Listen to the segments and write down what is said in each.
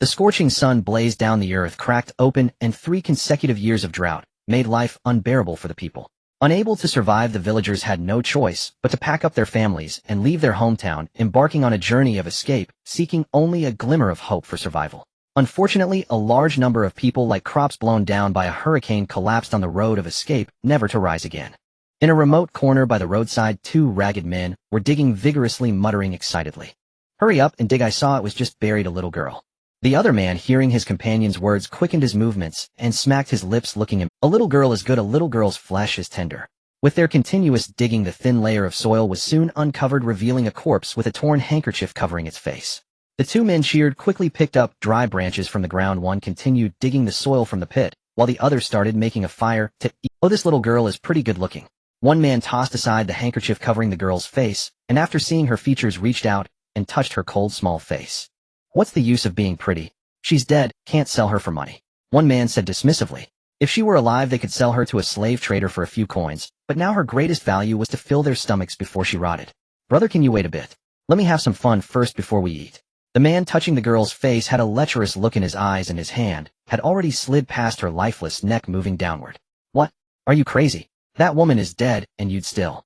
The scorching sun blazed down, the earth cracked open, and 3 consecutive years of drought made life unbearable for the people. Unable to survive, the villagers had no choice but to pack up their families and leave their hometown, embarking on a journey of escape, seeking only a glimmer of hope for survival. Unfortunately, a large number of people, like crops blown down by a hurricane, collapsed on the road of escape, never to rise again. In a remote corner by the roadside, 2 ragged men were digging vigorously, muttering excitedly. "Hurry up and dig, I saw it was just buried, a little girl." The other man, hearing his companion's words, quickened his movements and smacked his lips, looking at him. "A little girl is good, a little girl's flesh is tender." With their continuous digging, the thin layer of soil was soon uncovered, revealing a corpse with a torn handkerchief covering its face. The 2 men cheered, quickly picked up dry branches from the ground. One continued digging the soil from the pit, while the other started making a fire to eat. "Oh, this little girl is pretty good looking." One man tossed aside the handkerchief covering the girl's face, and after seeing her features, reached out and touched her cold, small face. "What's the use of being pretty? She's dead, can't sell her for money," one man said dismissively. If she were alive, they could sell her to a slave trader for a few coins, but now her greatest value was to fill their stomachs before she rotted. "Brother, can you wait a bit? Let me have some fun first before we eat." The man touching the girl's face had a lecherous look in his eyes, and his hand had already slid past her lifeless neck, moving downward. "What? Are you crazy? That woman is dead, and you'd still—"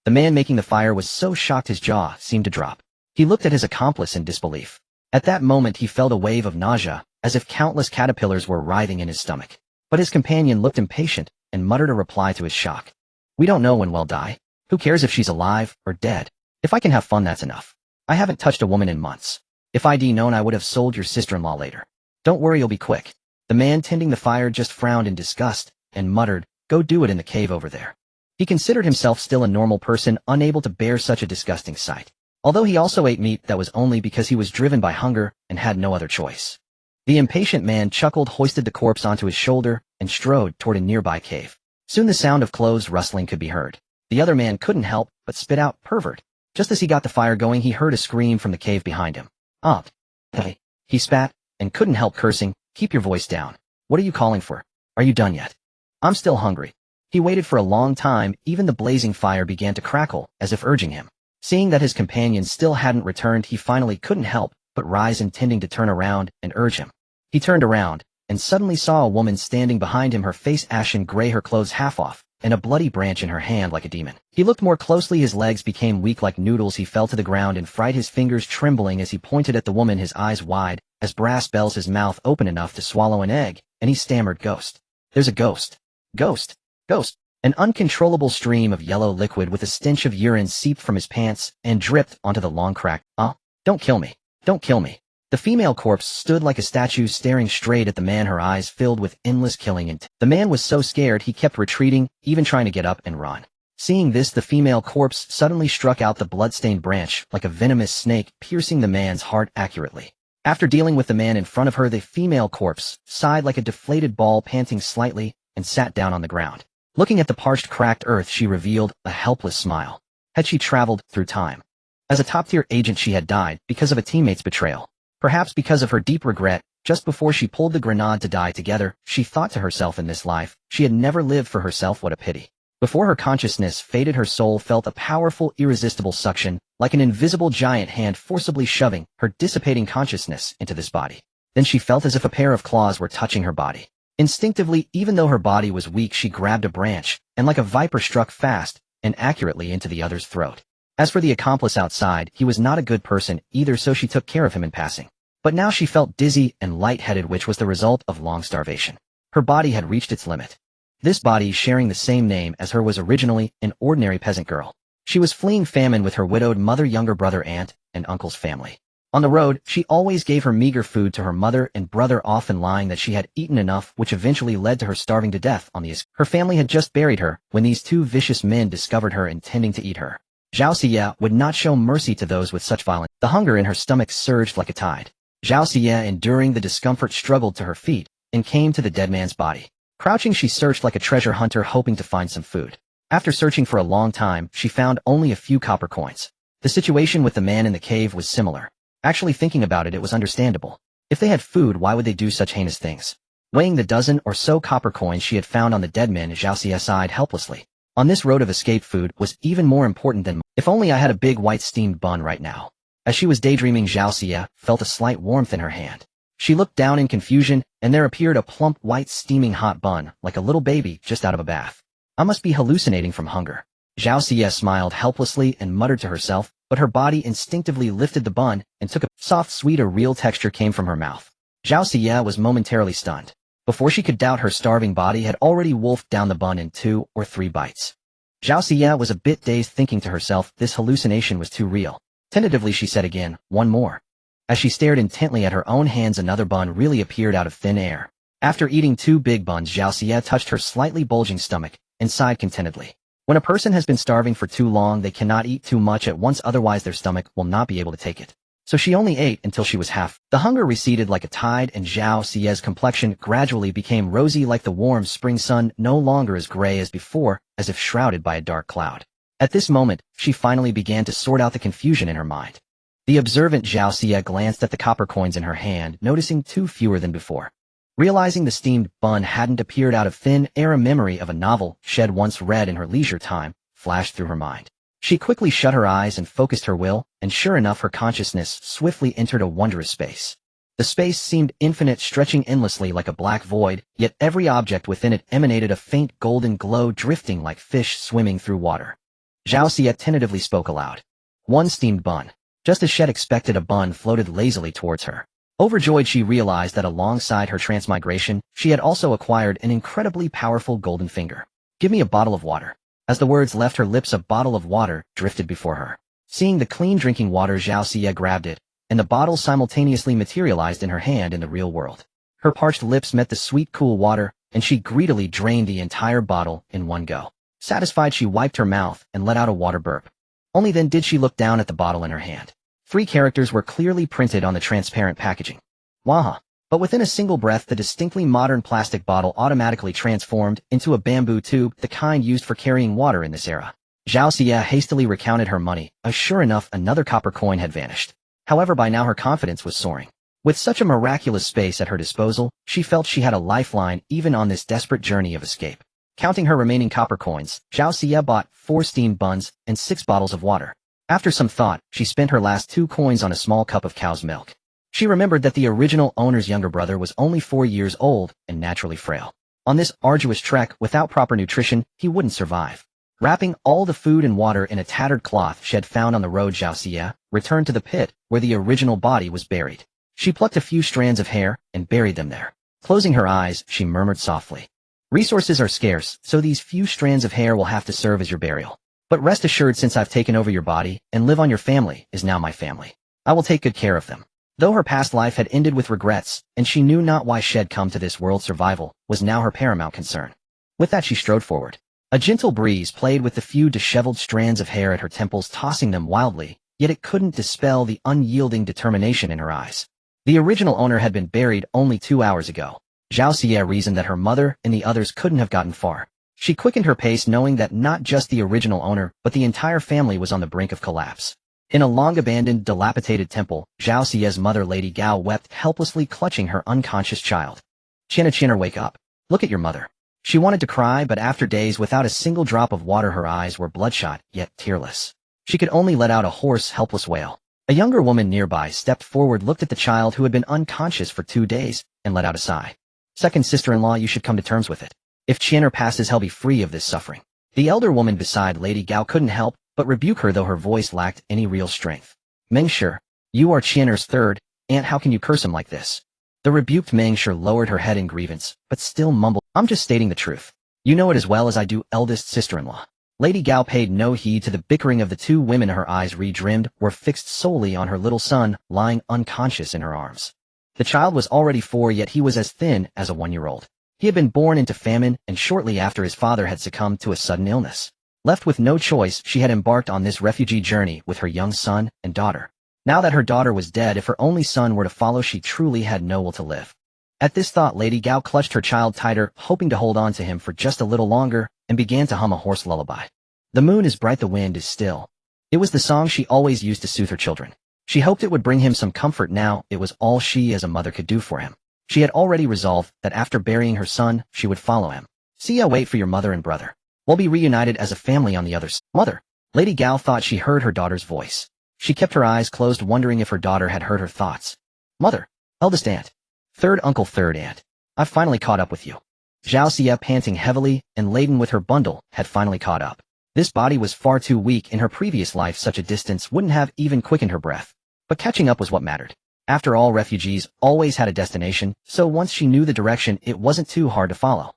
The man making the fire was so shocked his jaw seemed to drop. He looked at his accomplice in disbelief. At that moment he felt a wave of nausea, as if countless caterpillars were writhing in his stomach. But his companion looked impatient and muttered a reply to his shock. "We don't know when we'll die. Who cares if she's alive or dead? If I can have fun, that's enough. I haven't touched a woman in months. If I'd known, I would have sold your sister-in-law later. Don't worry, you'll be quick." The man tending the fire just frowned in disgust and muttered, "Go do it in the cave over there." He considered himself still a normal person, unable to bear such a disgusting sight. Although he also ate meat, that was only because he was driven by hunger and had no other choice. The impatient man chuckled, hoisted the corpse onto his shoulder, and strode toward a nearby cave. Soon the sound of clothes rustling could be heard. The other man couldn't help but spit out, "Pervert." Just as he got the fire going, he heard a scream from the cave behind him. Hey. He spat, and couldn't help cursing. "Keep your voice down. What are you calling for? Are you done yet?" "I'm still hungry." He waited for a long time. Even the blazing fire began to crackle, as if urging him. Seeing that his companion still hadn't returned, he finally couldn't help but rise, intending to turn around and urge him. He turned around, and suddenly saw a woman standing behind him, her face ashen gray, her clothes half off, and a bloody branch in her hand like a demon. He looked more closely, his legs became weak like noodles. He fell to the ground in fright, his fingers trembling as he pointed at the woman, his eyes wide as brass bells, his mouth open enough to swallow an egg, and he stammered, "Ghost. There's a ghost. Ghost. Ghost." An uncontrollable stream of yellow liquid with a stench of urine seeped from his pants and dripped onto the long crack. Don't kill me. Don't kill me." The female corpse stood like a statue, staring straight at the man, her eyes filled with endless killing intent. The man was so scared he kept retreating, even trying to get up and run. Seeing this, the female corpse suddenly struck out the blood-stained branch like a venomous snake, piercing the man's heart accurately. After dealing with the man in front of her, the female corpse sighed like a deflated ball, panting slightly, and sat down on the ground. Looking at the parched, cracked earth, she revealed a helpless smile. Had she traveled through time? As a top-tier agent, she had died because of a teammate's betrayal. Perhaps because of her deep regret, just before she pulled the grenade to die together, she thought to herself, in this life, she had never lived for herself. What a pity. Before her consciousness faded, her soul felt a powerful, irresistible suction, like an invisible giant hand forcibly shoving her dissipating consciousness into this body. Then she felt as if a pair of claws were touching her body. Instinctively, even though her body was weak, she grabbed a branch, and like a viper struck fast and accurately into the other's throat. As for the accomplice outside, he was not a good person either, so she took care of him in passing. But now she felt dizzy and lightheaded, which was the result of long starvation. Her body had reached its limit. This body, sharing the same name as her, was originally an ordinary peasant girl. She was fleeing famine with her widowed mother, younger brother, aunt, and uncle's family. On the road, she always gave her meager food to her mother and brother, often lying that she had eaten enough, which eventually led to her starving to death on the escape. Her family had just buried her when these 2 vicious men discovered her, intending to eat her. Zhao Xie would not show mercy to those with such violence. The hunger in her stomach surged like a tide. Zhao Xie, enduring the discomfort, struggled to her feet and came to the dead man's body. Crouching, she searched like a treasure hunter, hoping to find some food. After searching for a long time, she found only a few copper coins. The situation with the man in the cave was similar. Actually, thinking about it, it was understandable. If they had food, why would they do such heinous things? Weighing the dozen or so copper coins she had found on the dead men, Zhao Xie sighed helplessly. On this road of escape, food was even more important than if only I had a big white steamed bun right now. As she was daydreaming, Zhao Xie felt a slight warmth in her hand. She looked down in confusion, and there appeared a plump white steaming hot bun, like a little baby just out of a bath. I must be hallucinating from hunger. Zhao Xie smiled helplessly and muttered to herself, but her body instinctively lifted the bun and took a soft, sweet, or real texture came from her mouth. Zhao Xie was momentarily stunned. Before she could doubt, her starving body had already wolfed down the bun in 2 or 3 bites. Zhao Xie was a bit dazed, thinking to herself this hallucination was too real. Tentatively she said again, "One more." As she stared intently at her own hands, another bun really appeared out of thin air. After eating 2 big buns, Zhao Xie touched her slightly bulging stomach and sighed contentedly. When a person has been starving for too long, they cannot eat too much at once, otherwise their stomach will not be able to take it. So she only ate until she was half. The hunger receded like a tide, and Zhao Xie's complexion gradually became rosy like the warm spring sun, no longer as gray as before, as if shrouded by a dark cloud. At this moment, she finally began to sort out the confusion in her mind. The observant Zhao Xie glanced at the copper coins in her hand, noticing 2 fewer than before. Realizing the steamed bun hadn't appeared out of thin air, a memory of a novel she had once read in her leisure time flashed through her mind. She quickly shut her eyes and focused her will, and sure enough, her consciousness swiftly entered a wondrous space. The space seemed infinite, stretching endlessly like a black void, yet every object within it emanated a faint golden glow, drifting like fish swimming through water. Zhao Xie tentatively spoke aloud. 1 steamed bun. Just as she had expected, a bun floated lazily towards her. Overjoyed, she realized that alongside her transmigration, she had also acquired an incredibly powerful golden finger. "Give me a bottle of water." As the words left her lips, a bottle of water drifted before her. Seeing the clean drinking water, Zhao Xie grabbed it, and the bottle simultaneously materialized in her hand in the real world. Her parched lips met the sweet, cool water, and she greedily drained the entire bottle in one go. Satisfied, she wiped her mouth and let out a water burp. Only then did she look down at the bottle in her hand. 3 characters were clearly printed on the transparent packaging. Waha! But within a single breath, the distinctly modern plastic bottle automatically transformed into a bamboo tube, the kind used for carrying water in this era. Zhao Xie hastily recounted her money, as sure enough another copper coin had vanished. However, by now her confidence was soaring. With such a miraculous space at her disposal, she felt she had a lifeline even on this desperate journey of escape. Counting her remaining copper coins, Zhao Xie bought 4 steamed buns and 6 bottles of water. After some thought, she spent her last 2 coins on a small cup of cow's milk. She remembered that the original owner's younger brother was only 4 years old and naturally frail. On this arduous trek, without proper nutrition, he wouldn't survive. Wrapping all the food and water in a tattered cloth she had found on the road, Zhao Xie returned to the pit where the original body was buried. She plucked a few strands of hair and buried them there. Closing her eyes, she murmured softly, "Resources are scarce, so these few strands of hair will have to serve as your burial. But rest assured, since I've taken over your body and live on your family is now my family, I will take good care of them." Though her past life had ended with regrets, and she knew not why she had come to this world, survival was now her paramount concern. With that, she strode forward. A gentle breeze played with the few disheveled strands of hair at her temples, tossing them wildly, yet it couldn't dispel the unyielding determination in her eyes. The original owner had been buried only 2 hours ago. Zhao Xie reasoned that her mother and the others couldn't have gotten far. She quickened her pace, knowing that not just the original owner, but the entire family was on the brink of collapse. In a long-abandoned, dilapidated temple, Zhao Xie's mother, Lady Gao, wept helplessly, clutching her unconscious child. "China, wake up. Look at your mother." She wanted to cry, but after days without a single drop of water, her eyes were bloodshot, yet tearless. She could only let out a hoarse, helpless wail. A younger woman nearby stepped forward, looked at the child who had been unconscious for 2 days, and let out a sigh. "Second sister-in-law, you should come to terms with it. If Qianer passes, he'll be free of this suffering." The elder woman beside Lady Gao couldn't help but rebuke her, though her voice lacked any real strength. "Mengshi, you are Qianer's third aunt, how can you curse him like this?" The rebuked Mengshi lowered her head in grievance, but still mumbled, "I'm just stating the truth. You know it as well as I do, eldest sister-in-law." Lady Gao paid no heed to the bickering of the 2 women. Her eyes, redrimmed, were fixed solely on her little son, lying unconscious in her arms. The child was already 4, yet he was as thin as a 1-year-old. He had been born into famine, and shortly after his father had succumbed to a sudden illness. Left with no choice, she had embarked on this refugee journey with her young son and daughter. Now that her daughter was dead, if her only son were to follow, she truly had no will to live. At this thought, Lady Gao clutched her child tighter, hoping to hold on to him for just a little longer, and began to hum a hoarse lullaby. "The moon is bright, the wind is still." It was the song she always used to soothe her children. She hoped it would bring him some comfort now. It was all she as a mother could do for him. She had already resolved that after burying her son, she would follow him. "See, I wait for your mother and brother. We'll be reunited as a family on the other side." "Mother!" Lady Gao thought she heard her daughter's voice. She kept her eyes closed, wondering if her daughter had heard her thoughts. "Mother! Eldest aunt!" Third uncle, third aunt. I've finally caught up with you. Zhao Xia, panting heavily and laden with her bundle, had finally caught up. This body was far too weak. In her previous life, such a distance wouldn't have even quickened her breath. But catching up was what mattered. After all, refugees always had a destination, so once she knew the direction, it wasn't too hard to follow.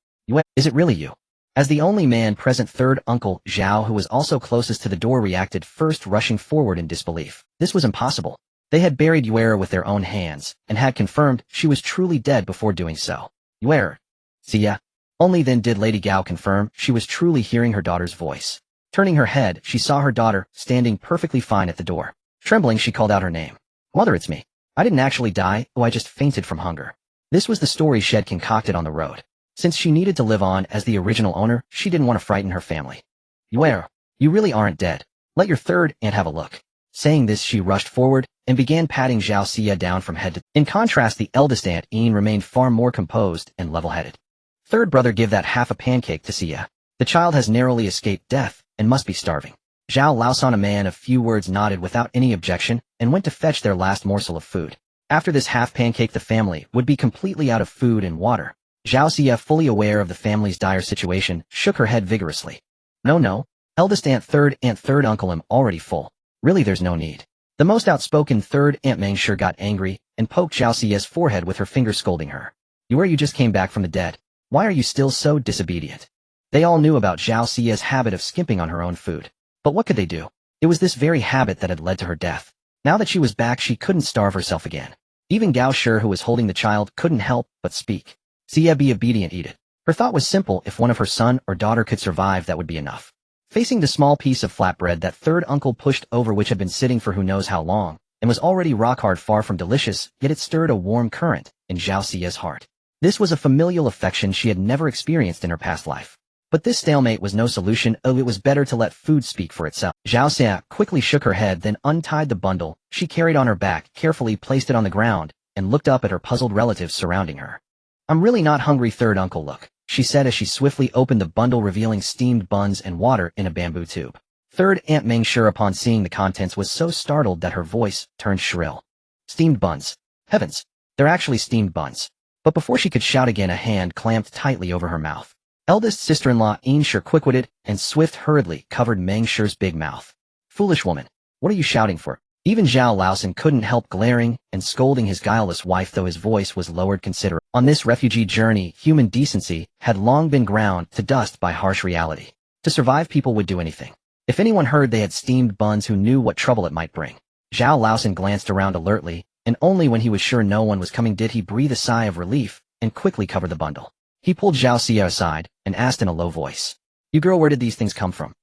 Is it really you? As the only man present, third uncle, Zhao, who was also closest to the door, reacted first, rushing forward in disbelief. This was impossible. They had buried Yuer with their own hands, and had confirmed she was truly dead before doing so. Yuer. Xia. Only then did Lady Gao confirm she was truly hearing her daughter's voice. Turning her head, she saw her daughter, standing perfectly fine at the door. Trembling, she called out her name. Mother, it's me. I didn't actually die, I just fainted from hunger. This was the story she had concocted on the road. Since she needed to live on as the original owner, she didn't want to frighten her family. Yuer, you really aren't dead. Let your third aunt have a look. Saying this, she rushed forward and began patting Zhao Xia down from head to toe. In contrast, the eldest aunt, Yin, remained far more composed and level-headed. Third brother, give that half a pancake to Xia. The child has narrowly escaped death and must be starving. Zhao Laosan, a man of few words, nodded without any objection and went to fetch their last morsel of food. After this half pancake, the family would be completely out of food and water. Zhao Xia, fully aware of the family's dire situation, shook her head vigorously. No. Eldest aunt, third uncle, I'm already full. Really, there's no need. The most outspoken third aunt, Meng sure, got angry and poked Zhao Xia's forehead with her finger, scolding her. You just came back from the dead. Why are you still so disobedient? They all knew about Zhao Xia's habit of skimping on her own food. But what could they do? It was this very habit that had led to her death. Now that she was back, she couldn't starve herself again. Even Gao Shi, who was holding the child, couldn't help but speak. Xia, be obedient, eat it. Her thought was simple: if one of her son or daughter could survive, that would be enough. Facing the small piece of flatbread that third uncle pushed over, which had been sitting for who knows how long, and was already rock-hard, far from delicious, yet it stirred a warm current in Zhao Xia's heart. This was a familial affection she had never experienced in her past life. But this stalemate was no solution. It was better to let food speak for itself. Zhao Xia quickly shook her head, then untied the bundle she carried on her back, carefully placed it on the ground, and looked up at her puzzled relatives surrounding her. I'm really not hungry, third uncle, look, she said as she swiftly opened the bundle, revealing steamed buns and water in a bamboo tube. Third Aunt Meng Sure, upon seeing the contents, was so startled that her voice turned shrill. Steamed buns. Heavens, they're actually steamed buns. But before she could shout again, a hand clamped tightly over her mouth. Eldest sister-in-law Yin Shi quick-witted and swift hurriedly covered Meng Shi's big mouth. Foolish woman, what are you shouting for? Even Zhao Laosan couldn't help glaring and scolding his guileless wife, though his voice was lowered considerably. On this refugee journey, human decency had long been ground to dust by harsh reality. To survive, people would do anything. If anyone heard they had steamed buns, who knew what trouble it might bring? Zhao Laosan glanced around alertly, and only when he was sure no one was coming did he breathe a sigh of relief and quickly cover the bundle. He pulled Zhao Xia aside and asked in a low voice, "You girl, where did these things come from?"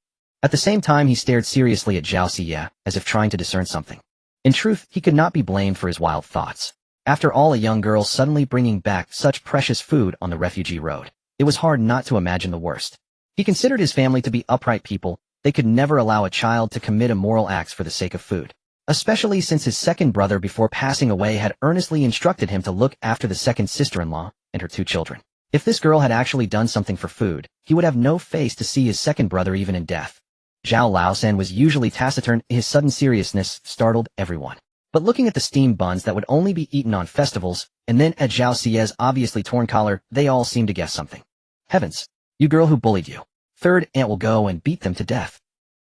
At the same time, he stared seriously at Zhao Xia, as if trying to discern something. In truth, he could not be blamed for his wild thoughts. After all, a young girl suddenly bringing back such precious food on the refugee road. It was hard not to imagine the worst. He considered his family to be upright people. They could never allow a child to commit immoral acts for the sake of food. Especially since his second brother, before passing away, had earnestly instructed him to look after the second sister-in-law and her 2 children. If this girl had actually done something for food, he would have no face to see his second brother even in death. Zhao Laosan was usually taciturn. His sudden seriousness startled everyone. But looking at the steamed buns that would only be eaten on festivals, and then at Zhao Xia's obviously torn collar, they all seemed to guess something. Heavens, you girl who bullied you. Third aunt will go and beat them to death.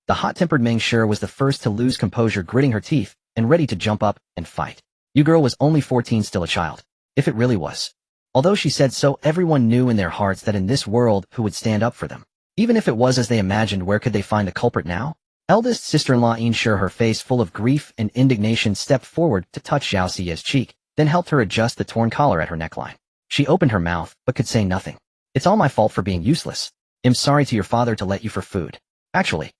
The hot-tempered Meng Shi was the first to lose composure, gritting her teeth and ready to jump up and fight. You girl was only 14, still a child. If it really was. Although she said so, everyone knew in their hearts that in this world, who would stand up for them? Even if it was as they imagined, where could they find the culprit now? Eldest sister-in-law Yin Shi, her face full of grief and indignation, stepped forward to touch Zhao Xia's cheek, then helped her adjust the torn collar at her neckline. She opened her mouth, but could say nothing. It's all my fault for being useless. I'm sorry to your father to let you for food. Actually.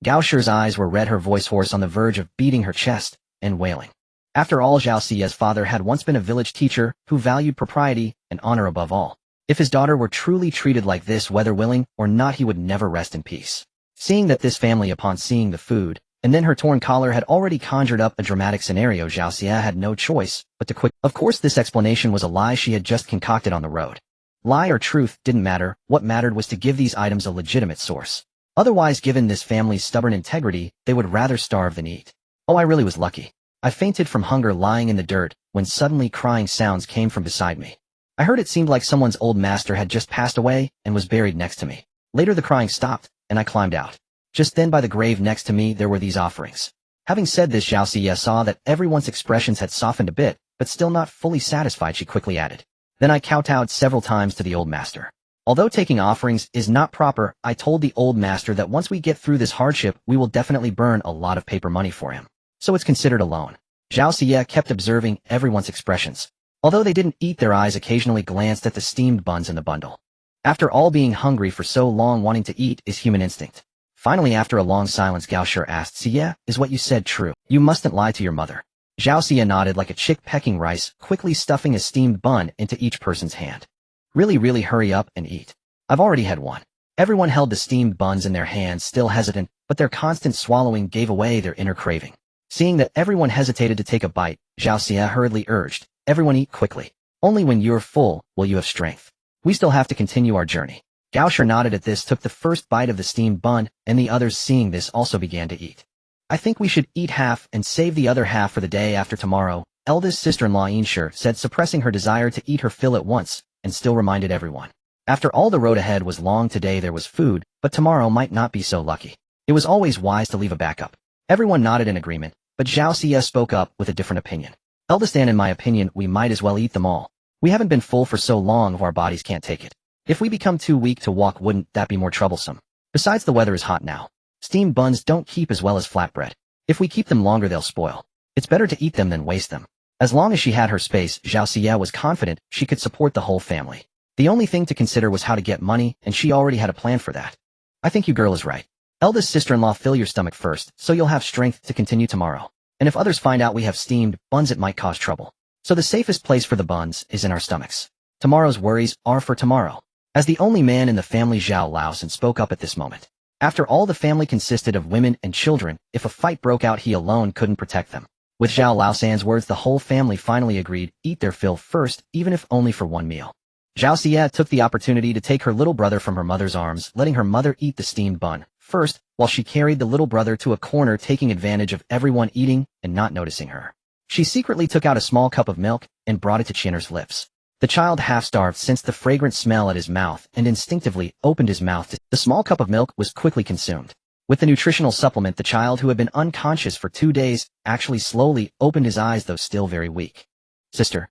Gao Shi's eyes were red, her voice hoarse, on the verge of beating her chest and wailing. After all, Zhao Xia's father had once been a village teacher who valued propriety and honor above all. If his daughter were truly treated like this, whether willing or not, he would never rest in peace. Seeing that this family, upon seeing the food, and then her torn collar, had already conjured up a dramatic scenario, Zhao Xia had no choice but to quit. Of course, this explanation was a lie she had just concocted on the road. Lie or truth didn't matter. What mattered was to give these items a legitimate source. Otherwise, given this family's stubborn integrity, they would rather starve than eat. Oh, I really was lucky. I fainted from hunger lying in the dirt when suddenly crying sounds came from beside me. I heard it seemed like someone's old master had just passed away and was buried next to me. Later the crying stopped, and I climbed out. Just then by the grave next to me there were these offerings. Having said this, Zhao Xie saw that everyone's expressions had softened a bit, but still not fully satisfied, she quickly added. Then I kowtowed several times to the old master. Although taking offerings is not proper, I told the old master that once we get through this hardship, we will definitely burn a lot of paper money for him. So it's considered a loan. Zhao Xie kept observing everyone's expressions. Although they didn't eat, their eyes occasionally glanced at the steamed buns in the bundle. After all, being hungry for so long, wanting to eat is human instinct. Finally, after a long silence, Gao Shi asked, Xie, is what you said true? You mustn't lie to your mother. Zhao Xie nodded like a chick pecking rice, quickly stuffing a steamed bun into each person's hand. Really hurry up and eat. I've already had one. Everyone held the steamed buns in their hands, still hesitant, but their constant swallowing gave away their inner craving. Seeing that everyone hesitated to take a bite, Zhao Xie hurriedly urged, everyone eat quickly. Only when you're full will you have strength. We still have to continue our journey. Gao Shi nodded at this, took the first bite of the steamed bun, and the others, seeing this, also began to eat. I think we should eat half and save the other half for the day after tomorrow, eldest sister-in-law Inshi said, suppressing her desire to eat her fill at once, and still reminded everyone. After all, the road ahead was long. Today there was food, but tomorrow might not be so lucky. It was always wise to leave a backup. Everyone nodded in agreement, but Zhao Xie spoke up with a different opinion. Eldest Anne, in my opinion, we might as well eat them all. We haven't been full for so long, our bodies can't take it. If we become too weak to walk, wouldn't that be more troublesome? Besides, the weather is hot now. Steamed buns don't keep as well as flatbread. If we keep them longer, they'll spoil. It's better to eat them than waste them. As long as she had her space, Zhao Xie was confident she could support the whole family. The only thing to consider was how to get money, and she already had a plan for that. I think you girl is right. Eldest sister-in-law, fill your stomach first, so you'll have strength to continue tomorrow. And if others find out we have steamed buns, it might cause trouble. So the safest place for the buns is in our stomachs. Tomorrow's worries are for tomorrow. As the only man in the family, Zhao Laosan spoke up at this moment. After all, the family consisted of women and children. If a fight broke out, he alone couldn't protect them. With Zhao Laosan's words, the whole family finally agreed, eat their fill first, even if only for one meal. Zhao Xie took the opportunity to take her little brother from her mother's arms, letting her mother eat the steamed bun first, while she carried the little brother to a corner, taking advantage of everyone eating and not noticing her. She secretly took out a small cup of milk and brought it to Chinner's lips. The child, half-starved, sensed the fragrant smell at his mouth and instinctively opened his mouth. The small cup of milk was quickly consumed. With the nutritional supplement, the child, who had been unconscious for 2 days, actually slowly opened his eyes, though still very weak. Sister,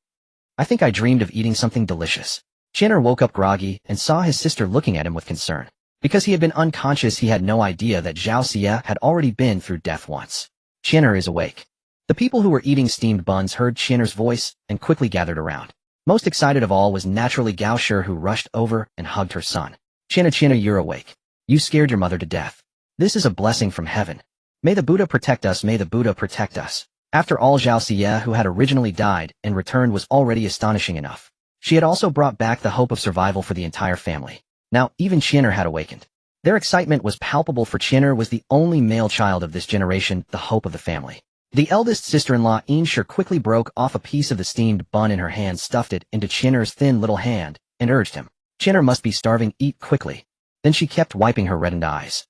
I think I dreamed of eating something delicious. Chinner woke up groggy and saw his sister looking at him with concern. Because he had been unconscious, he had no idea that Zhao Xie had already been through death once. Chinner is awake. The people who were eating steamed buns heard Chinner's voice and quickly gathered around. Most excited of all was naturally Gao Shi, who rushed over and hugged her son. Chinner, you're awake. You scared your mother to death. This is a blessing from heaven. May the Buddha protect us, may the Buddha protect us. After all, Zhao Xie, who had originally died and returned, was already astonishing enough. She had also brought back the hope of survival for the entire family. Now, even Chinner had awakened. Their excitement was palpable, for Chinner was the only male child of this generation, the hope of the family. The eldest sister-in-law, Inshi, quickly broke off a piece of the steamed bun in her hand, stuffed it into Chinner's thin little hand, and urged him. Chinner must be starving, eat quickly. Then she kept wiping her reddened eyes.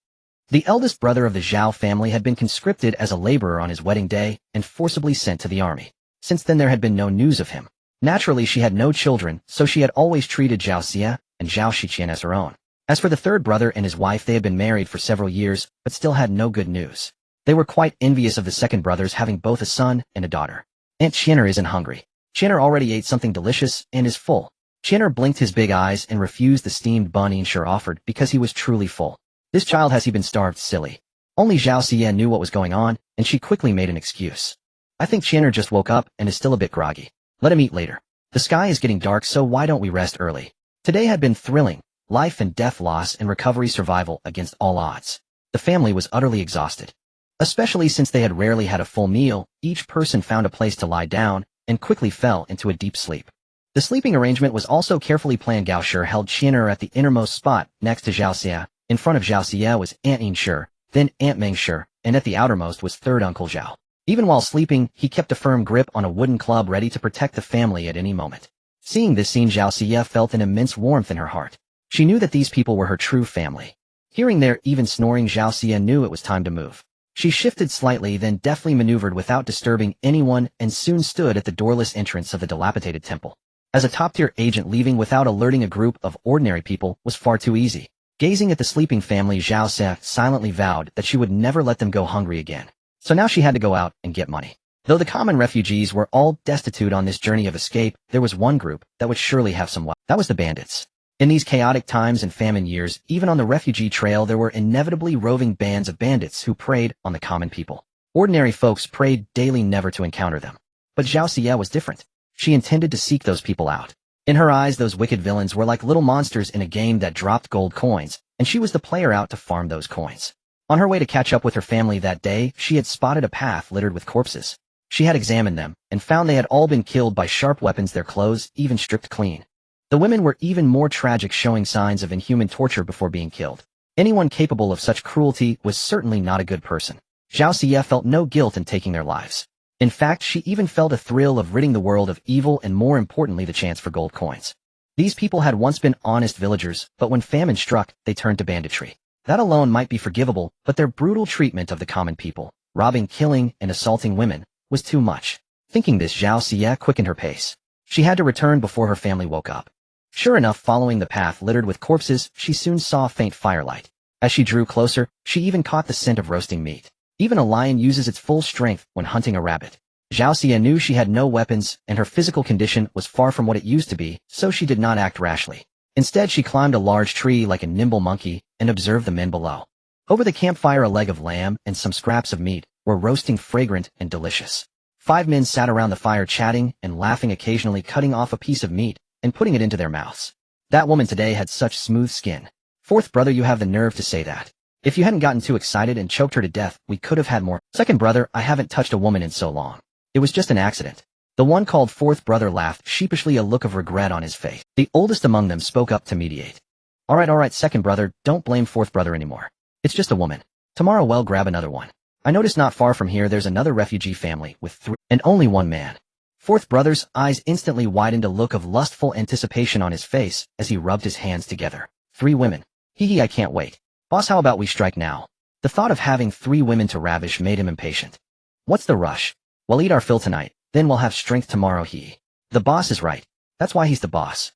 The eldest brother of the Zhao family had been conscripted as a laborer on his wedding day and forcibly sent to the army. Since then there had been no news of him. Naturally, she had no children, so she had always treated Zhao Xie and Zhao Shiqian as her own. As for the third brother and his wife, they had been married for several years, but still had no good news. They were quite envious of the second brothers having both a son and a daughter. Aunt Chinner isn't hungry. Chinner already ate something delicious and is full. Chinner blinked his big eyes and refused the steamed bun Inshi offered because he was truly full. This child, has he been starved, silly? Only Zhao Xie knew what was going on, and she quickly made an excuse. I think Chinner just woke up and is still a bit groggy. Let him eat later. The sky is getting dark, so why don't we rest early? Today had been thrilling. Life and death, loss and recovery, survival against all odds. The family was utterly exhausted. Especially since they had rarely had a full meal, each person found a place to lie down and quickly fell into a deep sleep. The sleeping arrangement was also carefully planned. Gao Shi held Chinner at the innermost spot next to Zhao Xie. In front of Zhao Xie was Aunt Inshi, then Aunt Mengshi, and at the outermost was third Uncle Zhao. Even while sleeping, he kept a firm grip on a wooden club, ready to protect the family at any moment. Seeing this scene, Zhao Xie felt an immense warmth in her heart. She knew that these people were her true family. Hearing their even snoring, Zhao Xie knew it was time to move. She shifted slightly, then deftly maneuvered without disturbing anyone and soon stood at the doorless entrance of the dilapidated temple. As a top-tier agent, leaving without alerting a group of ordinary people was far too easy. Gazing at the sleeping family, Zhao Xia silently vowed that she would never let them go hungry again. So now she had to go out and get money. Though the common refugees were all destitute on this journey of escape, there was one group that would surely have some wealth. That was the bandits. In these chaotic times and famine years, even on the refugee trail there were inevitably roving bands of bandits who preyed on the common people. Ordinary folks prayed daily never to encounter them. But Zhao Xia was different. She intended to seek those people out. In her eyes, those wicked villains were like little monsters in a game that dropped gold coins, and she was the player out to farm those coins. On her way to catch up with her family that day, she had spotted a path littered with corpses. She had examined them, and found they had all been killed by sharp weapons, their clothes even stripped clean. The women were even more tragic, showing signs of inhuman torture before being killed. Anyone capable of such cruelty was certainly not a good person. Zhao Xia felt no guilt in taking their lives. In fact, she even felt a thrill of ridding the world of evil and, more importantly, the chance for gold coins. These people had once been honest villagers, but when famine struck, they turned to banditry. That alone might be forgivable, but their brutal treatment of the common people, robbing, killing, and assaulting women, was too much. Thinking this, Zhao Xia quickened her pace. She had to return before her family woke up. Sure enough, following the path littered with corpses, she soon saw a faint firelight. As she drew closer, she even caught the scent of roasting meat. Even a lion uses its full strength when hunting a rabbit. Zhao Xia knew she had no weapons, and her physical condition was far from what it used to be, so she did not act rashly. Instead, she climbed a large tree like a nimble monkey and observed the men below. Over the campfire, a leg of lamb and some scraps of meat were roasting, fragrant and delicious. 5 men sat around the fire chatting and laughing, occasionally cutting off a piece of meat and putting it into their mouths. That woman today had such smooth skin. Fourth brother, you have the nerve to say that. If you hadn't gotten too excited and choked her to death, we could have had more. Second brother, I haven't touched a woman in so long. It was just an accident. The one called fourth brother laughed sheepishly, a look of regret on his face. The oldest among them spoke up to mediate. All right, second brother, don't blame fourth brother anymore. It's just a woman. Tomorrow we'll grab another one. I noticed not far from here there's another refugee family with 3 and only 1 man. Fourth brother's eyes instantly widened, a look of lustful anticipation on his face as he rubbed his hands together. 3 women. Hee, I can't wait. Boss, how about we strike now? The thought of having 3 women to ravish made him impatient. What's the rush? We'll eat our fill tonight, then we'll have strength tomorrow. The boss is right. That's why he's the boss.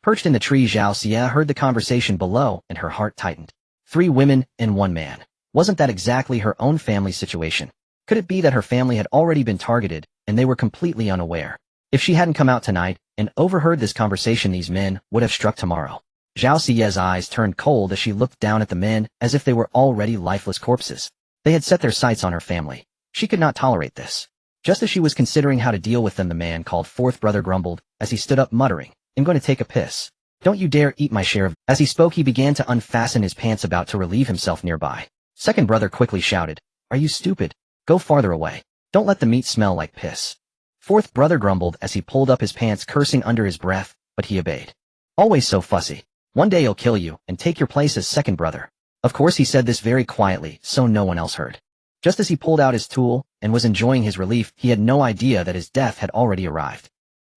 Perched in the tree, Zhao Xia heard the conversation below and her heart tightened. 3 women and 1 man. Wasn't that exactly her own family situation? Could it be that her family had already been targeted and they were completely unaware? If she hadn't come out tonight and overheard this conversation, these men would have struck tomorrow. Zhao Xia's eyes turned cold as she looked down at the men as if they were already lifeless corpses. They had set their sights on her family. She could not tolerate this. Just as she was considering how to deal with them, the man called fourth brother grumbled as he stood up, muttering, I'm going to take a piss. Don't you dare eat my share of. As he spoke, he began to unfasten his pants, about to relieve himself nearby. Second brother quickly shouted, Are you stupid? Go farther away. Don't let the meat smell like piss. Fourth brother grumbled as he pulled up his pants, cursing under his breath, but he obeyed. Always so fussy. One day he'll kill you and take your place as second brother. Of course, he said this very quietly, so no one else heard. Just as he pulled out his tool and was enjoying his relief, he had no idea that his death had already arrived.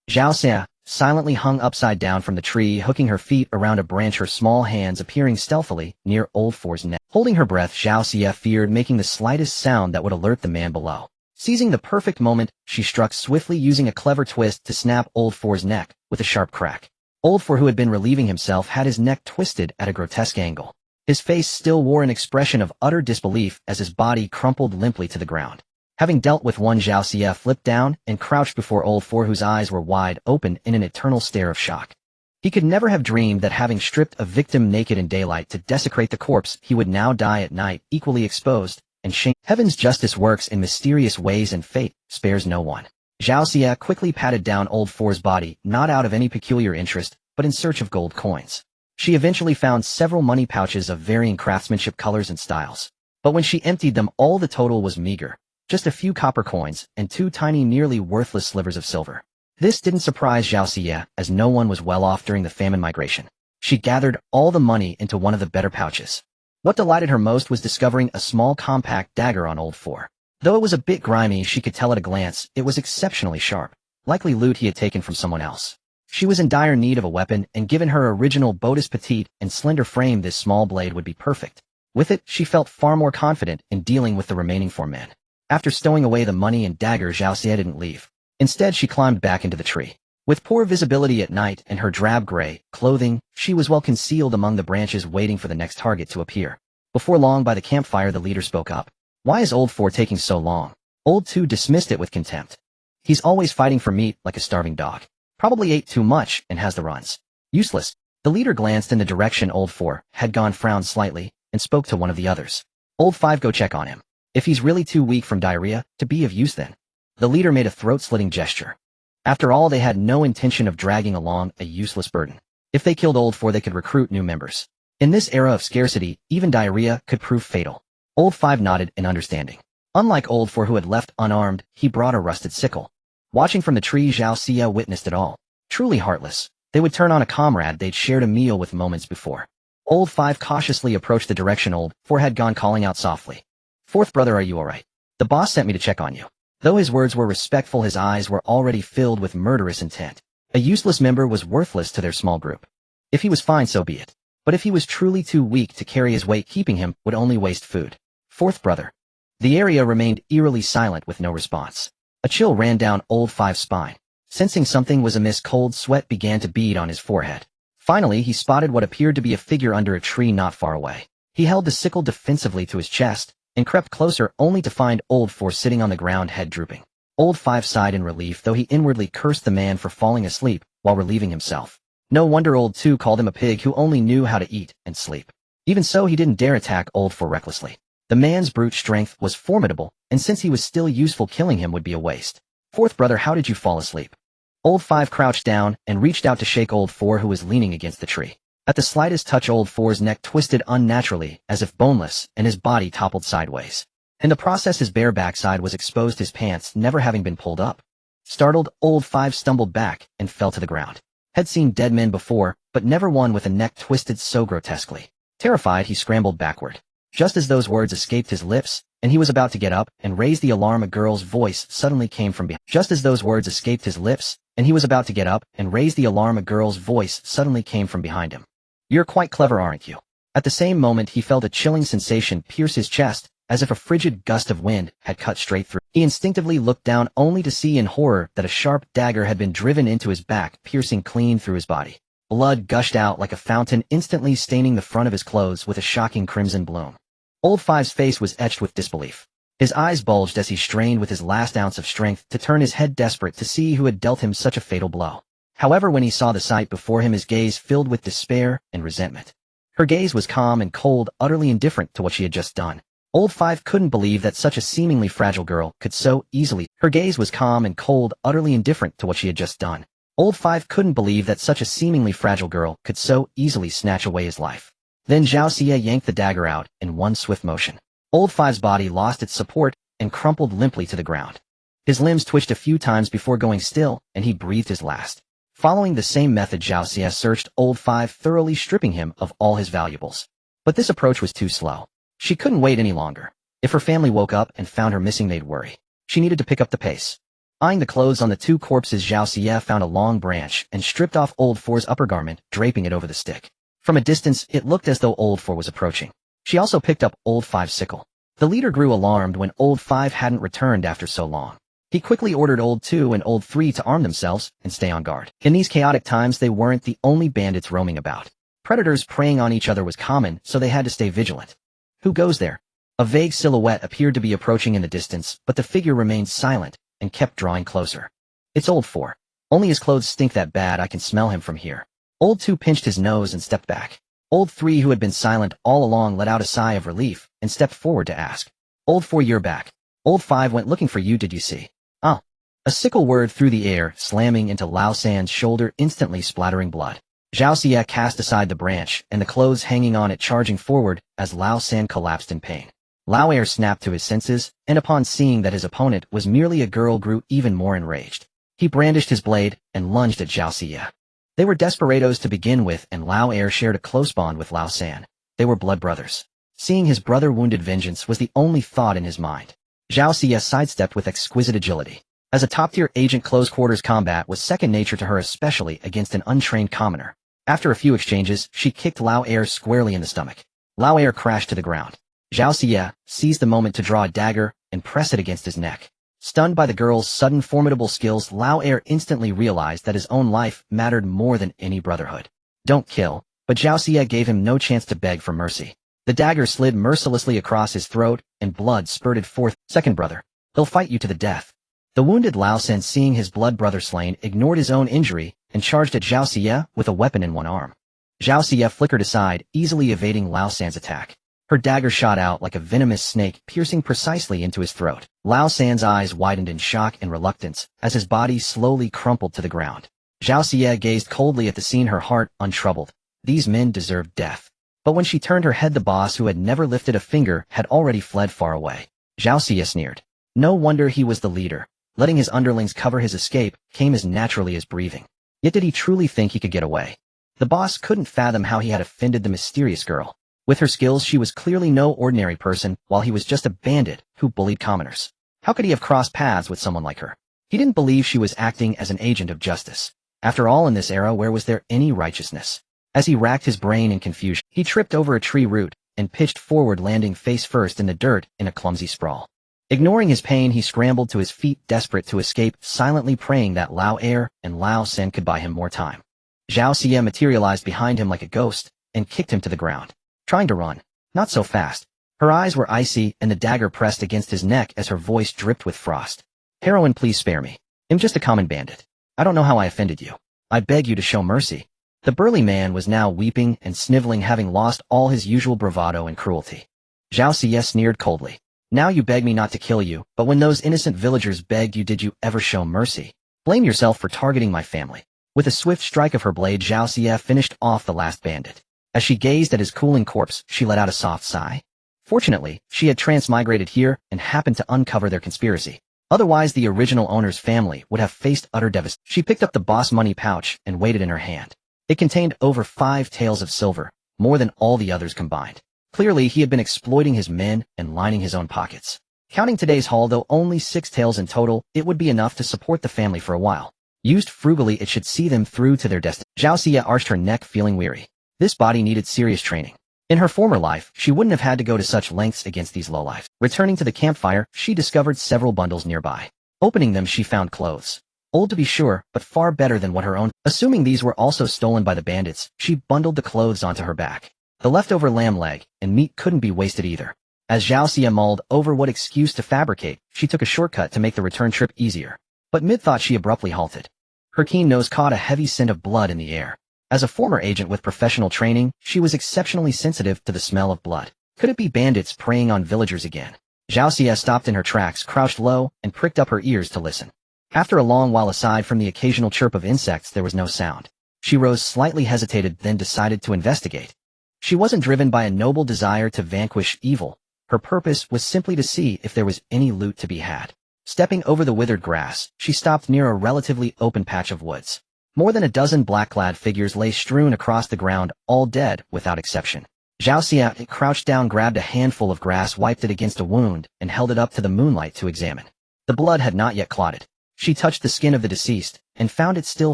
Zhao Xia silently hung upside down from the tree, hooking her feet around a branch, her small hands appearing stealthily near Old Four's neck. Holding her breath, Zhao Xia feared making the slightest sound that would alert the man below. Seizing the perfect moment, she struck swiftly, using a clever twist to snap Old Four's neck with a sharp crack. Old Four, who had been relieving himself, had his neck twisted at a grotesque angle. His face still wore an expression of utter disbelief as his body crumpled limply to the ground. Having dealt with one, Zhao Xia flipped down and crouched before Old Four, whose eyes were wide open in an eternal stare of shock. He could never have dreamed that, having stripped a victim naked in daylight to desecrate the corpse, he would now die at night, equally exposed and shamed. Heaven's justice works in mysterious ways, and fate spares no one. Zhao Xia quickly patted down Old Four's body, not out of any peculiar interest, but in search of gold coins. She eventually found several money pouches of varying craftsmanship, colors, and styles. But when she emptied them all, the total was meager. Just a few copper coins and 2 tiny, nearly worthless slivers of silver. This didn't surprise Zhao Xia, as no one was well off during the famine migration. She gathered all the money into one of the better pouches. What delighted her most was discovering a small compact dagger on Old Four. Though it was a bit grimy, she could tell at a glance it was exceptionally sharp, likely loot he had taken from someone else. She was in dire need of a weapon, and given her original Bodis petite and slender frame, this small blade would be perfect. With it, she felt far more confident in dealing with the remaining 4 men. After stowing away the money and dagger, Zhao Xie didn't leave. Instead, she climbed back into the tree. With poor visibility at night and her drab gray clothing, she was well concealed among the branches waiting for the next target to appear. Before long, by the campfire, the leader spoke up. "Why is Old 4 taking so long?" Old 2 dismissed it with contempt. "He's always fighting for meat like a starving dog. Probably ate too much and has the runs. Useless." The leader glanced in the direction Old 4 had gone, frowned slightly, and spoke to one of the others. "Old 5, go check on him. If he's really too weak from diarrhea to be of use, then." The leader made a throat-slitting gesture. After all, they had no intention of dragging along a useless burden. If they killed Old 4, they could recruit new members. In this era of scarcity, even diarrhea could prove fatal. Old 5 nodded in understanding. Unlike Old 4, who had left unarmed, he brought a rusted sickle. Watching from the tree, Zhao Xie witnessed it all. Truly heartless. They would turn on a comrade they'd shared a meal with moments before. Old 5 cautiously approached the direction Old 4 had gone, calling out softly. "Fourth brother, are you all right? The boss sent me to check on you." Though his words were respectful, his eyes were already filled with murderous intent. A useless member was worthless to their small group. If he was fine, so be it. But if he was truly too weak to carry his weight, keeping him would only waste food. "Fourth brother." The area remained eerily silent with no response. A chill ran down Old 5's spine. Sensing something was amiss, cold sweat began to bead on his forehead. Finally, he spotted what appeared to be a figure under a tree not far away. He held the sickle defensively to his chest and crept closer, only to find Old 4 sitting on the ground, head drooping. Old 5 sighed in relief, though he inwardly cursed the man for falling asleep while relieving himself. No wonder Old 2 called him a pig who only knew how to eat and sleep. Even so, he didn't dare attack Old 4 recklessly. The man's brute strength was formidable, and since he was still useful, killing him would be a waste. "Fourth brother, how did you fall asleep?" Old 5 crouched down and reached out to shake Old 4, who was leaning against the tree. At the slightest touch, Old 4's neck twisted unnaturally, as if boneless, and his body toppled sideways. In the process, his bare backside was exposed, his pants never having been pulled up. Startled, Old 5 stumbled back and fell to the ground. Had seen dead men before, but never one with a neck twisted so grotesquely. Terrified, he scrambled backward. Just as those words escaped his lips, and he was about to get up and raise the alarm, a girl's voice suddenly came from behind. Just as those words escaped his lips, and he was about to get up and raise the alarm, a girl's voice suddenly came from behind him. "You're quite clever, aren't you?" At the same moment, he felt a chilling sensation pierce his chest, as if a frigid gust of wind had cut straight through. He instinctively looked down, only to see in horror that a sharp dagger had been driven into his back, piercing clean through his body. Blood gushed out like a fountain, instantly staining the front of his clothes with a shocking crimson bloom. Old 5's face was etched with disbelief. His eyes bulged as he strained with his last ounce of strength to turn his head, desperate to see who had dealt him such a fatal blow. However, when he saw the sight before him, his gaze filled with despair and resentment. Her gaze was calm and cold, utterly indifferent to what she had just done. Old 5 couldn't believe that such a seemingly fragile girl could so easily. Her gaze was calm and cold, utterly indifferent to what she had just done. Old 5 couldn't believe that such a seemingly fragile girl could so easily snatch away his life. Then Zhao Xie yanked the dagger out in one swift motion. Old 5's body lost its support and crumpled limply to the ground. His limbs twitched a few times before going still, and he breathed his last. Following the same method, Zhao Xie searched Old 5, thoroughly stripping him of all his valuables. But this approach was too slow. She couldn't wait any longer. If her family woke up and found her missing, they'd worry. She needed to pick up the pace. Eyeing the clothes on the two corpses, Zhao Xie found a long branch and stripped off Old 4's upper garment, draping it over the stick. From a distance, it looked as though Old 4 was approaching. She also picked up Old 5's sickle. The leader grew alarmed when Old 5 hadn't returned after so long. He quickly ordered Old 2 and Old 3 to arm themselves and stay on guard. In these chaotic times, they weren't the only bandits roaming about. Predators preying on each other was common, so they had to stay vigilant. Who goes there? A vague silhouette appeared to be approaching in the distance, but the figure remained silent and kept drawing closer. It's Old 4. Only his clothes stink that bad, I can smell him from here. Old 2 pinched his nose and stepped back. Old 3, who had been silent all along, let out a sigh of relief and stepped forward to ask. Old 4, you're back. Old 5 went looking for you, did you see? Oh. A sickle whirred through the air, slamming into Lao San's shoulder, instantly splattering blood. Zhao Xie cast aside the branch and the clothes hanging on it, charging forward as Lao San collapsed in pain. Lao Air snapped to his senses, and upon seeing that his opponent was merely a girl, grew even more enraged. He brandished his blade and lunged at Zhao Xie. They were desperados to begin with, and Lao Air shared a close bond with Lao San. They were blood brothers. Seeing his brother wounded, vengeance was the only thought in his mind. Zhao Xie sidestepped with exquisite agility. As a top-tier agent, close-quarters combat was second nature to her, especially against an untrained commoner. After a few exchanges, she kicked Lao Air squarely in the stomach. Lao Air crashed to the ground. Zhao Xie seized the moment to draw a dagger and press it against his neck. Stunned by the girl's sudden formidable skills, Lao Air instantly realized that his own life mattered more than any brotherhood. Don't kill, but Zhao Xie gave him no chance to beg for mercy. The dagger slid mercilessly across his throat, and blood spurted forth. Second brother, he'll fight you to the death. The wounded Lao San, seeing his blood brother slain, ignored his own injury and charged at Zhao Xie with a weapon in one arm. Zhao Xie flickered aside, easily evading Lao San's attack. Her dagger shot out like a venomous snake, piercing precisely into his throat. Lao San's eyes widened in shock and reluctance as his body slowly crumpled to the ground. Zhao Xie gazed coldly at the scene, her heart untroubled. These men deserved death. But when she turned her head, the boss, who had never lifted a finger, had already fled far away. Zhao Xie sneered. No wonder he was the leader. Letting his underlings cover his escape came as naturally as breathing. Yet did he truly think he could get away? The boss couldn't fathom how he had offended the mysterious girl. With her skills, she was clearly no ordinary person, while he was just a bandit who bullied commoners. How could he have crossed paths with someone like her? He didn't believe she was acting as an agent of justice. After all, in this era, where was there any righteousness? As he racked his brain in confusion, he tripped over a tree root and pitched forward, landing face first in the dirt in a clumsy sprawl. Ignoring his pain, he scrambled to his feet, desperate to escape, silently praying that Lao Air and Lao Sen could buy him more time. Zhao Xie materialized behind him like a ghost and kicked him to the ground. Trying to run. Not so fast. Her eyes were icy and the dagger pressed against his neck as her voice dripped with frost. Heroine, please spare me. I'm just a common bandit. I don't know how I offended you. I beg you to show mercy. The burly man was now weeping and sniveling, having lost all his usual bravado and cruelty. Zhao Xie sneered coldly. Now you beg me not to kill you, but when those innocent villagers begged you, did you ever show mercy? Blame yourself for targeting my family. With a swift strike of her blade, Zhao Xie finished off the last bandit. As she gazed at his cooling corpse, she let out a soft sigh. Fortunately, she had transmigrated here and happened to uncover their conspiracy. Otherwise, the original owner's family would have faced utter devastation. She picked up the boss money pouch and weighed it in her hand. It contained over 5 taels of silver, more than all the others combined. Clearly, he had been exploiting his men and lining his own pockets. Counting today's haul, though only 6 taels in total, it would be enough to support the family for a while. Used frugally, it should see them through to their destiny. Zhao Xie arched her neck, feeling weary. This body needed serious training. In her former life, she wouldn't have had to go to such lengths against these lowlifes. Returning to the campfire, she discovered several bundles nearby. Opening them, she found clothes. Old to be sure, but far better than what her own. Assuming these were also stolen by the bandits, she bundled the clothes onto her back. The leftover lamb leg and meat couldn't be wasted either. As Zhao Xie mulled over what excuse to fabricate, she took a shortcut to make the return trip easier. But mid-thought, she abruptly halted. Her keen nose caught a heavy scent of blood in the air. As a former agent with professional training, she was exceptionally sensitive to the smell of blood. Could it be bandits preying on villagers again? Zhao Xie stopped in her tracks, crouched low, and pricked up her ears to listen. After a long while, aside from the occasional chirp of insects, there was no sound. She rose, slightly hesitated, then decided to investigate. She wasn't driven by a noble desire to vanquish evil. Her purpose was simply to see if there was any loot to be had. Stepping over the withered grass, she stopped near a relatively open patch of woods. More than a dozen black-clad figures lay strewn across the ground, all dead without exception. Zhao Xie crouched down, grabbed a handful of grass, wiped it against a wound, and held it up to the moonlight to examine. The blood had not yet clotted. She touched the skin of the deceased and found it still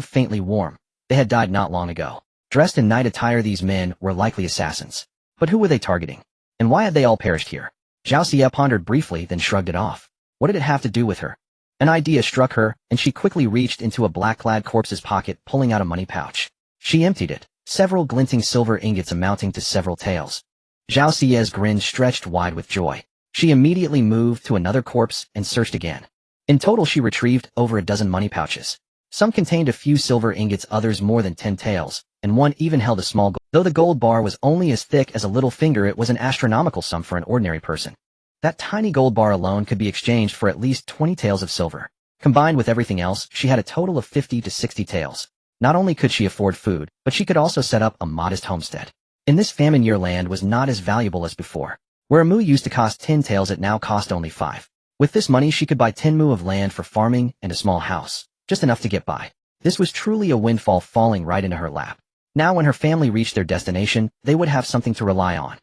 faintly warm. They had died not long ago. Dressed in night attire, these men were likely assassins. But who were they targeting? And why had they all perished here? Zhao Xie pondered briefly, then shrugged it off. What did it have to do with her? An idea struck her, and she quickly reached into a black-clad corpse's pocket, pulling out a money pouch. She emptied it, several glinting silver ingots amounting to several taels. Zhao Xie's grin stretched wide with joy. She immediately moved to another corpse and searched again. In total, she retrieved over a dozen money pouches. Some contained a few silver ingots, others more than 10 taels, and one even held a small gold. Though the gold bar was only as thick as a little finger, it was an astronomical sum for an ordinary person. That tiny gold bar alone could be exchanged for at least 20 taels of silver. Combined with everything else, she had a total of 50 to 60 taels. Not only could she afford food, but she could also set up a modest homestead. In this famine year, land was not as valuable as before. Where a mu used to cost 10 taels, it now cost only 5. With this money, she could buy 10 mu of land for farming and a small house, just enough to get by. This was truly a windfall, falling right into her lap. Now when her family reached their destination, they would have something to rely on.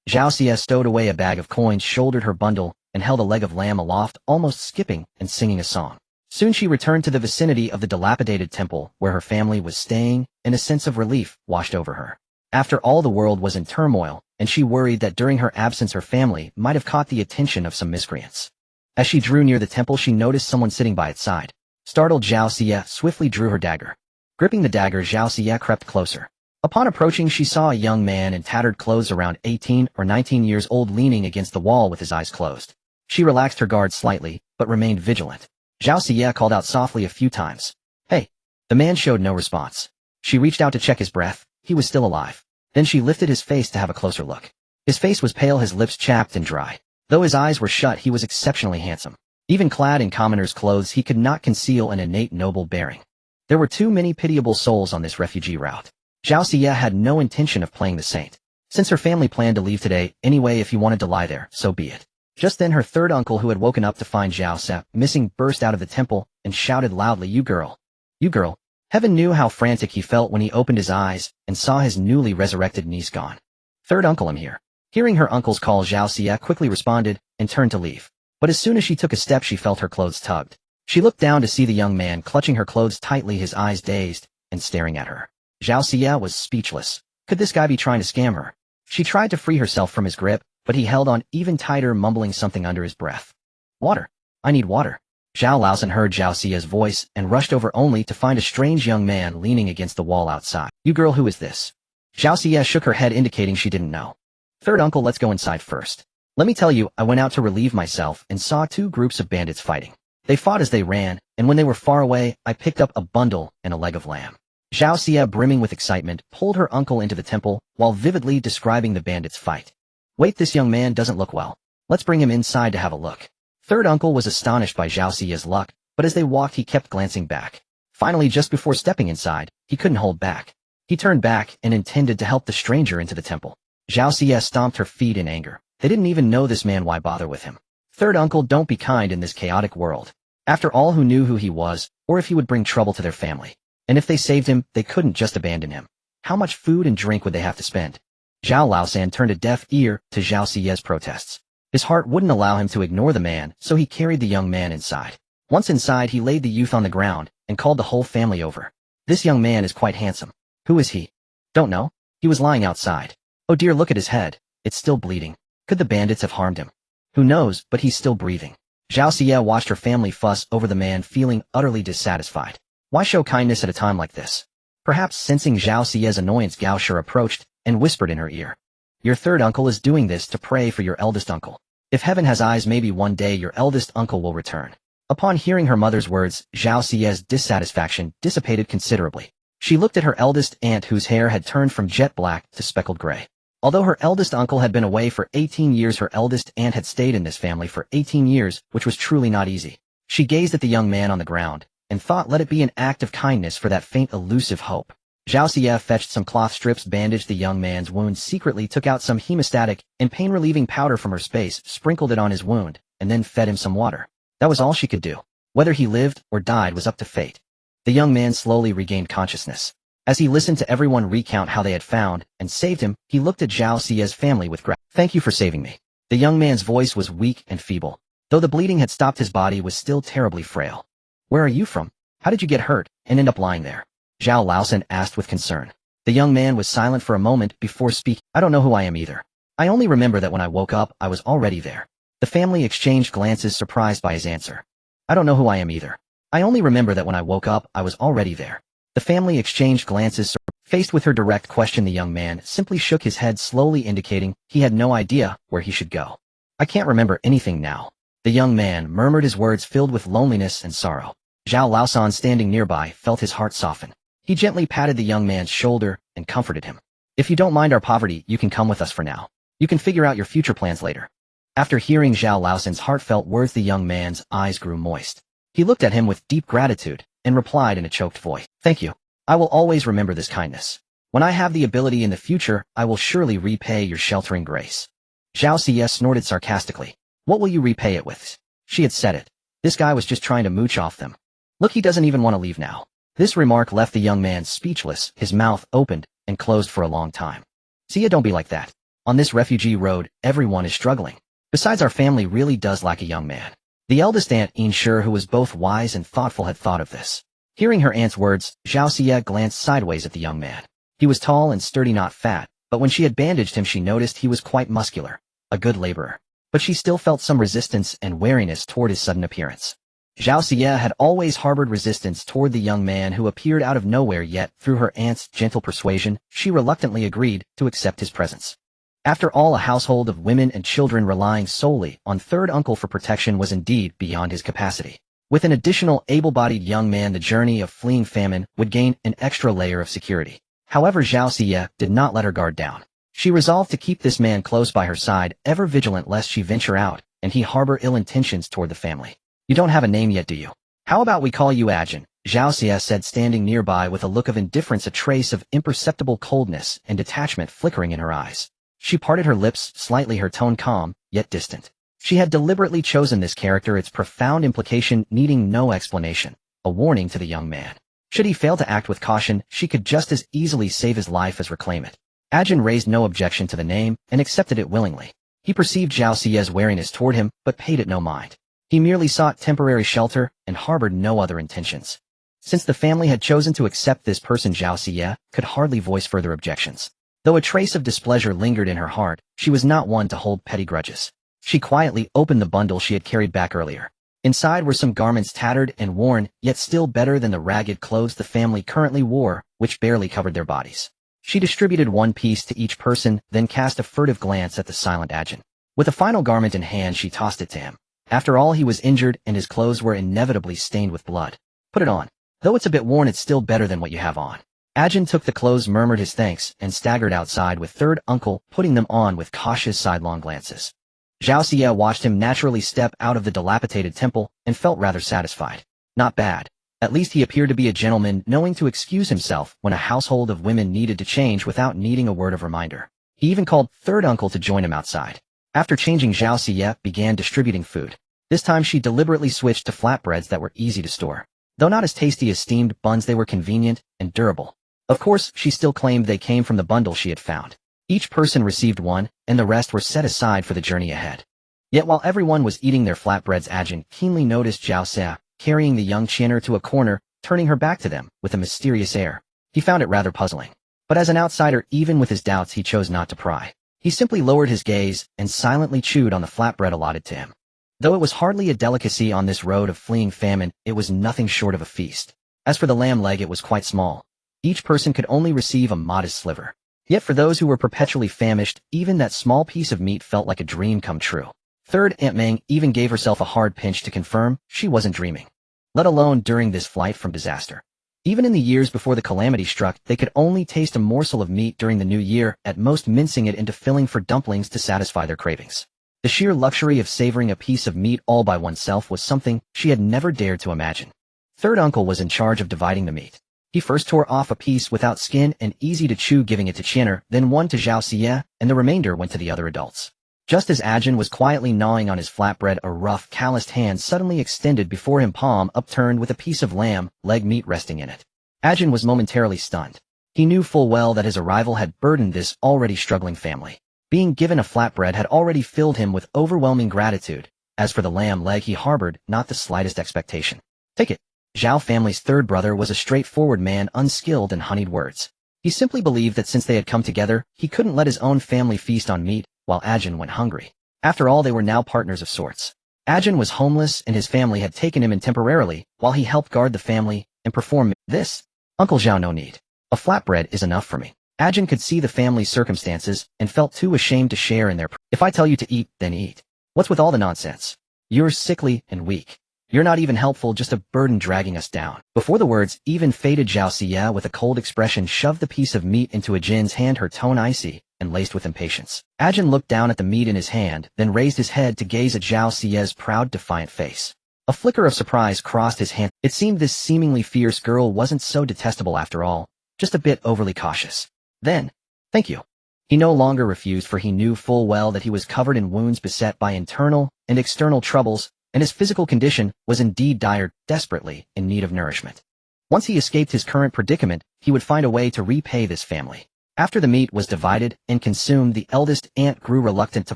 Zhao Xie stowed away a bag of coins, shouldered her bundle, and held a leg of lamb aloft, almost skipping and singing a song. Soon she returned to the vicinity of the dilapidated temple where her family was staying, and a sense of relief washed over her. After all, the world was in turmoil, and she worried that during her absence her family might have caught the attention of some miscreants. As she drew near the temple she noticed someone sitting by its side. Startled, Zhao Xie swiftly drew her dagger. Gripping the dagger, Zhao Xie crept closer. Upon approaching, she saw a young man in tattered clothes around 18 or 19 years old leaning against the wall with his eyes closed. She relaxed her guard slightly, but remained vigilant. Zhao Xie called out softly a few times. "Hey!" The man showed no response. She reached out to check his breath. He was still alive. Then she lifted his face to have a closer look. His face was pale, his lips chapped and dry. Though his eyes were shut, he was exceptionally handsome. Even clad in commoner's clothes, he could not conceal an innate noble bearing. There were too many pitiable souls on this refugee route. Zhao Xie had no intention of playing the saint. Since her family planned to leave today, anyway, if he wanted to lie there, so be it. Just then her third uncle, who had woken up to find Zhao Xie missing, burst out of the temple and shouted loudly, "You girl! You girl!" Heaven knew how frantic he felt when he opened his eyes and saw his newly resurrected niece gone. "Third uncle, I'm here." Hearing her uncle's call, Zhao Xie quickly responded and turned to leave. But as soon as she took a step she felt her clothes tugged. She looked down to see the young man clutching her clothes tightly, his eyes dazed and staring at her. Zhao Xie was speechless. Could this guy be trying to scam her? She tried to free herself from his grip, but he held on even tighter, mumbling something under his breath. "Water. I need water." Zhao Laosan heard Zhao Xie's voice and rushed over only to find a strange young man leaning against the wall outside. "You girl, who is this?" Zhao Xie shook her head, indicating she didn't know. "Third uncle, let's go inside first. Let me tell you, I went out to relieve myself and saw two groups of bandits fighting. They fought as they ran, and when they were far away, I picked up a bundle and a leg of lamb." Zhao Xie, brimming with excitement, pulled her uncle into the temple while vividly describing the bandits' fight. "Wait, this young man doesn't look well. Let's bring him inside to have a look." Third uncle was astonished by Zhao Xie's luck, but as they walked he kept glancing back. Finally, just before stepping inside, he couldn't hold back. He turned back and intended to help the stranger into the temple. Zhao Xie stomped her feet in anger. They didn't even know this man, why bother with him? "Third uncle, don't be kind in this chaotic world. After all, who knew who he was, or if he would bring trouble to their family? And if they saved him, they couldn't just abandon him. How much food and drink would they have to spend?" Zhao Laosan turned a deaf ear to Zhao Xie's protests. His heart wouldn't allow him to ignore the man, so he carried the young man inside. Once inside, he laid the youth on the ground and called the whole family over. "This young man is quite handsome. Who is he?" "Don't know. He was lying outside. Oh dear, look at his head. It's still bleeding. Could the bandits have harmed him? Who knows, but he's still breathing." Zhao Xie watched her family fuss over the man, feeling utterly dissatisfied. Why show kindness at a time like this? Perhaps sensing Zhao Xie's annoyance, Gao Shi approached and whispered in her ear, "Your third uncle is doing this to pray for your eldest uncle. If heaven has eyes, maybe one day your eldest uncle will return." Upon hearing her mother's words, Zhao Xie's dissatisfaction dissipated considerably. She looked at her eldest aunt, whose hair had turned from jet black to speckled gray. Although her eldest uncle had been away for 18 years, her eldest aunt had stayed in this family for 18 years, which was truly not easy. She gazed at the young man on the ground and thought, let it be an act of kindness for that faint, elusive hope. Zhao Xie fetched some cloth strips, bandaged the young man's wound, secretly took out some hemostatic and pain-relieving powder from her space, sprinkled it on his wound, and then fed him some water. That was all she could do. Whether he lived or died was up to fate. The young man slowly regained consciousness. As he listened to everyone recount how they had found and saved him, he looked at Zhao Xie's family with gratitude. "Thank you for saving me." The young man's voice was weak and feeble. Though the bleeding had stopped, his body was still terribly frail. "Where are you from? How did you get hurt and end up lying there?" Zhao Laosan asked with concern. The young man was silent for a moment before speaking. "I don't know who I am either. I only remember that when I woke up, I was already there." The family exchanged glances, surprised by his answer. "I don't know who I am either. I only remember that when I woke up, I was already there." The family exchanged glances. Faced with her direct question, the young man simply shook his head, slowly indicating he had no idea where he should go. "I can't remember anything now." The young man murmured, his words filled with loneliness and sorrow. Zhao Laosan, standing nearby, felt his heart soften. He gently patted the young man's shoulder and comforted him. "If you don't mind our poverty, you can come with us for now. You can figure out your future plans later." After hearing Zhao Laosan's heartfelt words, the young man's eyes grew moist. He looked at him with deep gratitude and replied in a choked voice, "Thank you. I will always remember this kindness. When I have the ability in the future, I will surely repay your sheltering grace." Zhao Xie snorted sarcastically. "What will you repay it with?" She had said it. This guy was just trying to mooch off them. Look, he doesn't even want to leave now. This remark left the young man speechless, his mouth opened and closed for a long time. "Xie, don't be like that. On this refugee road, everyone is struggling. Besides, our family really does lack a young man." The eldest aunt, Inshur, who was both wise and thoughtful, had thought of this. Hearing her aunt's words, Zhao Xie glanced sideways at the young man. He was tall and sturdy, not fat, but when she had bandaged him she noticed he was quite muscular, a good laborer. But she still felt some resistance and wariness toward his sudden appearance. Zhao Xie had always harbored resistance toward the young man who appeared out of nowhere, yet, through her aunt's gentle persuasion, she reluctantly agreed to accept his presence. After all, a household of women and children relying solely on third uncle for protection was indeed beyond his capacity. With an additional able-bodied young man, the journey of fleeing famine would gain an extra layer of security. However, Zhao Xie did not let her guard down. She resolved to keep this man close by her side, ever vigilant lest she venture out, and he harbor ill intentions toward the family. You don't have a name yet, do you? How about we call you Ajin? Zhao Xie said, standing nearby with a look of indifference, a trace of imperceptible coldness and detachment flickering in her eyes. She parted her lips slightly, her tone calm, yet distant. She had deliberately chosen this character, its profound implication needing no explanation, a warning to the young man. Should he fail to act with caution, she could just as easily save his life as reclaim it. Ajin raised no objection to the name and accepted it willingly. He perceived Zhao Xie's wariness toward him, but paid it no mind. He merely sought temporary shelter and harbored no other intentions. Since the family had chosen to accept this person, Zhao Xie could hardly voice further objections. Though a trace of displeasure lingered in her heart, she was not one to hold petty grudges. She quietly opened the bundle she had carried back earlier. Inside were some garments, tattered and worn, yet still better than the ragged clothes the family currently wore, which barely covered their bodies. She distributed one piece to each person, then cast a furtive glance at the silent Ajin. With a final garment in hand, she tossed it to him. After all, he was injured and his clothes were inevitably stained with blood. Put it on. Though it's a bit worn, it's still better than what you have on. Ajin took the clothes, murmured his thanks, and staggered outside with third uncle putting them on with cautious sidelong glances. Zhao Xie watched him naturally step out of the dilapidated temple and felt rather satisfied. Not bad. At least he appeared to be a gentleman, knowing to excuse himself when a household of women needed to change without needing a word of reminder. He even called third uncle to join him outside. After changing, Zhao Xie began distributing food. This time she deliberately switched to flatbreads that were easy to store. Though not as tasty as steamed buns, they were convenient and durable. Of course, she still claimed they came from the bundle she had found. Each person received one, and the rest were set aside for the journey ahead. Yet while everyone was eating their flatbreads, Ajin keenly noticed Zhao Xie carrying the young Chiner to a corner, turning her back to them with a mysterious air. He found it rather puzzling. But as an outsider, even with his doubts, he chose not to pry. He simply lowered his gaze and silently chewed on the flatbread allotted to him. Though it was hardly a delicacy on this road of fleeing famine, it was nothing short of a feast. As for the lamb leg, it was quite small. Each person could only receive a modest sliver. Yet for those who were perpetually famished, even that small piece of meat felt like a dream come true. Third Aunt Meng even gave herself a hard pinch to confirm she wasn't dreaming. Let alone during this flight from disaster. Even in the years before the calamity struck, they could only taste a morsel of meat during the new year, at most mincing it into filling for dumplings to satisfy their cravings. The sheer luxury of savoring a piece of meat all by oneself was something she had never dared to imagine. Third uncle was in charge of dividing the meat. He first tore off a piece without skin and easy to chew, giving it to Chiner, then one to Zhao Xie, and the remainder went to the other adults. Just as Ajin was quietly gnawing on his flatbread, a rough, calloused hand suddenly extended before him, palm upturned with a piece of lamb leg meat resting in it. Ajin was momentarily stunned. He knew full well that his arrival had burdened this already struggling family. Being given a flatbread had already filled him with overwhelming gratitude. As for the lamb leg, he harbored not the slightest expectation. Take it. Zhao family's third brother was a straightforward man, unskilled in honeyed words. He simply believed that since they had come together, he couldn't let his own family feast on meat, while Ajin went hungry. After all, they were now partners of sorts. Ajin was homeless and his family had taken him in temporarily, while he helped guard the family and perform this. Uncle Zhao, no need. A flatbread is enough for me. Ajin could see the family's circumstances and felt too ashamed to share in their. If I tell you to eat, then eat. What's with all the nonsense? You're sickly and weak. You're not even helpful, just a burden dragging us down. Before the words even faded, Zhao Xie with a cold expression shoved the piece of meat into Ajin's hand, her tone icy and laced with impatience. Ajin looked down at the meat in his hand, then raised his head to gaze at Zhao Xie's proud, defiant face. A flicker of surprise crossed his hand. It seemed this seemingly fierce girl wasn't so detestable after all, just a bit overly cautious. Then, thank you. He no longer refused, for he knew full well that he was covered in wounds, beset by internal and external troubles, and his physical condition was indeed dire, desperately in need of nourishment. Once he escaped his current predicament, he would find a way to repay this family. After the meat was divided and consumed, the eldest aunt grew reluctant to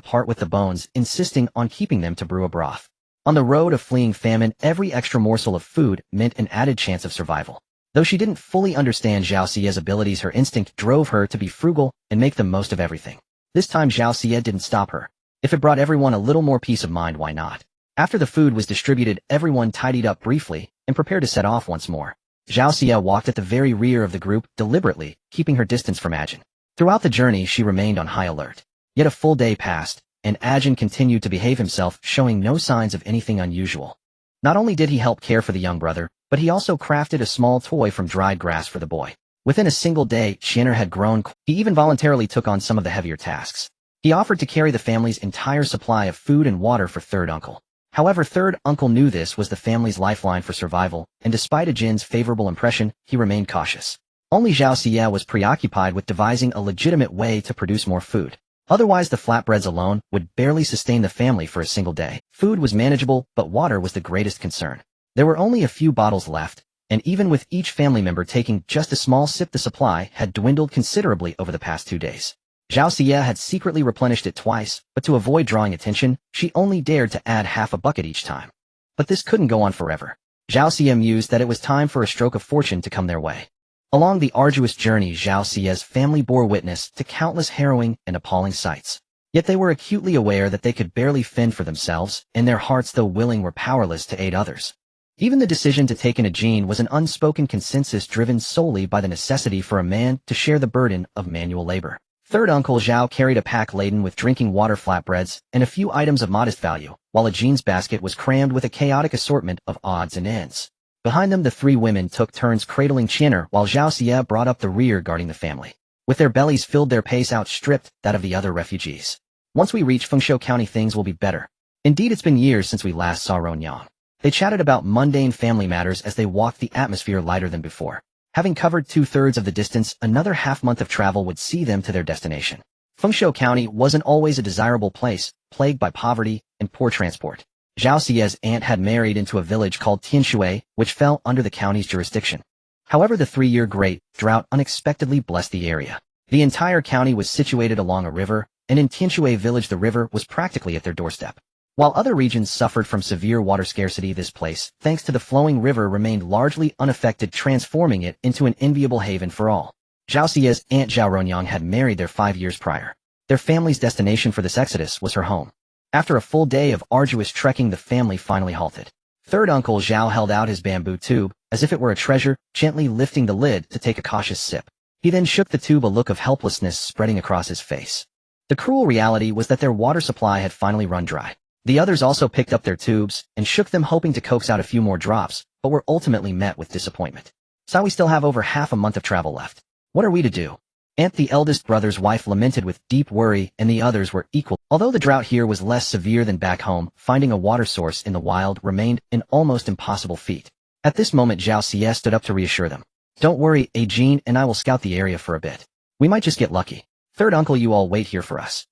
part with the bones, insisting on keeping them to brew a broth. On the road of fleeing famine, every extra morsel of food meant an added chance of survival. Though she didn't fully understand Zhao Xie's abilities, her instinct drove her to be frugal and make the most of everything. This time Zhao Xie didn't stop her. If it brought everyone a little more peace of mind, why not? After the food was distributed, everyone tidied up briefly and prepared to set off once more. Zhao Xie walked at the very rear of the group, deliberately, keeping her distance from Ajin. Throughout the journey, she remained on high alert. Yet a full day passed, and Ajin continued to behave himself, showing no signs of anything unusual. Not only did he help care for the young brother, but he also crafted a small toy from dried grass for the boy. Within a single day, Qian'er had grown. He even voluntarily took on some of the heavier tasks. He offered to carry the family's entire supply of food and water for third uncle. However, third uncle knew this was the family's lifeline for survival, and despite Ajin's favorable impression, he remained cautious. Only Zhao Xie was preoccupied with devising a legitimate way to produce more food. Otherwise, the flatbreads alone would barely sustain the family for a single day. Food was manageable, but water was the greatest concern. There were only a few bottles left, and even with each family member taking just a small sip, the supply had dwindled considerably over the past 2 days. Zhao Xie had secretly replenished it twice, but to avoid drawing attention, she only dared to add half a bucket each time. But this couldn't go on forever. Zhao Xie mused that it was time for a stroke of fortune to come their way. Along the arduous journey, Zhao Xie's family bore witness to countless harrowing and appalling sights. Yet they were acutely aware that they could barely fend for themselves, and their hearts, though willing, were powerless to aid others. Even the decision to take in Ajin was an unspoken consensus driven solely by the necessity for a man to share the burden of manual labor. Third Uncle Zhao carried a pack laden with drinking water flatbreads and a few items of modest value, while Ajin's basket was crammed with a chaotic assortment of odds and ends. Behind them, the 3 women took turns cradling Qian'er, while Zhao Xie brought up the rear guarding the family. With their bellies filled, their pace outstripped that of the other refugees. Once we reach Fengshui County, things will be better. Indeed, it's been years since we last saw Ronyang. They chatted about mundane family matters as they walked, the atmosphere lighter than before. Having covered 2/3 of the distance, another half-month of travel would see them to their destination. Fengshui County wasn't always a desirable place, plagued by poverty and poor transport. Zhao Xie's aunt had married into a village called Tianshui, which fell under the county's jurisdiction. However, the 3-year Great Drought unexpectedly blessed the area. The entire county was situated along a river, and in Tianshui village the river was practically at their doorstep. While other regions suffered from severe water scarcity, this place, thanks to the flowing river, remained largely unaffected, transforming it into an enviable haven for all. Zhao Xie's aunt Zhao Ronyang had married there 5 years prior. Their family's destination for this exodus was her home. After a full day of arduous trekking, the family finally halted. Third Uncle Zhao held out his bamboo tube, as if it were a treasure, gently lifting the lid to take a cautious sip. He then shook the tube, a look of helplessness spreading across his face. The cruel reality was that their water supply had finally run dry. The others also picked up their tubes and shook them, hoping to coax out a few more drops, but were ultimately met with disappointment. So we still have over half a month of travel left. What are we to do? Aunt, the eldest brother's wife, lamented with deep worry, and the others were equal. Although the drought here was less severe than back home, finding a water source in the wild remained an almost impossible feat. At this moment, Zhao Xie stood up to reassure them. Don't worry, Ajin and I will scout the area for a bit. We might just get lucky. Third Uncle, you all wait here for us.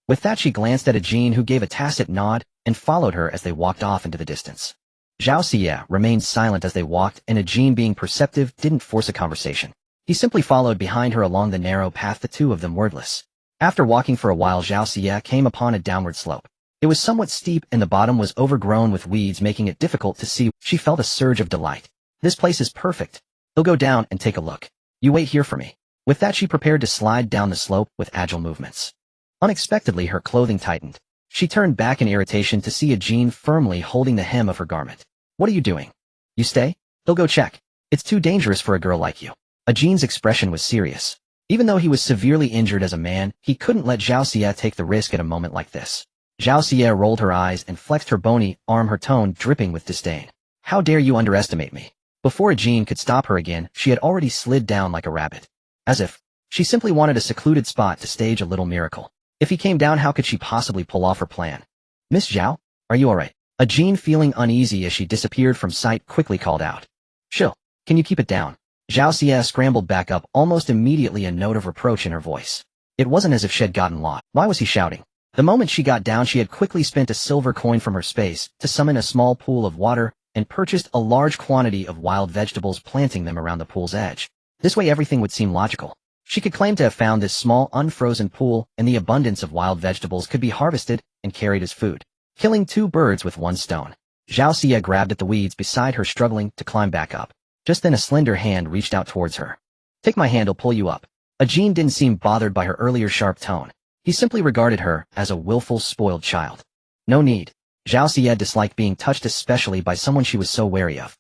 With that, she glanced at Ajin, who gave a tacit nod and followed her as they walked off into the distance. Zhao Xie remained silent as they walked, and Ajin, being perceptive, didn't force a conversation. He simply followed behind her along the narrow path, the two of them wordless. After walking for a while, Zhao Xie came upon a downward slope. It was somewhat steep, and the bottom was overgrown with weeds, making it difficult to see. She felt a surge of delight. This place is perfect. I'll go down and take a look. You wait here for me. With that, she prepared to slide down the slope with agile movements. Unexpectedly, her clothing tightened. She turned back in irritation to see Ajin firmly holding the hem of her garment. What are you doing? You stay? I'll go check. It's too dangerous for a girl like you. Ajin's expression was serious. Even though he was severely injured as a man, he couldn't let Zhao Xie take the risk at a moment like this. Zhao Xie rolled her eyes and flexed her bony arm, her tone dripping with disdain. How dare you underestimate me? Before Ajin could stop her again, she had already slid down like a rabbit. As if she simply wanted a secluded spot to stage a little miracle. If he came down, how could she possibly pull off her plan? Miss Zhao, are you alright? Ajin, feeling uneasy as she disappeared from sight, quickly called out. Chill. Can you keep it down? Zhao Xie scrambled back up, almost immediately a note of reproach in her voice. It wasn't as if she had gotten lost. Why was he shouting? The moment she got down, she had quickly spent a silver coin from her space to summon a small pool of water and purchased a large quantity of wild vegetables, planting them around the pool's edge. This way everything would seem logical. She could claim to have found this small, unfrozen pool, and the abundance of wild vegetables could be harvested and carried as food. Killing 2 birds with 1 stone. Zhao Xie grabbed at the weeds beside her, struggling to climb back up. Just then a slender hand reached out towards her. "Take my hand, I'll pull you up." Ajin didn't seem bothered by her earlier sharp tone. He simply regarded her as a willful, spoiled child. "No need." Zhao Xie disliked being touched, especially by someone she was so wary of.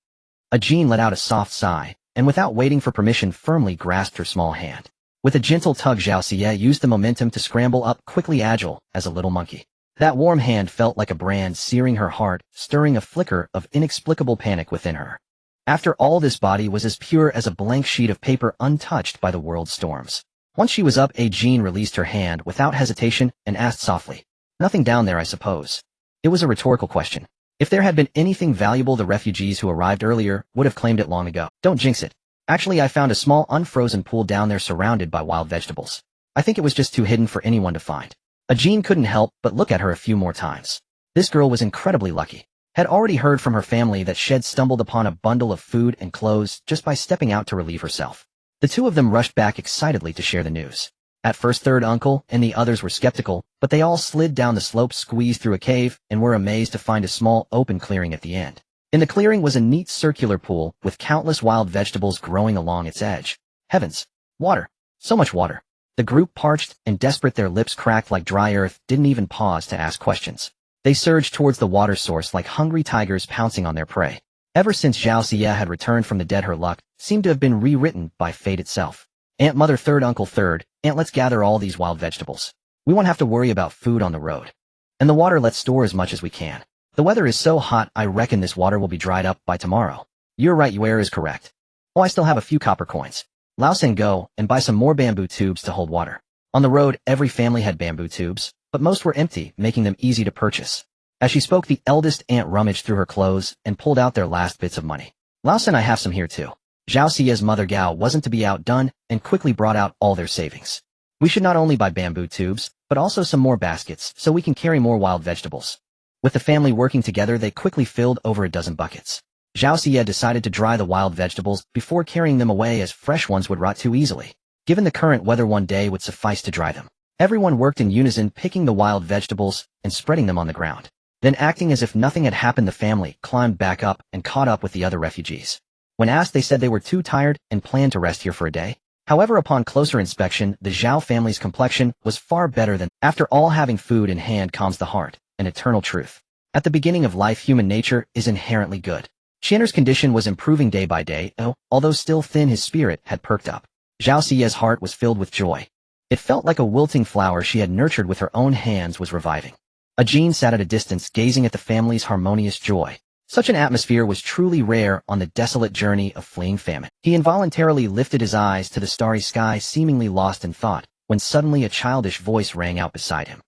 Ajin let out a soft sigh, and without waiting for permission firmly grasped her small hand. With a gentle tug, Zhao Xie used the momentum to scramble up, quickly agile as a little monkey. That warm hand felt like a brand searing her heart, stirring a flicker of inexplicable panic within her. After all, this body was as pure as a blank sheet of paper, untouched by the world's storms. Once she was up, Ajin released her hand without hesitation and asked softly, "Nothing down there, I suppose?" It was a rhetorical question. If there had been anything valuable, the refugees who arrived earlier would have claimed it long ago. "Don't jinx it. Actually, I found a small unfrozen pool down there surrounded by wild vegetables. I think it was just too hidden for anyone to find." Ajin couldn't help but look at her a few more times. This girl was incredibly lucky. Had already heard from her family that she had stumbled upon a bundle of food and clothes just by stepping out to relieve herself. The two of them rushed back excitedly to share the news. At first, third uncle and the others were skeptical, but they all slid down the slope, squeezed through a cave, and were amazed to find a small open clearing at the end. In the clearing was a neat circular pool with countless wild vegetables growing along its edge. Heavens! Water! So much water! The group, parched and desperate, their lips cracked like dry earth, didn't even pause to ask questions. They surged towards the water source like hungry tigers pouncing on their prey. Ever since Zhao Xie had returned from the dead, her luck seemed to have been rewritten by fate itself. "Aunt, Mother, third uncle, third aunt, let's gather all these wild vegetables. We won't have to worry about food on the road. And the water, let's store as much as we can. The weather is so hot, I reckon this water will be dried up by tomorrow." "You're right, Yuer is correct. Oh, I still have a few copper coins. Laosen, go and buy some more bamboo tubes to hold water." On the road, every family had bamboo tubes, but most were empty, making them easy to purchase. As she spoke, the eldest aunt rummaged through her clothes and pulled out their last bits of money. "Laosen, I have some here too." Zhao Xie's mother Gao wasn't to be outdone and quickly brought out all their savings. "We should not only buy bamboo tubes, but also some more baskets so we can carry more wild vegetables." With the family working together, they quickly filled over a dozen buckets. Zhao Xie decided to dry the wild vegetables before carrying them away, as fresh ones would rot too easily. Given the current weather, one day would suffice to dry them. Everyone worked in unison, picking the wild vegetables and spreading them on the ground. Then, acting as if nothing had happened, the family climbed back up and caught up with the other refugees. When asked, they said they were too tired and planned to rest here for a day. However, upon closer inspection, the Zhao family's complexion was far better than. After all, having food in hand calms the heart, an eternal truth. At the beginning of life, human nature is inherently good. Qian'er's condition was improving day by day, although still thin, his spirit had perked up. Zhao Xie's heart was filled with joy. It felt like a wilting flower she had nurtured with her own hands was reviving. Ajin sat at a distance, gazing at the family's harmonious joy. Such an atmosphere was truly rare on the desolate journey of fleeing famine. He involuntarily lifted his eyes to the starry sky, seemingly lost in thought, when suddenly a childish voice rang out beside him.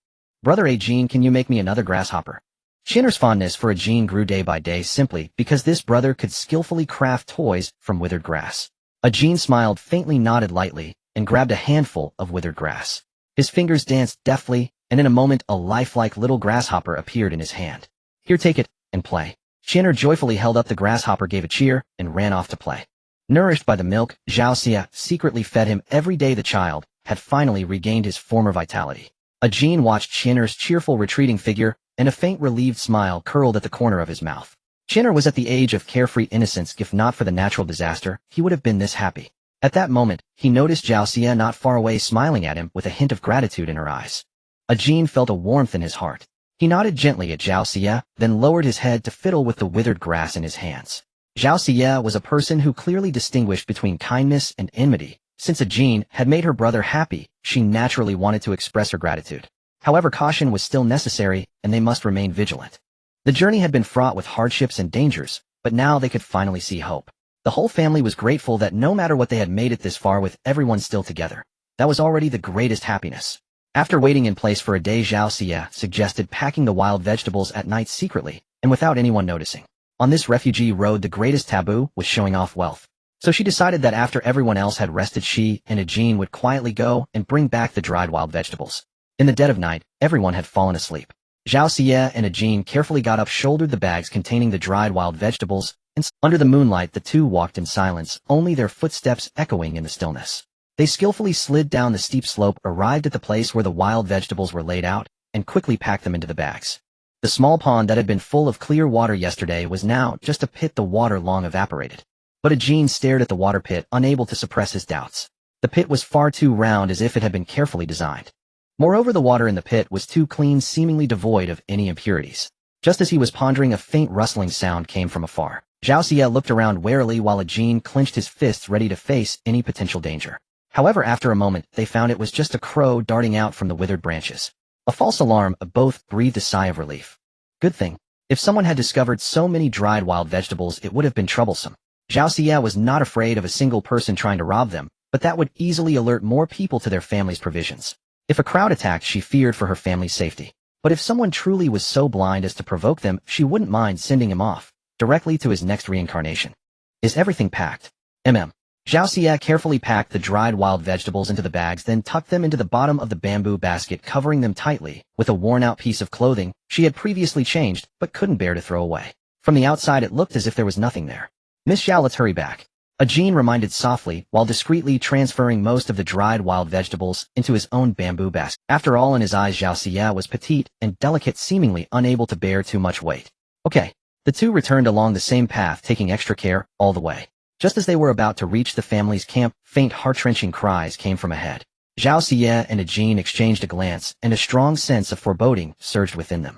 "Brother Ajin, can you make me another grasshopper?" Qian'er's fondness for Ajin grew day by day, simply because this brother could skillfully craft toys from withered grass. Ajin smiled faintly, nodded lightly, and grabbed a handful of withered grass. His fingers danced deftly, and in a moment a lifelike little grasshopper appeared in his hand. "Here, take it, and play." Qian'er joyfully held up the grasshopper, gave a cheer, and ran off to play. Nourished by the milk Zhao Xie secretly fed him every day, the child had finally regained his former vitality. Ajin watched Qian'er's cheerful retreating figure, and a faint relieved smile curled at the corner of his mouth. Qian'er was at the age of carefree innocence. If not for the natural disaster, he would have been this happy. At that moment, he noticed Zhao Xie not far away, smiling at him with a hint of gratitude in her eyes. Ajin felt a warmth in his heart. He nodded gently at Zhao Xie, then lowered his head to fiddle with the withered grass in his hands. Zhao Xie was a person who clearly distinguished between kindness and enmity. Since Ajin had made her brother happy, she naturally wanted to express her gratitude. However, caution was still necessary, and they must remain vigilant. The journey had been fraught with hardships and dangers, but now they could finally see hope. The whole family was grateful that no matter what, they had made it this far with everyone still together. That was already the greatest happiness. After waiting in place for a day, Zhao Xie suggested packing the wild vegetables at night secretly, and without anyone noticing. On this refugee road, the greatest taboo was showing off wealth. So she decided that after everyone else had rested, she and Ajin would quietly go and bring back the dried wild vegetables. In the dead of night, everyone had fallen asleep. Zhao Xie and Ajin carefully got up, shouldered the bags containing the dried wild vegetables, and under the moonlight the two walked in silence, only their footsteps echoing in the stillness. They skillfully slid down the steep slope, arrived at the place where the wild vegetables were laid out, and quickly packed them into the bags. The small pond that had been full of clear water yesterday was now just a pit, the water long evaporated. But Eugene stared at the water pit, unable to suppress his doubts. The pit was far too round, as if it had been carefully designed. Moreover, the water in the pit was too clean, seemingly devoid of any impurities. Just as he was pondering, a faint rustling sound came from afar. Zhao Xie looked around warily while Eugene clenched his fists ready to face any potential danger. However, after a moment, they found it was just a crow darting out from the withered branches. A false alarm. Both breathed a sigh of relief. Good thing. If someone had discovered so many dried wild vegetables, it would have been troublesome. Zhao Xie was not afraid of a single person trying to rob them, but that would easily alert more people to their family's provisions. If a crowd attacked, she feared for her family's safety. But if someone truly was so blind as to provoke them, she wouldn't mind sending him off, directly to his next reincarnation. Is everything packed? Zhao Xie carefully packed the dried wild vegetables into the bags, then tucked them into the bottom of the bamboo basket, covering them tightly with a worn-out piece of clothing she had previously changed but couldn't bear to throw away. From the outside, it looked as if there was nothing there. Miss Zhao, let's hurry back. Eugene reminded softly, while discreetly transferring most of the dried wild vegetables into his own bamboo basket. After all, in his eyes, Zhao Xie was petite and delicate, seemingly unable to bear too much weight. Okay. The two returned along the same path, taking extra care all the way. Just as they were about to reach the family's camp, faint, heart-wrenching cries came from ahead. Zhao Xie and Eugene exchanged a glance, and a strong sense of foreboding surged within them.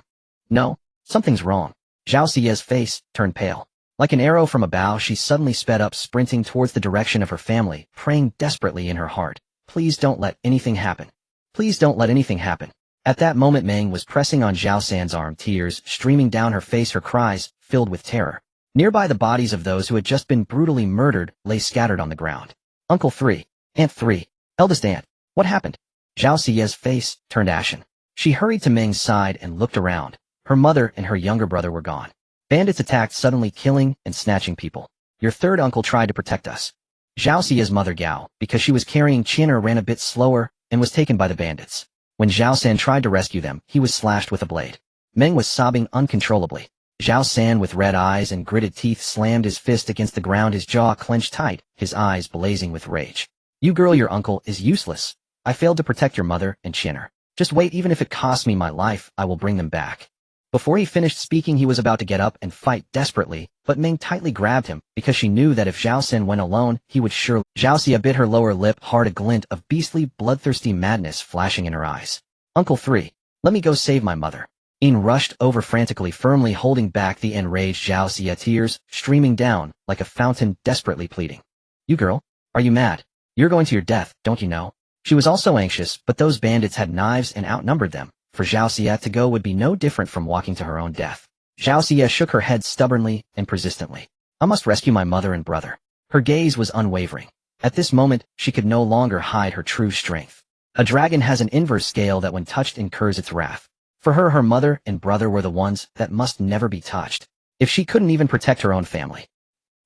No, something's wrong. Zhao Xie's face turned pale. Like an arrow from a bow, she suddenly sped up, sprinting towards the direction of her family, praying desperately in her heart. Please don't let anything happen. Please don't let anything happen. At that moment, Meng was pressing on Zhao San's arm, tears streaming down her face, her cries filled with terror. Nearby, the bodies of those who had just been brutally murdered lay scattered on the ground. Uncle 3, Aunt 3, eldest aunt, what happened? Zhao Xie's face turned ashen. She hurried to Meng's side and looked around. Her mother and her younger brother were gone. Bandits attacked, suddenly killing and snatching people. Your third uncle tried to protect us. Zhao Xie's mother, Gao, because she was carrying Qin'er, ran a bit slower and was taken by the bandits. When Zhao San tried to rescue them, he was slashed with a blade. Meng was sobbing uncontrollably. Zhao San, with red eyes and gritted teeth, slammed his fist against the ground, his jaw clenched tight, his eyes blazing with rage. You girl, your uncle is useless. I failed to protect your mother and Qin'er. Just wait, even if it costs me my life, I will bring them back. Before he finished speaking, he was about to get up and fight desperately, but Meng tightly grabbed him, because she knew that if Zhao San went alone, he would surely— Zhao Xie bit her lower lip hard, a glint of beastly, bloodthirsty madness flashing in her eyes. Uncle 3, let me go save my mother. Yin rushed over frantically, firmly holding back the enraged Zhao Xie, tears streaming down like a fountain, desperately pleading. You girl, are you mad? You're going to your death, don't you know? She was also anxious, but those bandits had knives and outnumbered them. For Zhao Xie to go would be no different from walking to her own death. Zhao Xie shook her head stubbornly and persistently. I must rescue my mother and brother. Her gaze was unwavering. At this moment, she could no longer hide her true strength. A dragon has an inverse scale that when touched incurs its wrath. For her, her mother and brother were the ones that must never be touched. If she couldn't even protect her own family,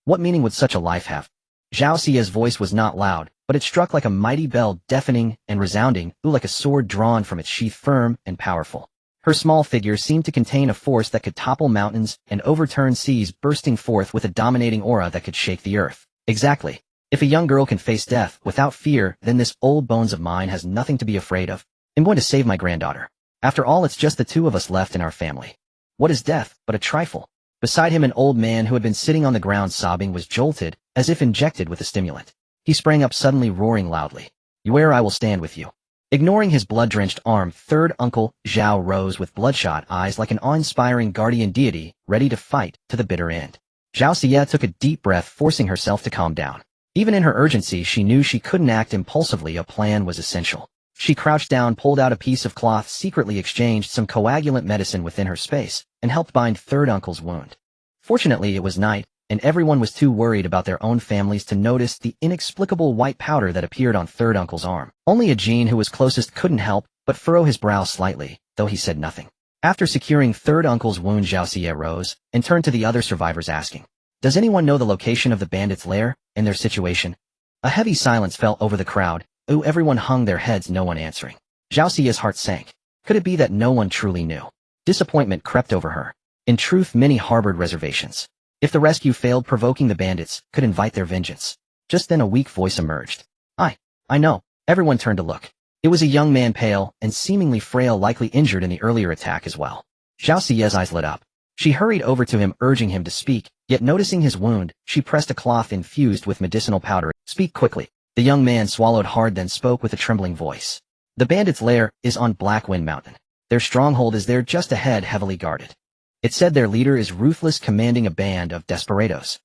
what meaning would such a life have? Zhao Xie's voice was not loud, but it struck like a mighty bell, deafening and resounding, like a sword drawn from its sheath, firm and powerful. Her small figure seemed to contain a force that could topple mountains and overturn seas, bursting forth with a dominating aura that could shake the earth. Exactly. If a young girl can face death without fear, then this old bones of mine has nothing to be afraid of. I'm going to save my granddaughter. After all, it's just the two of us left in our family. What is death but a trifle? Beside him, an old man who had been sitting on the ground sobbing was jolted, as if injected with a stimulant. He sprang up suddenly, roaring loudly. You where I will stand with you. Ignoring his blood-drenched arm, third uncle Zhao rose with bloodshot eyes like an awe-inspiring guardian deity, ready to fight to the bitter end. Zhao Xie took a deep breath, forcing herself to calm down. Even in her urgency, she knew she couldn't act impulsively. A plan was essential. She crouched down, pulled out a piece of cloth, secretly exchanged some coagulant medicine within her space, and helped bind third uncle's wound. Fortunately, it was night, and everyone was too worried about their own families to notice the inexplicable white powder that appeared on third uncle's arm. Only Eugene, who was closest, couldn't help but furrow his brow slightly, though he said nothing. After securing third uncle's wound, Zhao Xie rose and turned to the other survivors, asking, Does anyone know the location of the bandits' lair and their situation? A heavy silence fell over the crowd. Everyone hung their heads, no one answering. Zhao Xie's heart sank. Could it be that no one truly knew? Disappointment crept over her. In truth, many harbored reservations. If the rescue failed, provoking the bandits could invite their vengeance. Just then a weak voice emerged. I know. Everyone turned to look. It was a young man, pale and seemingly frail, likely injured in the earlier attack as well. Zhao Xie's eyes lit up. She hurried over to him, urging him to speak, Yet noticing his wound, she pressed a cloth infused with medicinal powder. Speak quickly. The young man swallowed hard then spoke with a trembling voice. The bandits' lair is on Blackwind Mountain. Their stronghold is there just ahead, heavily guarded. It said their leader is ruthless, commanding a band of desperados.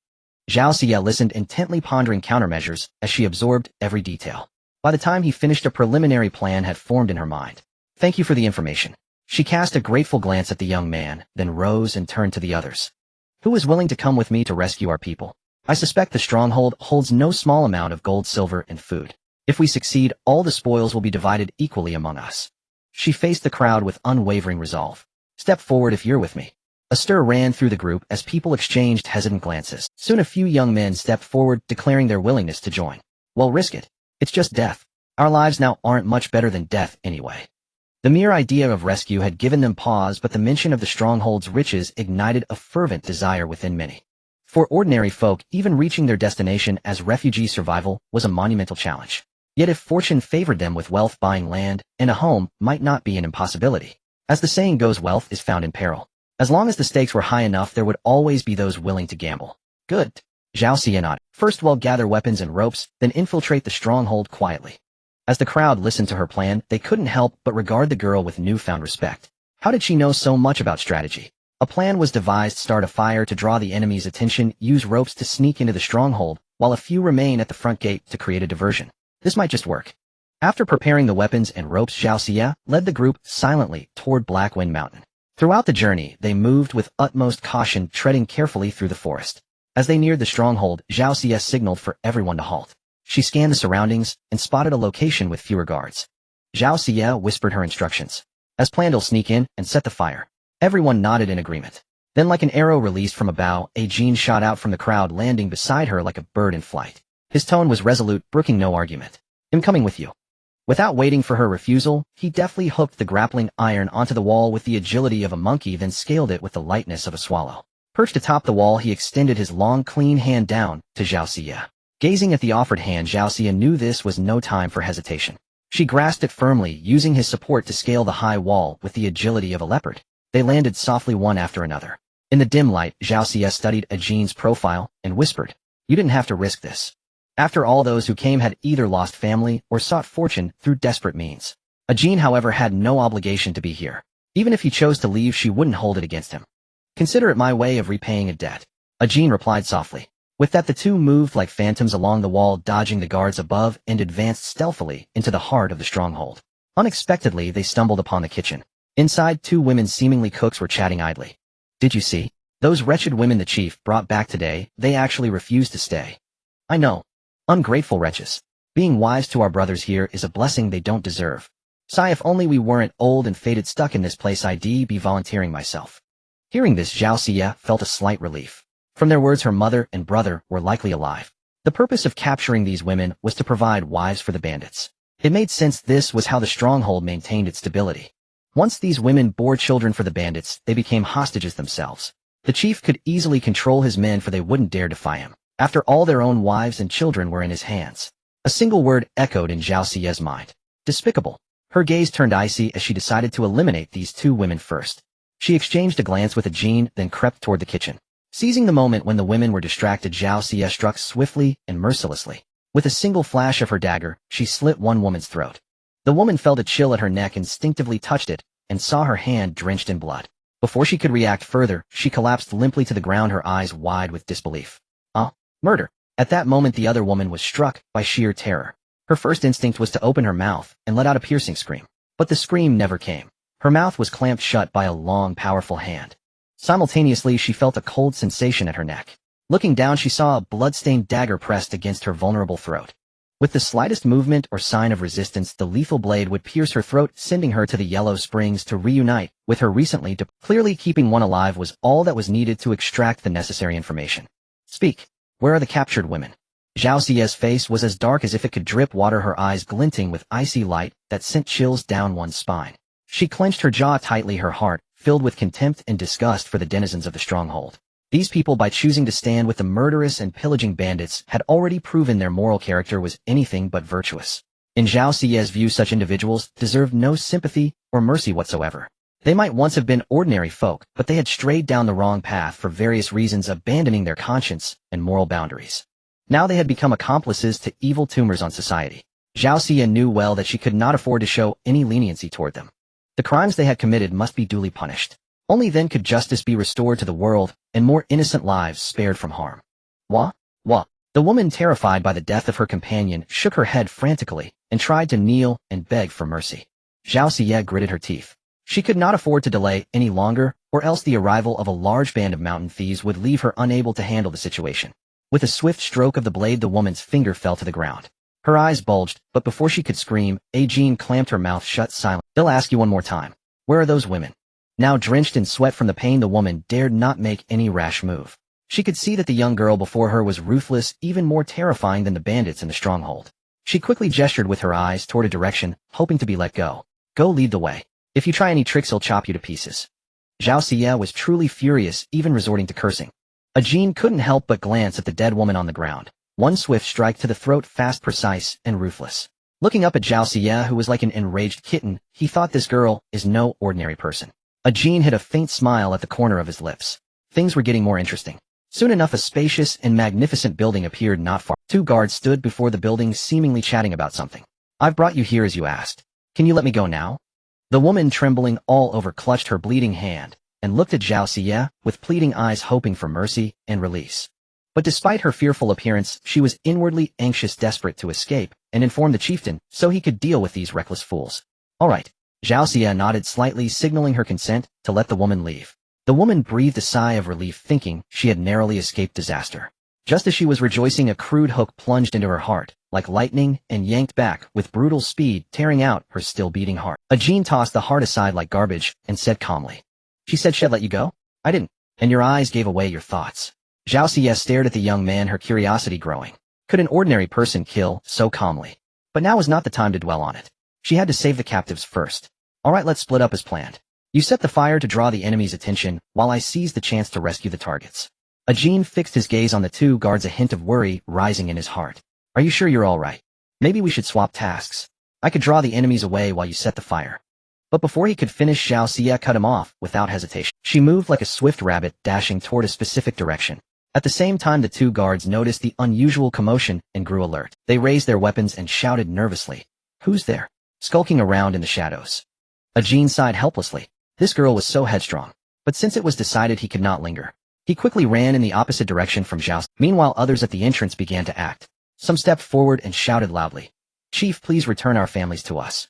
Zhao Xia listened intently, pondering countermeasures as she absorbed every detail. By the time he finished, a preliminary plan had formed in her mind. Thank you for the information. She cast a grateful glance at the young man, then rose and turned to the others. Who is willing to come with me to rescue our people? I suspect the stronghold holds no small amount of gold, silver, and food. If we succeed, all the spoils will be divided equally among us. She faced the crowd with unwavering resolve. Step forward if you're with me. A stir ran through the group as people exchanged hesitant glances. Soon a few young men stepped forward, declaring their willingness to join. Well, risk it. It's just death. Our lives now aren't much better than death anyway. The mere idea of rescue had given them pause, but the mention of the stronghold's riches ignited a fervent desire within many. For ordinary folk, even reaching their destination as refugee survival was a monumental challenge. Yet if fortune favored them with wealth, buying land and a home might not be an impossibility. As the saying goes, wealth is found in peril. As long as the stakes were high enough, there would always be those willing to gamble. Good. Zhao Xia nodded. First, we'll gather weapons and ropes, then infiltrate the stronghold quietly. As the crowd listened to her plan, they couldn't help but regard the girl with newfound respect. How did she know so much about strategy? A plan was devised: start a fire to draw the enemy's attention, use ropes to sneak into the stronghold, while a few remain at the front gate to create a diversion. This might just work. After preparing the weapons and ropes, Zhao Xia led the group silently toward Blackwind Mountain. Throughout the journey, they moved with utmost caution, treading carefully through the forest. As they neared the stronghold, Zhao Xia signaled for everyone to halt. She scanned the surroundings and spotted a location with fewer guards. Zhao Xia whispered her instructions. As planned, he'll sneak in and set the fire. Everyone nodded in agreement. Then, like an arrow released from a bow, a Jin shot out from the crowd, landing beside her like a bird in flight. His tone was resolute, brooking no argument. I'm coming with you. Without waiting for her refusal, he deftly hooked the grappling iron onto the wall with the agility of a monkey, then scaled it with the lightness of a swallow. Perched atop the wall, he extended his long, clean hand down to Zhao Xia. Gazing at the offered hand, Zhao Xia knew this was no time for hesitation. She grasped it firmly, using his support to scale the high wall with the agility of a leopard. They landed softly one after another. In the dim light, Zhao Xia studied a Jin's profile and whispered, "You didn't have to risk this. After all, those who came had either lost family or sought fortune through desperate means. A Jin, however, had no obligation to be here. Even if he chose to leave, she wouldn't hold it against him. Consider it my way of repaying a debt." A Jin replied softly. With that, the two moved like phantoms along the wall, dodging the guards above, and advanced stealthily into the heart of the stronghold. Unexpectedly, they stumbled upon the kitchen. Inside, two women, seemingly cooks, were chatting idly. "Did you see? Those wretched women the chief brought back today, they actually refused to stay. I know. Ungrateful wretches. Being wives to our brothers here is a blessing they don't deserve. Sigh, if only we weren't old and fated, stuck in this place, I'd be volunteering myself." Hearing this, Zhao Xia felt a slight relief. From their words, her mother and brother were likely alive. The purpose of capturing these women was to provide wives for the bandits. It made sense. This was how the stronghold maintained its stability. Once these women bore children for the bandits, they became hostages themselves. The chief could easily control his men, for they wouldn't dare defy him. After all, their own wives and children were in his hands. A single word echoed in Zhao Xia's mind. Despicable. Her gaze turned icy as she decided to eliminate these two women first. She exchanged a glance with a Jin, then crept toward the kitchen. Seizing the moment when the women were distracted, Zhao Xia struck swiftly and mercilessly. With a single flash of her dagger, she slit one woman's throat. The woman felt a chill at her neck, instinctively touched it, and saw her hand drenched in blood. Before she could react further, she collapsed limply to the ground, her eyes wide with disbelief. Murder. At that moment, the other woman was struck by sheer terror. Her first instinct was to open her mouth and let out a piercing scream. But the scream never came. Her mouth was clamped shut by a long, powerful hand. Simultaneously, she felt a cold sensation at her neck. Looking down, she saw a blood-stained dagger pressed against her vulnerable throat. With the slightest movement or sign of resistance, the lethal blade would pierce her throat, sending her to the Yellow Springs to reunite with her recently dead. Clearly, keeping one alive was all that was needed to extract the necessary information. "Speak. Where are the captured women?" Zhao Xia's face was as dark as if it could drip water, her eyes glinting with icy light that sent chills down one's spine. She clenched her jaw tightly, her heart filled with contempt and disgust for the denizens of the stronghold. These people, by choosing to stand with the murderous and pillaging bandits, had already proven their moral character was anything but virtuous. In Zhao Xia's view, such individuals deserved no sympathy or mercy whatsoever. They might once have been ordinary folk, but they had strayed down the wrong path for various reasons, abandoning their conscience and moral boundaries. Now they had become accomplices to evil tumors on society. Zhao Xia knew well that she could not afford to show any leniency toward them. The crimes they had committed must be duly punished. Only then could justice be restored to the world and more innocent lives spared from harm. Wah? Wah. The woman, terrified by the death of her companion, shook her head frantically and tried to kneel and beg for mercy. Zhao Xia gritted her teeth. She could not afford to delay any longer, or else the arrival of a large band of mountain thieves would leave her unable to handle the situation. With a swift stroke of the blade, the woman's finger fell to the ground. Her eyes bulged, but before she could scream, Jean clamped her mouth shut silently. "They'll ask you one more time. Where are those women?" Now drenched in sweat from the pain, the woman dared not make any rash move. She could see that the young girl before her was ruthless, even more terrifying than the bandits in the stronghold. She quickly gestured with her eyes toward a direction, hoping to be let go. "Go lead the way. If you try any tricks, he'll chop you to pieces." Zhao Xia was truly furious, even resorting to cursing. Jean couldn't help but glance at the dead woman on the ground. One swift strike to the throat, fast, precise, and ruthless. Looking up at Zhao Xia, who was like an enraged kitten, he thought, this girl is no ordinary person. Jean hid a faint smile at the corner of his lips. Things were getting more interesting. Soon enough, a spacious and magnificent building appeared not far. 2 guards stood before the building, seemingly chatting about something. "I've brought you here as you asked. Can you let me go now?" The woman, trembling all over, clutched her bleeding hand and looked at Zhao Xia with pleading eyes, hoping for mercy and release. But despite her fearful appearance, she was inwardly anxious, desperate to escape and inform the chieftain so he could deal with these reckless fools. "All right." Zhao Xia nodded slightly, signaling her consent to let the woman leave. The woman breathed a sigh of relief, thinking she had narrowly escaped disaster. Just as she was rejoicing, a crude hook plunged into her heart, like lightning, and yanked back with brutal speed, tearing out her still beating heart. Jean tossed the heart aside like garbage and said calmly, "She said she'd let you go? I didn't." "And your eyes gave away your thoughts." Zhao Xia stared at the young man, her curiosity growing. Could an ordinary person kill so calmly? But now was not the time to dwell on it. She had to save the captives first. "All right, let's split up as planned. You set the fire to draw the enemy's attention, while I seize the chance to rescue the targets." Jean fixed his gaze on the 2 guards, a hint of worry rising in his heart. "Are you sure you're all right? Maybe we should swap tasks. I could draw the enemies away while you set the fire." But before he could finish, Zhao Xia cut him off without hesitation. She moved like a swift rabbit, dashing toward a specific direction. At the same time, the 2 guards noticed the unusual commotion and grew alert. They raised their weapons and shouted nervously, "Who's there?" skulking around in the shadows. Jean sighed helplessly. This girl was so headstrong. But since it was decided he could not linger, he quickly ran in the opposite direction from Zhao. Meanwhile, others at the entrance began to act. Some stepped forward and shouted loudly, "Chief, please return our families to us.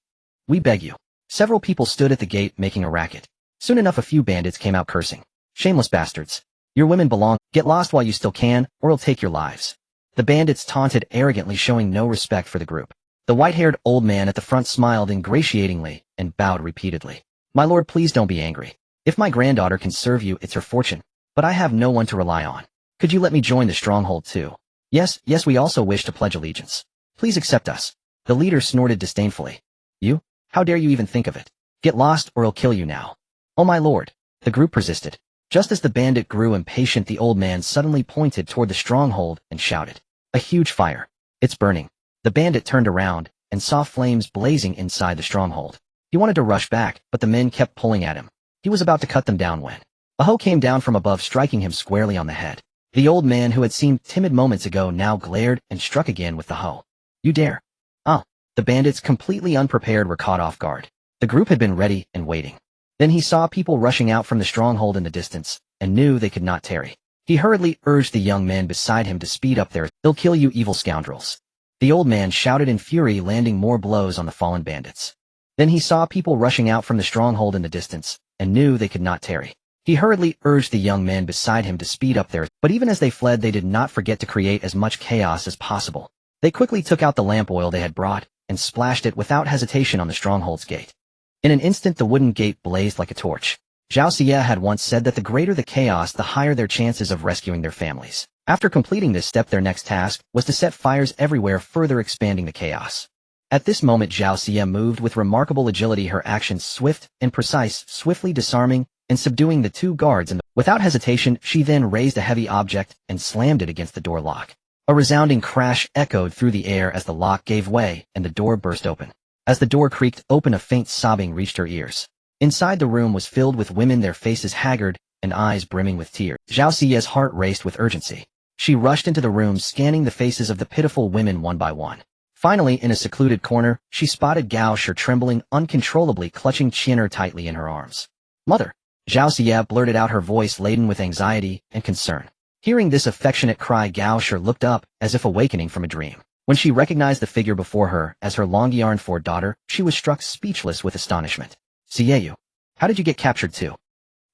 We beg you." Several people stood at the gate making a racket. Soon enough, a few bandits came out cursing. "Shameless bastards. Your women belong. Get lost while you still can, or it'll take your lives." The bandits taunted arrogantly, showing no respect for the group. The white-haired old man at the front smiled ingratiatingly and bowed repeatedly. "My lord, please don't be angry. If my granddaughter can serve you, it's her fortune. But I have no one to rely on. Could you let me join the stronghold too?" Yes, we also wish to pledge allegiance. Please accept us." The leader snorted disdainfully. "You? How dare you even think of it? Get lost or I'll kill you now." "Oh my lord." The group persisted. Just as the bandit grew impatient, the old man suddenly pointed toward the stronghold and shouted, "A huge fire. It's burning." The bandit turned around and saw flames blazing inside the stronghold. He wanted to rush back, but the men kept pulling at him. He was about to cut them down when a hoe came down from above, striking him squarely on the head. The old man, who had seemed timid moments ago, now glared and struck again with the hoe. "You dare?" "Ah." The bandits, completely unprepared, were caught off guard. The group had been ready and waiting. Then he saw people rushing out from the stronghold in the distance, and knew they could not tarry. He hurriedly urged the young man beside him to speed up their "They'll kill you, evil scoundrels." The old man shouted in fury, landing more blows on the fallen bandits. Then he saw people rushing out from the stronghold in the distance, and knew they could not tarry. He hurriedly urged the young man beside him to speed up their, but even as they fled, they did not forget to create as much chaos as possible. They quickly took out the lamp oil they had brought, and splashed it without hesitation on the stronghold's gate. In an instant, the wooden gate blazed like a torch. Zhao Xia had once said that the greater the chaos, the higher their chances of rescuing their families. After completing this step, their next task was to set fires everywhere, further expanding the chaos. At this moment, Zhao Xia moved with remarkable agility, her actions swift and precise, swiftly disarming and subduing the 2 guards, and without hesitation, she then raised a heavy object and slammed it against the door lock. A resounding crash echoed through the air as the lock gave way and the door burst open. As the door creaked open, a faint sobbing reached her ears. Inside the room was filled with women, their faces haggard and eyes brimming with tears. Zhao Xie's heart raced with urgency. She rushed into the room, scanning the faces of the pitiful women one by one. Finally, in a secluded corner, she spotted Gao Shi trembling uncontrollably, clutching Qian'er tightly in her arms. "Mother!" Zhao Xie blurted out, her voice laden with anxiety and concern. Hearing this affectionate cry, Gao Shi looked up, as if awakening from a dream. When she recognized the figure before her as her long-yearned-for daughter, she was struck speechless with astonishment. "Xieyu, how did you get captured too?"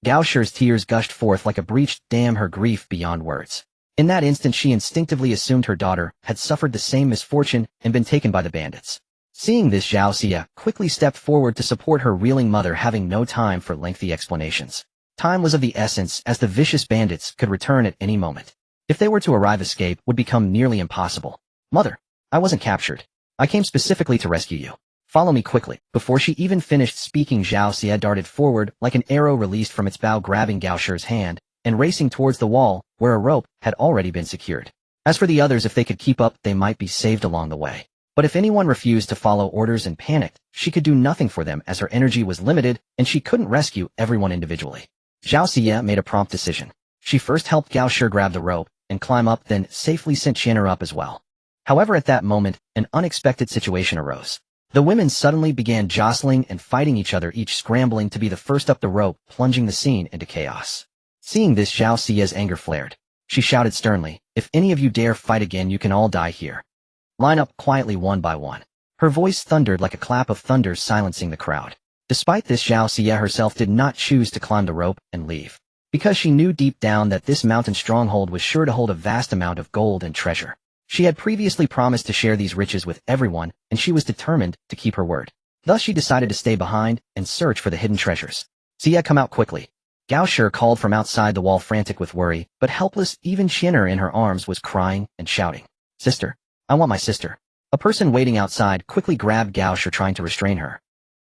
Gao Shi's tears gushed forth like a breached dam, her grief beyond words. In that instant, she instinctively assumed her daughter had suffered the same misfortune and been taken by the bandits. Seeing this, Zhao Xie quickly stepped forward to support her reeling mother, having no time for lengthy explanations. Time was of the essence, as the vicious bandits could return at any moment. If they were to arrive, escape would become nearly impossible. "Mother, I wasn't captured. I came specifically to rescue you. Follow me quickly." Before she even finished speaking, Zhao Xie darted forward like an arrow released from its bow, grabbing Gao Shi's hand and racing towards the wall, where a rope had already been secured. As for the others, if they could keep up, they might be saved along the way. But if anyone refused to follow orders and panicked, she could do nothing for them, as her energy was limited and she couldn't rescue everyone individually. Zhao Xie made a prompt decision. She first helped Gao Shi grab the rope and climb up, then safely sent Qian'er up as well. However, at that moment, an unexpected situation arose. The women suddenly began jostling and fighting each other, each scrambling to be the first up the rope, plunging the scene into chaos. Seeing this, Zhao Xie's anger flared. She shouted sternly, "If any of you dare fight again, you can all die here. Line up quietly one by one." Her voice thundered like a clap of thunder, silencing the crowd. Despite this, Zhao Xie herself did not choose to climb the rope and leave, because she knew deep down that this mountain stronghold was sure to hold a vast amount of gold and treasure. She had previously promised to share these riches with everyone, and she was determined to keep her word. Thus she decided to stay behind and search for the hidden treasures. "Xie, come out quickly." Gao Shi called from outside the wall, frantic with worry, but helpless. Even Qian'er in her arms was crying and shouting, "Sister, I want my sister." A person waiting outside quickly grabbed Gao Shi, trying to restrain her.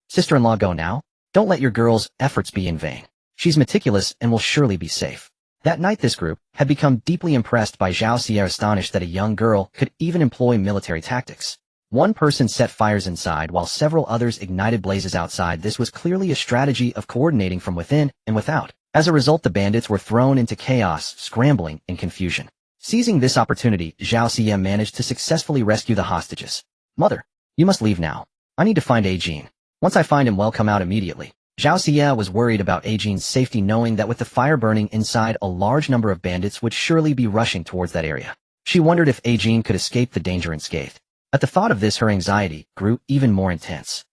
"Sister-in-law, go now. Don't let your girl's efforts be in vain. She's meticulous and will surely be safe." That night, this group had become deeply impressed by Zhao Xie, astonished that a young girl could even employ military tactics. One person set fires inside while several others ignited blazes outside. This was clearly a strategy of coordinating from within and without. As a result, the bandits were thrown into chaos, scrambling in confusion. Seizing this opportunity, Zhao Xie managed to successfully rescue the hostages. "Mother, you must leave now. I need to find Ajin. Once I find him, well, come out immediately." Zhao Xie was worried about Ajin's safety, knowing that with the fire burning inside, a large number of bandits would surely be rushing towards that area. She wondered if Ajin could escape the danger unscathed. At the thought of this, her anxiety grew even more intense.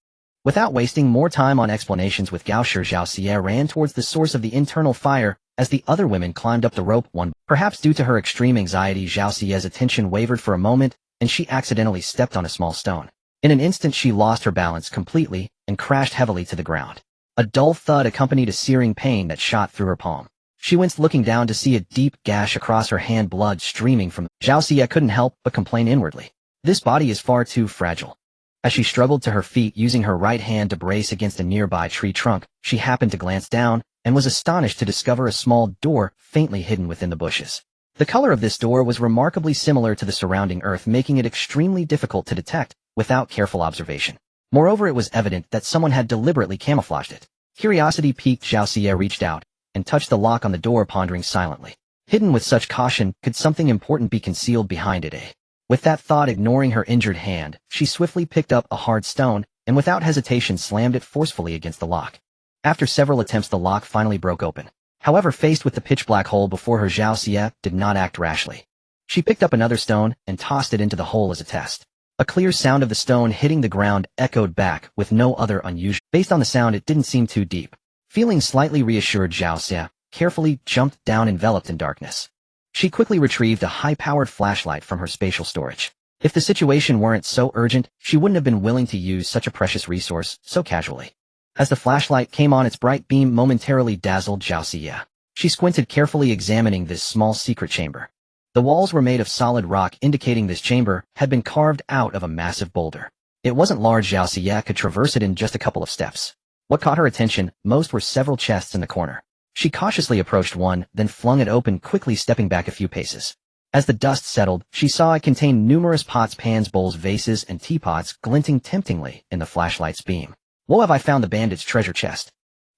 Without wasting more time on explanations with Gao Shi, Zhao Xie ran towards the source of the internal fire as the other women climbed up the rope one. Perhaps due to her extreme anxiety, Zhao Xie's attention wavered for a moment, and she accidentally stepped on a small stone. In an instant, she lost her balance completely and crashed heavily to the ground. A dull thud accompanied a searing pain that shot through her palm. She winced, looking down to see a deep gash across her hand, blood streaming from. Zhao Xie couldn't help but complain inwardly. This body is far too fragile. As she struggled to her feet, using her right hand to brace against a nearby tree trunk, she happened to glance down and was astonished to discover a small door faintly hidden within the bushes. The color of this door was remarkably similar to the surrounding earth, making it extremely difficult to detect without careful observation. Moreover, it was evident that someone had deliberately camouflaged it. Curiosity piqued, Zhao Xie reached out and touched the lock on the door, pondering silently. Hidden with such caution, could something important be concealed behind it? With that thought ignoring her injured hand, she swiftly picked up a hard stone and without hesitation slammed it forcefully against the lock. After several attempts, the lock finally broke open. However, faced with the pitch-black hole before her, Zhao Xie did not act rashly. She picked up another stone and tossed it into the hole as a test. A clear sound of the stone hitting the ground echoed back with no other unusual. Based on the sound, it didn't seem too deep. Feeling slightly reassured, Zhao Xie carefully jumped down, enveloped in darkness. She quickly retrieved a high-powered flashlight from her spatial storage. If the situation weren't so urgent, she wouldn't have been willing to use such a precious resource so casually. As the flashlight came on, its bright beam momentarily dazzled Zhao Xie. She squinted, carefully examining this small secret chamber. The walls were made of solid rock, indicating this chamber had been carved out of a massive boulder. It wasn't large. Zhao Xie could traverse it in just a couple of steps. What caught her attention most were several chests in the corner. She cautiously approached one, then flung it open, quickly stepping back a few paces. As the dust settled, she saw it contained numerous pots, pans, bowls, vases, and teapots, glinting temptingly in the flashlight's beam. "Whoa, have I found the bandit's treasure chest?"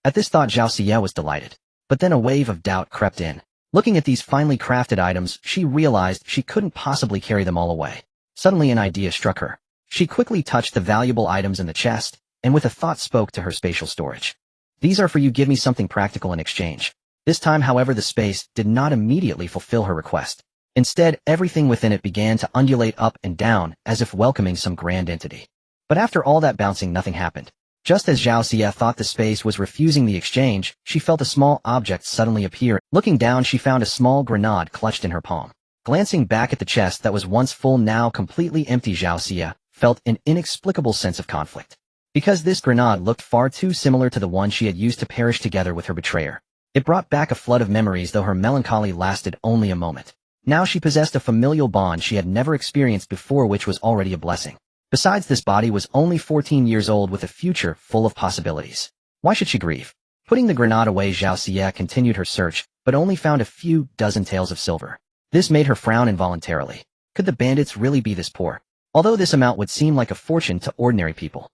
At this thought, Zhao Xie was delighted. But then a wave of doubt crept in. Looking at these finely crafted items, she realized she couldn't possibly carry them all away. Suddenly an idea struck her. She quickly touched the valuable items in the chest, and with a thought spoke to her spatial storage. These are for you, give me something practical in exchange. This time, however, the space did not immediately fulfill her request. Instead, everything within it began to undulate up and down, as if welcoming some grand entity. But after all that bouncing, nothing happened. Just as Zhao Xie thought the space was refusing the exchange, she felt a small object suddenly appear. Looking down, she found a small grenade clutched in her palm. Glancing back at the chest that was once full, now completely empty, Zhao Xie felt an inexplicable sense of conflict. Because this grenade looked far too similar to the one she had used to perish together with her betrayer. It brought back a flood of memories, though her melancholy lasted only a moment. Now she possessed a familial bond she had never experienced before, which was already a blessing. Besides, this body was only 14 years old with a future full of possibilities. Why should she grieve? Putting the grenade away, Zhao Xie continued her search, but only found a few dozen taels of silver. This made her frown involuntarily. Could the bandits really be this poor? Although this amount would seem like a fortune to ordinary people.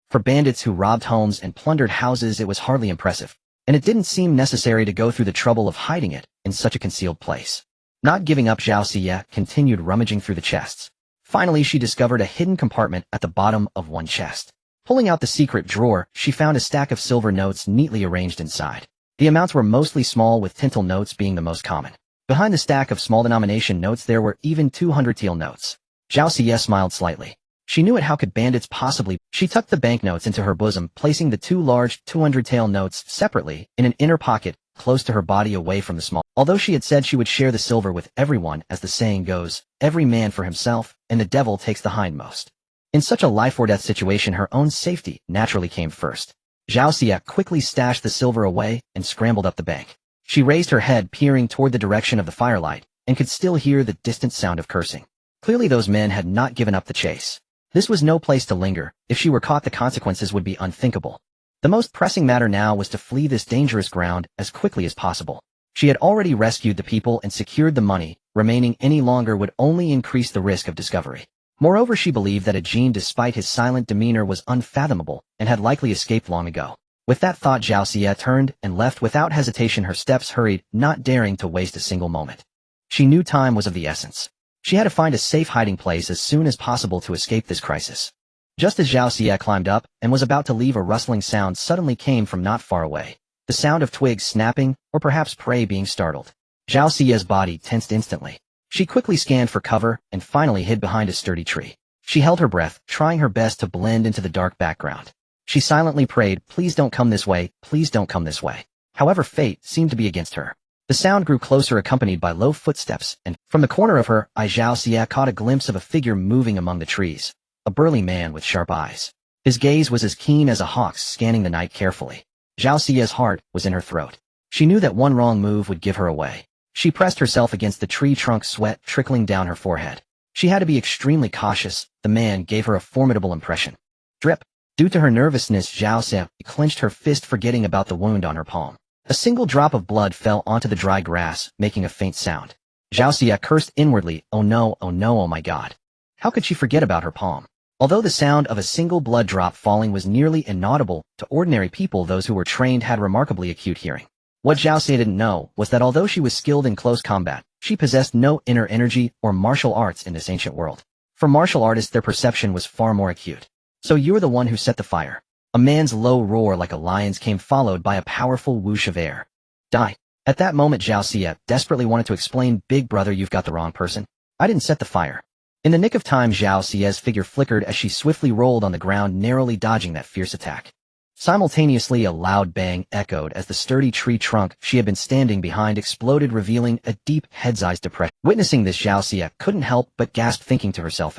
For bandits who robbed homes and plundered houses, it was hardly impressive, and it didn't seem necessary to go through the trouble of hiding it in such a concealed place. Not giving up, Zhao Xie continued rummaging through the chests. Finally, she discovered a hidden compartment at the bottom of one chest. Pulling out the secret drawer, she found a stack of silver notes neatly arranged inside. The amounts were mostly small, with tintal notes being the most common. Behind the stack of small denomination notes, there were even 200 tael notes. Zhao Xie smiled slightly. She knew it. How could bandits possibly? She tucked the banknotes into her bosom, placing the two large 200 tael notes separately in an inner pocket close to her body, away from the small. Although she had said she would share the silver with everyone, as the saying goes, every man for himself, and the devil takes the hindmost. In such a life-or-death situation, her own safety naturally came first. Zhao Xie quickly stashed the silver away and scrambled up the bank. She raised her head, peering toward the direction of the firelight, and could still hear the distant sound of cursing. Clearly those men had not given up the chase. This was no place to linger. If she were caught, the consequences would be unthinkable. The most pressing matter now was to flee this dangerous ground as quickly as possible. She had already rescued the people and secured the money. Remaining any longer would only increase the risk of discovery. Moreover, she believed that Ajin, despite his silent demeanor, was unfathomable and had likely escaped long ago. With that thought, Zhao Xie turned and left without hesitation. Her steps hurried, not daring to waste a single moment. She knew time was of the essence. She had to find a safe hiding place as soon as possible to escape this crisis. Just as Zhao Xie climbed up and was about to leave, a rustling sound suddenly came from not far away. The sound of twigs snapping, or perhaps prey being startled. Zhao Xie's body tensed instantly. She quickly scanned for cover and finally hid behind a sturdy tree. She held her breath, trying her best to blend into the dark background. She silently prayed, "Please don't come this way, please don't come this way." However, fate seemed to be against her. The sound grew closer, accompanied by low footsteps, and from the corner of her eye, Zhao Xie caught a glimpse of a figure moving among the trees. A burly man with sharp eyes. His gaze was as keen as a hawk's, scanning the night carefully. Zhao Xie's heart was in her throat. She knew that one wrong move would give her away. She pressed herself against the tree trunk, sweat trickling down her forehead. She had to be extremely cautious. The man gave her a formidable impression. Drip. Due to her nervousness, Zhao Xie clenched her fist, forgetting about the wound on her palm. A single drop of blood fell onto the dry grass, making a faint sound. Zhao Xie cursed inwardly, "Oh no, oh my god." How could she forget about her palm? Although the sound of a single blood drop falling was nearly inaudible to ordinary people, those who were trained had remarkably acute hearing. What Zhao Xie didn't know was that although she was skilled in close combat, she possessed no inner energy or martial arts in this ancient world. For martial artists, their perception was far more acute. "So you're the one who set the fire." A man's low roar like a lion's came, followed by a powerful whoosh of air. "Die." At that moment, Zhao Xie desperately wanted to explain, "Big brother, you've got the wrong person. I didn't set the fire." In the nick of time, Zhao Xie's figure flickered as she swiftly rolled on the ground, narrowly dodging that fierce attack. Simultaneously, a loud bang echoed as the sturdy tree trunk she had been standing behind exploded, revealing a deep, head-sized depression. Witnessing this, Zhao Xie couldn't help but gasp, thinking to herself,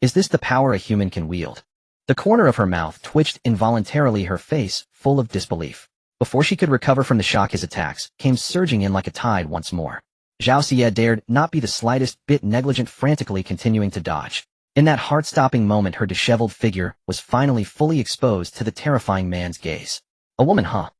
Is this the power a human can wield? The corner of her mouth twitched involuntarily, her face full of disbelief. Before she could recover from the shock, his attacks came surging in like a tide once more. Zhao Xie dared not be the slightest bit negligent, frantically continuing to dodge. In that heart-stopping moment, her disheveled figure was finally fully exposed to the terrifying man's gaze. "A woman, huh?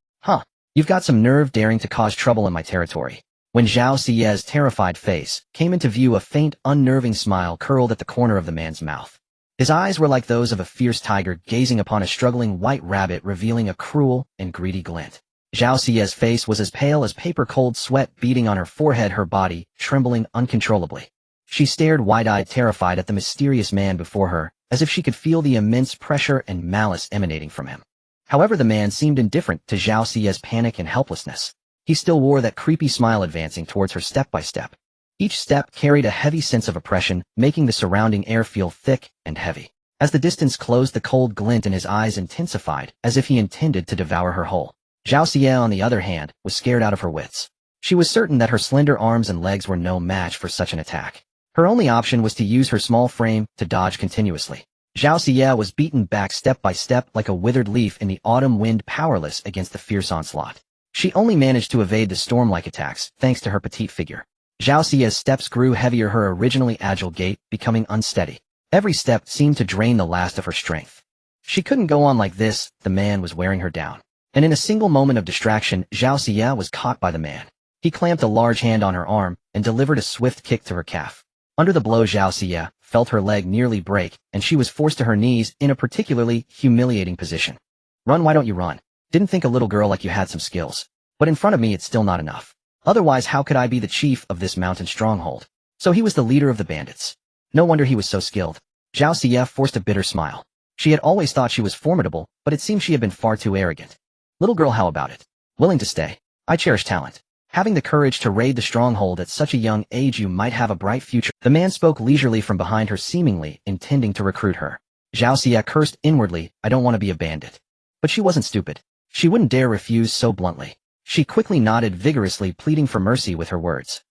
You've got some nerve, daring to cause trouble in my territory." When Zhao Xie's terrified face came into view, a faint, unnerving smile curled at the corner of the man's mouth. His eyes were like those of a fierce tiger gazing upon a struggling white rabbit, revealing a cruel and greedy glint. Zhao Xie's face was as pale as paper, cold sweat beading on her forehead, her body trembling uncontrollably. She stared wide-eyed, terrified at the mysterious man before her, as if she could feel the immense pressure and malice emanating from him. However, the man seemed indifferent to Zhao Xie's panic and helplessness. He still wore that creepy smile, advancing towards her step by step. Each step carried a heavy sense of oppression, making the surrounding air feel thick and heavy. As the distance closed, the cold glint in his eyes intensified, as if he intended to devour her whole. Zhao Xie, on the other hand, was scared out of her wits. She was certain that her slender arms and legs were no match for such an attack. Her only option was to use her small frame to dodge continuously. Zhao Xie was beaten back step by step like a withered leaf in the autumn wind, powerless against the fierce onslaught. She only managed to evade the storm-like attacks thanks to her petite figure. Zhao Xie's steps grew heavier, her originally agile gait becoming unsteady. Every step seemed to drain the last of her strength. She couldn't go on like this, the man was wearing her down. And in a single moment of distraction, Zhao Xie was caught by the man. He clamped a large hand on her arm and delivered a swift kick to her calf. Under the blow, Zhao Xie felt her leg nearly break, and she was forced to her knees in a particularly humiliating position. Run, why don't you run? Didn't think a little girl like you had some skills. But in front of me it's still not enough. Otherwise, how could I be the chief of this mountain stronghold? So he was the leader of the bandits. No wonder he was so skilled. Zhao Xie forced a bitter smile. She had always thought she was formidable, but it seemed she had been far too arrogant. Little girl, how about it? Willing to stay? I cherish talent. Having the courage to raid the stronghold at such a young age, you might have a bright future. The man spoke leisurely from behind her, seemingly intending to recruit her. Zhao Xie cursed inwardly, I don't want to be a bandit. But she wasn't stupid. She wouldn't dare refuse so bluntly. She quickly nodded vigorously, pleading for mercy with her words.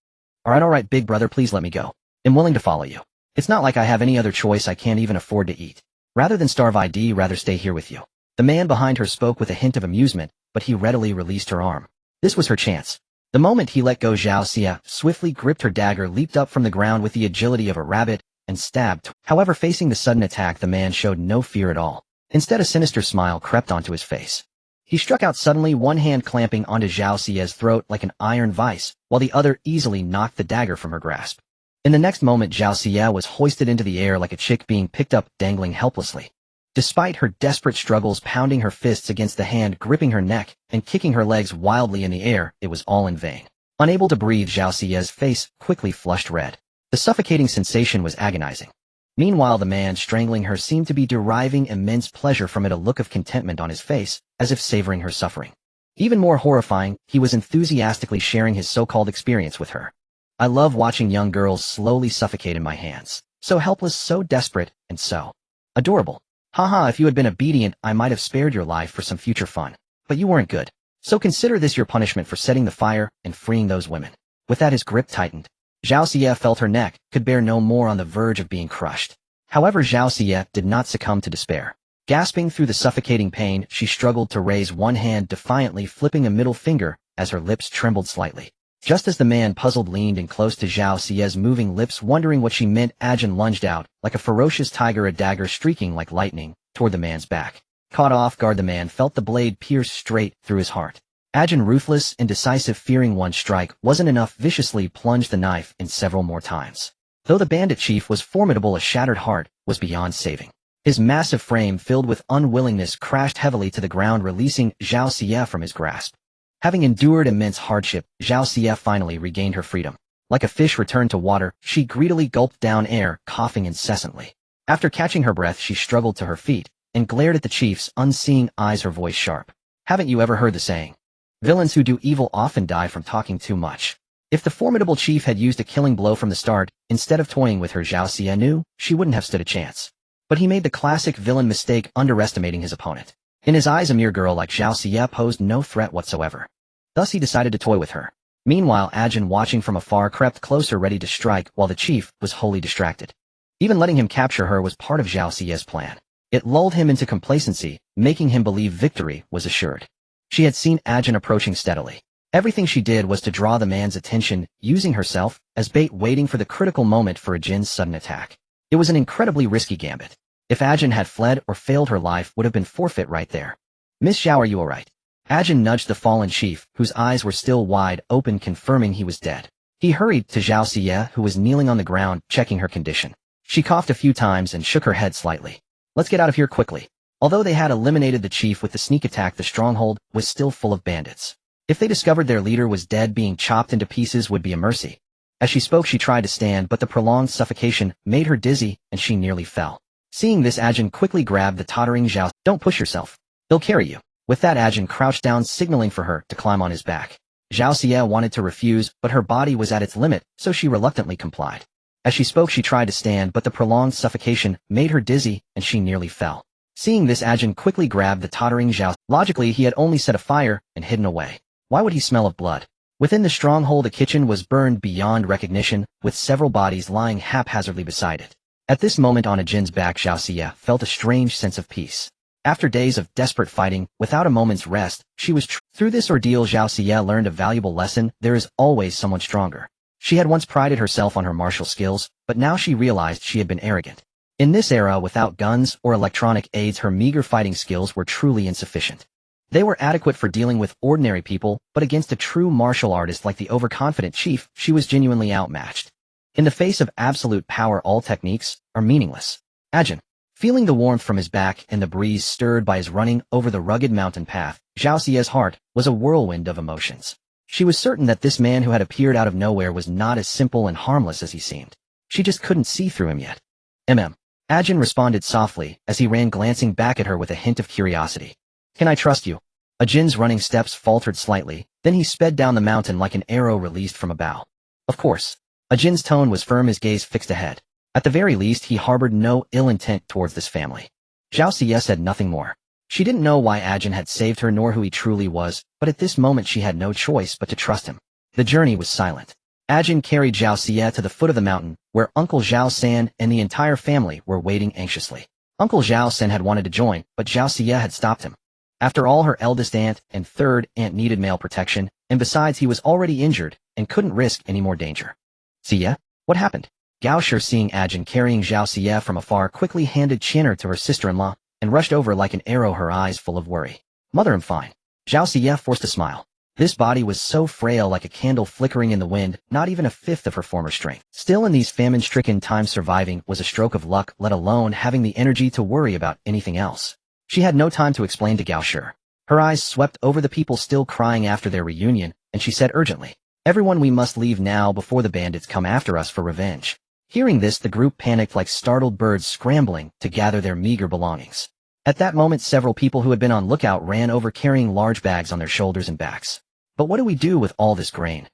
All right, big brother, please let me go. I'm willing to follow you. It's not like I have any other choice. I can't even afford to eat. Rather than starve, I'd rather stay here with you. The man behind her spoke with a hint of amusement, but he readily released her arm. This was her chance. The moment he let go, Zhao Xie swiftly gripped her dagger, leaped up from the ground with the agility of a rabbit, and stabbed. However, facing the sudden attack, the man showed no fear at all. Instead, a sinister smile crept onto his face. He struck out suddenly, one hand clamping onto Zhao Xie's throat like an iron vice, while the other easily knocked the dagger from her grasp. In the next moment, Zhao Xie was hoisted into the air like a chick being picked up, dangling helplessly. Despite her desperate struggles, pounding her fists against the hand gripping her neck and kicking her legs wildly in the air, it was all in vain. Unable to breathe, Zhao Xie's face quickly flushed red. The suffocating sensation was agonizing. Meanwhile, the man strangling her seemed to be deriving immense pleasure from it, a look of contentment on his face, as if savoring her suffering. Even more horrifying, he was enthusiastically sharing his so-called experience with her. I love watching young girls slowly suffocate in my hands. So helpless, so desperate, and so adorable. Haha, if you had been obedient, I might have spared your life for some future fun. But you weren't good. So consider this your punishment for setting the fire and freeing those women. With that, his grip tightened. Zhao Xie felt her neck could bear no more, on the verge of being crushed. However, Zhao Xie did not succumb to despair. Gasping through the suffocating pain, she struggled to raise one hand, defiantly flipping a middle finger as her lips trembled slightly. Just as the man, puzzled, leaned in close to Zhao Xie's moving lips, wondering what she meant, Ajin lunged out, like a ferocious tiger, a dagger streaking like lightning, toward the man's back. Caught off guard, the man felt the blade pierce straight through his heart. Ajin, ruthless and decisive, fearing one strike wasn't enough, viciously plunged the knife in several more times. Though the bandit chief was formidable, a shattered heart was beyond saving. His massive frame, filled with unwillingness, crashed heavily to the ground, releasing Zhao Xie from his grasp. Having endured immense hardship, Zhao Xie finally regained her freedom. Like a fish returned to water, she greedily gulped down air, coughing incessantly. After catching her breath, she struggled to her feet and glared at the chief's unseeing eyes, her voice sharp. Haven't you ever heard the saying? Villains who do evil often die from talking too much. If the formidable chief had used a killing blow from the start, instead of toying with her, Zhao Xie knew she wouldn't have stood a chance. But he made the classic villain mistake, underestimating his opponent. In his eyes, a mere girl like Zhao Xie posed no threat whatsoever. Thus he decided to toy with her. Meanwhile, Ajin, watching from afar, crept closer, ready to strike, while the chief was wholly distracted. Even letting him capture her was part of Zhao Xie's plan. It lulled him into complacency, making him believe victory was assured. She had seen Ajin approaching steadily. Everything she did was to draw the man's attention, using herself as bait, waiting for the critical moment for Ajin's sudden attack. It was an incredibly risky gambit. If Ajin had fled or failed, her life would have been forfeit right there. Miss Zhao, are you alright? Ajin nudged the fallen chief, whose eyes were still wide open, confirming he was dead. He hurried to Zhao Xie, who was kneeling on the ground, checking her condition. She coughed a few times and shook her head slightly. Let's get out of here quickly. Although they had eliminated the chief with the sneak attack, the stronghold was still full of bandits. If they discovered their leader was dead, being chopped into pieces would be a mercy. As she spoke, she tried to stand, but the prolonged suffocation made her dizzy and she nearly fell. Seeing this, Ajin quickly grabbed the tottering Zhao. Don't push yourself. They'll carry you. With that, Ajin crouched down, signaling for her to climb on his back. Zhao Xie wanted to refuse, but her body was at its limit, so she reluctantly complied. As she spoke, she tried to stand, but the prolonged suffocation made her dizzy and she nearly fell. Seeing this, Ajin quickly grabbed the tottering Zhao. Logically, he had only set a fire and hidden away. Why would he smell of blood? Within the stronghold, the kitchen was burned beyond recognition, with several bodies lying haphazardly beside it. At this moment on Ajin's back, Zhao Xie felt a strange sense of peace. After days of desperate fighting, without a moment's rest, she was through this ordeal. Zhao Xie learned a valuable lesson: there is always someone stronger. She had once prided herself on her martial skills, but now she realized she had been arrogant. In this era, without guns or electronic aids, her meager fighting skills were truly insufficient. They were adequate for dealing with ordinary people, but against a true martial artist like the overconfident chief, she was genuinely outmatched. In the face of absolute power, all techniques are meaningless. Ajin, feeling the warmth from his back and the breeze stirred by his running over the rugged mountain path, Zhao Xie's heart was a whirlwind of emotions. She was certain that this man who had appeared out of nowhere was not as simple and harmless as he seemed. She just couldn't see through him yet. Ajin responded softly as he ran, glancing back at her with a hint of curiosity. Can I trust you? Ajin's running steps faltered slightly, then he sped down the mountain like an arrow released from a bow. Of course. Ajin's tone was firm, his gaze fixed ahead. At the very least, he harbored no ill intent towards this family. Zhao Xie said nothing more. She didn't know why Ajin had saved her nor who he truly was, but at this moment she had no choice but to trust him. The journey was silent. Ajin carried Zhao Xie to the foot of the mountain, where Uncle Zhao San and the entire family were waiting anxiously. Uncle Zhao San had wanted to join, but Zhao Xie had stopped him. After all, her eldest aunt and third aunt needed male protection, and besides he was already injured and couldn't risk any more danger. Xie? What happened? Gao Shi, seeing Ajin carrying Zhao Xie from afar, quickly handed Chinner to her sister-in-law and rushed over like an arrow, her eyes full of worry. Mother, I'm fine. Zhao Xie forced a smile. This body was so frail, like a candle flickering in the wind, not even a fifth of her former strength. Still, in these famine-stricken times, surviving was a stroke of luck, let alone having the energy to worry about anything else. She had no time to explain to Gao Shi. Her eyes swept over the people still crying after their reunion, and she said urgently, "Everyone, we must leave now before the bandits come after us for revenge." Hearing this, the group panicked like startled birds scrambling to gather their meager belongings. At that moment, several people who had been on lookout ran over, carrying large bags on their shoulders and backs. But what do we do with all this grain?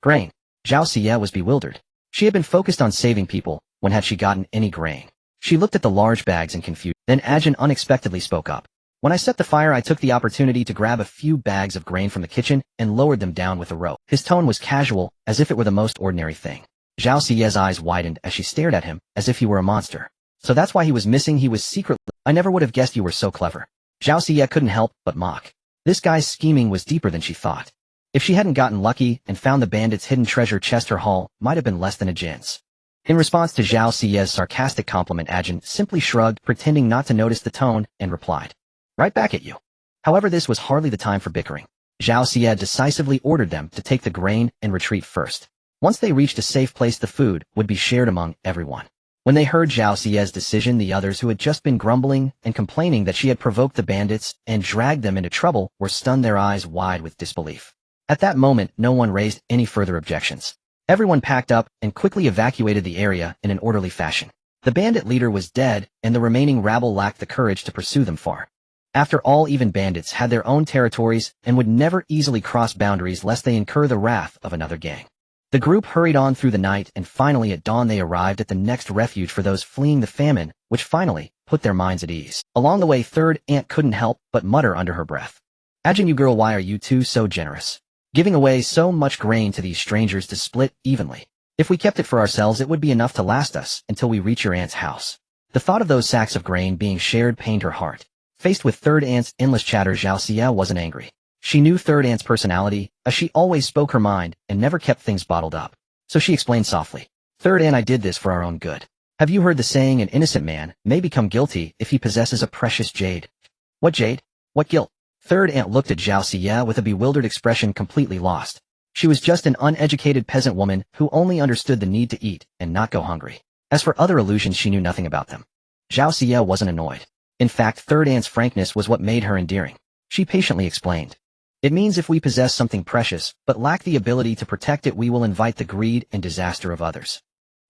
Grain? Zhao Xie was bewildered. She had been focused on saving people. When had she gotten any grain? She looked at the large bags in confusion. Then Ajin unexpectedly spoke up. When I set the fire, I took the opportunity to grab a few bags of grain from the kitchen and lowered them down with a rope. His tone was casual, as if it were the most ordinary thing. Zhao Xie's eyes widened as she stared at him, as if he were a monster. So that's why he was missing. He was secretly. I never would have guessed you were so clever. Zhao Xie couldn't help but mock. This guy's scheming was deeper than she thought. If she hadn't gotten lucky and found the bandits' hidden treasure chest, her haul might have been less than Ajin's. In response to Zhao Xie's sarcastic compliment, Ajin simply shrugged, pretending not to notice the tone, and replied, "Right back at you." However, this was hardly the time for bickering. Zhao Xie decisively ordered them to take the grain and retreat first. Once they reached a safe place, the food would be shared among everyone. When they heard Zhao Xie's decision, the others, who had just been grumbling and complaining that she had provoked the bandits and dragged them into trouble, were stunned, their eyes wide with disbelief. At that moment, no one raised any further objections. Everyone packed up and quickly evacuated the area in an orderly fashion. The bandit leader was dead, and the remaining rabble lacked the courage to pursue them far. After all, even bandits had their own territories and would never easily cross boundaries lest they incur the wrath of another gang. The group hurried on through the night, and finally at dawn they arrived at the next refuge for those fleeing the famine, which finally put their minds at ease. Along the way, third aunt couldn't help but mutter under her breath, "Ajin, you girl, why are you two so generous? Giving away so much grain to these strangers to split evenly. If we kept it for ourselves, it would be enough to last us until we reach your aunt's house." The thought of those sacks of grain being shared pained her heart. Faced with third aunt's endless chatter, Zhao Xie wasn't angry. She knew third aunt's personality, as she always spoke her mind and never kept things bottled up. So she explained softly, "Third aunt, I did this for our own good. Have you heard the saying, an innocent man may become guilty if he possesses a precious jade?" "What jade? What guilt?" Third aunt looked at Zhao Xie with a bewildered expression, completely lost. She was just an uneducated peasant woman who only understood the need to eat and not go hungry. As for other illusions, she knew nothing about them. Zhao Xie wasn't annoyed. In fact, Third Aunt's frankness was what made her endearing. She patiently explained. It means if we possess something precious, but lack the ability to protect it, we will invite the greed and disaster of others.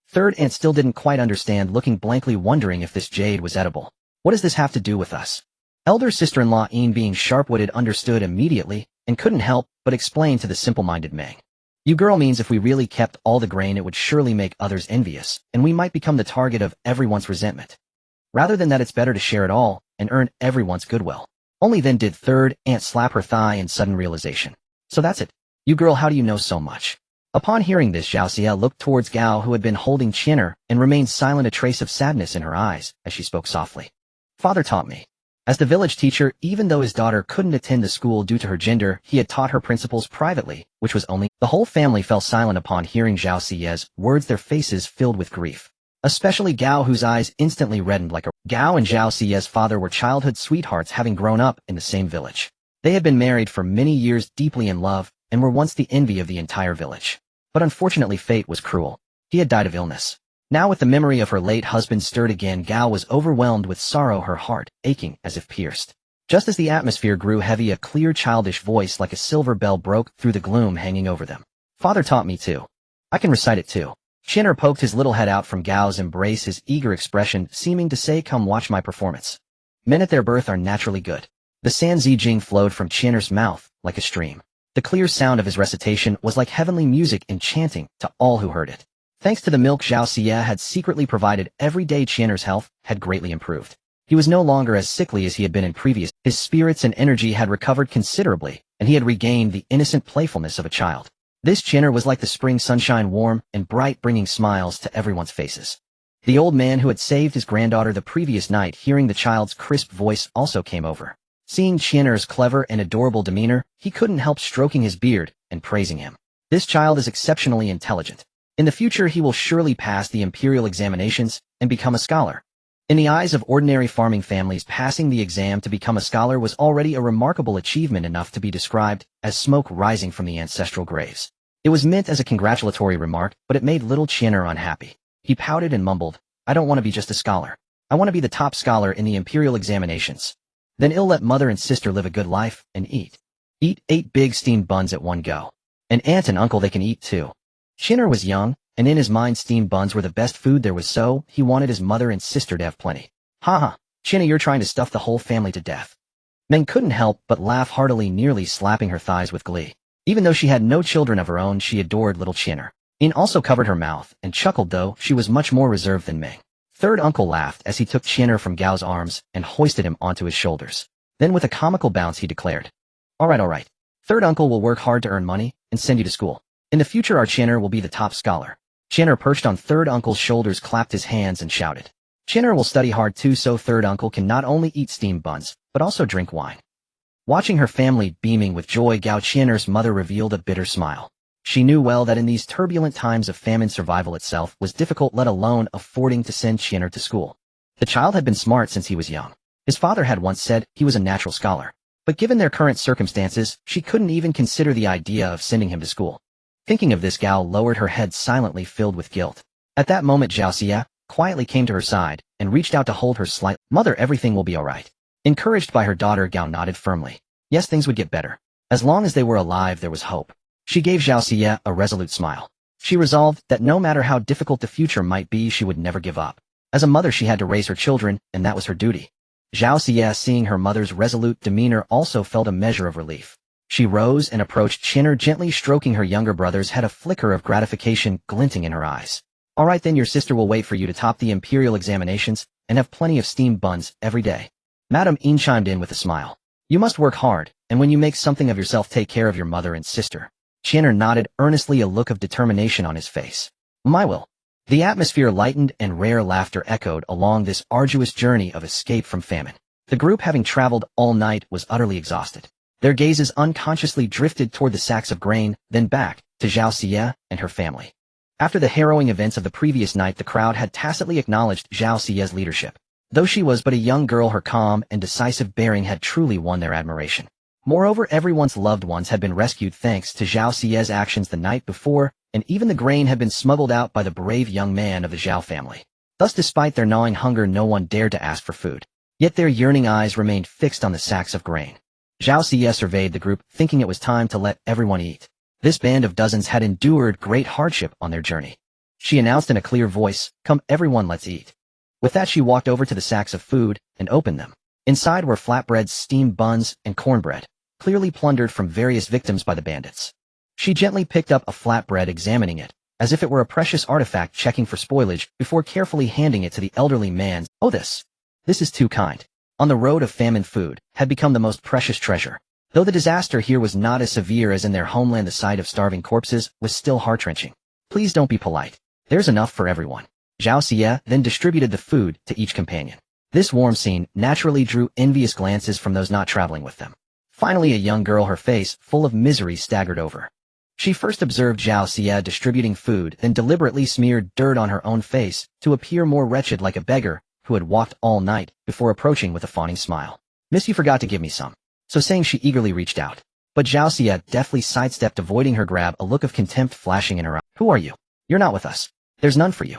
Third Aunt still didn't quite understand, looking blankly, wondering if this jade was edible. What does this have to do with us? Elder sister-in-law Yin, being sharp-witted, understood immediately, and couldn't help but explain to the simple-minded Meng. You girl means if we really kept all the grain, it would surely make others envious, and we might become the target of everyone's resentment. Rather than that, it's better to share it all, and earn everyone's goodwill. Only then did Third Aunt slap her thigh in sudden realization. So that's it. You girl, how do you know so much? Upon hearing this, Zhao Xie looked towards Gao, who had been holding Chinner, and remained silent, a trace of sadness in her eyes, as she spoke softly. Father taught me. As the village teacher, even though his daughter couldn't attend the school due to her gender, he had taught her principles privately, which was only. The whole family fell silent upon hearing Zhao Xie's words, their faces filled with grief. Especially Gao, whose eyes instantly reddened like a... Gao and Zhao Xie's father were childhood sweethearts, having grown up in the same village. They had been married for many years, deeply in love, and were once the envy of the entire village. But unfortunately, fate was cruel. He had died of illness. Now, with the memory of her late husband stirred again, Gao was overwhelmed with sorrow, her heart aching as if pierced. Just as the atmosphere grew heavy, a clear, childish voice like a silver bell broke through the gloom hanging over them. Father taught me too. I can recite it too. Chinner poked his little head out from Gao's embrace, his eager expression seeming to say, come watch my performance. Men at their birth are naturally good. The San Zijing flowed from Chinner's mouth like a stream. The clear sound of his recitation was like heavenly music, enchanting to all who heard it. Thanks to the milk Zhao Xie had secretly provided every day, Chinner's health had greatly improved. He was no longer as sickly as he had been in previous. His spirits and energy had recovered considerably, and he had regained the innocent playfulness of a child. This Chinner was like the spring sunshine, warm and bright, bringing smiles to everyone's faces. The old man who had saved his granddaughter the previous night, hearing the child's crisp voice, also came over. Seeing Chinner's clever and adorable demeanor, he couldn't help stroking his beard and praising him. This child is exceptionally intelligent. In the future, he will surely pass the imperial examinations and become a scholar. In the eyes of ordinary farming families, passing the exam to become a scholar was already a remarkable achievement, enough to be described as smoke rising from the ancestral graves. It was meant as a congratulatory remark, but it made little Chinner unhappy. He pouted and mumbled, I don't want to be just a scholar. I want to be the top scholar in the imperial examinations. Then I'll let mother and sister live a good life and eat 8 big steamed buns at one go. And aunt and uncle, they can eat too. Chinner was young, and in his mind steamed buns were the best food there was, so he wanted his mother and sister to have plenty. Ha, Chinner, you're trying to stuff the whole family to death. Meng couldn't help but laugh heartily, nearly slapping her thighs with glee. Even though she had no children of her own, she adored little Chinner. Yin also covered her mouth and chuckled, though she was much more reserved than Meng. Third uncle laughed as he took Chinner from Gao's arms and hoisted him onto his shoulders. Then with a comical bounce he declared, all right. Third uncle will work hard to earn money and send you to school. In the future, our Chinner will be the top scholar. Chinner, perched on third uncle's shoulders, clapped his hands and shouted. Chinner will study hard too, so third uncle can not only eat steamed buns, but also drink wine. Watching her family beaming with joy, Gao Chinner's mother revealed a bitter smile. She knew well that in these turbulent times of famine, survival itself was difficult, let alone affording to send Chinner to school. The child had been smart since he was young. His father had once said he was a natural scholar. But given their current circumstances, she couldn't even consider the idea of sending him to school. Thinking of this, Gao lowered her head, silently filled with guilt. At that moment, Zhao Xie quietly came to her side and reached out to hold her slightly. Mother, everything will be all right. Encouraged by her daughter, Gao nodded firmly. Yes, things would get better. As long as they were alive, there was hope. She gave Zhao Xie a resolute smile. She resolved that no matter how difficult the future might be, she would never give up. As a mother, she had to raise her children, and that was her duty. Zhao Xie, seeing her mother's resolute demeanor, also felt a measure of relief. She rose and approached Chinner, gently stroking her younger brother's head, a flicker of gratification glinting in her eyes. All right then, your sister will wait for you to top the imperial examinations and have plenty of steamed buns every day. Madame Yin chimed in with a smile. You must work hard, and when you make something of yourself, take care of your mother and sister. Chinner nodded earnestly, a look of determination on his face. I will. The atmosphere lightened and rare laughter echoed along this arduous journey of escape from famine. The group, having traveled all night, was utterly exhausted. Their gazes unconsciously drifted toward the sacks of grain, then back to Zhao Xie and her family. After the harrowing events of the previous night, the crowd had tacitly acknowledged Zhao Xie's leadership. Though she was but a young girl, her calm and decisive bearing had truly won their admiration. Moreover, everyone's loved ones had been rescued thanks to Zhao Xie's actions the night before, and even the grain had been smuggled out by the brave young man of the Zhao family. Thus, despite their gnawing hunger, no one dared to ask for food. Yet their yearning eyes remained fixed on the sacks of grain. Zhao Xie surveyed the group, thinking it was time to let everyone eat. This band of dozens had endured great hardship on their journey. She announced in a clear voice, "Come everyone, let's eat." With that, she walked over to the sacks of food and opened them. Inside were flatbreads, steamed buns, and cornbread, clearly plundered from various victims by the bandits. She gently picked up a flatbread, examining it, as if it were a precious artifact, checking for spoilage, before carefully handing it to the elderly man. "Oh, this is too kind." On the road of famine, food had become the most precious treasure. Though the disaster here was not as severe as in their homeland, the sight of starving corpses was still heart-wrenching. "Please don't be polite. There's enough for everyone." Zhao Xie then distributed the food to each companion. This warm scene naturally drew envious glances from those not traveling with them. Finally, a young girl, her face full of misery, staggered over. She first observed Zhao Xie distributing food, then deliberately smeared dirt on her own face to appear more wretched, like a beggar who had walked all night, before approaching with a fawning smile. "Miss, you forgot to give me some." So saying, she eagerly reached out. But Zhao Xie deftly sidestepped, avoiding her grab, a look of contempt flashing in her eye. "Who are you? You're not with us. There's none for you."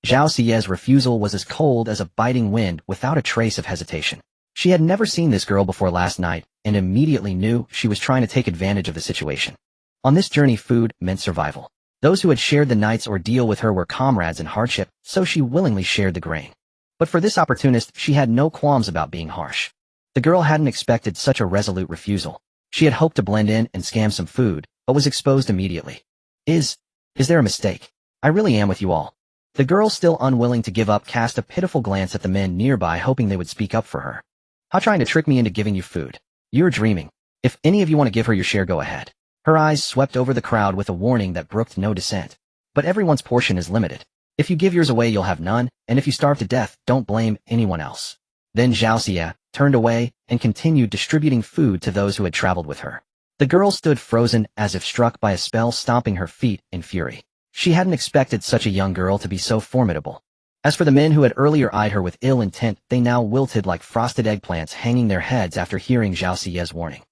Zhao Xie's refusal was as cold as a biting wind, without a trace of hesitation. She had never seen this girl before last night, and immediately knew she was trying to take advantage of the situation. On this journey, food meant survival. Those who had shared the night's ordeal with her were comrades in hardship, so she willingly shared the grain. But for this opportunist, she had no qualms about being harsh. The girl hadn't expected such a resolute refusal. She had hoped to blend in and scam some food, but was exposed immediately. Is there a mistake? I really am with you all." The girl, still unwilling to give up, cast a pitiful glance at the men nearby, hoping they would speak up for her. "How, trying to trick me into giving you food? You're dreaming. If any of you want to give her your share, go ahead." Her eyes swept over the crowd with a warning that brooked no dissent. "But everyone's portion is limited. If you give yours away, you'll have none, and if you starve to death, don't blame anyone else." Then Zhao Xie turned away and continued distributing food to those who had traveled with her. The girl stood frozen, as if struck by a spell, stomping her feet in fury. She hadn't expected such a young girl to be so formidable. As for the men who had earlier eyed her with ill intent, they now wilted like frosted eggplants, hanging their heads after hearing Zhao Xie's warning.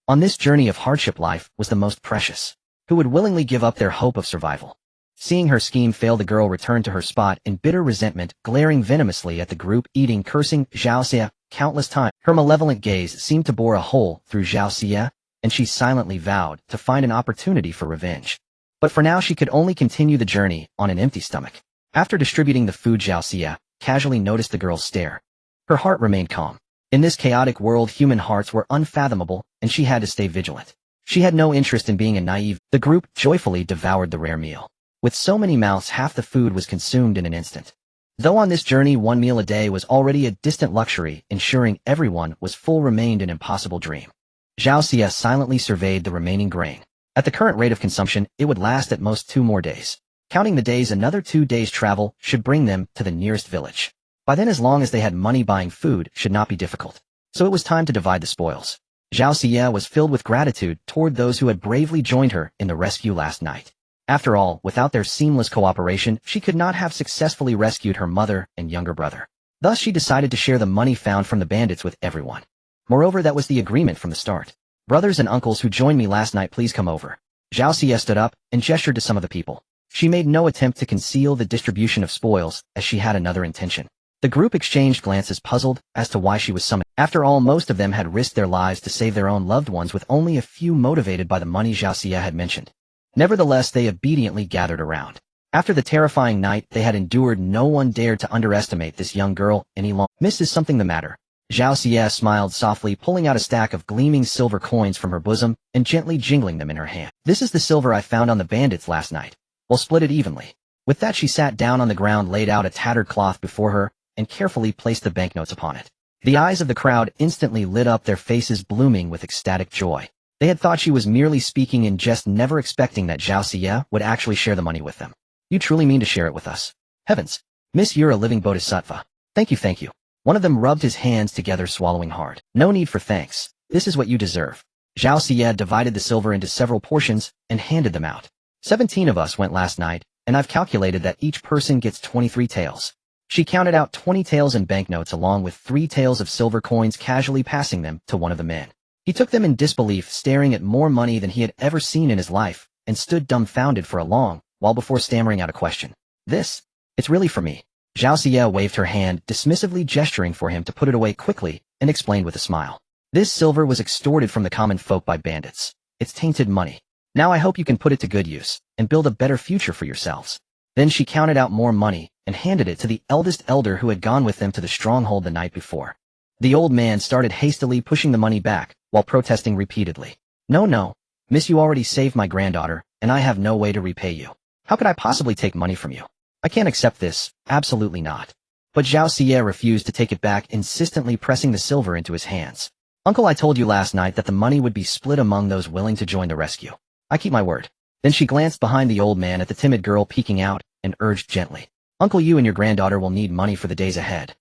On this journey of hardship, life was the most precious. Who would willingly give up their hope of survival? Seeing her scheme fail, the girl returned to her spot in bitter resentment, glaring venomously at the group, eating, cursing Zhao Xie countless times. Her malevolent gaze seemed to bore a hole through Zhao Xie, and she silently vowed to find an opportunity for revenge. But for now, she could only continue the journey on an empty stomach. After distributing the food, Zhao Xie casually noticed the girl's stare. Her heart remained calm. In this chaotic world, human hearts were unfathomable, and she had to stay vigilant. She had no interest in being a naive. The group joyfully devoured the rare meal. With so many mouths, half the food was consumed in an instant. Though on this journey, one meal a day was already a distant luxury, ensuring everyone was full remained an impossible dream. Zhao Xie silently surveyed the remaining grain. At the current rate of consumption, it would last at most 2 more days. Counting the days, another 2 days' travel should bring them to the nearest village. By then, as long as they had money, buying food should not be difficult. So it was time to divide the spoils. Zhao Xie was filled with gratitude toward those who had bravely joined her in the rescue last night. After all, without their seamless cooperation, she could not have successfully rescued her mother and younger brother. Thus, she decided to share the money found from the bandits with everyone. Moreover, that was the agreement from the start. "Brothers and uncles who joined me last night, please come over." Zhao Xie stood up and gestured to some of the people. She made no attempt to conceal the distribution of spoils, as she had another intention. The group exchanged glances, puzzled as to why she was summoned. After all, most of them had risked their lives to save their own loved ones, with only a few motivated by the money Zhao Xie had mentioned. Nevertheless, they obediently gathered around. After the terrifying night they had endured, no one dared to underestimate this young girl any longer. "Miss, is something the matter?" Zhao Xie smiled softly, pulling out a stack of gleaming silver coins from her bosom and gently jingling them in her hand. "This is the silver I found on the bandits last night. We'll split it evenly." With that, she sat down on the ground, laid out a tattered cloth before her, and carefully placed the banknotes upon it. The eyes of the crowd instantly lit up, their faces blooming with ecstatic joy. They had thought she was merely speaking in jest, never expecting that Zhao Xie would actually share the money with them. "You truly mean to share it with us?" "Heavens! Miss, you're a living bodhisattva. Thank you, thank you." One of them rubbed his hands together, swallowing hard. "No need for thanks. This is what you deserve." Zhao Xie divided the silver into several portions and handed them out. 17 of us went last night, and I've calculated that each person gets 23 taels. She counted out 20 taels in banknotes along with 3 taels of silver coins, casually passing them to one of the men. He took them in disbelief, staring at more money than he had ever seen in his life, and stood dumbfounded for a long while before stammering out a question. It's really for me." Zhao Xie waved her hand, dismissively gesturing for him to put it away quickly, and explained with a smile. This silver was extorted from the common folk by bandits. It's tainted money. Now I hope you can put it to good use, and build a better future for yourselves. Then she counted out more money, and handed it to the eldest elder who had gone with them to the stronghold the night before. The old man started hastily pushing the money back, while protesting repeatedly. No, miss, you already saved my granddaughter, and I have no way to repay you. How could I possibly take money from you? I can't accept this, absolutely not. But Zhao Xie refused to take it back, insistently pressing the silver into his hands. Uncle, I told you last night that the money would be split among those willing to join the rescue. I keep my word. Then she glanced behind the old man at the timid girl peeking out, and urged gently. Uncle, you and your granddaughter will need money for the days ahead.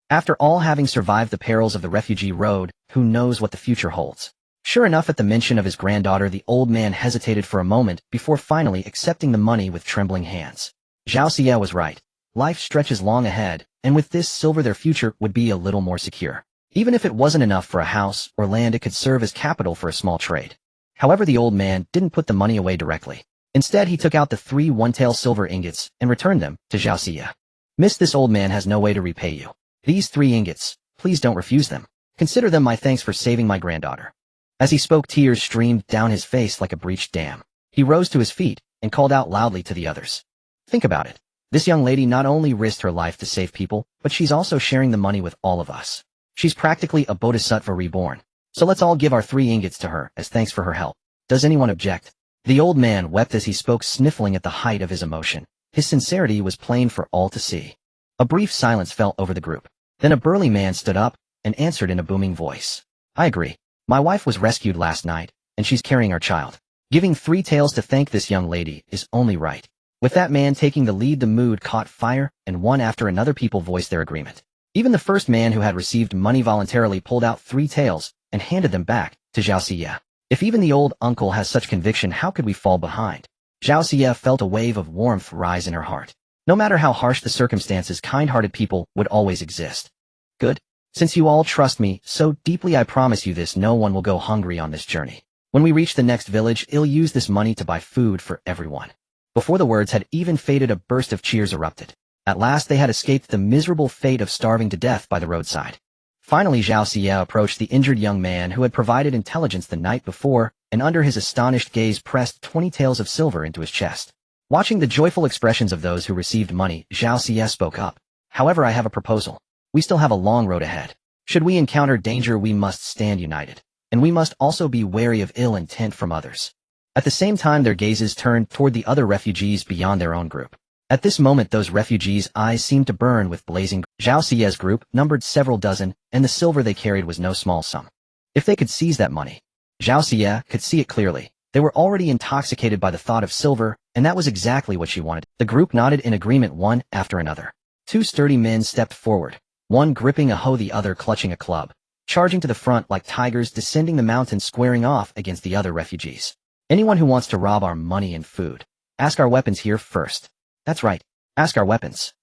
After all, having survived the perils of the refugee road, who knows what the future holds? Sure enough, at the mention of his granddaughter, the old man hesitated for a moment before finally accepting the money with trembling hands. Zhao Xie was right. Life stretches long ahead, and with this silver their future would be a little more secure. Even if it wasn't enough for a house or land, it could serve as capital for a small trade. However, the old man didn't put the money away directly. Instead, he took out the 3 one-tael silver ingots and returned them to Zhao Xie. Miss, this old man has no way to repay you. These 3 ingots, please don't refuse them. Consider them my thanks for saving my granddaughter. As he spoke, tears streamed down his face like a breached dam. He rose to his feet and called out loudly to the others. Think about it. This young lady not only risked her life to save people, but she's also sharing the money with all of us. She's practically a bodhisattva reborn. So let's all give our 3 ingots to her as thanks for her help. Does anyone object? The old man wept as he spoke, sniffling at the height of his emotion. His sincerity was plain for all to see. A brief silence fell over the group. Then a burly man stood up and answered in a booming voice. I agree. My wife was rescued last night, and she's carrying our child. Giving 3 taels to thank this young lady is only right. With that man taking the lead, the mood caught fire, and one after another people voiced their agreement. Even the first man who had received money voluntarily pulled out 3 taels and handed them back to Zhao Xie. If even the old uncle has such conviction, how could we fall behind? Zhao Xie felt a wave of warmth rise in her heart. No matter how harsh the circumstances, kind-hearted people would always exist. Good. Since you all trust me so deeply, I promise you this: no one will go hungry on this journey. When we reach the next village, I'll use this money to buy food for everyone. Before the words had even faded, a burst of cheers erupted. At last they had escaped the miserable fate of starving to death by the roadside. Finally, Zhao Xie approached the injured young man who had provided intelligence the night before, and under his astonished gaze pressed 20 taels of silver into his chest. Watching the joyful expressions of those who received money, Zhao Xie spoke up. However, I have a proposal. We still have a long road ahead. Should we encounter danger, we must stand united. And we must also be wary of ill intent from others. At the same time, their gazes turned toward the other refugees beyond their own group. At this moment, those refugees' eyes seemed to burn with blazing. Zhao Xie's group numbered several dozen, and the silver they carried was no small sum. If they could seize that money, Zhao Xie could see it clearly. They were already intoxicated by the thought of silver, and that was exactly what she wanted. The group nodded in agreement, one after another. 2 sturdy men stepped forward, one gripping a hoe, the other clutching a club, charging to the front like tigers descending the mountain, squaring off against the other refugees. Anyone who wants to rob our money and food, ask our weapons here first. That's right, ask our weapons.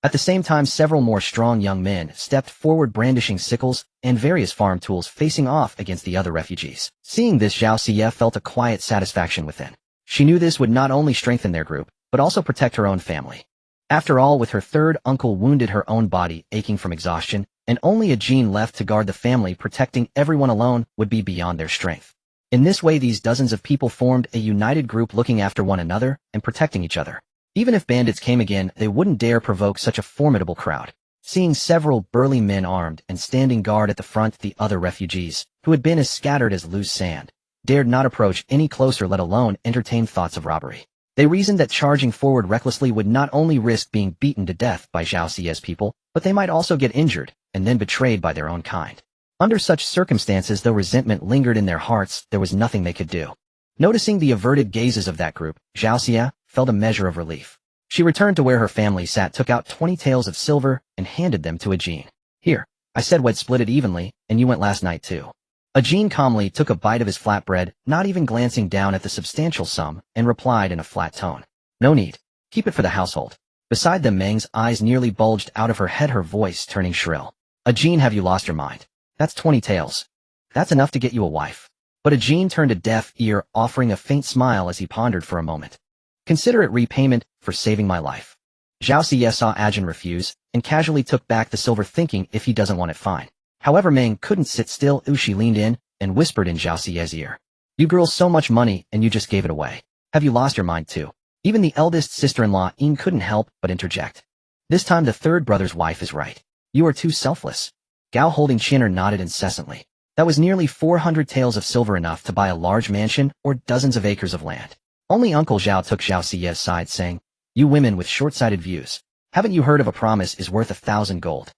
At the same time, several more strong young men stepped forward, brandishing sickles and various farm tools, facing off against the other refugees. Seeing this, Zhao Xie felt a quiet satisfaction within. She knew this would not only strengthen their group, but also protect her own family. After all, with her third uncle wounded, her own body aching from exhaustion, and only a Jean left to guard the family, protecting everyone alone would be beyond their strength. In this way, these dozens of people formed a united group, looking after one another and protecting each other. Even if bandits came again, they wouldn't dare provoke such a formidable crowd. Seeing several burly men armed and standing guard at the front, the other refugees, who had been as scattered as loose sand, dared not approach any closer, let alone entertain thoughts of robbery. They reasoned that charging forward recklessly would not only risk being beaten to death by Zhao Xie's people, but they might also get injured and then betrayed by their own kind. Under such circumstances, though resentment lingered in their hearts, there was nothing they could do. Noticing the averted gazes of that group, Zhao Xie felt a measure of relief. She returned to where her family sat, took out 20 taels of silver, and handed them to a Jean. Here, I said we'd split it evenly, and you went last night too. A Jean calmly took a bite of his flatbread, not even glancing down at the substantial sum, and replied in a flat tone. No need. Keep it for the household. Beside them, Meng's eyes nearly bulged out of her head, her voice turning shrill. A Jean, have you lost your mind? That's 20 taels. That's enough to get you a wife. But a Jean turned a deaf ear, offering a faint smile as he pondered for a moment. Consider it repayment for saving my life. Zhao Xie saw Ajin refuse, and casually took back the silver thinking if he doesn't want it fine. However, Meng couldn't sit still. She leaned in and whispered in Zhao Xie's ear. You girls so much money and you just gave it away. Have you lost your mind too? Even the eldest sister-in-law Yin couldn't help but interject. This time the third brother's wife is right. You are too selfless. Gao holding Chinner nodded incessantly. That was nearly 400 taels of silver, enough to buy a large mansion or dozens of acres of land. Only Uncle Zhao took Zhao Xie's side, saying, You women with short-sighted views. Haven't you heard of a promise is worth 1,000 gold?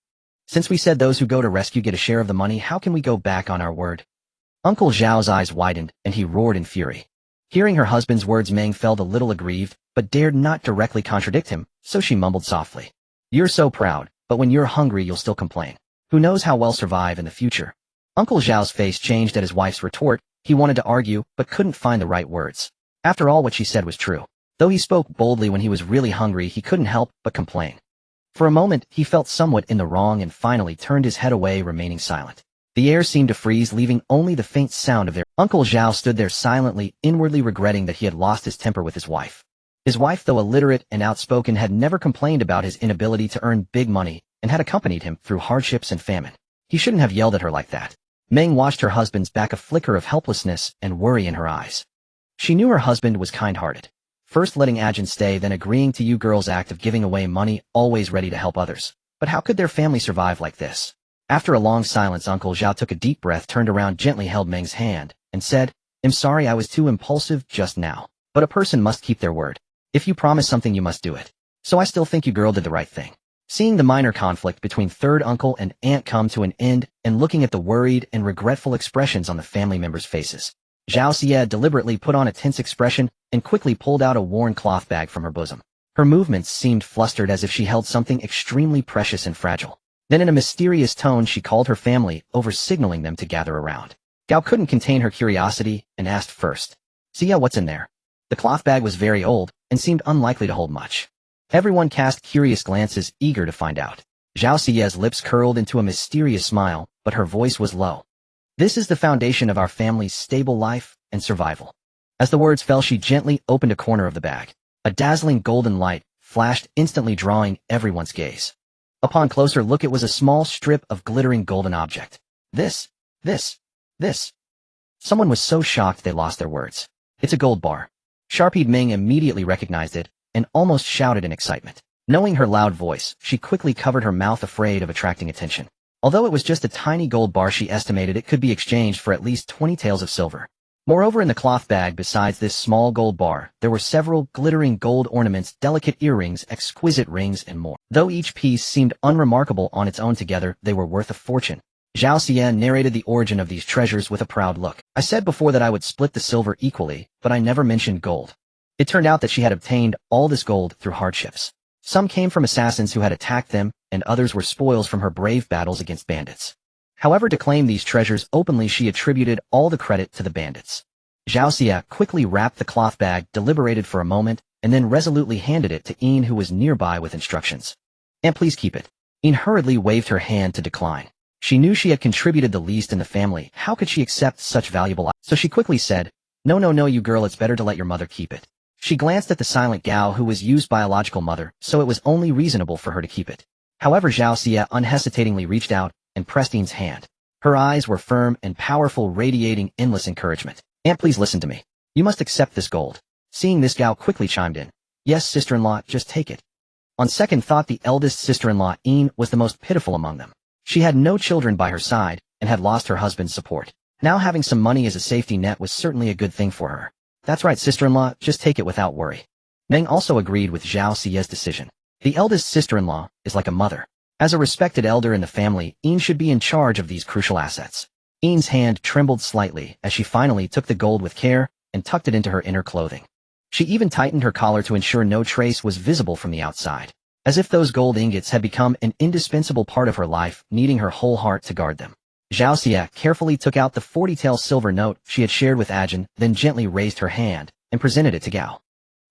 Since we said those who go to rescue get a share of the money, how can we go back on our word? Uncle Zhao's eyes widened, and he roared in fury. Hearing her husband's words, Meng felt a little aggrieved, but dared not directly contradict him, so she mumbled softly. You're so proud, but when you're hungry you'll still complain. Who knows how we'll survive in the future? Uncle Zhao's face changed at his wife's retort. He wanted to argue, but couldn't find the right words. After all, what she said was true. Though he spoke boldly when he was really hungry, he couldn't help but complain. For a moment, he felt somewhat in the wrong and finally turned his head away, remaining silent. The air seemed to freeze, leaving only the faint sound of their— Uncle Zhao stood there silently, inwardly regretting that he had lost his temper with his wife. His wife, though illiterate and outspoken, had never complained about his inability to earn big money and had accompanied him through hardships and famine. He shouldn't have yelled at her like that. Meng watched her husband's back, a flicker of helplessness and worry in her eyes. She knew her husband was kind-hearted. First letting Ajin stay, then agreeing to you girls' act of giving away money, always ready to help others. But how could their family survive like this? After a long silence, Uncle Zhao took a deep breath, turned around, gently held Meng's hand, and said, I'm sorry I was too impulsive just now. But a person must keep their word. If you promise something, you must do it. So I still think you girl did the right thing. Seeing the minor conflict between third uncle and aunt come to an end, and looking at the worried and regretful expressions on the family members' faces, Zhao Xie deliberately put on a tense expression and quickly pulled out a worn cloth bag from her bosom. Her movements seemed flustered, as if she held something extremely precious and fragile. Then in a mysterious tone she called her family over, signaling them to gather around. Gao couldn't contain her curiosity and asked first, Xie, what's in there? The cloth bag was very old and seemed unlikely to hold much. Everyone cast curious glances, eager to find out. Zhao Xie's lips curled into a mysterious smile, but her voice was low. This is the foundation of our family's stable life and survival. As the words fell, she gently opened a corner of the bag. A dazzling golden light flashed, instantly drawing everyone's gaze. Upon closer look, it was a small strip of glittering golden object. This. Someone was so shocked they lost their words. It's a gold bar. Sharp-eyed Ming immediately recognized it and almost shouted in excitement. Knowing her loud voice, she quickly covered her mouth, afraid of attracting attention. Although it was just a tiny gold bar, she estimated it could be exchanged for at least 20 taels of silver. Moreover, in the cloth bag, besides this small gold bar, there were several glittering gold ornaments, delicate earrings, exquisite rings, and more. Though each piece seemed unremarkable on its own, together they were worth a fortune. Zhao Xie narrated the origin of these treasures with a proud look. I said before that I would split the silver equally, but I never mentioned gold. It turned out that she had obtained all this gold through hardships. Some came from assassins who had attacked them, and others were spoils from her brave battles against bandits. However, to claim these treasures openly, she attributed all the credit to the bandits. Zhao Xie quickly wrapped the cloth bag, deliberated for a moment, and then resolutely handed it to Yin, who was nearby, with instructions. And please keep it. Yin hurriedly waved her hand to decline. She knew she had contributed the least in the family. How could she accept such valuable items? So she quickly said, No, you girl, it's better to let your mother keep it. She glanced at the silent Gao, who was Yu's biological mother, so it was only reasonable for her to keep it. However, Zhao Xie unhesitatingly reached out and pressed Yin's hand. Her eyes were firm and powerful, radiating endless encouragement. Aunt, please listen to me. You must accept this gold. Seeing this, Gao quickly chimed in. Yes, sister-in-law, just take it. On second thought, the eldest sister-in-law, Yin, was the most pitiful among them. She had no children by her side and had lost her husband's support. Now having some money as a safety net was certainly a good thing for her. That's right, sister-in-law, just take it without worry. Meng also agreed with Zhao Xie's decision. The eldest sister-in-law is like a mother. As a respected elder in the family, Yin should be in charge of these crucial assets. Yin's hand trembled slightly as she finally took the gold with care and tucked it into her inner clothing. She even tightened her collar to ensure no trace was visible from the outside, as if those gold ingots had become an indispensable part of her life, needing her whole heart to guard them. Zhao Xie carefully took out the 40-tael silver note she had shared with Ajin, then gently raised her hand and presented it to Gao.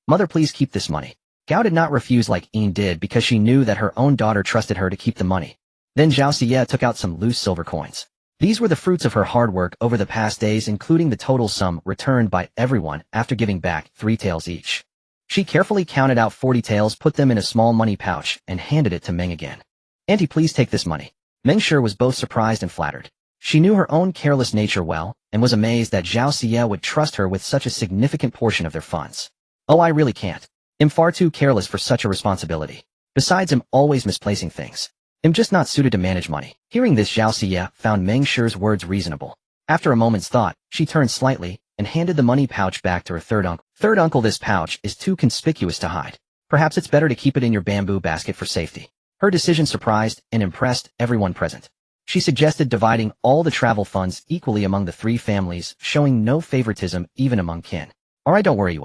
Mother, please keep this money. Gao did not refuse like Yin did, because she knew that her own daughter trusted her to keep the money. Then Zhao Xie took out some loose silver coins. These were the fruits of her hard work over the past days, including the total sum returned by everyone after giving back 3 taels each. She carefully counted out 40 taels, put them in a small money pouch, and handed it to Meng again. "Auntie, please take this money." Meng Shi was both surprised and flattered. She knew her own careless nature well, and was amazed that Zhao Xie would trust her with such a significant portion of their funds. "Oh, I really can't. I'm far too careless for such a responsibility. Besides, I'm always misplacing things. I'm just not suited to manage money." Hearing this, Zhao Xie found Meng Shi's words reasonable. After a moment's thought, she turned slightly and handed the money pouch back to her third uncle. "Third uncle, this pouch is too conspicuous to hide. Perhaps it's better to keep it in your bamboo basket for safety." Her decision surprised and impressed everyone present. She suggested dividing all the travel funds equally among the three families, showing no favoritism even among kin. "All right, don't worry,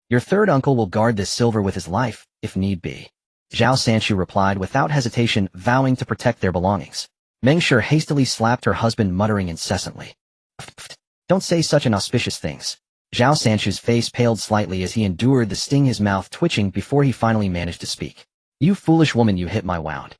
your third uncle will guard this silver with his life, if need be." Zhao Sanchu replied without hesitation, vowing to protect their belongings. Meng Shi hastily slapped her husband, muttering incessantly, "Don't say such inauspicious things." Zhao Sanchu's face paled slightly as he endured the sting, his mouth twitching before he finally managed to speak. "You foolish woman, you hit my wound."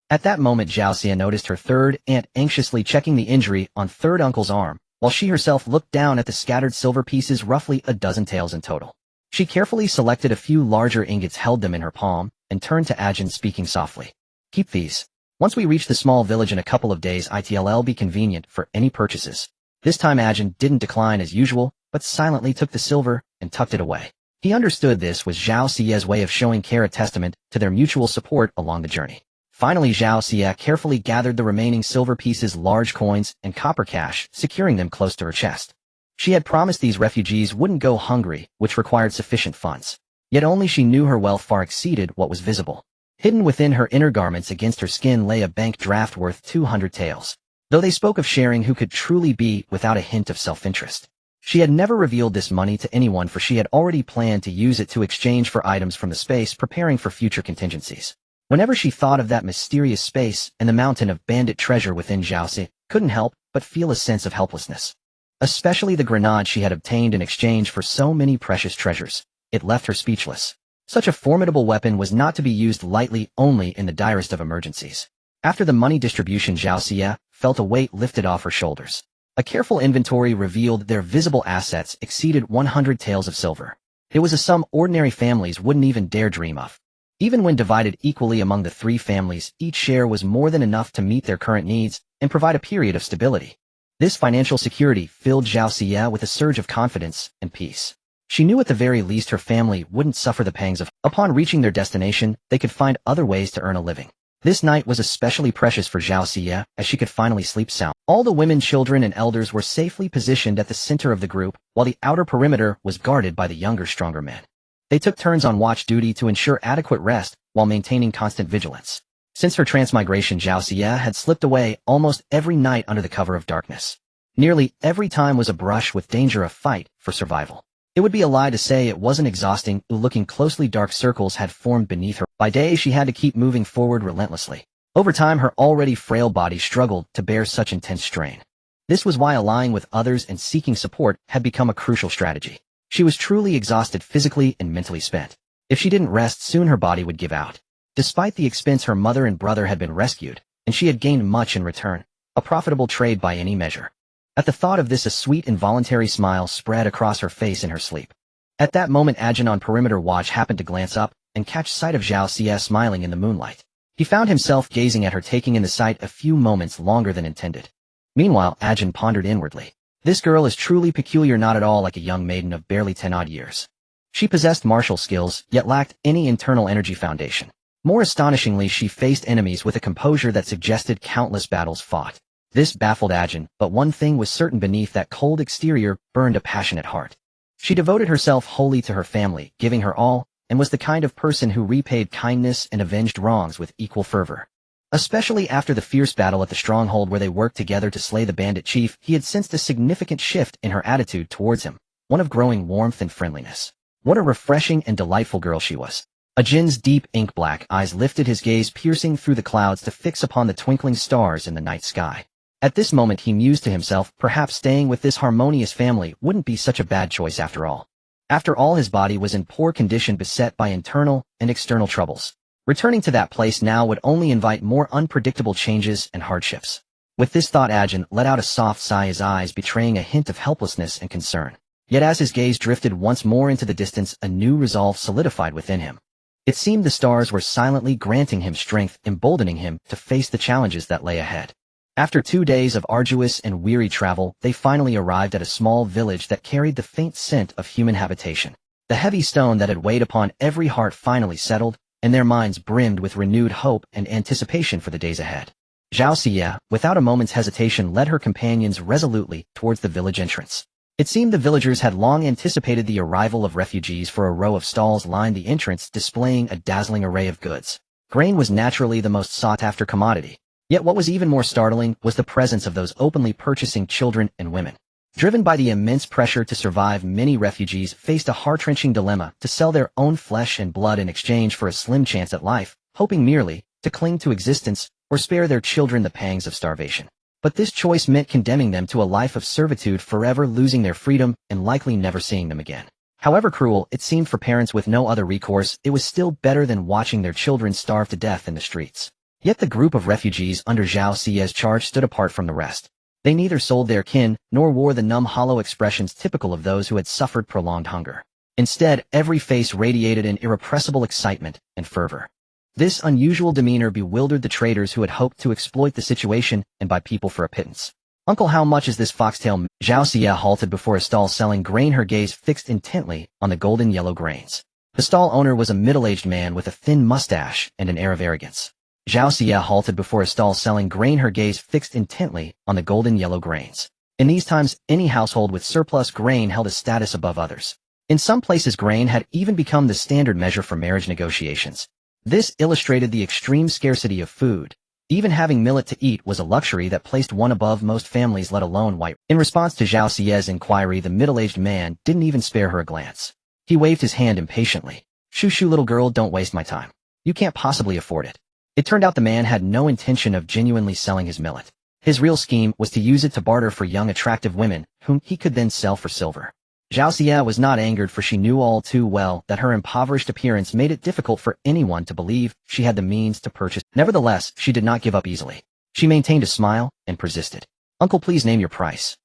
At that moment, Zhao Xie noticed her third aunt anxiously checking the injury on third uncle's arm, while she herself looked down at the scattered silver pieces, roughly a dozen taels in total. She carefully selected a few larger ingots, held them in her palm, and turned to Ajin, speaking softly. "Keep these. Once we reach the small village in a couple of days, it'll be convenient for any purchases." This time Ajin didn't decline as usual, but silently took the silver and tucked it away. He understood this was Zhao Xie's way of showing care, a testament to their mutual support along the journey. Finally, Zhao Xie carefully gathered the remaining silver pieces, large coins, and copper cash, securing them close to her chest. She had promised these refugees wouldn't go hungry, which required sufficient funds. Yet only she knew her wealth far exceeded what was visible. Hidden within her inner garments against her skin lay a bank draft worth 200 taels. Though they spoke of sharing, who could truly be without a hint of self-interest? She had never revealed this money to anyone, for she had already planned to use it to exchange for items from the space, preparing for future contingencies. Whenever she thought of that mysterious space and the mountain of bandit treasure within, Zhao Xie couldn't help but feel a sense of helplessness. Especially the grenade she had obtained in exchange for so many precious treasures. It left her speechless. Such a formidable weapon was not to be used lightly, only in the direst of emergencies. After the money distribution, Zhao Xie felt a weight lifted off her shoulders. A careful inventory revealed their visible assets exceeded 100 taels of silver. It was a sum ordinary families wouldn't even dare dream of. Even when divided equally among the three families, each share was more than enough to meet their current needs and provide a period of stability. This financial security filled Zhao Xie with a surge of confidence and peace. She knew at the very least her family wouldn't suffer the pangs of, upon reaching their destination, they could find other ways to earn a living. This night was especially precious for Zhao Xie, as she could finally sleep sound. All the women, children, and elders were safely positioned at the center of the group, while the outer perimeter was guarded by the younger, stronger men. They took turns on watch duty to ensure adequate rest while maintaining constant vigilance. Since her transmigration, Zhao Xie had slipped away almost every night under the cover of darkness. Nearly every time was a brush with danger, a fight for survival. It would be a lie to say it wasn't exhausting. Looking closely, dark circles had formed beneath her. By day, she had to keep moving forward relentlessly. Over time, her already frail body struggled to bear such intense strain. This was why allying with others and seeking support had become a crucial strategy. She was truly exhausted, physically and mentally spent. If she didn't rest, soon her body would give out. Despite the expense, her mother and brother had been rescued, and she had gained much in return, a profitable trade by any measure. At the thought of this, a sweet involuntary smile spread across her face in her sleep. At that moment, Ajin on perimeter watch happened to glance up and catch sight of Zhao Xie smiling in the moonlight. He found himself gazing at her, taking in the sight a few moments longer than intended. Meanwhile, Ajin pondered inwardly. This girl is truly peculiar, not at all like a young maiden of barely 10-odd years. She possessed martial skills, yet lacked any internal energy foundation. More astonishingly, she faced enemies with a composure that suggested countless battles fought. This baffled Ajin, but one thing was certain: beneath that cold exterior burned a passionate heart. She devoted herself wholly to her family, giving her all, and was the kind of person who repaid kindness and avenged wrongs with equal fervor. Especially after the fierce battle at the stronghold where they worked together to slay the bandit chief, he had sensed a significant shift in her attitude towards him, one of growing warmth and friendliness. What a refreshing and delightful girl she was. Ajin's deep ink-black eyes lifted, his gaze piercing through the clouds to fix upon the twinkling stars in the night sky. At this moment he mused to himself, perhaps staying with this harmonious family wouldn't be such a bad choice after all. After all, his body was in poor condition, beset by internal and external troubles. Returning to that place now would only invite more unpredictable changes and hardships. With this thought, Ajin let out a soft sigh, his eyes betraying a hint of helplessness and concern. Yet as his gaze drifted once more into the distance, a new resolve solidified within him. It seemed the stars were silently granting him strength, emboldening him to face the challenges that lay ahead. After 2 days of arduous and weary travel, they finally arrived at a small village that carried the faint scent of human habitation. The heavy stone that had weighed upon every heart finally settled, and their minds brimmed with renewed hope and anticipation for the days ahead. Zhao Xie, without a moment's hesitation, led her companions resolutely towards the village entrance. It seemed the villagers had long anticipated the arrival of refugees, for a row of stalls lined the entrance, displaying a dazzling array of goods. Grain was naturally the most sought-after commodity. Yet what was even more startling was the presence of those openly purchasing children and women. Driven by the immense pressure to survive, many refugees faced a heart-wrenching dilemma: to sell their own flesh and blood in exchange for a slim chance at life, hoping merely to cling to existence, or spare their children the pangs of starvation. But this choice meant condemning them to a life of servitude, forever losing their freedom and likely never seeing them again. However cruel it seemed for parents with no other recourse, it was still better than watching their children starve to death in the streets. Yet the group of refugees under Zhao Xie's charge stood apart from the rest. They neither sold their kin, nor wore the numb, hollow expressions typical of those who had suffered prolonged hunger. Instead, every face radiated an irrepressible excitement and fervor. This unusual demeanor bewildered the traders who had hoped to exploit the situation and buy people for a pittance. "Uncle, how much is this foxtail?" Zhao Xie halted before a stall selling grain, her gaze fixed intently on the golden yellow grains. The stall owner was a middle-aged man with a thin mustache and an air of arrogance. Zhao Xie halted before a stall selling grain, her gaze fixed intently on the golden yellow grains. In these times, any household with surplus grain held a status above others. In some places, grain had even become the standard measure for marriage negotiations. This illustrated the extreme scarcity of food. Even having millet to eat was a luxury that placed one above most families, let alone white. In response to Zhao Xie's inquiry, the middle-aged man didn't even spare her a glance. He waved his hand impatiently. "Shoo shoo, little girl, don't waste my time. You can't possibly afford it." It turned out the man had no intention of genuinely selling his millet. His real scheme was to use it to barter for young, attractive women, whom he could then sell for silver. Zhao Xie was not angered, for she knew all too well that her impoverished appearance made it difficult for anyone to believe she had the means to purchase. Nevertheless, she did not give up easily. She maintained a smile and persisted. "Uncle, please name your price."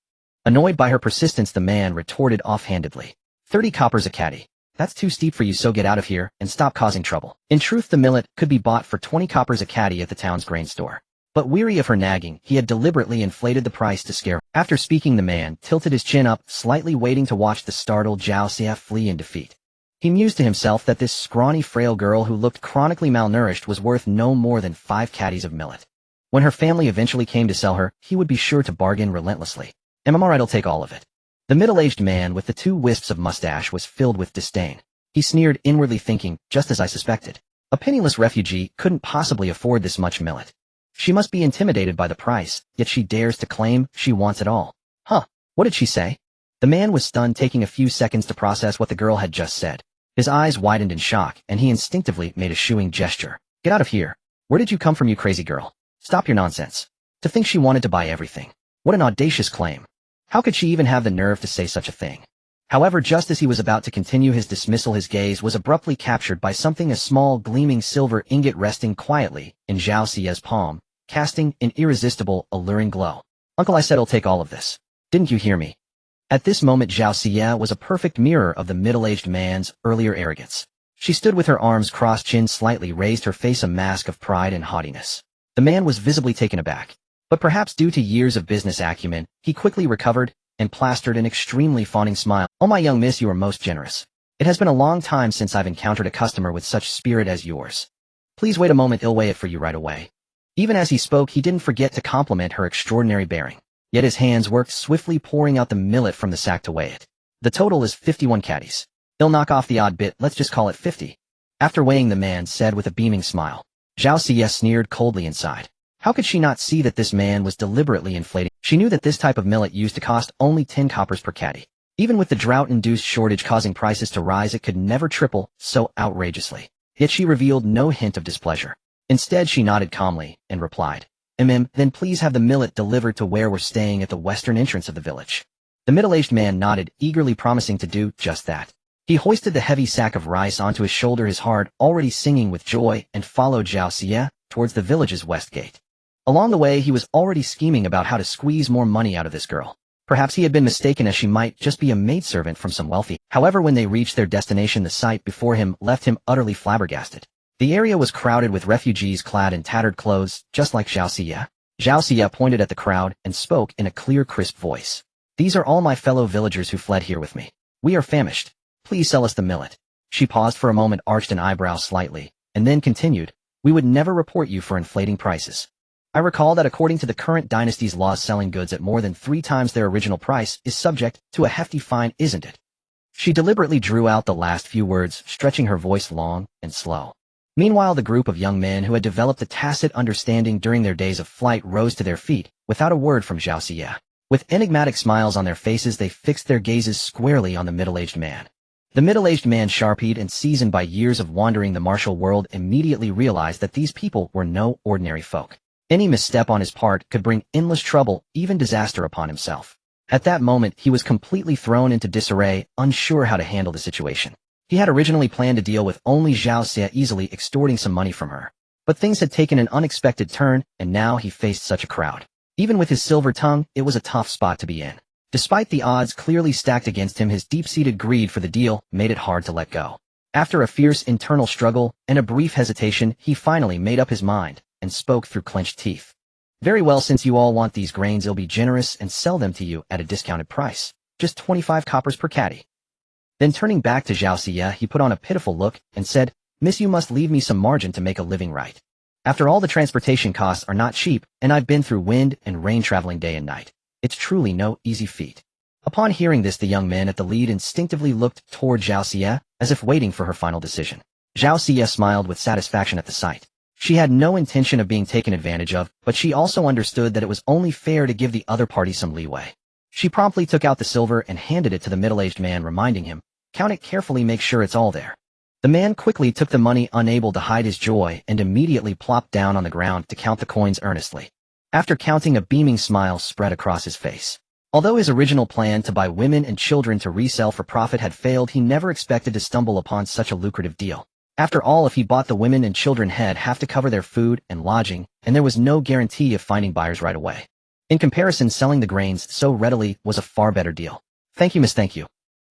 Annoyed by her persistence, the man retorted offhandedly. 30 coppers a caddy. That's too steep for you, so get out of here and stop causing trouble." In truth, the millet could be bought for 20 coppers a caddy at the town's grain store. But weary of her nagging, he had deliberately inflated the price to scare her. After speaking, the man tilted his chin up, slightly waiting to watch the startled Zhao Xie flee in defeat. He mused to himself that this scrawny, frail girl who looked chronically malnourished was worth no more than 5 caddies of millet. When her family eventually came to sell her, he would be sure to bargain relentlessly. "I'm alright, I'll take all of it." The middle-aged man with the 2 wisps of mustache was filled with disdain. He sneered, inwardly thinking, just as I suspected. A penniless refugee couldn't possibly afford this much millet. She must be intimidated by the price, yet she dares to claim she wants it all. Huh, what did she say? The man was stunned, taking a few seconds to process what the girl had just said. His eyes widened in shock, and he instinctively made a shooing gesture. "Get out of here. Where did you come from, you crazy girl? Stop your nonsense." To think she wanted to buy everything. What an audacious claim. How could she even have the nerve to say such a thing? However, just as he was about to continue his dismissal, his gaze was abruptly captured by something, a small, gleaming silver ingot resting quietly in Zhao Xie's palm, casting an irresistible, alluring glow. "Uncle, I said I'll take all of this. Didn't you hear me?" At this moment, Zhao Xie was a perfect mirror of the middle-aged man's earlier arrogance. She stood with her arms crossed, chin slightly raised, her face a mask of pride and haughtiness. The man was visibly taken aback. But perhaps due to years of business acumen, he quickly recovered and plastered an extremely fawning smile. "Oh, my young miss, you are most generous. It has been a long time since I've encountered a customer with such spirit as yours. Please wait a moment, I'll weigh it for you right away." Even as he spoke, he didn't forget to compliment her extraordinary bearing. Yet his hands worked swiftly, pouring out the millet from the sack to weigh it. "The total is 51 caddies. He'll knock off the odd bit, let's just call it 50. After weighing, the man said with a beaming smile. Zhao Xie sneered coldly inside. How could she not see that this man was deliberately inflating? She knew that this type of millet used to cost only 10 coppers per caddy. Even with the drought-induced shortage causing prices to rise, it could never triple so outrageously. Yet she revealed no hint of displeasure. Instead, she nodded calmly and replied, Then please have the millet delivered to where we're staying at the western entrance of the village." The middle-aged man nodded, eagerly promising to do just that. He hoisted the heavy sack of rice onto his shoulder, his heart already singing with joy, and followed Zhao Xie towards the village's west gate. Along the way, he was already scheming about how to squeeze more money out of this girl. Perhaps he had been mistaken, as she might just be a maidservant from some wealthy. However, when they reached their destination, the sight before him left him utterly flabbergasted. The area was crowded with refugees clad in tattered clothes, just like Zhao Xie. Zhao Xie pointed at the crowd and spoke in a clear, crisp voice. "These are all my fellow villagers who fled here with me. We are famished. Please sell us the millet." She paused for a moment, arched an eyebrow slightly, and then continued, "We would never report you for inflating prices. I recall that according to the current dynasty's laws, selling goods at more than 3 times their original price is subject to a hefty fine, isn't it?" She deliberately drew out the last few words, stretching her voice long and slow. Meanwhile, the group of young men who had developed a tacit understanding during their days of flight rose to their feet, without a word from Zhao Xie. With enigmatic smiles on their faces, they fixed their gazes squarely on the middle-aged man. The middle-aged man, sharp-eyed and seasoned by years of wandering the martial world, immediately realized that these people were no ordinary folk. Any misstep on his part could bring endless trouble, even disaster, upon himself. At that moment, he was completely thrown into disarray, unsure how to handle the situation. He had originally planned to deal with only Zhao Xie, easily extorting some money from her. But things had taken an unexpected turn, and now he faced such a crowd. Even with his silver tongue, it was a tough spot to be in. Despite the odds clearly stacked against him, his deep-seated greed for the deal made it hard to let go. After a fierce internal struggle and a brief hesitation, he finally made up his mind and spoke through clenched teeth. "Very well, since you all want these grains, I'll be generous and sell them to you at a discounted price. Just 25 coppers per caddy." Then turning back to Zhao Xie, he put on a pitiful look and said, "Miss, you must leave me some margin to make a living, right? After all, the transportation costs are not cheap, and I've been through wind and rain traveling day and night. It's truly no easy feat." Upon hearing this, the young man at the lead instinctively looked toward Zhao Xie, as if waiting for her final decision. Zhao Xie smiled with satisfaction at the sight. She had no intention of being taken advantage of, but she also understood that it was only fair to give the other party some leeway. She promptly took out the silver and handed it to the middle-aged man, reminding him, "Count it carefully, make sure it's all there." The man quickly took the money, unable to hide his joy, and immediately plopped down on the ground to count the coins earnestly. After counting, a beaming smile spread across his face. Although his original plan to buy women and children to resell for profit had failed, he never expected to stumble upon such a lucrative deal. After all, if he bought the women and children, he'd have to cover their food and lodging, and there was no guarantee of finding buyers right away. In comparison, selling the grains so readily was a far better deal. "Thank you, miss, thank you.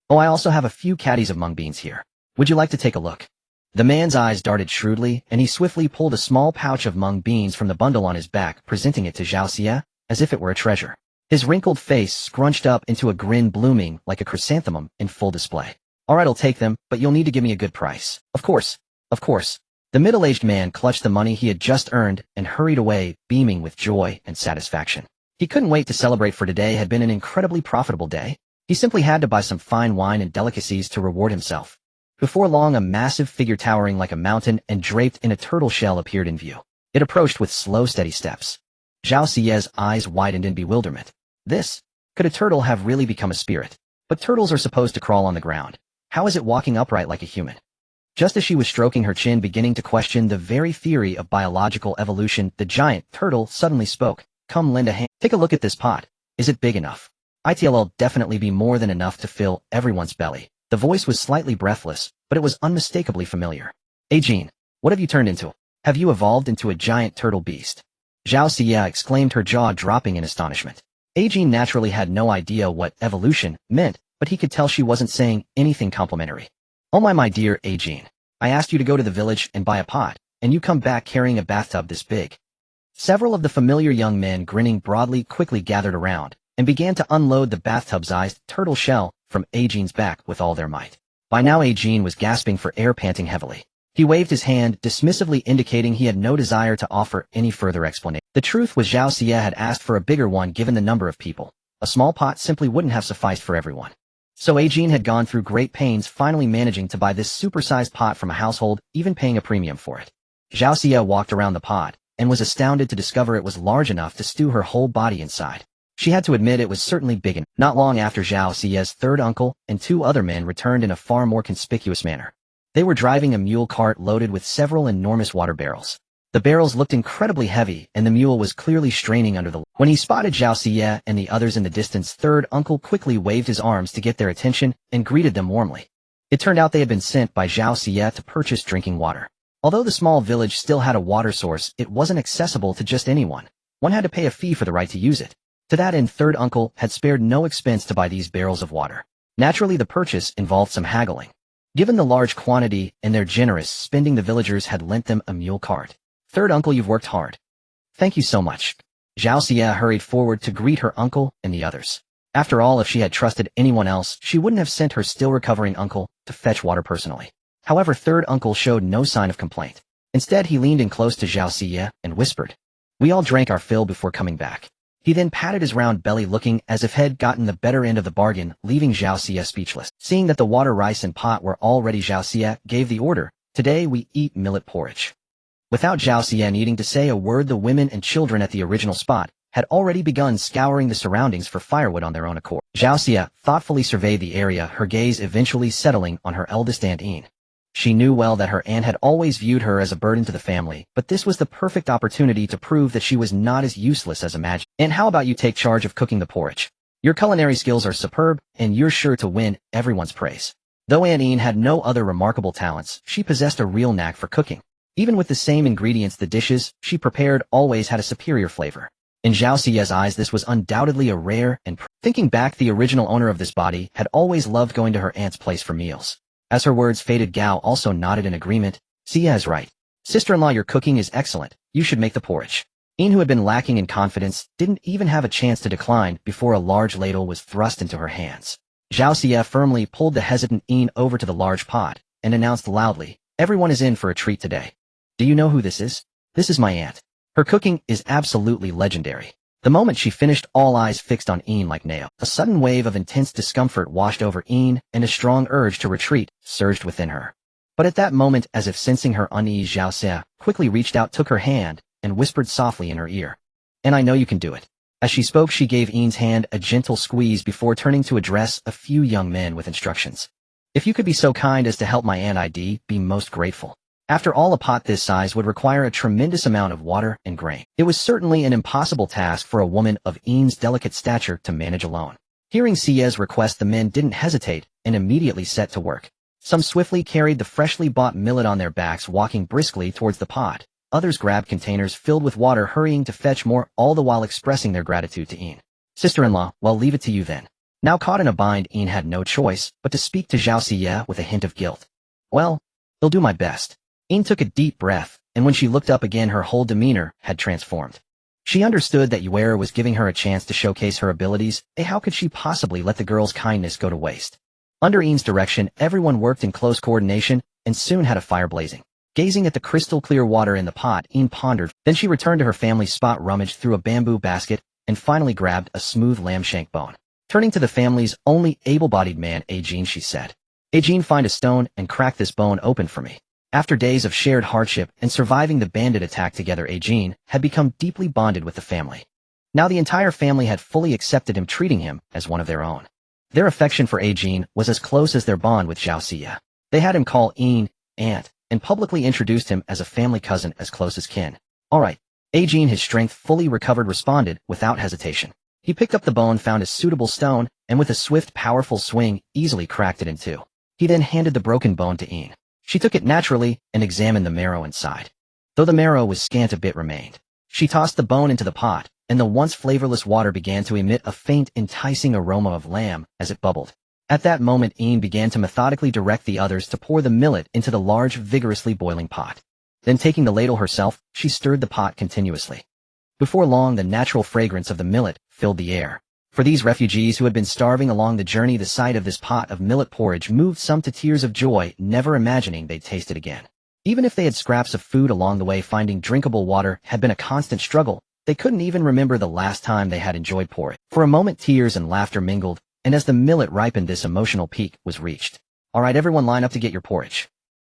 Oh, I also have a few caddies of mung beans here. Would you like to take a look?" The man's eyes darted shrewdly, and he swiftly pulled a small pouch of mung beans from the bundle on his back, presenting it to Zhao Xie, as if it were a treasure. His wrinkled face scrunched up into a grin, blooming like a chrysanthemum in full display. "All right, I'll take them, but you'll need to give me a good price." "Of course, of course." The middle-aged man clutched the money he had just earned and hurried away, beaming with joy and satisfaction. He couldn't wait to celebrate, for today had been an incredibly profitable day. He simply had to buy some fine wine and delicacies to reward himself. Before long, a massive figure towering like a mountain and draped in a turtle shell appeared in view. It approached with slow, steady steps. Zhao Xie's eyes widened in bewilderment. This? Could a turtle have really become a spirit? But turtles are supposed to crawl on the ground. How is it walking upright like a human? Just as she was stroking her chin, beginning to question the very theory of biological evolution, the giant turtle suddenly spoke. "Come, lend a hand. Take a look at this pot. Is it big enough? It'll definitely be more than enough to fill everyone's belly." The voice was slightly breathless, but it was unmistakably familiar. "Ajin, what have you turned into? Have you evolved into a giant turtle beast?" Zhao Xie exclaimed, her jaw dropping in astonishment. Ajin naturally had no idea what evolution meant, but he could tell she wasn't saying anything complimentary. "Oh my dear Ajin, I asked you to go to the village and buy a pot, and you come back carrying a bathtub this big." Several of the familiar young men, grinning broadly, quickly gathered around and began to unload the bathtub-sized turtle shell from Ajin's back with all their might. By now, Ajin was gasping for air, panting heavily. He waved his hand, dismissively indicating he had no desire to offer any further explanation. The truth was, Zhao Xie had asked for a bigger one given the number of people. A small pot simply wouldn't have sufficed for everyone. So Ajin had gone through great pains, finally managing to buy this supersized pot from a household, even paying a premium for it. Zhao Xie walked around the pot and was astounded to discover it was large enough to stew her whole body inside. She had to admit it was certainly big enough. Not long after, Zhao Xie's third uncle and 2 other men returned in a far more conspicuous manner. They were driving a mule cart loaded with several enormous water barrels. The barrels looked incredibly heavy, and the mule was clearly straining under the load. When he spotted Zhao Xie and the others in the distance, third uncle quickly waved his arms to get their attention and greeted them warmly. It turned out they had been sent by Zhao Xie to purchase drinking water. Although the small village still had a water source, it wasn't accessible to just anyone. One had to pay a fee for the right to use it. To that end, third uncle had spared no expense to buy these barrels of water. Naturally, the purchase involved some haggling. Given the large quantity and their generous spending, the villagers had lent them a mule cart. Third uncle, you've worked hard. Thank you so much. Zhao Xia hurried forward to greet her uncle and the others. After all, if she had trusted anyone else, she wouldn't have sent her still-recovering uncle to fetch water personally. However, third uncle showed no sign of complaint. Instead, he leaned in close to Zhao Xia and whispered, "We all drank our fill before coming back." He then patted his round belly, looking as if he'd gotten the better end of the bargain, leaving Zhao Xia speechless. Seeing that the water, rice, and pot were all ready, Zhao Xia gave the order, "Today we eat millet porridge." Without Zhao Xia needing to say a word, the women and children at the original spot had already begun scouring the surroundings for firewood on their own accord. Zhao Xia thoughtfully surveyed the area, her gaze eventually settling on her eldest aunt Yin. She knew well that her aunt had always viewed her as a burden to the family, but this was the perfect opportunity to prove that she was not as useless as imagined. "And how about you take charge of cooking the porridge? Your culinary skills are superb, and you're sure to win everyone's praise." Though Aunt Yin had no other remarkable talents, she possessed a real knack for cooking. Even with the same ingredients, the dishes she prepared always had a superior flavor. In Zhao Xia's eyes, this was undoubtedly a rare and thinking back, the original owner of this body had always loved going to her aunt's place for meals. As her words faded, Gao also nodded in agreement. "Xia is right. Sister-in-law, your cooking is excellent. You should make the porridge." Yin, who had been lacking in confidence, didn't even have a chance to decline before a large ladle was thrust into her hands. Zhao Xia firmly pulled the hesitant Yin over to the large pot and announced loudly, "Everyone is in for a treat today. Do you know who this is? This is my aunt. Her cooking is absolutely legendary." The moment she finished, all eyes fixed on Yin like nails. A sudden wave of intense discomfort washed over Yin, and a strong urge to retreat surged within her. But at that moment, as if sensing her unease, Zhao Xia quickly reached out, took her hand, and whispered softly in her ear, "And I know you can do it." As she spoke, she gave Yin's hand a gentle squeeze before turning to address a few young men with instructions. "If you could be so kind as to help my aunt, I'd be most grateful." After all, a pot this size would require a tremendous amount of water and grain. It was certainly an impossible task for a woman of Yin's delicate stature to manage alone. Hearing Xia's request, the men didn't hesitate and immediately set to work. Some swiftly carried the freshly bought millet on their backs, walking briskly towards the pot. Others grabbed containers filled with water, hurrying to fetch more, all the while expressing their gratitude to Yin. "Sister-in-law, well, leave it to you then." Now caught in a bind, Yin had no choice but to speak to Zhao Xia with a hint of guilt. "Well, I'll do my best." Yin took a deep breath, and when she looked up again, her whole demeanor had transformed. She understood that Yuera was giving her a chance to showcase her abilities, and how could she possibly let the girl's kindness go to waste? Under Yin's direction, everyone worked in close coordination, and soon had a fire blazing. Gazing at the crystal-clear water in the pot, Yin pondered. Then she returned to her family spot, rummaged through a bamboo basket, and finally grabbed a smooth lamb shank bone. Turning to the family's only able-bodied man, Ajin, she said, "Ajin, find a stone and crack this bone open for me." After days of shared hardship and surviving the bandit attack together, Ajin had become deeply bonded with the family. Now the entire family had fully accepted him, treating him as one of their own. Their affection for Ajin was as close as their bond with Zhao Xia. They had him call Yin aunt, and publicly introduced him as a family cousin, as close as kin. "All right." Ajin, his strength fully recovered, responded without hesitation. He picked up the bone, found a suitable stone, and with a swift, powerful swing, easily cracked it in two. He then handed the broken bone to Yin. She took it naturally and examined the marrow inside. Though the marrow was scant, a bit remained. She tossed the bone into the pot, and the once flavorless water began to emit a faint, enticing aroma of lamb as it bubbled. At that moment, Yin began to methodically direct the others to pour the millet into the large, vigorously boiling pot. Then, taking the ladle herself, she stirred the pot continuously. Before long, the natural fragrance of the millet filled the air. For these refugees who had been starving along the journey, the sight of this pot of millet porridge moved some to tears of joy, never imagining they'd taste it again. Even if they had scraps of food along the way, finding drinkable water had been a constant struggle. They couldn't even remember the last time they had enjoyed porridge. For a moment, tears and laughter mingled, and as the millet ripened, this emotional peak was reached. "All right, everyone, line up to get your porridge."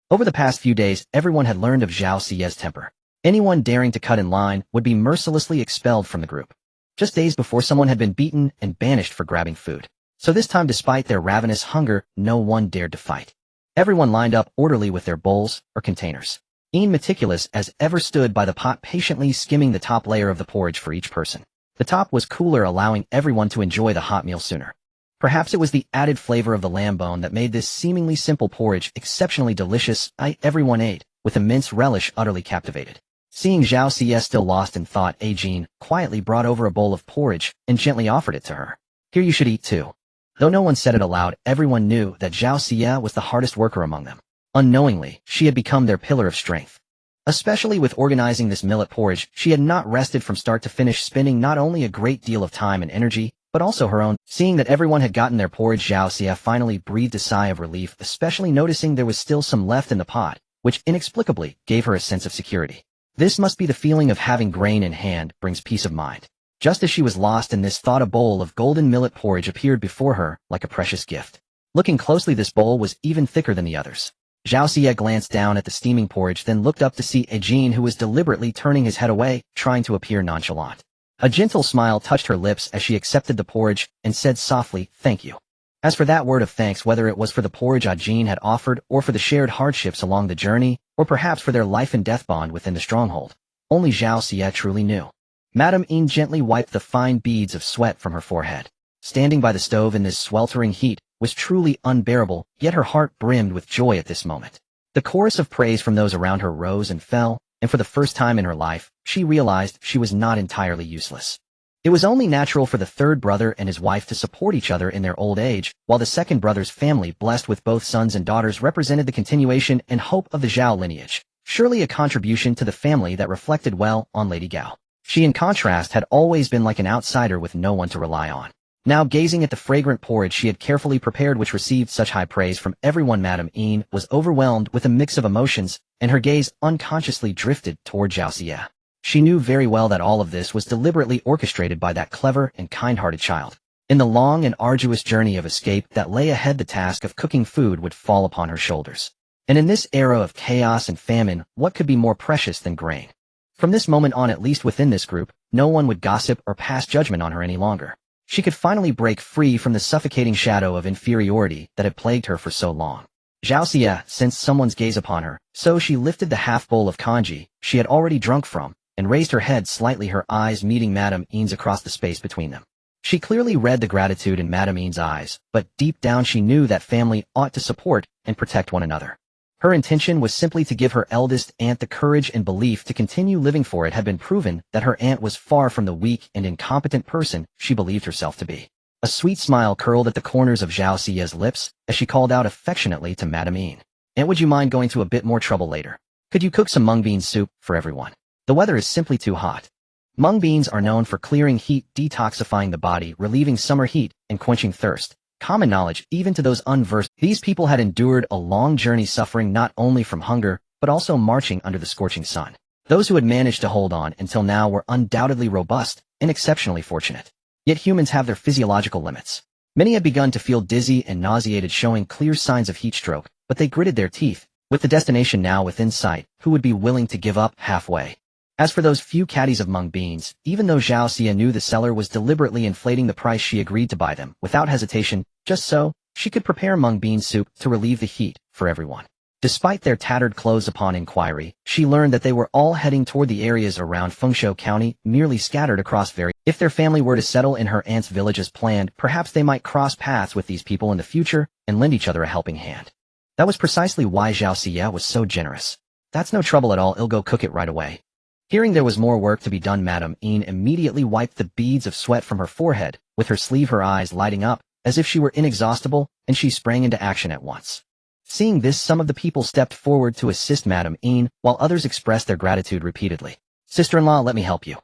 Over the past few days, everyone had learned of Zhao Xia's temper. Anyone daring to cut in line would be mercilessly expelled from the group. Just days before, someone had been beaten and banished for grabbing food. So this time, despite their ravenous hunger, no one dared to fight. Everyone lined up orderly with their bowls or containers. Yin, meticulous as ever, stood by the pot, patiently skimming the top layer of the porridge for each person. The top was cooler, allowing everyone to enjoy the hot meal sooner. Perhaps it was the added flavor of the lamb bone that made this seemingly simple porridge exceptionally delicious. Everyone ate with immense relish, utterly captivated. Seeing Zhao Xie still lost in thought, Ajin quietly brought over a bowl of porridge and gently offered it to her. Here, you should eat too. Though no one said it aloud, everyone knew that Zhao Xie was the hardest worker among them. Unknowingly, she had become their pillar of strength. Especially with organizing this millet porridge, she had not rested from start to finish, spending not only a great deal of time and energy, but also her own. Seeing that everyone had gotten their porridge, Zhao Xie finally breathed a sigh of relief, especially noticing there was still some left in the pot, which inexplicably gave her a sense of security. This must be the feeling of having grain in hand, brings peace of mind. Just as she was lost in this thought, a bowl of golden millet porridge appeared before her like a precious gift. Looking closely, this bowl was even thicker than the others. Zhao Xie glanced down at the steaming porridge, then looked up to see Ajin, who was deliberately turning his head away, trying to appear nonchalant. A gentle smile touched her lips as she accepted the porridge and said softly, "Thank you." As for that word of thanks, whether it was for the porridge Ajin had offered, or for the shared hardships along the journey, or perhaps for their life and death bond within the stronghold, only Zhao Xie truly knew. Madame Yin gently wiped the fine beads of sweat from her forehead. Standing by the stove in this sweltering heat was truly unbearable, yet her heart brimmed with joy at this moment. The chorus of praise from those around her rose and fell, and for the first time in her life, she realized she was not entirely useless. It was only natural for the third brother and his wife to support each other in their old age, while the second brother's family, blessed with both sons and daughters, represented the continuation and hope of the Zhao lineage, surely a contribution to the family that reflected well on Lady Gao. She, in contrast, had always been like an outsider with no one to rely on. Now, gazing at the fragrant porridge she had carefully prepared, which received such high praise from everyone, Madame Yin was overwhelmed with a mix of emotions, and her gaze unconsciously drifted toward Zhao Xie. She knew very well that all of this was deliberately orchestrated by that clever and kind-hearted child. In the long and arduous journey of escape that lay ahead, the task of cooking food would fall upon her shoulders. And in this era of chaos and famine, what could be more precious than grain? From this moment on, at least within this group, no one would gossip or pass judgment on her any longer. She could finally break free from the suffocating shadow of inferiority that had plagued her for so long. Zhao Xie sensed someone's gaze upon her, so she lifted the half-bowl of congee she had already drunk from, and raised her head slightly, her eyes meeting Madame Yin's across the space between them. She clearly read the gratitude in Madame Yin's eyes, but deep down she knew that family ought to support and protect one another. Her intention was simply to give her eldest aunt the courage and belief to continue living, for it had been proven that her aunt was far from the weak and incompetent person she believed herself to be. A sweet smile curled at the corners of Zhao Xie's lips as she called out affectionately to Madame Yin, "Aunt, would you mind going to a bit more trouble later? Could you cook some mung bean soup for everyone? The weather is simply too hot." Mung beans are known for clearing heat, detoxifying the body, relieving summer heat, and quenching thirst. Common knowledge even to those unversed. These people had endured a long journey, suffering not only from hunger, but also marching under the scorching sun. Those who had managed to hold on until now were undoubtedly robust and exceptionally fortunate. Yet humans have their physiological limits. Many had begun to feel dizzy and nauseated, showing clear signs of heat stroke, but they gritted their teeth. With the destination now within sight, who would be willing to give up halfway? As for those few caddies of mung beans, even though Zhao Xie knew the seller was deliberately inflating the price, she agreed to buy them without hesitation, just so she could prepare mung bean soup to relieve the heat for everyone. Despite their tattered clothes, upon inquiry, she learned that they were all heading toward the areas around Fengshui County, merely scattered across various. If their family were to settle in her aunt's village as planned, perhaps they might cross paths with these people in the future and lend each other a helping hand. That was precisely why Zhao Xie was so generous. "That's no trouble at all, I'll go cook it right away." Hearing there was more work to be done, Madame Yin immediately wiped the beads of sweat from her forehead, with her sleeve, her eyes lighting up, as if she were inexhaustible, and she sprang into action at once. Seeing this, some of the people stepped forward to assist Madame Yin, while others expressed their gratitude repeatedly. "Sister-in-law, let me help you."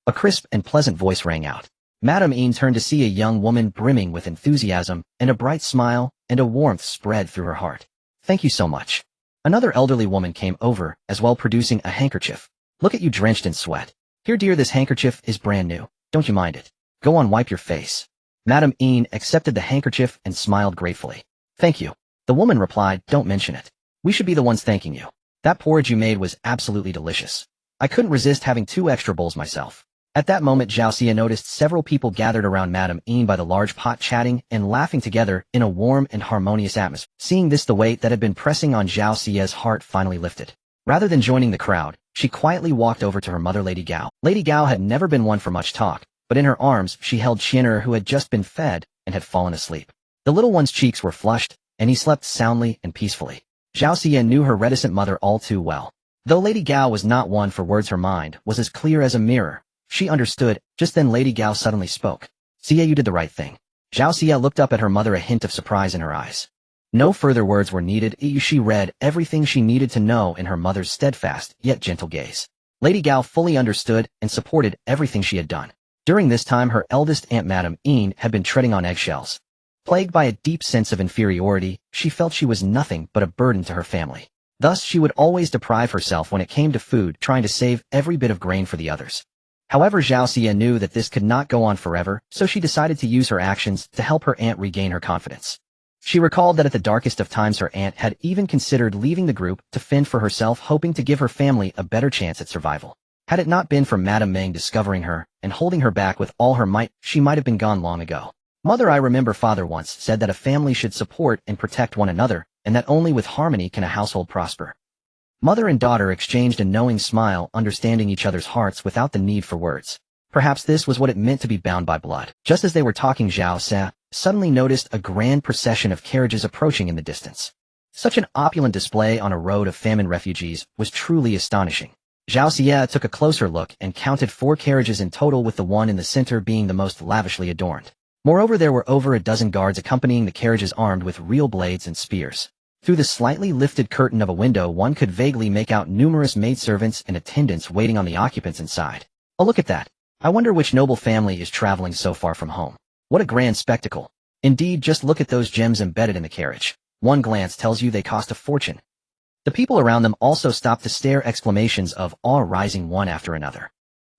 A crisp and pleasant voice rang out. Madame Yin turned to see a young woman brimming with enthusiasm, and a bright smile and a warmth spread through her heart. "Thank you so much." Another elderly woman came over, as well, producing a handkerchief. "Look at you, drenched in sweat. Here, dear, this handkerchief is brand new. Don't you mind it? Go on, wipe your face." Madame Yin accepted the handkerchief and smiled gratefully. "Thank you." The woman replied, "Don't mention it. We should be the ones thanking you. That porridge you made was absolutely delicious. I couldn't resist having 2 extra bowls myself." At that moment, Zhao Xie noticed several people gathered around Madame Yin by the large pot, chatting and laughing together in a warm and harmonious atmosphere. Seeing this, the weight that had been pressing on Zhao Xie's heart finally lifted. Rather than joining the crowd, she quietly walked over to her mother, Lady Gao. Lady Gao had never been one for much talk, but in her arms she held Qianer, who had just been fed and had fallen asleep. The little one's cheeks were flushed, and he slept soundly and peacefully. Zhao Xie knew her reticent mother all too well. Though Lady Gao was not one for words, her mind was as clear as a mirror. She understood. Just then Lady Gao suddenly spoke. "Xia, you did the right thing." Zhao Xia looked up at her mother, a hint of surprise in her eyes. No further words were needed. She read everything she needed to know in her mother's steadfast yet gentle gaze. Lady Gao fully understood and supported everything she had done. During this time, her eldest aunt, Madame Yin, had been treading on eggshells. Plagued by a deep sense of inferiority, she felt she was nothing but a burden to her family. Thus, she would always deprive herself when it came to food, trying to save every bit of grain for the others. However, Zhao Xia knew that this could not go on forever, so she decided to use her actions to help her aunt regain her confidence. She recalled that at the darkest of times her aunt had even considered leaving the group to fend for herself, hoping to give her family a better chance at survival. Had it not been for Madame Meng discovering her and holding her back with all her might, she might have been gone long ago. "Mother, I remember father once said that a family should support and protect one another, and that only with harmony can a household prosper." Mother and daughter exchanged a knowing smile, understanding each other's hearts without the need for words. Perhaps this was what it meant to be bound by blood. Just as they were talking, Zhao Xia suddenly noticed a grand procession of carriages approaching in the distance. Such an opulent display on a road of famine refugees was truly astonishing. Zhao Xia took a closer look and counted 4 carriages in total, with the one in the center being the most lavishly adorned. Moreover, there were over a dozen guards accompanying the carriages, armed with real blades and spears. Through the slightly lifted curtain of a window, one could vaguely make out numerous maidservants and attendants waiting on the occupants inside. "Oh, look at that. I wonder which noble family is traveling so far from home. What a grand spectacle. Indeed, just look at those gems embedded in the carriage. One glance tells you they cost a fortune." The people around them also stopped to stare, exclamations of awe rising one after another.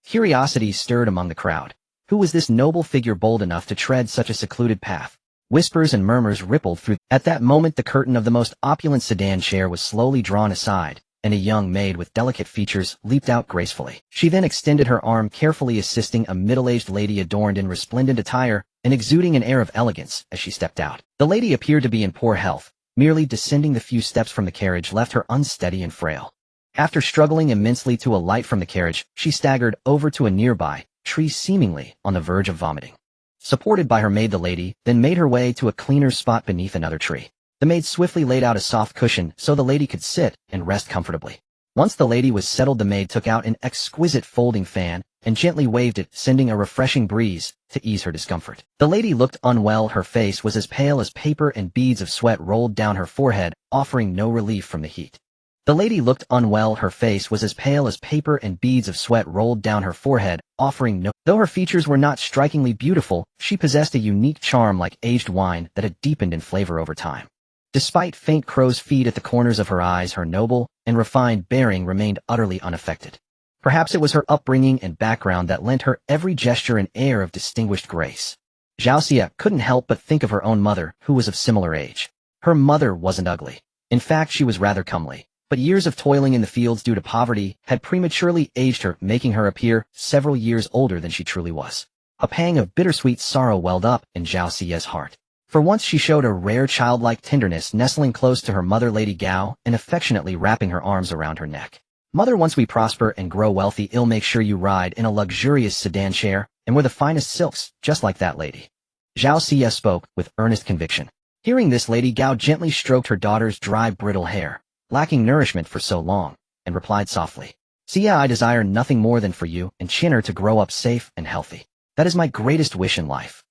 Curiosity stirred among the crowd. Who was this noble figure bold enough to tread such a secluded path? Whispers and murmurs rippled through. At that moment, the curtain of the most opulent sedan chair was slowly drawn aside, and a young maid with delicate features leaped out gracefully. She then extended her arm, carefully assisting a middle-aged lady adorned in resplendent attire and exuding an air of elegance as she stepped out. The lady appeared to be in poor health. Merely descending the few steps from the carriage left her unsteady and frail. After struggling immensely to alight from the carriage, she staggered over to a nearby tree, seemingly on the verge of vomiting. Supported by her maid, the lady then made her way to a cleaner spot beneath another tree. The maid swiftly laid out a soft cushion so the lady could sit and rest comfortably. Once the lady was settled, the maid took out an exquisite folding fan and gently waved it, sending a refreshing breeze to ease her discomfort. The lady looked unwell. Her face was as pale as paper and beads of sweat rolled down her forehead, offering no relief from the heat. The lady looked unwell. Her face was as pale as paper and beads of sweat rolled down her forehead, offering no. Though her features were not strikingly beautiful, she possessed a unique charm like aged wine that had deepened in flavor over time. Despite faint crow's feet at the corners of her eyes, her noble and refined bearing remained utterly unaffected. Perhaps it was her upbringing and background that lent her every gesture an air of distinguished grace. Zhao Xia couldn't help but think of her own mother, who was of similar age. Her mother wasn't ugly. In fact, she was rather comely. But years of toiling in the fields due to poverty had prematurely aged her, making her appear several years older than she truly was. A pang of bittersweet sorrow welled up in Zhao Xia's heart. For once she showed a rare childlike tenderness, nestling close to her mother Lady Gao and affectionately wrapping her arms around her neck. "Mother, once we prosper and grow wealthy, I'll make sure you ride in a luxurious sedan chair and wear the finest silks, just like that lady." Zhao Xia spoke with earnest conviction. Hearing this, Lady Gao gently stroked her daughter's dry, brittle hair, lacking nourishment for so long, and replied softly, "Xia, I desire nothing more than for you and Chinner to grow up safe and healthy. That is my greatest wish in life."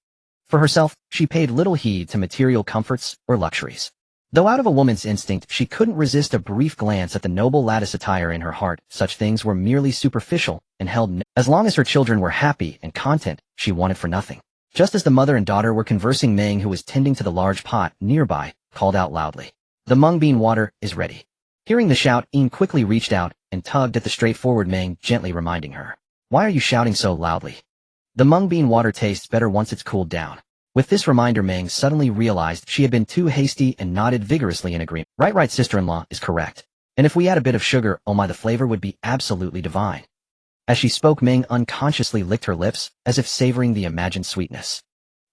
For herself, she paid little heed to material comforts or luxuries. Though out of a woman's instinct, she couldn't resist a brief glance at the noble lattice attire. In her heart, such things were merely superficial and held as long as her children were happy and content, she wanted for nothing. Just as the mother and daughter were conversing, Meng, who was tending to the large pot nearby, called out loudly, "The mung bean water is ready." Hearing the shout, Yin quickly reached out and tugged at the straightforward Meng, gently reminding her, "Why are you shouting so loudly? The mung bean water tastes better once it's cooled down." With this reminder, Meng suddenly realized she had been too hasty and nodded vigorously in agreement. Right, sister-in-law is correct. And if we add a bit of sugar, oh my, the flavor would be absolutely divine." As she spoke, Meng unconsciously licked her lips, as if savoring the imagined sweetness.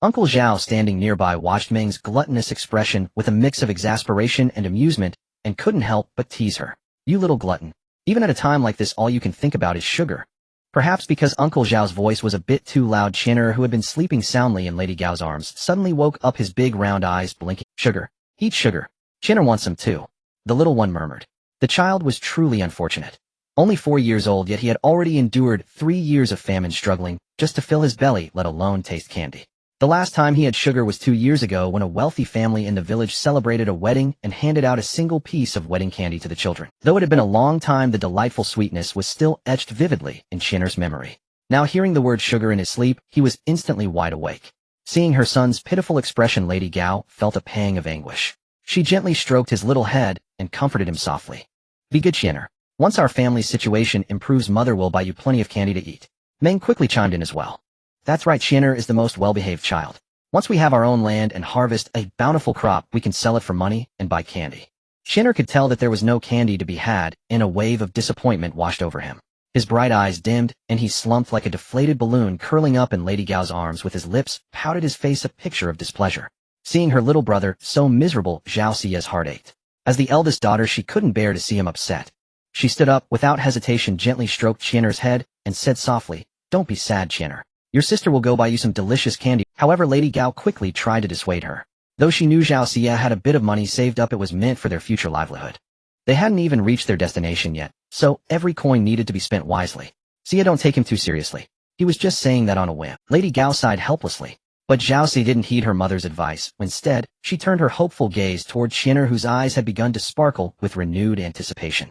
Uncle Zhao, standing nearby, watched Meng's gluttonous expression with a mix of exasperation and amusement, and couldn't help but tease her. "You little glutton. Even at a time like this, all you can think about is sugar." Perhaps because Uncle Zhao's voice was a bit too loud, Chinner, who had been sleeping soundly in Lady Gao's arms, suddenly woke up, his big round eyes blinking. "Sugar. Eat sugar. Chinner wants some too," the little one murmured. The child was truly unfortunate. Only 4 years old, yet he had already endured 3 years of famine struggling just to fill his belly, let alone taste candy. The last time he had sugar was 2 years ago when a wealthy family in the village celebrated a wedding and handed out a single piece of wedding candy to the children. Though it had been a long time, the delightful sweetness was still etched vividly in Chinner's memory. Now hearing the word sugar in his sleep, he was instantly wide awake. Seeing her son's pitiful expression, Lady Gao felt a pang of anguish. She gently stroked his little head and comforted him softly. Be good, Chinner. Once our family's situation improves, Mother will buy you plenty of candy to eat. Meng quickly chimed in as well. That's right, Chinner is the most well-behaved child. Once we have our own land and harvest a bountiful crop, we can sell it for money and buy candy. Chinner could tell that there was no candy to be had, and a wave of disappointment washed over him. His bright eyes dimmed, and he slumped like a deflated balloon, curling up in Lady Gao's arms with his lips pouted, his face a picture of displeasure. Seeing her little brother so miserable, Zhao Xie's heart ached. As the eldest daughter, she couldn't bear to see him upset. She stood up, without hesitation gently stroked Chinner's head, and said softly, "Don't be sad, Chinner. Your sister will go buy you some delicious candy." However, Lady Gao quickly tried to dissuade her. Though she knew Zhao Xie had a bit of money saved up, it was meant for their future livelihood. They hadn't even reached their destination yet, so every coin needed to be spent wisely. Xie, don't take him too seriously. He was just saying that on a whim. Lady Gao sighed helplessly. But Zhao Xie didn't heed her mother's advice. Instead, she turned her hopeful gaze toward Chinner, whose eyes had begun to sparkle with renewed anticipation.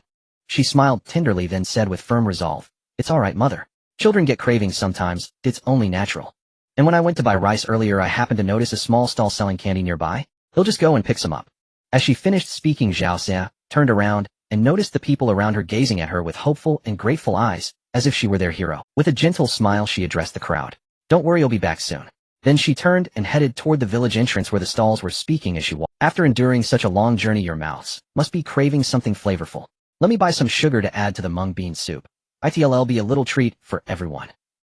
She smiled tenderly, then said with firm resolve, "It's all right, Mother. Children get cravings sometimes, it's only natural. And when I went to buy rice earlier, I happened to notice a small stall selling candy nearby. He'll just go and pick some up." As she finished speaking, Zhao Xie turned around and noticed the people around her gazing at her with hopeful and grateful eyes, as if she were their hero. With a gentle smile, she addressed the crowd. "Don't worry, you'll be back soon." Then she turned and headed toward the village entrance where the stalls were speaking as she walked. "After enduring such a long journey, your mouths must be craving something flavorful. Let me buy some sugar to add to the mung bean soup. It'll be a little treat for everyone."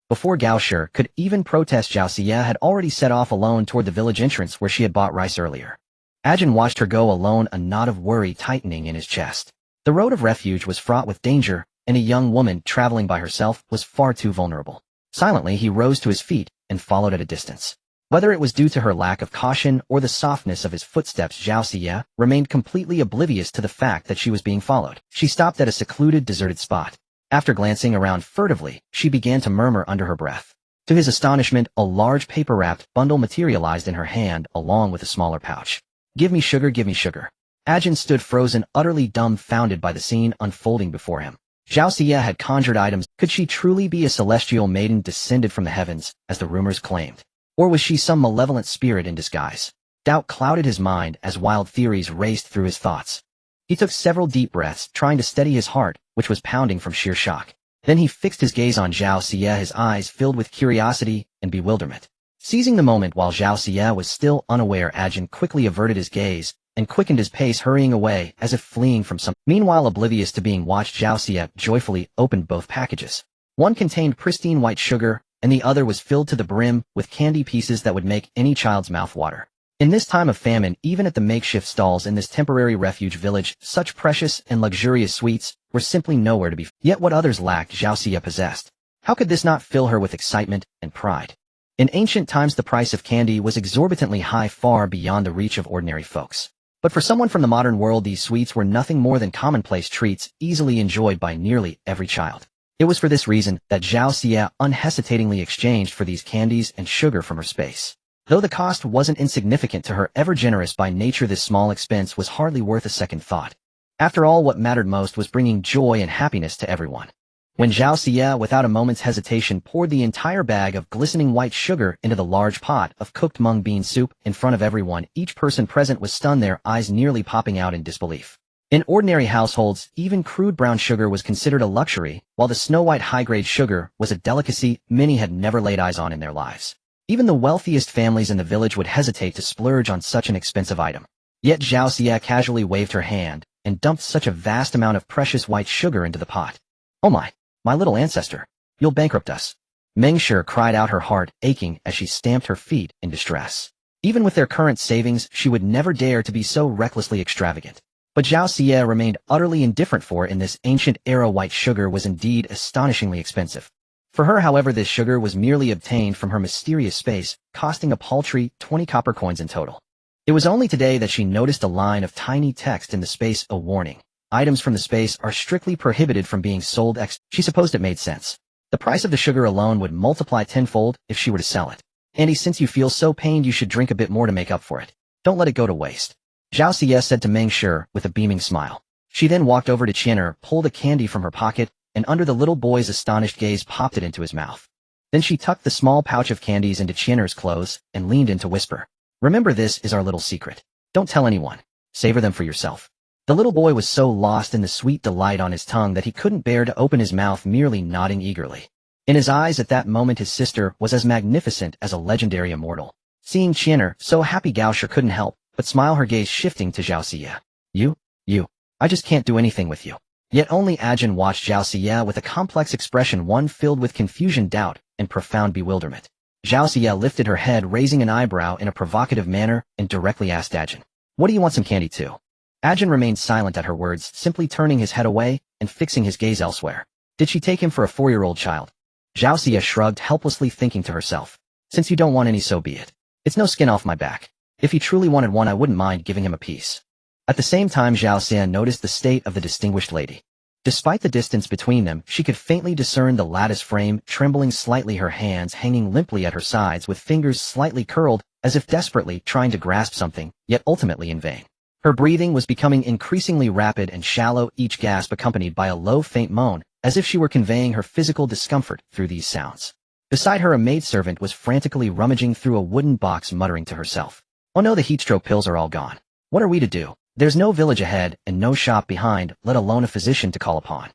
Before Gao Shi could even protest, Zhao Xie had already set off alone toward the village entrance where she had bought rice earlier. Ajin watched her go alone, a knot of worry tightening in his chest. The road of refuge was fraught with danger, and a young woman traveling by herself was far too vulnerable. Silently, he rose to his feet and followed at a distance. Whether it was due to her lack of caution or the softness of his footsteps, Zhao Xie remained completely oblivious to the fact that she was being followed. She stopped at a secluded, deserted spot. After glancing around furtively, she began to murmur under her breath. To his astonishment, a large paper-wrapped bundle materialized in her hand along with a smaller pouch. "Give me sugar, give me sugar." Ajin stood frozen, utterly dumbfounded by the scene unfolding before him. Zhao Xie had conjured items. Could she truly be a celestial maiden descended from the heavens, as the rumors claimed? Or was she some malevolent spirit in disguise? Doubt clouded his mind as wild theories raced through his thoughts. He took several deep breaths, trying to steady his heart, which was pounding from sheer shock. Then he fixed his gaze on Zhao Xie, his eyes filled with curiosity and bewilderment. Seizing the moment while Zhao Xie was still unaware, Ajin quickly averted his gaze and quickened his pace, hurrying away as if fleeing from some. Meanwhile, oblivious to being watched, Zhao Xie joyfully opened both packages. One contained pristine white sugar, and the other was filled to the brim with candy pieces that would make any child's mouth water. In this time of famine, even at the makeshift stalls in this temporary refuge village, such precious and luxurious sweets were simply nowhere to be found. Yet what others lacked, Zhao Xie possessed. How could this not fill her with excitement and pride? In ancient times, the price of candy was exorbitantly high, far beyond the reach of ordinary folks. But for someone from the modern world, these sweets were nothing more than commonplace treats, easily enjoyed by nearly every child. It was for this reason that Zhao Xie unhesitatingly exchanged for these candies and sugar from her space. Though the cost wasn't insignificant to her, ever generous by nature, this small expense was hardly worth a second thought. After all, what mattered most was bringing joy and happiness to everyone. When Zhao Xie, without a moment's hesitation, poured the entire bag of glistening white sugar into the large pot of cooked mung bean soup in front of everyone, each person present was stunned, their eyes nearly popping out in disbelief. In ordinary households, even crude brown sugar was considered a luxury, while the snow-white high-grade sugar was a delicacy many had never laid eyes on in their lives. Even the wealthiest families in the village would hesitate to splurge on such an expensive item. Yet Zhao Xie casually waved her hand and dumped such a vast amount of precious white sugar into the pot. "Oh my little ancestor, you'll bankrupt us." Meng Shi cried out, her heart aching as she stamped her feet in distress. Even with their current savings, she would never dare to be so recklessly extravagant. But Zhao Xie remained utterly indifferent, for in this ancient era white sugar was indeed astonishingly expensive. For her, however, this sugar was merely obtained from her mysterious space, costing a paltry 20 copper coins in total. It was only today that she noticed a line of tiny text in the space, a warning. items from the space are strictly prohibited from being sold She supposed it made sense. The price of the sugar alone would multiply tenfold if she were to sell it. Andy, since you feel so pained, you should drink a bit more to make up for it. Don't let it go to waste. Zhao Xie said to Meng Shi with a beaming smile. She then walked over to Qian'er, pulled a candy from her pocket, and under the little boy's astonished gaze popped it into his mouth. Then she tucked the small pouch of candies into Qian'er's clothes and leaned in to whisper. Remember, this is our little secret. Don't tell anyone. Savor them for yourself. The little boy was so lost in the sweet delight on his tongue that he couldn't bear to open his mouth, merely nodding eagerly. In his eyes at that moment his sister was as magnificent as a legendary immortal. Seeing Qian'er so happy, Gao Shi couldn't help but smile, her gaze shifting to Zhao Xie. You. I just can't do anything with you. Yet only Ajin watched Zhao Xie with a complex expression, one filled with confusion, doubt, and profound bewilderment. Zhao Xie lifted her head, raising an eyebrow in a provocative manner, and directly asked Ajin, "What do you want some candy to?" Ajin remained silent at her words, simply turning his head away and fixing his gaze elsewhere. Did she take him for a 4-year-old child? Zhao Xie shrugged helplessly, thinking to herself, since you don't want any, so be it. It's no skin off my back. If he truly wanted one, I wouldn't mind giving him a piece. At the same time, Zhao Xie noticed the state of the distinguished lady. Despite the distance between them, she could faintly discern the lattice frame trembling slightly, her hands hanging limply at her sides with fingers slightly curled, as if desperately trying to grasp something, yet ultimately in vain. Her breathing was becoming increasingly rapid and shallow, each gasp accompanied by a low, faint moan, as if she were conveying her physical discomfort through these sounds. Beside her, a maidservant was frantically rummaging through a wooden box, muttering to herself, "Oh no, the heatstroke pills are all gone. What are we to do? There's no village ahead and no shop behind, let alone a physician to call upon."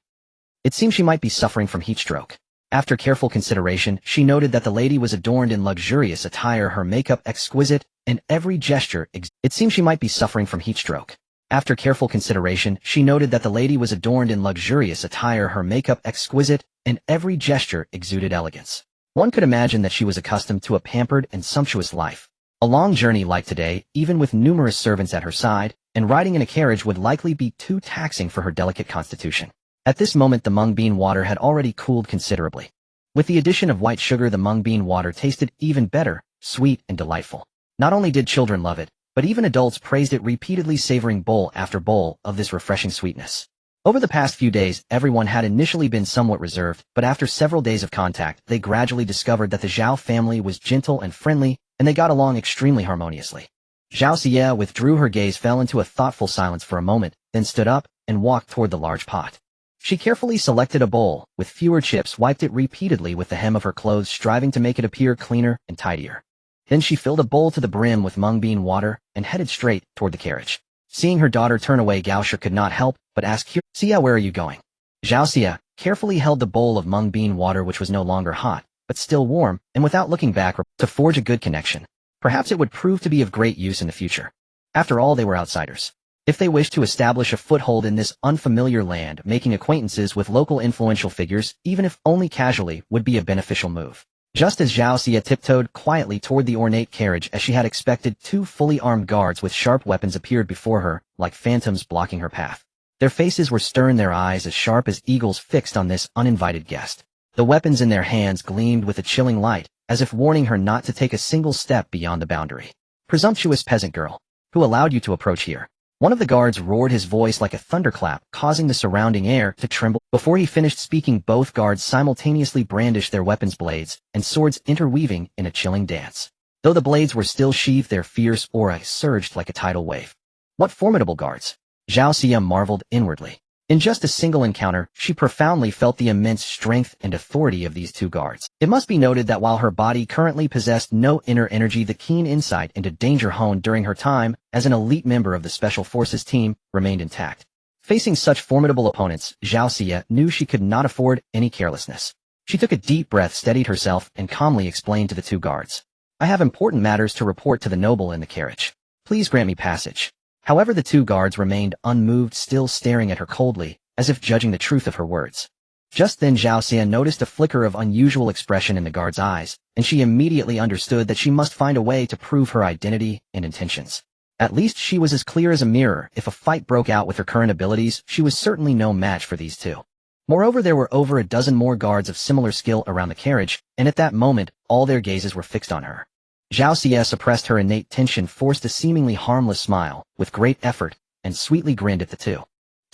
It seemed she might be suffering from heatstroke. After careful consideration, she noted that the lady was adorned in luxurious attire, her makeup exquisite, and every gesture It seemed she might be suffering from heatstroke. After careful consideration, she noted that the lady was adorned in luxurious attire, her makeup exquisite, and every gesture exuded elegance. One could imagine that she was accustomed to a pampered and sumptuous life. A long journey like today, even with numerous servants at her side, and riding in a carriage would likely be too taxing for her delicate constitution. At this moment the mung bean water had already cooled considerably. With the addition of white sugar, the mung bean water tasted even better, sweet and delightful. Not only did children love it, but even adults praised it repeatedly, savoring bowl after bowl of this refreshing sweetness. Over the past few days, everyone had initially been somewhat reserved, but after several days of contact, they gradually discovered that the Zhao family was gentle and friendly, and they got along extremely harmoniously. Zhao Xie withdrew her gaze, fell into a thoughtful silence for a moment, then stood up and walked toward the large pot. She carefully selected a bowl with fewer chips, wiped it repeatedly with the hem of her clothes, striving to make it appear cleaner and tidier. Then she filled a bowl to the brim with mung bean water and headed straight toward the carriage. Seeing her daughter turn away, Gao Shi could not help but ask, "Xie, where are you going?" Zhao Xie carefully held the bowl of mung bean water, which was no longer hot, but still warm, and without looking back, to forge a good connection. Perhaps it would prove to be of great use in the future. After all, they were outsiders. If they wished to establish a foothold in this unfamiliar land, making acquaintances with local influential figures, even if only casually, would be a beneficial move. Just as Zhao Xie tiptoed quietly toward the ornate carriage as she had expected, 2 fully armed guards with sharp weapons appeared before her, like phantoms blocking her path. Their faces were stern, their eyes as sharp as eagles fixed on this uninvited guest. The weapons in their hands gleamed with a chilling light, as if warning her not to take a single step beyond the boundary. "Presumptuous peasant girl! Who allowed you to approach here?" One of the guards roared, his voice like a thunderclap, causing the surrounding air to tremble. Before he finished speaking, both guards simultaneously brandished their weapons, blades and swords interweaving in a chilling dance. Though the blades were still sheathed, their fierce aura surged like a tidal wave. What formidable guards! Zhao Xie marveled inwardly. In just a single encounter, she profoundly felt the immense strength and authority of these 2 guards. It must be noted that while her body currently possessed no inner energy, the keen insight into danger honed during her time as an elite member of the Special Forces team remained intact. Facing such formidable opponents, Zhao Xie knew she could not afford any carelessness. She took a deep breath, steadied herself, and calmly explained to the 2 guards, "I have important matters to report to the noble in the carriage. Please grant me passage." However, the 2 guards remained unmoved, still staring at her coldly, as if judging the truth of her words. Just then Zhao Xie noticed a flicker of unusual expression in the guard's eyes, and she immediately understood that she must find a way to prove her identity and intentions. At least she was as clear as a mirror. If a fight broke out with her current abilities, she was certainly no match for these 2. Moreover, there were over a dozen more guards of similar skill around the carriage, and at that moment, all their gazes were fixed on her. Zhao Xie suppressed her innate tension, forced a seemingly harmless smile, with great effort, and sweetly grinned at the 2.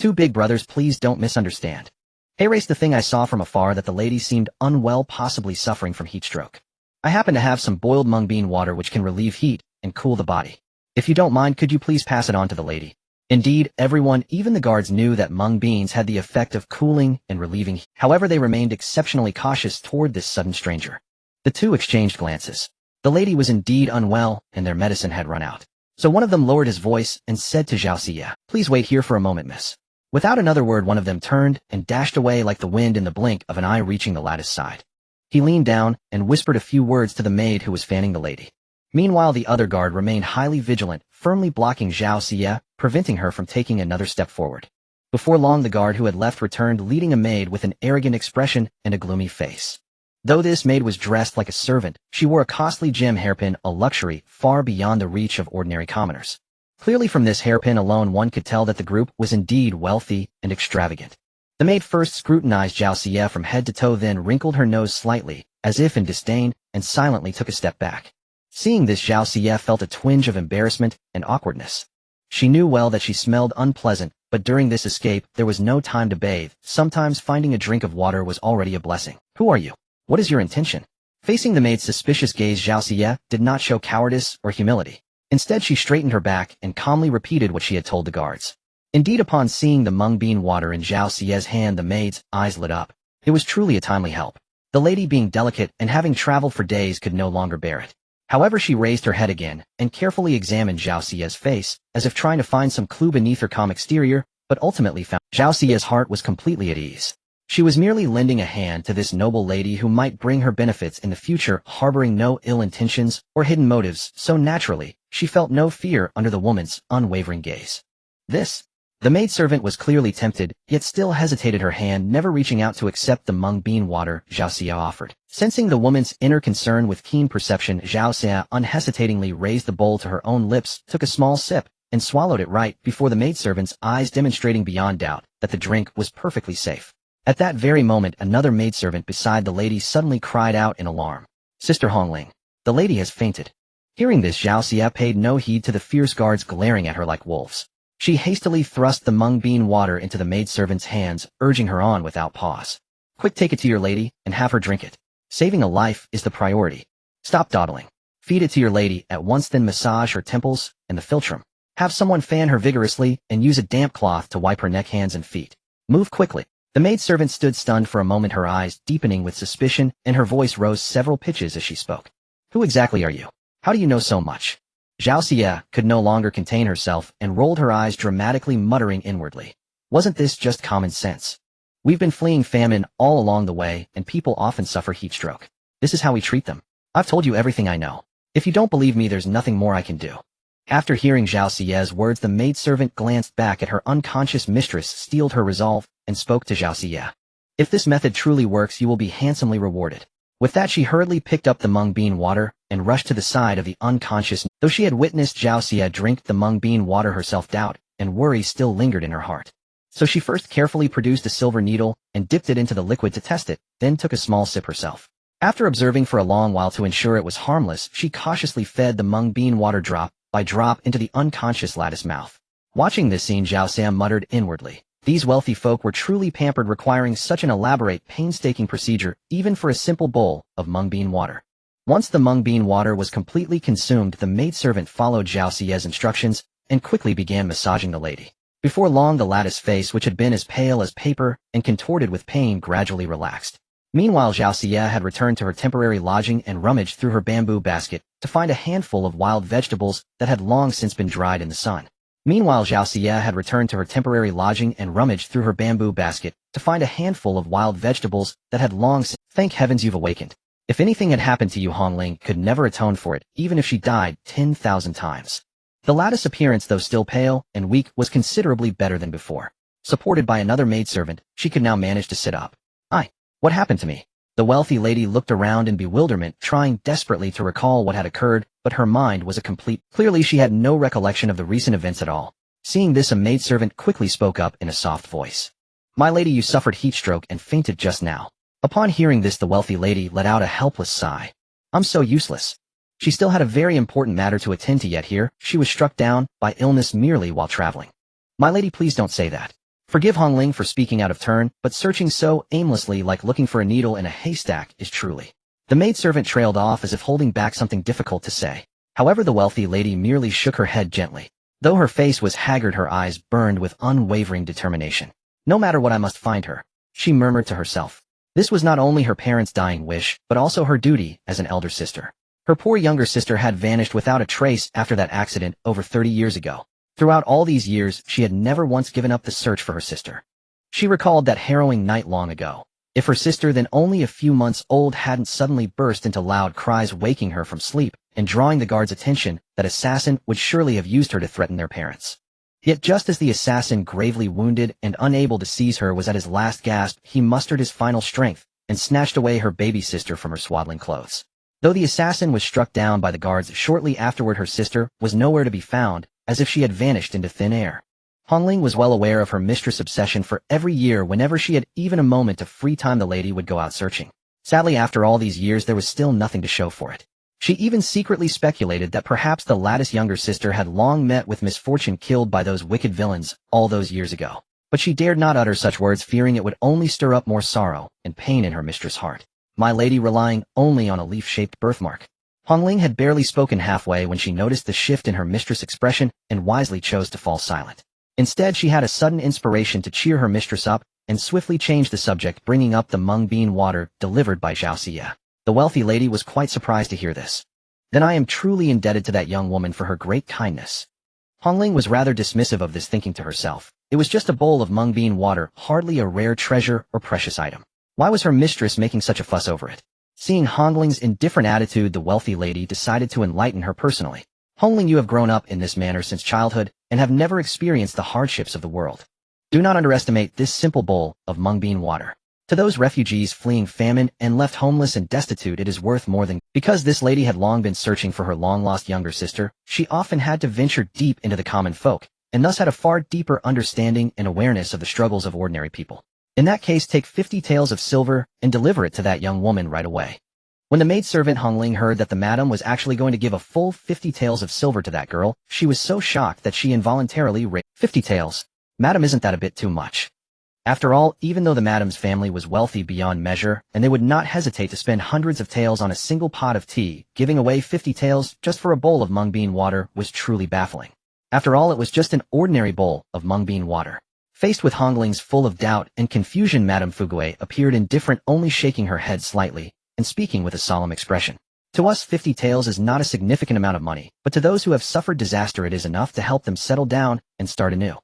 Two big brothers, please don't misunderstand. Hey, race, the thing I saw from afar that the lady seemed unwell, possibly suffering from heat stroke. I happen to have some boiled mung bean water which can relieve heat and cool the body. If you don't mind, could you please pass it on to the lady? Indeed, everyone, even the guards, knew that mung beans had the effect of cooling and relieving heat. However, they remained exceptionally cautious toward this sudden stranger. The two exchanged glances. The lady was indeed unwell, and their medicine had run out. So one of them lowered his voice and said to Zhao Xie, "Please wait here for a moment, miss." Without another word, one of them turned and dashed away like the wind in the blink of an eye, reaching the lattice side. He leaned down and whispered a few words to the maid who was fanning the lady. Meanwhile, the other guard remained highly vigilant, firmly blocking Zhao Xie, preventing her from taking another step forward. Before long, the guard who had left returned, leading a maid with an arrogant expression and a gloomy face. Though this maid was dressed like a servant, she wore a costly gem hairpin, a luxury far beyond the reach of ordinary commoners. Clearly from this hairpin alone one could tell that the group was indeed wealthy and extravagant. The maid first scrutinized Zhao Xie from head to toe, then wrinkled her nose slightly, as if in disdain, and silently took a step back. Seeing this, Zhao Xie felt a twinge of embarrassment and awkwardness. She knew well that she smelled unpleasant, but during this escape there was no time to bathe. Sometimes finding a drink of water was already a blessing. "Who are you? What is your intention?" Facing the maid's suspicious gaze, Zhao Xie did not show cowardice or humility. Instead, she straightened her back and calmly repeated what she had told the guards. Indeed, upon seeing the mung bean water in Zhao Xie's hand, the maid's eyes lit up. It was truly a timely help. The lady, being delicate and having traveled for days, could no longer bear it. However, she raised her head again and carefully examined Zhao Xie's face, as if trying to find some clue beneath her calm exterior, but ultimately found Zhao Xie's heart was completely at ease. She was merely lending a hand to this noble lady who might bring her benefits in the future, harboring no ill intentions or hidden motives, so naturally, she felt no fear under the woman's unwavering gaze. The maidservant was clearly tempted, yet still hesitated, her hand never reaching out to accept the mung bean water Zhao Xie offered. Sensing the woman's inner concern with keen perception, Zhao Xie unhesitatingly raised the bowl to her own lips, took a small sip, and swallowed it right before the maidservant's eyes, demonstrating beyond doubt that the drink was perfectly safe. At that very moment, another maidservant beside the lady suddenly cried out in alarm. "Sister Hongling, the lady has fainted." Hearing this, Zhao Xie paid no heed to the fierce guards glaring at her like wolves. She hastily thrust the mung bean water into the maidservant's hands, urging her on without pause. "Quick, take it to your lady and have her drink it. Saving a life is the priority. Stop dawdling. Feed it to your lady at once, then massage her temples and the philtrum. Have someone fan her vigorously and use a damp cloth to wipe her neck, hands, and feet. Move quickly." The maidservant stood stunned for a moment, her eyes deepening with suspicion, and her voice rose several pitches as she spoke. "Who exactly are you? How do you know so much?" Zhao Xie could no longer contain herself and rolled her eyes dramatically, muttering inwardly. Wasn't this just common sense? We've been fleeing famine all along the way, and people often suffer heat stroke. This is how we treat them. I've told you everything I know. If you don't believe me, there's nothing more I can do. After hearing Zhao Xie's words, the maidservant glanced back at her unconscious mistress, steeled her resolve, and spoke to Zhao Xie. "If this method truly works, you will be handsomely rewarded." With that, she hurriedly picked up the mung bean water and rushed to the side of the unconscious. Though she had witnessed Zhao Xie drink the mung bean water herself, doubt and worry still lingered in her heart. So she first carefully produced a silver needle and dipped it into the liquid to test it, then took a small sip herself. After observing for a long while to ensure it was harmless, she cautiously fed the mung bean water drop by drop into the unconscious lattice mouth. Watching this scene, Zhao Xie muttered inwardly. These wealthy folk were truly pampered, requiring such an elaborate, painstaking procedure, even for a simple bowl of mung bean water. Once the mung bean water was completely consumed, the maidservant followed Zhao Xie's instructions and quickly began massaging the lady. Before long, the lattice face, which had been as pale as paper and contorted with pain, gradually relaxed. Meanwhile, Zhao Xie had returned to her temporary lodging and rummaged through her bamboo basket to find a handful of wild vegetables that had long since been dried in the sun. Thank heavens you've awakened. If anything had happened to you, Hongling could never atone for it, even if she died 10,000 times. The lattice appearance, though still pale and weak, was considerably better than before. Supported by another maidservant, she could now manage to sit up. What happened to me? The wealthy lady looked around in bewilderment, trying desperately to recall what had occurred, but her mind was a complete. Clearly she had no recollection of the recent events at all. Seeing this, a maidservant quickly spoke up in a soft voice. "My lady, you suffered heat stroke and fainted just now." Upon hearing this, the wealthy lady let out a helpless sigh. "I'm so useless." She still had a very important matter to attend to, yet here she was struck down by illness merely while traveling. "My lady, please don't say that. Forgive Hongling for speaking out of turn, but searching so aimlessly like looking for a needle in a haystack is truly. The maidservant trailed off as if holding back something difficult to say. However, the wealthy lady merely shook her head gently. Though her face was haggard, her eyes burned with unwavering determination. No matter what, I must find her, she murmured to herself. This was not only her parents' dying wish, but also her duty as an elder sister. Her poor younger sister had vanished without a trace after that accident over 30 years ago. Throughout all these years, she had never once given up the search for her sister. She recalled that harrowing night long ago. If her sister, then only a few months old, hadn't suddenly burst into loud cries, waking her from sleep and drawing the guards' attention, that assassin would surely have used her to threaten their parents. Yet just as the assassin, gravely wounded and unable to seize her, was at his last gasp, he mustered his final strength and snatched away her baby sister from her swaddling clothes. Though the assassin was struck down by the guards shortly afterward, her sister was nowhere to be found, as if she had vanished into thin air. Hongling was well aware of her mistress' obsession, for every year, whenever she had even a moment of free time, the lady would go out searching. Sadly, after all these years, there was still nothing to show for it. She even secretly speculated that perhaps the latter's younger sister had long met with misfortune, killed by those wicked villains all those years ago. But she dared not utter such words, fearing it would only stir up more sorrow and pain in her mistress' heart. My lady, relying only on a leaf-shaped birthmark. Hongling had barely spoken halfway when she noticed the shift in her mistress' expression and wisely chose to fall silent. Instead, she had a sudden inspiration to cheer her mistress up and swiftly changed the subject, bringing up the mung bean water delivered by Zhao Xia. The wealthy lady was quite surprised to hear this. Then I am truly indebted to that young woman for her great kindness. Hongling was rather dismissive of this, thinking to herself, it was just a bowl of mung bean water, hardly a rare treasure or precious item. Why was her mistress making such a fuss over it? Seeing Hongling's indifferent attitude, the wealthy lady decided to enlighten her personally. Hongling, you have grown up in this manner since childhood and have never experienced the hardships of the world. Do not underestimate this simple bowl of mung bean water. To those refugees fleeing famine and left homeless and destitute, it is worth more than. Because this lady had long been searching for her long-lost younger sister, she often had to venture deep into the common folk, and thus had a far deeper understanding and awareness of the struggles of ordinary people. In that case, take 50 taels of silver and deliver it to that young woman right away. When the maidservant Hongling heard that the madam was actually going to give a full 50 taels of silver to that girl, she was so shocked that she involuntarily raised 50 taels. Madam, isn't that a bit too much? After all, even though the madam's family was wealthy beyond measure, and they would not hesitate to spend hundreds of taels on a single pot of tea, giving away 50 taels just for a bowl of mung bean water was truly baffling. After all, it was just an ordinary bowl of mung bean water. Faced with Hongling's full of doubt and confusion, Madame Fugue appeared indifferent, only shaking her head slightly and speaking with a solemn expression. To us, 50 taels is not a significant amount of money, but to those who have suffered disaster, it is enough to help them settle down and start anew.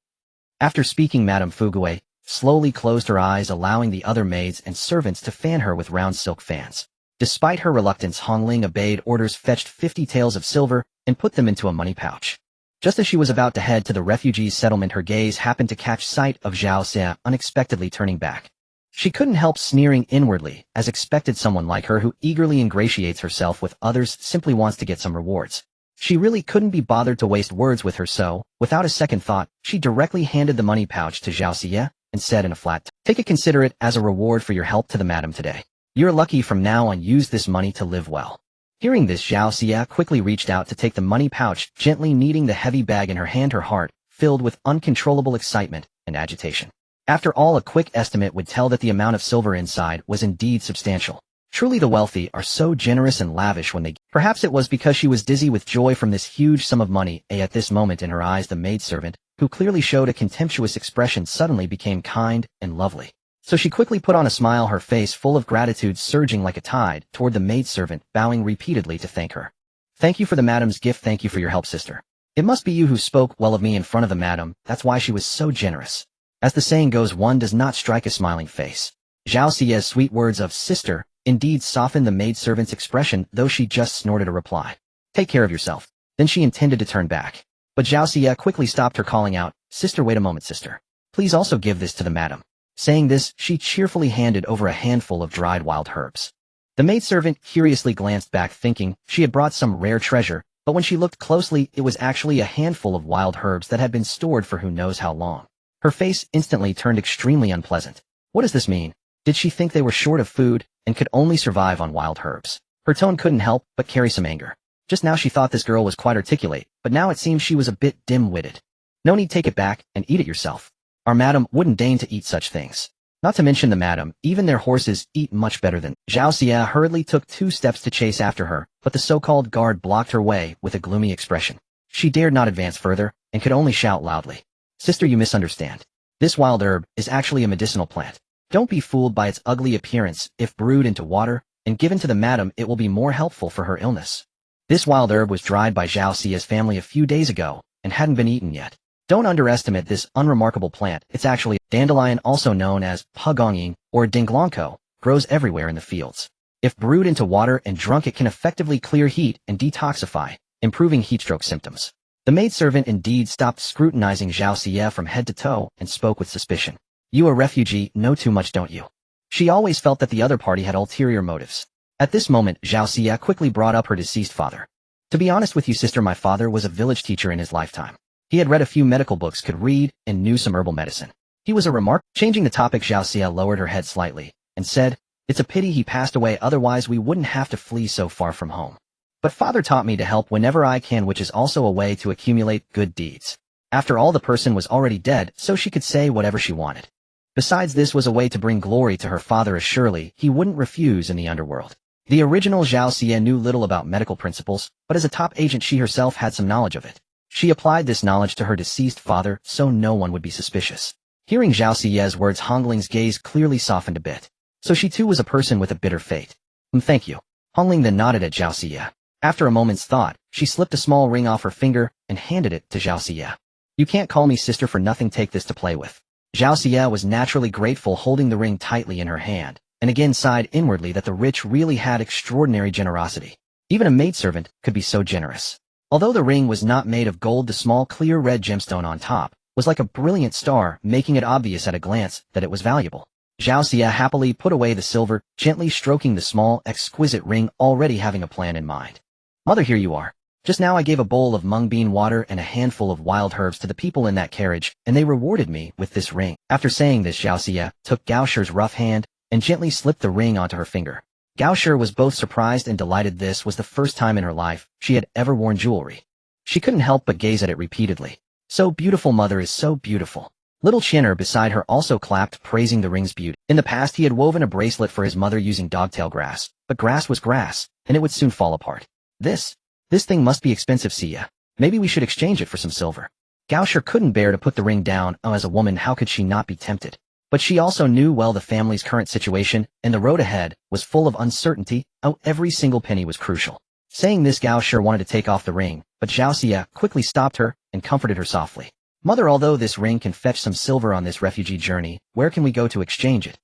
After speaking, Madame Fugue slowly closed her eyes, allowing the other maids and servants to fan her with round silk fans. Despite her reluctance, Hongling obeyed orders, fetched 50 taels of silver, and put them into a money pouch. Just as she was about to head to the refugees' settlement, her gaze happened to catch sight of Zhao Xia, unexpectedly turning back. She couldn't help sneering inwardly, as expected. Someone like her, who eagerly ingratiates herself with others, simply wants to get some rewards. She really couldn't be bothered to waste words with her, so, without a second thought, she directly handed the money pouch to Zhao Xia and said in a flat tone, "Take it, consider it as a reward for your help to the madam today. You're lucky. From now on, use this money to live well." Hearing this, Zhao Xia quickly reached out to take the money pouch, gently kneading the heavy bag in her hand, her heart filled with uncontrollable excitement and agitation. After all, a quick estimate would tell that the amount of silver inside was indeed substantial. Truly, the wealthy are so generous and lavish when they. Perhaps it was because she was dizzy with joy from this huge sum of money. At this moment in her eyes, the maidservant, who clearly showed a contemptuous expression, suddenly became kind and lovely. So she quickly put on a smile, her face full of gratitude surging like a tide toward the maidservant, bowing repeatedly to thank her. "Thank you for the madam's gift. Thank you for your help, sister. It must be you who spoke well of me in front of the madam. That's why she was so generous." As the saying goes, one does not strike a smiling face. Zhao Xia's sweet words of "sister" indeed softened the maidservant's expression, though she just snorted a reply. "Take care of yourself." Then she intended to turn back. But Zhao Xia quickly stopped her, calling out, "Sister, wait a moment, sister. Please also give this to the madam." Saying this, she cheerfully handed over a handful of dried wild herbs. The maidservant curiously glanced back, thinking she had brought some rare treasure, but when she looked closely, it was actually a handful of wild herbs that had been stored for who knows how long. Her face instantly turned extremely unpleasant. What does this mean? Did she think they were short of food and could only survive on wild herbs? Her tone couldn't help but carry some anger. Just now she thought this girl was quite articulate, but now it seemed she was a bit dim-witted. "No need, take it back and eat it yourself. Our madam wouldn't deign to eat such things. Not to mention the madam, even their horses eat much better than. Zhao Xia hurriedly took 2 steps to chase after her, but the so-called guard blocked her way with a gloomy expression. She dared not advance further, and could only shout loudly. Sister, you misunderstand. This wild herb is actually a medicinal plant. Don't be fooled by its ugly appearance. If brewed into water and given to the madam, it will be more helpful for her illness. This wild herb was dried by Zhao Xia's family a few days ago, and hadn't been eaten yet. Don't underestimate this unremarkable plant. It's actually a dandelion, also known as pugongying or dinglonco, grows everywhere in the fields. If brewed into water and drunk, it can effectively clear heat and detoxify, improving heatstroke symptoms. The maidservant indeed stopped scrutinizing Zhao Xia from head to toe and spoke with suspicion. You a refugee know too much, don't you? She always felt that the other party had ulterior motives. At this moment, Zhao Xia quickly brought up her deceased father. To be honest with you, sister, my father was a village teacher in his lifetime. He had read a few medical books, could read, and knew some herbal medicine. He was a remark. Changing the topic, Zhao Xia lowered her head slightly, and said, It's a pity he passed away, otherwise we wouldn't have to flee so far from home. But father taught me to help whenever I can, which is also a way to accumulate good deeds. After all, the person was already dead, so she could say whatever she wanted. Besides, this was a way to bring glory to her father, as surely he wouldn't refuse in the underworld. The original Zhao Xia knew little about medical principles, but as a top agent she herself had some knowledge of it. She applied this knowledge to her deceased father so no one would be suspicious. Hearing Zhao Xia's words, Hongling's gaze clearly softened a bit. So she too was a person with a bitter fate. Thank you. Hongling then nodded at Zhao Xia. After a moment's thought, she slipped a small ring off her finger and handed it to Zhao Xia. You can't call me sister for nothing, take this to play with. Zhao Xia was naturally grateful, holding the ring tightly in her hand, and again sighed inwardly that the rich really had extraordinary generosity. Even a maidservant could be so generous. Although the ring was not made of gold, the small clear red gemstone on top was like a brilliant star, making it obvious at a glance that it was valuable. Zhao Xia happily put away the silver, gently stroking the small, exquisite ring, already having a plan in mind. Mother, here you are. Just now I gave a bowl of mung bean water and a handful of wild herbs to the people in that carriage, and they rewarded me with this ring. After saying this, Zhao Xia took Gao Shi's rough hand and gently slipped the ring onto her finger. Gao Shi was both surprised and delighted. This was the first time in her life she had ever worn jewelry. She couldn't help but gaze at it repeatedly. So beautiful, mother is so beautiful. Little Chinner beside her also clapped, praising the ring's beauty. In the past he had woven a bracelet for his mother using dogtail grass, but grass was grass, and it would soon fall apart. This thing must be expensive, Xia. Maybe we should exchange it for some silver. Gao Shi couldn't bear to put the ring down. As a woman, how could she not be tempted? But she also knew well the family's current situation, and the road ahead was full of uncertainty. Every single penny was crucial. Saying this, Gao Shi wanted to take off the ring, but Zhao Xia quickly stopped her and comforted her softly. Mother, although this ring can fetch some silver on this refugee journey, where can we go to exchange it?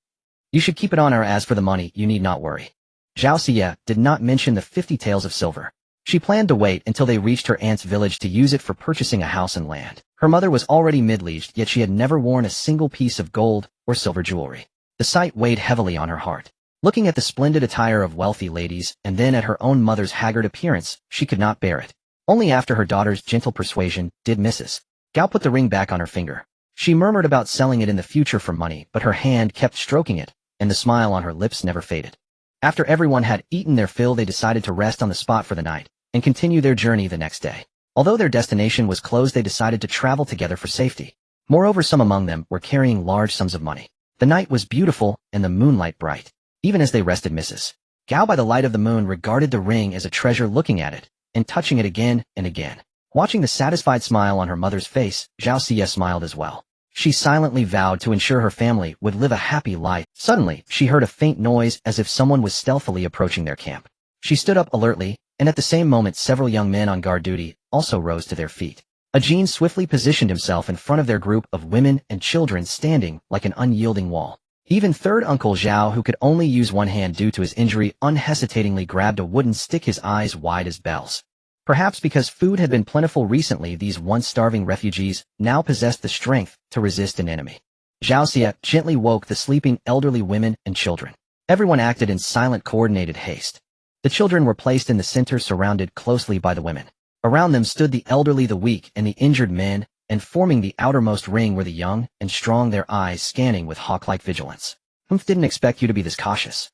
You should keep it on her. As for the money, you need not worry. Zhao Xia did not mention the 50 taels of silver. She planned to wait until they reached her aunt's village to use it for purchasing a house and land. Her mother was already middle-aged, yet she had never worn a single piece of gold or silver jewelry. The sight weighed heavily on her heart. Looking at the splendid attire of wealthy ladies, and then at her own mother's haggard appearance, she could not bear it. Only after her daughter's gentle persuasion did Mrs. Gao put the ring back on her finger. She murmured about selling it in the future for money, but her hand kept stroking it, and the smile on her lips never faded. After everyone had eaten their fill, they decided to rest on the spot for the night and continue their journey the next day. Although their destination was closed, they decided to travel together for safety. Moreover, some among them were carrying large sums of money. The night was beautiful and the moonlight bright. Even as they rested, Mrs. Gao, by the light of the moon, regarded the ring as a treasure, looking at it and touching it again and again. Watching the satisfied smile on her mother's face, Zhao Xia smiled as well. She silently vowed to ensure her family would live a happy life. Suddenly, she heard a faint noise as if someone was stealthily approaching their camp. She stood up alertly, and at the same moment several young men on guard duty also rose to their feet. A Jin swiftly positioned himself in front of their group of women and children, standing like an unyielding wall. Even third Uncle Zhao, who could only use one hand due to his injury, unhesitatingly grabbed a wooden stick, his eyes wide as bells. Perhaps because food had been plentiful recently, these once starving refugees now possessed the strength to resist an enemy. Zhao Xia gently woke the sleeping elderly women and children. Everyone acted in silent, coordinated haste. The children were placed in the center, surrounded closely by the women. Around them stood the elderly, the weak, and the injured men, and forming the outermost ring were the young and strong, their eyes scanning with hawk-like vigilance. Didn't expect you to be this cautious.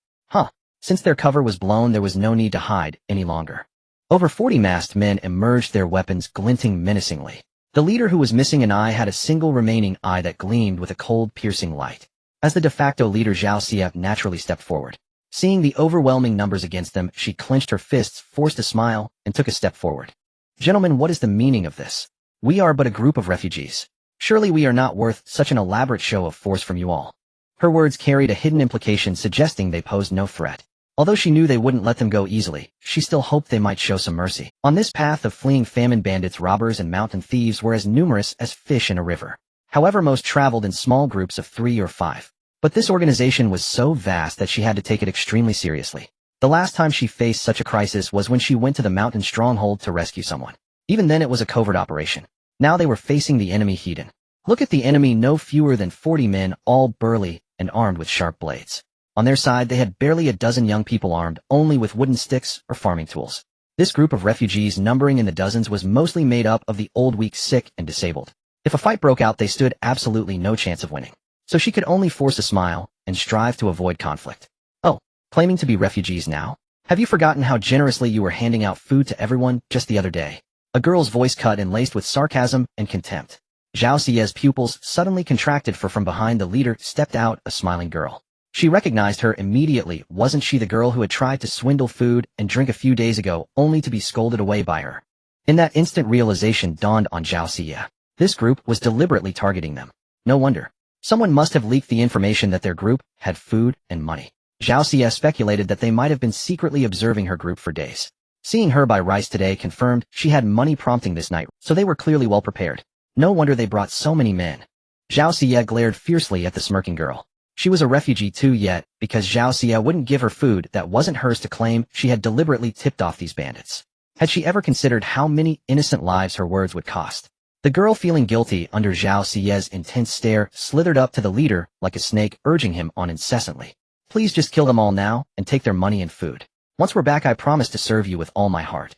Since their cover was blown, there was no need to hide any longer. Over 40 masked men emerged, their weapons glinting menacingly. The leader who was missing an eye had a single remaining eye that gleamed with a cold, piercing light. As the de facto leader, Zhao Xie naturally stepped forward. Seeing the overwhelming numbers against them, she clenched her fists, forced a smile, and took a step forward. Gentlemen, what is the meaning of this? We are but a group of refugees. Surely we are not worth such an elaborate show of force from you all. Her words carried a hidden implication suggesting they posed no threat. Although she knew they wouldn't let them go easily, she still hoped they might show some mercy. On this path of fleeing famine, bandits, robbers, and mountain thieves were as numerous as fish in a river. However, most traveled in small groups of 3 or 5. But this organization was so vast that she had to take it extremely seriously. The last time she faced such a crisis was when she went to the mountain stronghold to rescue someone. Even then it was a covert operation. Now they were facing the enemy heathen. Look at the enemy, no fewer than 40 men, all burly and armed with sharp blades. On their side, they had barely a dozen young people armed only with wooden sticks or farming tools. This group of refugees, numbering in the dozens, was mostly made up of the old, weak, sick, and disabled. If a fight broke out, they stood absolutely no chance of winning. So she could only force a smile and strive to avoid conflict. Oh, claiming to be refugees now? Have you forgotten how generously you were handing out food to everyone just the other day? A girl's voice cut and laced with sarcasm and contempt. Zhao Xie's pupils suddenly contracted, for from behind the leader stepped out a smiling girl. She recognized her immediately. Wasn't she the girl who had tried to swindle food and drink a few days ago only to be scolded away by her? In that instant, realization dawned on Zhao Xie. This group was deliberately targeting them. No wonder. Someone must have leaked the information that their group had food and money. Zhao Xie speculated that they might have been secretly observing her group for days. Seeing her by Rice today confirmed she had money prompting this night, so they were clearly well prepared. No wonder they brought so many men. Zhao Xie glared fiercely at the smirking girl. She was a refugee too, yet, because Zhao Xie wouldn't give her food that wasn't hers to claim, she had deliberately tipped off these bandits. Had she ever considered how many innocent lives her words would cost? The girl, feeling guilty under Zhao Xie's intense stare, slithered up to the leader like a snake, urging him on incessantly. Please just kill them all now and take their money and food. Once we're back, I promise to serve you with all my heart.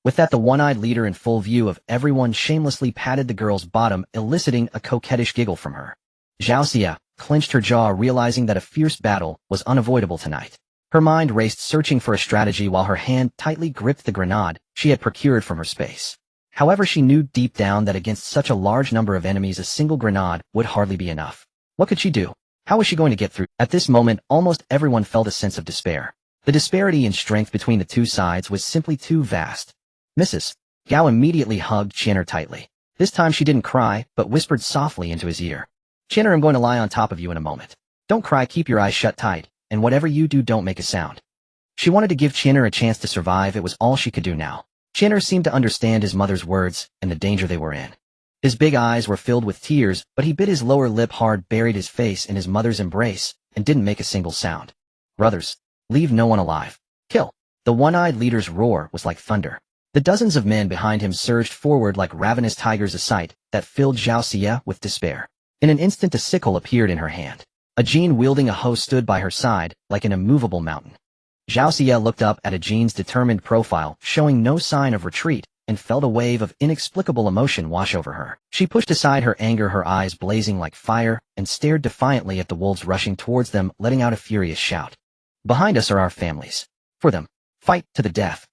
With that, the one-eyed leader, in full view of everyone, shamelessly patted the girl's bottom, eliciting a coquettish giggle from her. Zhao Xie clenched her jaw, realizing that a fierce battle was unavoidable tonight. Her mind raced, searching for a strategy, while her hand tightly gripped the grenade she had procured from her space. However, she knew deep down that against such a large number of enemies, a single grenade would hardly be enough. What could she do? How was she going to get through? At this moment, almost everyone felt a sense of despair. The disparity in strength between the two sides was simply too vast. Mrs. Gao immediately hugged Chenner tightly. This time she didn't cry, but whispered softly into his ear. Chenner, I'm going to lie on top of you in a moment. Don't cry, keep your eyes shut tight, and whatever you do, don't make a sound. She wanted to give Chenner a chance to survive. It was all she could do now. Chenner seemed to understand his mother's words and the danger they were in. His big eyes were filled with tears, but he bit his lower lip hard, buried his face in his mother's embrace, and didn't make a single sound. Brothers, leave no one alive. Kill. The one-eyed leader's roar was like thunder. The dozens of men behind him surged forward like ravenous tigers, a sight that filled Zhao Xie with despair. In an instant, a sickle appeared in her hand. A Ajin wielding a hoe stood by her side like an immovable mountain. Zhao Xie looked up at Ajin's determined profile, showing no sign of retreat, and felt a wave of inexplicable emotion wash over her. She pushed aside her anger, her eyes blazing like fire, and stared defiantly at the wolves rushing towards them, letting out a furious shout. Behind us are our families. For them. Fight to the death.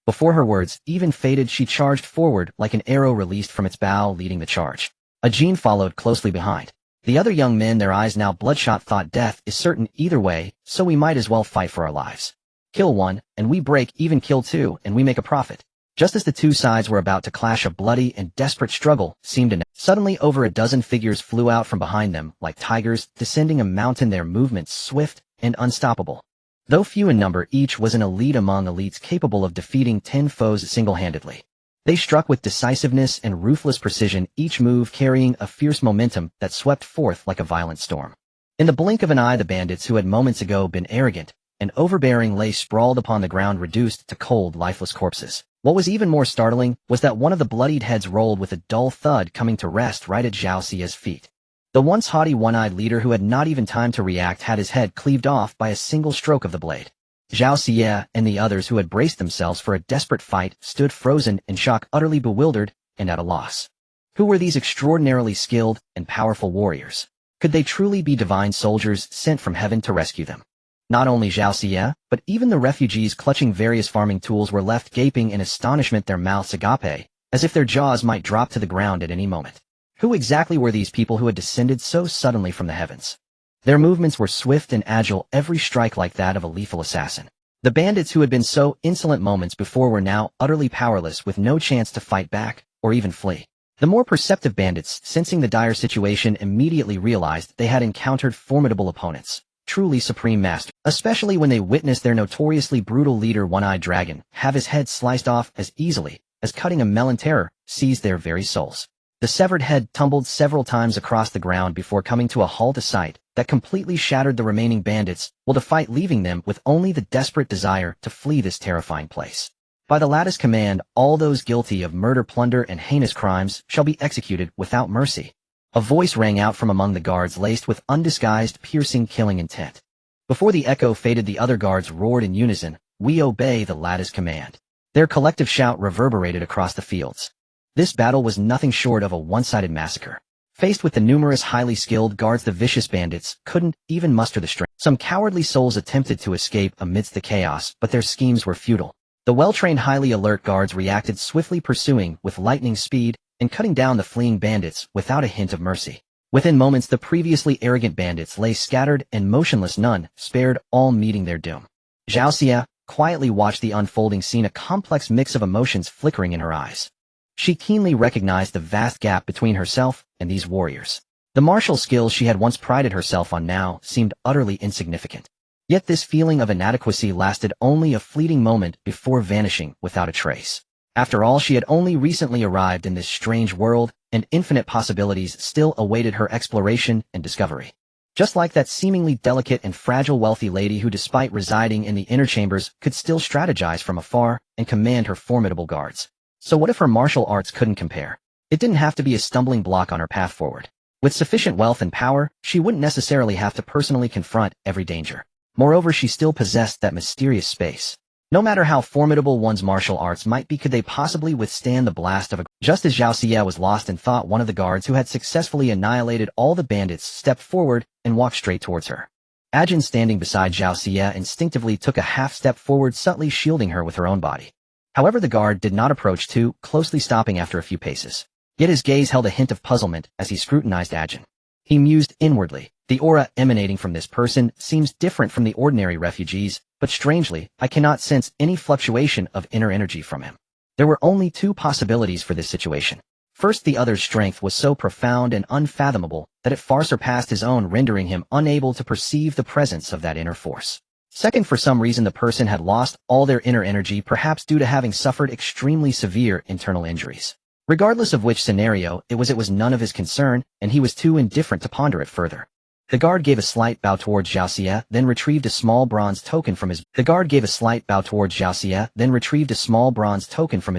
Before her words even faded, she charged forward like an arrow released from its bow, leading the charge. Ajin followed closely behind. The other young men, their eyes now bloodshot, thought death is certain either way, so we might as well fight for our lives. Kill one, and we break even, kill two, and we make a profit. Just as the two sides were about to clash, a bloody and desperate struggle seemed to suddenly over a dozen figures flew out from behind them like tigers descending a mountain, their movements swift and unstoppable. Though few in number, each was an elite among elites, capable of defeating 10 foes single-handedly. They struck with decisiveness and ruthless precision, each move carrying a fierce momentum that swept forth like a violent storm. In the blink of an eye, the bandits who had moments ago been arrogant and overbearing lay sprawled upon the ground, reduced to cold, lifeless corpses. What was even more startling was that one of the bloodied heads rolled with a dull thud, coming to rest right at Zhao Xie's feet. The once haughty one-eyed leader, who had not even time to react, had his head cleaved off by a single stroke of the blade. Zhao Xie and the others, who had braced themselves for a desperate fight, stood frozen in shock, utterly bewildered and at a loss. Who were these extraordinarily skilled and powerful warriors? Could they truly be divine soldiers sent from heaven to rescue them? Not only Zhao Xie, but even the refugees clutching various farming tools were left gaping in astonishment, their mouths agape, as if their jaws might drop to the ground at any moment. Who exactly were these people who had descended so suddenly from the heavens? Their movements were swift and agile, every strike like that of a lethal assassin. The bandits who had been so insolent moments before were now utterly powerless, with no chance to fight back or even flee. The more perceptive bandits, sensing the dire situation, immediately realized they had encountered formidable opponents, truly supreme masters, especially when they witnessed their notoriously brutal leader, One-Eyed Dragon, have his head sliced off as easily as cutting a melon. Terror seized their very souls. The severed head tumbled several times across the ground before coming to a halt, a sight that completely shattered the remaining bandits' will to fight, leaving them with only the desperate desire to flee this terrifying place. By the latter's command, all those guilty of murder, plunder, and heinous crimes shall be executed without mercy. A voice rang out from among the guards, laced with undisguised, piercing, killing intent. Before the echo faded, the other guards roared in unison, "We obey the latter's command." Their collective shout reverberated across the fields. This battle was nothing short of a one-sided massacre. Faced with the numerous highly skilled guards, the vicious bandits couldn't even muster the strength. Some cowardly souls attempted to escape amidst the chaos, but their schemes were futile. The well-trained, highly alert guards reacted swiftly, pursuing with lightning speed and cutting down the fleeing bandits without a hint of mercy. Within moments, the previously arrogant bandits lay scattered and motionless, none spared, all meeting their doom. Zhao Xia quietly watched the unfolding scene, a complex mix of emotions flickering in her eyes. She keenly recognized the vast gap between herself and these warriors. The martial skills she had once prided herself on now seemed utterly insignificant. Yet this feeling of inadequacy lasted only a fleeting moment before vanishing without a trace. After all, she had only recently arrived in this strange world, and infinite possibilities still awaited her exploration and discovery. Just like that seemingly delicate and fragile wealthy lady who, despite residing in the inner chambers, could still strategize from afar and command her formidable guards. So what if her martial arts couldn't compare? It didn't have to be a stumbling block on her path forward. With sufficient wealth and power, she wouldn't necessarily have to personally confront every danger. Moreover, she still possessed that mysterious space. No matter how formidable one's martial arts might be, could they possibly withstand the blast of a... Just as Zhao Xia was lost in thought, one of the guards who had successfully annihilated all the bandits stepped forward and walked straight towards her. Ajin, standing beside Zhao Xia, instinctively took a half step forward, subtly shielding her with her own body. However, the guard did not approach too closely, stopping after a few paces. Yet his gaze held a hint of puzzlement as he scrutinized Ajin. He mused inwardly, the aura emanating from this person seems different from the ordinary refugees, but strangely, I cannot sense any fluctuation of inner energy from him. There were only two possibilities for this situation. First, the other's strength was so profound and unfathomable that it far surpassed his own, rendering him unable to perceive the presence of that inner force. Second, for some reason the person had lost all their inner energy, perhaps due to having suffered extremely severe internal injuries. Regardless of which scenario it was none of his concern, and he was too indifferent to ponder it further. The guard gave a slight bow towards Zhao Xia, then retrieved a small bronze token from his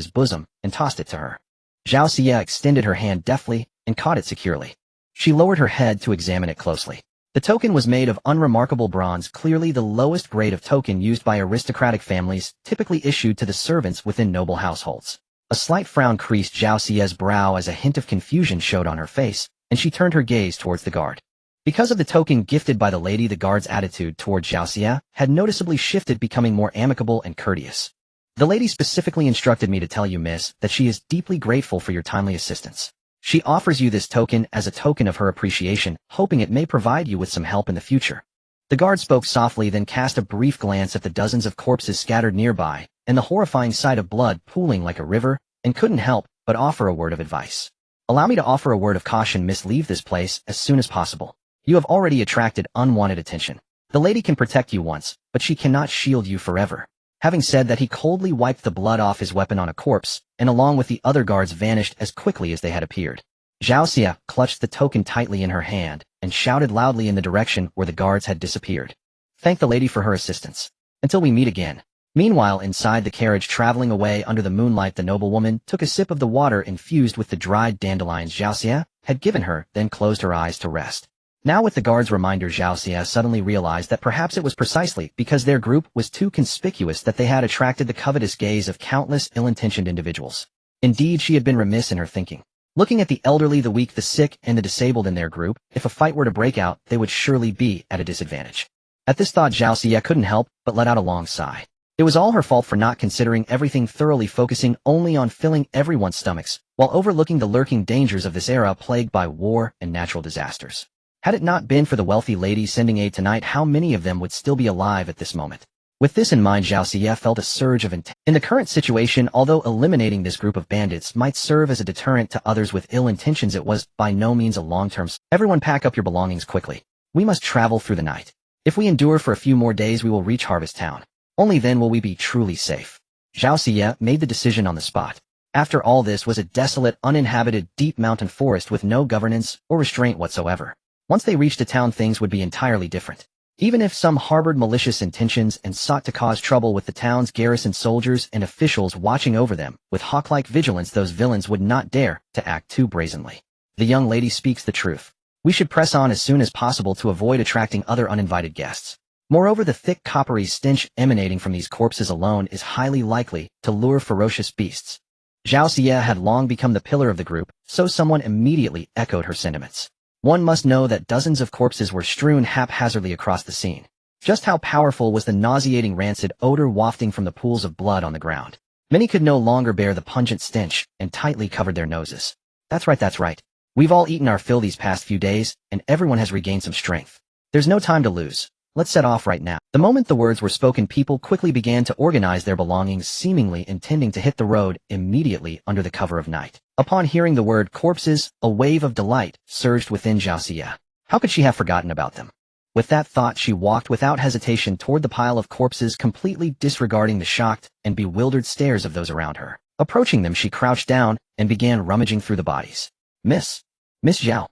bosom and tossed it to her. Zhao Xia extended her hand deftly and caught it securely. She lowered her head to examine it closely. The token was made of unremarkable bronze, clearly the lowest grade of token used by aristocratic families, typically issued to the servants within noble households. A slight frown creased Zhao Xia's brow as a hint of confusion showed on her face, and she turned her gaze towards the guard. Because of the token gifted by the lady, the guard's attitude toward Zhao Xia had noticeably shifted, becoming more amicable and courteous. "The lady specifically instructed me to tell you, miss, that she is deeply grateful for your timely assistance. She offers you this token as a token of her appreciation, hoping it may provide you with some help in the future." The guard spoke softly, then cast a brief glance at the dozens of corpses scattered nearby, and the horrifying sight of blood pooling like a river, and couldn't help but offer a word of advice. "Allow me to offer a word of caution, miss. Leave this place as soon as possible. You have already attracted unwanted attention. The lady can protect you once, but she cannot shield you forever." Having said that, he coldly wiped the blood off his weapon on a corpse, and along with the other guards vanished as quickly as they had appeared. Zhao Xia clutched the token tightly in her hand and shouted loudly in the direction where the guards had disappeared. "Thank the lady for her assistance. Until we meet again." Meanwhile, inside the carriage traveling away under the moonlight, the noblewoman took a sip of the water infused with the dried dandelions Zhao Xia had given her, then closed her eyes to rest. Now, with the guard's reminder, Zhao Xia suddenly realized that perhaps it was precisely because their group was too conspicuous that they had attracted the covetous gaze of countless ill-intentioned individuals. Indeed, she had been remiss in her thinking. Looking at the elderly, the weak, the sick, and the disabled in their group, if a fight were to break out, they would surely be at a disadvantage. At this thought, Zhao Xia couldn't help but let out a long sigh. It was all her fault for not considering everything thoroughly, focusing only on filling everyone's stomachs, while overlooking the lurking dangers of this era plagued by war and natural disasters. Had it not been for the wealthy lady sending aid tonight, how many of them would still be alive at this moment? With this in mind, Zhao Xie felt a surge of intent. In the current situation, although eliminating this group of bandits might serve as a deterrent to others with ill intentions, it was by no means a long-term. Everyone pack up your belongings quickly. We must travel through the night. If we endure for a few more days, we will reach Harvest Town. Only then will we be truly safe. Zhao Xie made the decision on the spot. After all, this was a desolate, uninhabited, deep mountain forest with no governance or restraint whatsoever. Once they reached the town, things would be entirely different. Even if some harbored malicious intentions and sought to cause trouble with the town's garrison soldiers and officials watching over them, with hawk-like vigilance, those villains would not dare to act too brazenly. The young lady speaks the truth. We should press on as soon as possible to avoid attracting other uninvited guests. Moreover, the thick coppery stench emanating from these corpses alone is highly likely to lure ferocious beasts. Zhao Xie had long become the pillar of the group, so someone immediately echoed her sentiments. One must know that dozens of corpses were strewn haphazardly across the scene. Just how powerful was the nauseating rancid odor wafting from the pools of blood on the ground? Many could no longer bear the pungent stench and tightly covered their noses. That's right. We've all eaten our fill these past few days, and everyone has regained some strength. There's no time to lose. Let's set off right now. The moment the words were spoken, people quickly began to organize their belongings, seemingly intending to hit the road immediately under the cover of night. Upon hearing the word corpses, a wave of delight surged within Zhao Xie. How could she have forgotten about them? With that thought, she walked without hesitation toward the pile of corpses, completely disregarding the shocked and bewildered stares of those around her. Approaching them, she crouched down and began rummaging through the bodies. Miss Zhao.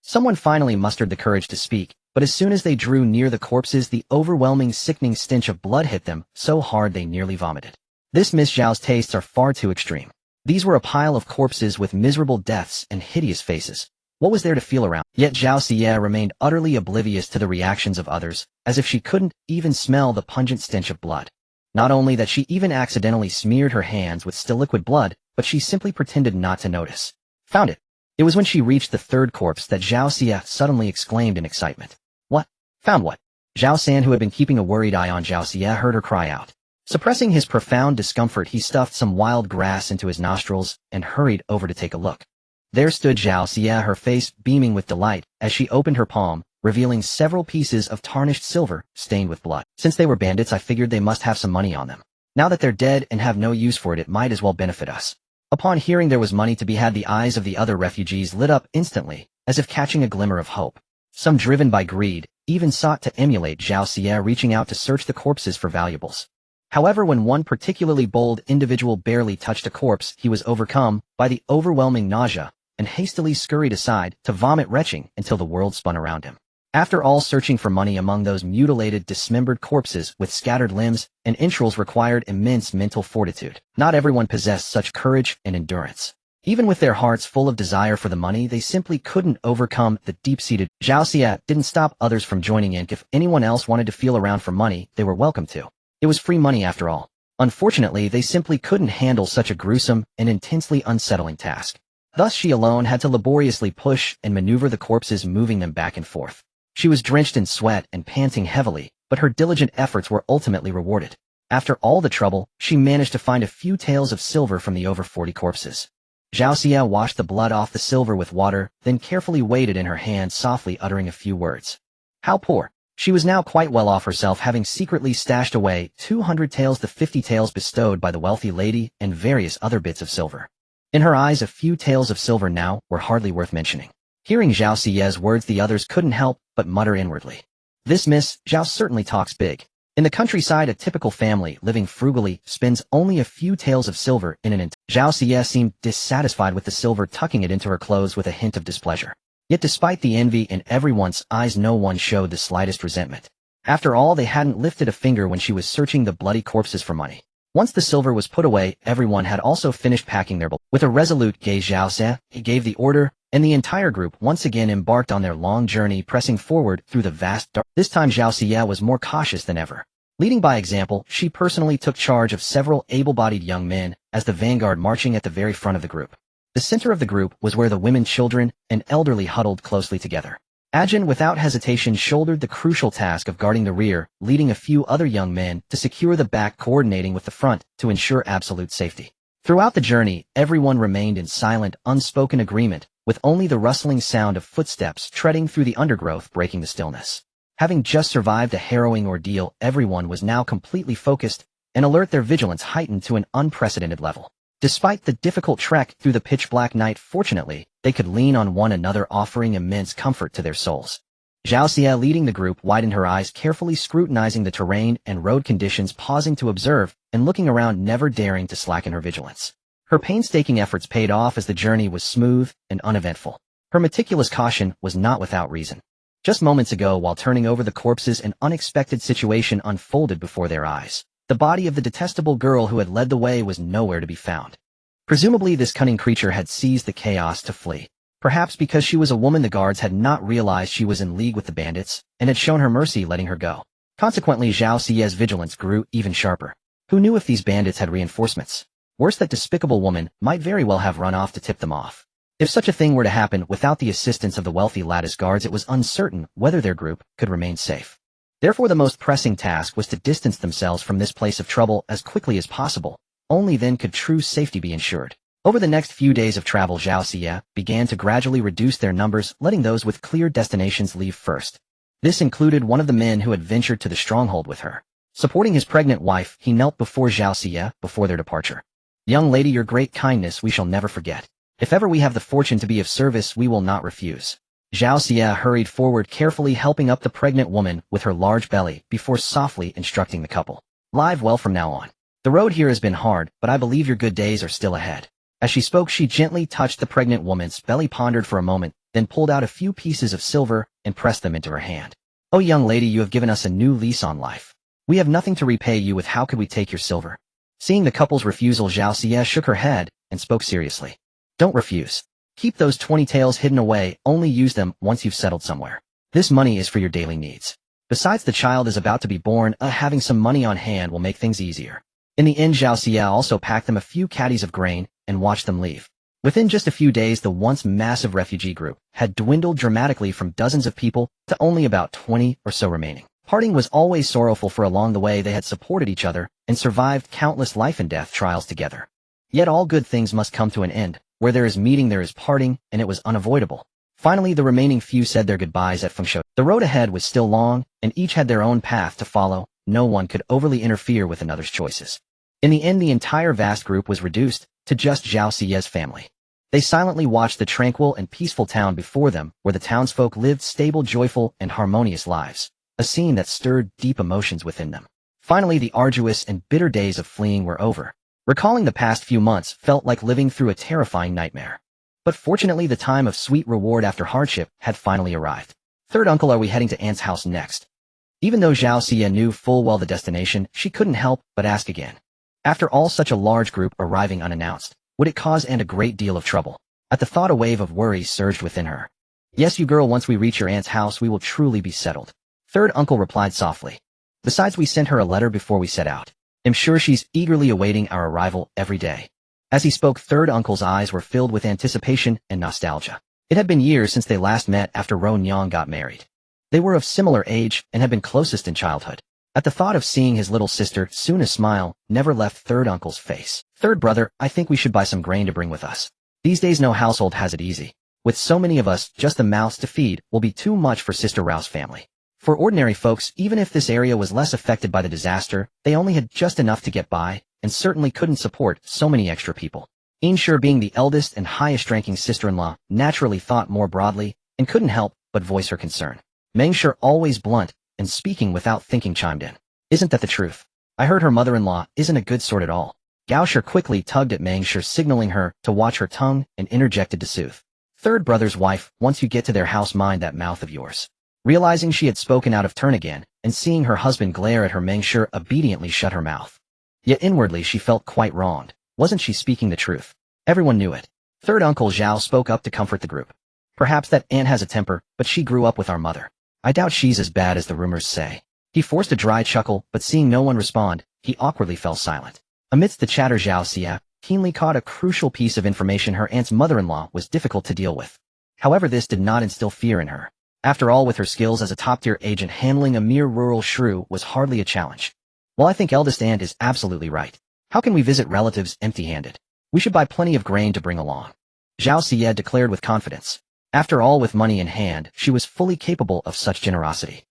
Someone finally mustered the courage to speak, but as soon as they drew near the corpses, the overwhelming, sickening stench of blood hit them so hard they nearly vomited. This Miss Zhao's tastes are far too extreme. These were a pile of corpses with miserable deaths and hideous faces. What was there to feel around? Yet Zhao Xie remained utterly oblivious to the reactions of others, as if she couldn't even smell the pungent stench of blood. Not only that, she even accidentally smeared her hands with still liquid blood, but she simply pretended not to notice. Found it. It was when she reached the third corpse that Zhao Xie suddenly exclaimed in excitement. What? Found what? Zhao San, who had been keeping a worried eye on Zhao Xie, heard her cry out. Suppressing his profound discomfort, he stuffed some wild grass into his nostrils and hurried over to take a look. There stood Zhao Xie, her face beaming with delight, as she opened her palm, revealing several pieces of tarnished silver stained with blood. Since they were bandits, I figured they must have some money on them. Now that they're dead and have no use for it, it might as well benefit us. Upon hearing there was money to be had, the eyes of the other refugees lit up instantly, as if catching a glimmer of hope. Some, driven by greed, even sought to emulate Zhao Xie, reaching out to search the corpses for valuables. However, when one particularly bold individual barely touched a corpse, he was overcome by the overwhelming nausea and hastily scurried aside to vomit, retching until the world spun around him. After all, searching for money among those mutilated, dismembered corpses with scattered limbs and entrails required immense mental fortitude. Not everyone possessed such courage and endurance. Even with their hearts full of desire for the money, they simply couldn't overcome the deep-seated. Zhao Xie didn't stop others from joining in. If anyone else wanted to feel around for money, they were welcome to. It was free money after all. Unfortunately, they simply couldn't handle such a gruesome and intensely unsettling task. Thus, she alone had to laboriously push and maneuver the corpses, moving them back and forth. She was drenched in sweat and panting heavily, but her diligent efforts were ultimately rewarded. After all the trouble, she managed to find a few taels of silver from the over 40 corpses. Zhao Xie washed the blood off the silver with water, then carefully weighed it in her hand, softly uttering a few words. How poor! She was now quite well off herself, having secretly stashed away 200 taels, the 50 taels bestowed by the wealthy lady, and various other bits of silver. In her eyes, a few taels of silver now were hardly worth mentioning. Hearing Zhao Xie's words, the others couldn't help but mutter inwardly. This Miss Zhao certainly talks big. In the countryside, a typical family living frugally spends only a few taels of silver in an entire. Zhao Xie seemed dissatisfied with the silver, tucking it into her clothes with a hint of displeasure. Yet despite the envy in everyone's eyes, no one showed the slightest resentment. After all, they hadn't lifted a finger when she was searching the bloody corpses for money. Once the silver was put away, everyone had also finished packing their belongings. With a resolute gaze, Zhao Xie gave the order, and the entire group once again embarked on their long journey, pressing forward through the vast dark. This time Zhao Xie was more cautious than ever. Leading by example, she personally took charge of several able-bodied young men as the vanguard, marching at the very front of the group. The center of the group was where the women, children, and elderly huddled closely together. Ajin without hesitation shouldered the crucial task of guarding the rear, leading a few other young men to secure the back, coordinating with the front to ensure absolute safety. Throughout the journey, everyone remained in silent, unspoken agreement, with only the rustling sound of footsteps treading through the undergrowth breaking the stillness. Having just survived a harrowing ordeal, everyone was now completely focused and alert, their vigilance heightened to an unprecedented level. Despite the difficult trek through the pitch-black night, fortunately, they could lean on one another, offering immense comfort to their souls. Zhao Xie, leading the group, widened her eyes, carefully scrutinizing the terrain and road conditions, pausing to observe and looking around, never daring to slacken her vigilance. Her painstaking efforts paid off as the journey was smooth and uneventful. Her meticulous caution was not without reason. Just moments ago, while turning over the corpses, an unexpected situation unfolded before their eyes. The body of the detestable girl who had led the way was nowhere to be found. Presumably, this cunning creature had seized the chaos to flee. Perhaps because she was a woman, the guards had not realized she was in league with the bandits and had shown her mercy, letting her go. Consequently, Zhao Xie's vigilance grew even sharper. Who knew if these bandits had reinforcements? Worse, that despicable woman might very well have run off to tip them off. If such a thing were to happen without the assistance of the wealthy lattice guards, it was uncertain whether their group could remain safe. Therefore, the most pressing task was to distance themselves from this place of trouble as quickly as possible. Only then could true safety be ensured. Over the next few days of travel, Zhao Xie began to gradually reduce their numbers, letting those with clear destinations leave first. This included one of the men who had ventured to the stronghold with her. Supporting his pregnant wife, he knelt before Zhao Xie before their departure. "Young lady, your great kindness we shall never forget. If ever we have the fortune to be of service, we will not refuse." Zhao Xie hurried forward, carefully helping up the pregnant woman with her large belly before softly instructing the couple. "Live well from now on. The road here has been hard, but I believe your good days are still ahead." As she spoke, she gently touched the pregnant woman's belly, pondered for a moment, then pulled out a few pieces of silver and pressed them into her hand. "Oh, young lady, you have given us a new lease on life. We have nothing to repay you with. How could we take your silver?" Seeing the couple's refusal, Zhao Xie shook her head and spoke seriously. "Don't refuse. Keep those 20 taels hidden away, only use them once you've settled somewhere. This money is for your daily needs. Besides, the child is about to be born, having some money on hand will make things easier." In the end, Zhao Xie also packed them a few caddies of grain and watched them leave. Within just a few days, the once massive refugee group had dwindled dramatically from dozens of people to only about 20 or so remaining. Parting was always sorrowful, for along the way they had supported each other and survived countless life and death trials together. Yet all good things must come to an end. Where there is meeting, there is parting, and it was unavoidable. Finally, the remaining few said their goodbyes at Fengshui. The road ahead was still long, and each had their own path to follow. No one could overly interfere with another's choices. In the end, the entire vast group was reduced to just Zhao Xie's family. They silently watched the tranquil and peaceful town before them, where the townsfolk lived stable, joyful, and harmonious lives, a scene that stirred deep emotions within them. Finally, the arduous and bitter days of fleeing were over. Recalling the past few months felt like living through a terrifying nightmare. But fortunately, the time of sweet reward after hardship had finally arrived. "Third uncle, are we heading to Aunt's house next?" Even though Zhao Xie knew full well the destination, she couldn't help but ask again. After all, such a large group arriving unannounced, would it cause Aunt a great deal of trouble? At the thought, a wave of worry surged within her. "Yes, you girl, once we reach your aunt's house, we will truly be settled," third uncle replied softly. "Besides, we sent her a letter before we set out. I'm sure she's eagerly awaiting our arrival every day." As he spoke, third uncle's eyes were filled with anticipation and nostalgia. It had been years since they last met after Ro Nyang got married. They were of similar age and had been closest in childhood. At the thought of seeing his little sister, soon a smile never left third uncle's face. "Third brother, I think we should buy some grain to bring with us. These days no household has it easy. With so many of us, just the mouths to feed will be too much for Sister Rao's family." For ordinary folks, even if this area was less affected by the disaster, they only had just enough to get by, and certainly couldn't support so many extra people. Inshur, being the eldest and highest-ranking sister-in-law, naturally thought more broadly, and couldn't help but voice her concern. Mengshur, always blunt, and speaking without thinking, chimed in. "Isn't that the truth? I heard her mother-in-law isn't a good sort at all." Gaoshur quickly tugged at Mengshur, signaling her to watch her tongue, and interjected to soothe. "Third brother's wife, once you get to their house, mind that mouth of yours." Realizing she had spoken out of turn again, and seeing her husband glare at her, Mengshur obediently shut her mouth. Yet inwardly she felt quite wronged. Wasn't she speaking the truth? Everyone knew it. Third Uncle Zhao spoke up to comfort the group. "Perhaps that aunt has a temper, but she grew up with our mother. I doubt she's as bad as the rumors say." He forced a dry chuckle, but seeing no one respond, he awkwardly fell silent. Amidst the chatter, Zhao Xie keenly caught a crucial piece of information: her aunt's mother-in-law was difficult to deal with. However, this did not instill fear in her. After all, with her skills as a top-tier agent, handling a mere rural shrew was hardly a challenge. Well, I think eldest aunt is absolutely right. How can we visit relatives empty-handed? We should buy plenty of grain to bring along. Zhao Xie declared with confidence. After all, with money in hand, she was fully capable of such generosity.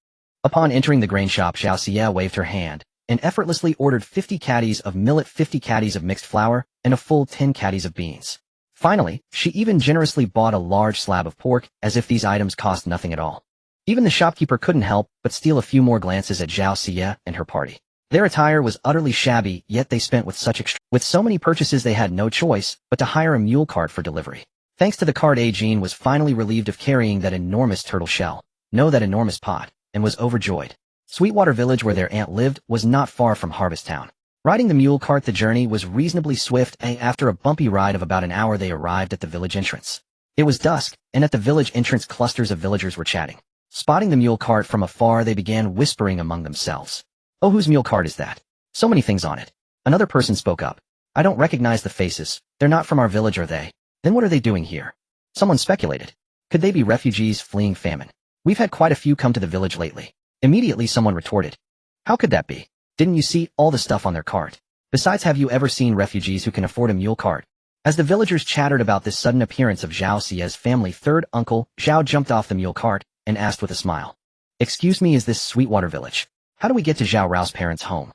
Upon entering the grain shop, Zhao Xie waved her hand and effortlessly ordered 50 caddies of millet, 50 caddies of mixed flour, and a full 10 caddies of beans. Finally, she even generously bought a large slab of pork, as if these items cost nothing at all. Even the shopkeeper couldn't help but steal a few more glances at Zhao Xie and her party. Their attire was utterly shabby, yet they spent with so many purchases they had no choice but to hire a mule cart for delivery. Thanks to the cart, Jean was finally relieved of carrying that enormous turtle shell, that enormous pot, and was overjoyed. Sweetwater Village, where their aunt lived, was not far from Harvest Town. Riding the mule cart, the journey was reasonably swift, and after a bumpy ride of about an hour they arrived at the village entrance. It was dusk, and at the village entrance clusters of villagers were chatting. Spotting the mule cart from afar, they began whispering among themselves. "Oh, whose mule cart is that? So many things on it." Another person spoke up. "I don't recognize the faces. They're not from our village, are they? Then what are they doing here?" Someone speculated. "Could they be refugees fleeing famine? We've had quite a few come to the village lately." Immediately someone retorted. "How could that be? Didn't you see all the stuff on their cart? Besides, have you ever seen refugees who can afford a mule cart?" As the villagers chattered about this sudden appearance of Zhao Xie's family, third uncle, Zhao, jumped off the mule cart and asked with a smile. "Excuse me, is this Sweetwater Village? How do we get to Zhao Rao's parents' home?"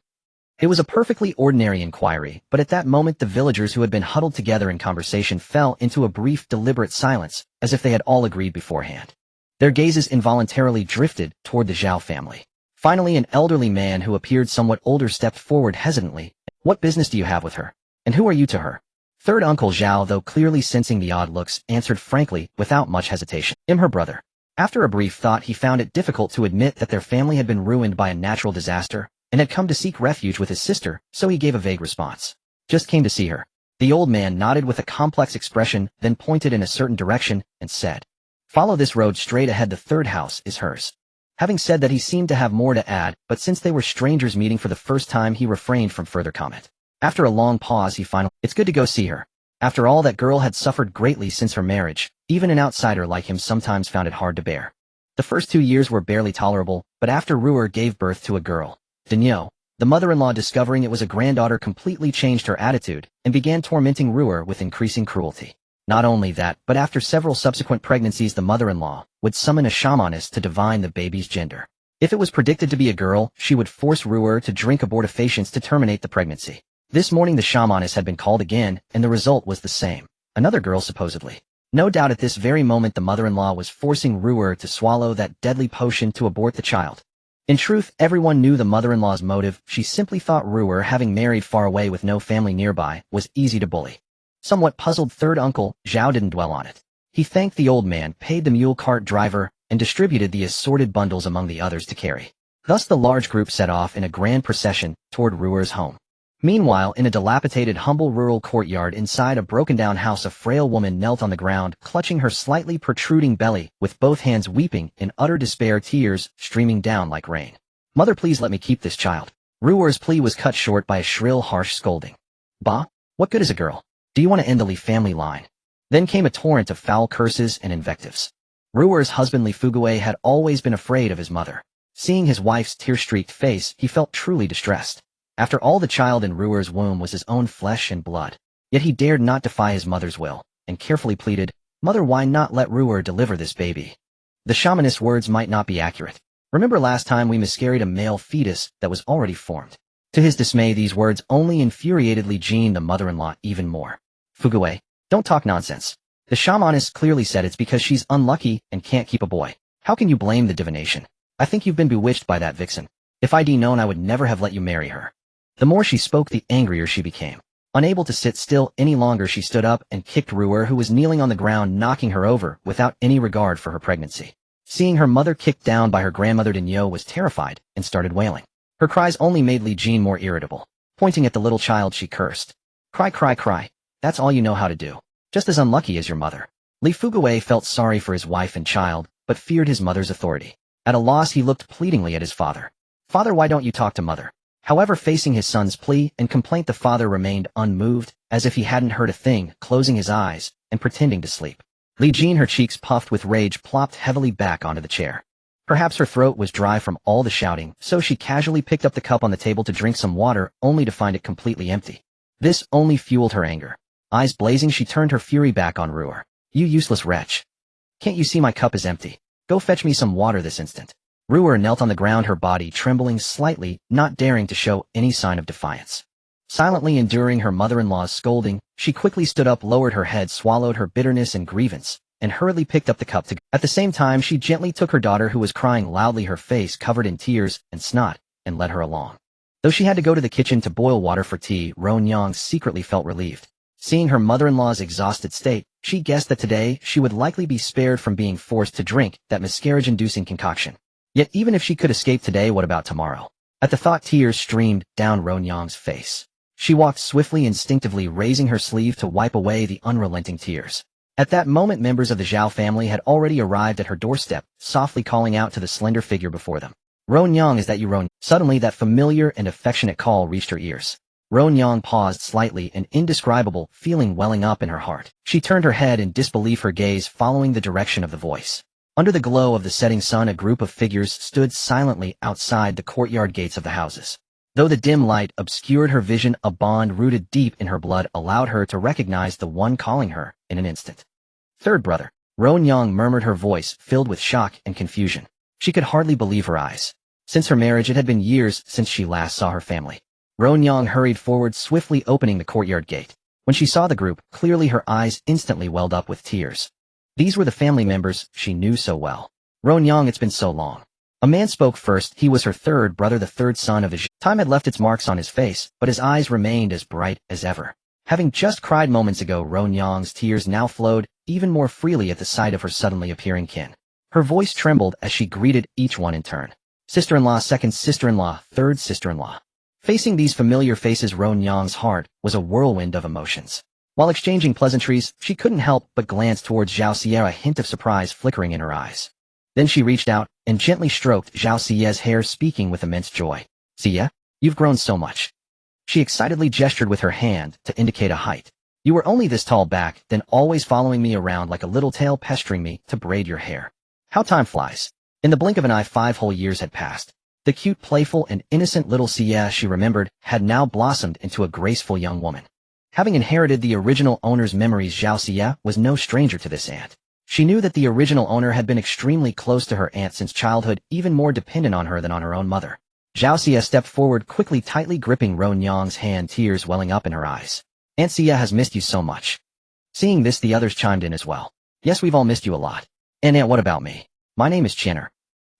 It was a perfectly ordinary inquiry, but at that moment the villagers who had been huddled together in conversation fell into a brief, deliberate silence, as if they had all agreed beforehand. Their gazes involuntarily drifted toward the Zhao family. Finally, an elderly man who appeared somewhat older stepped forward hesitantly. "What business do you have with her? And who are you to her?" Third Uncle Zhao, though clearly sensing the odd looks, answered frankly, without much hesitation. "I'm her brother." After a brief thought, he found it difficult to admit that their family had been ruined by a natural disaster and had come to seek refuge with his sister, so he gave a vague response. "Just came to see her." The old man nodded with a complex expression, then pointed in a certain direction and said, "Follow this road straight ahead. The third house is hers." Having said that, he seemed to have more to add, but since they were strangers meeting for the first time, he refrained from further comment. After a long pause, he finally, "It's good to go see her. After all, that girl had suffered greatly since her marriage. Even an outsider like him sometimes found it hard to bear. The first 2 years were barely tolerable, but after Ruer gave birth to a girl, Danielle, the mother-in-law, discovering it was a granddaughter, completely changed her attitude and began tormenting Ruer with increasing cruelty. Not only that, but after several subsequent pregnancies, the mother-in-law would summon a shamaness to divine the baby's gender. If it was predicted to be a girl, she would force Ruer to drink abortifacients to terminate the pregnancy. This morning the shamaness had been called again, and the result was the same. Another girl, supposedly. No doubt at this very moment the mother-in-law was forcing Ruer to swallow that deadly potion to abort the child. In truth, everyone knew the mother-in-law's motive. She simply thought Ruer, having married far away with no family nearby, was easy to bully. Somewhat puzzled, third uncle, Zhao, didn't dwell on it. He thanked the old man, paid the mule cart driver, and distributed the assorted bundles among the others to carry. Thus the large group set off in a grand procession toward Ruer's home. Meanwhile, in a dilapidated, humble rural courtyard inside a broken-down house, a frail woman knelt on the ground, clutching her slightly protruding belly, with both hands weeping in utter despair, tears streaming down like rain. "Mother, please let me keep this child." Ruer's plea was cut short by a shrill, harsh scolding. "Bah, what good is a girl? Do you want to end the Li family line?" Then came a torrent of foul curses and invectives. Ruer's husband Li Fuguei had always been afraid of his mother. Seeing his wife's tear-streaked face, he felt truly distressed. After all, the child in Ruer's womb was his own flesh and blood. Yet he dared not defy his mother's will, and carefully pleaded, "Mother, why not let Ruer deliver this baby?" The shamanist's words might not be accurate. "Remember last time we miscarried a male fetus that was already formed?" To his dismay, these words only infuriated Li Jin, the mother-in-law, even more. "Fuguei, don't talk nonsense." The shamanist clearly said, "It's because she's unlucky and can't keep a boy. How can you blame the divination? I think you've been bewitched by that vixen. If I'd known, I would never have let you marry her." The more she spoke, the angrier she became. Unable to sit still any longer, she stood up and kicked Ruer, who was kneeling on the ground, knocking her over without any regard for her pregnancy. Seeing her mother kicked down by her grandmother, Danielle was terrified and started wailing. Her cries only made Li Jin more irritable. Pointing at the little child, she cursed. "Cry, cry, cry. That's all you know how to do. Just as unlucky as your mother." Li Fuguei felt sorry for his wife and child, but feared his mother's authority. At a loss, he looked pleadingly at his father. "Father, why don't you talk to mother?" However, facing his son's plea and complaint, the father remained unmoved, as if he hadn't heard a thing, closing his eyes and pretending to sleep. Li Jin, her cheeks puffed with rage, plopped heavily back onto the chair. Perhaps her throat was dry from all the shouting, so she casually picked up the cup on the table to drink some water, only to find it completely empty. This only fueled her anger. Eyes blazing, she turned her fury back on Ruer. You useless wretch. Can't you see my cup is empty? Go fetch me some water this instant. Ruer knelt on the ground, her body trembling slightly, not daring to show any sign of defiance. Silently enduring her mother-in-law's scolding, she quickly stood up, lowered her head, swallowed her bitterness and grievance, and hurriedly picked up the cup to go. At the same time, she gently took her daughter, who was crying loudly, her face covered in tears and snot, and led her along. Though she had to go to the kitchen to boil water for tea, Roan Yang secretly felt relieved. Seeing her mother-in-law's exhausted state, she guessed that today she would likely be spared from being forced to drink that miscarriage-inducing concoction. Yet even if she could escape today, what about tomorrow? At the thought, tears streamed down Roan Yang's face. She walked swiftly, instinctively raising her sleeve to wipe away the unrelenting tears. At that moment, members of the Zhao family had already arrived at her doorstep, softly calling out to the slender figure before them. Roan Yang, is that you, Roan? Suddenly that familiar and affectionate call reached her ears. Roan Yang paused slightly, an indescribable feeling welling up in her heart. She turned her head in disbelief, her gaze following the direction of the voice. Under the glow of the setting sun, a group of figures stood silently outside the courtyard gates of the houses. Though the dim light obscured her vision, a bond rooted deep in her blood allowed her to recognize the one calling her in an instant. Third brother. Roan Yang murmured, her voice filled with shock and confusion. She could hardly believe her eyes. Since her marriage, it had been years since she last saw her family. Roan Yang hurried forward, swiftly opening the courtyard gate. When she saw the group, clearly her eyes instantly welled up with tears. These were the family members she knew so well. Roan Yang, it's been so long. A man spoke first. He was her third brother, the third son of his. Time had left its marks on his face, but his eyes remained as bright as ever. Having just cried moments ago, Roan Yang's tears now flowed even more freely at the sight of her suddenly appearing kin. Her voice trembled as she greeted each one in turn. Sister-in-law, second sister-in-law, third sister-in-law. Facing these familiar faces, Roan Yang's heart was a whirlwind of emotions. While exchanging pleasantries, she couldn't help but glance towards Zhao Xie, a hint of surprise flickering in her eyes. Then she reached out and gently stroked Zhao Xie's hair, speaking with immense joy. Xie, you've grown so much. She excitedly gestured with her hand to indicate a height. You were only this tall back then, always following me around like a little tail, pestering me to braid your hair. How time flies. In the blink of an eye, 5 whole years had passed. The cute, playful, and innocent little Xie she remembered had now blossomed into a graceful young woman. Having inherited the original owner's memories, Zhao Xie was no stranger to this aunt. She knew that the original owner had been extremely close to her aunt since childhood, even more dependent on her than on her own mother. Zhao Xie stepped forward quickly, tightly gripping Roan Yang's hand, tears welling up in her eyes. Aunt Xie has missed you so much. Seeing this, the others chimed in as well. Yes, we've all missed you a lot. And Aunt, what about me? My name is Chinner.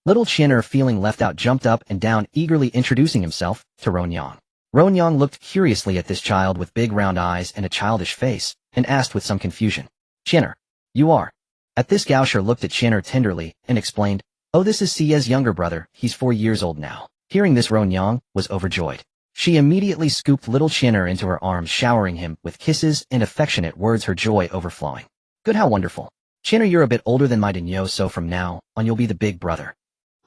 Little Chinner, feeling left out, jumped up and down, eagerly introducing himself to Roan Yang. Roan Yang looked curiously at this child with big round eyes and a childish face, and asked with some confusion. Chinner, you are? At this, Gaosher looked at Chinner tenderly and explained, oh, this is Xie's younger brother, he's 4 years old now. Hearing this, Roan Yang was overjoyed. She immediately scooped little Chinner into her arms, showering him with kisses and affectionate words, her joy overflowing. Good, how wonderful. Chinner, you're a bit older than my Dinyo, so from now on you'll be the big brother.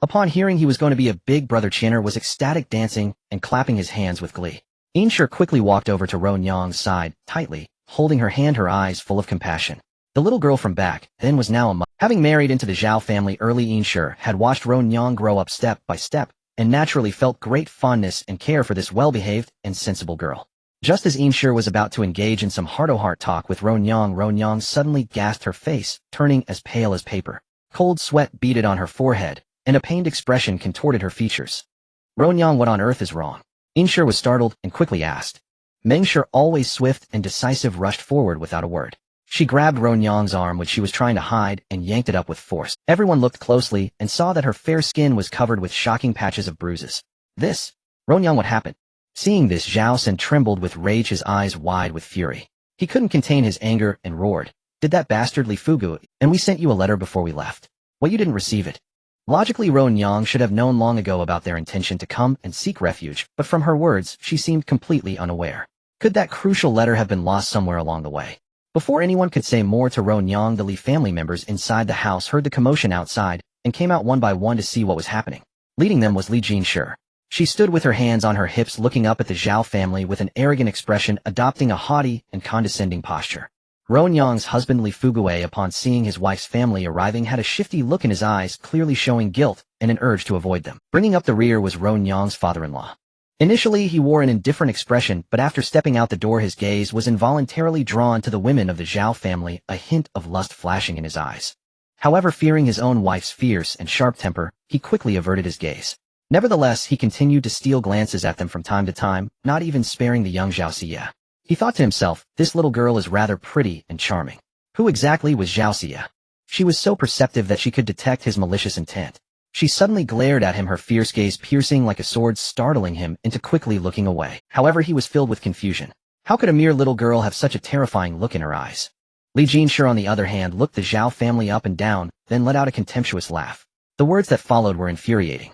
Upon hearing he was going to be a big brother, Chinner was ecstatic, dancing and clapping his hands with glee. Inshur quickly walked over to Roan Yang's side, tightly holding her hand, her eyes full of compassion. The little girl from back then was now a mother. Having married into the Zhao family early, Inshur had watched Roan Yang grow up step by step, and naturally felt great fondness and care for this well-behaved and sensible girl. Just as Inshur was about to engage in some heart-to-heart talk with Roan Yang suddenly gasped, her face turning as pale as paper. Cold sweat beaded on her forehead, and a pained expression contorted her features. Roan Yang, what on earth is wrong? Inshur was startled and quickly asked. Mengshur, always swift and decisive, rushed forward without a word. She grabbed Roan Yang's arm, which she was trying to hide, and yanked it up with force. Everyone looked closely and saw that her fair skin was covered with shocking patches of bruises. This? Roan Yang, what happened? Seeing this, Zhao Sen trembled with rage, his eyes wide with fury. He couldn't contain his anger and roared. Did that bastard Li Fugu, and we sent you a letter before we left. Well, you didn't receive it. Logically, Roan Yang should have known long ago about their intention to come and seek refuge, but from her words, she seemed completely unaware. Could that crucial letter have been lost somewhere along the way? Before anyone could say more to Roan Yang, the Li family members inside the house heard the commotion outside and came out one by one to see what was happening. Leading them was Li Jinshi. She stood with her hands on her hips, looking up at the Zhao family with an arrogant expression, adopting a haughty and condescending posture. Ron husband Li Fugui, upon seeing his wife's family arriving, had a shifty look in his eyes, clearly showing guilt and an urge to avoid them. Bringing up the rear was Ron father-in-law. Initially, he wore an indifferent expression, but after stepping out the door his gaze was involuntarily drawn to the women of the Zhao family, a hint of lust flashing in his eyes. However, fearing his own wife's fierce and sharp temper, he quickly averted his gaze. Nevertheless, he continued to steal glances at them from time to time, not even sparing the young Zhao Xia. He thought to himself, this little girl is rather pretty and charming. Who exactly was Zhao Xia? She was so perceptive that she could detect his malicious intent. She suddenly glared at him, her fierce gaze piercing like a sword, startling him into quickly looking away. However, he was filled with confusion. How could a mere little girl have such a terrifying look in her eyes? Li Jinshi, on the other hand, looked the Zhao family up and down, then let out a contemptuous laugh. The words that followed were infuriating.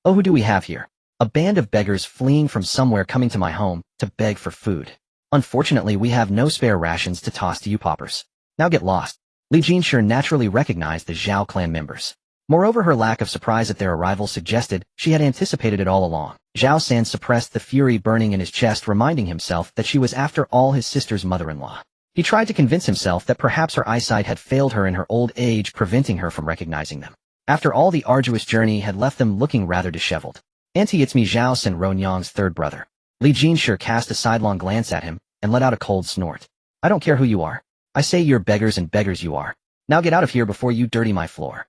Oh, who do we have here? A band of beggars fleeing from somewhere, coming to my home to beg for food. Unfortunately, we have no spare rations to toss to you paupers. Now get lost. Li Jinshi naturally recognized the Zhao clan members. Moreover, her lack of surprise at their arrival suggested she had anticipated it all along. Zhao San suppressed the fury burning in his chest, reminding himself that she was after all his sister's mother-in-law. He tried to convince himself that perhaps her eyesight had failed her in her old age, preventing her from recognizing them. After all, the arduous journey had left them looking rather disheveled. Auntie, it's me, Zhao San, Ron third brother. Li Jinshi cast a sidelong glance at him and let out a cold snort. I don't care who you are. I say you're beggars, and beggars you are. Now get out of here before you dirty my floor.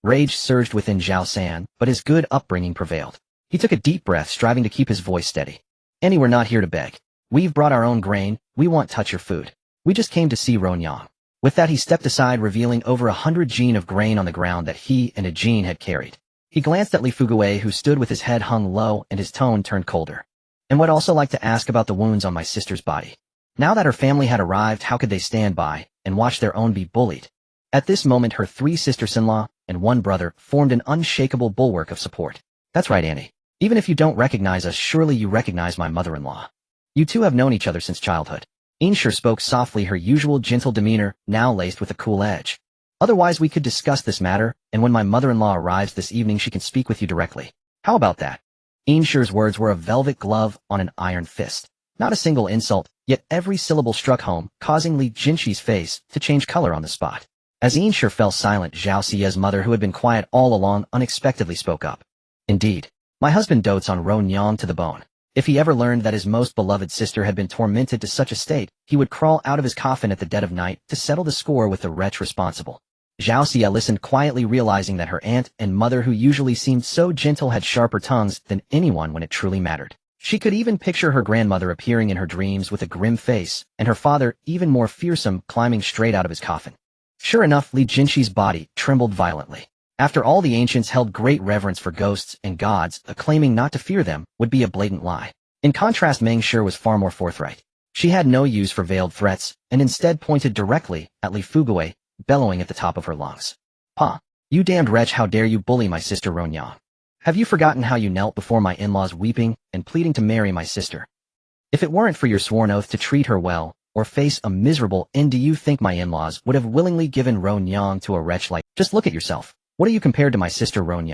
Rage surged within Zhao San, but his good upbringing prevailed. He took a deep breath, striving to keep his voice steady. Annie, we're not here to beg. We've brought our own grain, we won't touch your food. We just came to see Ron. With that, he stepped aside, revealing over 100 jin of grain on the ground that he and a jin had carried. He glanced at Li Fugui, who stood with his head hung low, and his tone turned colder. And would also like to ask about the wounds on my sister's body. Now that her family had arrived, how could they stand by and watch their own be bullied? At this moment, her 3 sisters-in-law and 1 brother formed an unshakable bulwark of support. That's right, Annie. Even if you don't recognize us, surely you recognize my mother-in-law. You two have known each other since childhood. Ainshur spoke softly, her usual gentle demeanor now laced with a cool edge. Otherwise, we could discuss this matter, and when my mother-in-law arrives this evening, she can speak with you directly. How about that? Ainshur's words were a velvet glove on an iron fist. Not a single insult, yet every syllable struck home, causing Li Jinshi's face to change color on the spot. As Ainshur fell silent, Zhao Xia's mother, who had been quiet all along, unexpectedly spoke up. Indeed, my husband dotes on Ron to the bone. If he ever learned that his most beloved sister had been tormented to such a state, he would crawl out of his coffin at the dead of night to settle the score with the wretch responsible. Zhao Xia listened quietly, realizing that her aunt and mother, who usually seemed so gentle, had sharper tongues than anyone when it truly mattered. She could even picture her grandmother appearing in her dreams with a grim face, and her father, even more fearsome, climbing straight out of his coffin. Sure enough, Li Jinshi's body trembled violently. After all, the ancients held great reverence for ghosts and gods, claiming not to fear them would be a blatant lie. In contrast, Meng Shi was far more forthright. She had no use for veiled threats, and instead pointed directly at Li Fugui, bellowing at the top of her lungs. "Pa, you damned wretch, how dare you bully my sister Ron? Have you forgotten how you knelt before my in-laws, weeping and pleading to marry my sister? If it weren't for your sworn oath to treat her well, or face a miserable end, do you think my in-laws would have willingly given Ron to a wretch like? Just look at yourself. What are you compared to my sister Ron?"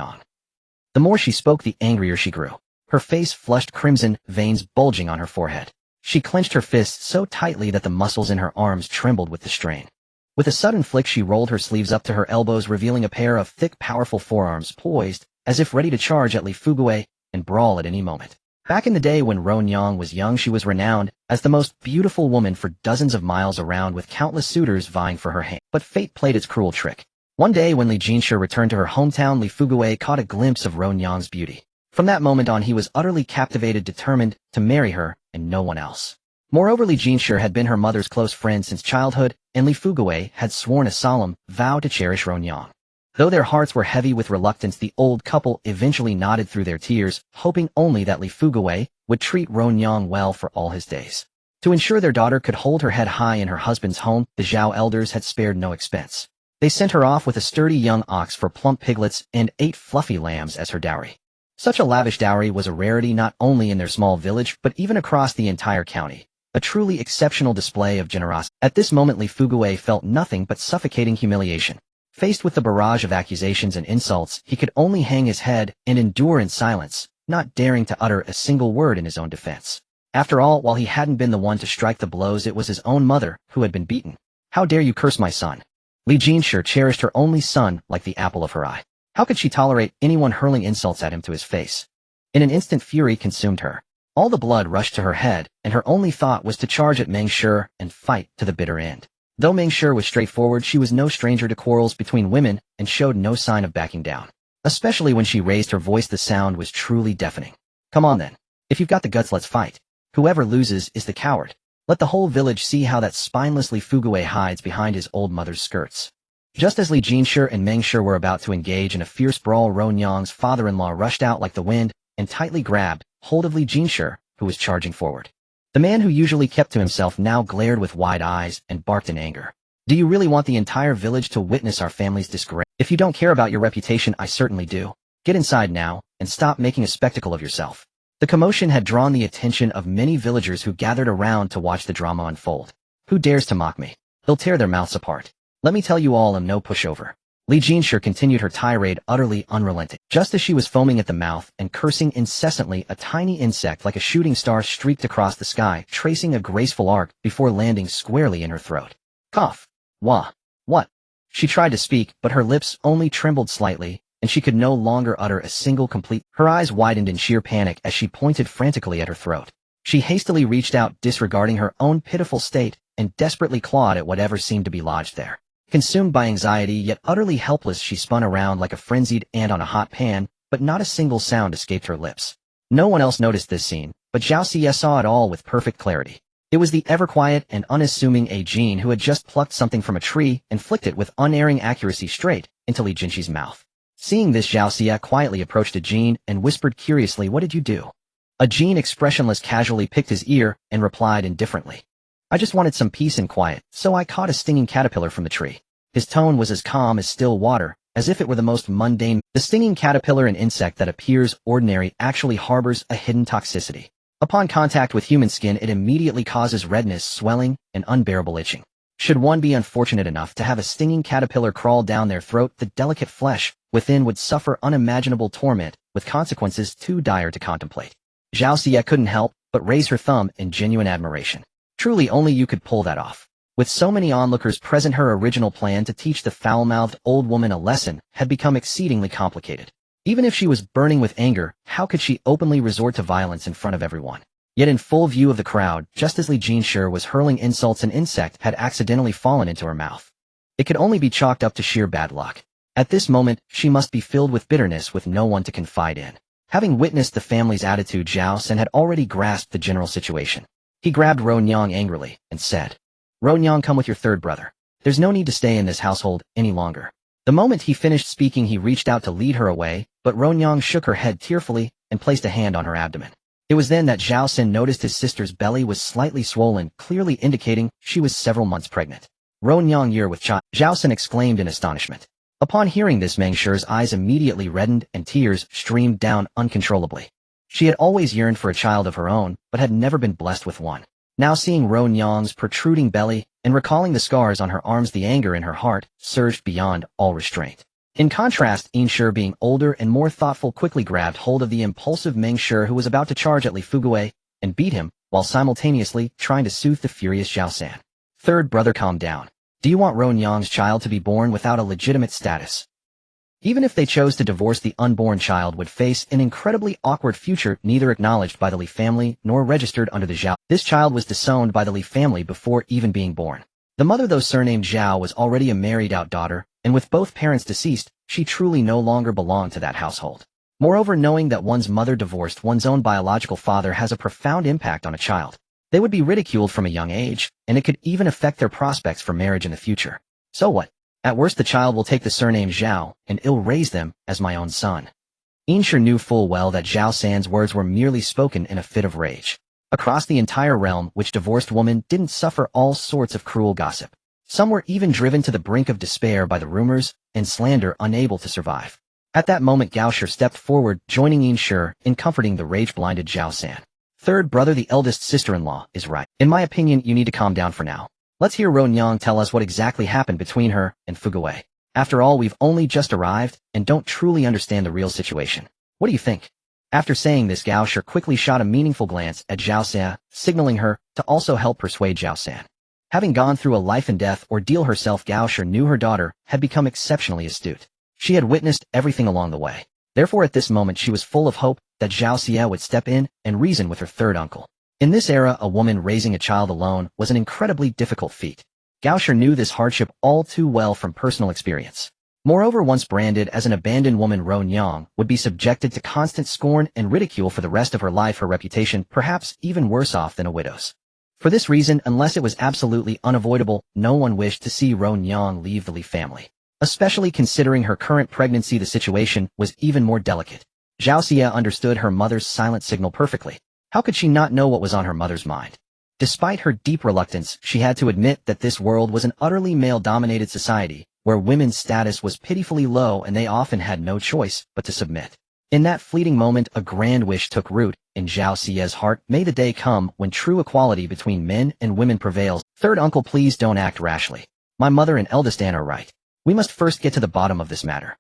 The more she spoke, the angrier she grew. Her face flushed crimson, veins bulging on her forehead. She clenched her fists so tightly that the muscles in her arms trembled with the strain. With a sudden flick, she rolled her sleeves up to her elbows, revealing a pair of thick, powerful forearms poised, as if ready to charge at Li Fugui and brawl at any moment. Back in the day when Ron was young, she was renowned as the most beautiful woman for dozens of miles around, with countless suitors vying for her hand. But fate played its cruel trick. One day when Li Jinshi returned to her hometown, Li Fugui caught a glimpse of Ron's beauty. From that moment on, he was utterly captivated, determined to marry her and no one else. Moreover, Li Jinshi had been her mother's close friend since childhood, and Li Fugui had sworn a solemn vow to cherish Ron. Though their hearts were heavy with reluctance, the old couple eventually nodded through their tears, hoping only that Li Fugui would treat Ron well for all his days. To ensure their daughter could hold her head high in her husband's home, the Zhao elders had spared no expense. They sent her off with a sturdy young ox for plump piglets and 8 fluffy lambs as her dowry. Such a lavish dowry was a rarity not only in their small village but even across the entire county. A truly exceptional display of generosity. At this moment, Li Fugui felt nothing but suffocating humiliation. Faced with the barrage of accusations and insults, he could only hang his head and endure in silence, not daring to utter a single word in his own defense. After all, while he hadn't been the one to strike the blows, it was his own mother who had been beaten. How dare you curse my son? Li Jinshi cherished her only son like the apple of her eye. How could she tolerate anyone hurling insults at him to his face? In an instant, fury consumed her. All the blood rushed to her head, and her only thought was to charge at Meng Shi and fight to the bitter end. Though Meng Shi was straightforward, she was no stranger to quarrels between women and showed no sign of backing down. Especially when she raised her voice, the sound was truly deafening. Come on then. If you've got the guts, let's fight. Whoever loses is the coward. Let the whole village see how that spineless Li Fugui hides behind his old mother's skirts. Just as Li Jinshi and Meng Shi were about to engage in a fierce brawl, Ron Yang's father-in-law rushed out like the wind and tightly grabbed hold of Li Jinshi, who was charging forward. The man who usually kept to himself now glared with wide eyes and barked in anger. Do you really want the entire village to witness our family's disgrace? If you don't care about your reputation, I certainly do. Get inside now, and stop making a spectacle of yourself. The commotion had drawn the attention of many villagers who gathered around to watch the drama unfold. Who dares to mock me? He'll tear their mouths apart. Let me tell you all, I'm no pushover. Li Jinshi continued her tirade, utterly unrelenting. Just as she was foaming at the mouth and cursing incessantly, a tiny insect like a shooting star streaked across the sky, tracing a graceful arc before landing squarely in her throat. Cough. Wah. What? She tried to speak, but her lips only trembled slightly, and she could no longer utter a single complete. Her eyes widened in sheer panic as she pointed frantically at her throat. She hastily reached out, disregarding her own pitiful state, and desperately clawed at whatever seemed to be lodged there. Consumed by anxiety, yet utterly helpless, she spun around like a frenzied ant on a hot pan, but not a single sound escaped her lips. No one else noticed this scene, but Zhao Xie saw it all with perfect clarity. It was the ever-quiet and unassuming Ajin who had just plucked something from a tree and flicked it with unerring accuracy straight into Li Jinshi's mouth. Seeing this, Zhao Xie quietly approached Ajin and whispered curiously, "What did you do?" Ajin, expressionless, casually picked his ear and replied indifferently, "I just wanted some peace and quiet, so I caught a stinging caterpillar from the tree." His tone was as calm as still water, as if it were the most mundane. The stinging caterpillar, an insect that appears ordinary, actually harbors a hidden toxicity. Upon contact with human skin, it immediately causes redness, swelling, and unbearable itching. Should one be unfortunate enough to have a stinging caterpillar crawl down their throat, the delicate flesh within would suffer unimaginable torment, with consequences too dire to contemplate. Zhao Xie couldn't help but raise her thumb in genuine admiration. Truly, only you could pull that off. With so many onlookers present, her original plan to teach the foul-mouthed old woman a lesson had become exceedingly complicated. Even if she was burning with anger, how could she openly resort to violence in front of everyone? Yet in full view of the crowd, just as Li Jinshi was hurling insults, an insect had accidentally fallen into her mouth. It could only be chalked up to sheer bad luck. At this moment, she must be filled with bitterness with no one to confide in. Having witnessed the family's attitude, Zhao Sen had already grasped the general situation. He grabbed Ron Yang angrily and said, "Ron Yang, come with your third brother. There's no need to stay in this household any longer." The moment he finished speaking, he reached out to lead her away, but Ron Yang shook her head tearfully and placed a hand on her abdomen. It was then that Zhao Sen noticed his sister's belly was slightly swollen, clearly indicating she was several months pregnant. "Ron Yang, you're with child," Zhao Sen exclaimed in astonishment. Upon hearing this, Meng Shi's eyes immediately reddened and tears streamed down uncontrollably. She had always yearned for a child of her own, but had never been blessed with one. Now seeing Ron Yang's protruding belly and recalling the scars on her arms, the anger in her heart surged beyond all restraint. In contrast, Inshi, being older and more thoughtful, quickly grabbed hold of the impulsive Meng Shi, who was about to charge at Li Fugui, and beat him, while simultaneously trying to soothe the furious Zhao San. "Third brother, calm down. Do you want Ron Yang's child to be born without a legitimate status? Even if they chose to divorce, the unborn child would face an incredibly awkward future, neither acknowledged by the Li family nor registered under the Zhao. This child was disowned by the Li family before even being born. The mother, though surnamed Zhao, was already a married-out daughter, and with both parents deceased, she truly no longer belonged to that household. Moreover, knowing that one's mother divorced one's own biological father has a profound impact on a child. They would be ridiculed from a young age, and it could even affect their prospects for marriage in the future. So what? At worst, the child will take the surname Zhao, and I'll raise them as my own son." Inshi knew full well that Zhao San's words were merely spoken in a fit of rage. Across the entire realm, which divorced women didn't suffer all sorts of cruel gossip. Some were even driven to the brink of despair by the rumors and slander, unable to survive. At that moment, Gao Shi stepped forward, joining Inshi in comforting the rage-blinded Zhao San. "Third brother, the eldest sister-in-law, is right. In my opinion, you need to calm down for now. Let's hear Ron Yang tell us what exactly happened between her and Fugui. After all, we've only just arrived and don't truly understand the real situation. What do you think?" After saying this, Gao Shi quickly shot a meaningful glance at Zhao San, signaling her to also help persuade Zhao San. Having gone through a life-and-death ordeal herself, Gao Shi knew her daughter had become exceptionally astute. She had witnessed everything along the way. Therefore at this moment she was full of hope that Zhao Xie would step in and reason with her third uncle. In this era, a woman raising a child alone was an incredibly difficult feat. Gao Shi knew this hardship all too well from personal experience. Moreover, once branded as an abandoned woman, Ro Nyang would be subjected to constant scorn and ridicule for the rest of her life, her reputation perhaps even worse off than a widow's. For this reason, unless it was absolutely unavoidable, no one wished to see Ro Nyang leave the Li family. Especially considering her current pregnancy, the situation was even more delicate. Zhao Xie understood her mother's silent signal perfectly. How could she not know what was on her mother's mind? Despite her deep reluctance, she had to admit that this world was an utterly male-dominated society, where women's status was pitifully low and they often had no choice but to submit. In that fleeting moment, a grand wish took root in Zhao Xie's heart. May the day come when true equality between men and women prevails. Third uncle, please don't act rashly. My mother and eldest aunt are right. We must first get to the bottom of this matter.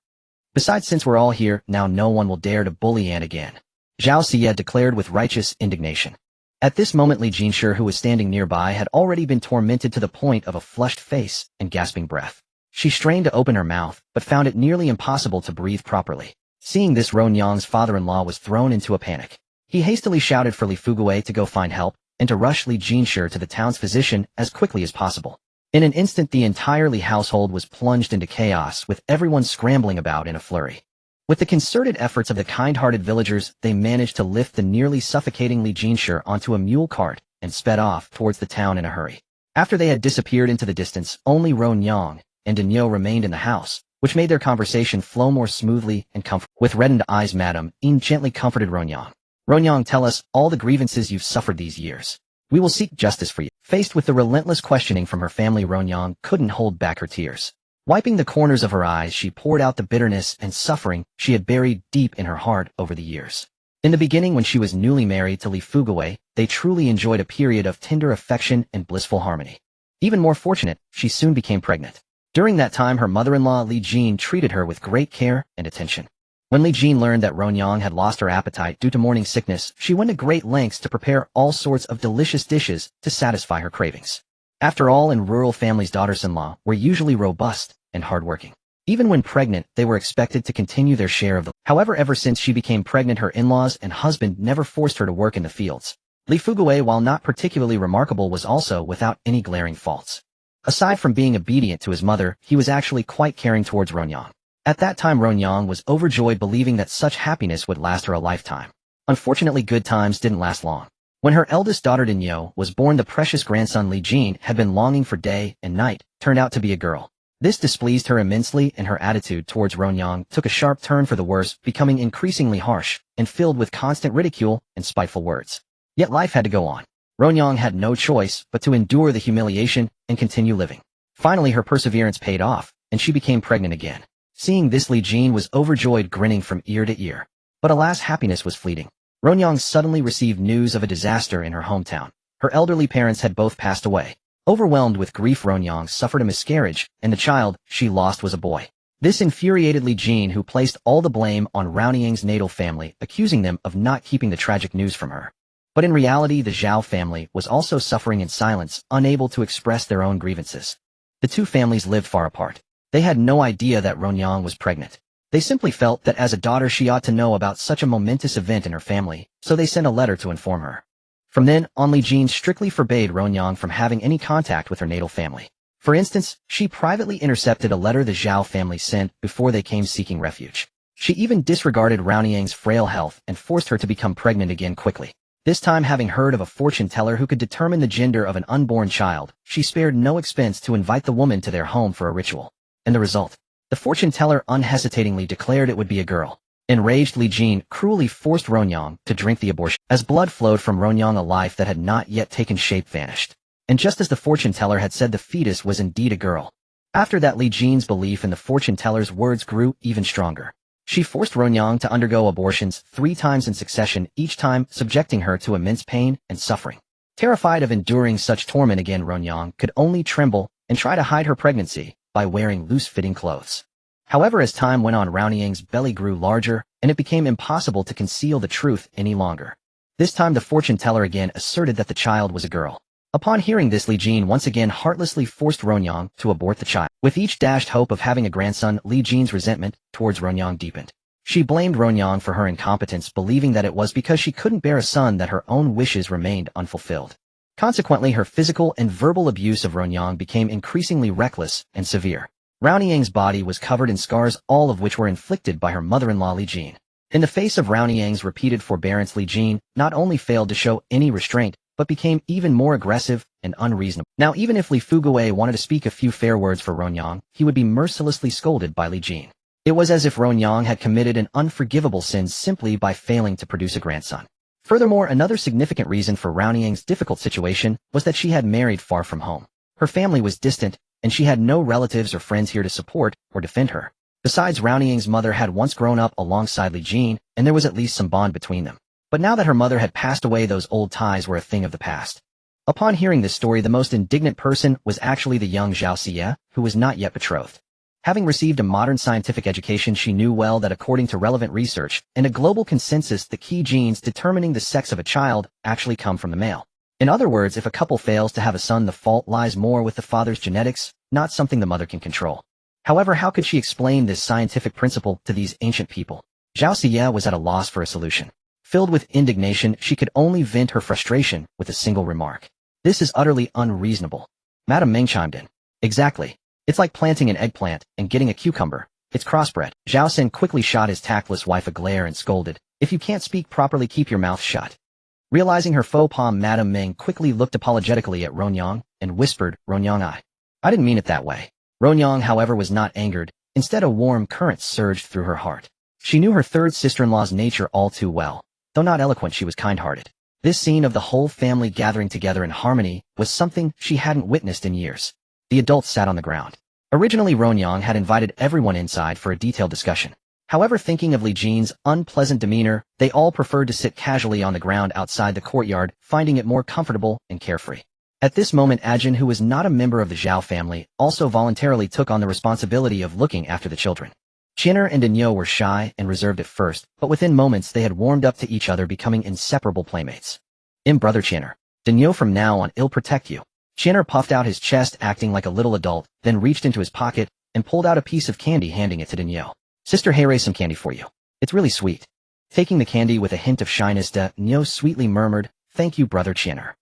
Besides, since we're all here, now no one will dare to bully Aunt again, Zhao Xie declared with righteous indignation. At this moment, Li Jinshi, who was standing nearby, had already been tormented to the point of a flushed face and gasping breath. She strained to open her mouth, but found it nearly impossible to breathe properly. Seeing this, Ro Nyang's father-in-law was thrown into a panic. He hastily shouted for Li Fugui to go find help, and to rush Li Jinshi to the town's physician as quickly as possible. In an instant, the entire Li household was plunged into chaos, with everyone scrambling about in a flurry. With the concerted efforts of the kind-hearted villagers, they managed to lift the nearly suffocating Li Jinshi onto a mule cart and sped off towards the town in a hurry. After they had disappeared into the distance, only Ro Nyang and Daniel remained in the house, which made their conversation flow more smoothly and comfortable. With reddened eyes, Madame Yin gently comforted Ro Nyang. Ro Nyang, tell us all the grievances you've suffered these years. We will seek justice for you. Faced with the relentless questioning from her family, Ro Nyang couldn't hold back her tears. Wiping the corners of her eyes, she poured out the bitterness and suffering she had buried deep in her heart over the years. In the beginning, when she was newly married to Li Fugui, they truly enjoyed a period of tender affection and blissful harmony. Even more fortunate, she soon became pregnant. During that time, her mother-in-law Li Jin treated her with great care and attention. When Li Jin learned that Ro Nyang had lost her appetite due to morning sickness, she went to great lengths to prepare all sorts of delicious dishes to satisfy her cravings. After all, in rural families, daughters-in-law were usually robust and hardworking. Even when pregnant, they were expected to continue their share of the. However, ever since she became pregnant, her in-laws and husband never forced her to work in the fields. Li Fugui, while not particularly remarkable, was also without any glaring faults. Aside from being obedient to his mother, he was actually quite caring towards Ro Nyang. At that time, Ro Nyang was overjoyed, believing that such happiness would last her a lifetime. Unfortunately, good times didn't last long. When her eldest daughter Daniel was born, the precious grandson Li Jin had been longing for day and night turned out to be a girl. This displeased her immensely, and her attitude towards Ro Nyang took a sharp turn for the worse, becoming increasingly harsh and filled with constant ridicule and spiteful words. Yet life had to go on. Ro Nyang had no choice but to endure the humiliation and continue living. Finally, her perseverance paid off, and she became pregnant again. Seeing this, Li Jin was overjoyed, grinning from ear to ear. But alas, happiness was fleeting. Ro Nyang suddenly received news of a disaster in her hometown. Her elderly parents had both passed away. Overwhelmed with grief, Ro Nyang suffered a miscarriage, and the child she lost was a boy. This infuriated Li Jin, who placed all the blame on Raoniang's natal family, accusing them of not keeping the tragic news from her. But in reality, the Zhao family was also suffering in silence, unable to express their own grievances. The two families lived far apart. They had no idea that Ro Nyang was pregnant. They simply felt that as a daughter she ought to know about such a momentous event in her family, so they sent a letter to inform her. From then on, Li Jin strictly forbade Ro Nyang from having any contact with her natal family. For instance, she privately intercepted a letter the Zhao family sent before they came seeking refuge. She even disregarded Raoniang's frail health and forced her to become pregnant again quickly. This time, having heard of a fortune teller who could determine the gender of an unborn child, she spared no expense to invite the woman to their home for a ritual. And the result? The fortune teller unhesitatingly declared it would be a girl. Enraged, Li Jin cruelly forced Ro Nyang to drink the abortion. As blood flowed from Ro Nyang, a life that had not yet taken shape vanished. And just as the fortune teller had said, the fetus was indeed a girl. After that, Li Jin's belief in the fortune teller's words grew even stronger. She forced Ro Nyang to undergo abortions 3 times in succession, each time subjecting her to immense pain and suffering. Terrified of enduring such torment again, Ro Nyang could only tremble and try to hide her pregnancy by wearing loose-fitting clothes. However, as time went on, Raoniang's belly grew larger, and it became impossible to conceal the truth any longer. This time, the fortune teller again asserted that the child was a girl. Upon hearing this, Li Jin once again heartlessly forced Ronyang to abort the child. With each dashed hope of having a grandson, Li Jin's resentment towards Ronyang deepened. She blamed Ronyang for her incompetence, believing that it was because she couldn't bear a son that her own wishes remained unfulfilled. Consequently, her physical and verbal abuse of Ronyang became increasingly reckless and severe. Ronyang's body was covered in scars, all of which were inflicted by her mother-in-law Li Jin. In the face of Ronyang's repeated forbearance, Li Jin not only failed to show any restraint, but became even more aggressive and unreasonable. Now, even if Li Fugui wanted to speak a few fair words for Ronyang, he would be mercilessly scolded by Li Jin. It was as if Ronyang had committed an unforgivable sin simply by failing to produce a grandson. Furthermore, another significant reason for Ronyang's difficult situation was that she had married far from home. Her family was distant, and she had no relatives or friends here to support or defend her. Besides, Ronyang's mother had once grown up alongside Li Jin, and there was at least some bond between them. But now that her mother had passed away, those old ties were a thing of the past. Upon hearing this story, the most indignant person was actually the young Zhao Xie, who was not yet betrothed. Having received a modern scientific education, she knew well that according to relevant research and a global consensus, the key genes determining the sex of a child actually come from the male. In other words, if a couple fails to have a son, the fault lies more with the father's genetics, not something the mother can control. However, how could she explain this scientific principle to these ancient people? Zhao Xie was at a loss for a solution. Filled with indignation, she could only vent her frustration with a single remark. "This is utterly unreasonable." Madame Meng chimed in. "Exactly. It's like planting an eggplant and getting a cucumber. It's crossbred." Zhao Sen quickly shot his tactless wife a glare and scolded, "If you can't speak properly, keep your mouth shut." Realizing her faux pas, Madame Meng quickly looked apologetically at Ronyang and whispered, "Ronyang, I didn't mean it that way." Ronyang, however, was not angered. Instead, a warm current surged through her heart. She knew her third sister-in-law's nature all too well. Though not eloquent, she was kind-hearted. This scene of the whole family gathering together in harmony was something she hadn't witnessed in years. The adults sat on the ground. Originally, Ronyang had invited everyone inside for a detailed discussion. However, thinking of Li Jin's unpleasant demeanor, they all preferred to sit casually on the ground outside the courtyard, finding it more comfortable and carefree. At this moment, Ajin, who was not a member of the Zhao family, also voluntarily took on the responsibility of looking after the children. Qin'er and Daniel were shy and reserved at first, but within moments they had warmed up to each other, becoming inseparable playmates. Brother Qin'er. Daniel, from now on, I'll protect you." Qin'er puffed out his chest, acting like a little adult, then reached into his pocket and pulled out a piece of candy, handing it to Daniel. "Sister, here is some candy for you. It's really sweet." Taking the candy with a hint of shyness, Daniel sweetly murmured, "Thank you, Brother Qin'er."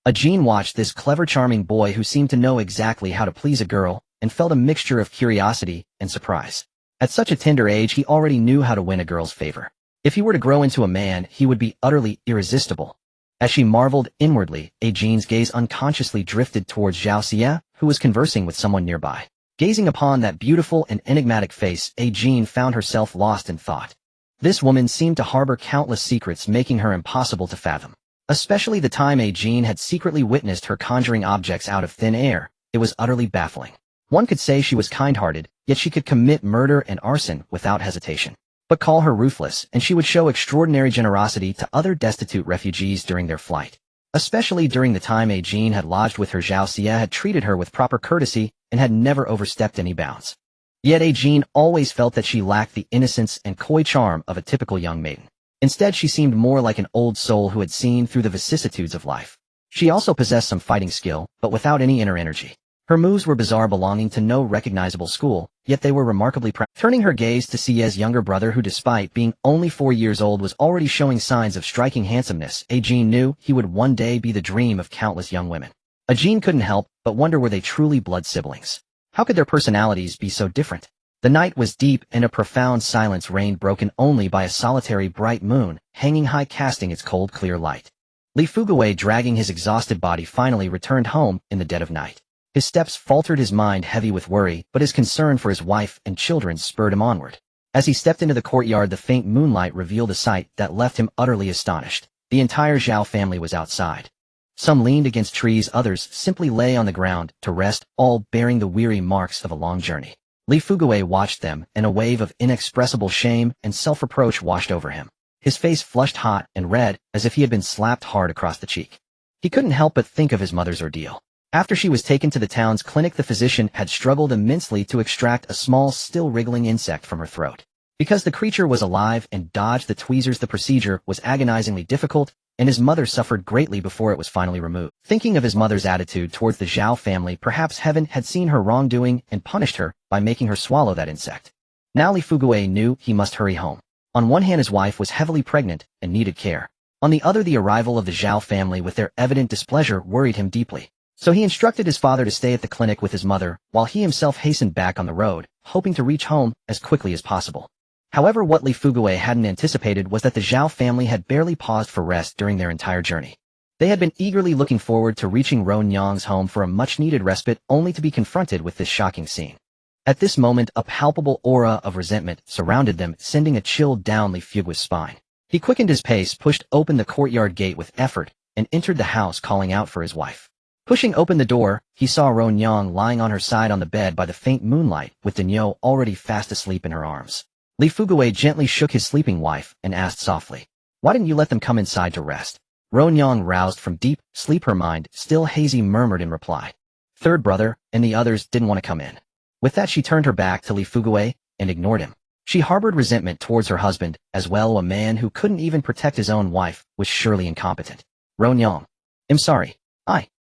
Ajin watched this clever, charming boy who seemed to know exactly how to please a girl and felt a mixture of curiosity and surprise. At such a tender age, he already knew how to win a girl's favor. If he were to grow into a man, he would be utterly irresistible. As she marveled inwardly, Ajin's gaze unconsciously drifted towards Zhao Xie, who was conversing with someone nearby. Gazing upon that beautiful and enigmatic face, Ajin found herself lost in thought. This woman seemed to harbor countless secrets, making her impossible to fathom. Especially the time Ajin had secretly witnessed her conjuring objects out of thin air, it was utterly baffling. One could say she was kind-hearted, yet she could commit murder and arson without hesitation. But call her ruthless, and she would show extraordinary generosity to other destitute refugees during their flight. Especially during the time Ajin had lodged with her, Zhao Xie had treated her with proper courtesy and had never overstepped any bounds. Yet Ajin always felt that she lacked the innocence and coy charm of a typical young maiden. Instead, she seemed more like an old soul who had seen through the vicissitudes of life. She also possessed some fighting skill, but without any inner energy. Her moves were bizarre, belonging to no recognizable school, yet they were remarkably Turning her gaze to Xie's younger brother, who despite being only 4 years old was already showing signs of striking handsomeness, Ajin knew he would one day be the dream of countless young women. Ajin couldn't help but wonder, were they truly blood siblings? How could their personalities be so different? The night was deep and a profound silence reigned, broken only by a solitary bright moon, hanging high, casting its cold clear light. Li Fugui, dragging his exhausted body, finally returned home in the dead of night. His steps faltered, his mind heavy with worry, but his concern for his wife and children spurred him onward. As he stepped into the courtyard, the faint moonlight revealed a sight that left him utterly astonished. The entire Zhao family was outside. Some leaned against trees, others simply lay on the ground to rest, all bearing the weary marks of a long journey. Li Fugui watched them, and a wave of inexpressible shame and self-reproach washed over him. His face flushed hot and red, as if he had been slapped hard across the cheek. He couldn't help but think of his mother's ordeal. After she was taken to the town's clinic, the physician had struggled immensely to extract a small, still wriggling insect from her throat. Because the creature was alive and dodged the tweezers, the procedure was agonizingly difficult, and his mother suffered greatly before it was finally removed. Thinking of his mother's attitude towards the Zhao family, perhaps heaven had seen her wrongdoing and punished her by making her swallow that insect. Now Li Fugui knew he must hurry home. On one hand, his wife was heavily pregnant and needed care. On the other, the arrival of the Zhao family with their evident displeasure worried him deeply. So he instructed his father to stay at the clinic with his mother, while he himself hastened back on the road, hoping to reach home as quickly as possible. However, what Li Fugui hadn't anticipated was that the Zhao family had barely paused for rest during their entire journey. They had been eagerly looking forward to reaching Ron Yang's home for a much-needed respite, only to be confronted with this shocking scene. At this moment, a palpable aura of resentment surrounded them, sending a chill down Li Fugui's spine. He quickened his pace, pushed open the courtyard gate with effort, and entered the house, calling out for his wife. Pushing open the door, he saw Ron Yang lying on her side on the bed by the faint moonlight, with Daniel already fast asleep in her arms. Li Fugui gently shook his sleeping wife and asked softly, "Why didn't you let them come inside to rest?" Ron Yang, roused from deep sleep, her mind still hazy, murmured in reply, "Third brother and the others didn't want to come in." With that, she turned her back to Li Fugui and ignored him. She harbored resentment towards her husband as well. A man who couldn't even protect his own wife was surely incompetent. Ron Yang, "I'm sorry.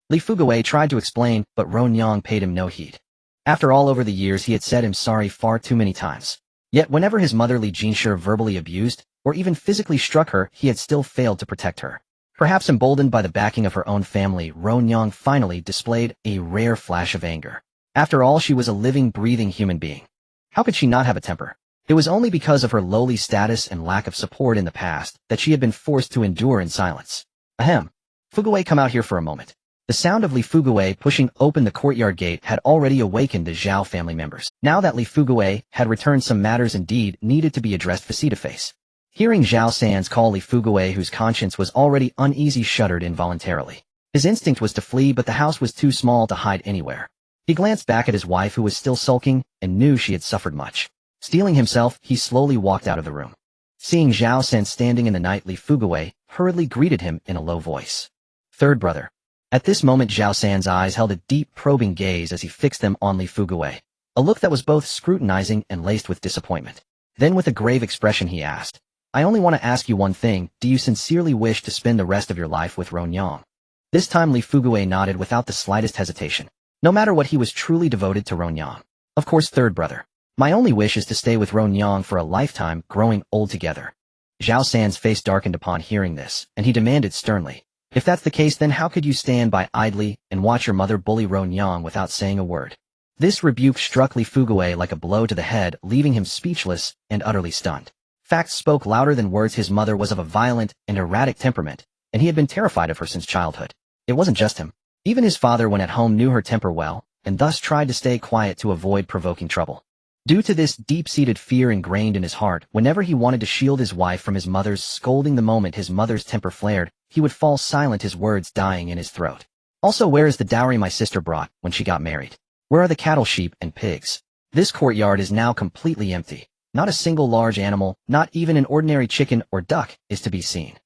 Li Fugui tried to explain, but Ron Yang paid him no heed. After all, over the years he had said him sorry far too many times. Yet whenever his mother Li Jinshi verbally abused or even physically struck her, he had still failed to protect her. Perhaps emboldened by the backing of her own family, Ron Yang finally displayed a rare flash of anger. After all, she was a living, breathing human being. How could she not have a temper? It was only because of her lowly status and lack of support in the past that she had been forced to endure in silence. Ahem. Fugui, come out here for a moment. The sound of Li Fugui pushing open the courtyard gate had already awakened the Zhao family members. Now that Li Fugui had returned, some matters indeed needed to be addressed face-to-face. Hearing Zhao San's call, Li Fugui, whose conscience was already uneasy, shuddered involuntarily. His instinct was to flee, but the house was too small to hide anywhere. He glanced back at his wife, who was still sulking, and knew she had suffered much. Steeling himself, he slowly walked out of the room. Seeing Zhao San standing in the night, Li Fugui hurriedly greeted him in a low voice. "Third brother." At this moment, Zhao San's eyes held a deep, probing gaze as he fixed them on Li Fugui, a look that was both scrutinizing and laced with disappointment. Then with a grave expression he asked, "I only want to ask you one thing. Do you sincerely wish to spend the rest of your life with Ron Yang?" This time Li Fugui nodded without the slightest hesitation. No matter what, he was truly devoted to Ron Yang. "Of course, third brother. My only wish is to stay with Ron Yang for a lifetime, growing old together." Zhao San's face darkened upon hearing this, and he demanded sternly, "If that's the case, then how could you stand by idly and watch your mother bully Ron Yang without saying a word?" This rebuke struck Li Fugui like a blow to the head, leaving him speechless and utterly stunned. Facts spoke louder than words. His mother was of a violent and erratic temperament, and he had been terrified of her since childhood. It wasn't just him. Even his father, when at home, knew her temper well, and thus tried to stay quiet to avoid provoking trouble. Due to this deep-seated fear ingrained in his heart, whenever he wanted to shield his wife from his mother's scolding, the moment his mother's temper flared, he would fall silent, his words dying in his throat. "Also, where is the dowry my sister brought when she got married? Where are the cattle, sheep, and pigs? This courtyard is now completely empty. Not a single large animal, not even an ordinary chicken or duck, is to be seen."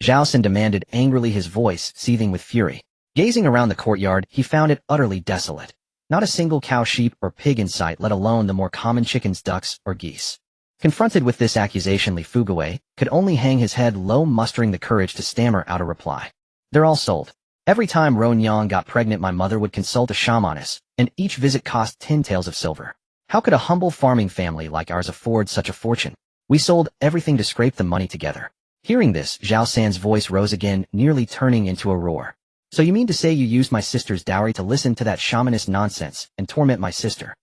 Zhao San demanded angrily, his voice seething with fury. Gazing around the courtyard, he found it utterly desolate. Not a single cow, sheep, or pig in sight, let alone the more common chickens, ducks, or geese. Confronted with this accusation, Li Fugui could only hang his head low, mustering the courage to stammer out a reply. "They're all sold. Every time Ron Yang got pregnant, my mother would consult a shamaness, and each visit cost 10 taels of silver. How could a humble farming family like ours afford such a fortune? We sold everything to scrape the money together." Hearing this, Zhao San's voice rose again, nearly turning into a roar. "So you mean to say you used my sister's dowry to listen to that shamanist nonsense and torment my sister?"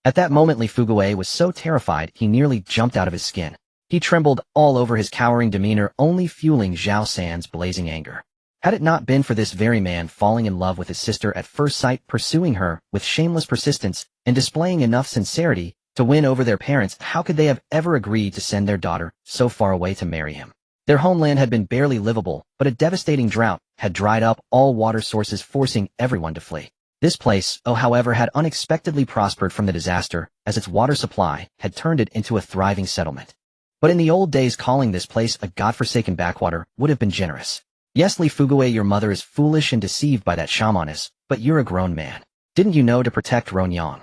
At that moment, Li Fugui was so terrified he nearly jumped out of his skin. He trembled all over, his cowering demeanor only fueling Zhao San's blazing anger. Had it not been for this very man falling in love with his sister at first sight, pursuing her with shameless persistence, and displaying enough sincerity to win over their parents, how could they have ever agreed to send their daughter so far away to marry him? Their homeland had been barely livable, but a devastating drought had dried up all water sources, forcing everyone to flee. This place, however, had unexpectedly prospered from the disaster, as its water supply had turned it into a thriving settlement. But in the old days, calling this place a godforsaken backwater would have been generous. "Yes, Li Fugui, your mother is foolish and deceived by that shamaness, but you're a grown man. Didn't you know to protect Ron Yang?"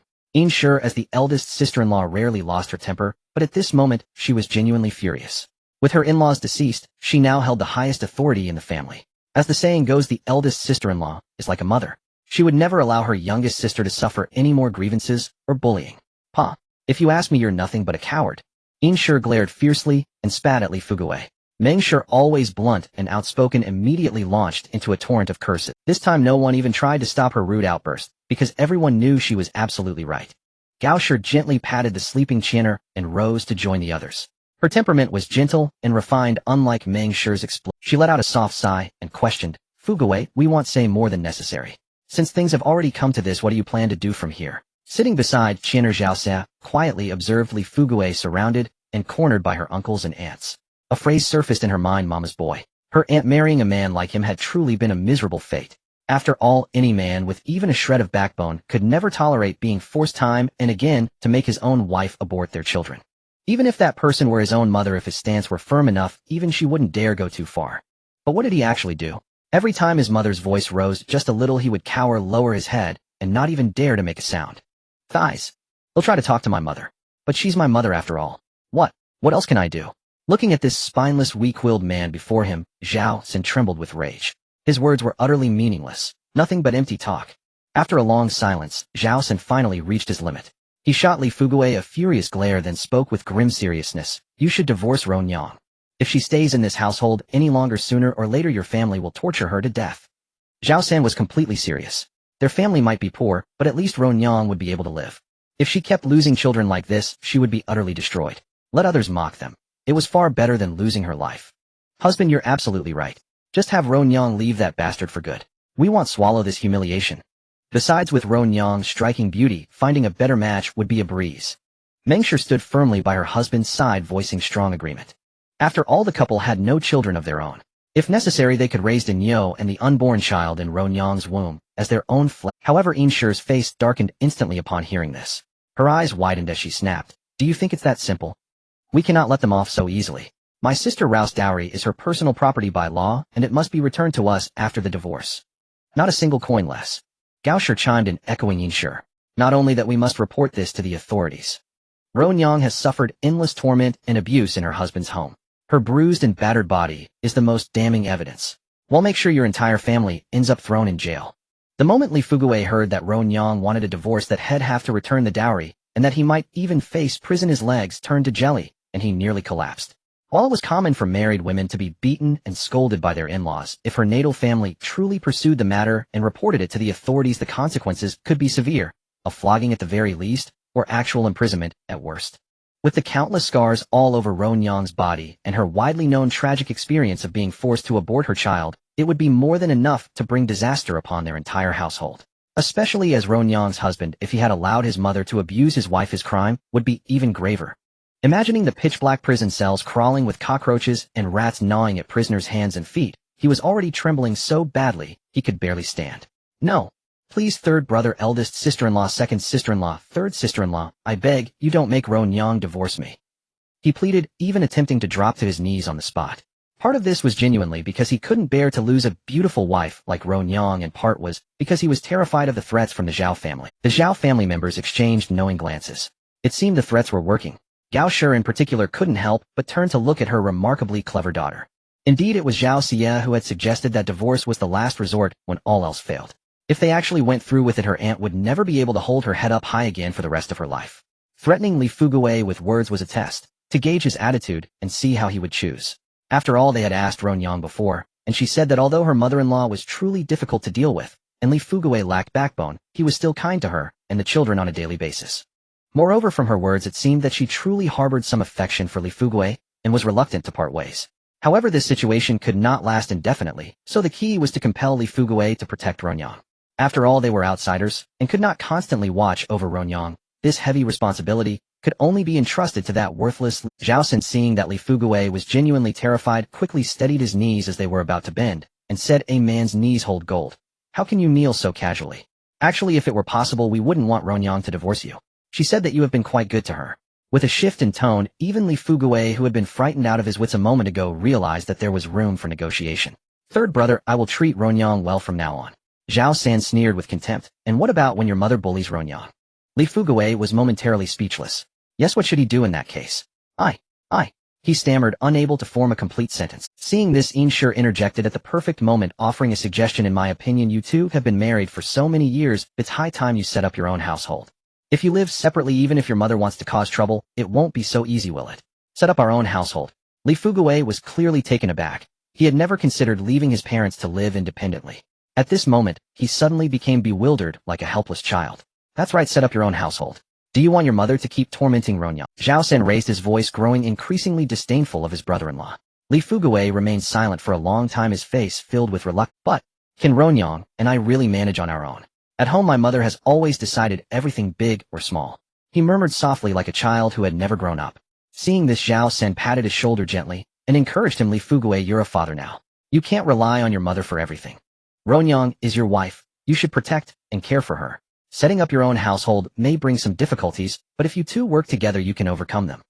Sure, as the eldest sister-in-law, rarely lost her temper, but at this moment she was genuinely furious. With her in-laws deceased, she now held the highest authority in the family. As the saying goes, the eldest sister-in-law is like a mother. She would never allow her youngest sister to suffer any more grievances or bullying. Pa, if you ask me, you're nothing but a coward. Inshur glared fiercely and spat at Li Fugui. Mengshur, always blunt and outspoken, immediately launched into a torrent of curses. This time no one even tried to stop her rude outburst, because everyone knew she was absolutely right. Gaoshur gently patted the sleeping Qianer and rose to join the others. Her temperament was gentle and refined, unlike Mengshur's explosion. She let out a soft sigh and questioned, Fugui, we want say more than necessary. Since things have already come to this, what do you plan to do from here? Sitting beside Qianer, Zhaoxia quietly observed Li Fugui surrounded and cornered by her uncles and aunts. A phrase surfaced in her mind, mama's boy. Her aunt marrying a man like him had truly been a miserable fate. After all, any man with even a shred of backbone could never tolerate being forced time and again to make his own wife abort their children. Even if that person were his own mother, if his stance were firm enough, even she wouldn't dare go too far. But what did he actually do? Every time his mother's voice rose just a little, he would cower, lower his head, and not even dare to make a sound. Thighs. He'll try to talk to my mother. But she's my mother after all. What else can I do? Looking at this spineless, weak-willed man before him, Zhao Xin trembled with rage. His words were utterly meaningless, nothing but empty talk. After a long silence, Zhao Xin finally reached his limit. He shot Li Fugui a furious glare, then spoke with grim seriousness. You should divorce Ron Yang. If she stays in this household any longer, sooner or later your family will torture her to death. Zhao San was completely serious. Their family might be poor, but at least Ron Yang would be able to live. If she kept losing children like this, she would be utterly destroyed. Let others mock them. It was far better than losing her life. Husband, you're absolutely right. Just have Ron Yang leave that bastard for good. We won't swallow this humiliation. Besides, with Ron Yang's striking beauty, finding a better match would be a breeze. Mengshur stood firmly by her husband's side, voicing strong agreement. After all, the couple had no children of their own. If necessary, they could raise Denyo and the unborn child in Ron Yang's womb as their own flesh. However, Inshur's face darkened instantly upon hearing this. Her eyes widened as she snapped. Do you think it's that simple? We cannot let them off so easily. My sister Rao's dowry is her personal property by law, and it must be returned to us after the divorce. Not a single coin less. Gaoshur chimed in, echoing Inshur. Not only that, we must report this to the authorities. Ron Yang has suffered endless torment and abuse in her husband's home. Her bruised and battered body is the most damning evidence. We'll make sure your entire family ends up thrown in jail. The moment Li Fugui heard that Ron Yang wanted a divorce, that he'd have to return the dowry, and that he might even face prison, his legs turned to jelly, and he nearly collapsed. While it was common for married women to be beaten and scolded by their in-laws, if her natal family truly pursued the matter and reported it to the authorities, the consequences could be severe, a flogging at the very least, or actual imprisonment at worst. With the countless scars all over Ron Yang's body and her widely known tragic experience of being forced to abort her child, it would be more than enough to bring disaster upon their entire household. Especially as Ron Yang's husband, if he had allowed his mother to abuse his wife, his crime would be even graver. Imagining the pitch-black prison cells crawling with cockroaches and rats gnawing at prisoners' hands and feet, he was already trembling so badly he could barely stand. No. Please, third brother, eldest sister-in-law, second sister-in-law, third sister-in-law, I beg you, don't make Ron Yang divorce me. He pleaded, even attempting to drop to his knees on the spot. Part of this was genuinely because he couldn't bear to lose a beautiful wife like Ron Yang, and part was because he was terrified of the threats from the Zhao family. The Zhao family members exchanged knowing glances. It seemed the threats were working. Gaoshur in particular couldn't help but turn to look at her remarkably clever daughter. Indeed, it was Zhao Xie who had suggested that divorce was the last resort when all else failed. If they actually went through with it, her aunt would never be able to hold her head up high again for the rest of her life. Threatening Li Fugui with words was a test, to gauge his attitude and see how he would choose. After all, they had asked Ron Yang before, and she said that although her mother-in-law was truly difficult to deal with, and Li Fugui lacked backbone, he was still kind to her and the children on a daily basis. Moreover, from her words, it seemed that she truly harbored some affection for Li Fugui and was reluctant to part ways. However, this situation could not last indefinitely, so the key was to compel Li Fugui to protect Ron Yang. After all, they were outsiders and could not constantly watch over Ron Yang. This heavy responsibility could only be entrusted to that worthless Zhao Xin. Seeing that Li Fugui was genuinely terrified, quickly steadied his knees as they were about to bend, and said, a man's knees hold gold. How can you kneel so casually? Actually, if it were possible, we wouldn't want Ron Yang to divorce you. She said that you have been quite good to her. With a shift in tone, even Li Fugui, who had been frightened out of his wits a moment ago, realized that there was room for negotiation. Third brother, I will treat Ron Yang well from now on. Zhao San sneered with contempt. And what about when your mother bullies Ron Yang? Li Fugui was momentarily speechless. Yes, what should he do in that case? I He stammered, unable to form a complete sentence. Seeing this, Inshur interjected at the perfect moment, offering a suggestion. In my opinion, you two have been married for so many years, it's high time you set up your own household. If you live separately, even if your mother wants to cause trouble, it won't be so easy, will it? Set up our own household. Li Fugui was clearly taken aback. He had never considered leaving his parents to live independently. At this moment, he suddenly became bewildered, like a helpless child. That's right, set up your own household. Do you want your mother to keep tormenting Ronyang? Zhao Sen raised his voice, growing increasingly disdainful of his brother-in-law. Li Fugui remained silent for a long time, his face filled with reluctance. But, can Ronyang and I really manage on our own? At home, my mother has always decided everything, big or small. He murmured softly, like a child who had never grown up. Seeing this, Zhao Sen patted his shoulder gently and encouraged him. Li Fugui, you're a father now. You can't rely on your mother for everything. Ronyang is your wife. You should protect and care for her. Setting up your own household may bring some difficulties, but if you two work together, you can overcome them.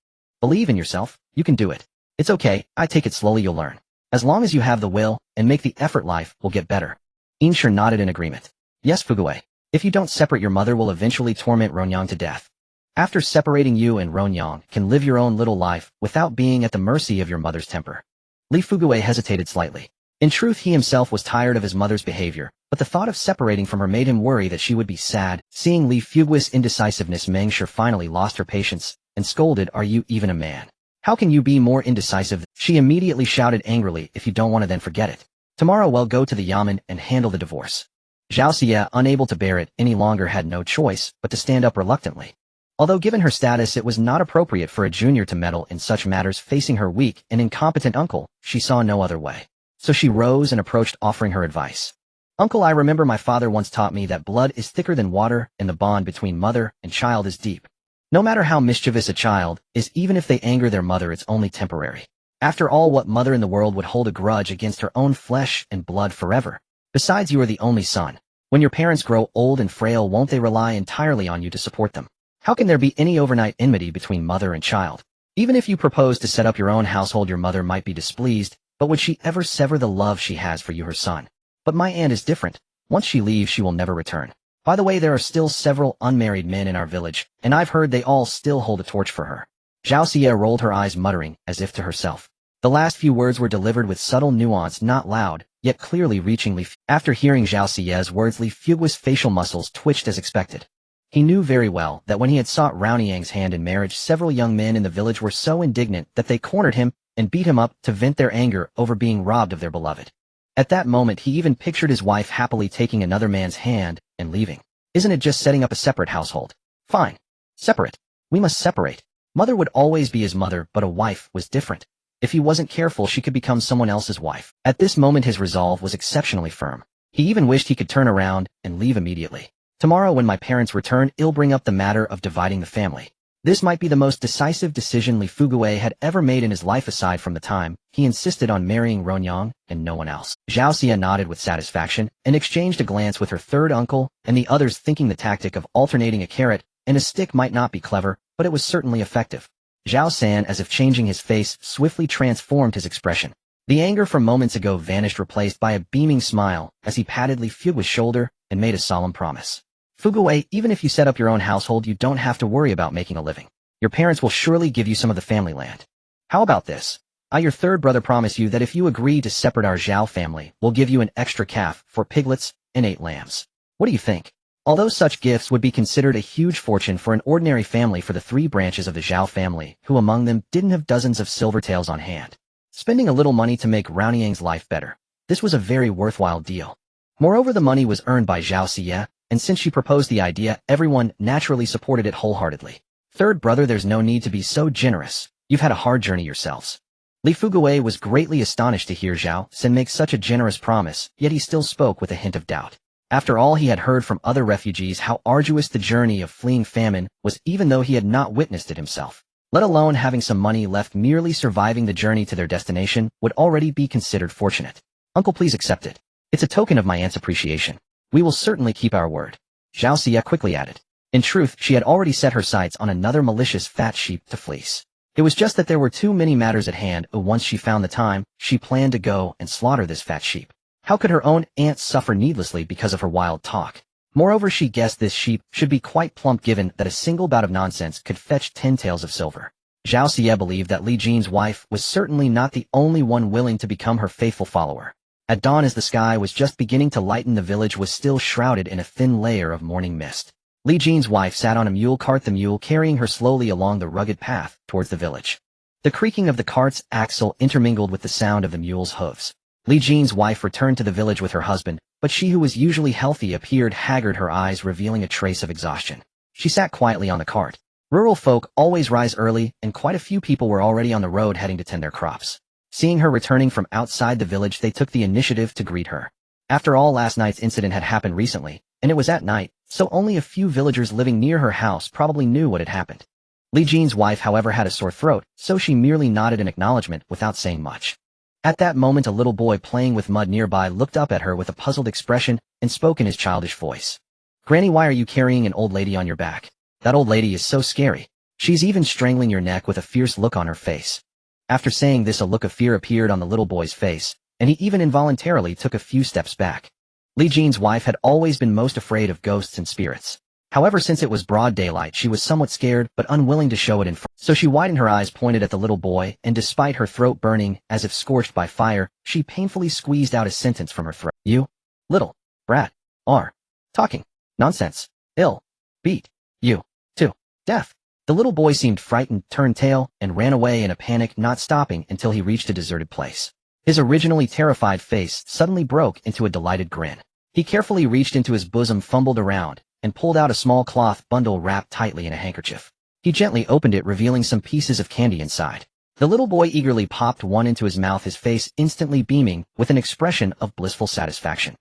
Believe in yourself. You can do it. It's okay. I take it slowly, you'll learn. As long as you have the will and make the effort, life will get better. Inshur nodded in agreement. Yes, Fugui. If you don't separate, your mother will eventually torment Ronyang to death. After separating, you and Ronyang can live your own little life without being at the mercy of your mother's temper. Li Fugui hesitated slightly. In truth, he himself was tired of his mother's behavior, but the thought of separating from her made him worry that she would be sad. Seeing Li Fugui's indecisiveness, Mengshur finally lost her patience and scolded, are you even a man? How can you be more indecisive? She immediately shouted angrily, if you don't want to, then forget it. Tomorrow we'll go to the Yamen and handle the divorce. Zhao Xie, unable to bear it any longer, had no choice but to stand up reluctantly. Although given her status, it was not appropriate for a junior to meddle in such matters. Facing her weak and incompetent uncle, she saw no other way. So she rose and approached, offering her advice. Uncle, I remember my father once taught me that blood is thicker than water and the bond between mother and child is deep. No matter how mischievous a child is, even if they anger their mother, it's only temporary. After all, what mother in the world would hold a grudge against her own flesh and blood forever? Besides, you are the only son. When your parents grow old and frail, won't they rely entirely on you to support them? How can there be any overnight enmity between mother and child? Even if you propose to set up your own household, your mother might be displeased, but would she ever sever the love she has for you, her son? But my aunt is different. Once she leaves, she will never return. By the way, there are still several unmarried men in our village, and I've heard they all still hold a torch for her. Zhao Xie rolled her eyes, muttering, as if to herself. The last few words were delivered with subtle nuance, not loud, yet clearly reaching Li. After hearing Zhao Xie's words, Li Fugui's facial muscles twitched as expected. He knew very well that when he had sought Ronyang's hand in marriage, several young men in the village were so indignant that they cornered him and beat him up to vent their anger over being robbed of their beloved. At that moment, he even pictured his wife happily taking another man's hand and leaving. Isn't it just setting up a separate household? Fine. Separate. We must separate. Mother would always be his mother, but a wife was different. If he wasn't careful, she could become someone else's wife. At this moment, his resolve was exceptionally firm. He even wished he could turn around and leave immediately. Tomorrow, when my parents return, I'll bring up the matter of dividing the family. This might be the most decisive decision Li Fugui had ever made in his life, aside from the time he insisted on marrying Ronyang and no one else. Zhao Xie nodded with satisfaction and exchanged a glance with her third uncle and the others, thinking the tactic of alternating a carrot and a stick might not be clever, but it was certainly effective. Zhao San, as if changing his face, swiftly transformed his expression. The anger from moments ago vanished, replaced by a beaming smile as he patted Li Fugui's shoulder and made a solemn promise. Fugui, even if you set up your own household, you don't have to worry about making a living. Your parents will surely give you some of the family land. How about this? I, your third brother, promise you that if you agree to separate our Zhao family, we'll give you an extra calf, 4 piglets, and 8 lambs. What do you think? Although such gifts would be considered a huge fortune for an ordinary family, for the 3 branches of the Zhao family, who among them didn't have dozens of silver taels on hand, spending a little money to make Ronyang's life better, this was a very worthwhile deal. Moreover, the money was earned by Zhao Xie, and since she proposed the idea, everyone naturally supported it wholeheartedly. Third brother, there's no need to be so generous. You've had a hard journey yourselves. Li Fugui was greatly astonished to hear Zhao Sen make such a generous promise, yet he still spoke with a hint of doubt. After all, he had heard from other refugees how arduous the journey of fleeing famine was, even though he had not witnessed it himself. Let alone having some money left, merely surviving the journey to their destination would already be considered fortunate. Uncle, please accept it. It's a token of my aunt's appreciation. We will certainly keep our word. Zhao Xie quickly added. In truth, she had already set her sights on another malicious fat sheep to fleece. It was just that there were too many matters at hand. Once she found the time, she planned to go and slaughter this fat sheep. How could her own aunt suffer needlessly because of her wild talk? Moreover, she guessed this sheep should be quite plump, given that a single bout of nonsense could fetch 10 taels of silver. Zhao Xie believed that Li Jin's wife was certainly not the only one willing to become her faithful follower. At dawn, as the sky was just beginning to lighten, the village was still shrouded in a thin layer of morning mist. Li Jin's wife sat on a mule cart, the mule carrying her slowly along the rugged path towards the village. The creaking of the cart's axle intermingled with the sound of the mule's hooves. Li Jin's wife returned to the village with her husband, but she, who was usually healthy, appeared haggard, her eyes revealing a trace of exhaustion. She sat quietly on the cart. Rural folk always rise early, and quite a few people were already on the road heading to tend their crops. Seeing her returning from outside the village, they took the initiative to greet her. After all, last night's incident had happened recently, and it was at night, so only a few villagers living near her house probably knew what had happened. Li Jin's wife, however, had a sore throat, so she merely nodded in acknowledgement without saying much. At that moment, a little boy playing with mud nearby looked up at her with a puzzled expression and spoke in his childish voice. "Granny, why are you carrying an old lady on your back? That old lady is so scary. She's even strangling your neck," with a fierce look on her face. After saying this, a look of fear appeared on the little boy's face, and he even involuntarily took a few steps back. Li Jin's wife had always been most afraid of ghosts and spirits. However, since it was broad daylight, she was somewhat scared but unwilling to show it in front. So she widened her eyes, pointed at the little boy, and despite her throat burning as if scorched by fire, she painfully squeezed out a sentence from her throat. "You, little brat, are talking nonsense. Ill beat you to death." The little boy seemed frightened, turned tail, and ran away in a panic, not stopping until he reached a deserted place. His originally terrified face suddenly broke into a delighted grin. He carefully reached into his bosom, fumbled around, and pulled out a small cloth bundle wrapped tightly in a handkerchief. He gently opened it, revealing some pieces of candy inside. The little boy eagerly popped one into his mouth, his face instantly beaming with an expression of blissful satisfaction.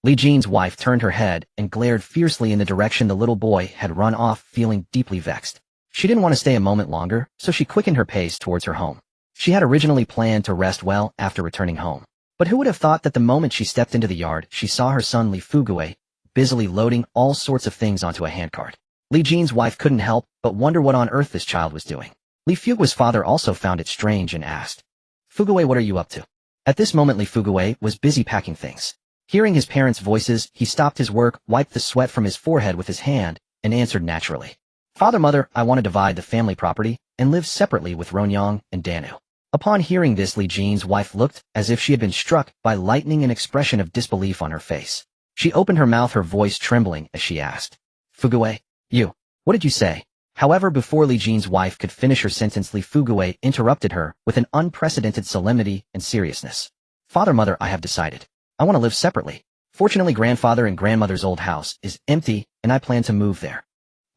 Li Jin's wife turned her head and glared fiercely in the direction the little boy had run off, feeling deeply vexed. She didn't want to stay a moment longer, so she quickened her pace towards her home. She had originally planned to rest well after returning home. But who would have thought that the moment she stepped into the yard, she saw her son Li Fugue busily loading all sorts of things onto a handcart. Li Jin's wife couldn't help but wonder what on earth this child was doing. Li Fugue's father also found it strange and asked, "Fugue, what are you up to?" At this moment, Li Fugue was busy packing things. Hearing his parents' voices, he stopped his work, wiped the sweat from his forehead with his hand, and answered naturally, "Father, mother, I want to divide the family property and live separately with Ronyang and Danu." Upon hearing this, Li Jin's wife looked as if she had been struck by lightning, an expression of disbelief on her face. She opened her mouth, her voice trembling, as she asked, "Fugue, what did you say?" However, before Li Jin's wife could finish her sentence, Li Fugue interrupted her with an unprecedented solemnity and seriousness. "Father, mother, I have decided. I want to live separately. Fortunately, grandfather and grandmother's old house is empty, and I plan to move there.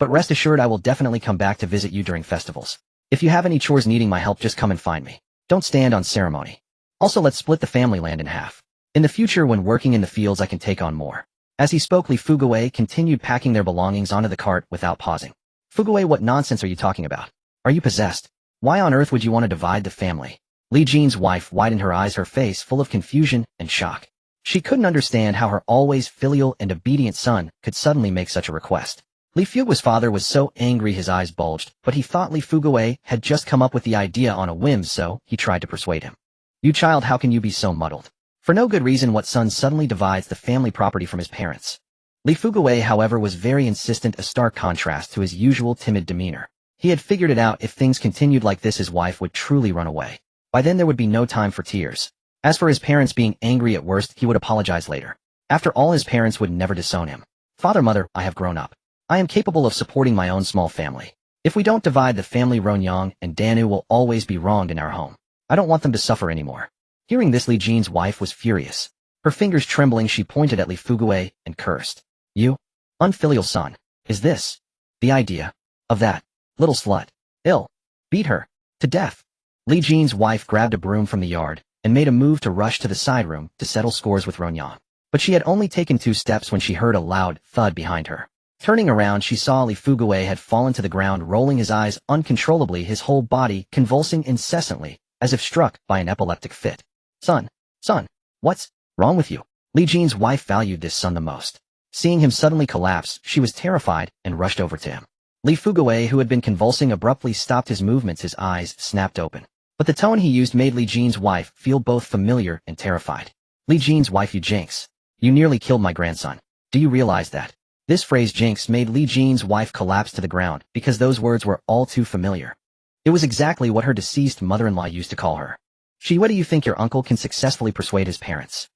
But rest assured, I will definitely come back to visit you during festivals. If you have any chores needing my help, just come and find me. Don't stand on ceremony. Also, let's split the family land in half. In the future, when working in the fields, I can take on more." As he spoke, Li Fugue continued packing their belongings onto the cart without pausing. "Fugue, what nonsense are you talking about? Are you possessed? Why on earth would you want to divide the family?" Li Jin's wife widened her eyes, her face full of confusion and shock. She couldn't understand how her always filial and obedient son could suddenly make such a request. Li Fugue's father was so angry his eyes bulged, but he thought Li Fugue had just come up with the idea on a whim, so he tried to persuade him. "You child, how can you be so muddled? For no good reason, what son suddenly divides the family property from his parents?" Li Fugue, however, was very insistent, a stark contrast to his usual timid demeanor. He had figured it out: if things continued like this, his wife would truly run away. By then there would be no time for tears. As for his parents being angry, at worst, he would apologize later. After all, his parents would never disown him. "Father, mother, I have grown up. I am capable of supporting my own small family. If we don't divide the family, Ronyang and Danu will always be wronged in our home. I don't want them to suffer anymore." Hearing this, Li Jin's wife was furious. Her fingers trembling, she pointed at Li Fugue and cursed. "You unfilial son. Is this the idea of that little slut? Ill beat her to death." Li Jin's wife grabbed a broom from the yard and made a move to rush to the side room to settle scores with Ronyang. But she had only taken 2 steps when she heard a loud thud behind her. Turning around, she saw Li Fugue had fallen to the ground, rolling his eyes uncontrollably, his whole body convulsing incessantly, as if struck by an epileptic fit. Son, what's wrong with you?" Li Jin's wife valued this son the most. Seeing him suddenly collapse, she was terrified and rushed over to him. Li Fugue, who had been convulsing, abruptly stopped his movements, his eyes snapped open. But the tone he used made Li Jin's wife feel both familiar and terrified. "Li Jin's wife, you jinx. You nearly killed my grandson. Do you realize that?" This phrase, jinx, made Li Jin's wife collapse to the ground because those words were all too familiar. It was exactly what her deceased mother-in-law used to call her. What do you think your uncle can successfully persuade his parents?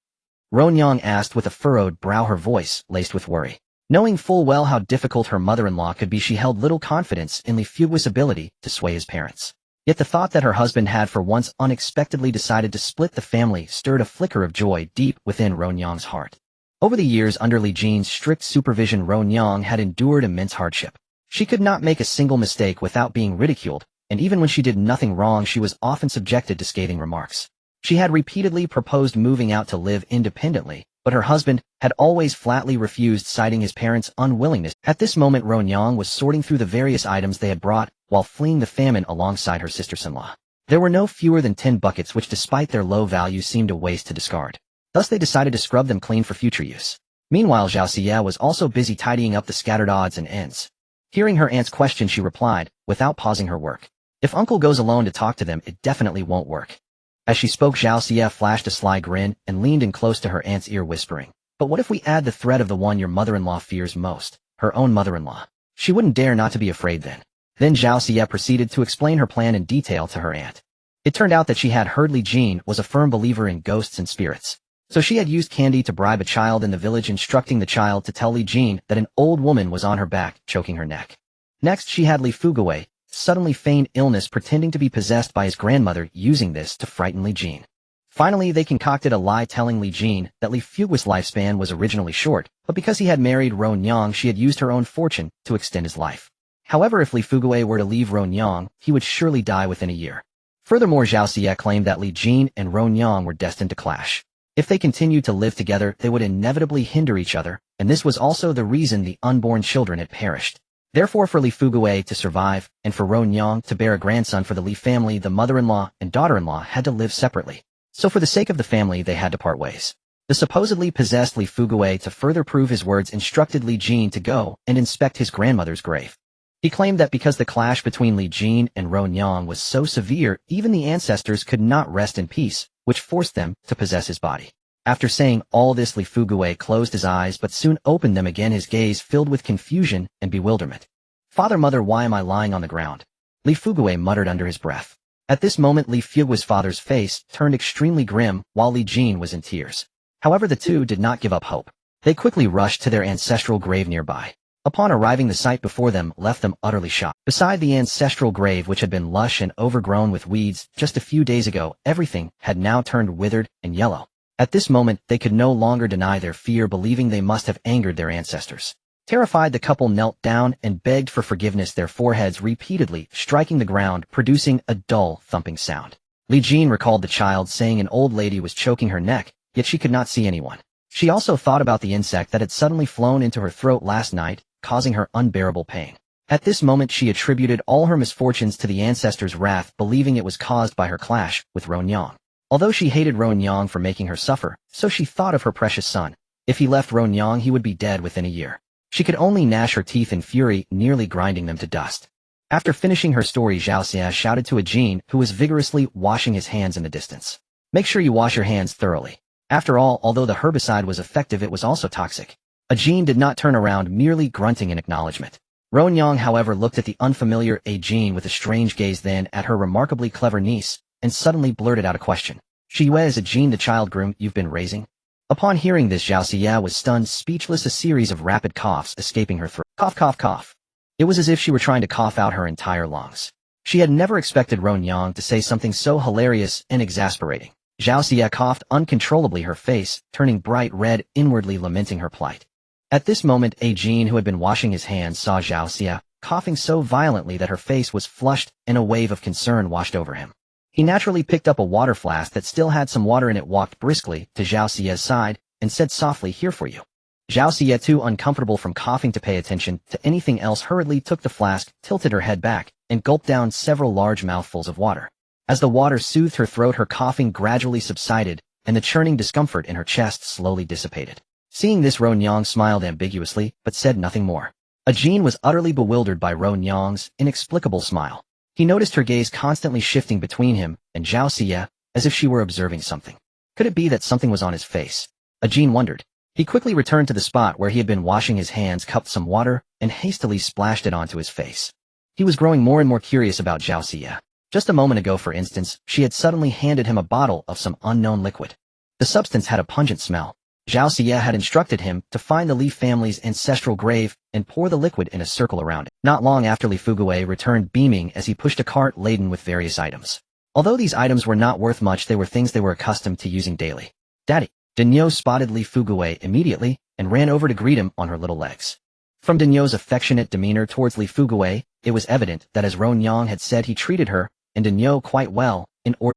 Ronyang asked with a furrowed brow, her voice laced with worry. Knowing full well how difficult her mother-in-law could be, she held little confidence in Li Fugui's ability to sway his parents. Yet the thought that her husband had for once unexpectedly decided to split the family stirred a flicker of joy deep within Ronyang's heart. Over the years under Li Jin's strict supervision, Ronyang had endured immense hardship. She could not make a single mistake without being ridiculed, and even when she did nothing wrong she was often subjected to scathing remarks. She had repeatedly proposed moving out to live independently, but her husband had always flatly refused, citing his parents' unwillingness. At this moment Ronyang was sorting through the various items they had brought while fleeing the famine alongside her sisters-in-law. There were no fewer than 10 buckets which, despite their low value, seemed a waste to discard. Thus they decided to scrub them clean for future use. Meanwhile Zhao Xie was also busy tidying up the scattered odds and ends. Hearing her aunt's question, she replied, without pausing her work, "If uncle goes alone to talk to them, it definitely won't work." As she spoke, Zhao Xie flashed a sly grin and leaned in close to her aunt's ear, whispering, "But what if we add the threat of the one your mother-in-law fears most, her own mother-in-law? She wouldn't dare not to be afraid then." Then Zhao Xie proceeded to explain her plan in detail to her aunt. It turned out that she had heard Li Jin was a firm believer in ghosts and spirits. So she had used candy to bribe a child in the village, instructing the child to tell Li Jin that an old woman was on her back, choking her neck. Next she had Li Fugui suddenly feigned illness, pretending to be possessed by his grandmother, using this to frighten Li Jin. Finally, they concocted a lie, telling Li Jin that Li Fugui's lifespan was originally short, but because he had married Ronyang, she had used her own fortune to extend his life. However, if Li Fugui were to leave Ronyang, he would surely die within a year. Furthermore, Zhao Xie claimed that Li Jin and Ronyang were destined to clash. If they continued to live together, they would inevitably hinder each other, and this was also the reason the unborn children had perished. Therefore, for Li Fugui to survive, and for Ronyang to bear a grandson for the Li family, the mother-in-law and daughter-in-law had to live separately. So for the sake of the family, they had to part ways. The supposedly possessed Li Fugui, to further prove his words, instructed Li Jin to go and inspect his grandmother's grave. He claimed that because the clash between Li Jin and Ronyang was so severe, even the ancestors could not rest in peace, which forced them to possess his body. After saying all this, Li Fugui closed his eyes but soon opened them again, his gaze filled with confusion and bewilderment. "Father, mother, why am I lying on the ground?" Li Fugui muttered under his breath. At this moment Li Fugui's father's face turned extremely grim, while Li Jin was in tears. However, the two did not give up hope. They quickly rushed to their ancestral grave nearby. Upon arriving, the sight before them left them utterly shocked. Beside the ancestral grave, which had been lush and overgrown with weeds just a few days ago, everything had now turned withered and yellow. At this moment, they could no longer deny their fear, believing they must have angered their ancestors. Terrified, the couple knelt down and begged for forgiveness, their foreheads repeatedly striking the ground, producing a dull, thumping sound. Li Jin recalled the child saying an old lady was choking her neck, yet she could not see anyone. She also thought about the insect that had suddenly flown into her throat last night, causing her unbearable pain. At this moment, she attributed all her misfortunes to the ancestors' wrath, believing it was caused by her clash with Ronyang. Although she hated Ronyang for making her suffer, so she thought of her precious son. If he left Ronyang, he would be dead within a year. She could only gnash her teeth in fury, nearly grinding them to dust. After finishing her story, Zhao Xie shouted to a Jin who was vigorously washing his hands in the distance. "Make sure you wash your hands thoroughly." After all, although the herbicide was effective, it was also toxic. A Jin did not turn around, merely grunting in acknowledgement. Ronyang, however, looked at the unfamiliar Jin with a strange gaze, then at her remarkably clever niece, and suddenly blurted out a question. "Shiyue is a Jin the child groom you've been raising?" Upon hearing this, Zhao Xie was stunned, speechless, a series of rapid coughs escaping her throat. Cough, cough, cough. It was as if she were trying to cough out her entire lungs. She had never expected Ronyang to say something so hilarious and exasperating. Zhao Xie coughed uncontrollably, her face turning bright red, inwardly lamenting her plight. At this moment, Jin, who had been washing his hands, saw Zhao Xie coughing so violently that her face was flushed, and a wave of concern washed over him. He naturally picked up a water flask that still had some water in it, walked briskly to Zhao Xie's side, and said softly, "Here for you." Zhao Xie, too uncomfortable from coughing to pay attention to anything else, hurriedly took the flask, tilted her head back, and gulped down several large mouthfuls of water. As the water soothed her throat, her coughing gradually subsided, and the churning discomfort in her chest slowly dissipated. Seeing this, Ronyang smiled ambiguously, but said nothing more. Jin was utterly bewildered by Ronyang's inexplicable smile. He noticed her gaze constantly shifting between him and Zhao Xie, as if she were observing something. Could it be that something was on his face? Jin wondered. He quickly returned to the spot where he had been washing his hands, cupped some water, and hastily splashed it onto his face. He was growing more and more curious about Zhao Xie. Just a moment ago, for instance, she had suddenly handed him a bottle of some unknown liquid. The substance had a pungent smell. Zhao Xie had instructed him to find the Li family's ancestral grave and pour the liquid in a circle around it. Not long after, Li Fugui returned beaming as he pushed a cart laden with various items. Although these items were not worth much, they were things they were accustomed to using daily. "Daddy!" Dinyo spotted Li Fugui immediately and ran over to greet him on her little legs. From Dinyo's affectionate demeanor towards Li Fugui, it was evident that, as Ron Yang had said, he treated her and Dinyo quite well.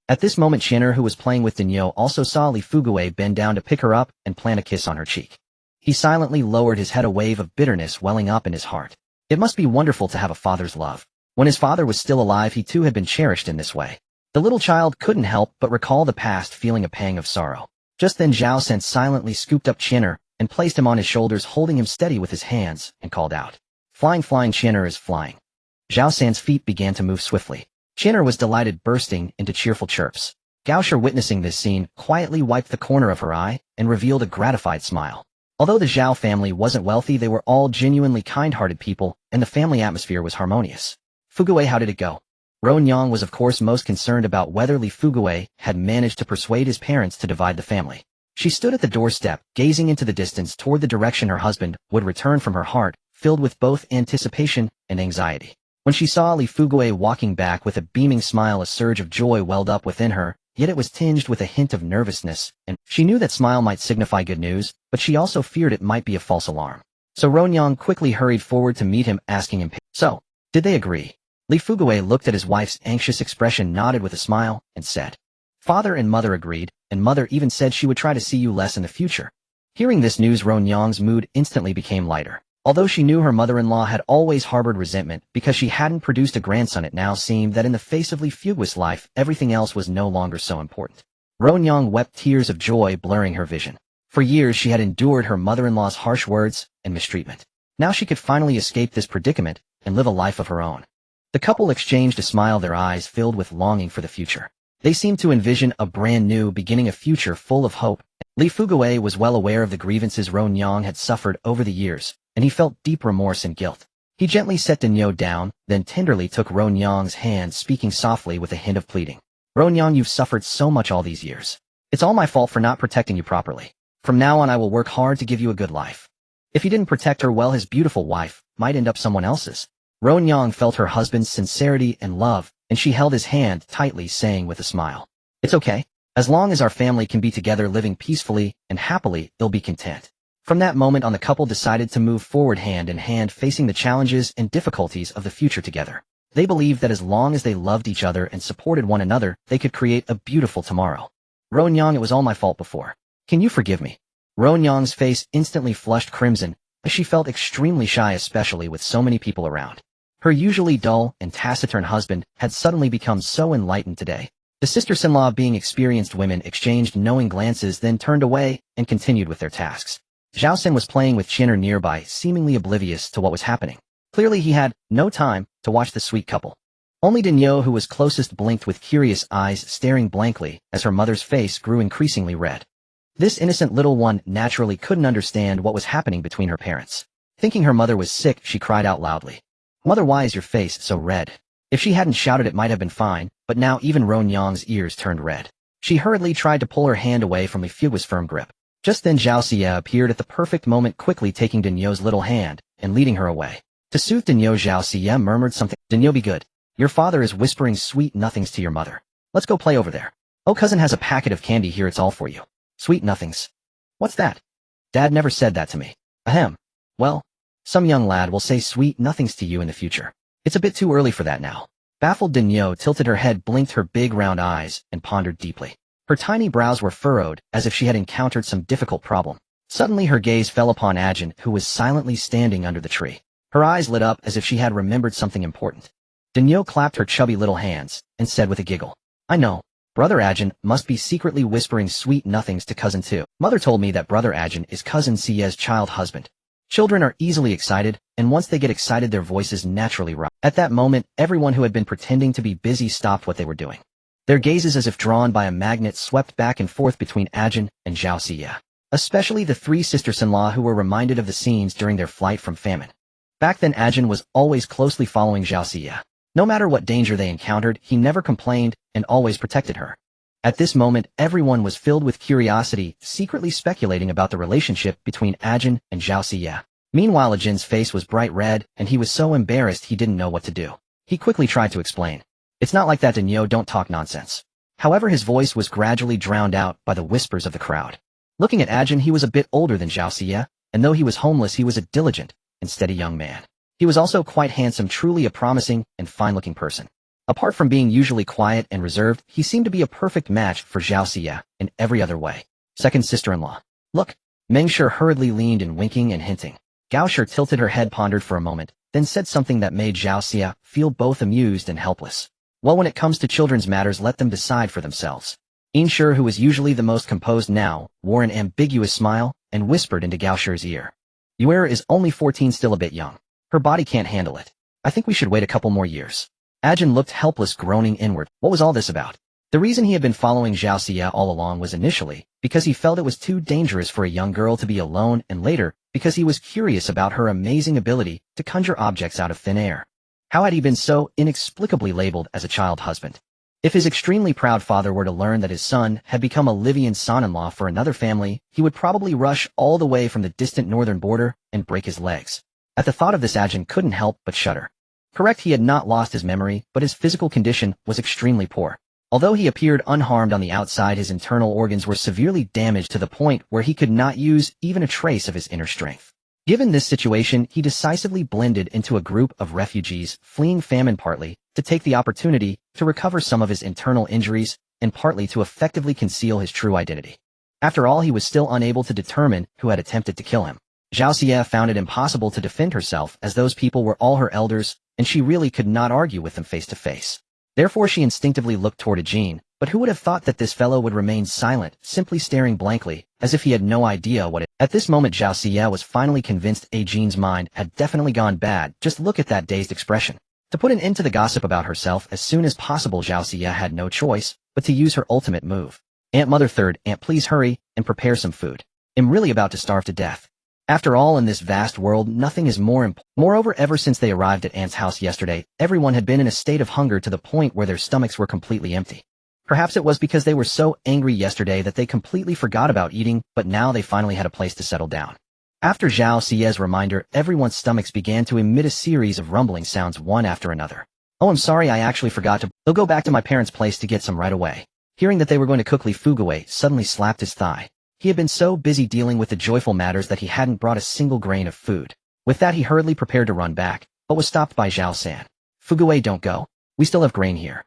At this moment, Chinner, who was playing with Dinyo, also saw Li Fugui bend down to pick her up and plant a kiss on her cheek. He silently lowered his head, a wave of bitterness welling up in his heart. It must be wonderful to have a father's love. When his father was still alive, he too had been cherished in this way. The little child couldn't help but recall the past, feeling a pang of sorrow. Just then Zhao Sen silently scooped up Chinner and placed him on his shoulders, holding him steady with his hands, and called out, "Flying, flying, Chinner is flying." Zhao San's feet began to move swiftly. Chinner was delighted, bursting into cheerful chirps. Gaosher, witnessing this scene, quietly wiped the corner of her eye and revealed a gratified smile. Although the Zhao family wasn't wealthy, they were all genuinely kind-hearted people, and the family atmosphere was harmonious. "Fugui, how did it go?" Ron Yang was of course most concerned about whether Li Fugui had managed to persuade his parents to divide the family. She stood at the doorstep, gazing into the distance toward the direction her husband would return, from her heart filled with both anticipation and anxiety. When she saw Li Fugui walking back with a beaming smile, a surge of joy welled up within her, yet it was tinged with a hint of nervousness, and she knew that smile might signify good news, but she also feared it might be a false alarm. So Ron Yang quickly hurried forward to meet him, asking him, "So, did they agree?" Li Fugui looked at his wife's anxious expression, nodded with a smile, and said, "Father and mother agreed, and mother even said she would try to see you less in the future." Hearing this news, Ron Yang's mood instantly became lighter. Although she knew her mother-in-law had always harbored resentment because she hadn't produced a grandson, it now seemed that in the face of Li Fugui's life, everything else was no longer so important. Ron Yang wept, tears of joy blurring her vision. For years she had endured her mother-in-law's harsh words and mistreatment. Now she could finally escape this predicament and live a life of her own. The couple exchanged a smile, their eyes filled with longing for the future. They seemed to envision a brand new beginning, a future full of hope. Li Fugui was well aware of the grievances Ron Yang had suffered over the years, and he felt deep remorse and guilt. He gently set Dinyo down, then tenderly took Ron Yang's hand, speaking softly with a hint of pleading. "Ron Yang, you've suffered so much all these years. It's all my fault for not protecting you properly. From now on I will work hard to give you a good life. If you didn't protect her well, his beautiful wife might end up someone else's." Ron Yang felt her husband's sincerity and love, and she held his hand tightly, saying with a smile, "It's okay. As long as our family can be together, living peacefully and happily, they'll be content." From that moment on, the couple decided to move forward hand in hand, facing the challenges and difficulties of the future together. They believed that as long as they loved each other and supported one another, they could create a beautiful tomorrow. "Ron Yang, it was all my fault before. Can you forgive me?" Ron Yang's face instantly flushed crimson, as she felt extremely shy, especially with so many people around. Her usually dull and taciturn husband had suddenly become so enlightened today. The sisters-in-law, being experienced women, exchanged knowing glances, then turned away and continued with their tasks. Zhao Sen was playing with Chinner nearby, seemingly oblivious to what was happening. Clearly he had no time to watch the sweet couple. Only Dinyo, who was closest, blinked with curious eyes, staring blankly as her mother's face grew increasingly red. This innocent little one naturally couldn't understand what was happening between her parents. Thinking her mother was sick, she cried out loudly, "Mother, why is your face so red?" If she hadn't shouted, it might have been fine, but now even Ron Yang's ears turned red. She hurriedly tried to pull her hand away from Li Fugui's firm grip. Just then Zhao Xie appeared at the perfect moment, quickly taking Dinyo's little hand and leading her away. To soothe Dinyo, Zhao Xie murmured something. "Dinyo, be good. Your father is whispering sweet nothings to your mother. Let's go play over there. Oh, cousin has a packet of candy here, it's all for you." "Sweet nothings? What's that?" "Dad never said that to me." "Ahem. Well, some young lad will say sweet nothings to you in the future. It's a bit too early for that now." Baffled, Dinyo tilted her head, blinked her big round eyes, and pondered deeply. Her tiny brows were furrowed, as if she had encountered some difficult problem. Suddenly her gaze fell upon Ajin, who was silently standing under the tree. Her eyes lit up as if she had remembered something important. Dinyo clapped her chubby little hands, and said with a giggle, "I know. Brother Ajin must be secretly whispering sweet nothings to cousin too. Mother told me that brother Ajin is cousin Xie's child husband." Children are easily excited, and once they get excited their voices naturally rise. At that moment, everyone who had been pretending to be busy stopped what they were doing. Their gazes, as if drawn by a magnet, swept back and forth between Ajin and Zhao Xie, especially the three sisters-in-law, who were reminded of the scenes during their flight from famine. Back then Ajin was always closely following Zhao Xia. No matter what danger they encountered, he never complained and always protected her. At this moment, everyone was filled with curiosity, secretly speculating about the relationship between Ajin and Zhao Xia. Meanwhile, Ajin's face was bright red, and he was so embarrassed he didn't know what to do. He quickly tried to explain. It's not like that, Daniel, don't talk nonsense. However, his voice was gradually drowned out by the whispers of the crowd. Looking at Ajin, he was a bit older than Zhao Xia, and though he was homeless, he was a diligent and steady young man. He was also quite handsome, truly a promising and fine-looking person. Apart from being usually quiet and reserved, he seemed to be a perfect match for Zhao Xia in every other way. Second sister-in-law. Look. Meng Shi hurriedly leaned in, winking and hinting. Gao Shi tilted her head, pondered for a moment, then said something that made Zhao Xia feel both amused and helpless. Well, when it comes to children's matters, let them decide for themselves. Yin Shi, who was usually the most composed now, wore an ambiguous smile and whispered into Gao Shi's ear. Yuer is only 14, still a bit young. Her body can't handle it. I think we should wait a couple more years. Ajin looked helpless, groaning inward. What was all this about? The reason he had been following Zhao Xia all along was initially because he felt it was too dangerous for a young girl to be alone, and later because he was curious about her amazing ability to conjure objects out of thin air. How had he been so inexplicably labeled as a child husband? If his extremely proud father were to learn that his son had become a live-in son-in-law for another family, he would probably rush all the way from the distant northern border and break his legs. At the thought of this, Ajin couldn't help but shudder. Correct, he had not lost his memory, but his physical condition was extremely poor. Although he appeared unharmed on the outside, his internal organs were severely damaged to the point where he could not use even a trace of his inner strength. Given this situation, he decisively blended into a group of refugees fleeing famine, partly to take the opportunity to recover some of his internal injuries and partly to effectively conceal his true identity. After all, he was still unable to determine who had attempted to kill him. Zhao Xia found it impossible to defend herself, as those people were all her elders, and she really could not argue with them face to face. Therefore she instinctively looked toward Ajin, but who would have thought that this fellow would remain silent, simply staring blankly, as if he had no idea what it— At this moment Zhao Xia was finally convinced Ajin's mind had definitely gone bad. Just look at that dazed expression. To put an end to the gossip about herself as soon as possible, Zhao Xia had no choice but to use her ultimate move. Aunt Mother Third, Aunt, please hurry and prepare some food. I'm really about to starve to death. After all, in this vast world, nothing is more important. Moreover, ever since they arrived at Aunt's house yesterday, everyone had been in a state of hunger to the point where their stomachs were completely empty. Perhaps it was because they were so angry yesterday that they completely forgot about eating, but now they finally had a place to settle down. After Zhao Xia's reminder, everyone's stomachs began to emit a series of rumbling sounds one after another. Oh, I'm sorry, I actually forgot to— They'll go back to my parents' place to get some right away. Hearing that they were going to cook, Li Fuguwei suddenly slapped his thigh. He had been so busy dealing with the joyful matters that he hadn't brought a single grain of food. With that, he hurriedly prepared to run back, but was stopped by Zhao San. Fuguwei, don't go. We still have grain here.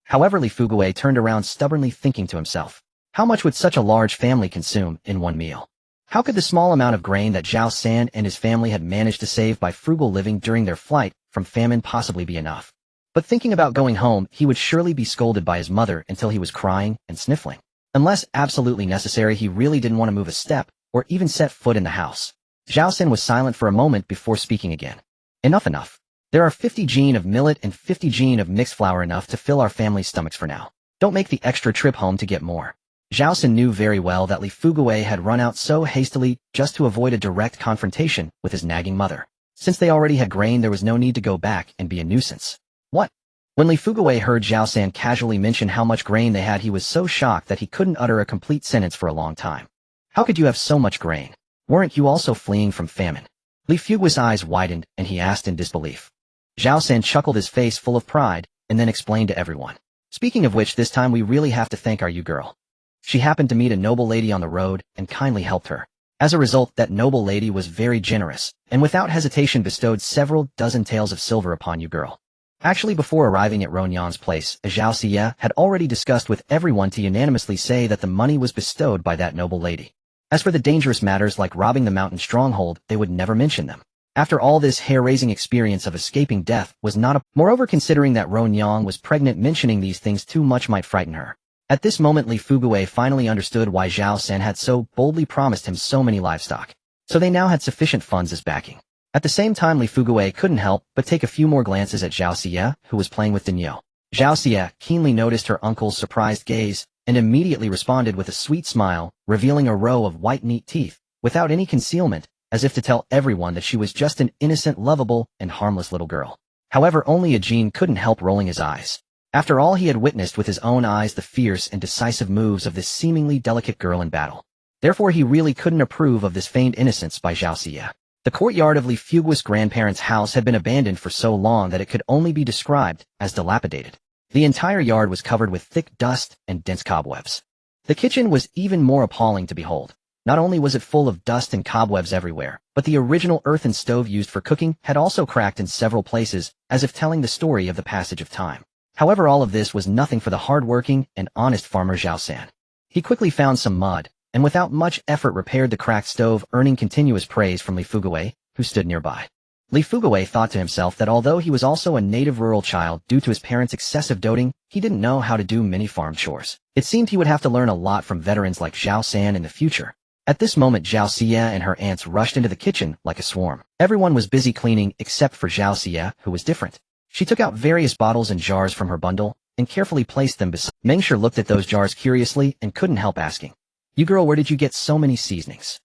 However, Li Fuguwei turned around stubbornly, thinking to himself, how much would such a large family consume in one meal? How could the small amount of grain that Zhao San and his family had managed to save by frugal living during their flight from famine possibly be enough? But thinking about going home, he would surely be scolded by his mother until he was crying and sniffling. Unless absolutely necessary, he really didn't want to move a step or even set foot in the house. Zhao San was silent for a moment before speaking again. Enough. There are 50 gene of millet and 50 gene of mixed flour, enough to fill our family's stomachs for now. Don't make the extra trip home to get more. Zhao San knew very well that Li Fuguwei had run out so hastily just to avoid a direct confrontation with his nagging mother. Since they already had grain, there was no need to go back and be a nuisance. What? When Li Fuguwei heard Zhao San casually mention how much grain they had, he was so shocked that he couldn't utter a complete sentence for a long time. How could you have so much grain? Weren't you also fleeing from famine? Li Fuguwei's eyes widened, and he asked in disbelief. Zhao San chuckled, his face full of pride, and then explained to everyone. Speaking of which, this time we really have to thank our girl. She happened to meet a noble lady on the road and kindly helped her. As a result, that noble lady was very generous, and without hesitation bestowed several dozen taels of silver upon you girl. Actually, before arriving at Ronyan's place, Zhao Xia had already discussed with everyone to unanimously say that the money was bestowed by that noble lady. As for the dangerous matters like robbing the mountain stronghold, they would never mention them. After all, this hair-raising experience of escaping death was not a— Moreover, considering that Ronyan was pregnant, mentioning these things too much might frighten her. At this moment, Li Fuguwei finally understood why Zhao San had so boldly promised him so many livestock. So they now had sufficient funds as backing. At the same time, Li Fuguwei couldn't help but take a few more glances at Zhao Xia, who was playing with Daniel. Zhao Xia keenly noticed her uncle's surprised gaze and immediately responded with a sweet smile, revealing a row of white neat teeth. Without any concealment, as if to tell everyone that she was just an innocent, lovable, and harmless little girl. However, only Eugene couldn't help rolling his eyes. After all, he had witnessed with his own eyes the fierce and decisive moves of this seemingly delicate girl in battle. Therefore, he really couldn't approve of this feigned innocence by Zhao Xie. The courtyard of Li Fuguo's grandparents' house had been abandoned for so long that it could only be described as dilapidated. The entire yard was covered with thick dust and dense cobwebs. The kitchen was even more appalling to behold. Not only was it full of dust and cobwebs everywhere, but the original earthen stove used for cooking had also cracked in several places, as if telling the story of the passage of time. However, all of this was nothing for the hard-working and honest farmer Zhao San. He quickly found some mud, and without much effort repaired the cracked stove, earning continuous praise from Li Fuguo, who stood nearby. Li Fuguo thought to himself that although he was also a native rural child due to his parents' excessive doting, he didn't know how to do many farm chores. It seemed he would have to learn a lot from veterans like Zhao San in the future. At this moment, Zhao Xie and her aunts rushed into the kitchen like a swarm. Everyone was busy cleaning except for Zhao Xie, who was different. She took out various bottles and jars from her bundle and carefully placed them beside. Mengshi looked at those jars curiously and couldn't help asking, "You girl, where did you get so many seasonings?"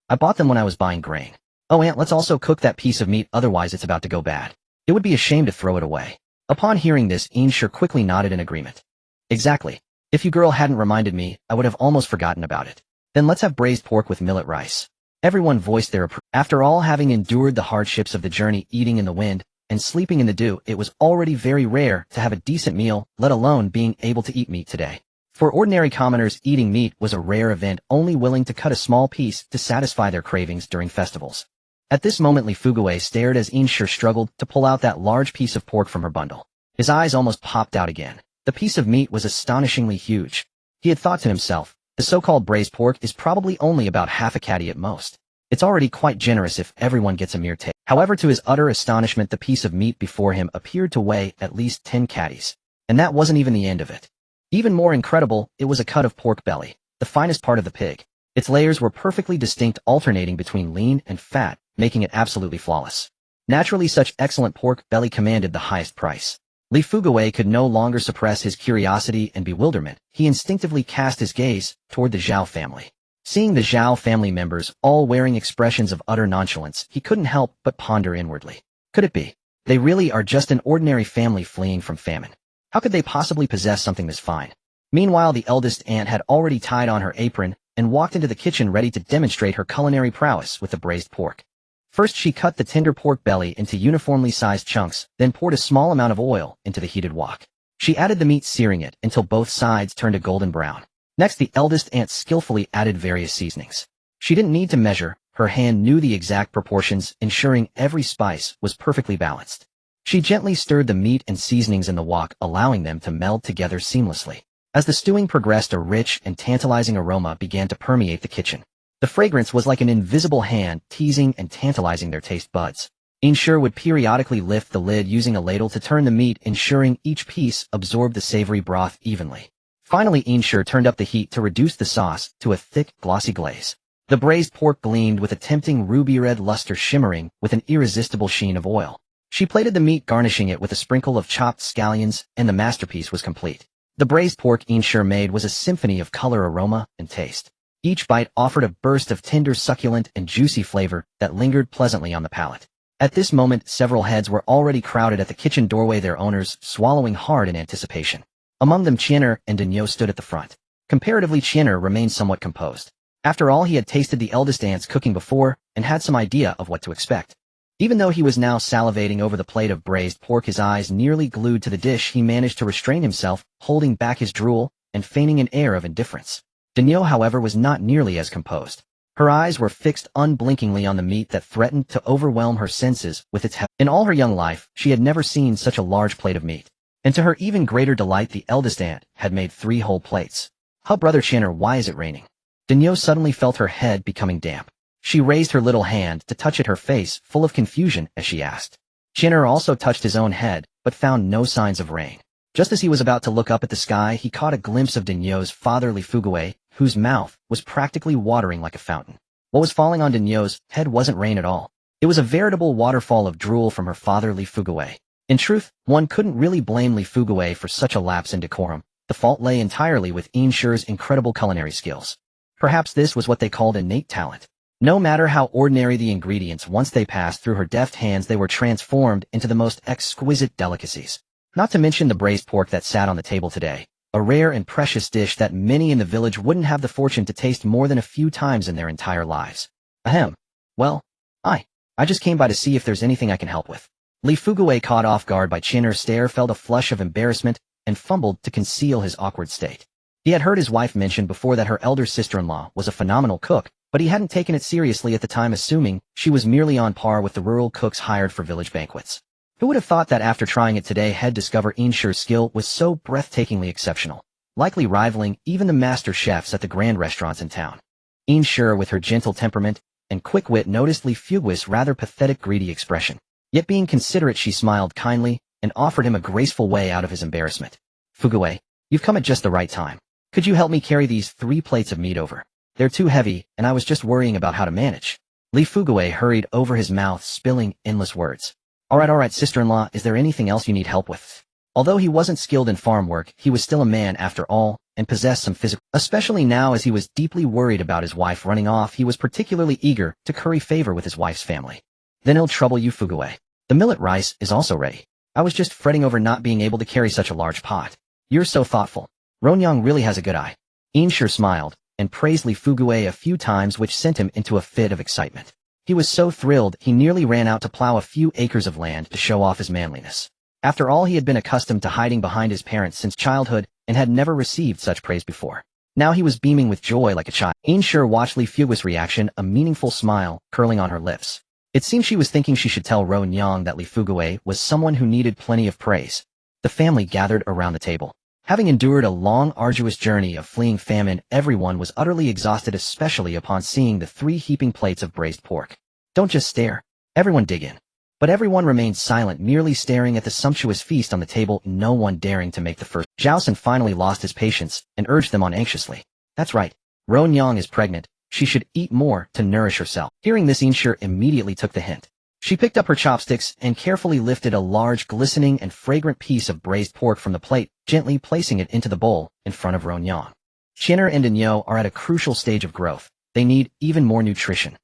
"I bought them when I was buying grain." "Oh, Aunt, let's also cook that piece of meat, otherwise it's about to go bad. It would be a shame to throw it away." Upon hearing this, Ainshur quickly nodded in agreement. "Exactly. If you girl hadn't reminded me, I would have almost forgotten about it. Then let's have braised pork with millet rice." Everyone voiced their approval. After all, having endured the hardships of the journey, eating in the wind, and sleeping in the dew, it was already very rare to have a decent meal, let alone being able to eat meat today. For ordinary commoners, eating meat was a rare event, only willing to cut a small piece to satisfy their cravings during festivals. At this moment, Li Fuguo stared as Ainshur struggled to pull out that large piece of pork from her bundle. His eyes almost popped out again. The piece of meat was astonishingly huge. He had thought to himself, the so-called braised pork is probably only about half a caddy at most. It's already quite generous if everyone gets a mere taste. However, to his utter astonishment, the piece of meat before him appeared to weigh at least 10 caddies. And that wasn't even the end of it. Even more incredible, it was a cut of pork belly, the finest part of the pig. Its layers were perfectly distinct, alternating between lean and fat, making it absolutely flawless. Naturally, such excellent pork belly commanded the highest price. Li Fuguo could no longer suppress his curiosity and bewilderment. He instinctively cast his gaze toward the Zhao family. Seeing the Zhao family members all wearing expressions of utter nonchalance, he couldn't help but ponder inwardly. Could it be? They really are just an ordinary family fleeing from famine. How could they possibly possess something this fine? Meanwhile, the eldest aunt had already tied on her apron and walked into the kitchen ready to demonstrate her culinary prowess with the braised pork. First, she cut the tender pork belly into uniformly sized chunks, then poured a small amount of oil into the heated wok. She added the meat, searing it until both sides turned a golden brown. Next, the eldest aunt skillfully added various seasonings. She didn't need to measure, her hand knew the exact proportions, ensuring every spice was perfectly balanced. She gently stirred the meat and seasonings in the wok, allowing them to meld together seamlessly. As the stewing progressed, a rich and tantalizing aroma began to permeate the kitchen. The fragrance was like an invisible hand, teasing and tantalizing their taste buds. Ainshur would periodically lift the lid using a ladle to turn the meat, ensuring each piece absorbed the savory broth evenly. Finally, Ainshur turned up the heat to reduce the sauce to a thick, glossy glaze. The braised pork gleamed with a tempting ruby-red luster, shimmering with an irresistible sheen of oil. She plated the meat, garnishing it with a sprinkle of chopped scallions, and the masterpiece was complete. The braised pork Ainshur made was a symphony of color, aroma, and taste. Each bite offered a burst of tender, succulent, and juicy flavor that lingered pleasantly on the palate. At this moment, several heads were already crowded at the kitchen doorway, their owners swallowing hard in anticipation. Among them, Qian'er and Daniel stood at the front. Comparatively, Qian'er remained somewhat composed. After all, he had tasted the eldest aunt's cooking before and had some idea of what to expect. Even though he was now salivating over the plate of braised pork, his eyes nearly glued to the dish, he managed to restrain himself, holding back his drool and feigning an air of indifference. Daniel, however, was not nearly as composed. Her eyes were fixed unblinkingly on the meat that threatened to overwhelm her senses with its In all her young life, she had never seen such a large plate of meat. And to her even greater delight, the eldest aunt had made 3 whole plates. "Huh, brother Qian'er, why is it raining?" Daniel suddenly felt her head becoming damp. She raised her little hand to touch it, her face full of confusion as she asked. Qian'er also touched his own head, but found no signs of rain. Just as he was about to look up at the sky, he caught a glimpse of Daniel's father, Li Fuguo, whose mouth was practically watering like a fountain. What was falling on Daniel's head wasn't rain at all. It was a veritable waterfall of drool from her father, Li Fuguo. In truth, one couldn't really blame Li Fuguo for such a lapse in decorum. The fault lay entirely with Ainshur's incredible culinary skills. Perhaps this was what they called innate talent. No matter how ordinary the ingredients, once they passed through her deft hands, they were transformed into the most exquisite delicacies. Not to mention the braised pork that sat on the table today, a rare and precious dish that many in the village wouldn't have the fortune to taste more than a few times in their entire lives. Ahem. Well, I just came by to see if there's anything I can help with. Li Fugui, caught off guard by Chinner's stare, felt a flush of embarrassment and fumbled to conceal his awkward state. He had heard his wife mention before that her elder sister-in-law was a phenomenal cook, but he hadn't taken it seriously at the time, assuming she was merely on par with the rural cooks hired for village banquets. Who would have thought that after trying it today he'd discover Insher's skill was so breathtakingly exceptional, likely rivaling even the master chefs at the grand restaurants in town. Insher, with her gentle temperament and quick wit, noticed Li Fugui's rather pathetic, greedy expression. Yet being considerate, she smiled kindly and offered him a graceful way out of his embarrassment. Fugui, you've come at just the right time. Could you help me carry these 3 plates of meat over? They're too heavy, and I was just worrying about how to manage. Li Fugui hurried over his mouth, spilling endless words. All right, sister-in-law, is there anything else you need help with? Although he wasn't skilled in farm work, he was still a man after all, and possessed some physical. Especially now, as he was deeply worried about his wife running off, he was particularly eager to curry favor with his wife's family. Then it'll trouble you, Fugui. The millet rice is also ready. I was just fretting over not being able to carry such a large pot. You're so thoughtful. Ronyang really has a good eye. Insher smiled and praised Li Fugui a few times, which sent him into a fit of excitement. He was so thrilled he nearly ran out to plow a few acres of land to show off his manliness. After all, he had been accustomed to hiding behind his parents since childhood and had never received such praise before. Now he was beaming with joy like a child. Insher watched Li Fugui's reaction, a meaningful smile curling on her lips. It seemed she was thinking she should tell Ronyang that Li Fugui was someone who needed plenty of praise. The family gathered around the table. Having endured a long, arduous journey of fleeing famine, everyone was utterly exhausted, especially upon seeing the 3 heaping plates of braised pork. Don't just stare. Everyone dig in. But everyone remained silent, merely staring at the sumptuous feast on the table, no one daring to make the first. Zhaosan finally lost his patience and urged them on anxiously. That's right. Ronyang is pregnant. She should eat more to nourish herself. Hearing this, Insher immediately took the hint. She picked up her chopsticks and carefully lifted a large, glistening and fragrant piece of braised pork from the plate, gently placing it into the bowl in front of Ronyang. Chinner and Danyo are at a crucial stage of growth. They need even more nutrition.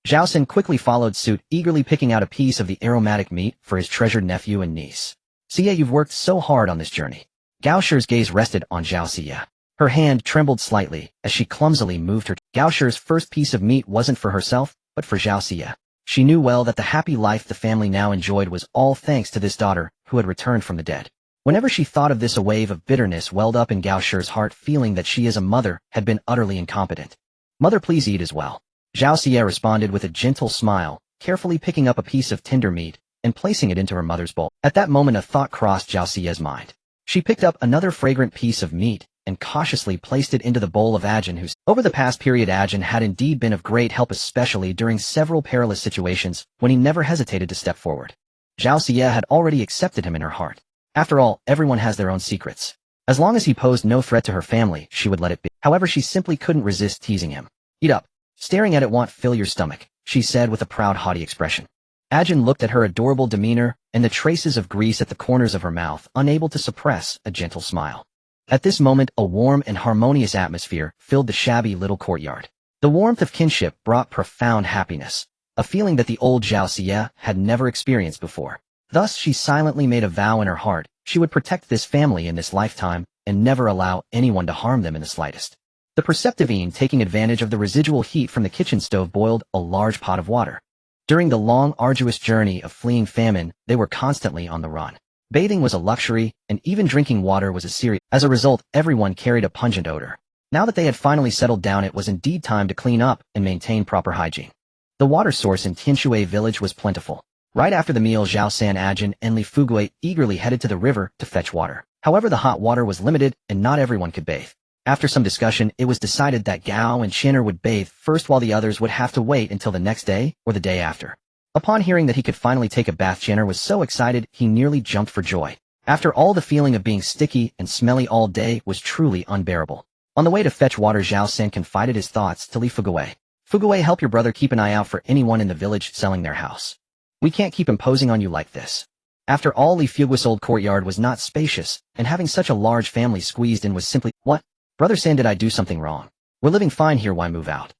Zhaosan quickly followed suit, eagerly picking out a piece of the aromatic meat for his treasured nephew and niece. Xie, you've worked so hard on this journey. Gao Shi's gaze rested on Zhao Xie. Her hand trembled slightly as she clumsily moved her. Gao Shi's first piece of meat wasn't for herself, but for Zhao Xie. She knew well that the happy life the family now enjoyed was all thanks to this daughter who had returned from the dead. Whenever she thought of this, a wave of bitterness welled up in Gao Shi's heart, feeling that she as a mother had been utterly incompetent. Mother, please eat as well. Zhao Xie responded with a gentle smile, carefully picking up a piece of tender meat and placing it into her mother's bowl. At that moment, a thought crossed Zhao Xie's mind. She picked up another fragrant piece of meat and cautiously placed it into the bowl of Ajin, whose over the past period Ajin had indeed been of great help, especially during several perilous situations when he never hesitated to step forward. Zhao Xie had already accepted him in her heart. After all, everyone has their own secrets. As long as he posed no threat to her family, she would let it be. However, she simply couldn't resist teasing him. Eat up. Staring at it won't fill your stomach, she said with a proud, haughty expression. Ajin looked at her adorable demeanor and the traces of grease at the corners of her mouth, unable to suppress a gentle smile. At this moment, a warm and harmonious atmosphere filled the shabby little courtyard. The warmth of kinship brought profound happiness, a feeling that the old Zhao Xie had never experienced before. Thus, she silently made a vow in her heart she would protect this family in this lifetime and never allow anyone to harm them in the slightest. The Perceptivine, taking advantage of the residual heat from the kitchen stove, boiled a large pot of water. During the long, arduous journey of fleeing famine, they were constantly on the run. Bathing was a luxury, and even drinking water was a serious. As a result, everyone carried a pungent odor. Now that they had finally settled down, it was indeed time to clean up and maintain proper hygiene. The water source in Tianshui village was plentiful. Right after the meal, Zhao San, Ajin, and Li Fugui eagerly headed to the river to fetch water. However, the hot water was limited, and not everyone could bathe. After some discussion, it was decided that Gao and Chinner would bathe first, while the others would have to wait until the next day or the day after. Upon hearing that he could finally take a bath, Chinner was so excited he nearly jumped for joy. After all, the feeling of being sticky and smelly all day was truly unbearable. On the way to fetch water, Zhao San confided his thoughts to Li Fugui. Fugui, help your brother keep an eye out for anyone in the village selling their house. We can't keep imposing on you like this. After all, Li Fugui's old courtyard was not spacious, and having such a large family squeezed in was simply, what? Brother San, did I do something wrong? We're living fine here, why move out?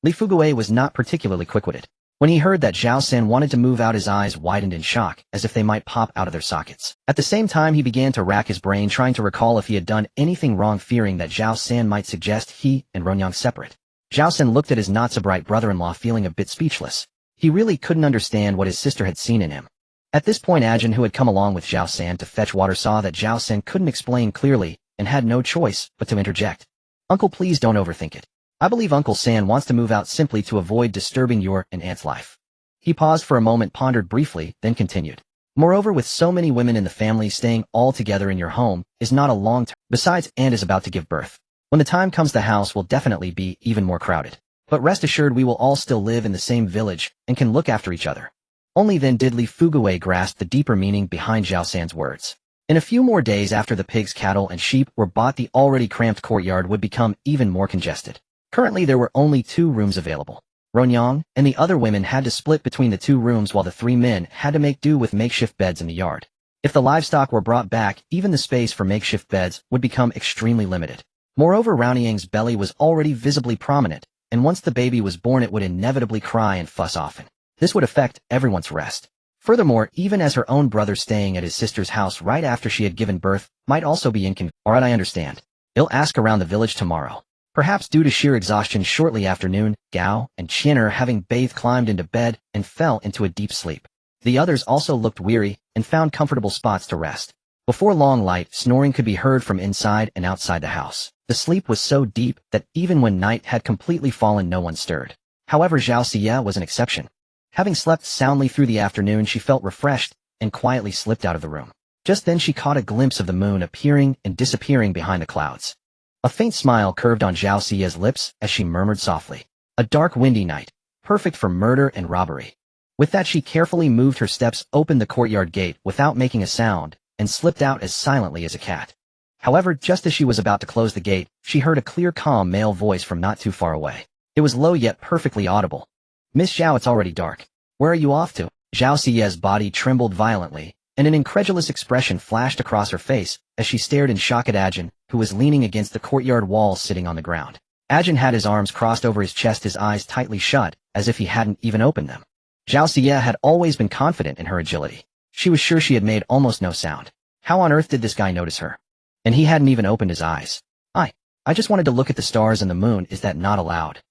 Li Fugui was not particularly quick-witted. When he heard that Zhao San wanted to move out, his eyes widened in shock, as if they might pop out of their sockets. At the same time, he began to rack his brain, trying to recall if he had done anything wrong, fearing that Zhao San might suggest he and Ronyang separate. Zhao San looked at his not-so-bright brother-in-law, feeling a bit speechless. He really couldn't understand what his sister had seen in him. At this point, Ajin, who had come along with Zhao San to fetch water, saw that Zhao San couldn't explain clearly and had no choice but to interject. "Uncle, please don't overthink it. I believe Uncle San wants to move out simply to avoid disturbing your and Aunt's life." He paused for a moment, pondered briefly, then continued. "Moreover, with so many women in the family, staying all together in your home is not a long term. Besides, Aunt is about to give birth. When the time comes, the house will definitely be even more crowded. But rest assured, we will all still live in the same village and can look after each other." Only then did Li Fugui grasp the deeper meaning behind Zhao San's words. In a few more days after the pigs, cattle, and sheep were bought, the already cramped courtyard would become even more congested. Currently, there were only 2 rooms available. Ronyang and the other women had to split between the 2 rooms, while the 3 men had to make do with makeshift beds in the yard. If the livestock were brought back, even the space for makeshift beds would become extremely limited. Moreover, Ronyang's belly was already visibly prominent, and once the baby was born, it would inevitably cry and fuss often. This would affect everyone's rest. Furthermore, even as her own brother staying at his sister's house right after she had given birth might also be inconvenient. "Alright, I understand. I'll ask around the village tomorrow." Perhaps due to sheer exhaustion, shortly after noon, Gao and Chinner, having bathed, climbed into bed and fell into a deep sleep. The others also looked weary and found comfortable spots to rest. Before long, light snoring could be heard from inside and outside the house. The sleep was so deep that even when night had completely fallen, no one stirred. However, Zhao Xie was an exception. Having slept soundly through the afternoon, she felt refreshed and quietly slipped out of the room. Just then she caught a glimpse of the moon appearing and disappearing behind the clouds. A faint smile curved on Zhao Xie's lips as she murmured softly, "A dark, windy night, perfect for murder and robbery." With that, she carefully moved her steps, opened the courtyard gate without making a sound, and slipped out as silently as a cat. However, just as she was about to close the gate, she heard a clear, calm male voice from not too far away. It was low yet perfectly audible. "Miss Zhao, it's already dark. Where are you off to?" Zhao Xie's body trembled violently, and an incredulous expression flashed across her face as she stared in shock at Ajin, who was leaning against the courtyard wall, sitting on the ground. Ajin had his arms crossed over his chest, his eyes tightly shut, as if he hadn't even opened them. Zhao Xie had always been confident in her agility. She was sure she had made almost no sound. How on earth did this guy notice her? And he hadn't even opened his eyes. I just wanted to look at the stars and the moon. Is that not allowed?"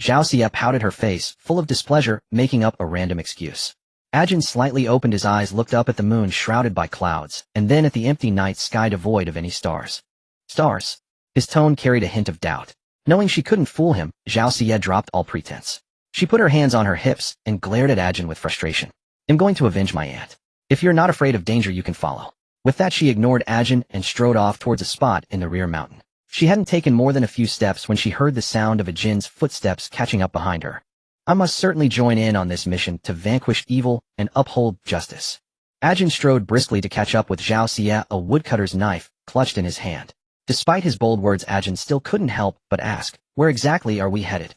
Zhao Xie pouted, her face full of displeasure, making up a random excuse. Ajin slightly opened his eyes, looked up at the moon shrouded by clouds, and then at the empty night sky devoid of any stars. "Stars?" His tone carried a hint of doubt. Knowing she couldn't fool him, Zhao Xie dropped all pretense. She put her hands on her hips and glared at Ajin with frustration. "I'm going to avenge my aunt. If you're not afraid of danger, you can follow." With that, she ignored Ajin and strode off towards a spot in the rear mountain. She hadn't taken more than a few steps when she heard the sound of Ajin's footsteps catching up behind her. "I must certainly join in on this mission to vanquish evil and uphold justice." Ajin strode briskly to catch up with Zhao Xie, a woodcutter's knife clutched in his hand. Despite his bold words, Ajin still couldn't help but ask, "Where exactly are we headed?"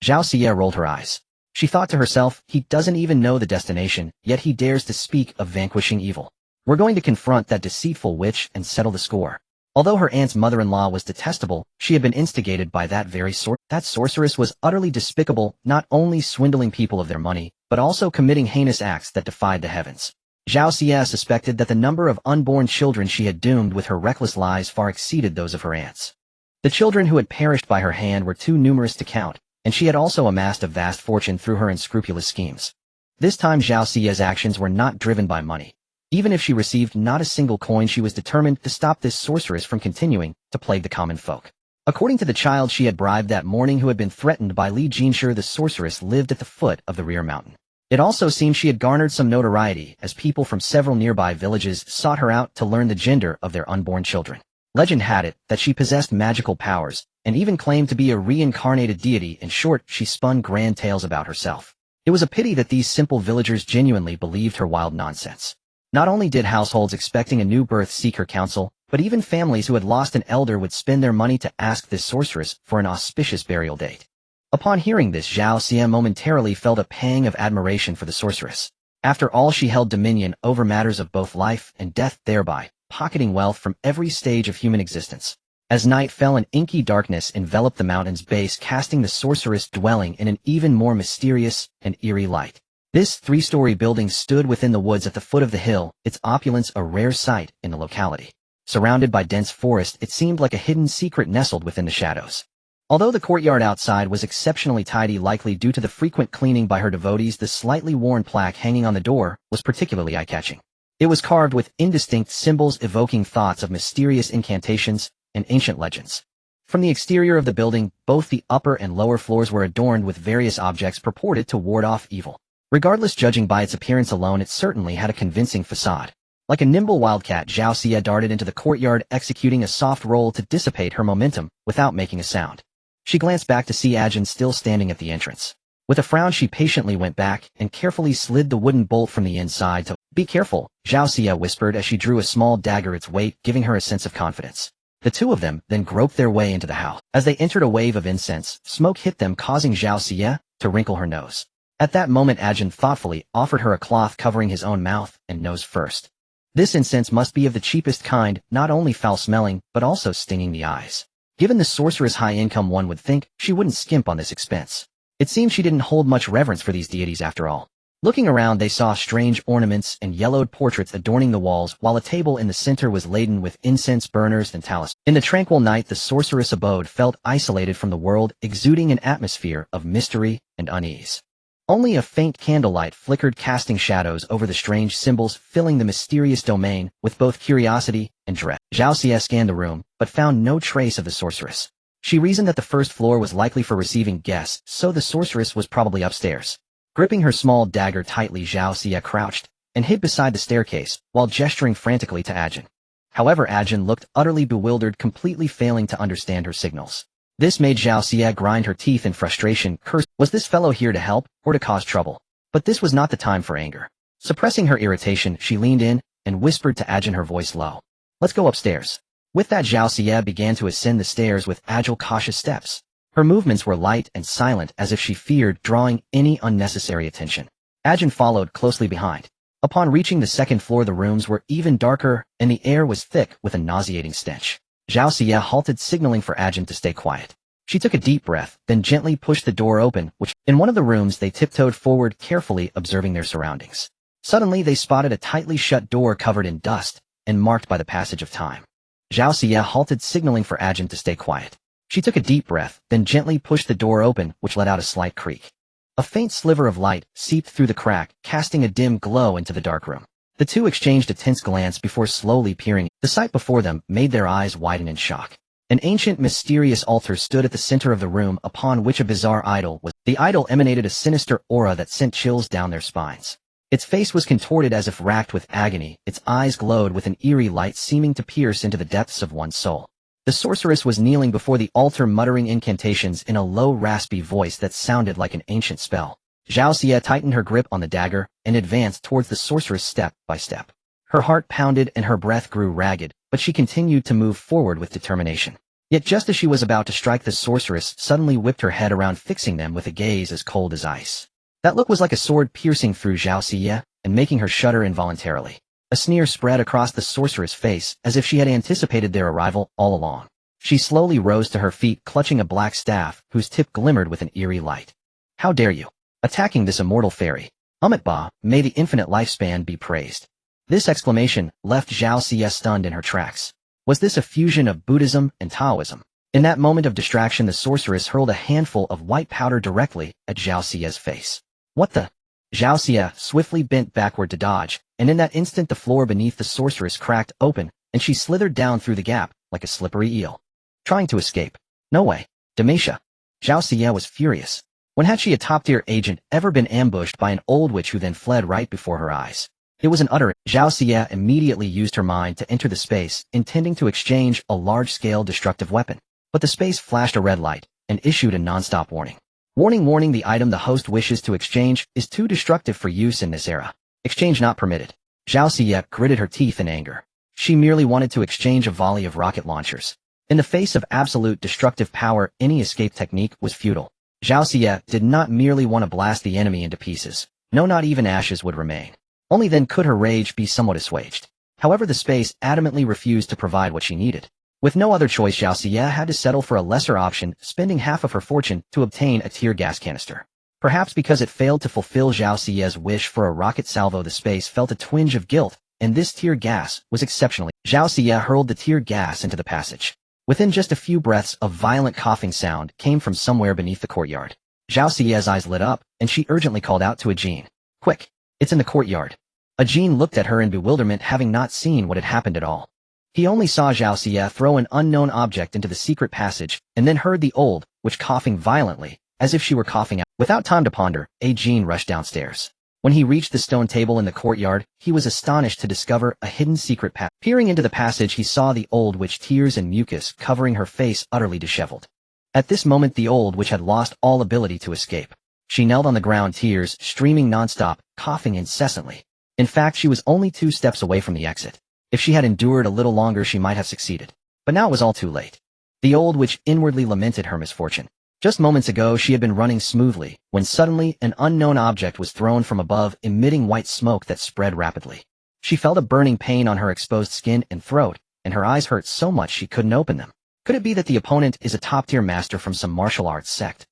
Zhao Xie rolled her eyes. She thought to herself, he doesn't even know the destination, yet he dares to speak of vanquishing evil. We're going to confront that deceitful witch and settle the score. Although her aunt's mother-in-law was detestable, she had been instigated by that very that sorceress was utterly despicable, not only swindling people of their money, but also committing heinous acts that defied the heavens. Zhao Xie suspected that the number of unborn children she had doomed with her reckless lies far exceeded those of her aunts. The children who had perished by her hand were too numerous to count, and she had also amassed a vast fortune through her unscrupulous schemes. This time Zhao Xie's actions were not driven by money. Even if she received not a single coin, she was determined to stop this sorceress from continuing to plague the common folk. According to the child she had bribed that morning who had been threatened by Li Jinshi, the sorceress lived at the foot of the rear mountain. It also seemed she had garnered some notoriety as people from several nearby villages sought her out to learn the gender of their unborn children. Legend had it that she possessed magical powers, and even claimed to be a reincarnated deity. In short, she spun grand tales about herself. It was a pity that these simple villagers genuinely believed her wild nonsense. Not only did households expecting a new birth seek her counsel, but even families who had lost an elder would spend their money to ask this sorceress for an auspicious burial date. Upon hearing this, Zhao Xie momentarily felt a pang of admiration for the sorceress. After all, she held dominion over matters of both life and death, thereby pocketing wealth from every stage of human existence. As night fell, an inky darkness enveloped the mountain's base, casting the sorceress' dwelling in an even more mysterious and eerie light. This three-story building stood within the woods at the foot of the hill, its opulence a rare sight in the locality. Surrounded by dense forest, it seemed like a hidden secret nestled within the shadows. Although the courtyard outside was exceptionally tidy, likely due to the frequent cleaning by her devotees, the slightly worn plaque hanging on the door was particularly eye-catching. It was carved with indistinct symbols evoking thoughts of mysterious incantations and ancient legends. From the exterior of the building, both the upper and lower floors were adorned with various objects purported to ward off evil. Regardless, judging by its appearance alone, it certainly had a convincing facade. Like a nimble wildcat, Zhao Xia darted into the courtyard, executing a soft roll to dissipate her momentum without making a sound. She glanced back to see Ajin still standing at the entrance. With a frown, she patiently went back and carefully slid the wooden bolt from the inside to "Be careful," Zhao Xia whispered as she drew a small dagger, its weight giving her a sense of confidence. The two of them then groped their way into the house. As they entered, a wave of incense smoke hit them, causing Zhao Xia to wrinkle her nose. At that moment, Ajin thoughtfully offered her a cloth covering his own mouth and nose first. This incense must be of the cheapest kind, not only foul-smelling, but also stinging the eyes. Given the sorceress' high income, one would think she wouldn't skimp on this expense. It seemed she didn't hold much reverence for these deities after all. Looking around, they saw strange ornaments and yellowed portraits adorning the walls, while a table in the center was laden with incense burners and talismans. In the tranquil night, the sorceress' abode felt isolated from the world, exuding an atmosphere of mystery and unease. Only a faint candlelight flickered, casting shadows over the strange symbols, filling the mysterious domain with both curiosity and dread. Zhao Xia scanned the room, but found no trace of the sorceress. She reasoned that the first floor was likely for receiving guests, so the sorceress was probably upstairs. Gripping her small dagger tightly, Zhao Xia crouched and hid beside the staircase while gesturing frantically to Ajin. However, Ajin looked utterly bewildered, completely failing to understand her signals. This made Zhao Xia grind her teeth in frustration, cursing. Was this fellow here to help or to cause trouble? But this was not the time for anger. Suppressing her irritation, she leaned in and whispered to Ajin, her voice low. "Let's go upstairs." With that, Zhao Xia began to ascend the stairs with agile, cautious steps. Her movements were light and silent, as if she feared drawing any unnecessary attention. Ajin followed closely behind. Upon reaching the second floor, the rooms were even darker, and the air was thick with a nauseating stench. Zhao Xia halted, signaling for Ajin to stay quiet. She took a deep breath, then gently pushed the door open, in one of the rooms they tiptoed forward, carefully observing their surroundings. Suddenly they spotted a tightly shut door covered in dust and marked by the passage of time. Zhao Xia halted, signaling for Ajin to stay quiet. She took a deep breath, then gently pushed the door open, which let out a slight creak. A faint sliver of light seeped through the crack, casting a dim glow into the dark room. The two exchanged a tense glance before slowly peering. The sight before them made their eyes widen in shock. An ancient, mysterious altar stood at the center of the room, upon which a bizarre idol was. The idol emanated a sinister aura that sent chills down their spines. Its face was contorted as if racked with agony, its eyes glowed with an eerie light seeming to pierce into the depths of one's soul. The sorceress was kneeling before the altar, muttering incantations in a low, raspy voice that sounded like an ancient spell. Zhao Xia tightened her grip on the dagger and advanced towards the sorceress step by step. Her heart pounded and her breath grew ragged, but she continued to move forward with determination. Yet just as she was about to strike, the sorceress suddenly whipped her head around, fixing them with a gaze as cold as ice. That look was like a sword piercing through Zhao Xia and making her shudder involuntarily. A sneer spread across the sorceress' face, as if she had anticipated their arrival all along. She slowly rose to her feet, clutching a black staff whose tip glimmered with an eerie light. "How dare you? Attacking this immortal fairy? Ba, may the infinite lifespan be praised." This exclamation left Zhao Xia stunned in her tracks. Was this a fusion of Buddhism and Taoism? In that moment of distraction, the sorceress hurled a handful of white powder directly at Zhao Xia's face. "What the?" Zhao Xia swiftly bent backward to dodge, and in that instant the floor beneath the sorceress cracked open, and she slithered down through the gap like a slippery eel. Trying to escape? No way. Demetia. Zhao Xia was furious. When had she, a top-tier agent, ever been ambushed by an old witch who then fled right before her eyes? It was an utter. Zhao Xia immediately used her mind to enter the space, intending to exchange a large-scale destructive weapon. But the space flashed a red light and issued a non-stop warning. Warning, the item the host wishes to exchange is too destructive for use in this era. Exchange not permitted. Zhao Xia gritted her teeth in anger. She merely wanted to exchange a volley of rocket launchers. In the face of absolute destructive power, any escape technique was futile. Zhao Xia did not merely want to blast the enemy into pieces. No, not even ashes would remain. Only then could her rage be somewhat assuaged. However, the space adamantly refused to provide what she needed. With no other choice, Zhao Xie had to settle for a lesser option, spending half of her fortune to obtain a tear gas canister. Perhaps because it failed to fulfill Zhao Xie's wish for a rocket salvo, the space felt a twinge of guilt, and this tear gas was exceptionally. Zhao Xie hurled the tear gas into the passage. Within just a few breaths, a violent coughing sound came from somewhere beneath the courtyard. Zhao Xie's eyes lit up, and she urgently called out to Ajin. Quick! It's in the courtyard. Ajin looked at her in bewilderment, having not seen what had happened at all. He only saw Zhao Xie throw an unknown object into the secret passage, and then heard the old witch coughing violently, as if she were coughing out. Without time to ponder, Ajin rushed downstairs. When he reached the stone table in the courtyard, he was astonished to discover a hidden secret path. Peering into the passage, he saw the old witch, tears and mucus covering her face, utterly disheveled. At this moment, the old witch had lost all ability to escape. She knelt on the ground, tears streaming nonstop, coughing incessantly. In fact, she was only 2 steps away from the exit. If she had endured a little longer, she might have succeeded. But now it was all too late. The old witch inwardly lamented her misfortune. Just moments ago, she had been running smoothly, when suddenly an unknown object was thrown from above, emitting white smoke that spread rapidly. She felt a burning pain on her exposed skin and throat, and her eyes hurt so much she couldn't open them. Could it be that the opponent is a top-tier master from some martial arts sect?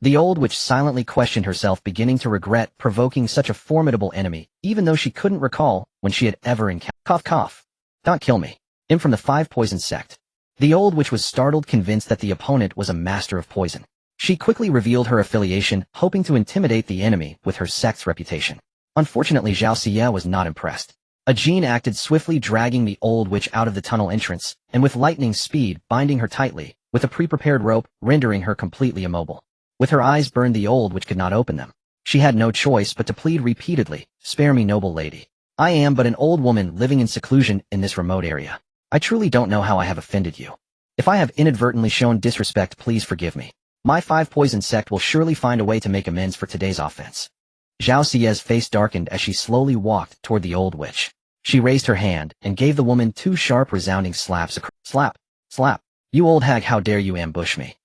The old witch silently questioned herself, beginning to regret provoking such a formidable enemy, even though she couldn't recall when she had ever encountered. Cough, cough. Don't kill me. I'm from the 5 Poison sect. The old witch was startled, convinced that the opponent was a master of poison. She quickly revealed her affiliation, hoping to intimidate the enemy with her sect's reputation. Unfortunately, Zhao Xie was not impressed. Ajin acted swiftly, dragging the old witch out of the tunnel entrance, and with lightning speed binding her tightly with a pre-prepared rope, rendering her completely immobile. With her eyes burned, the old witch could not open them. She had no choice but to plead repeatedly, "Spare me, noble lady. I am but an old woman living in seclusion in this remote area. I truly don't know how I have offended you. If I have inadvertently shown disrespect, please forgive me. My 5 Poison sect will surely find a way to make amends for today's offense." Zhao Xie's face darkened as she slowly walked toward the old witch. She raised her hand and gave the woman 2 sharp, resounding slaps. Slap, slap. You old hag, how dare you ambush me?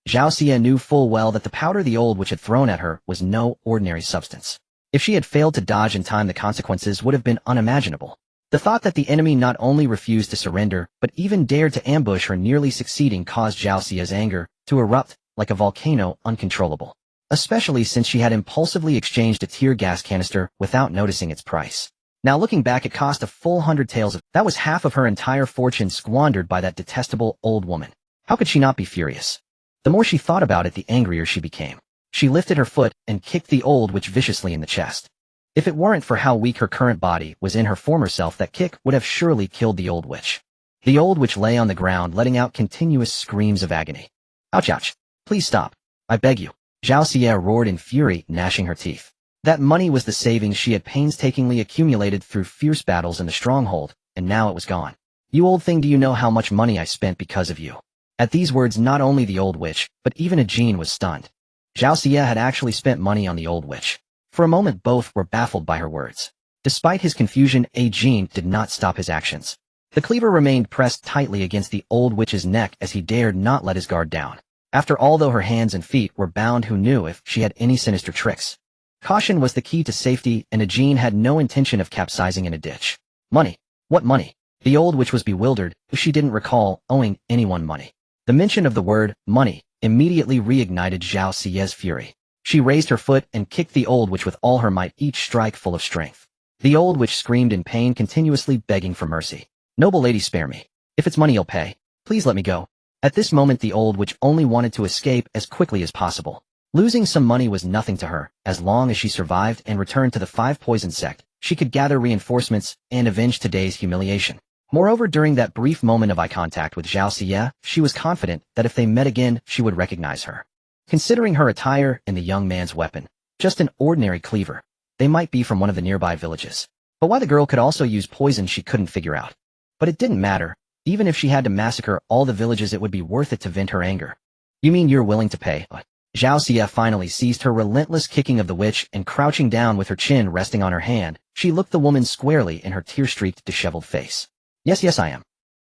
Zhao Xie knew full well that the powder the old witch had thrown at her was no ordinary substance. If she had failed to dodge in time, the consequences would have been unimaginable. The thought that the enemy not only refused to surrender, but even dared to ambush her, nearly succeeding, caused Zhao Xie's anger to erupt like a volcano, uncontrollable. Especially since she had impulsively exchanged a tear gas canister without noticing its price. Now looking back, it cost a full 100 taels. That was half of her entire fortune squandered by that detestable old woman. How could she not be furious? The more she thought about it, the angrier she became. She lifted her foot and kicked the old witch viciously in the chest. If it weren't for how weak her current body was in her former self, that kick would have surely killed the old witch. The old witch lay on the ground, letting out continuous screams of agony. Ouch, ouch. Please stop. I beg you. Zhao Xie roared in fury, gnashing her teeth. That money was the savings she had painstakingly accumulated through fierce battles in the stronghold, and now it was gone. You old thing, do you know how much money I spent because of you? At these words, not only the old witch, but even Ajin was stunned. Zhao Xie had actually spent money on the old witch. For a moment, both were baffled by her words. Despite his confusion, Ajin did not stop his actions. The cleaver remained pressed tightly against the old witch's neck as he dared not let his guard down. After all, though her hands and feet were bound, who knew if she had any sinister tricks? Caution was the key to safety, and Ajin had no intention of capsizing in a ditch. Money? What money? The old witch was bewildered, if she didn't recall owing anyone money. The mention of the word money immediately reignited Zhao Xie's fury. She raised her foot and kicked the old witch with all her might, each strike full of strength. The old witch screamed in pain, continuously begging for mercy. Noble lady, spare me. If it's money you'll pay, please let me go. At this moment, the old witch only wanted to escape as quickly as possible. Losing some money was nothing to her. As long as she survived and returned to the 5 Poison sect, she could gather reinforcements and avenge today's humiliation. Moreover, during that brief moment of eye contact with Zhao Xie, she was confident that if they met again, she would recognize her. Considering her attire and the young man's weapon, just an ordinary cleaver, they might be from one of the nearby villages. But why the girl could also use poison, she couldn't figure out. But it didn't matter. Even if she had to massacre all the villages, it would be worth it to vent her anger. You mean you're willing to pay? Zhao Xie finally ceased her relentless kicking of the witch, and crouching down with her chin resting on her hand, she looked the woman squarely in her tear-streaked, disheveled face. Yes, I am.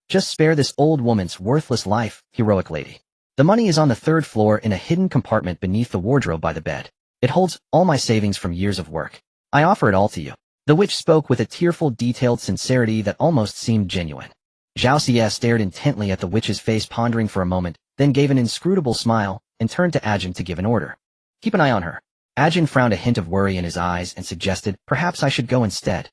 Just spare this old woman's worthless life, heroic lady. The money is on the 3rd floor in a hidden compartment beneath the wardrobe by the bed. It holds all my savings from years of work. I offer it all to you. The witch spoke with a tearful, detailed sincerity that almost seemed genuine. Zhao Xie stared intently at the witch's face, pondering for a moment, then gave an inscrutable smile and turned to Ajin to give an order. Keep an eye on her. Ajin frowned, a hint of worry in his eyes, and suggested, perhaps I should go instead.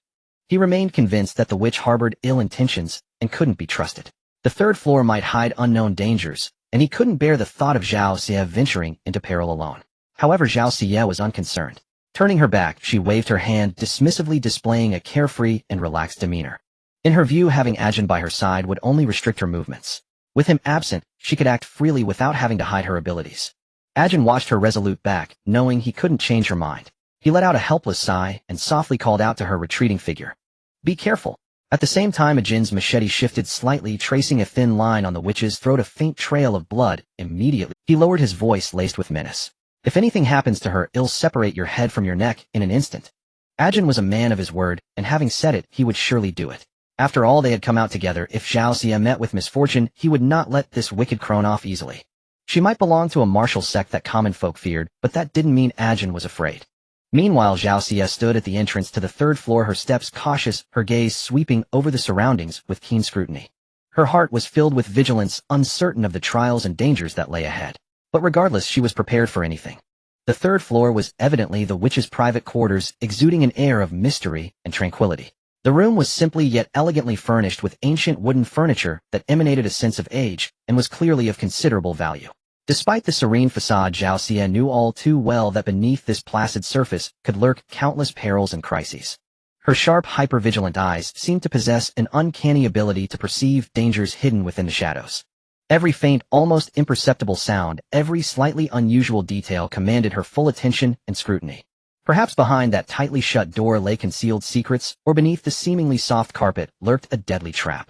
He remained convinced that the witch harbored ill intentions and couldn't be trusted. The third floor might hide unknown dangers, and he couldn't bear the thought of Zhao Xie venturing into peril alone. However, Zhao Xie was unconcerned. Turning her back, she waved her hand dismissively, displaying a carefree and relaxed demeanor. In her view, having Ajin by her side would only restrict her movements. With him absent, she could act freely without having to hide her abilities. Ajin watched her resolute back, knowing he couldn't change her mind. He let out a helpless sigh and softly called out to her retreating figure. Be careful. At the same time, Ajin's machete shifted slightly, tracing a thin line on the witch's throat, a faint trail of blood. Immediately, he lowered his voice, laced with menace. If anything happens to her, I'll separate your head from your neck in an instant. Ajin was a man of his word, and having said it, he would surely do it. After all, they had come out together. If Zhao Xie met with misfortune, he would not let this wicked crone off easily. She might belong to a martial sect that common folk feared, but that didn't mean Ajin was afraid. Meanwhile, Zhao Xie stood at the entrance to the third floor, her steps cautious, her gaze sweeping over the surroundings with keen scrutiny. Her heart was filled with vigilance, uncertain of the trials and dangers that lay ahead. But regardless, she was prepared for anything. The third floor was evidently the witch's private quarters, exuding an air of mystery and tranquility. The room was simply yet elegantly furnished with ancient wooden furniture that emanated a sense of age and was clearly of considerable value. Despite the serene facade, Zhao Xie knew all too well that beneath this placid surface could lurk countless perils and crises. Her sharp, hyper-vigilant eyes seemed to possess an uncanny ability to perceive dangers hidden within the shadows. Every faint, almost imperceptible sound, every slightly unusual detail commanded her full attention and scrutiny. Perhaps behind that tightly shut door lay concealed secrets, or beneath the seemingly soft carpet lurked a deadly trap.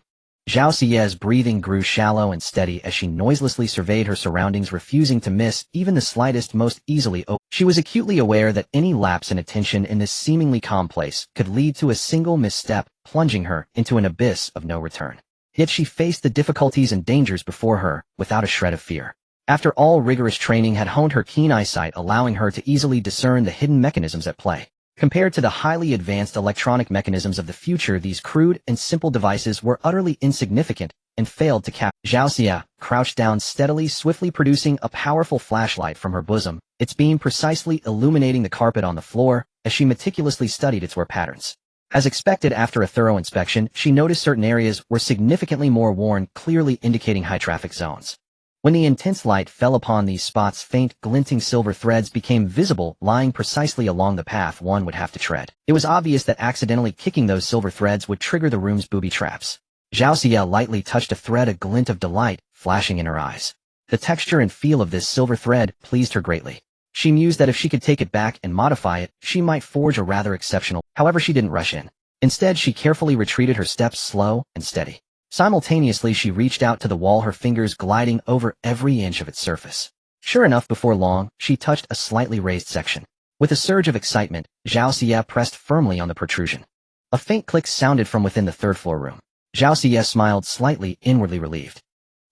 Zhao Xie's breathing grew shallow and steady as she noiselessly surveyed her surroundings, refusing to miss even the slightest, most easily. She was acutely aware that any lapse in attention in this seemingly calm place could lead to a single misstep, plunging her into an abyss of no return. Yet she faced the difficulties and dangers before her without a shred of fear. After all, rigorous training had honed her keen eyesight, allowing her to easily discern the hidden mechanisms at play. Compared to the highly advanced electronic mechanisms of the future, these crude and simple devices were utterly insignificant and failed to capture. Zhao Xie crouched down steadily, swiftly producing a powerful flashlight from her bosom, its beam precisely illuminating the carpet on the floor as she meticulously studied its wear patterns. As expected, after a thorough inspection, she noticed certain areas were significantly more worn, clearly indicating high-traffic zones. When the intense light fell upon these spots, faint, glinting silver threads became visible, lying precisely along the path one would have to tread. It was obvious that accidentally kicking those silver threads would trigger the room's booby traps. Zhao Xie lightly touched a thread, a glint of delight flashing in her eyes. The texture and feel of this silver thread pleased her greatly. She mused that if she could take it back and modify it, she might forge a rather exceptional. However, she didn't rush in. Instead, she carefully retreated, her steps slow and steady. Simultaneously, she reached out to the wall, her fingers gliding over every inch of its surface. Sure enough, before long, she touched a slightly raised section. With a surge of excitement, Zhao Xie pressed firmly on the protrusion. A faint click sounded from within the third floor room. Zhao Xie smiled slightly, inwardly relieved.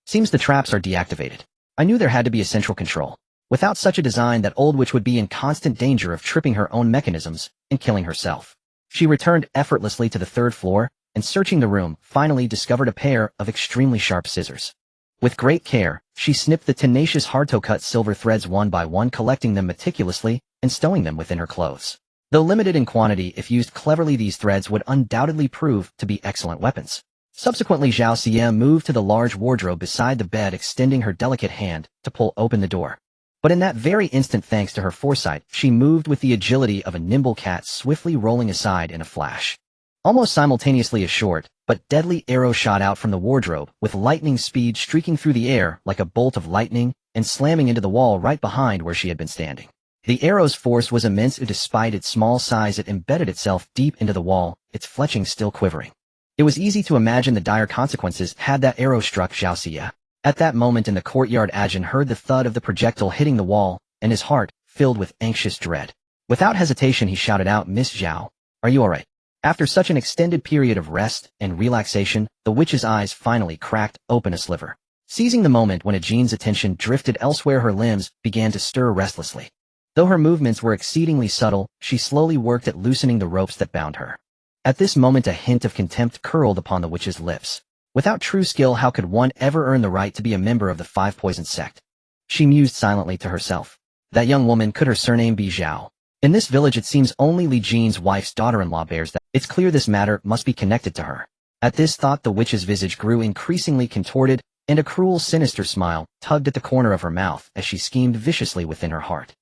Seems the traps are deactivated. I knew there had to be a central control. Without such a design, that old witch would be in constant danger of tripping her own mechanisms and killing herself. She returned effortlessly to the third floor, and searching the room, finally discovered a pair of extremely sharp scissors. With great care, she snipped the tenacious, hard-to-cut silver threads one by one, collecting them meticulously and stowing them within her clothes. Though limited in quantity, if used cleverly, these threads would undoubtedly prove to be excellent weapons. Subsequently, Zhao Xie moved to the large wardrobe beside the bed, extending her delicate hand to pull open the door. But in that very instant, thanks to her foresight, she moved with the agility of a nimble cat, swiftly rolling aside in a flash. Almost simultaneously, a short, but deadly arrow shot out from the wardrobe, with lightning speed, streaking through the air like a bolt of lightning and slamming into the wall right behind where she had been standing. The arrow's force was immense. Despite its small size, it embedded itself deep into the wall, its fletching still quivering. It was easy to imagine the dire consequences had that arrow struck Zhao Xie. At that moment in the courtyard, Ajin heard the thud of the projectile hitting the wall, and his heart filled with anxious dread. Without hesitation, he shouted out, "Miss Zhao, are you alright?" After such an extended period of rest and relaxation, the witch's eyes finally cracked open a sliver. Seizing the moment when Ajin's attention drifted elsewhere, her limbs began to stir restlessly. Though her movements were exceedingly subtle, she slowly worked at loosening the ropes that bound her. At this moment, a hint of contempt curled upon the witch's lips. Without true skill, how could one ever earn the right to be a member of the Five Poison sect? She mused silently to herself. That young woman, could her surname be Zhao? In this village it seems only Li Jin's wife's daughter-in-law bears that. It's clear this matter must be connected to her. At this thought the witch's visage grew increasingly contorted, and a cruel, sinister smile tugged at the corner of her mouth as she schemed viciously within her heart.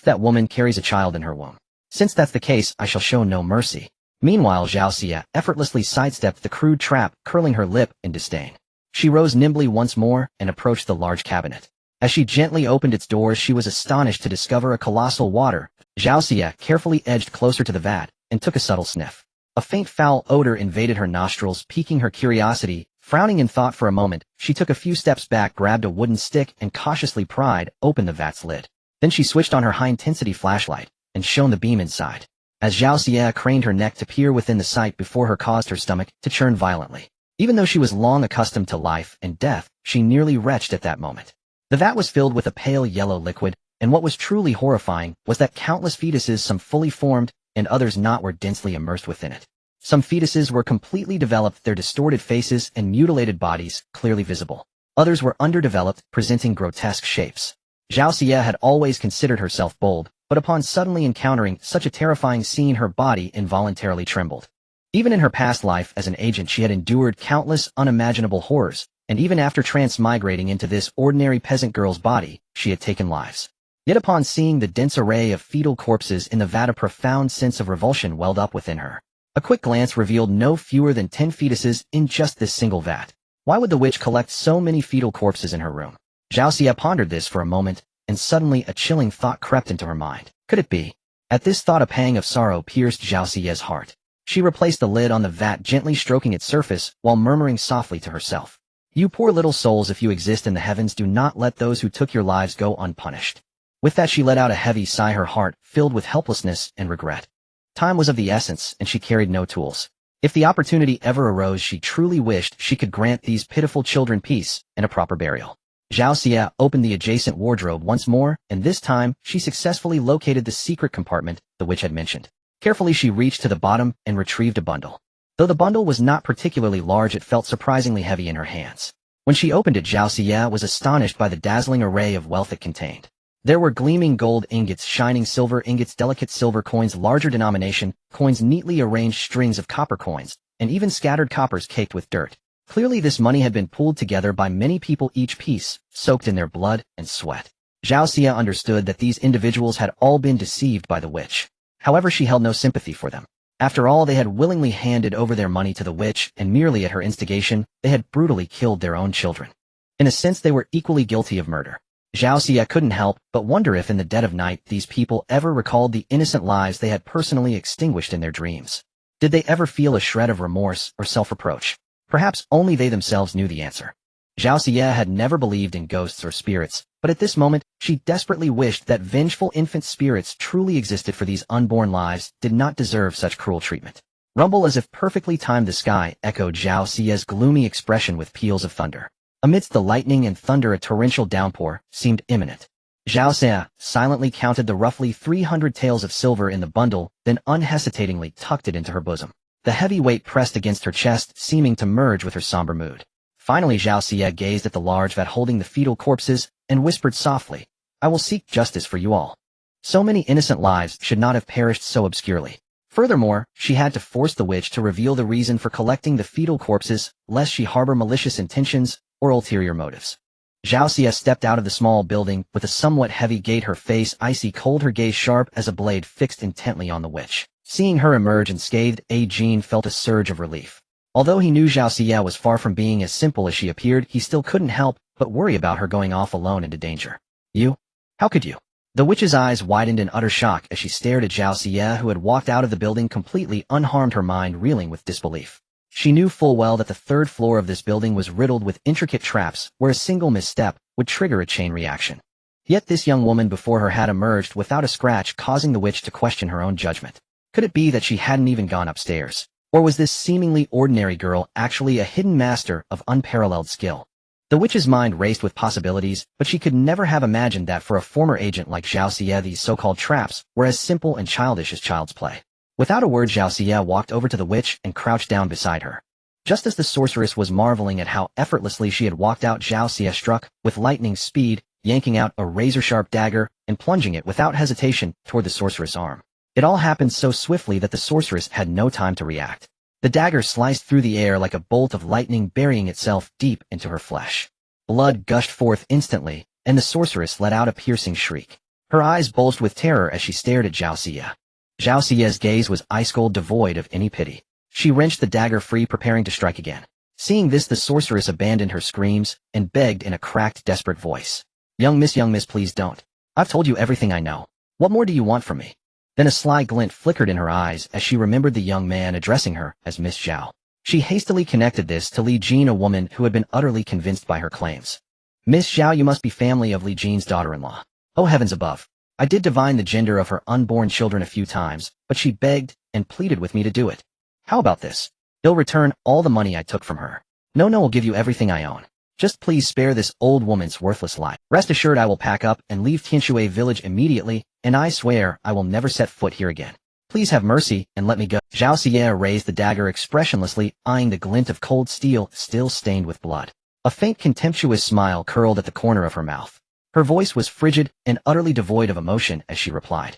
That woman carries a child in her womb. Since that's the case, I shall show no mercy. Meanwhile, Zhao Xia effortlessly sidestepped the crude trap, curling her lip in disdain. She rose nimbly once more and approached the large cabinet. As she gently opened its doors, she was astonished to discover a colossal water. Zhao Xia carefully edged closer to the vat and took a subtle sniff. A faint foul odor invaded her nostrils, piquing her curiosity. Frowning in thought for a moment, she took a few steps back, grabbed a wooden stick, and cautiously pried open the vat's lid. Then she switched on her high-intensity flashlight and shone the beam inside. As Zhao Xia craned her neck to peer within the sight before her, caused her stomach to churn violently. Even though she was long accustomed to life and death, she nearly retched at that moment. The vat was filled with a pale yellow liquid, and what was truly horrifying was that countless fetuses, some fully formed and others not, were densely immersed within it. Some fetuses were completely developed, their distorted faces and mutilated bodies clearly visible. Others were underdeveloped, presenting grotesque shapes. Zhao Xia had always considered herself bold, but upon suddenly encountering such a terrifying scene, her body involuntarily trembled. Even in her past life as an agent, she had endured countless unimaginable horrors, and even after transmigrating into this ordinary peasant girl's body, she had taken lives. Yet upon seeing the dense array of fetal corpses in the vat, a profound sense of revulsion welled up within her. A quick glance revealed no fewer than 10 fetuses in just this single vat. Why would the witch collect so many fetal corpses in her room? Zhao Xia pondered this for a moment, and suddenly a chilling thought crept into her mind. Could it be? At this thought a pang of sorrow pierced Zhao Xia's heart. She replaced the lid on the vat, gently stroking its surface while murmuring softly to herself. You poor little souls, if you exist in the heavens, do not let those who took your lives go unpunished. With that she let out a heavy sigh, her heart filled with helplessness and regret. Time was of the essence, and she carried no tools. If the opportunity ever arose, she truly wished she could grant these pitiful children peace and a proper burial. Zhao Xia opened the adjacent wardrobe once more, and this time she successfully located the secret compartment the witch had mentioned. Carefully she reached to the bottom and retrieved a bundle. Though the bundle was not particularly large, it felt surprisingly heavy in her hands. When she opened it, Zhao Xia was astonished by the dazzling array of wealth it contained. There were gleaming gold ingots, shining silver ingots, delicate silver coins, larger denomination coins, neatly arranged strings of copper coins, and even scattered coppers caked with dirt. Clearly this money had been pooled together by many people, each piece soaked in their blood and sweat. Zhao Xia understood that these individuals had all been deceived by the witch. However, she held no sympathy for them. After all, they had willingly handed over their money to the witch, and merely at her instigation, they had brutally killed their own children. In a sense, they were equally guilty of murder. Zhao Xia couldn't help but wonder if in the dead of night these people ever recalled the innocent lives they had personally extinguished in their dreams. Did they ever feel a shred of remorse or self-reproach? Perhaps only they themselves knew the answer. Zhao Xia had never believed in ghosts or spirits, but at this moment she desperately wished that vengeful infant spirits truly existed, for these unborn lives did not deserve such cruel treatment. Rumble as if perfectly timed the sky echoed Zhao Xia's gloomy expression with peals of thunder. Amidst the lightning and thunder, a torrential downpour seemed imminent. Zhao Xia silently counted the roughly 300 taels of silver in the bundle, then unhesitatingly tucked it into her bosom. The heavy weight pressed against her chest, seeming to merge with her somber mood. Finally Zhao Xia gazed at the large vat holding the fetal corpses and whispered softly, "I will seek justice for you all. So many innocent lives should not have perished so obscurely." Furthermore, she had to force the witch to reveal the reason for collecting the fetal corpses, lest she harbor malicious intentions or ulterior motives. Zhao Xia stepped out of the small building with a somewhat heavy gait, her face icy cold, her gaze sharp as a blade fixed intently on the witch. Seeing her emerge unscathed, Jin felt a surge of relief. Although he knew Zhao Xia was far from being as simple as she appeared, he still couldn't help but worry about her going off alone into danger. You? How could you? The witch's eyes widened in utter shock as she stared at Zhao Xia, who had walked out of the building completely unharmed, her mind reeling with disbelief. She knew full well that the third floor of this building was riddled with intricate traps where a single misstep would trigger a chain reaction. Yet this young woman before her had emerged without a scratch, causing the witch to question her own judgment. Could it be that she hadn't even gone upstairs? Or was this seemingly ordinary girl actually a hidden master of unparalleled skill? The witch's mind raced with possibilities, but she could never have imagined that for a former agent like Zhao Xia these so-called traps were as simple and childish as child's play. Without a word, Zhao Xia walked over to the witch and crouched down beside her. Just as the sorceress was marveling at how effortlessly she had walked out, Zhao Xie struck, with lightning speed, yanking out a razor-sharp dagger and plunging it without hesitation toward the sorceress' arm. It all happened so swiftly that the sorceress had no time to react. The dagger sliced through the air like a bolt of lightning, burying itself deep into her flesh. Blood gushed forth instantly, and the sorceress let out a piercing shriek. Her eyes bulged with terror as she stared at Zhao Xie. Zhao Xie's gaze was ice-cold, devoid of any pity. She wrenched the dagger free, preparing to strike again. Seeing this, the sorceress abandoned her screams and begged in a cracked, desperate voice. Young miss, please don't. I've told you everything I know. What more do you want from me?" Then a sly glint flickered in her eyes as she remembered the young man addressing her as Miss Zhao. She hastily connected this to Li Jin, a woman who had been utterly convinced by her claims. "Miss Zhao, you must be family of Li Jin's daughter-in-law. Oh heavens above. I did divine the gender of her unborn children a few times, but she begged and pleaded with me to do it. How about this? You'll return all the money I took from her. No, I'll give you everything I own. Just please spare this old woman's worthless life. Rest assured I will pack up and leave Tianshui village immediately, and I swear I will never set foot here again. Please have mercy and let me go." Zhao Xie raised the dagger expressionlessly, eyeing the glint of cold steel still stained with blood. A faint contemptuous smile curled at the corner of her mouth. Her voice was frigid and utterly devoid of emotion as she replied.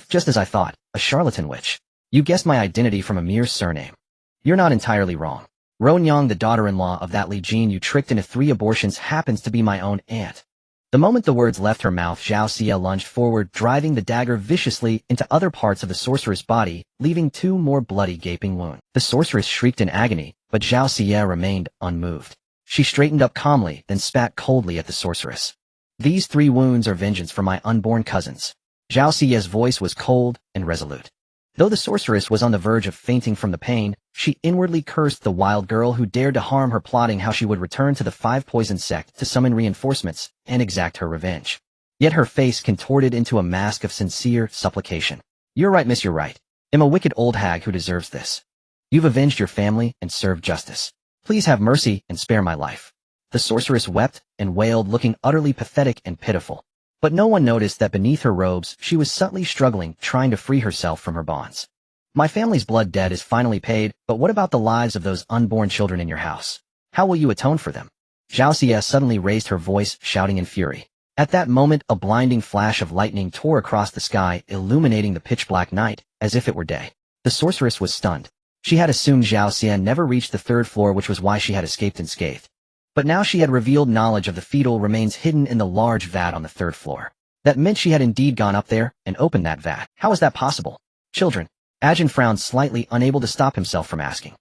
Just as I thought, a charlatan witch. You guessed my identity from a mere surname. You're not entirely wrong. Ronyang, the daughter-in-law of that Li Jin you tricked into 3 abortions, happens to be my own aunt. The moment the words left her mouth, Zhao Xie lunged forward, driving the dagger viciously into other parts of the sorceress' body, leaving 2 more bloody, gaping wounds. The sorceress shrieked in agony, but Zhao Xie remained unmoved. She straightened up calmly, then spat coldly at the sorceress. "These 3 wounds are vengeance for my unborn cousins." Zhao Xie's voice was cold and resolute. Though the sorceress was on the verge of fainting from the pain, she inwardly cursed the wild girl who dared to harm her, plotting how she would return to the 5 Poison sect to summon reinforcements and exact her revenge. Yet her face contorted into a mask of sincere supplication. "You're right, miss, you're right. I'm a wicked old hag who deserves this. You've avenged your family and served justice. Please have mercy and spare my life." The sorceress wept and wailed, looking utterly pathetic and pitiful. But no one noticed that beneath her robes she was subtly struggling, trying to free herself from her bonds. "My family's blood debt is finally paid, but what about the lives of those unborn children in your house? How will you atone for them?" Zhao Xie suddenly raised her voice, shouting in fury. At that moment, a blinding flash of lightning tore across the sky, illuminating the pitch-black night, as if it were day. The sorceress was stunned. She had assumed Zhao Xie never reached the 3rd floor, which was why she had escaped unscathed. But now she had revealed knowledge of the fetal remains hidden in the large vat on the 3rd floor. That meant she had indeed gone up there and opened that vat. How is that possible? "Children?" Ajin frowned slightly, unable to stop himself from asking.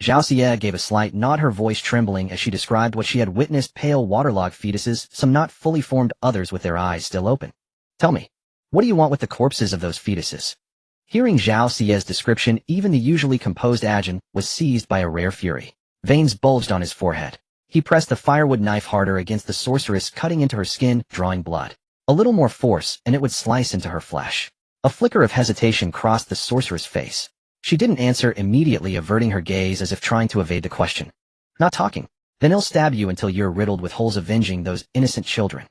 Zhao Xie gave a slight nod, her voice trembling as she described what she had witnessed: pale, waterlogged fetuses, some not fully formed, others with their eyes still open. "Tell me, what do you want with the corpses of those fetuses?" Hearing Zhao Xie's description, even the usually composed Ajin was seized by a rare fury. Veins bulged on his forehead. He pressed the firewood knife harder against the sorceress, cutting into her skin, drawing blood. A little more force, and it would slice into her flesh. A flicker of hesitation crossed the sorceress' face. She didn't answer immediately, averting her gaze as if trying to evade the question. "Not talking? Then he'll stab you until you're riddled with holes, avenging those innocent children."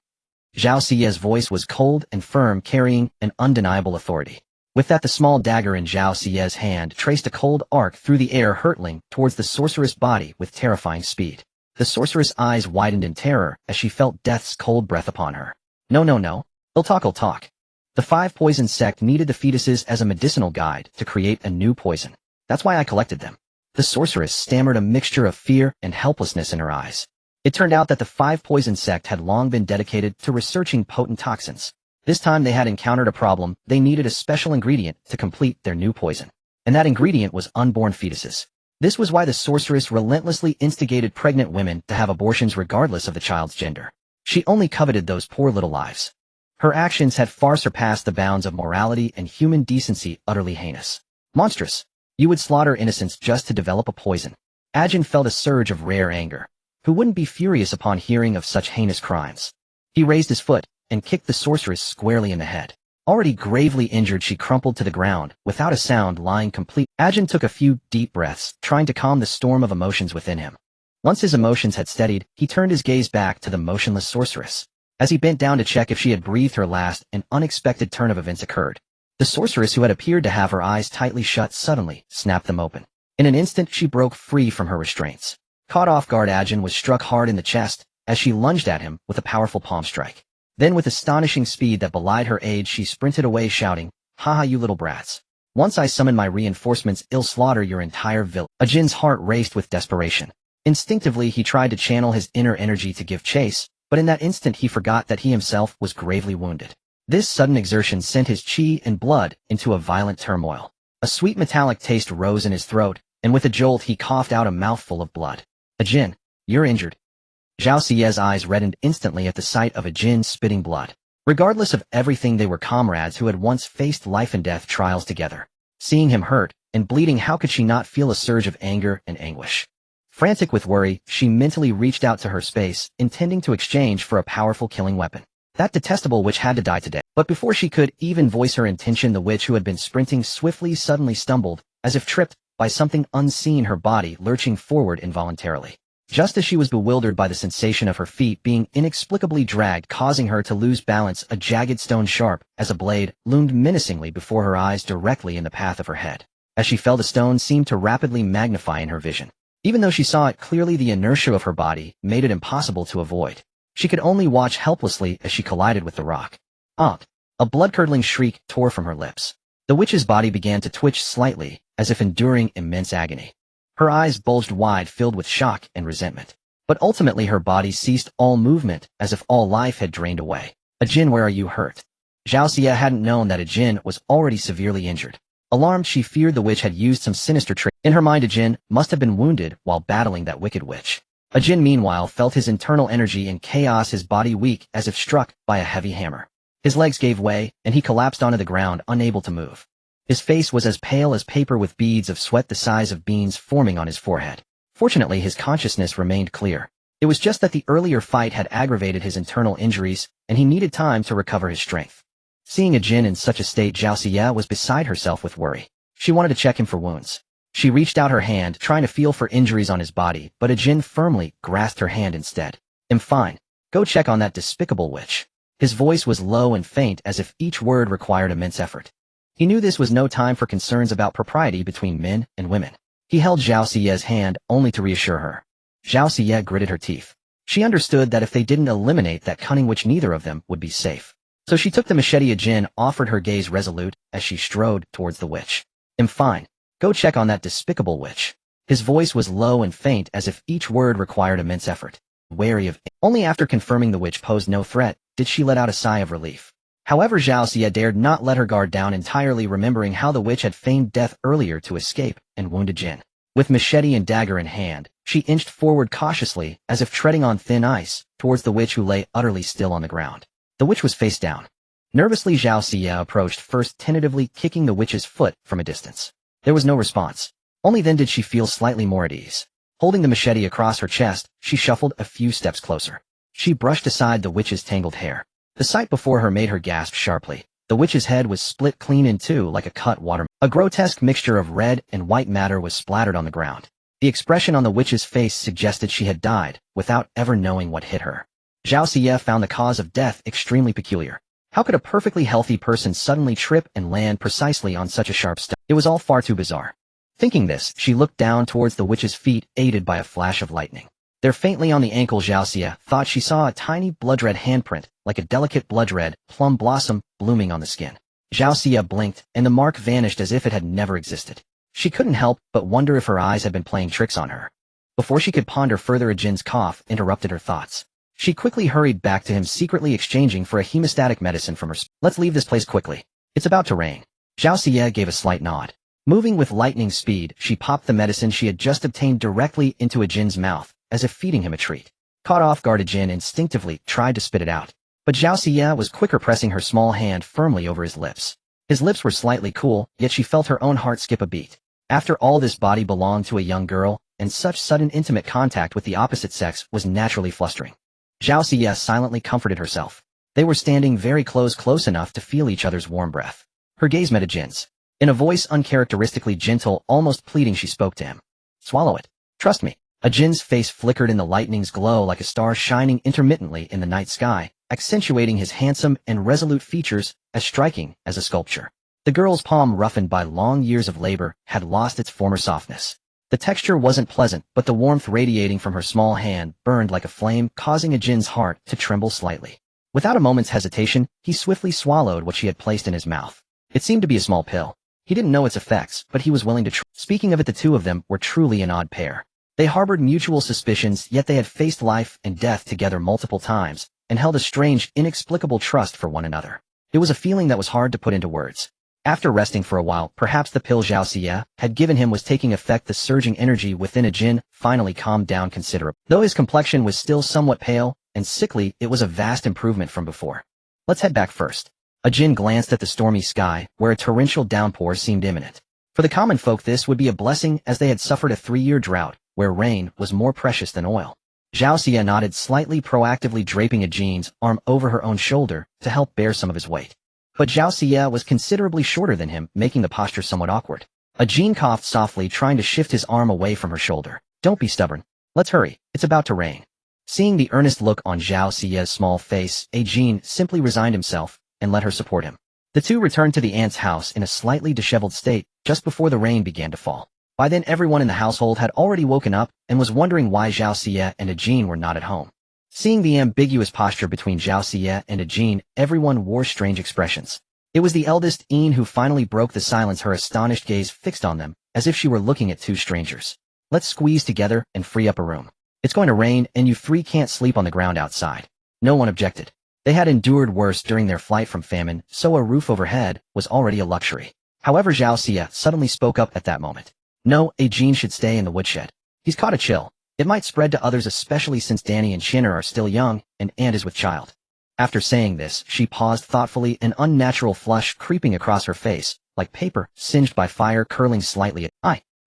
Zhao Xie's voice was cold and firm, carrying an undeniable authority. With that, the small dagger in Zhao Xie's hand traced a cold arc through the air, hurtling towards the sorceress' body with terrifying speed. The sorceress' eyes widened in terror as she felt death's cold breath upon her. No. He'll talk. The 5 Poison sect needed the fetuses as a medicinal guide to create a new poison. That's why I collected them. The sorceress stammered, a mixture of fear and helplessness in her eyes. It turned out that the 5 Poison sect had long been dedicated to researching potent toxins. This time they had encountered a problem. They needed a special ingredient to complete their new poison. And that ingredient was unborn fetuses. This was why the sorceress relentlessly instigated pregnant women to have abortions regardless of the child's gender. She only coveted those poor little lives. Her actions had far surpassed the bounds of morality and human decency, utterly heinous. Monstrous. You would slaughter innocents just to develop a poison. Ajin felt a surge of rare anger. Who wouldn't be furious upon hearing of such heinous crimes? He raised his foot and kicked the sorceress squarely in the head. Already gravely injured, she crumpled to the ground, without a sound, lying complete. Ajin took a few deep breaths, trying to calm the storm of emotions within him. Once his emotions had steadied, he turned his gaze back to the motionless sorceress. As he bent down to check if she had breathed her last, an unexpected turn of events occurred. The sorceress, who had appeared to have her eyes tightly shut, suddenly snapped them open. In an instant she broke free from her restraints. Caught off guard, Ajin was struck hard in the chest as she lunged at him with a powerful palm strike. Then with astonishing speed that belied her age she sprinted away shouting, "Haha, you little brats. Once I summon my reinforcements, I'll slaughter your entire village." Ajin's heart raced with desperation. Instinctively he tried to channel his inner energy to give chase, but in that instant he forgot that he himself was gravely wounded. This sudden exertion sent his chi and blood into a violent turmoil. A sweet metallic taste rose in his throat, and with a jolt he coughed out a mouthful of blood. "Ajin, you're injured." Zhao Xie's eyes reddened instantly at the sight of Ajin spitting blood. Regardless of everything, they were comrades who had once faced life and death trials together. Seeing him hurt and bleeding, how could she not feel a surge of anger and anguish? Frantic with worry, she mentally reached out to her space, intending to exchange for a powerful killing weapon. That detestable witch had to die today. But before she could even voice her intention, the witch, who had been sprinting swiftly, suddenly stumbled, as if tripped by something unseen, her body lurching forward involuntarily. Just as she was bewildered by the sensation of her feet being inexplicably dragged, causing her to lose balance, a jagged stone sharp as a blade loomed menacingly before her eyes, directly in the path of her head. As she fell, the stone seemed to rapidly magnify in her vision. Even though she saw it clearly, the inertia of her body made it impossible to avoid. She could only watch helplessly as she collided with the rock. "Aunt!" A blood-curdling shriek tore from her lips. The witch's body began to twitch slightly, as if enduring immense agony. Her eyes bulged wide, filled with shock and resentment. But ultimately her body ceased all movement, as if all life had drained away. "Ajin, where are you hurt?" Zhao Xie hadn't known that Ajin was already severely injured. Alarmed, she feared the witch had used some sinister trick. In her mind, Ajin must have been wounded while battling that wicked witch. Ajin, meanwhile, felt his internal energy in chaos, his body weak as if struck by a heavy hammer. His legs gave way, and he collapsed onto the ground, unable to move. His face was as pale as paper, with beads of sweat the size of beans forming on his forehead. Fortunately, his consciousness remained clear. It was just that the earlier fight had aggravated his internal injuries, and he needed time to recover his strength. Seeing Ajin in such a state, Zhao Xie was beside herself with worry. She wanted to check him for wounds. She reached out her hand, trying to feel for injuries on his body, but Ajin firmly grasped her hand instead. "I'm fine. Go check on that despicable witch." His voice was low and faint, as if each word required immense effort. He knew this was no time for concerns about propriety between men and women. He held Zhao Xie's hand, only to reassure her. Zhao Xie gritted her teeth. She understood that if they didn't eliminate that cunning witch, neither of them would be safe. So she took the machete. Ajin offered, her gaze resolute as she strode towards the witch. "I'm fine. Go check on that despicable witch." His voice was low and faint, as if each word required immense effort. Wary of only after confirming the witch posed no threat did she let out a sigh of relief. However, Zhao Xie dared not let her guard down entirely, remembering how the witch had feigned death earlier to escape and wounded Jin. With machete and dagger in hand, she inched forward cautiously, as if treading on thin ice, towards the witch, who lay utterly still on the ground. The witch was face down. Nervously, Zhao Xie approached, first tentatively kicking the witch's foot from a distance. There was no response. Only then did she feel slightly more at ease. Holding the machete across her chest, she shuffled a few steps closer. She brushed aside the witch's tangled hair. The sight before her made her gasp sharply. The witch's head was split clean in two like a cut watermelon. A grotesque mixture of red and white matter was splattered on the ground. The expression on the witch's face suggested she had died, without ever knowing what hit her. Zhao Xie found the cause of death extremely peculiar. How could a perfectly healthy person suddenly trip and land precisely on such a sharp stone? It was all far too bizarre. Thinking this, she looked down towards the witch's feet, aided by a flash of lightning. There, faintly on the ankle, Zhao Xie thought she saw a tiny blood-red handprint, like a delicate blood-red plum blossom blooming on the skin. Zhao Xie blinked, and the mark vanished as if it had never existed. She couldn't help but wonder if her eyes had been playing tricks on her. Before she could ponder further, Ajin's cough interrupted her thoughts. She quickly hurried back to him, secretly exchanging for a hemostatic medicine from her. "Let's leave this place quickly. It's about to rain." Zhao Xie gave a slight nod. Moving with lightning speed, she popped the medicine she had just obtained directly into Ajin's mouth, as if feeding him a treat. Caught off guard, Ajin instinctively tried to spit it out. But Zhao Xie was quicker, pressing her small hand firmly over his lips. His lips were slightly cool, yet she felt her own heart skip a beat. After all, this body belonged to a young girl, and such sudden intimate contact with the opposite sex was naturally flustering. Zhao Xie silently comforted herself. They were standing very close enough to feel each other's warm breath. Her gaze met Ajin's. In a voice uncharacteristically gentle, almost pleading, she spoke to him. "Swallow it. Trust me." Ajin's face flickered in the lightning's glow like a star shining intermittently in the night sky, accentuating his handsome and resolute features as striking as a sculpture. The girl's palm, roughened by long years of labor, had lost its former softness. The texture wasn't pleasant, but the warmth radiating from her small hand burned like a flame, causing Ajin's heart to tremble slightly. Without a moment's hesitation, he swiftly swallowed what she had placed in his mouth. It seemed to be a small pill. He didn't know its effects, but he was willing to try. Speaking of it, the two of them were truly an odd pair. They harbored mutual suspicions, yet they had faced life and death together multiple times, and held a strange, inexplicable trust for one another. It was a feeling that was hard to put into words. After resting for a while, perhaps the pill Zhao Xie had given him was taking effect. The surging energy within Ajin finally calmed down considerably. Though his complexion was still somewhat pale and sickly, it was a vast improvement from before. Let's head back first. Ajin glanced at the stormy sky, where a torrential downpour seemed imminent. For the common folk, this would be a blessing, as they had suffered a 3-year drought, where rain was more precious than oil. Zhao Xie nodded slightly, proactively draping Ajin's arm over her own shoulder to help bear some of his weight. But Zhao Xie was considerably shorter than him, making the posture somewhat awkward. Ajin coughed softly, trying to shift his arm away from her shoulder. Don't be stubborn. Let's hurry. It's about to rain. Seeing the earnest look on Zhao Xie's small face, Ajin simply resigned himself and let her support him. The two returned to the aunt's house in a slightly disheveled state just before the rain began to fall. By then, everyone in the household had already woken up and was wondering why Zhao Xie and Ajin were not at home. Seeing the ambiguous posture between Zhao Xie and Ajin, everyone wore strange expressions. It was the eldest, Yin, who finally broke the silence, her astonished gaze fixed on them, as if she were looking at two strangers. Let's squeeze together and free up a room. It's going to rain, and you three can't sleep on the ground outside. No one objected. They had endured worse during their flight from famine, so a roof overhead was already a luxury. However, Zhao Xie suddenly spoke up at that moment. No, Ajin should stay in the woodshed. He's caught a chill. It might spread to others, especially since Danny and Shinner are still young, and Ant is with child. After saying this, she paused thoughtfully, an unnatural flush creeping across her face, like paper singed by fire curling slightly.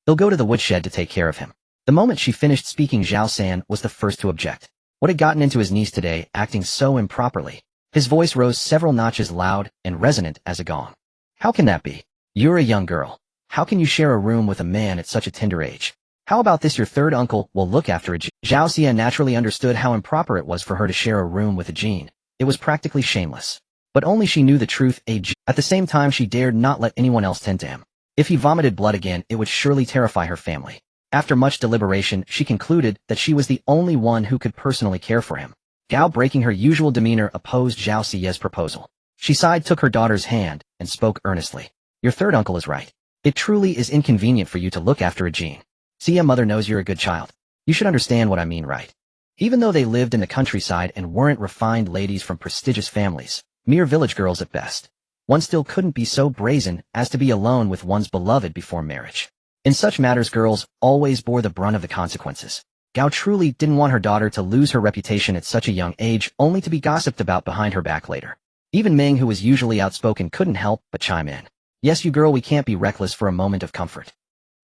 They'll go to the woodshed to take care of him. The moment she finished speaking, Zhao San was the first to object. What had gotten into his niece today, acting so improperly? His voice rose several notches, loud and resonant as a gong. How can that be? You're a young girl. How can you share a room with a man at such a tender age? How about this? Your third uncle will look after Ajin. Zhao Xie naturally understood how improper it was for her to share a room with Ajin. It was practically shameless. But only she knew the truth. At the same time, she dared not let anyone else tend to him. If he vomited blood again, it would surely terrify her family. After much deliberation, she concluded that she was the only one who could personally care for him. Gao, breaking her usual demeanor, opposed Zhao Xie's proposal. She sighed, took her daughter's hand, and spoke earnestly. Your third uncle is right. It truly is inconvenient for you to look after Ajin. Xie, mother knows you're a good child. You should understand what I mean, right? Even though they lived in the countryside and weren't refined ladies from prestigious families, mere village girls at best, one still couldn't be so brazen as to be alone with one's beloved before marriage. In such matters, girls always bore the brunt of the consequences. Gao truly didn't want her daughter to lose her reputation at such a young age, only to be gossiped about behind her back later. Even Ming, who was usually outspoken, couldn't help but chime in. Yes, you girl, we can't be reckless for a moment of comfort.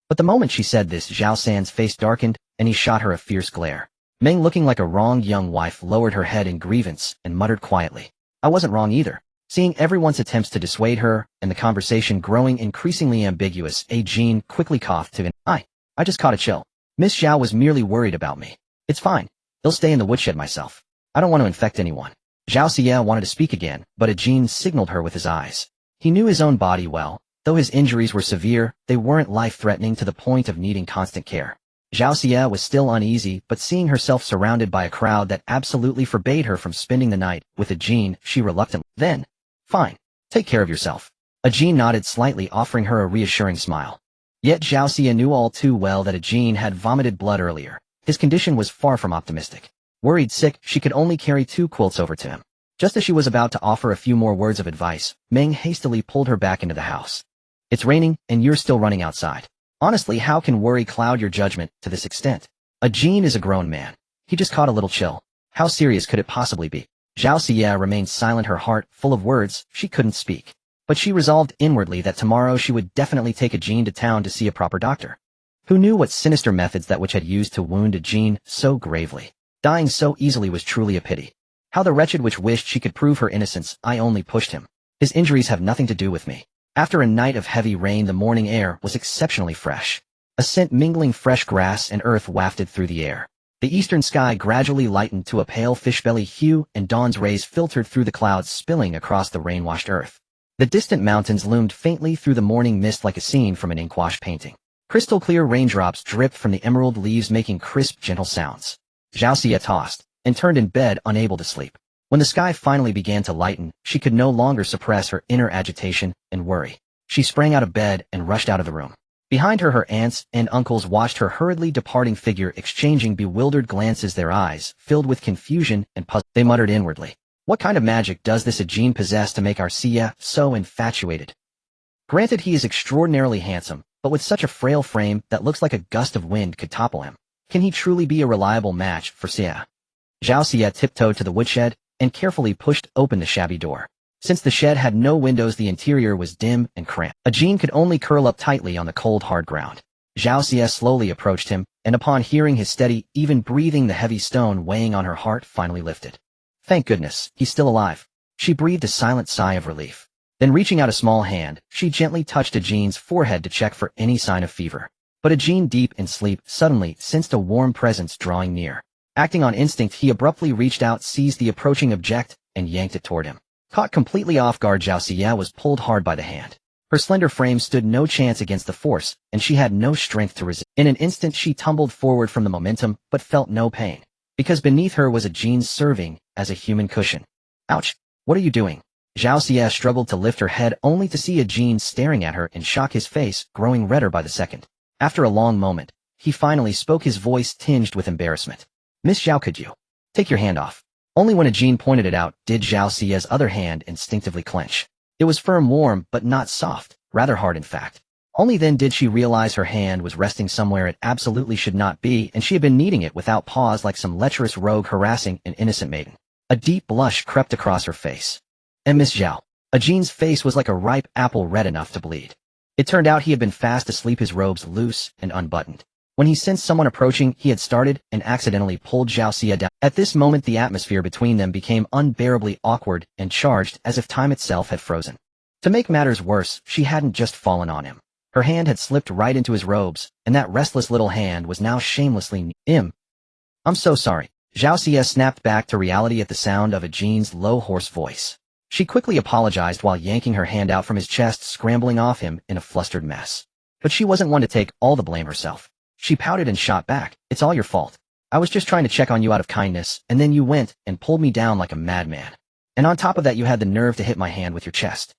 But the moment she said this, Zhao San's face darkened, and he shot her a fierce glare. Ming, looking like a wronged young wife, lowered her head in grievance and muttered quietly. I wasn't wrong either. Seeing everyone's attempts to dissuade her, and the conversation growing increasingly ambiguous, Ajin quickly coughed to I just caught a chill. Miss Zhao was merely worried about me. It's fine. They'll stay in the woodshed myself. I don't want to infect anyone. Zhao Xie wanted to speak again, but Ajin signaled her with his eyes. He knew his own body well. Though his injuries were severe, they weren't life-threatening to the point of needing constant care. Zhao Xie was still uneasy, but seeing herself surrounded by a crowd that absolutely forbade her from spending the night with Ajin, she reluctantly. Then, fine. Take care of yourself. Ajin nodded slightly, offering her a reassuring smile. Yet Zhao Xie knew all too well that Ajin had vomited blood earlier. His condition was far from optimistic. Worried sick, she could only carry 2 quilts over to him. Just as she was about to offer a few more words of advice, Meng hastily pulled her back into the house. It's raining, and you're still running outside. Honestly, how can worry cloud your judgment to this extent? Ajin is a grown man. He just caught a little chill. How serious could it possibly be? Zhao Xie remained silent, her heart full of words she couldn't speak. But she resolved inwardly that tomorrow she would definitely take Ajin to town to see a proper doctor. Who knew what sinister methods that witch had used to wound Ajin so gravely? Dying so easily was truly a pity. How the wretched witch wished she could prove her innocence. I only pushed him. His injuries have nothing to do with me. After a night of heavy rain, the morning air was exceptionally fresh. A scent mingling fresh grass and earth wafted through the air. The eastern sky gradually lightened to a pale fishbelly hue, and dawn's rays filtered through the clouds, spilling across the rain-washed earth. The distant mountains loomed faintly through the morning mist like a scene from an ink-washed painting. Crystal-clear raindrops dripped from the emerald leaves making crisp, gentle sounds. Zhao Xie tossed and turned in bed, unable to sleep. When the sky finally began to lighten, she could no longer suppress her inner agitation and worry. She sprang out of bed and rushed out of the room. Behind her, her aunts and uncles watched her hurriedly departing figure, exchanging bewildered glances, their eyes filled with confusion and puzzle. They muttered inwardly, "What kind of magic does this Ajin possess to make our Xie so infatuated? Granted, he is extraordinarily handsome, but with such a frail frame that looks like a gust of wind could topple him. Can he truly be a reliable match for Xie?" Zhao Xie tiptoed to the woodshed and carefully pushed open the shabby door. Since the shed had no windows, the interior was dim and cramped. Ajin could only curl up tightly on the cold, hard ground. Zhao Xie slowly approached him, and upon hearing his steady, even breathing, the heavy stone weighing on her heart finally lifted. Thank goodness, he's still alive. She breathed a silent sigh of relief. Then, reaching out a small hand, she gently touched Ajin's forehead to check for any sign of fever. But Ajin, deep in sleep, suddenly sensed a warm presence drawing near. Acting on instinct, he abruptly reached out, seized the approaching object, and yanked it toward him. Caught completely off guard, Zhao Xie was pulled hard by the hand. Her slender frame stood no chance against the force, and she had no strength to resist. In an instant she tumbled forward from the momentum, but felt no pain, because beneath her was Ajin serving as a human cushion. Ouch! What are you doing? Zhao Xie struggled to lift her head, only to see Ajin staring at her in shock, his face growing redder by the second. After a long moment, he finally spoke, his voice tinged with embarrassment. "Miss Zhao, could you take your hand off?" Only when Ajin pointed it out did Zhao Xie's other hand instinctively clench. It was firm, warm, but not soft, rather hard in fact. Only then did she realize her hand was resting somewhere it absolutely should not be, and she had been kneading it without pause like some lecherous rogue harassing an innocent maiden. A deep blush crept across her face. And Miss Zhao. Ajin's face was like a ripe apple, red enough to bleed. It turned out he had been fast asleep, his robes loose and unbuttoned. When he sensed someone approaching, he had started and accidentally pulled Zhao Xie down. At this moment, the atmosphere between them became unbearably awkward and charged, as if time itself had frozen. To make matters worse, she hadn't just fallen on him. Her hand had slipped right into his robes, and that restless little hand was now shamelessly I'm so sorry. Zhao Xie snapped back to reality at the sound of Ajin's low, hoarse voice. She quickly apologized while yanking her hand out from his chest, scrambling off him in a flustered mess. But she wasn't one to take all the blame herself. She pouted and shot back, "It's all your fault. I was just trying to check on you out of kindness, and then you went and pulled me down like a madman. And on top of that, you had the nerve to hit my hand with your chest."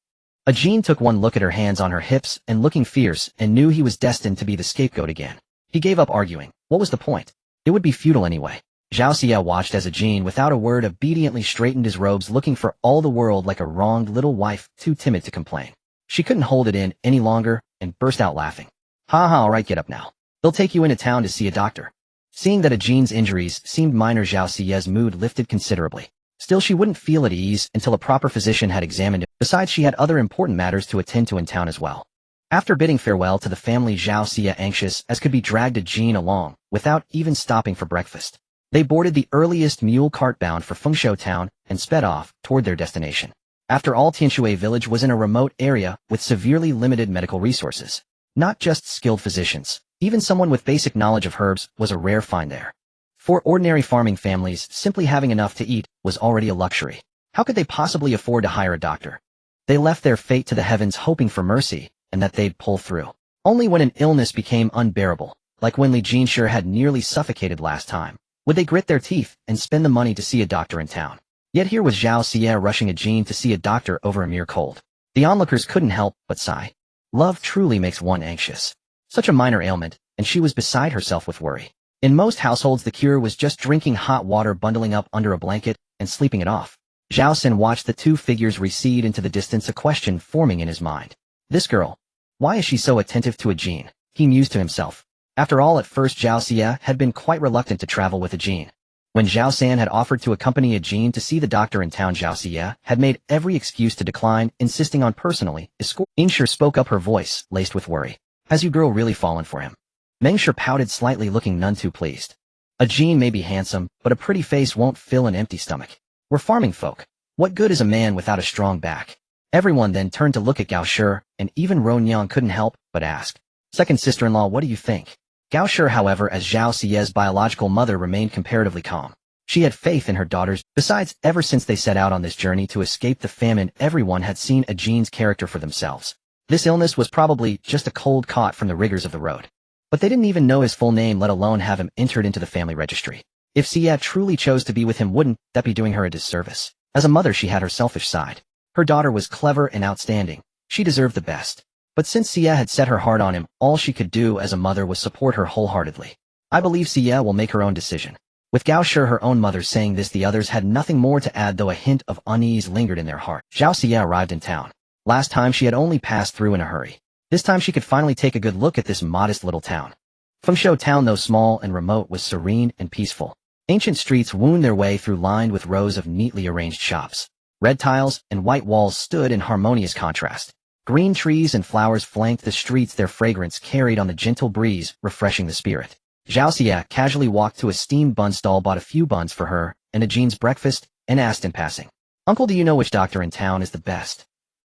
Ajin took one look at her hands on her hips and looking fierce, and knew he was destined to be the scapegoat again. He gave up arguing. What was the point? It would be futile anyway. Zhao Xie watched as Ajin, without a word, obediently straightened his robes, looking for all the world like a wronged little wife, too timid to complain. She couldn't hold it in any longer and burst out laughing. "Ha ha, alright, get up now. They'll take you into town to see a doctor." Seeing that Ajin's injuries seemed minor, Zhao Xie's mood lifted considerably. Still, she wouldn't feel at ease until a proper physician had examined him. Besides, she had other important matters to attend to in town as well. After bidding farewell to the family, Zhao Xie, anxious as could be, dragged Ajin along, without even stopping for breakfast. They boarded the earliest mule cart bound for Fengshui town and sped off toward their destination. After all, Tianshui village was in a remote area with severely limited medical resources. Not just skilled physicians. Even someone with basic knowledge of herbs was a rare find there. For ordinary farming families, simply having enough to eat was already a luxury. How could they possibly afford to hire a doctor? They left their fate to the heavens, hoping for mercy, and that they'd pull through. Only when an illness became unbearable, like when Li Jinshi had nearly suffocated last time, would they grit their teeth and spend the money to see a doctor in town. Yet here was Zhao Xie rushing Ajin to see a doctor over a mere cold. The onlookers couldn't help but sigh. Love truly makes one anxious. Such a minor ailment, and she was beside herself with worry. In most households, the cure was just drinking hot water, bundling up under a blanket, and sleeping it off. Zhao Xin watched the two figures recede into the distance, a question forming in his mind. This girl. Why is she so attentive to Ajin? He mused to himself. After all, at first Zhao Xie had been quite reluctant to travel with Ajin. When Zhao San had offered to accompany Ajin to see the doctor in town, Zhao Xie had made every excuse to decline, insisting on personally escorting. Mengshi spoke up, her voice laced with worry. "Has you girl really fallen for him?" Mengshi pouted slightly, looking none too pleased. "Ajin may be handsome, but a pretty face won't fill an empty stomach. We're farming folk. What good is a man without a strong back?" Everyone then turned to look at Gao Shi, and even Ro Nyang couldn't help but ask, "Second sister-in-law, what do you think?" Gao Shi, however, as Zhao Xie's biological mother, remained comparatively calm. She had faith in her daughters. Besides, ever since they set out on this journey to escape the famine, everyone had seen Ajin's character for themselves. This illness was probably just a cold caught from the rigors of the road. But they didn't even know his full name, let alone have him entered into the family registry. If Xia truly chose to be with him, wouldn't that be doing her a disservice? As a mother, she had her selfish side. Her daughter was clever and outstanding. She deserved the best. But since Xia had set her heart on him, all she could do as a mother was support her wholeheartedly. I believe Xia will make her own decision. With Gao Shi, her own mother, saying this, the others had nothing more to add, though a hint of unease lingered in their heart. Zhao Xia arrived in town. Last time she had only passed through in a hurry. This time she could finally take a good look at this modest little town. Fengshou town, though small and remote, was serene and peaceful. Ancient streets wound their way through, lined with rows of neatly arranged shops. Red tiles and white walls stood in harmonious contrast. Green trees and flowers flanked the streets, their fragrance carried on the gentle breeze, refreshing the spirit. Zhao Xia casually walked to a steamed bun stall, bought a few buns for her and a Jean's breakfast, and asked in passing, "Uncle, do you know which doctor in town is the best?"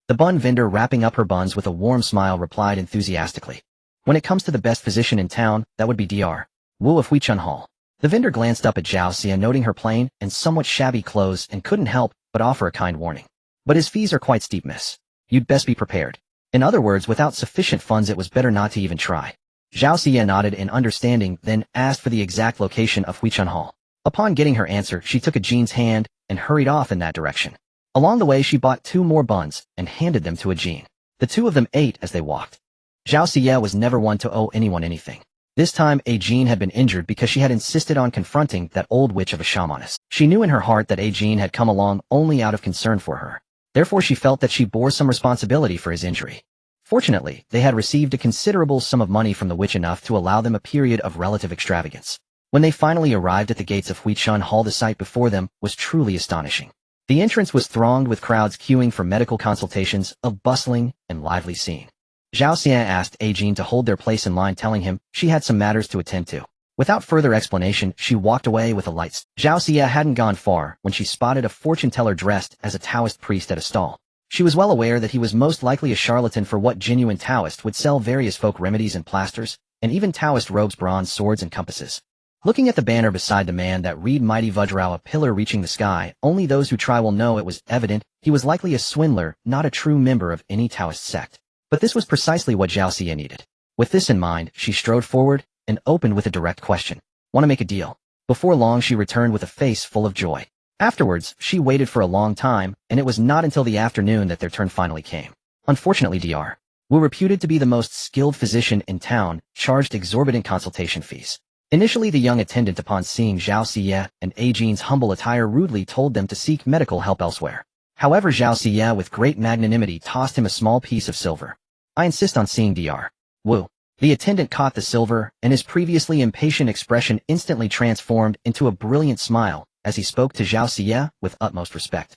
The bun vendor, wrapping up her buns with a warm smile, replied enthusiastically, "When it comes to the best physician in town, that would be Dr. Wu of Huichun Hall." The vendor glanced up at Zhao Xia, noting her plain and somewhat shabby clothes, and couldn't help but offer a kind warning. "But his fees are quite steep, miss. You'd best be prepared." In other words, without sufficient funds, it was better not to even try. Zhao Xia nodded in understanding, then asked for the exact location of Huichun Hall. Upon getting her answer, she took a Jean's hand and hurried off in that direction. Along the way, she bought 2 more buns and handed them to a Jean. The 2 of them ate as they walked. Zhao Xia was never one to owe anyone anything. This time, a Jean had been injured because she had insisted on confronting that old witch of a shamaness. She knew in her heart that a Jean had come along only out of concern for her. Therefore, she felt that she bore some responsibility for his injury. Fortunately, they had received a considerable sum of money from the witch, enough to allow them a period of relative extravagance. When they finally arrived at the gates of Huichun Hall, the sight before them was truly astonishing. The entrance was thronged with crowds queuing for medical consultations, a bustling and lively scene. Zhao Xia asked a Jean to hold their place in line, telling him she had some matters to attend to. Without further explanation, she walked away with a light step. Zhao Xia hadn't gone far when she spotted a fortune teller dressed as a Taoist priest at a stall. She was well aware that he was most likely a charlatan, for what genuine Taoist would sell various folk remedies and plasters, and even Taoist robes, bronze swords, and compasses. Looking at the banner beside the man that read "Mighty Vajrao," a pillar reaching the sky, only those who try will know, it was evident he was likely a swindler, not a true member of any Taoist sect. But this was precisely what Zhao Xia needed. With this in mind, she strode forward and opened with a direct question. "Want to make a deal?" Before long, she returned with a face full of joy. Afterwards, she waited for a long time, and it was not until the afternoon that their turn finally came. Unfortunately, Dr. Wu, reputed to be the most skilled physician in town, charged exorbitant consultation fees. Initially, the young attendant, upon seeing Zhao Xia and A Jean's humble attire, rudely told them to seek medical help elsewhere. However, Zhao Xia with great magnanimity tossed him a small piece of silver. "I insist on seeing Dr. Wu." The attendant caught the silver, and his previously impatient expression instantly transformed into a brilliant smile as he spoke to Zhao Xia with utmost respect.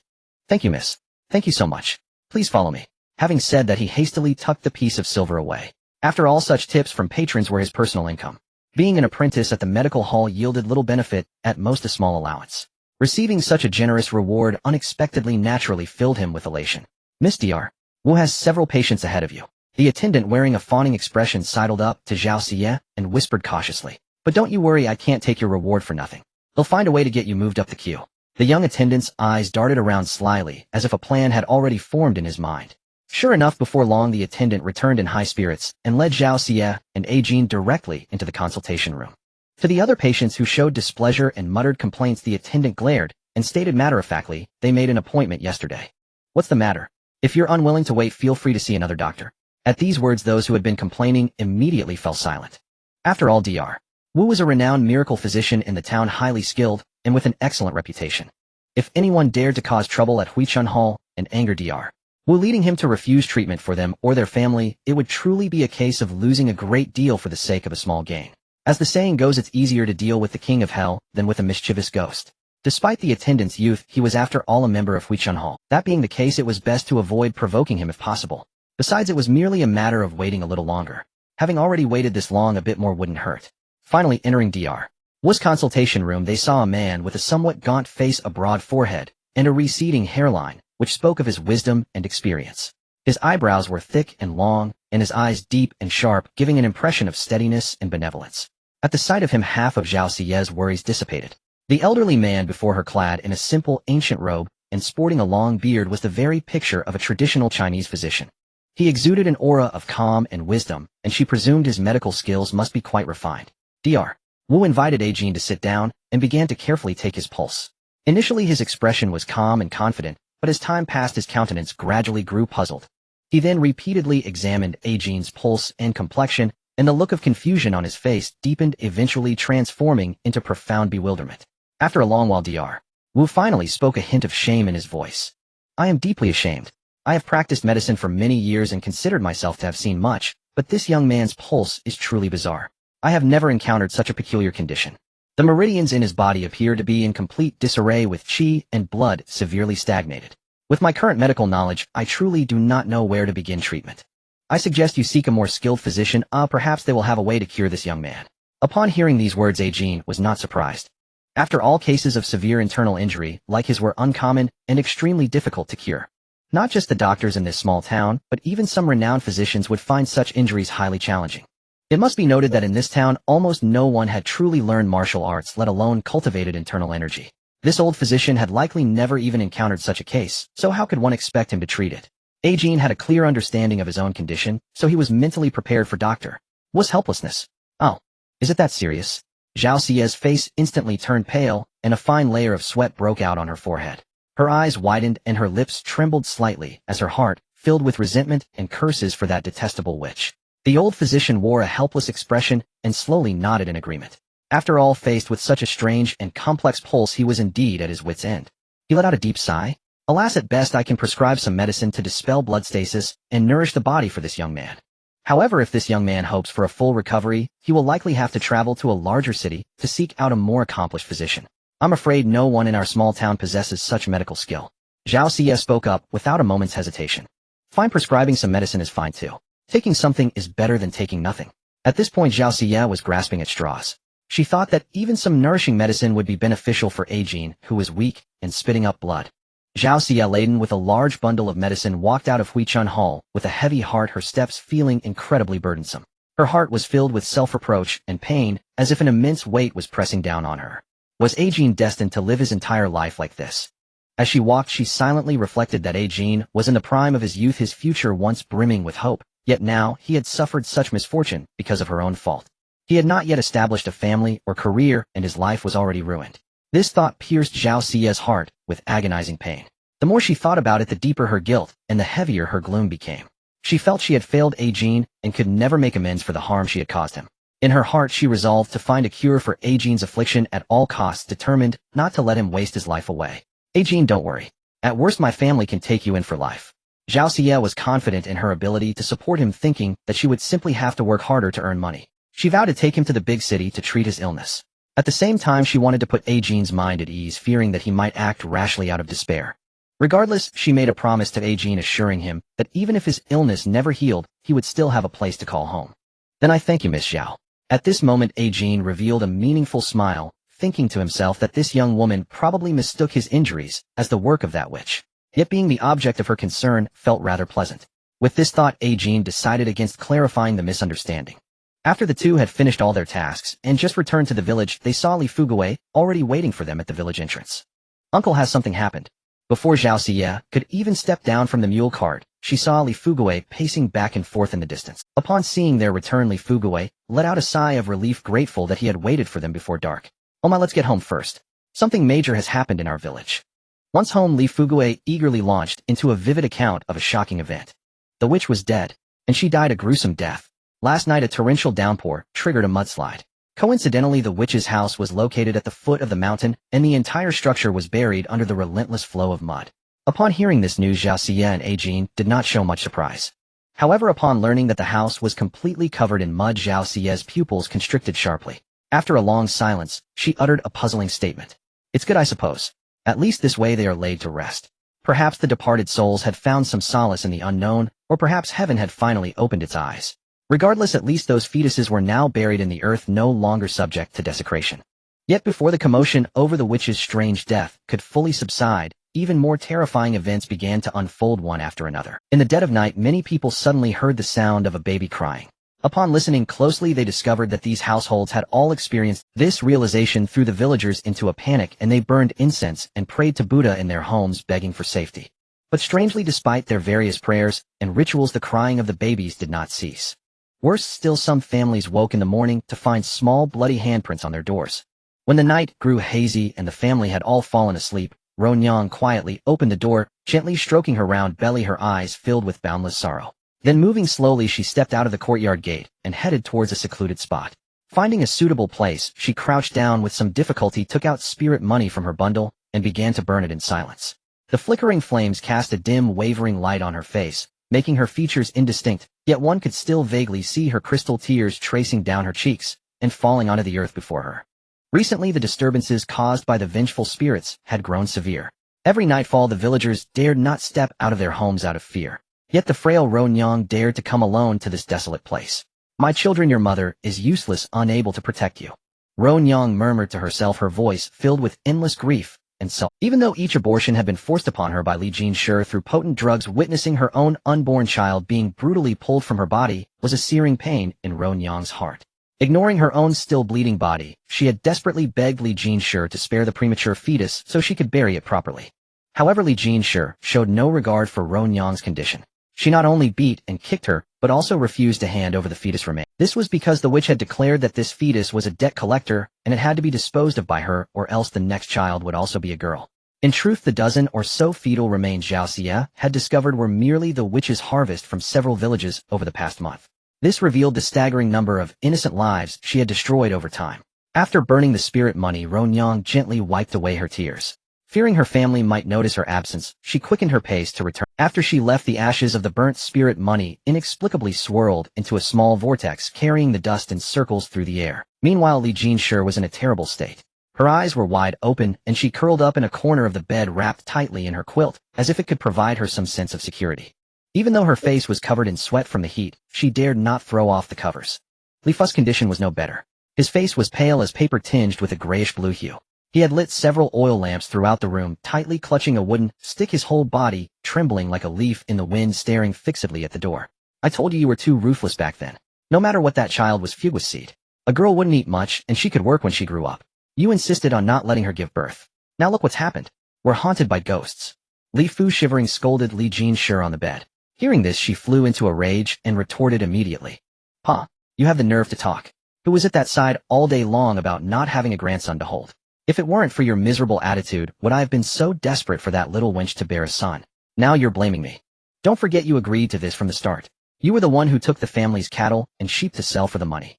"Thank you, miss. Thank you so much. Please follow me." Having said that, he hastily tucked the piece of silver away. After all, such tips from patrons were his personal income. Being an apprentice at the medical hall yielded little benefit, at most a small allowance. Receiving such a generous reward unexpectedly naturally filled him with elation. "Miss Dr. Wu has several patients ahead of you." The attendant, wearing a fawning expression, sidled up to Zhao Xia and whispered cautiously, "But don't you worry, I can't take your reward for nothing. They'll find a way to get you moved up the queue." The young attendant's eyes darted around slyly, as if a plan had already formed in his mind. Sure enough, before long the attendant returned in high spirits and led Zhao Xia and A Jean directly into the consultation room. To the other patients who showed displeasure and muttered complaints, the attendant glared and stated matter-of-factly, "They made an appointment yesterday. What's the matter? If you're unwilling to wait, feel free to see another doctor." At these words, those who had been complaining immediately fell silent. After all, Dr. Wu was a renowned miracle physician in the town, highly skilled and with an excellent reputation. If anyone dared to cause trouble at Huichun Hall and anger Dr. Wu, leading him to refuse treatment for them or their family, it would truly be a case of losing a great deal for the sake of a small gain. As the saying goes, it's easier to deal with the king of hell than with a mischievous ghost. Despite the attendant's youth, he was after all a member of Huichun Hall. That being the case, it was best to avoid provoking him if possible. Besides, it was merely a matter of waiting a little longer. Having already waited this long, a bit more wouldn't hurt. Finally, entering Dr. Wu's consultation room, they saw a man with a somewhat gaunt face, a broad forehead, and a receding hairline, which spoke of his wisdom and experience. His eyebrows were thick and long, and his eyes deep and sharp, giving an impression of steadiness and benevolence. At the sight of him, half of Zhao Xia's worries dissipated. The elderly man before her, clad in a simple ancient robe and sporting a long beard, was the very picture of a traditional Chinese physician. He exuded an aura of calm and wisdom, and she presumed his medical skills must be quite refined. Dr. Wu invited Ajin to sit down and began to carefully take his pulse. Initially his expression was calm and confident, but as time passed his countenance gradually grew puzzled. He then repeatedly examined Ajin's pulse and complexion, and the look of confusion on his face deepened, eventually transforming into profound bewilderment. After a long while Dr. Wu finally spoke, a hint of shame in his voice. I am deeply ashamed. I have practiced medicine for many years and considered myself to have seen much, but this young man's pulse is truly bizarre. I have never encountered such a peculiar condition. The meridians in his body appear to be in complete disarray, with qi and blood severely stagnated. With my current medical knowledge, I truly do not know where to begin treatment. I suggest you seek a more skilled physician. Perhaps they will have a way to cure this young man. Upon hearing these words, Ajin was not surprised. After all, cases of severe internal injury like his were uncommon and extremely difficult to cure. Not just the doctors in this small town, but even some renowned physicians would find such injuries highly challenging. It must be noted that in this town, almost no one had truly learned martial arts, let alone cultivated internal energy. This old physician had likely never even encountered such a case, so how could one expect him to treat it? Ajin had a clear understanding of his own condition, so he was mentally prepared for Dr. Wu's helplessness. Oh, is it that serious? Zhao Xie's face instantly turned pale, and a fine layer of sweat broke out on her forehead. Her eyes widened and her lips trembled slightly as her heart filled with resentment and curses for that detestable witch. The old physician wore a helpless expression and slowly nodded in agreement. After all, faced with such a strange and complex pulse, he was indeed at his wit's end. He let out a deep sigh. Alas, at best I can prescribe some medicine to dispel blood stasis and nourish the body for this young man. However, if this young man hopes for a full recovery, he will likely have to travel to a larger city to seek out a more accomplished physician. I'm afraid no one in our small town possesses such medical skill. Zhao Xie spoke up without a moment's hesitation. Fine, prescribing some medicine is fine too. Taking something is better than taking nothing. At this point Zhao Xie was grasping at straws. She thought that even some nourishing medicine would be beneficial for Ajin, who was weak and spitting up blood. Zhao Xie, laden with a large bundle of medicine, walked out of Huichun Hall with a heavy heart, her steps feeling incredibly burdensome. Her heart was filled with self-reproach and pain, as if an immense weight was pressing down on her. Was Ajin destined to live his entire life like this? As she walked, she silently reflected that Ajin was in the prime of his youth, his future once brimming with hope, yet now he had suffered such misfortune because of her own fault. He had not yet established a family or career, and his life was already ruined. This thought pierced Zhao Xie's heart with agonizing pain. The more she thought about it, the deeper her guilt and the heavier her gloom became. She felt she had failed Ajin and could never make amends for the harm she had caused him. In her heart she resolved to find a cure for Ajin's affliction at all costs, determined not to let him waste his life away. Ajin, don't worry. At worst my family can take you in for life. Zhao Xie was confident in her ability to support him, thinking that she would simply have to work harder to earn money. She vowed to take him to the big city to treat his illness. At the same time she wanted to put Ajin's mind at ease, fearing that he might act rashly out of despair. Regardless, she made a promise to Ajin, assuring him that even if his illness never healed, he would still have a place to call home. Then I thank you, Miss Zhao. At this moment Ajin revealed a meaningful smile, thinking to himself that this young woman probably mistook his injuries as the work of that witch. Yet being the object of her concern felt rather pleasant. With this thought, Ajin decided against clarifying the misunderstanding. After the two had finished all their tasks and just returned to the village, they saw Li Fugui already waiting for them at the village entrance. Uncle, has something happened? Before Zhao Xie could even step down from the mule cart, she saw Li Fugui pacing back and forth in the distance. Upon seeing their return, Li Fugui let out a sigh of relief, grateful that he had waited for them before dark. Oh my, let's get home first. Something major has happened in our village. Once home, Li Fugui eagerly launched into a vivid account of a shocking event. The witch was dead, and she died a gruesome death. Last night a torrential downpour triggered a mudslide. Coincidentally, the witch's house was located at the foot of the mountain, and the entire structure was buried under the relentless flow of mud. Upon hearing this news, Zhao Xie and Ajin did not show much surprise. However, upon learning that the house was completely covered in mud, Zhao Xie's pupils constricted sharply. After a long silence, she uttered a puzzling statement. It's good, I suppose. At least this way they are laid to rest. Perhaps the departed souls had found some solace in the unknown, or perhaps heaven had finally opened its eyes. Regardless, at least those fetuses were now buried in the earth, no longer subject to desecration. Yet before the commotion over the witch's strange death could fully subside, even more terrifying events began to unfold one after another. In the dead of night, many people suddenly heard the sound of a baby crying. Upon listening closely, they discovered that these households had all experienced this. Realization threw the villagers into a panic, and they burned incense and prayed to Buddha in their homes, begging for safety. But strangely, despite their various prayers and rituals, the crying of the babies did not cease. Worse still, some families woke in the morning to find small bloody handprints on their doors. When the night grew hazy and the family had all fallen asleep, Ron quietly opened the door, gently stroking her round belly, her eyes filled with boundless sorrow. Then moving slowly, she stepped out of the courtyard gate and headed towards a secluded spot. Finding a suitable place, she crouched down with some difficulty, took out spirit money from her bundle, and began to burn it in silence. The flickering flames cast a dim, wavering light on her face, making her features indistinct, yet one could still vaguely see her crystal tears tracing down her cheeks and falling onto the earth before her. Recently, the disturbances caused by the vengeful spirits had grown severe. Every nightfall, the villagers dared not step out of their homes out of fear. Yet the frail Ron dared to come alone to this desolate place. "My children, your mother is useless, unable to protect you," Ron murmured to herself, her voice filled with endless grief and sorrow. Even though each abortion had been forced upon her by Li Jinshi through potent drugs, witnessing her own unborn child being brutally pulled from her body was a searing pain in Ron heart. Ignoring her own still bleeding body, she had desperately begged Li Jinshi to spare the premature fetus so she could bury it properly. However, Li Jinshi showed no regard for Ron's condition. She not only beat and kicked her, but also refused to hand over the fetus remains. This was because the witch had declared that this fetus was a debt collector and it had to be disposed of by her, or else the next child would also be a girl. In truth, the dozen or so fetal remains Zhao Xia had discovered were merely the witch's harvest from several villages over the past month. This revealed the staggering number of innocent lives she had destroyed over time. After burning the spirit money, Ron gently wiped away her tears. Fearing her family might notice her absence, she quickened her pace to return. After she left, the ashes of the burnt spirit money inexplicably swirled into a small vortex, carrying the dust in circles through the air. Meanwhile, Li Jinshi was in a terrible state. Her eyes were wide open, and she curled up in a corner of the bed, wrapped tightly in her quilt, as if it could provide her some sense of security. Even though her face was covered in sweat from the heat, she dared not throw off the covers. Li Fu's condition was no better. His face was pale as paper, tinged with a grayish-blue hue. He had lit several oil lamps throughout the room, tightly clutching a wooden stick, his whole body trembling like a leaf in the wind, staring fixedly at the door. "I told you were too ruthless back then. No matter what, that child was fugue seed. A girl wouldn't eat much, and she could work when she grew up. You insisted on not letting her give birth. Now look what's happened. We're haunted by ghosts." Li Fu, shivering, scolded Li Jinshi on the bed. Hearing this, she flew into a rage and retorted immediately. "Huh, you have the nerve to talk. Who was at that side all day long about not having a grandson to hold? If it weren't for your miserable attitude, would I have been so desperate for that little wench to bear a son? Now you're blaming me. Don't forget you agreed to this from the start. You were the one who took the family's cattle and sheep to sell for the money."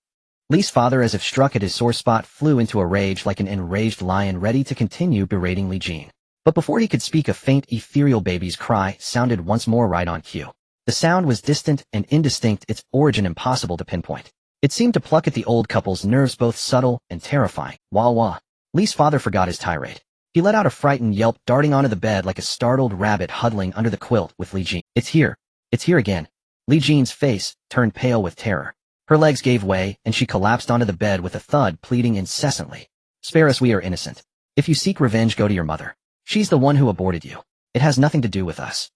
Li's father, as if struck at his sore spot, flew into a rage like an enraged lion, ready to continue berating Li Jin. But before he could speak, a faint, ethereal baby's cry sounded once more right on cue. The sound was distant and indistinct, its origin impossible to pinpoint. It seemed to pluck at the old couple's nerves, both subtle and terrifying. Wah wah. Li's father forgot his tirade. He let out a frightened yelp, darting onto the bed like a startled rabbit huddling under the quilt with Li Jin. "It's here. It's here again." Li Jin's face turned pale with terror. Her legs gave way, and she collapsed onto the bed with a thud, pleading incessantly. "Spare us, we are innocent. If you seek revenge, go to your mother. She's the one who aborted you. It has nothing to do with us."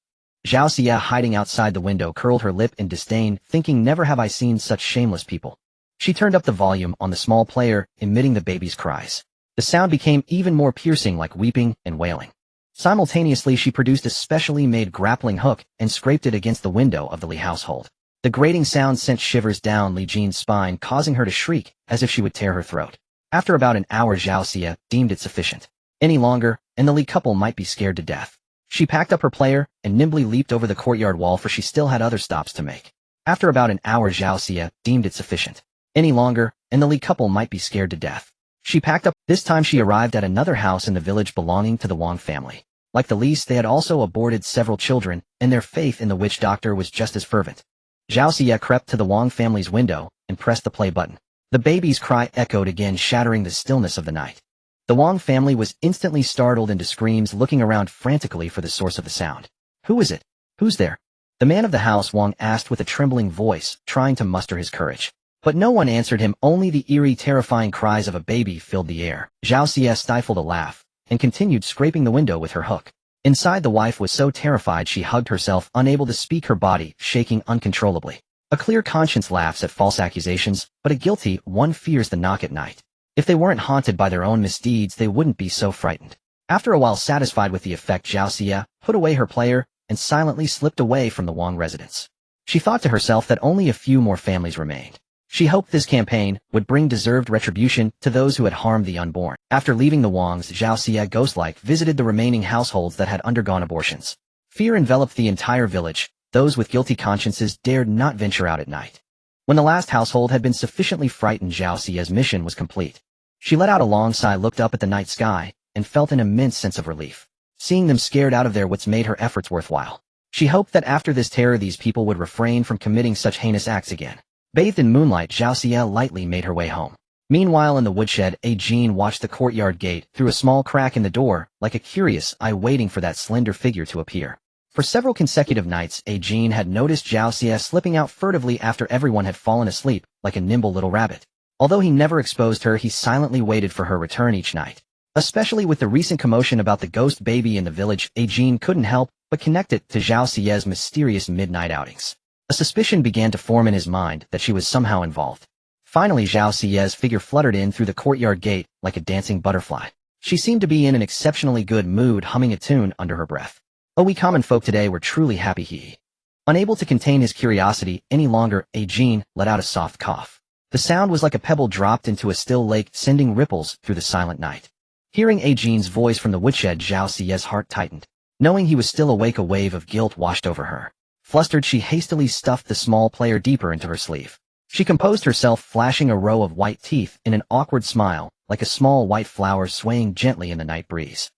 Zhao Xia, hiding outside the window, curled her lip in disdain, thinking, never have I seen such shameless people. She turned up the volume on the small player, emitting the baby's cries. The sound became even more piercing, like weeping and wailing. Simultaneously, she produced a specially made grappling hook and scraped it against the window of the Li household. The grating sound sent shivers down Li Jin's spine, causing her to shriek as if she would tear her throat. After about an hour, Zhao Xia deemed it sufficient. Any longer, and the Li couple might be scared to death. She packed up her player and nimbly leaped over the courtyard wall, for she still had other stops to make. After about an hour, Zhao Xia deemed it sufficient. Any longer, and the Li couple might be scared to death. She packed up. This time she arrived at another house in the village belonging to the Wang family. Like the Lis, they had also aborted several children, and their faith in the witch doctor was just as fervent. Zhao Xia crept to the Wang family's window and pressed the play button. The baby's cry echoed again, shattering the stillness of the night. The Wang family was instantly startled into screams, looking around frantically for the source of the sound. "Who is it? Who's there?" The man of the house, Wang asked with a trembling voice, trying to muster his courage. But no one answered him. Only the eerie, terrifying cries of a baby filled the air. Zhao Xia stifled a laugh and continued scraping the window with her hook. Inside, the wife was so terrified she hugged herself, unable to speak, her body shaking uncontrollably. A clear conscience laughs at false accusations, but a guilty one fears the knock at night. If they weren't haunted by their own misdeeds, they wouldn't be so frightened. After a while, satisfied with the effect, Zhao Xia put away her player and silently slipped away from the Wang residence. She thought to herself that only a few more families remained. She hoped this campaign would bring deserved retribution to those who had harmed the unborn. After leaving the Wangs, Zhao Xie ghost-like visited the remaining households that had undergone abortions. Fear enveloped the entire village. Those with guilty consciences dared not venture out at night. When the last household had been sufficiently frightened, Zhao Xie's mission was complete. She let out a long sigh, looked up at the night sky, and felt an immense sense of relief. Seeing them scared out of their wits made her efforts worthwhile. She hoped that after this terror these people would refrain from committing such heinous acts again. Bathed in moonlight, Zhao Xie lightly made her way home. Meanwhile in the woodshed, Jean watched the courtyard gate through a small crack in the door, like a curious eye waiting for that slender figure to appear. For several consecutive nights, Jean had noticed Zhao Xie slipping out furtively after everyone had fallen asleep, like a nimble little rabbit. Although he never exposed her, he silently waited for her return each night. Especially with the recent commotion about the ghost baby in the village, Jean couldn't help but connect it to Zhao Xie's mysterious midnight outings. A suspicion began to form in his mind that she was somehow involved. Finally, Zhao Xie's figure fluttered in through the courtyard gate like a dancing butterfly. She seemed to be in an exceptionally good mood, humming a tune under her breath. Oh, we common folk today were truly happy, he. Unable to contain his curiosity any longer, Jean let out a soft cough. The sound was like a pebble dropped into a still lake, sending ripples through the silent night. Hearing Jean's voice from the woodshed, Zhao Xie's heart tightened. Knowing he was still awake, a wave of guilt washed over her. Flustered, she hastily stuffed the small player deeper into her sleeve. She composed herself, flashing a row of white teeth in an awkward smile, like a small white flower swaying gently in the night breeze.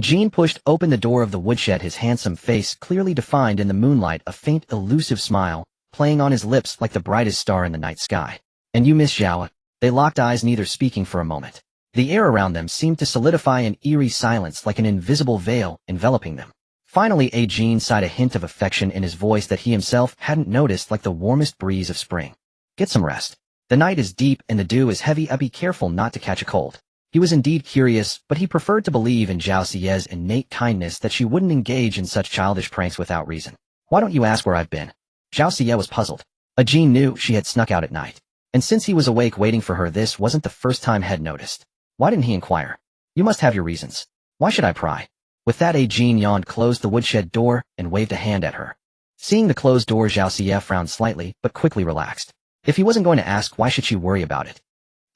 Jean pushed open the door of the woodshed, his handsome face clearly defined in the moonlight, a faint, elusive smile playing on his lips like the brightest star in the night sky. And you, Miss Zhao? They locked eyes, neither speaking for a moment. The air around them seemed to solidify in eerie silence, like an invisible veil enveloping them. Finally, Jean sighed, a hint of affection in his voice that he himself hadn't noticed, like the warmest breeze of spring. Get some rest. The night is deep and the dew is heavy. Be careful not to catch a cold. He was indeed curious, but he preferred to believe in Zhao Xie's innate kindness that she wouldn't engage in such childish pranks without reason. Why don't you ask where I've been? Zhao Xie was puzzled. Jean knew she had snuck out at night. And since he was awake waiting for her, this wasn't the first time he'd noticed. Why didn't he inquire? You must have your reasons. Why should I pry? With that, Jean yawned, closed the woodshed door, and waved a hand at her. Seeing the closed door, Zhao Xie frowned slightly, but quickly relaxed. If he wasn't going to ask, why should she worry about it?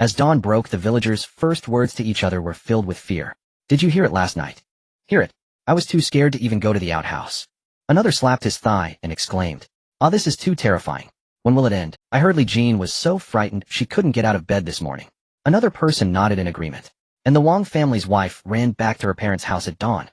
As dawn broke, the villagers' first words to each other were filled with fear. Did you hear it last night? Hear it? I was too scared to even go to the outhouse. Another slapped his thigh and exclaimed, "Ah, this is too terrifying. When will it end?" I heard Li Jean was so frightened she couldn't get out of bed this morning. Another person nodded in agreement. And the Wang family's wife ran back to her parents' house at dawn.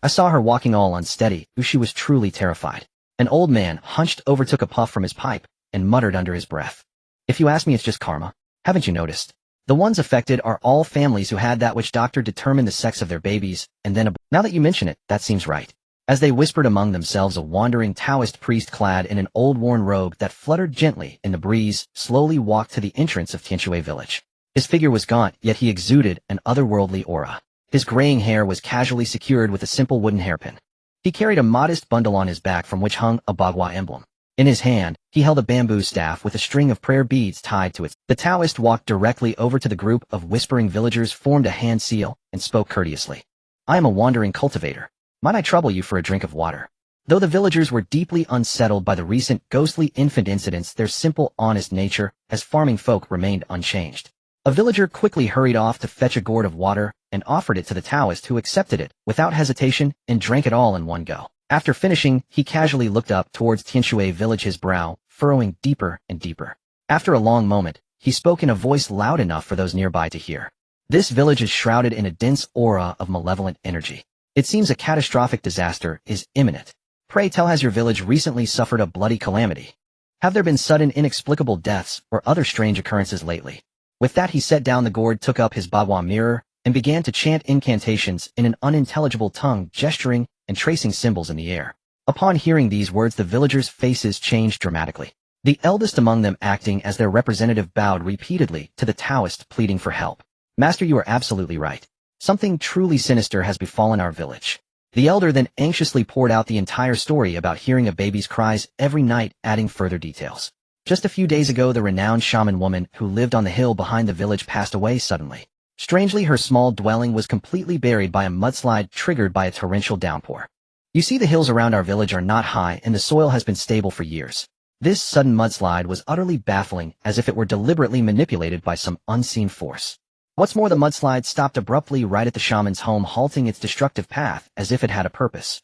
I saw her walking all unsteady, she was truly terrified. An old man, hunched over, took a puff from his pipe and muttered under his breath, "If you ask me, it's just karma. Haven't you noticed? The ones affected are all families who had that which doctor determined the sex of their babies, and then now that you mention it, that seems right." As they whispered among themselves, a wandering Taoist priest clad in an old worn robe that fluttered gently in the breeze slowly walked to the entrance of Tianshui village. His figure was gaunt, yet he exuded an otherworldly aura. His graying hair was casually secured with a simple wooden hairpin. He carried a modest bundle on his back from which hung a bagua emblem. In his hand, he held a bamboo staff with a string of prayer beads tied to it. The Taoist walked directly over to the group of whispering villagers, formed a hand seal, and spoke courteously. "I am a wandering cultivator. Might I trouble you for a drink of water?" Though the villagers were deeply unsettled by the recent ghostly infant incidents, their simple, honest nature as farming folk remained unchanged. A villager quickly hurried off to fetch a gourd of water and offered it to the Taoist, who accepted it without hesitation and drank it all in one go. After finishing, he casually looked up towards Tianshui village, his brow furrowing deeper and deeper. After a long moment, he spoke in a voice loud enough for those nearby to hear. "This village is shrouded in a dense aura of malevolent energy. It seems a catastrophic disaster is imminent. Pray tell, has your village recently suffered a bloody calamity? Have there been sudden inexplicable deaths or other strange occurrences lately?" With that, he set down the gourd, took up his bagua mirror, and began to chant incantations in an unintelligible tongue, gesturing and tracing symbols in the air. Upon hearing these words, the villagers' faces changed dramatically. The eldest among them, acting as their representative, bowed repeatedly to the Taoist, pleading for help. "Master, you are absolutely right. Something truly sinister has befallen our village." The elder then anxiously poured out the entire story about hearing a baby's cries every night, adding further details. Just a few days ago, the renowned shaman woman who lived on the hill behind the village passed away suddenly. Strangely, her small dwelling was completely buried by a mudslide triggered by a torrential downpour. You see, the hills around our village are not high and the soil has been stable for years. This sudden mudslide was utterly baffling, as if it were deliberately manipulated by some unseen force. What's more, the mudslide stopped abruptly right at the shaman's home, halting its destructive path as if it had a purpose.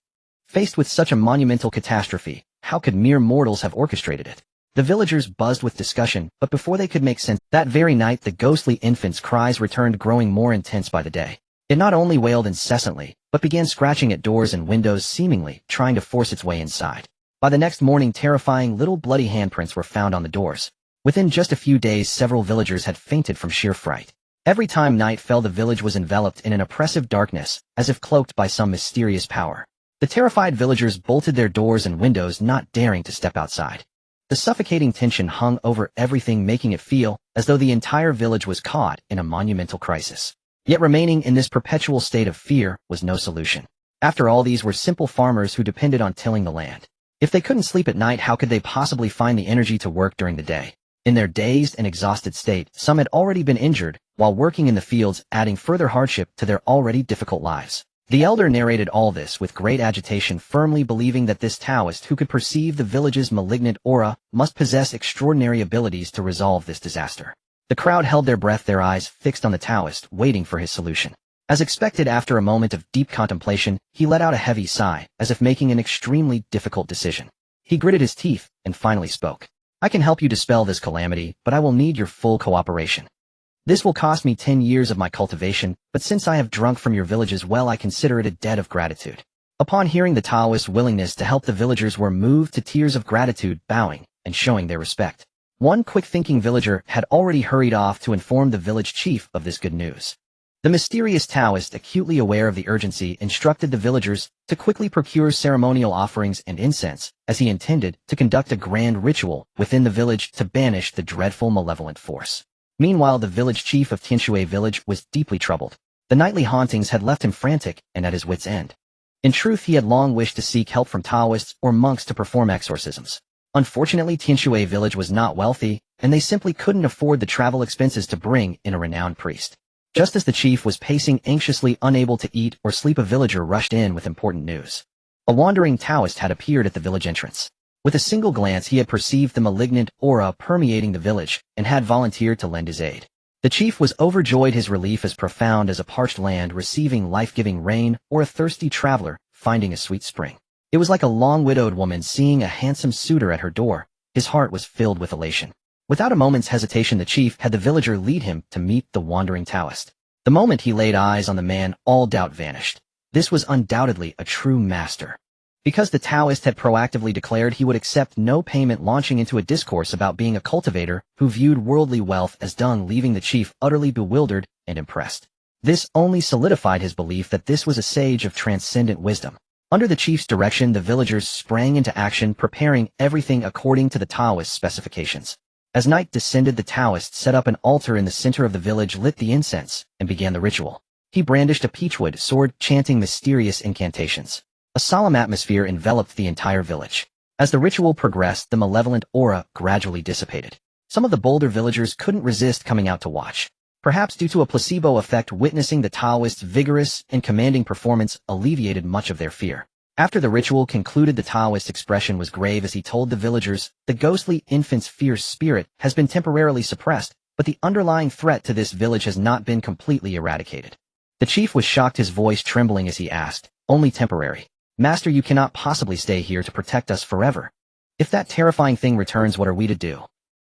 Faced with such a monumental catastrophe, how could mere mortals have orchestrated it? The villagers buzzed with discussion, but before they could make sense, that very night the ghostly infant's cries returned, growing more intense by the day. It not only wailed incessantly, but began scratching at doors and windows, seemingly trying to force its way inside. By the next morning, terrifying little bloody handprints were found on the doors. Within just a few days, several villagers had fainted from sheer fright. Every time night fell, the village was enveloped in an oppressive darkness, as if cloaked by some mysterious power. The terrified villagers bolted their doors and windows, not daring to step outside. The suffocating tension hung over everything, making it feel as though the entire village was caught in a monumental crisis. Yet remaining in this perpetual state of fear was no solution. After all, these were simple farmers who depended on tilling the land. If they couldn't sleep at night, how could they possibly find the energy to work during the day? In their dazed and exhausted state, some had already been injured while working in the fields, adding further hardship to their already difficult lives. The elder narrated all this with great agitation, firmly believing that this Taoist who could perceive the village's malignant aura must possess extraordinary abilities to resolve this disaster. The crowd held their breath, their eyes fixed on the Taoist, waiting for his solution. As expected, after a moment of deep contemplation, he let out a heavy sigh, as if making an extremely difficult decision. He gritted his teeth and finally spoke. "I can help you dispel this calamity, but I will need your full cooperation. This will cost me 10 years of my cultivation, but since I have drunk from your village's well, I consider it a debt of gratitude." Upon hearing the Taoist's willingness to help, the villagers were moved to tears of gratitude, bowing and showing their respect. One quick-thinking villager had already hurried off to inform the village chief of this good news. The mysterious Taoist, acutely aware of the urgency, instructed the villagers to quickly procure ceremonial offerings and incense, as he intended to conduct a grand ritual within the village to banish the dreadful malevolent force. Meanwhile, the village chief of Tianshui village was deeply troubled. The nightly hauntings had left him frantic and at his wits' end. In truth, he had long wished to seek help from Taoists or monks to perform exorcisms. Unfortunately, Tianshui village was not wealthy, and they simply couldn't afford the travel expenses to bring in a renowned priest. Just as the chief was pacing anxiously, unable to eat or sleep, a villager rushed in with important news. A wandering Taoist had appeared at the village entrance. With a single glance, he had perceived the malignant aura permeating the village and had volunteered to lend his aid. The chief was overjoyed, his relief as profound as a parched land receiving life-giving rain or a thirsty traveler finding a sweet spring. It was like a long-widowed woman seeing a handsome suitor at her door. His heart was filled with elation. Without a moment's hesitation, the chief had the villager lead him to meet the wandering Taoist. The moment he laid eyes on the man, all doubt vanished. This was undoubtedly a true master. Because the Taoist had proactively declared he would accept no payment, launching into a discourse about being a cultivator who viewed worldly wealth as dung, leaving the chief utterly bewildered and impressed. This only solidified his belief that this was a sage of transcendent wisdom. Under the chief's direction, the villagers sprang into action, preparing everything according to the Taoist's specifications. As night descended, the Taoist set up an altar in the center of the village, lit the incense, and began the ritual. He brandished a peachwood sword, chanting mysterious incantations. A solemn atmosphere enveloped the entire village. As the ritual progressed, the malevolent aura gradually dissipated. Some of the bolder villagers couldn't resist coming out to watch. Perhaps due to a placebo effect, witnessing the Taoist's vigorous and commanding performance alleviated much of their fear. After the ritual concluded, the Taoist's expression was grave as he told the villagers, "The ghostly infant's fierce spirit has been temporarily suppressed, but the underlying threat to this village has not been completely eradicated." The chief was shocked, his voice trembling as he asked, "Only temporary? Master, you cannot possibly stay here to protect us forever. If that terrifying thing returns, what are we to do?"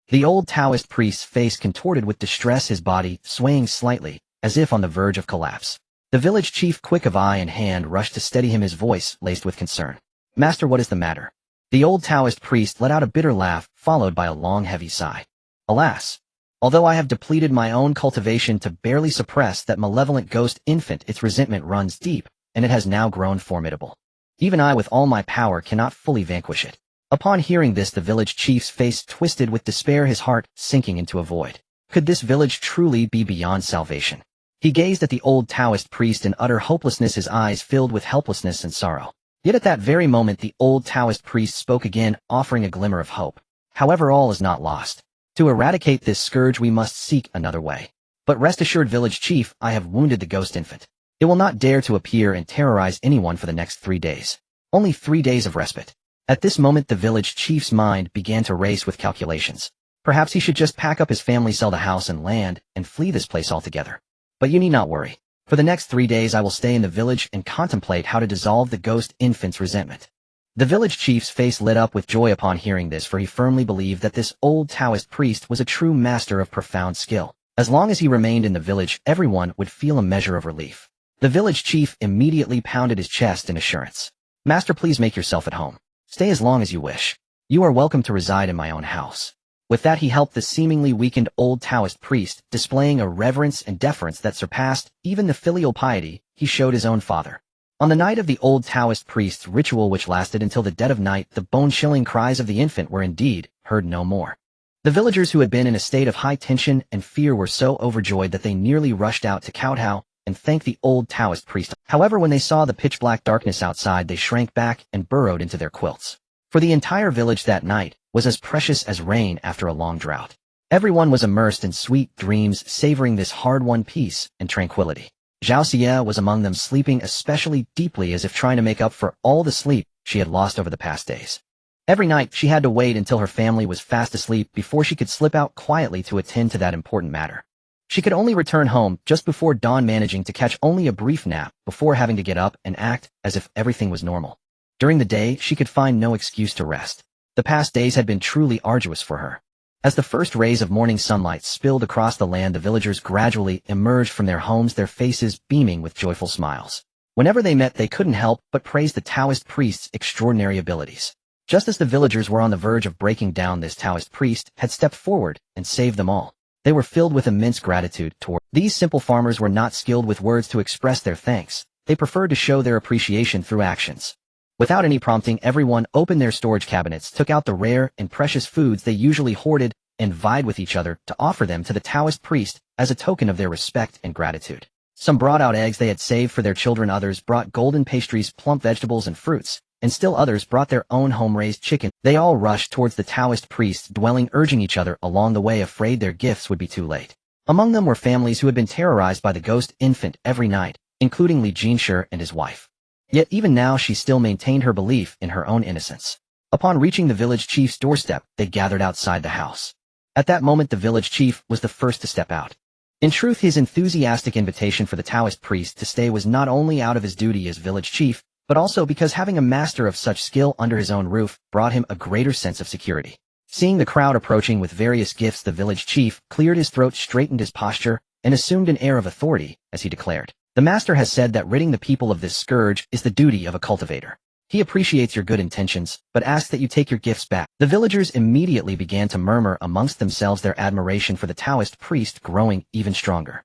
The old Taoist priest's face contorted with distress, his body swaying slightly, as if on the verge of collapse. The village chief, quick of eye and hand, rushed to steady him, his voice laced with concern. "Master, what is the matter?" The old Taoist priest let out a bitter laugh, followed by a long, heavy sigh. "Alas! Although I have depleted my own cultivation to barely suppress that malevolent ghost infant, its resentment runs deep, and it has now grown formidable. Even I, with all my power, cannot fully vanquish it." Upon hearing this, the village chief's face twisted with despair, his heart sinking into a void. Could this village truly be beyond salvation? He gazed at the old Taoist priest in utter hopelessness, his eyes filled with helplessness and sorrow. Yet at that very moment, the old Taoist priest spoke again, offering a glimmer of hope. "However, all is not lost. To eradicate this scourge, we must seek another way. But rest assured, village chief, I have wounded the ghost infant. It will not dare to appear and terrorize anyone for the next 3 days. Only 3 days of respite. At this moment the village chief's mind began to race with calculations. Perhaps he should just pack up his family, sell the house and land, and flee this place altogether. But you need not worry. For the next 3 days I will stay in the village and contemplate how to dissolve the ghost infant's resentment. The village chief's face lit up with joy upon hearing this, for he firmly believed that this old Taoist priest was a true master of profound skill. As long as he remained in the village, everyone would feel a measure of relief. The village chief immediately pounded his chest in assurance. Master, please make yourself at home. Stay as long as you wish. You are welcome to reside in my own house. With that he helped the seemingly weakened old Taoist priest, displaying a reverence and deference that surpassed even the filial piety he showed his own father. On the night of the old Taoist priest's ritual, which lasted until the dead of night, the bone-chilling cries of the infant were indeed heard no more. The villagers, who had been in a state of high tension and fear, were so overjoyed that they nearly rushed out to kowtow and thank the old Taoist priest. However, when they saw the pitch-black darkness outside, they shrank back and burrowed into their quilts. For the entire village that night was as precious as rain after a long drought. Everyone was immersed in sweet dreams, savoring this hard-won peace and tranquility. Zhao Xie was among them, sleeping especially deeply, as if trying to make up for all the sleep she had lost over the past days. Every night she had to wait until her family was fast asleep before she could slip out quietly to attend to that important matter. She could only return home just before dawn, managing to catch only a brief nap before having to get up and act as if everything was normal. During the day, she could find no excuse to rest. The past days had been truly arduous for her. As the first rays of morning sunlight spilled across the land, the villagers gradually emerged from their homes, their faces beaming with joyful smiles. Whenever they met, they couldn't help but praise the Taoist priest's extraordinary abilities. Just as the villagers were on the verge of breaking down, this Taoist priest had stepped forward and saved them all. They were filled with immense gratitude toward these simple farmers. Were not skilled with words to express their thanks. They preferred to show their appreciation through actions. Without any prompting, everyone opened their storage cabinets, took out the rare and precious foods they usually hoarded, and vied with each other to offer them to the Taoist priest as a token of their respect and gratitude. Some brought out eggs they had saved for their children, others brought golden pastries, plump vegetables and fruits, and still others brought their own home-raised chicken. They all rushed towards the Taoist priest's dwelling, urging each other along the way, afraid their gifts would be too late. Among them were families who had been terrorized by the ghost infant every night, including Li Jinshi and his wife. Yet even now she still maintained her belief in her own innocence. Upon reaching the village chief's doorstep, they gathered outside the house. At that moment the village chief was the first to step out. In truth, his enthusiastic invitation for the Taoist priest to stay was not only out of his duty as village chief, but also because having a master of such skill under his own roof brought him a greater sense of security. Seeing the crowd approaching with various gifts, the village chief cleared his throat, straightened his posture, and assumed an air of authority as he declared, "The master has said that ridding the people of this scourge is the duty of a cultivator. He appreciates your good intentions, but asks that you take your gifts back." The villagers immediately began to murmur amongst themselves, their admiration for the Taoist priest growing even stronger.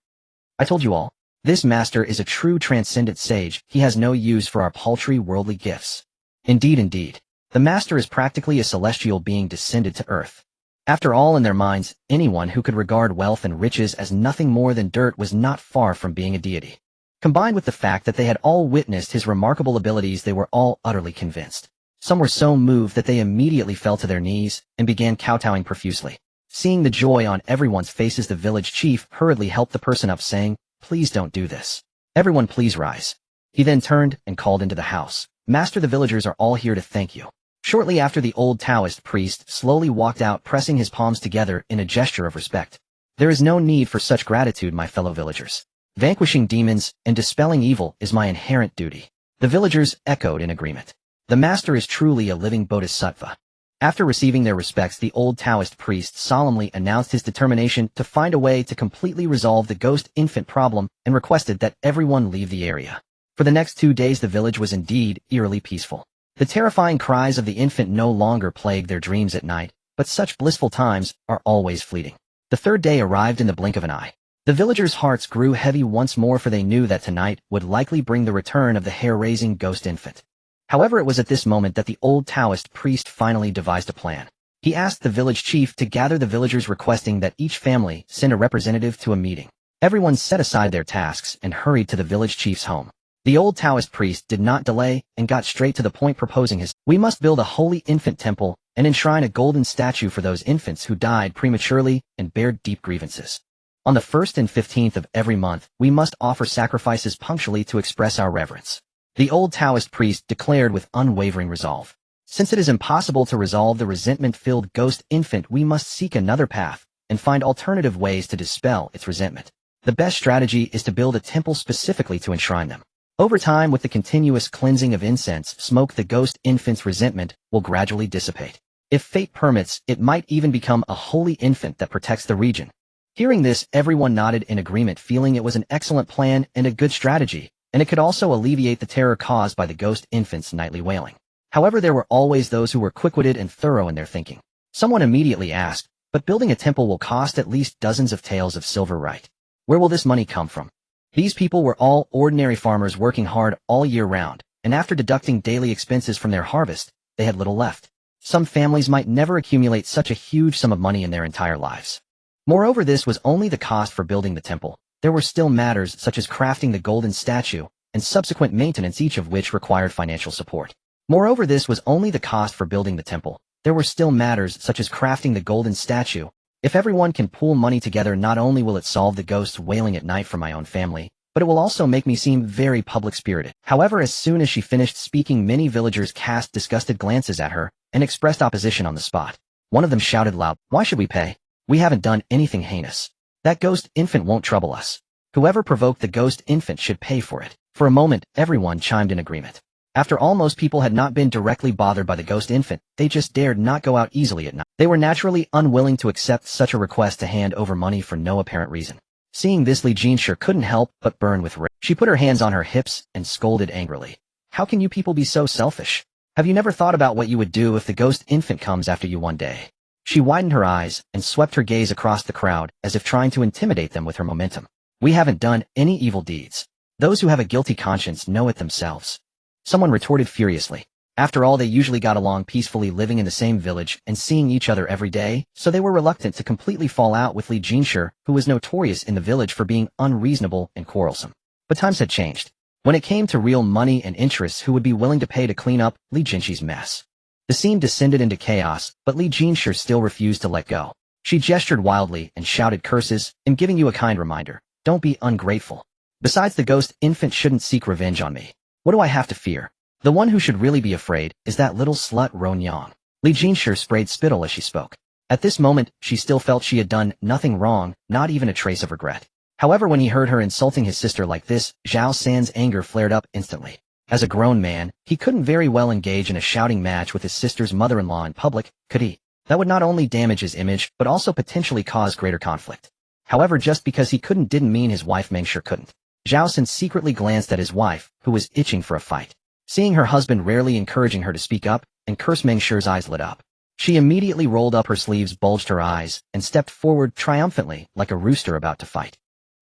"I told you all. This master is a true transcendent sage. He has no use for our paltry worldly gifts. Indeed. The master is practically a celestial being descended to earth." After all, in their minds, anyone who could regard wealth and riches as nothing more than dirt was not far from being a deity. Combined with the fact that they had all witnessed his remarkable abilities, they were all utterly convinced. Some were so moved that they immediately fell to their knees and began kowtowing profusely. Seeing the joy on everyone's faces, the village chief hurriedly helped the person up, saying, "Please don't do this. Everyone please rise." He then turned and called into the house, "Master, the villagers are all here to thank you." Shortly after, the old Taoist priest slowly walked out, pressing his palms together in a gesture of respect. "There is no need for such gratitude, my fellow villagers. Vanquishing demons and dispelling evil is my inherent duty." The villagers echoed in agreement. "The master is truly a living bodhisattva." After receiving their respects, the old Taoist priest solemnly announced his determination to find a way to completely resolve the ghost infant problem and requested that everyone leave the area. For the next 2 days the village was indeed eerily peaceful. The terrifying cries of the infant no longer plagued their dreams at night, but such blissful times are always fleeting. The third day arrived in the blink of an eye. The villagers' hearts grew heavy once more, for they knew that tonight would likely bring the return of the hair-raising ghost infant. However, it was at this moment that the old Taoist priest finally devised a plan. He asked the village chief to gather the villagers, requesting that each family send a representative to a meeting. Everyone set aside their tasks and hurried to the village chief's home. The old Taoist priest did not delay and got straight to the point, proposing "We must build a holy infant temple and enshrine a golden statue for those infants who died prematurely and bared deep grievances. On the 1st and 15th of every month, we must offer sacrifices punctually to express our reverence. The old Taoist priest declared with unwavering resolve. Since it is impossible to resolve the resentment-filled ghost infant, we must seek another path and find alternative ways to dispel its resentment. The best strategy is to build a temple specifically to enshrine them. Over time, with the continuous cleansing of incense smoke, the ghost infant's resentment will gradually dissipate. If fate permits, it might even become a holy infant that protects the region. Hearing this, everyone nodded in agreement, feeling it was an excellent plan and a good strategy, and it could also alleviate the terror caused by the ghost infant's nightly wailing. However, there were always those who were quick-witted and thorough in their thinking. Someone immediately asked, "But building a temple will cost at least dozens of taels of silver, right? Where will this money come from?" These people were all ordinary farmers working hard all year round, and after deducting daily expenses from their harvest, they had little left. Some families might never accumulate such a huge sum of money in their entire lives. Moreover, this was only the cost for building the temple. There were still matters such as crafting the golden statue and subsequent maintenance, each of which required financial support. Moreover, this was only the cost for building the temple. There were still matters such as crafting the golden statue. If everyone can pool money together, not only will it solve the ghosts wailing at night for my own family, but it will also make me seem very public-spirited. However, as soon as she finished speaking, many villagers cast disgusted glances at her and expressed opposition on the spot. One of them shouted loud, "Why should we pay? We haven't done anything heinous. That ghost infant won't trouble us. Whoever provoked the ghost infant should pay for it." For a moment, everyone chimed in agreement. After all, most people had not been directly bothered by the ghost infant, they just dared not go out easily at night. They were naturally unwilling to accept such a request to hand over money for no apparent reason. Seeing this, Li Jinshi couldn't help but burn with rage. She put her hands on her hips and scolded angrily. "How can you people be so selfish? Have you never thought about what you would do if the ghost infant comes after you one day?" She widened her eyes and swept her gaze across the crowd as if trying to intimidate them with her momentum. "We haven't done any evil deeds. Those who have a guilty conscience know it themselves." Someone retorted furiously. After all, they usually got along peacefully, living in the same village and seeing each other every day, so they were reluctant to completely fall out with Li Jinshi, who was notorious in the village for being unreasonable and quarrelsome. But times had changed. When it came to real money and interests, who would be willing to pay to clean up Li Jinshi's mess? The scene descended into chaos, but Li Jinshi still refused to let go. She gestured wildly and shouted curses. "I'm giving you a kind reminder. Don't be ungrateful. Besides, the ghost infant shouldn't seek revenge on me. What do I have to fear? The one who should really be afraid is that little slut Ronyang." Li Jinshi sprayed spittle as she spoke. At this moment, she still felt she had done nothing wrong, not even a trace of regret. However, when he heard her insulting his sister like this, Zhao San's anger flared up instantly. As a grown man, he couldn't very well engage in a shouting match with his sister's mother-in-law in public, could he? That would not only damage his image, but also potentially cause greater conflict. However, just because he couldn't didn't mean his wife Meng Shi couldn't. Zhao San secretly glanced at his wife, who was itching for a fight. Seeing her husband rarely encouraging her to speak up and curse, Meng Shi's eyes lit up. She immediately rolled up her sleeves, bulged her eyes, and stepped forward triumphantly like a rooster about to fight.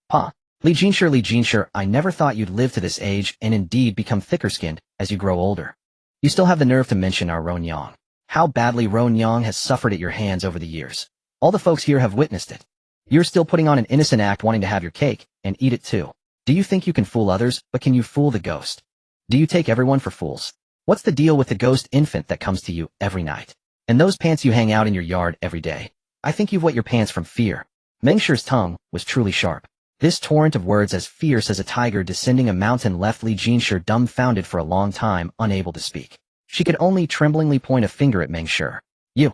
"Pa, Li Jinshi, I never thought you'd live to this age and indeed become thicker-skinned as you grow older. You still have the nerve to mention our Ronyang. How badly Ronyang has suffered at your hands over the years. All the folks here have witnessed it. You're still putting on an innocent act, wanting to have your cake and eat it too. Do you think you can fool others, but can you fool the ghost? Do you take everyone for fools? What's the deal with the ghost infant that comes to you every night? And those pants you hang out in your yard every day? I think you've wet your pants from fear." Meng Shi's tongue was truly sharp. This torrent of words, as fierce as a tiger descending a mountain, left Li Jinshi dumbfounded for a long time, unable to speak. She could only tremblingly point a finger at Meng Shi. You.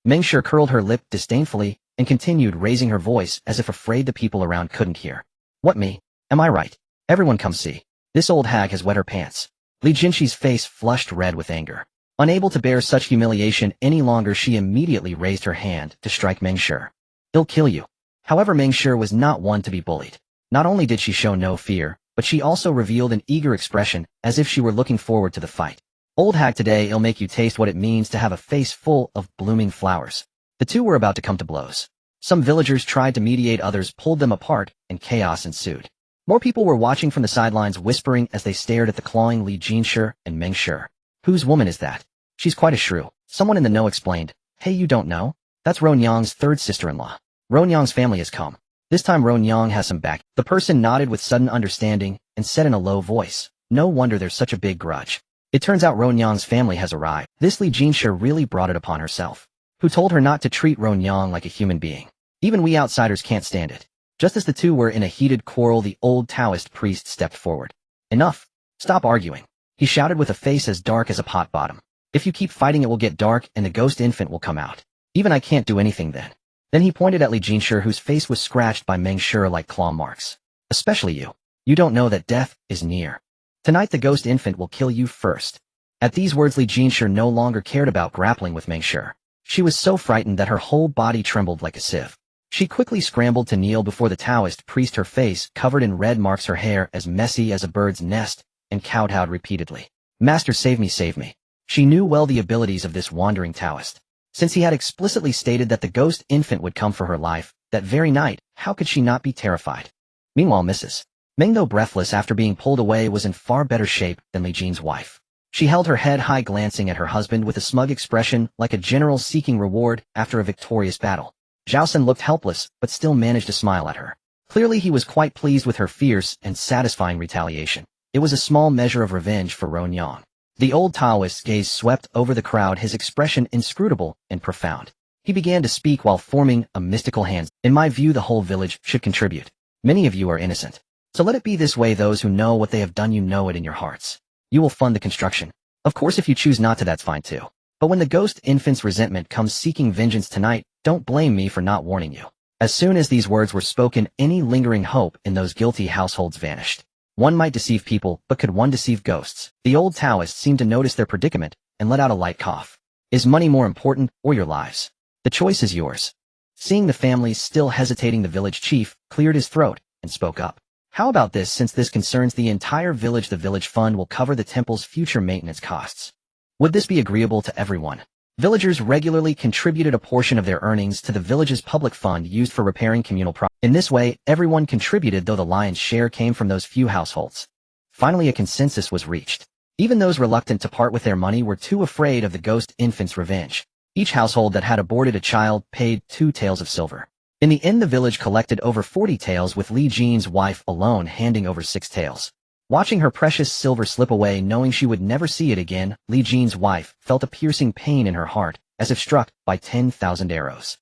Meng Shi curled her lip disdainfully and continued, raising her voice as if afraid the people around couldn't hear. "What, me? Am I right? Everyone come see. This old hag has wet her pants." Li Jinshi's face flushed red with anger. Unable to bear such humiliation any longer, she immediately raised her hand to strike Meng Shi. "He'll kill you." However, Meng Shi was not one to be bullied. Not only did she show no fear, but she also revealed an eager expression, as if she were looking forward to the fight. "Old hag, today I'll make you taste what it means to have a face full of blooming flowers." The two were about to come to blows. Some villagers tried to mediate, others pulled them apart, and chaos ensued. More people were watching from the sidelines, whispering as they stared at the clawing Li Jinshi and Meng Shi. "Whose woman is that? She's quite a shrew." Someone in the know explained. "Hey, you don't know? That's Ronyang's third sister-in-law. Ronyang's family has come. This time Ronyang has some back." The person nodded with sudden understanding and said in a low voice, "No wonder there's such a big grudge. It turns out Ronyang's family has arrived." This Li Jinshi really brought it upon herself. Who told her not to treat Ronyang like a human being? Even we outsiders can't stand it. Just as the two were in a heated quarrel, the old Taoist priest stepped forward. "Enough. Stop arguing. He shouted with a face as dark as a pot bottom. If you keep fighting it will get dark and the ghost infant will come out. Even I can't do anything then. Then he pointed at Li Jinshi, whose face was scratched by Meng Shi like claw marks. Especially you. You don't know that death is near. Tonight the ghost infant will kill you first. At these words Li Jinshi no longer cared about grappling with Meng Shi. She was so frightened that her whole body trembled like a sieve. She quickly scrambled to kneel before the Taoist priest, her face covered in red marks, her hair as messy as a bird's nest, and kowtowed repeatedly. Master, save me, save me. She knew well the abilities of this wandering Taoist. Since he had explicitly stated that the ghost infant would come for her life, that very night, how could she not be terrified? Meanwhile Mrs. Meng, though breathless after being pulled away, was in far better shape than Li Jin's wife. She held her head high, glancing at her husband with a smug expression like a general seeking reward after a victorious battle. Zhao Sun looked helpless, but still managed to smile at her. Clearly he was quite pleased with her fierce and satisfying retaliation. It was a small measure of revenge for Ron Yang. The old Taoist's gaze swept over the crowd, his expression inscrutable and profound. He began to speak while forming a mystical hand. In my view, the whole village should contribute. Many of you are innocent. So let it be this way. Those who know what they have done, you know it in your hearts. You will fund the construction. Of course, if you choose not to, that's fine too. But when the ghost infant's resentment comes seeking vengeance tonight, don't blame me for not warning you. As soon as these words were spoken, any lingering hope in those guilty households vanished. One might deceive people, but could one deceive ghosts? The old Taoist seemed to notice their predicament and let out a light cough. Is money more important, or your lives? The choice is yours. Seeing the families still hesitating, the village chief cleared his throat and spoke up. How about this? Since this concerns the entire village, the village fund will cover the temple's future maintenance costs. Would this be agreeable to everyone? Villagers regularly contributed a portion of their earnings to the village's public fund used for repairing communal property. In this way, everyone contributed, though the lion's share came from those few households. Finally, a consensus was reached. Even those reluctant to part with their money were too afraid of the ghost infant's revenge. Each household that had aborted a child paid 2 taels of silver. In the end, the village collected over 40 taels, with Li Jin's wife alone handing over 6 taels. Watching her precious silver slip away, knowing she would never see it again, Li Jin's wife felt a piercing pain in her heart, as if struck by 10,000 arrows.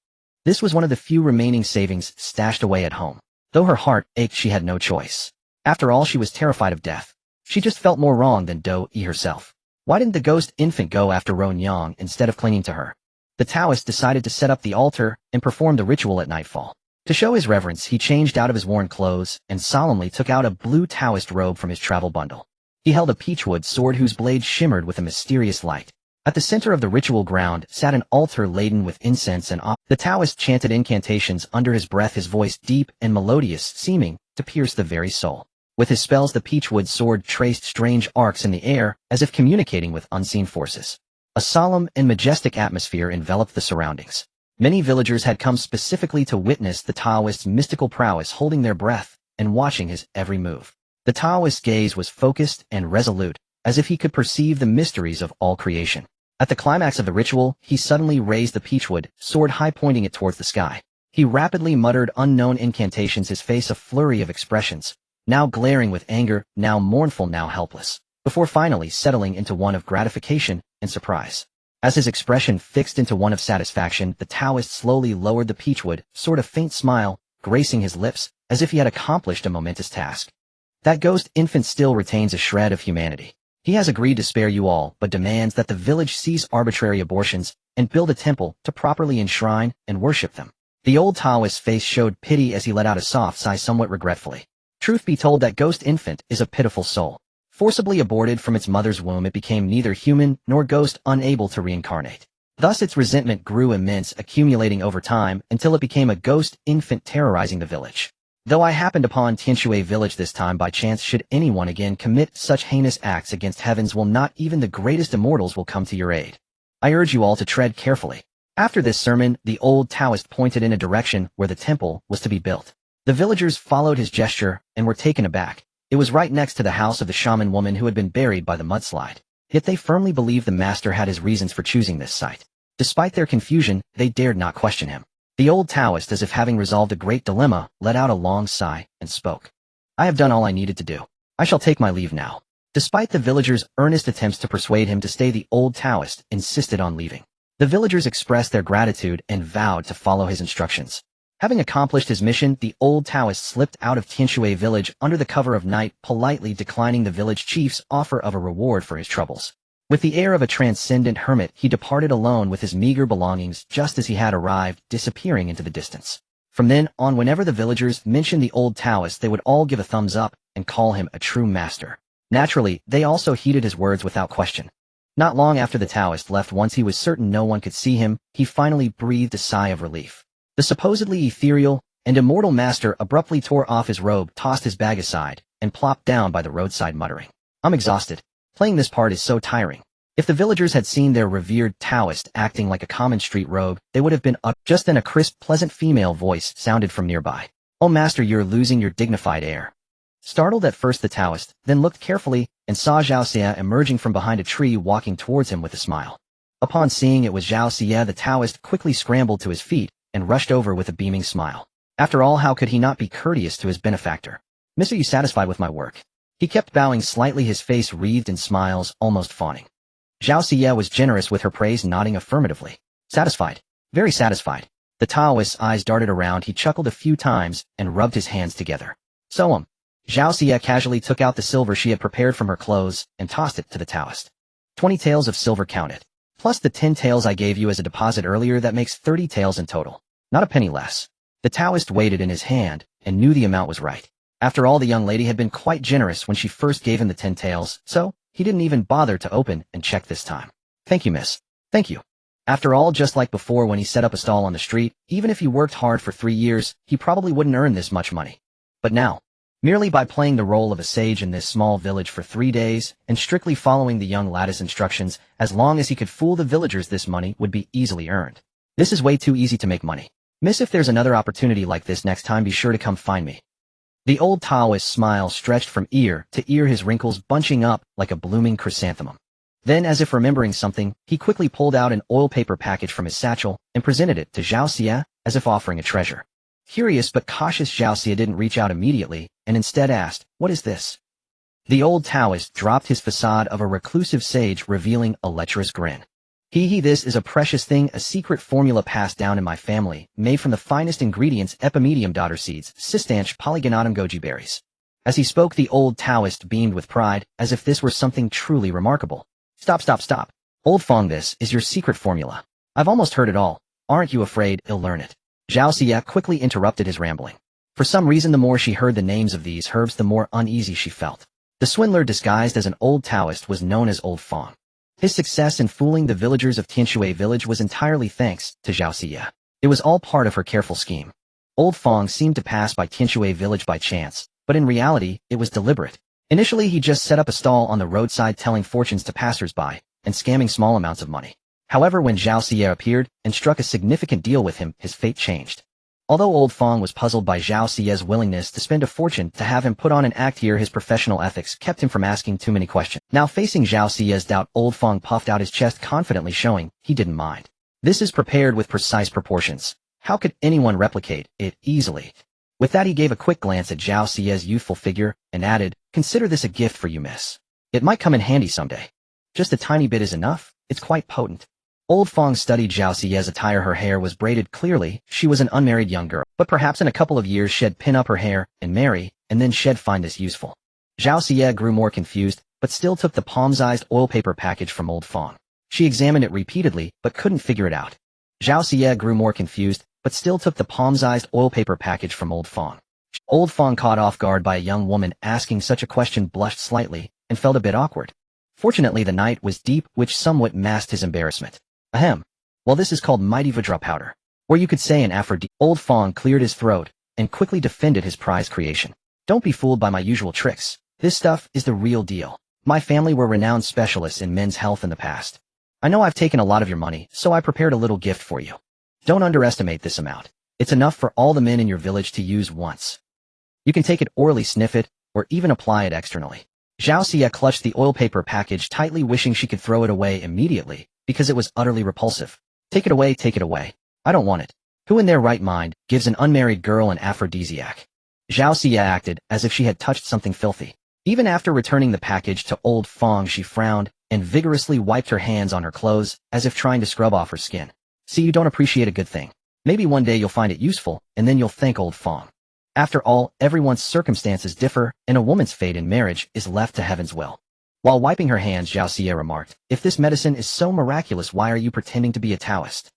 This was one of the few remaining savings stashed away at home. Though her heart ached, she had no choice. After all, she was terrified of death. She just felt more wrong than Do-Yi herself. Why didn't the ghost infant go after Ron Yang instead of clinging to her? The Taoist decided to set up the altar and perform the ritual at nightfall. To show his reverence, he changed out of his worn clothes and solemnly took out a blue Taoist robe from his travel bundle. He held a peachwood sword whose blade shimmered with a mysterious light. At the center of the ritual ground sat an altar laden with incense and the Taoist chanted incantations under his breath, his voice deep and melodious, seeming to pierce the very soul. With his spells, the peachwood sword traced strange arcs in the air, as if communicating with unseen forces. A solemn and majestic atmosphere enveloped the surroundings. Many villagers had come specifically to witness the Taoist's mystical prowess, holding their breath and watching his every move. The Taoist's gaze was focused and resolute, as if he could perceive the mysteries of all creation. At the climax of the ritual, he suddenly raised the peachwood sword high, pointing it towards the sky. He rapidly muttered unknown incantations, his face a flurry of expressions, now glaring with anger, now mournful, now helpless, before finally settling into one of gratification and surprise. As his expression fixed into one of satisfaction, the Taoist slowly lowered the peachwood sword, a faint smile gracing his lips, as if he had accomplished a momentous task. That ghost infant still retains a shred of humanity. He has agreed to spare you all, but demands that the village cease arbitrary abortions and build a temple to properly enshrine and worship them. The old Taoist's face showed pity as he let out a soft sigh, somewhat regretfully. Truth be told, that ghost infant is a pitiful soul. Forcibly aborted from its mother's womb, it became neither human nor ghost, unable to reincarnate. Thus its resentment grew immense, accumulating over time until it became a ghost infant terrorizing the village. Though I happened upon Tianshui village this time by chance, should anyone again commit such heinous acts against heavens, will not even the greatest immortals will come to your aid. I urge you all to tread carefully. After this sermon, the old Taoist pointed in a direction where the temple was to be built. The villagers followed his gesture and were taken aback. It was right next to the house of the shaman woman who had been buried by the mudslide. Yet they firmly believed the master had his reasons for choosing this site. Despite their confusion, they dared not question him. The old Taoist, as if having resolved a great dilemma, let out a long sigh and spoke. I have done all I needed to do. I shall take my leave now. Despite the villagers' earnest attempts to persuade him to stay, the old Taoist insisted on leaving. The villagers expressed their gratitude and vowed to follow his instructions. Having accomplished his mission, the old Taoist slipped out of Tianshui village under the cover of night, politely declining the village chief's offer of a reward for his troubles. With the air of a transcendent hermit, he departed alone with his meager belongings just as he had arrived, disappearing into the distance. From then on, whenever the villagers mentioned the old Taoist, they would all give a thumbs up and call him a true master. Naturally, they also heeded his words without question. Not long after the Taoist left, once he was certain no one could see him, he finally breathed a sigh of relief. The supposedly ethereal and immortal master abruptly tore off his robe, tossed his bag aside, and plopped down by the roadside muttering, "I'm exhausted. Playing this part is so tiring." If the villagers had seen their revered Taoist acting like a common street rogue, they would have been up. Just then a crisp, pleasant female voice sounded from nearby. "Oh master, you're losing your dignified air." Startled at first, the Taoist then looked carefully and saw Zhao Xie emerging from behind a tree, walking towards him with a smile. Upon seeing it was Zhao Xie, the Taoist quickly scrambled to his feet and rushed over with a beaming smile. After all, how could he not be courteous to his benefactor? "Miss, are you satisfied with my work?" He kept bowing slightly, his face wreathed in smiles, almost fawning. Zhao Xie was generous with her praise, nodding affirmatively. "Satisfied. Very satisfied." The Taoist's eyes darted around, he chuckled a few times and rubbed his hands together. "So Zhao Xie casually took out the silver she had prepared from her clothes and tossed it to the Taoist. 20 taels of silver, counted. Plus the 10 taels I gave you as a deposit earlier, that makes 30 taels in total. Not a penny less." The Taoist weighed it in his hand and knew the amount was right. After all, the young lady had been quite generous when she first gave him the 10 taels, so he didn't even bother to open and check this time. "Thank you, miss. Thank you." After all, just like before when he set up a stall on the street, even if he worked hard for 3 years, he probably wouldn't earn this much money. But now, merely by playing the role of a sage in this small village for 3 days and strictly following the young lad's instructions, as long as he could fool the villagers, this money would be easily earned. "This is way too easy to make money. Miss, if there's another opportunity like this next time, be sure to come find me." The old Taoist's smile stretched from ear to ear, his wrinkles bunching up like a blooming chrysanthemum. Then, as if remembering something, he quickly pulled out an oil paper package from his satchel and presented it to Zhao Xie as if offering a treasure. Curious but cautious, Zhao Xie didn't reach out immediately and instead asked, "What is this?" The old Taoist dropped his facade of a reclusive sage, revealing a lecherous grin. This is a precious thing, a secret formula passed down in my family, made from the finest ingredients, epimedium daughter seeds, cistanche, polygonatum goji berries." As he spoke, the old Taoist beamed with pride, as if this were something truly remarkable. Stop. Old Fong, this is your secret formula. I've almost heard it all. Aren't you afraid you'll learn it?" Zhao Xie quickly interrupted his rambling. For some reason, the more she heard the names of these herbs, the more uneasy she felt. The swindler disguised as an old Taoist was known as Old Fong. His success in fooling the villagers of Tianshui village was entirely thanks to Zhao Xie. It was all part of her careful scheme. Old Fong seemed to pass by Tianshui village by chance, but in reality, it was deliberate. Initially, he just set up a stall on the roadside, telling fortunes to passers-by and scamming small amounts of money. However, when Zhao Xie appeared and struck a significant deal with him, his fate changed. Although Old Fong was puzzled by Zhao Xie's willingness to spend a fortune to have him put on an act here, his professional ethics kept him from asking too many questions. Now facing Zhao Xie's doubt, Old Fong puffed out his chest confidently, showing he didn't mind. "This is prepared with precise proportions. How could anyone replicate it easily?" With that, he gave a quick glance at Zhao Xie's youthful figure and added, "Consider this a gift for you, miss. It might come in handy someday. Just a tiny bit is enough. It's quite potent." Old Fong studied Zhao Xie's attire. Her hair was braided. Clearly, she was an unmarried young girl, but perhaps in a couple of years she'd pin up her hair and marry, and then she'd find this useful. Zhao Xie grew more confused, but still took the palm-sized oil paper package from Old Fong. She examined it repeatedly, but couldn't figure it out. Zhao Xie grew more confused, but still took the palm-sized oil paper package from Old Fong. Old Fong, caught off guard by a young woman asking such a question, blushed slightly and felt a bit awkward. Fortunately, the night was deep, which somewhat masked his embarrassment. "Ahem. Well, this is called mighty Vajra powder. Or you could say an aphrodisiac." Old Fong cleared his throat and quickly defended his prized creation. "Don't be fooled by my usual tricks. This stuff is the real deal. My family were renowned specialists in men's health in the past. I know I've taken a lot of your money, so I prepared a little gift for you. Don't underestimate this amount. It's enough for all the men in your village to use once. You can take it orally, sniff it, or even apply it externally." Zhao Xie clutched the oil paper package tightly, wishing she could throw it away immediately, because it was utterly repulsive. Take it away. I don't want it. Who in their right mind gives an unmarried girl an aphrodisiac?" Zhao Xie acted as if she had touched something filthy. Even after returning the package to Old Fong, she frowned and vigorously wiped her hands on her clothes, as if trying to scrub off her skin. "See, you don't appreciate a good thing. Maybe one day you'll find it useful, and then you'll thank old Fong. After all, everyone's circumstances differ, and a woman's fate in marriage is left to heaven's will. While wiping her hands, Zhao Xie remarked, if this medicine is so miraculous, why are you pretending to be a Taoist?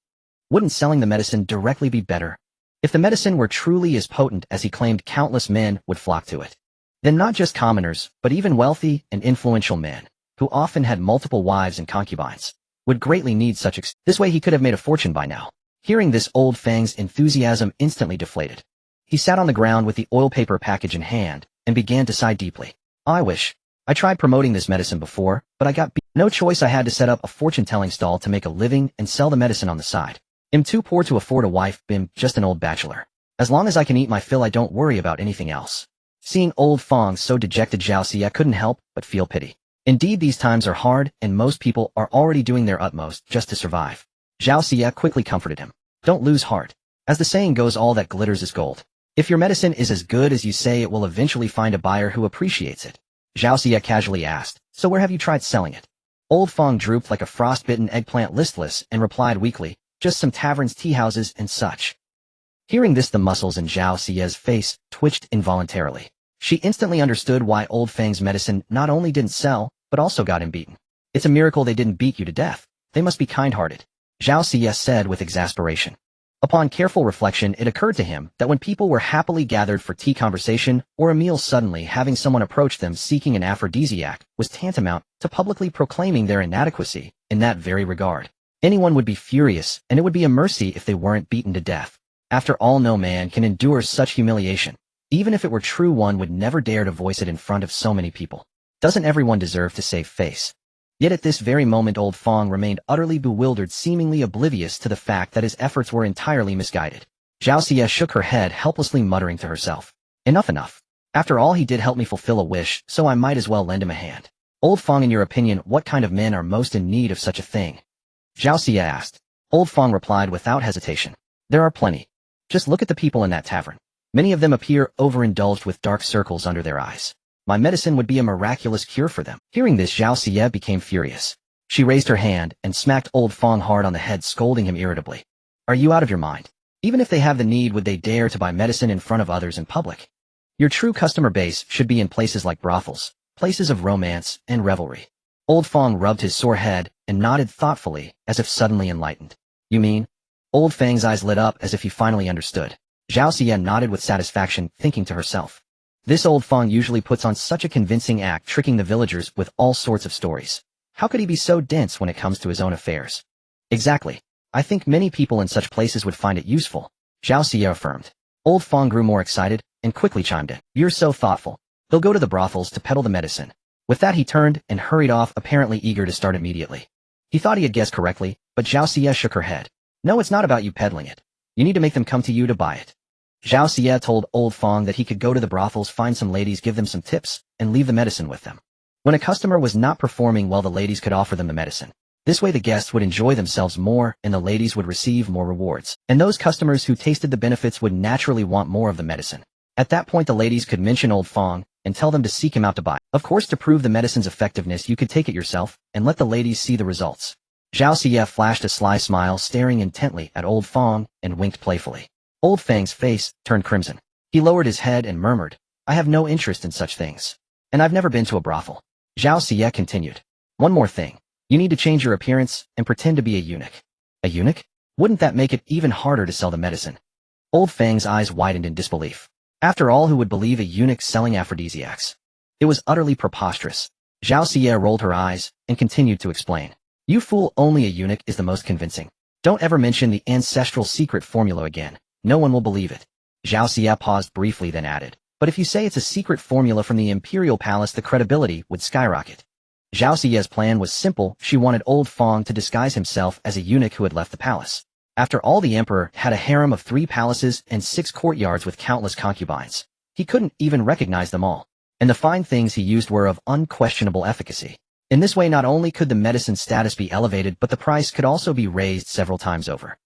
Wouldn't selling the medicine directly be better? If the medicine were truly as potent as he claimed, countless men would flock to it. Then not just commoners, but even wealthy and influential men, who often had multiple wives and concubines, would greatly need such this way he could have made a fortune by now. Hearing this, old Fang's enthusiasm instantly deflated. He sat on the ground with the oil paper package in hand, and began to sigh deeply. I tried promoting this medicine before, but I got no choice. I had to set up a fortune-telling stall to make a living and sell the medicine on the side. I'm too poor to afford a wife, I'm just an old bachelor. As long as I can eat my fill, I don't worry about anything else. Seeing old Fong so dejected, Zhao Xie couldn't help but feel pity. Indeed, these times are hard, and most people are already doing their utmost just to survive. Zhao Xie quickly comforted him. Don't lose heart. As the saying goes, all that glitters is gold. If your medicine is as good as you say, it will eventually find a buyer who appreciates it. Zhao Xie casually asked, so where have you tried selling it? Old Fong drooped like a frostbitten eggplant, listless, and replied weakly, just some taverns, tea houses, and such. Hearing this, the muscles in Zhao Xie's face twitched involuntarily. She instantly understood why old Fang's medicine not only didn't sell, but also got him beaten. It's a miracle they didn't beat you to death. They must be kind-hearted, Zhao Xie said with exasperation. Upon careful reflection, it occurred to him that when people were happily gathered for tea conversation or a meal, suddenly having someone approach them seeking an aphrodisiac was tantamount to publicly proclaiming their inadequacy in that very regard. Anyone would be furious, and it would be a mercy if they weren't beaten to death. After all, no man can endure such humiliation. Even if it were true, one would never dare to voice it in front of so many people. Doesn't everyone deserve to save face? Yet at this very moment, old Fong remained utterly bewildered, seemingly oblivious to the fact that his efforts were entirely misguided. Zhao Xie shook her head, helplessly muttering to herself. Enough. After all, he did help me fulfill a wish, so I might as well lend him a hand. Old Fong, in your opinion, what kind of men are most in need of such a thing? Zhao Xie asked. Old Fong replied without hesitation. There are plenty. Just look at the people in that tavern. Many of them appear overindulged with dark circles under their eyes. My medicine would be a miraculous cure for them. Hearing this, Zhao Xie became furious. She raised her hand and smacked old Fong hard on the head, scolding him irritably. Are you out of your mind? Even if they have the need, would they dare to buy medicine in front of others in public? Your true customer base should be in places like brothels, places of romance and revelry. Old Fong rubbed his sore head and nodded thoughtfully, as if suddenly enlightened. You mean? Old Fang's eyes lit up as if he finally understood. Zhao Xie nodded with satisfaction, thinking to herself. This old Fong usually puts on such a convincing act, tricking the villagers with all sorts of stories. How could he be so dense when it comes to his own affairs? Exactly. I think many people in such places would find it useful, Zhao Xie affirmed. Old Fong grew more excited and quickly chimed in. You're so thoughtful. They'll go to the brothels to peddle the medicine. With that, he turned and hurried off, apparently eager to start immediately. He thought he had guessed correctly, but Zhao Xie shook her head. No, it's not about you peddling it. You need to make them come to you to buy it. Zhao Xie told old Fong that he could go to the brothels, find some ladies, give them some tips, and leave the medicine with them. When a customer was not performing well, the ladies could offer them the medicine. This way the guests would enjoy themselves more, and the ladies would receive more rewards. And those customers who tasted the benefits would naturally want more of the medicine. At that point, the ladies could mention old Fong and tell them to seek him out to buy. Of course, to prove the medicine's effectiveness, you could take it yourself and let the ladies see the results. Zhao Xie flashed a sly smile, staring intently at old Fong, and winked playfully. Old Fang's face turned crimson. He lowered his head and murmured, I have no interest in such things. And I've never been to a brothel. Zhao Xie continued. One more thing. You need to change your appearance and pretend to be a eunuch. A eunuch? Wouldn't that make it even harder to sell the medicine? Old Fang's eyes widened in disbelief. After all, who would believe a eunuch selling aphrodisiacs? It was utterly preposterous. Zhao Xie rolled her eyes and continued to explain. You fool, only a eunuch is the most convincing. Don't ever mention the ancestral secret formula again. No one will believe it. Zhao Xie paused briefly, then added, but if you say it's a secret formula from the imperial palace, the credibility would skyrocket. Zhao Xie's plan was simple. She wanted old Fong to disguise himself as a eunuch who had left the palace. After all, the emperor had a harem of 3 palaces and 6 courtyards with countless concubines. He couldn't even recognize them all. And the fine things he used were of unquestionable efficacy. In this way, not only could the medicine's status be elevated, but the price could also be raised several times over.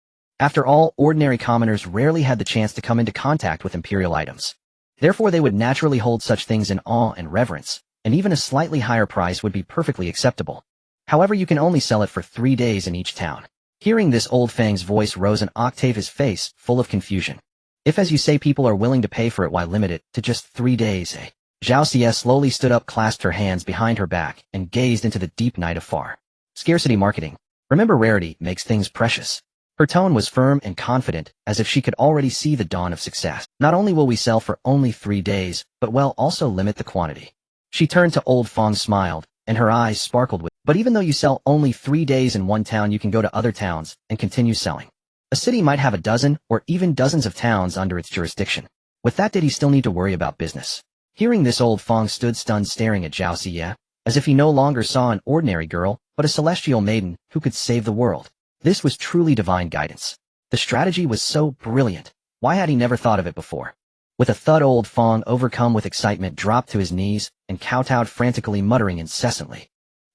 After all, ordinary commoners rarely had the chance to come into contact with imperial items. Therefore, they would naturally hold such things in awe and reverence, and even a slightly higher price would be perfectly acceptable. However, you can only sell it for 3 days in each town. Hearing this, Old Fang's voice rose an octave, his face full of confusion. If, as you say, people are willing to pay for it, why limit it to just 3 days, eh? Zhao Xie slowly stood up, clasped her hands behind her back, and gazed into the deep night afar. Scarcity marketing. Remember, rarity makes things precious. Her tone was firm and confident, as if she could already see the dawn of success. Not only will we sell for only 3 days, but we'll also limit the quantity. She turned to Old Fang, smiled, and her eyes sparkled with, but even though you sell only 3 days in one town, you can go to other towns and continue selling. A city might have a dozen or even dozens of towns under its jurisdiction. With that, did he still need to worry about business? Hearing this, Old Fang stood stunned, staring at Zhao Xie, as if he no longer saw an ordinary girl, but a celestial maiden who could save the world. This was truly divine guidance. The strategy was so brilliant. Why had he never thought of it before? With a thud, Old Fang, overcome with excitement, dropped to his knees and kowtowed frantically, muttering incessantly.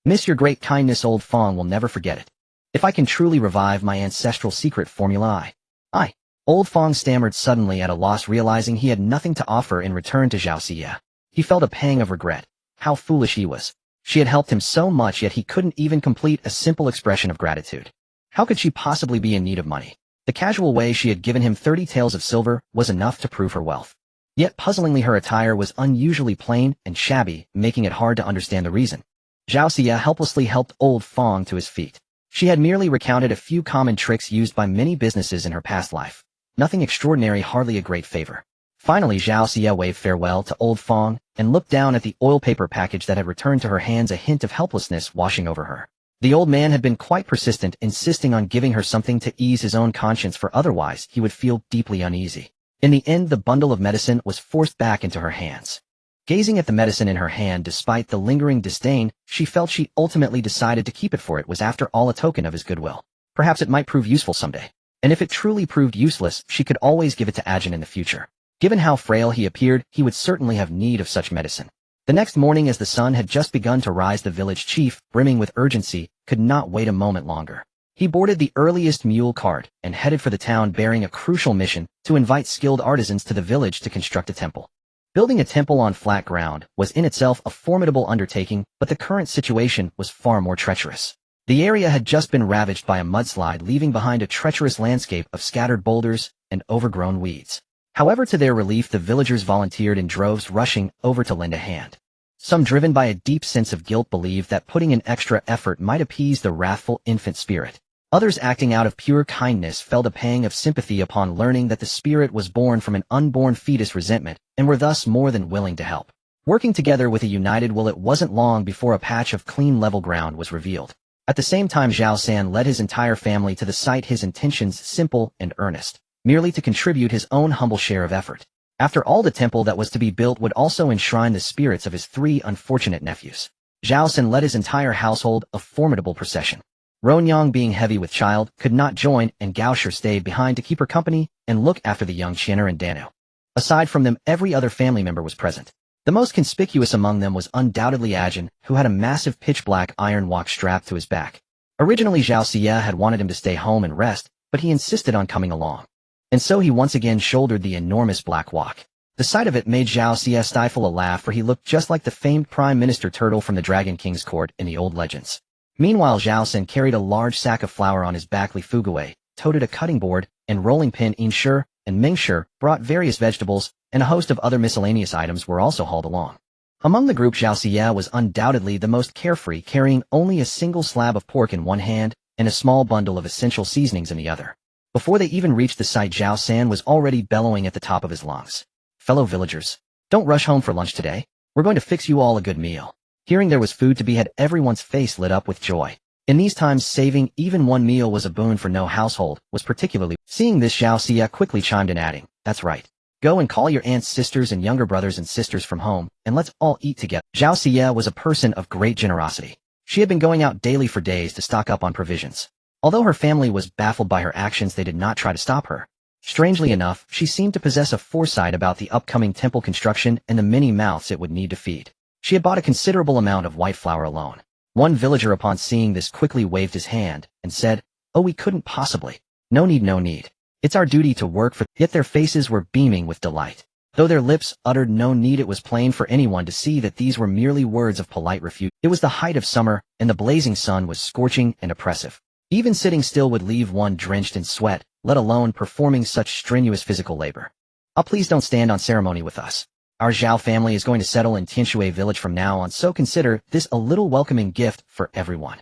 Miss, your great kindness, Old Fang will never forget it. If I can truly revive my ancestral secret formula, I. Old Fang stammered, suddenly at a loss, realizing he had nothing to offer in return to Zhao Xie. He felt a pang of regret. How foolish he was. She had helped him so much, yet he couldn't even complete a simple expression of gratitude. How could she possibly be in need of money? The casual way she had given him 30 taels of silver was enough to prove her wealth. Yet puzzlingly, her attire was unusually plain and shabby, making it hard to understand the reason. Zhao Xie helplessly helped Old Fang to his feet. She had merely recounted a few common tricks used by many businesses in her past life. Nothing extraordinary, hardly a great favor. Finally, Zhao Xie waved farewell to Old Fang and looked down at the oil paper package that had returned to her hands, a hint of helplessness washing over her. The old man had been quite persistent, insisting on giving her something to ease his own conscience, for otherwise he would feel deeply uneasy. In the end, the bundle of medicine was forced back into her hands. Gazing at the medicine in her hand, despite the lingering disdain, she felt she ultimately decided to keep it, for it was after all a token of his goodwill. Perhaps it might prove useful someday. And if it truly proved useless, she could always give it to Ajin in the future. Given how frail he appeared, he would certainly have need of such medicine. The next morning, as the sun had just begun to rise, the village chief, brimming with urgency, could not wait a moment longer. He boarded the earliest mule cart and headed for the town, bearing a crucial mission to invite skilled artisans to the village to construct a temple. Building a temple on flat ground was in itself a formidable undertaking, but the current situation was far more treacherous. The area had just been ravaged by a mudslide, leaving behind a treacherous landscape of scattered boulders and overgrown weeds. However, to their relief, the villagers volunteered in droves, rushing over to lend a hand. Some, driven by a deep sense of guilt, believed that putting in extra effort might appease the wrathful infant spirit. Others, acting out of pure kindness, felt a pang of sympathy upon learning that the spirit was born from an unborn fetus resentment, and were thus more than willing to help. Working together with a united will, it wasn't long before a patch of clean level ground was revealed. At the same time, Zhao San led his entire family to the site, his intentions simple and earnest, merely to contribute his own humble share of effort. After all, the temple that was to be built would also enshrine the spirits of his 3 unfortunate nephews. Zhao San led his entire household, a formidable procession. Ronyang, being heavy with child, could not join, and Gao Shi stayed behind to keep her company and look after the young Chinner and Dano. Aside from them, every other family member was present. The most conspicuous among them was undoubtedly Ajin, who had a massive pitch-black iron wok strapped to his back. Originally, Zhao Xie had wanted him to stay home and rest, but he insisted on coming along. And so he once again shouldered the enormous black wok. The sight of it made Zhao Xie stifle a laugh, for he looked just like the famed Prime Minister Turtle from the Dragon King's court in the old legends. Meanwhile, Zhao Sen carried a large sack of flour on his back. Li Fugawei toted a cutting board and rolling pin. In Shi and Ming Shi brought various vegetables, and a host of other miscellaneous items were also hauled along. Among the group, Zhao Xie was undoubtedly the most carefree, carrying only a single slab of pork in one hand and a small bundle of essential seasonings in the other. Before they even reached the site, Zhao San was already bellowing at the top of his lungs. "Fellow villagers, don't rush home for lunch today. We're going to fix you all a good meal." Hearing there was food to be had, everyone's face lit up with joy. In these times, saving even one meal was a boon, for no household was particularly. Seeing this, Zhao Xie quickly chimed in, adding, "That's right. Go and call your aunts, sisters, and younger brothers and sisters from home, and let's all eat together." Zhao Xie was a person of great generosity. She had been going out daily for days to stock up on provisions. Although her family was baffled by her actions, they did not try to stop her. Strangely enough, she seemed to possess a foresight about the upcoming temple construction and the many mouths it would need to feed. She had bought a considerable amount of white flour alone. One villager, upon seeing this, quickly waved his hand and said, "Oh, we couldn't possibly. No need, no need. It's our duty to work for." Yet their faces were beaming with delight. Though their lips uttered no need, it was plain for anyone to see that these were merely words of polite refusal. It was the height of summer, and the blazing sun was scorching and oppressive. Even sitting still would leave one drenched in sweat, let alone performing such strenuous physical labor. Oh, please don't stand on ceremony with us. Our Zhao family is going to settle in Tianshui village from now on, so consider this a little welcoming gift for everyone.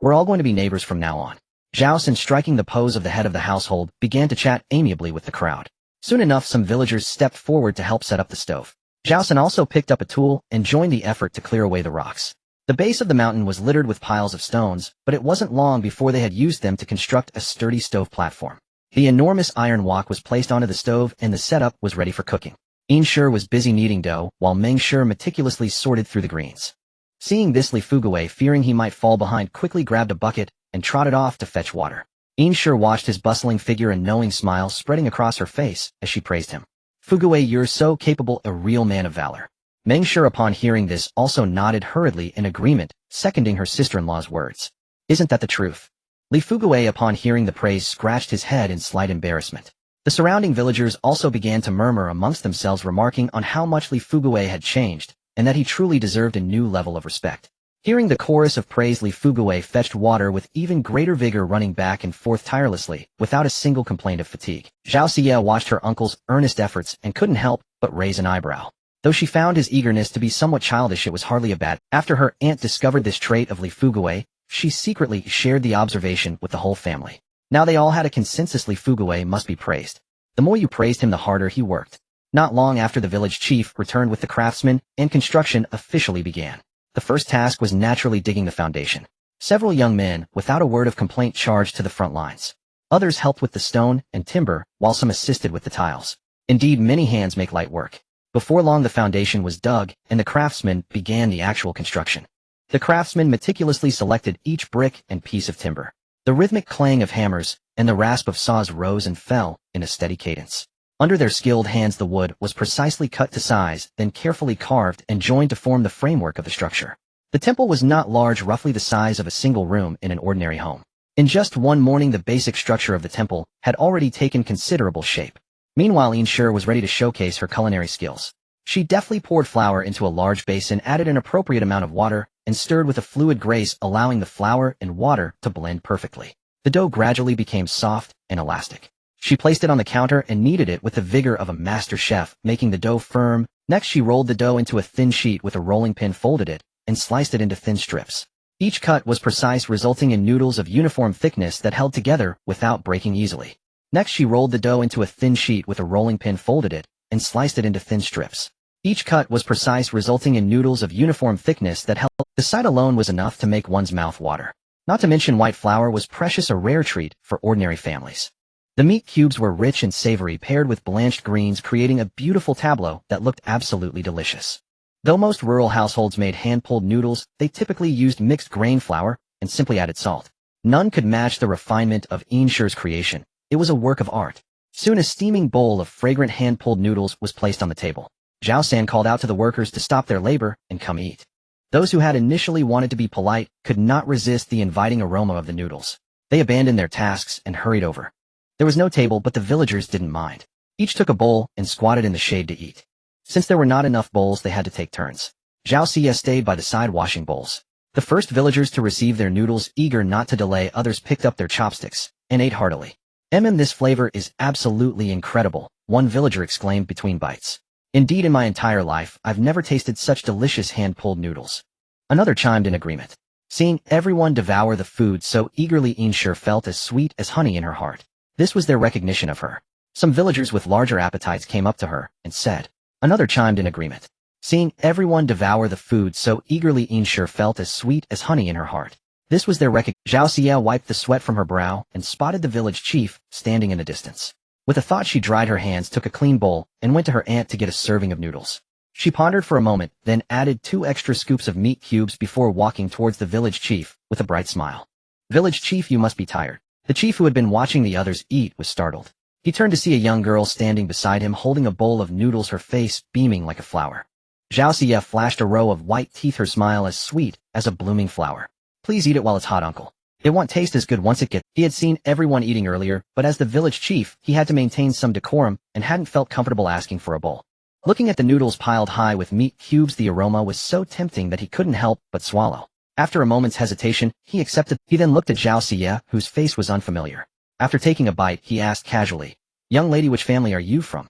We're all going to be neighbors from now on. Zhao San, striking the pose of the head of the household, began to chat amiably with the crowd. Soon enough, some villagers stepped forward to help set up the stove. Zhao San also picked up a tool and joined the effort to clear away the rocks. The base of the mountain was littered with piles of stones, but it wasn't long before they had used them to construct a sturdy stove platform. The enormous iron wok was placed onto the stove and the setup was ready for cooking. Inshur was busy kneading dough, while Mengshur meticulously sorted through the greens. Seeing this, Li Fugui, fearing he might fall behind, quickly grabbed a bucket and trotted off to fetch water. Inshur watched his bustling figure, a knowing smile spreading across her face as she praised him. Fugui, you're so capable, a real man of valor. Mengshur, upon hearing this, also nodded hurriedly in agreement, seconding her sister-in-law's words. Isn't that the truth? Li Fugui, upon hearing the praise, scratched his head in slight embarrassment. The surrounding villagers also began to murmur amongst themselves, remarking on how much Li Fugui had changed, and that he truly deserved a new level of respect. Hearing the chorus of praise, Li Fugui fetched water with even greater vigor, running back and forth tirelessly, without a single complaint of fatigue. Zhao Xie watched her uncle's earnest efforts and couldn't help but raise an eyebrow. Though she found his eagerness to be somewhat childish, it was hardly a bad. After her aunt discovered this trait of Li Fugui, she secretly shared the observation with the whole family. Now they all had a consensus: Li Fugui must be praised. The more you praised him, the harder he worked. Not long after, the village chief returned with the craftsmen, and construction officially began. The first task was naturally digging the foundation. Several young men, without a word of complaint, charged to the front lines. Others helped with the stone and timber, while some assisted with the tiles. Indeed, many hands make light work. Before long, the foundation was dug, and the craftsmen began the actual construction. The craftsmen meticulously selected each brick and piece of timber. The rhythmic clang of hammers and the rasp of saws rose and fell in a steady cadence. Under their skilled hands, the wood was precisely cut to size, then carefully carved and joined to form the framework of the structure. The temple was not large, roughly the size of a single room in an ordinary home. In just one morning, the basic structure of the temple had already taken considerable shape. Meanwhile, Inshur was ready to showcase her culinary skills. She deftly poured flour into a large basin, added an appropriate amount of water, and stirred with a fluid grace, allowing the flour and water to blend perfectly. The dough gradually became soft and elastic. She placed it on the counter and kneaded it with the vigor of a master chef, making the dough firm. Next, she rolled the dough into a thin sheet with a rolling pin, folded it, and sliced it into thin strips. Each cut was precise, resulting in noodles of uniform thickness that held together without breaking easily. Next, she rolled the dough into a thin sheet with a rolling pin, folded it, and sliced it into thin strips. Each cut was precise, resulting in noodles of uniform thickness that held. The sight alone was enough to make one's mouth water. Not to mention, white flour was precious, a rare treat for ordinary families. The meat cubes were rich and savory, paired with blanched greens, creating a beautiful tableau that looked absolutely delicious. Though most rural households made hand-pulled noodles, they typically used mixed grain flour and simply added salt. None could match the refinement of Inshur's creation. It was a work of art. Soon a steaming bowl of fragrant hand-pulled noodles was placed on the table. Zhao San called out to the workers to stop their labor and come eat. Those who had initially wanted to be polite could not resist the inviting aroma of the noodles. They abandoned their tasks and hurried over. There was no table, but the villagers didn't mind. Each took a bowl and squatted in the shade to eat. Since there were not enough bowls, they had to take turns. Zhao Xie stayed by the side washing bowls. The first villagers to receive their noodles, eager not to delay, others picked up their chopsticks and ate heartily. This flavor is absolutely incredible, one villager exclaimed between bites. Indeed, in my entire life, I've never tasted such delicious hand-pulled noodles. Another chimed in agreement. Seeing everyone devour the food so eagerly, Inshur felt as sweet as honey in her heart. This was their recognition of her. Some villagers with larger appetites came up to her and said. Another chimed in agreement. Seeing everyone devour the food so eagerly, Inshur felt as sweet as honey in her heart. This was their recognition. Zhao Xie wiped the sweat from her brow and spotted the village chief standing in the distance. With a thought, she dried her hands, took a clean bowl, and went to her aunt to get a serving of noodles. She pondered for a moment, then added 2 extra scoops of meat cubes before walking towards the village chief with a bright smile. Village chief, you must be tired. The chief, who had been watching the others eat, was startled. He turned to see a young girl standing beside him holding a bowl of noodles, her face beaming like a flower. Zhao Xie flashed a row of white teeth, her smile as sweet as a blooming flower. Please eat it while it's hot, uncle. It won't taste as good once it gets. He had seen everyone eating earlier, but as the village chief, he had to maintain some decorum and hadn't felt comfortable asking for a bowl. Looking at the noodles piled high with meat cubes, the aroma was so tempting that he couldn't help but swallow. After a moment's hesitation, he accepted. He then looked at Zhao Xie, whose face was unfamiliar. After taking a bite, he asked casually, "Young lady, which family are you from?"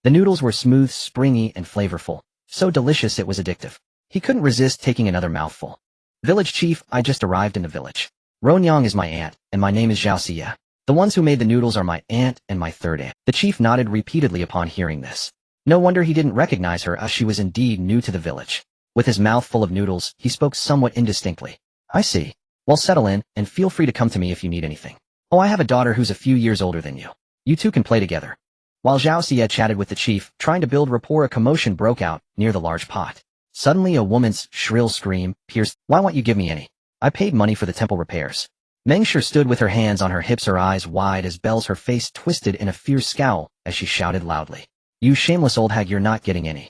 The noodles were smooth, springy, and flavorful, so delicious it was addictive. He couldn't resist taking another mouthful. "Village chief, I just arrived in the village. Ronyang is my aunt, and my name is Zhao Xie. The ones who made the noodles are my aunt and my third aunt." The chief nodded repeatedly upon hearing this. No wonder he didn't recognize her, as she was indeed new to the village. With his mouth full of noodles, he spoke somewhat indistinctly. "I see. Well, settle in, and feel free to come to me if you need anything. Oh, I have a daughter who's a few years older than you. You two can play together." While Zhao Xie chatted with the chief, trying to build rapport, a commotion broke out near the large pot. Suddenly a woman's shrill scream pierced. "Why won't you give me any? I paid money for the temple repairs." Meng Shi stood with her hands on her hips, her eyes wide as bells, her face twisted in a fierce scowl as she shouted loudly, "You shameless old hag, you're not getting any."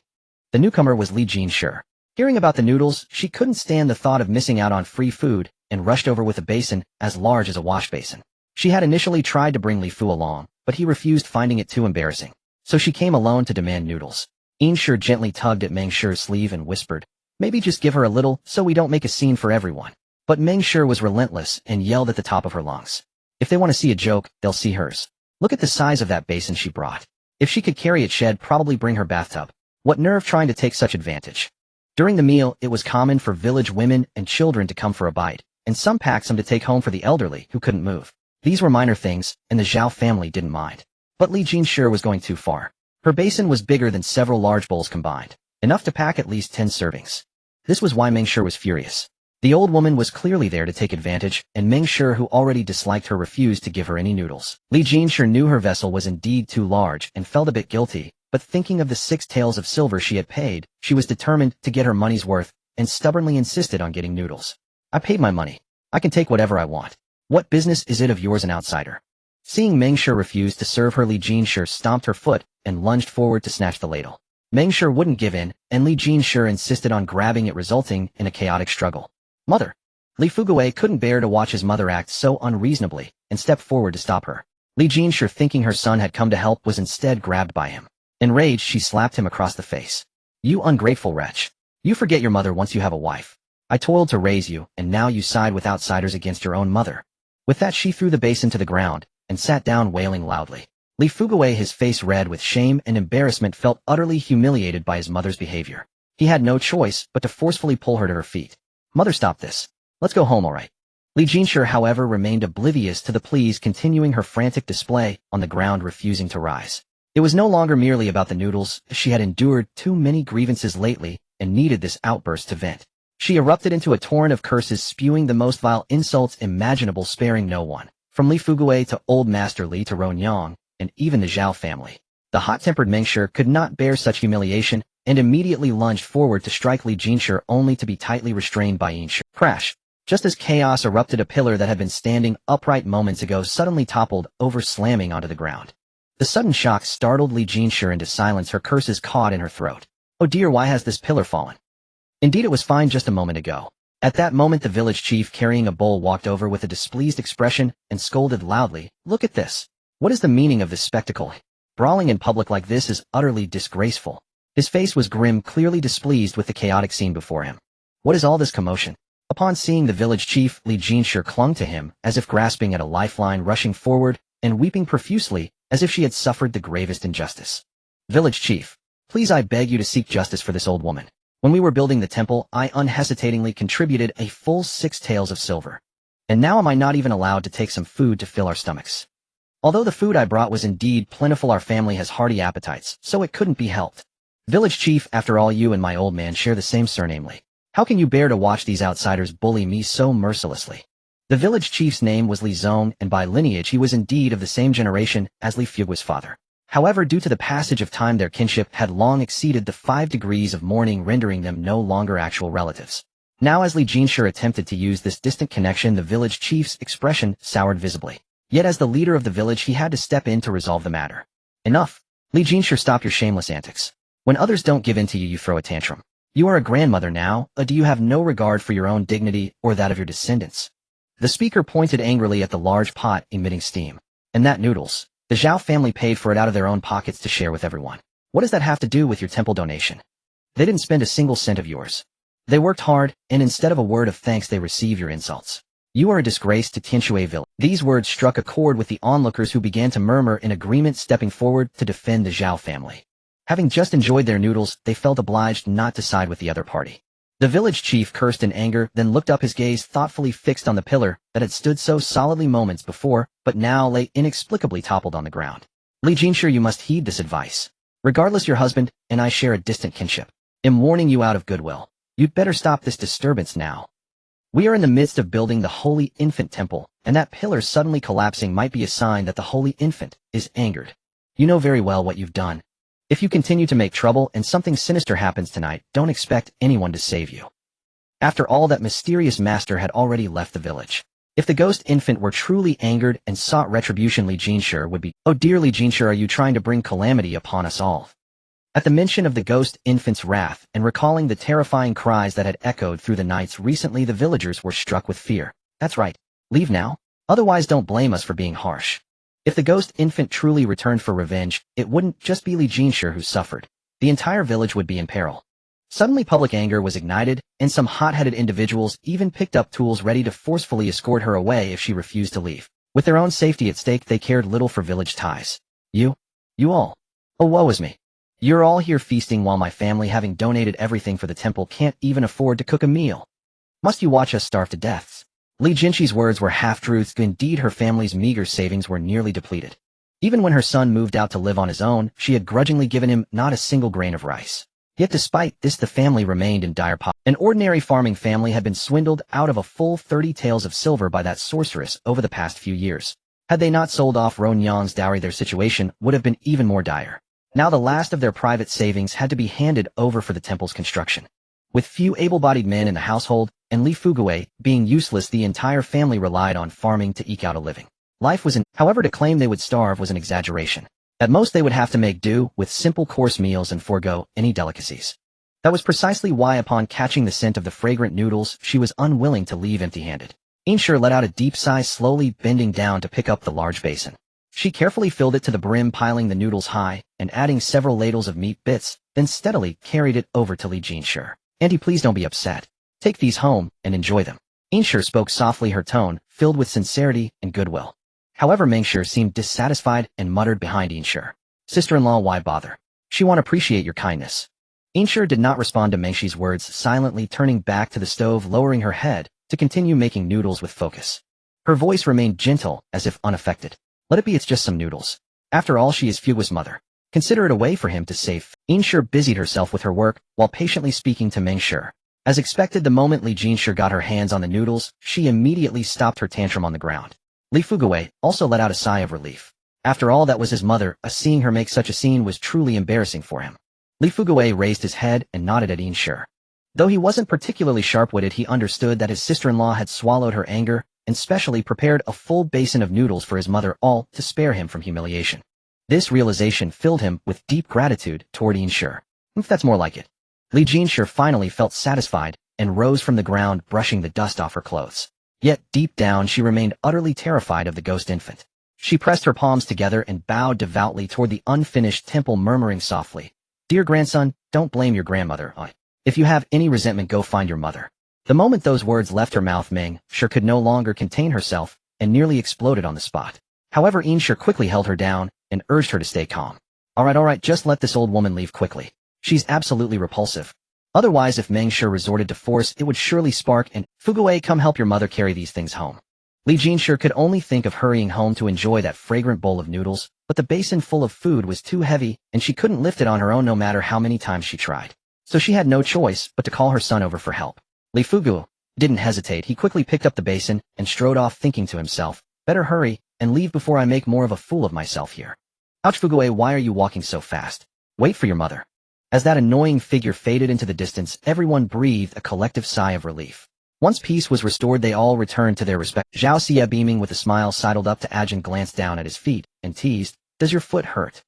The newcomer was Li Jinshi. Hearing about the noodles, she couldn't stand the thought of missing out on free food and rushed over with a basin as large as a wash basin. She had initially tried to bring Li Fu along, but he refused, finding it too embarrassing. So she came alone to demand noodles. Jinshi gently tugged at Meng Shi's sleeve and whispered, "Maybe just give her a little so we don't make a scene for everyone." But Meng Shi was relentless and yelled at the top of her lungs, "If they want to see a joke, they'll see hers. Look at the size of that basin she brought. If she could carry it, she'd probably bring her bathtub. What nerve trying to take such advantage." During the meal, it was common for village women and children to come for a bite, and some packed some to take home for the elderly who couldn't move. These were minor things, and the Zhao family didn't mind. But Li Jinshi was going too far. Her basin was bigger than several large bowls combined, enough to pack at least 10 servings. This was why Meng Shi was furious. The old woman was clearly there to take advantage, and Meng Shi, who already disliked her, refused to give her any noodles. Li Jinshi knew her vessel was indeed too large and felt a bit guilty, but thinking of the 6 taels of silver she had paid, she was determined to get her money's worth and stubbornly insisted on getting noodles. "I paid my money. I can take whatever I want. What business is it of yours, an outsider?" Seeing Meng Shi refuse to serve her, Li Jinshi stomped her foot and lunged forward to snatch the ladle. Meng Shi wouldn't give in, and Li Jinshi insisted on grabbing it, resulting in a chaotic struggle. "Mother!" Li Fugui couldn't bear to watch his mother act so unreasonably and stepped forward to stop her. Li Jinshi, thinking her son had come to help, was instead grabbed by him. Enraged, she slapped him across the face. "You ungrateful wretch! You forget your mother once you have a wife. I toiled to raise you, and now you side with outsiders against your own mother." With that, she threw the basin to the ground and sat down, wailing loudly. Li Fugui, his face red with shame and embarrassment, felt utterly humiliated by his mother's behavior. He had no choice but to forcefully pull her to her feet. "Mother, stop this. Let's go home, all right." Li Jinshi, however, remained oblivious to the pleas, continuing her frantic display on the ground, refusing to rise. It was no longer merely about the noodles. She had endured too many grievances lately and needed this outburst to vent. She erupted into a torrent of curses, spewing the most vile insults imaginable, sparing no one, from Li Fugui to Old Master Li to Ronyang, and even the Zhao family. The hot-tempered Meng Shi could not bear such humiliation and immediately lunged forward to strike Li Jinshi, only to be tightly restrained by Jinshi. Crash! Just as chaos erupted, a pillar that had been standing upright moments ago suddenly toppled over, slamming onto the ground. The sudden shock startled Li Jinshi into silence, her curses caught in her throat. "Oh dear, why has this pillar fallen? Indeed, it was fine just a moment ago." At that moment, the village chief, carrying a bowl, walked over with a displeased expression and scolded loudly, "Look at this. What is the meaning of this spectacle? Brawling in public like this is utterly disgraceful." His face was grim, clearly displeased with the chaotic scene before him. "What is all this commotion?" Upon seeing the village chief, Li Jinshi clung to him as if grasping at a lifeline, rushing forward and weeping profusely as if she had suffered the gravest injustice. "Village chief, please, I beg you to seek justice for this old woman. When we were building the temple, I unhesitatingly contributed a full 6 taels of silver. And now am I not even allowed to take some food to fill our stomachs? Although the food I brought was indeed plentiful, our family has hearty appetites, so it couldn't be helped. Village chief, after all, you and my old man share the same surname, Li. How can you bear to watch these outsiders bully me so mercilessly?" The village chief's name was Li Zong, and by lineage he was indeed of the same generation as Li Fugui's father. However, due to the passage of time, their kinship had long exceeded the 5 degrees of mourning, rendering them no longer actual relatives. Now, as Li Jinshi attempted to use this distant connection, the village chief's expression soured visibly. Yet as the leader of the village, he had to step in to resolve the matter. "Enough. Li Jinshi, stop your shameless antics. When others don't give in to you, you throw a tantrum. You are a grandmother now, do you have no regard for your own dignity or that of your descendants?" The speaker pointed angrily at the large pot emitting steam. "And that noodles. The Zhao family paid for it out of their own pockets to share with everyone. What does that have to do with your temple donation? They didn't spend a single cent of yours." They worked hard, and instead of a word of thanks they receive your insults. You are a disgrace to Tianxue village. These words struck a chord with the onlookers who began to murmur in agreement, stepping forward to defend the Zhao family. Having just enjoyed their noodles, they felt obliged not to side with the other party. The village chief cursed in anger, then looked up, his gaze thoughtfully fixed on the pillar that had stood so solidly moments before, but now lay inexplicably toppled on the ground. Li Jinshi, you must heed this advice. Regardless, your husband and I share a distant kinship. I'm warning you out of goodwill. You'd better stop this disturbance now. We are in the midst of building the Holy Infant Temple, and that pillar suddenly collapsing might be a sign that the Holy Infant is angered. You know very well what you've done. If you continue to make trouble and something sinister happens tonight, don't expect anyone to save you. After all, that mysterious master had already left the village. If the ghost infant were truly angered and sought retribution, Li Jinshi would be, "Oh dear Li Jinshi, are you trying to bring calamity upon us all?" At the mention of the ghost infant's wrath and recalling the terrifying cries that had echoed through the nights recently, the villagers were struck with fear. That's right. Leave now. Otherwise don't blame us for being harsh. If the ghost infant truly returned for revenge, it wouldn't just be Li Jinshi who suffered. The entire village would be in peril. Suddenly public anger was ignited, and some hot-headed individuals even picked up tools ready to forcefully escort her away if she refused to leave. With their own safety at stake, they cared little for village ties. You all. Oh, woe is me. You're all here feasting while my family, having donated everything for the temple, can't even afford to cook a meal. Must you watch us starve to death? Li Jinshi's words were half-truths. Indeed, her family's meager savings were nearly depleted. Even when her son moved out to live on his own, she had grudgingly given him not a single grain of rice. Yet despite this, the family remained in dire poverty. An ordinary farming family had been swindled out of a full 30 taels of silver by that sorceress over the past few years. Had they not sold off Ron Yang's dowry, their situation would have been even more dire. Now the last of their private savings had to be handed over for the temple's construction. With few able-bodied men in the household, and Li Fugui being useless, the entire family relied on farming to eke out a living. Life was however, to claim they would starve was an exaggeration. At most they would have to make do with simple course meals and forego any delicacies. That was precisely why, upon catching the scent of the fragrant noodles, she was unwilling to leave empty-handed. Ainshur let out a deep sigh, slowly bending down to pick up the large basin. She carefully filled it to the brim, piling the noodles high, and adding several ladles of meat bits, then steadily carried it over to Li Jinshi. "Auntie, please don't be upset. Take these home, and enjoy them." Ainshur spoke softly, her tone filled with sincerity and goodwill. However, Mengshi seemed dissatisfied and muttered behind Ainshur, "Sister-in-law, why bother? She won't appreciate your kindness." Ainshur did not respond to Mengshi's words, silently turning back to the stove, lowering her head to continue making noodles with focus. Her voice remained gentle, as if unaffected. "Let it be, it's just some noodles. After all, she is Fugui's mother. Consider it a way for him to save." Ainshur busied herself with her work, while patiently speaking to Mengshi. As expected, the moment Li Jinshi got her hands on the noodles, she immediately stopped her tantrum on the ground. Li Fugui also let out a sigh of relief. After all, that was his mother, seeing her make such a scene was truly embarrassing for him. Li Fugui raised his head and nodded at Ainshur. Though he wasn't particularly sharp-witted, he understood that his sister-in-law had swallowed her anger, and specially prepared a full basin of noodles for his mother, all to spare him from humiliation. This realization filled him with deep gratitude toward Ainshur. If that's more like it. Li Jinshi finally felt satisfied, and rose from the ground, brushing the dust off her clothes. Yet, deep down, she remained utterly terrified of the ghost infant. She pressed her palms together and bowed devoutly toward the unfinished temple, murmuring softly, "Dear grandson, don't blame your grandmother. If you have any resentment, go find your mother." The moment those words left her mouth, Mengshi could no longer contain herself and nearly exploded on the spot. However, Ainshur quickly held her down and urged her to stay calm. All right, just let this old woman leave quickly. She's absolutely repulsive. Otherwise, if Mengshi resorted to force, it would surely spark and Fugui, come help your mother carry these things home. Li Jinshi could only think of hurrying home to enjoy that fragrant bowl of noodles, but the basin full of food was too heavy, and she couldn't lift it on her own no matter how many times she tried. So she had no choice but to call her son over for help. Li Fugui didn't hesitate. He quickly picked up the basin and strode off, thinking to himself, "Better hurry and leave before I make more of a fool of myself here." "Ouch, Fugui, why are you walking so fast? Wait for your mother." As that annoying figure faded into the distance, everyone breathed a collective sigh of relief. Once peace was restored, they all returned to their respect. Zhao Xie, beaming with a smile, sidled up to Ajin, glanced down at his feet, and teased, "Does your foot hurt?"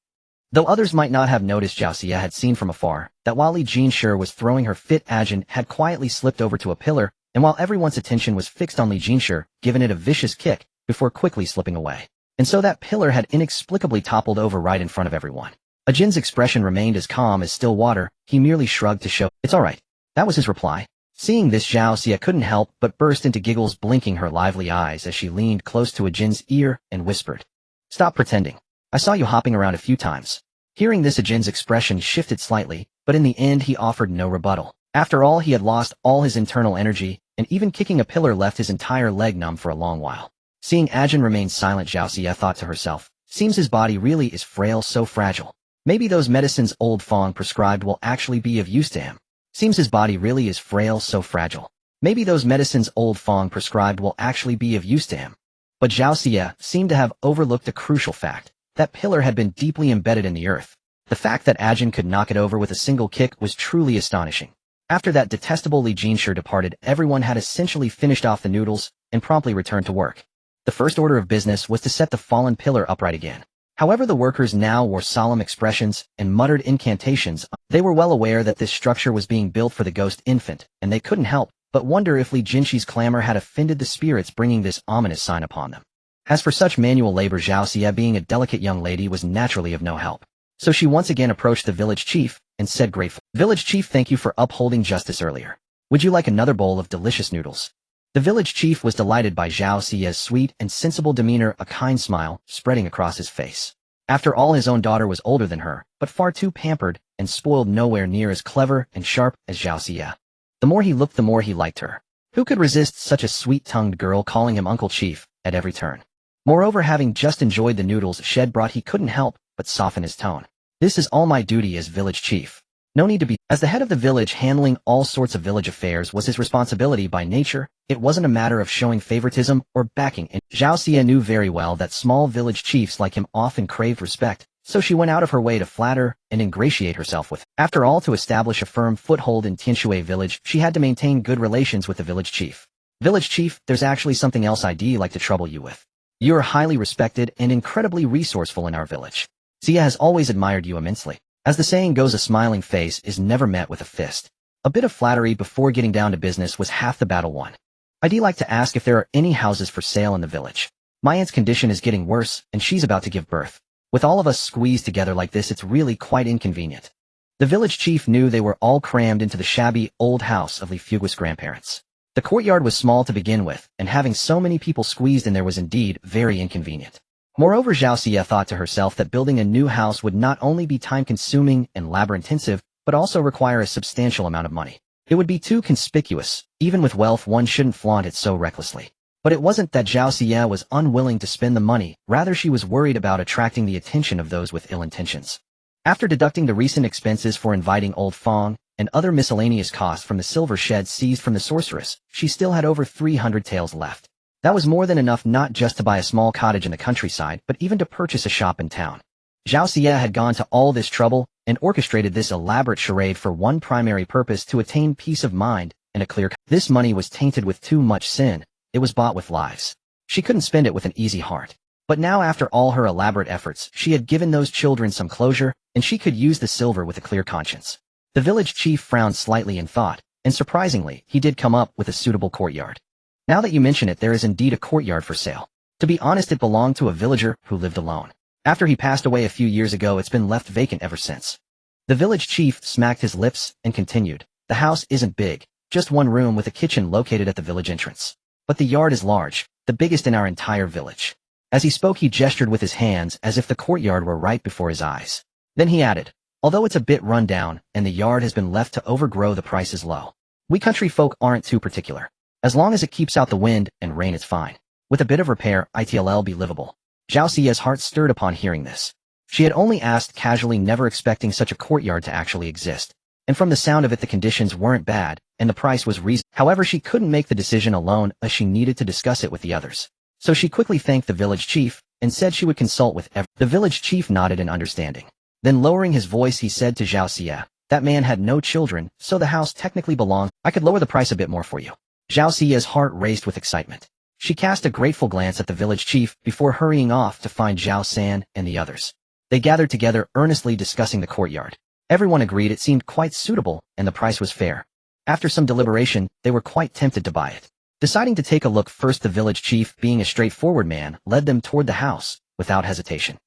Though others might not have noticed, Zhao Xie had seen from afar that while Li Jinshi was throwing her fit, Ajin had quietly slipped over to a pillar, and while everyone's attention was fixed on Li Jinshi, given it a vicious kick before quickly slipping away. And so that pillar had inexplicably toppled over right in front of everyone. Ajin's expression remained as calm as still water. He merely shrugged to show, "It's all right." That was his reply. Seeing this, Zhao Xia couldn't help but burst into giggles, blinking her lively eyes as she leaned close to Ajin's ear and whispered, "Stop pretending. I saw you hopping around a few times." Hearing this, Ajin's expression shifted slightly, but in the end he offered no rebuttal. After all, he had lost all his internal energy, and even kicking a pillar left his entire leg numb for a long while. Seeing Ajin remain silent, Zhao Xia thought to herself, seems his body really is frail, so fragile. Maybe those medicines old Fong prescribed will actually be of use to him. Seems his body really is frail, so fragile. Maybe those medicines old Fong prescribed will actually be of use to him. But Zhao Xia seemed to have overlooked a crucial fact. That pillar had been deeply embedded in the earth. The fact that Ajin could knock it over with a single kick was truly astonishing. After that detestable Li Jinshi departed, everyone had essentially finished off the noodles and promptly returned to work. The first order of business was to set the fallen pillar upright again. However, the workers now wore solemn expressions and muttered incantations. They were well aware that this structure was being built for the ghost infant, and they couldn't help but wonder if Li Jinshi's clamor had offended the spirits, bringing this ominous sign upon them. As for such manual labor, Zhao Xia, being a delicate young lady, was naturally of no help. So she once again approached the village chief and said gratefully, "Village chief, thank you for upholding justice earlier. Would you like another bowl of delicious noodles?" The village chief was delighted by Zhao Xia's sweet and sensible demeanor, a kind smile spreading across his face. After all, his own daughter was older than her, but far too pampered and spoiled, nowhere near as clever and sharp as Zhao Xia. The more he looked, the more he liked her. Who could resist such a sweet-tongued girl calling him Uncle Chief at every turn? Moreover, having just enjoyed the noodles Shed brought, he couldn't help but soften his tone. "This is all my duty as village chief. No need to be." As the head of the village, handling all sorts of village affairs was his responsibility by nature. It wasn't a matter of showing favoritism or backing, and Zhao Xia knew very well that small village chiefs like him often craved respect, so she went out of her way to flatter and ingratiate herself with him. After all, to establish a firm foothold in Tianshui village, she had to maintain good relations with the village chief. "Village chief, there's actually something else I'd like to trouble you with. You're highly respected and incredibly resourceful in our village. Xia has always admired you immensely. As the saying goes, a smiling face is never met with a fist." A bit of flattery before getting down to business was half the battle won. "I'd like to ask if there are any houses for sale in the village. My aunt's condition is getting worse, and she's about to give birth. With all of us squeezed together like this, it's really quite inconvenient." The village chief knew they were all crammed into the shabby, old house of Li Fugui's grandparents. The courtyard was small to begin with, and having so many people squeezed in there was indeed very inconvenient. Moreover, Zhao Xia thought to herself that building a new house would not only be time-consuming and labor-intensive, but also require a substantial amount of money. It would be too conspicuous. Even with wealth, one shouldn't flaunt it so recklessly. But it wasn't that Zhao Xia was unwilling to spend the money, rather she was worried about attracting the attention of those with ill intentions. After deducting the recent expenses for inviting old Fong and other miscellaneous costs from the silver shed seized from the sorceress, she still had over 300 taels left. That was more than enough not just to buy a small cottage in the countryside, but even to purchase a shop in town. Zhao Xia had gone to all this trouble and orchestrated this elaborate charade for one primary purpose: to attain peace of mind and a clear conscience. This money was tainted with too much sin. It was bought with lives. She couldn't spend it with an easy heart. But now, after all her elaborate efforts, she had given those children some closure, and she could use the silver with a clear conscience. The village chief frowned slightly in thought, and surprisingly, he did come up with a suitable courtyard. "Now that you mention it, there is indeed a courtyard for sale. To be honest, it belonged to a villager who lived alone. After he passed away a few years ago, it's been left vacant ever since." The village chief smacked his lips and continued, "The house isn't big, just one room with a kitchen located at the village entrance. But the yard is large, the biggest in our entire village." As he spoke, he gestured with his hands as if the courtyard were right before his eyes. Then he added, "Although it's a bit run down and the yard has been left to overgrow, the price is low. We country folk aren't too particular. As long as it keeps out the wind and rain, it's fine. With a bit of repair, it'll be livable." Zhao Xia's heart stirred upon hearing this. She had only asked casually, never expecting such a courtyard to actually exist. And from the sound of it, the conditions weren't bad, and the price was reasonable. However, she couldn't make the decision alone, as she needed to discuss it with the others. So she quickly thanked the village chief, and said she would consult with everyone. The village chief nodded in understanding. Then lowering his voice, he said to Zhao Xia, "That man had no children, so the house technically belongs. I could lower the price a bit more for you." Zhao Xia's heart raced with excitement. She cast a grateful glance at the village chief before hurrying off to find Zhao San and the others. They gathered together, earnestly discussing the courtyard. Everyone agreed it seemed quite suitable, and the price was fair. After some deliberation, they were quite tempted to buy it. Deciding to take a look first, the village chief, being a straightforward man, led them toward the house, without hesitation.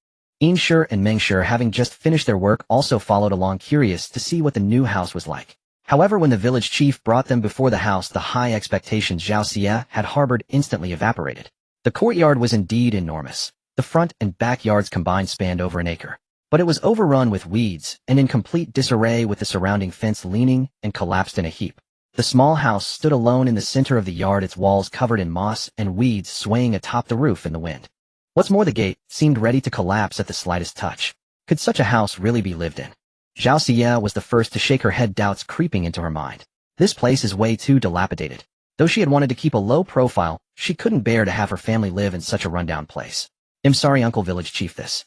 Inshur and Mengshur, having just finished their work, also followed along, curious to see what the new house was like. However, when the village chief brought them before the house, the high expectations Zhao Xie had harbored instantly evaporated. The courtyard was indeed enormous. The front and backyards combined spanned over an acre. But it was overrun with weeds and in complete disarray, with the surrounding fence leaning and collapsed in a heap. The small house stood alone in the center of the yard, its walls covered in moss and weeds swaying atop the roof in the wind. What's more, the gate seemed ready to collapse at the slightest touch. Could such a house really be lived in? Zhao Xie was the first to shake her head, doubts creeping into her mind. This place is way too dilapidated. Though she had wanted to keep a low profile, she couldn't bear to have her family live in such a rundown place. I'm sorry, Uncle Village Chief, this.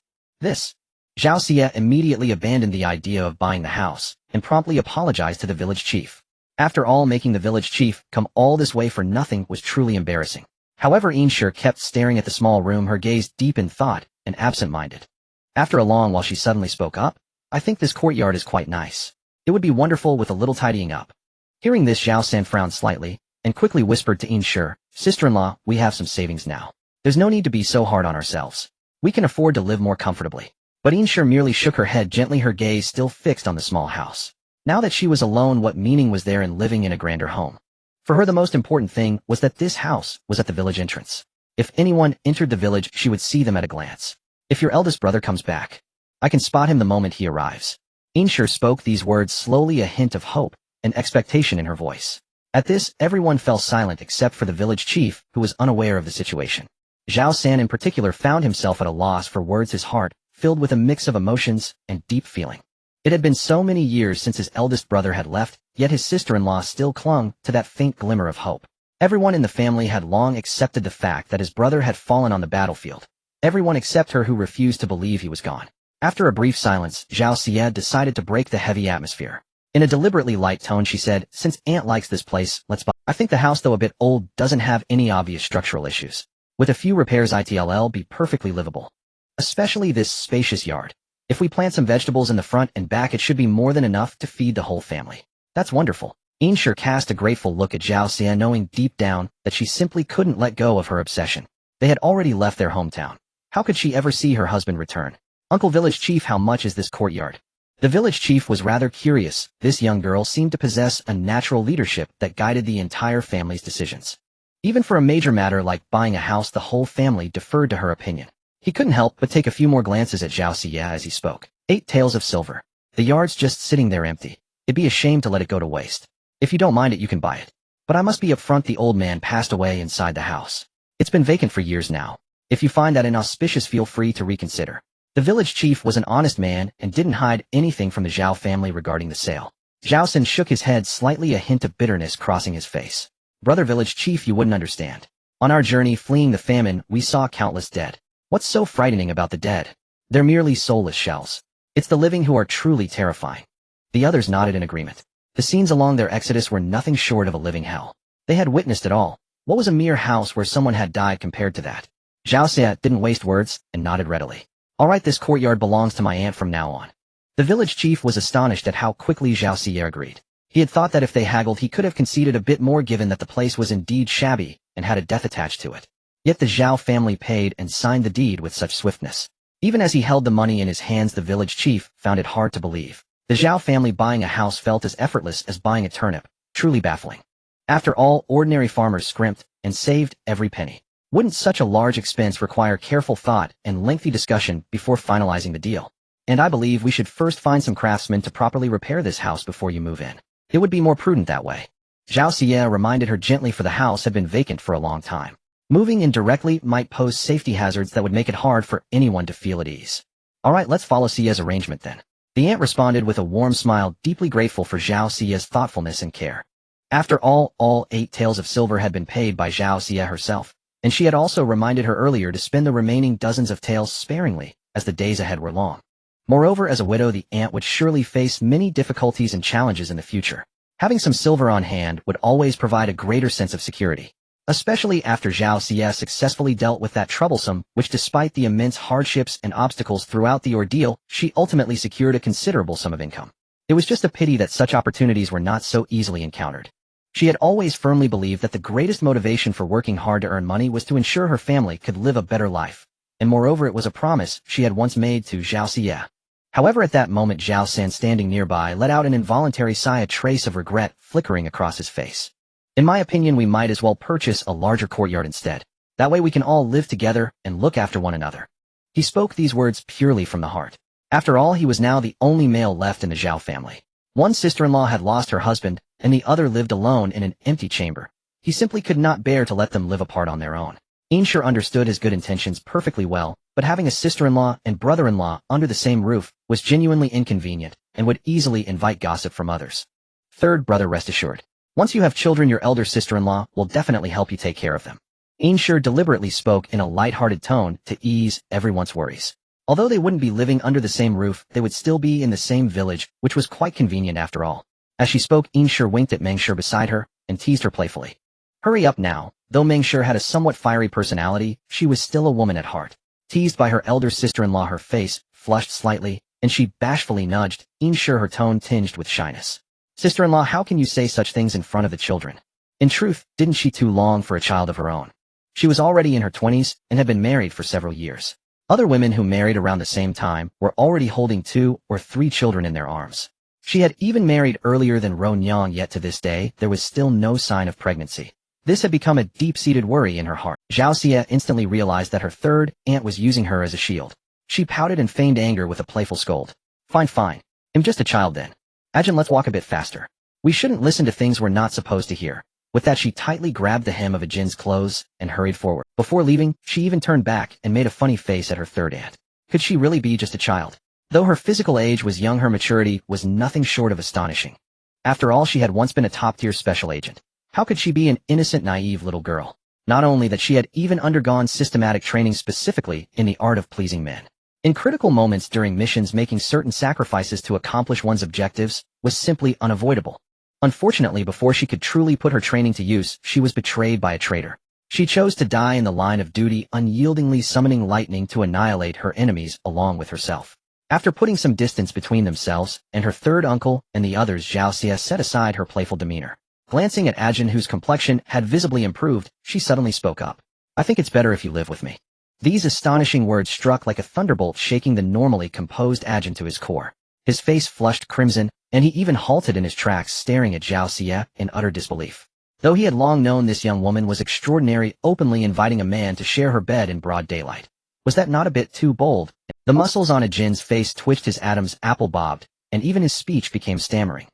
Zhao Xie immediately abandoned the idea of buying the house and promptly apologized to the village chief. After all, making the village chief come all this way for nothing was truly embarrassing. However, Inshur kept staring at the small room, her gaze deep in thought and absent-minded. After a long while, she suddenly spoke up. I think this courtyard is quite nice. It would be wonderful with a little tidying up. Hearing this, Zhao San frowned slightly and quickly whispered to Inshur, Sister-in-law, we have some savings now. There's no need to be so hard on ourselves. We can afford to live more comfortably. But Inshur merely shook her head gently, her gaze still fixed on the small house. Now that she was alone, what meaning was there in living in a grander home? For her, the most important thing was that this house was at the village entrance. If anyone entered the village, she would see them at a glance. If your eldest brother comes back, I can spot him the moment he arrives. Inshur spoke these words slowly, a hint of hope and expectation in her voice. At this, everyone fell silent except for the village chief, who was unaware of the situation. Zhao San in particular found himself at a loss for words, his heart filled with a mix of emotions and deep feeling. It had been so many years since his eldest brother had left, yet his sister-in-law still clung to that faint glimmer of hope. Everyone in the family had long accepted the fact that his brother had fallen on the battlefield. Everyone except her, who refused to believe he was gone. After a brief silence, Zhao Xie decided to break the heavy atmosphere. In a deliberately light tone, she said, since Aunt likes this place, let's buy. I think the house, though a bit old, doesn't have any obvious structural issues. With a few repairs, it'll be perfectly livable. Especially this spacious yard. If we plant some vegetables in the front and back, it should be more than enough to feed the whole family. That's wonderful. Inshur cast a grateful look at Zhao Xie, knowing deep down that she simply couldn't let go of her obsession. They had already left their hometown. How could she ever see her husband return? Uncle Village Chief, how much is this courtyard? The village chief was rather curious. This young girl seemed to possess a natural leadership that guided the entire family's decisions. Even for a major matter like buying a house, the whole family deferred to her opinion. He couldn't help but take a few more glances at Zhao Xie as he spoke. 8 taels of silver. The yard's just sitting there empty. It'd be a shame to let it go to waste. If you don't mind it, you can buy it. But I must be upfront, the old man passed away inside the house. It's been vacant for years now. If you find that inauspicious, feel free to reconsider. The village chief was an honest man and didn't hide anything from the Zhao family regarding the sale. Zhao San shook his head slightly, a hint of bitterness crossing his face. Brother village chief, you wouldn't understand. On our journey fleeing the famine, we saw countless dead. What's so frightening about the dead? They're merely soulless shells. It's the living who are truly terrifying. The others nodded in agreement. The scenes along their exodus were nothing short of a living hell. They had witnessed it all. What was a mere house where someone had died compared to that? Zhao Xie didn't waste words and nodded readily. All right, this courtyard belongs to my aunt from now on. The village chief was astonished at how quickly Zhao Xie agreed. He had thought that if they haggled, he could have conceded a bit more, given that the place was indeed shabby and had a death attached to it. Yet the Zhao family paid and signed the deed with such swiftness. Even as he held the money in his hands, the village chief found it hard to believe. The Zhao family buying a house felt as effortless as buying a turnip, truly baffling. After all, ordinary farmers scrimped and saved every penny. Wouldn't such a large expense require careful thought and lengthy discussion before finalizing the deal? And I believe we should first find some craftsmen to properly repair this house before you move in. It would be more prudent that way. Zhao Xie reminded her gently, for the house had been vacant for a long time. Moving in directly might pose safety hazards that would make it hard for anyone to feel at ease. All right, let's follow Xia's arrangement then. The aunt responded with a warm smile, deeply grateful for Zhao Xia's thoughtfulness and care. After all 8 taels of silver had been paid by Zhao Xie herself, and she had also reminded her earlier to spend the remaining dozens of taels sparingly, as the days ahead were long. Moreover, as a widow, the aunt would surely face many difficulties and challenges in the future. Having some silver on hand would always provide a greater sense of security. Especially after Zhao Xie successfully dealt with that troublesome, which despite the immense hardships and obstacles throughout the ordeal, she ultimately secured a considerable sum of income. It was just a pity that such opportunities were not so easily encountered. She had always firmly believed that the greatest motivation for working hard to earn money was to ensure her family could live a better life. And moreover, it was a promise she had once made to Zhao Xie. However, at that moment Zhao San standing nearby let out an involuntary sigh, a trace of regret flickering across his face. In my opinion, we might as well purchase a larger courtyard instead. That way we can all live together and look after one another. He spoke these words purely from the heart. After all, he was now the only male left in the Zhao family. One sister-in-law had lost her husband, and the other lived alone in an empty chamber. He simply could not bear to let them live apart on their own. Insure understood his good intentions perfectly well, but having a sister-in-law and brother-in-law under the same roof was genuinely inconvenient and would easily invite gossip from others. Third brother, rest assured. Once you have children, your elder sister-in-law will definitely help you take care of them. Insure deliberately spoke in a light-hearted tone to ease everyone's worries. Although they wouldn't be living under the same roof, they would still be in the same village, which was quite convenient after all. As she spoke, Insure winked at Mengsure beside her and teased her playfully. Hurry up now. Though Mengsure had a somewhat fiery personality, she was still a woman at heart. Teased by her elder sister-in-law, her face flushed slightly, and she bashfully nudged Insure, her tone tinged with shyness. Sister-in-law, how can you say such things in front of the children? In truth, didn't she too long for a child of her own? She was already in her 20s and had been married for several years. Other women who married around the same time were already holding 2 or 3 children in their arms. She had even married earlier than Ro Nyang, yet to this day there was still no sign of pregnancy. This had become a deep-seated worry in her heart. Zhao Xie instantly realized that her third aunt was using her as a shield. She pouted and feigned anger with a playful scold. Fine. I'm just a child then. Ajin, let's walk a bit faster. We shouldn't listen to things we're not supposed to hear. With that, she tightly grabbed the hem of Ajin's clothes and hurried forward. Before leaving, she even turned back and made a funny face at her third aunt. Could she really be just a child? Though her physical age was young, her maturity was nothing short of astonishing. After all, she had once been a top-tier special agent. How could she be an innocent, naive little girl? Not only that, she had even undergone systematic training specifically in the art of pleasing men. In critical moments during missions, making certain sacrifices to accomplish one's objectives was simply unavoidable. Unfortunately, before she could truly put her training to use, she was betrayed by a traitor. She chose to die in the line of duty, unyieldingly summoning lightning to annihilate her enemies along with herself. After putting some distance between themselves and her third uncle and the others, Zhao Xie set aside her playful demeanor. Glancing at Ajin, whose complexion had visibly improved, she suddenly spoke up. I think it's better if you live with me. These astonishing words struck like a thunderbolt, shaking the normally composed Ajin to his core. His face flushed crimson, and he even halted in his tracks, staring at Zhao Xie in utter disbelief. Though he had long known this young woman was extraordinary, openly inviting a man to share her bed in broad daylight. Was that not a bit too bold? The muscles on Ajin's face twitched, his Adam's apple bobbed, and even his speech became stammering.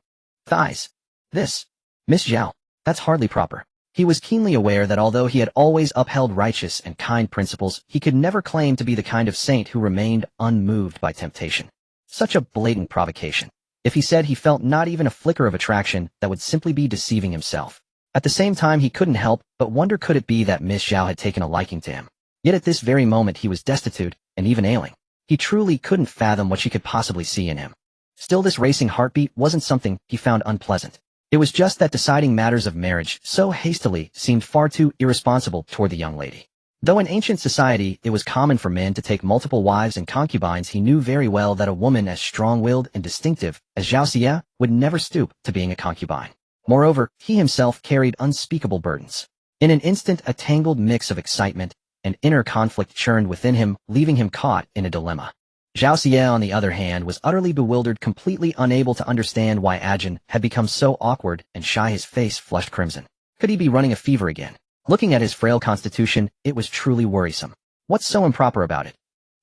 Thighs. This. Miss Zhao. That's hardly proper. He was keenly aware that although he had always upheld righteous and kind principles, he could never claim to be the kind of saint who remained unmoved by temptation. Such a blatant provocation. If he said he felt not even a flicker of attraction, that would simply be deceiving himself. At the same time, he couldn't help but wonder, could it be that Miss Zhao had taken a liking to him? Yet at this very moment he was destitute, and even ailing. He truly couldn't fathom what she could possibly see in him. Still, this racing heartbeat wasn't something he found unpleasant. It was just that deciding matters of marriage so hastily seemed far too irresponsible toward the young lady. Though in ancient society it was common for men to take multiple wives and concubines, he knew very well that a woman as strong-willed and distinctive as Zhao Xie would never stoop to being a concubine. Moreover, he himself carried unspeakable burdens. In an instant, a tangled mix of excitement and inner conflict churned within him, leaving him caught in a dilemma. Zhao Xie, on the other hand, was utterly bewildered, completely unable to understand why Ajin had become so awkward and shy. His face flushed crimson. Could he be running a fever again? Looking at his frail constitution, it was truly worrisome. What's so improper about it?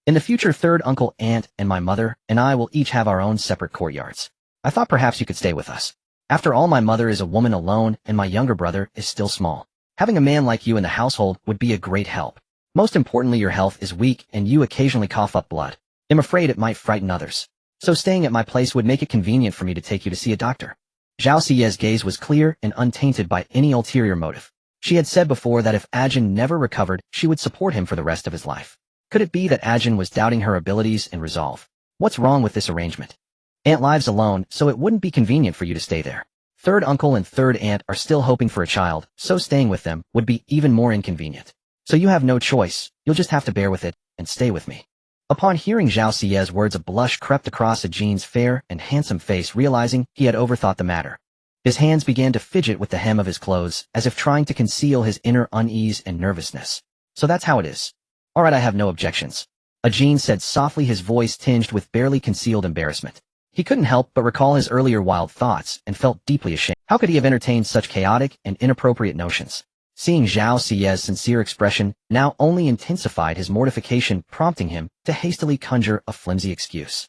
In the future, third uncle, aunt, and my mother and I will each have our own separate courtyards. I thought perhaps you could stay with us. After all, my mother is a woman alone, and my younger brother is still small. Having a man like you in the household would be a great help. Most importantly, your health is weak, and you occasionally cough up blood. I'm afraid it might frighten others. So staying at my place would make it convenient for me to take you to see a doctor. Zhao Xie's gaze was clear and untainted by any ulterior motive. She had said before that if Ajin never recovered, she would support him for the rest of his life. Could it be that Ajin was doubting her abilities and resolve? What's wrong with this arrangement? Aunt lives alone, so it wouldn't be convenient for you to stay there. Third uncle and third aunt are still hoping for a child, so staying with them would be even more inconvenient. So you have no choice, you'll just have to bear with it, and stay with me. Upon hearing Zhao Xie's words, a blush crept across Ajin's fair and handsome face, realizing he had overthought the matter. His hands began to fidget with the hem of his clothes, as if trying to conceal his inner unease and nervousness. So that's how it is. Alright, I have no objections. Ajin said softly, his voice tinged with barely concealed embarrassment. He couldn't help but recall his earlier wild thoughts and felt deeply ashamed. How could he have entertained such chaotic and inappropriate notions? Seeing Zhao Xie's sincere expression now only intensified his mortification, prompting him to hastily conjure a flimsy excuse.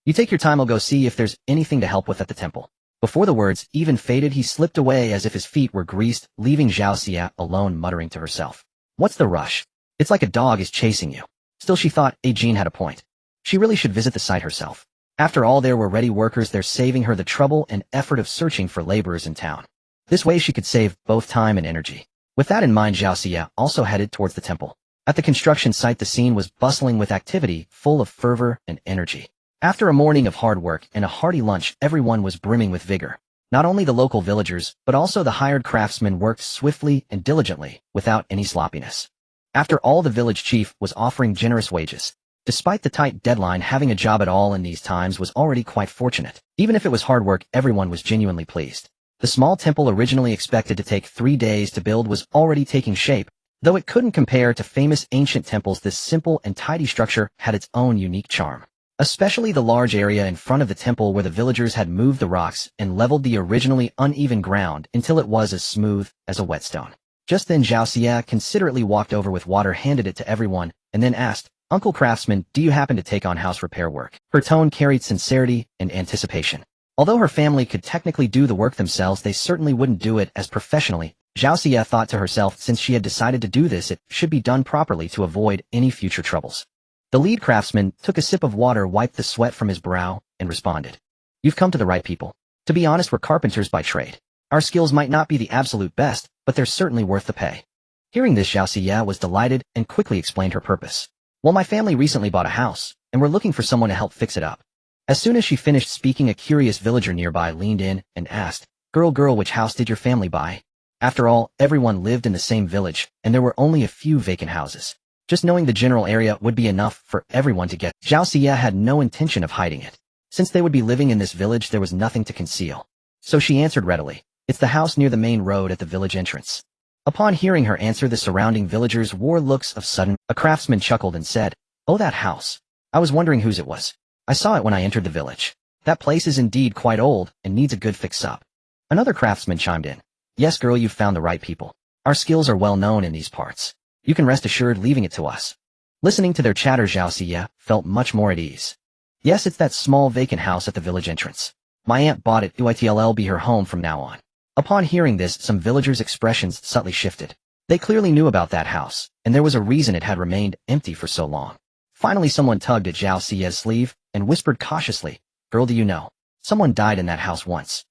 You take your time, I'll go see if there's anything to help with at the temple. Before the words even faded, he slipped away as if his feet were greased, leaving Zhao Xie alone muttering to herself. What's the rush? It's like a dog is chasing you. Still, she thought Ajin had a point. She really should visit the site herself. After all, there were ready workers there, saving her the trouble and effort of searching for laborers in town. This way she could save both time and energy. With that in mind, Zhao Xie also headed towards the temple. At the construction site, the scene was bustling with activity, full of fervor and energy. After a morning of hard work and a hearty lunch, everyone was brimming with vigor. Not only the local villagers, but also the hired craftsmen worked swiftly and diligently, without any sloppiness. After all, the village chief was offering generous wages. Despite the tight deadline, having a job at all in these times was already quite fortunate. Even if it was hard work, everyone was genuinely pleased. The small temple originally expected to take 3 days to build was already taking shape. Though it couldn't compare to famous ancient temples, this simple and tidy structure had its own unique charm. Especially the large area in front of the temple where the villagers had moved the rocks and leveled the originally uneven ground until it was as smooth as a whetstone. Just then Zhao Xie considerately walked over with water, handed it to everyone, and then asked, "Uncle Craftsman, do you happen to take on house repair work?" Her tone carried sincerity and anticipation. Although her family could technically do the work themselves, they certainly wouldn't do it as professionally. Zhao Xie thought to herself, since she had decided to do this, it should be done properly to avoid any future troubles. The lead craftsman took a sip of water, wiped the sweat from his brow, and responded, "You've come to the right people. To be honest, we're carpenters by trade. Our skills might not be the absolute best, but they're certainly worth the pay." Hearing this, Zhao Xie was delighted and quickly explained her purpose. "Well, my family recently bought a house, and we're looking for someone to help fix it up." As soon as she finished speaking, a curious villager nearby leaned in and asked, Girl, which house did your family buy?" After all, everyone lived in the same village, and there were only a few vacant houses. Just knowing the general area would be enough for everyone to get. Zhao Xie had no intention of hiding it. Since they would be living in this village, there was nothing to conceal. So she answered readily, "It's the house near the main road at the village entrance." Upon hearing her answer, the surrounding villagers wore looks of sudden. A craftsman chuckled and said, "Oh, that house. I was wondering whose it was. I saw it when I entered the village. That place is indeed quite old and needs a good fix-up." Another craftsman chimed in, "Yes, girl, you've found the right people. Our skills are well known in these parts. You can rest assured leaving it to us." Listening to their chatter, Zhao Xie felt much more at ease. "Yes, it's that small vacant house at the village entrance. My aunt bought it. It'll be her home from now on." Upon hearing this, some villagers' expressions subtly shifted. They clearly knew about that house, and there was a reason it had remained empty for so long. Finally, someone tugged at Zhao Xie's sleeve and whispered cautiously, "Girl, do you know? Someone died in that house once."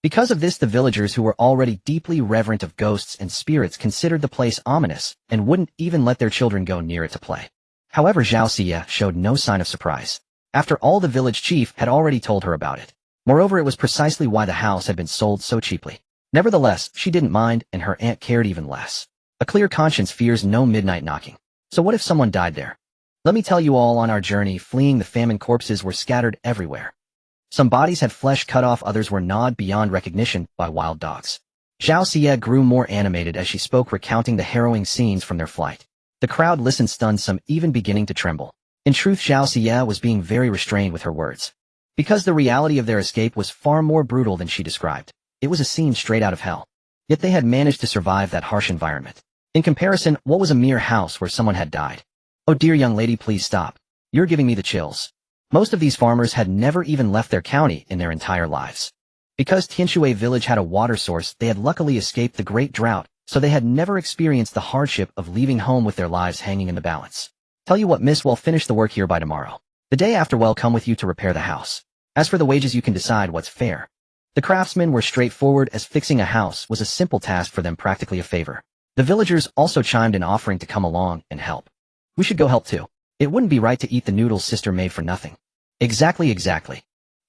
Because of this, the villagers, who were already deeply reverent of ghosts and spirits, considered the place ominous and wouldn't even let their children go near it to play. However, Zhao Xie showed no sign of surprise. After all, the village chief had already told her about it. Moreover, it was precisely why the house had been sold so cheaply. Nevertheless, she didn't mind, and her aunt cared even less. A clear conscience fears no midnight knocking. So what if someone died there? Let me tell you all, on our journey fleeing the famine, corpses were scattered everywhere. Some bodies had flesh cut off, others were gnawed beyond recognition by wild dogs. Zhao Xie grew more animated as she spoke, recounting the harrowing scenes from their flight. The crowd listened, stunned, some even beginning to tremble. In truth, Zhao Xie was being very restrained with her words, because the reality of their escape was far more brutal than she described. It was a scene straight out of hell. Yet they had managed to survive that harsh environment. In comparison, what was a mere house where someone had died? "Oh dear young lady, please stop. You're giving me the chills." Most of these farmers had never even left their county in their entire lives. Because Tianshui village had a water source, they had luckily escaped the great drought, so they had never experienced the hardship of leaving home with their lives hanging in the balance. "Tell you what, miss, we'll finish the work here by tomorrow. The day after we'll come with you to repair the house. As for the wages, you can decide what's fair." The craftsmen were straightforward, as fixing a house was a simple task for them, practically a favor. The villagers also chimed in, offering to come along and help. "We should go help too. It wouldn't be right to eat the noodles sister made for nothing." Exactly.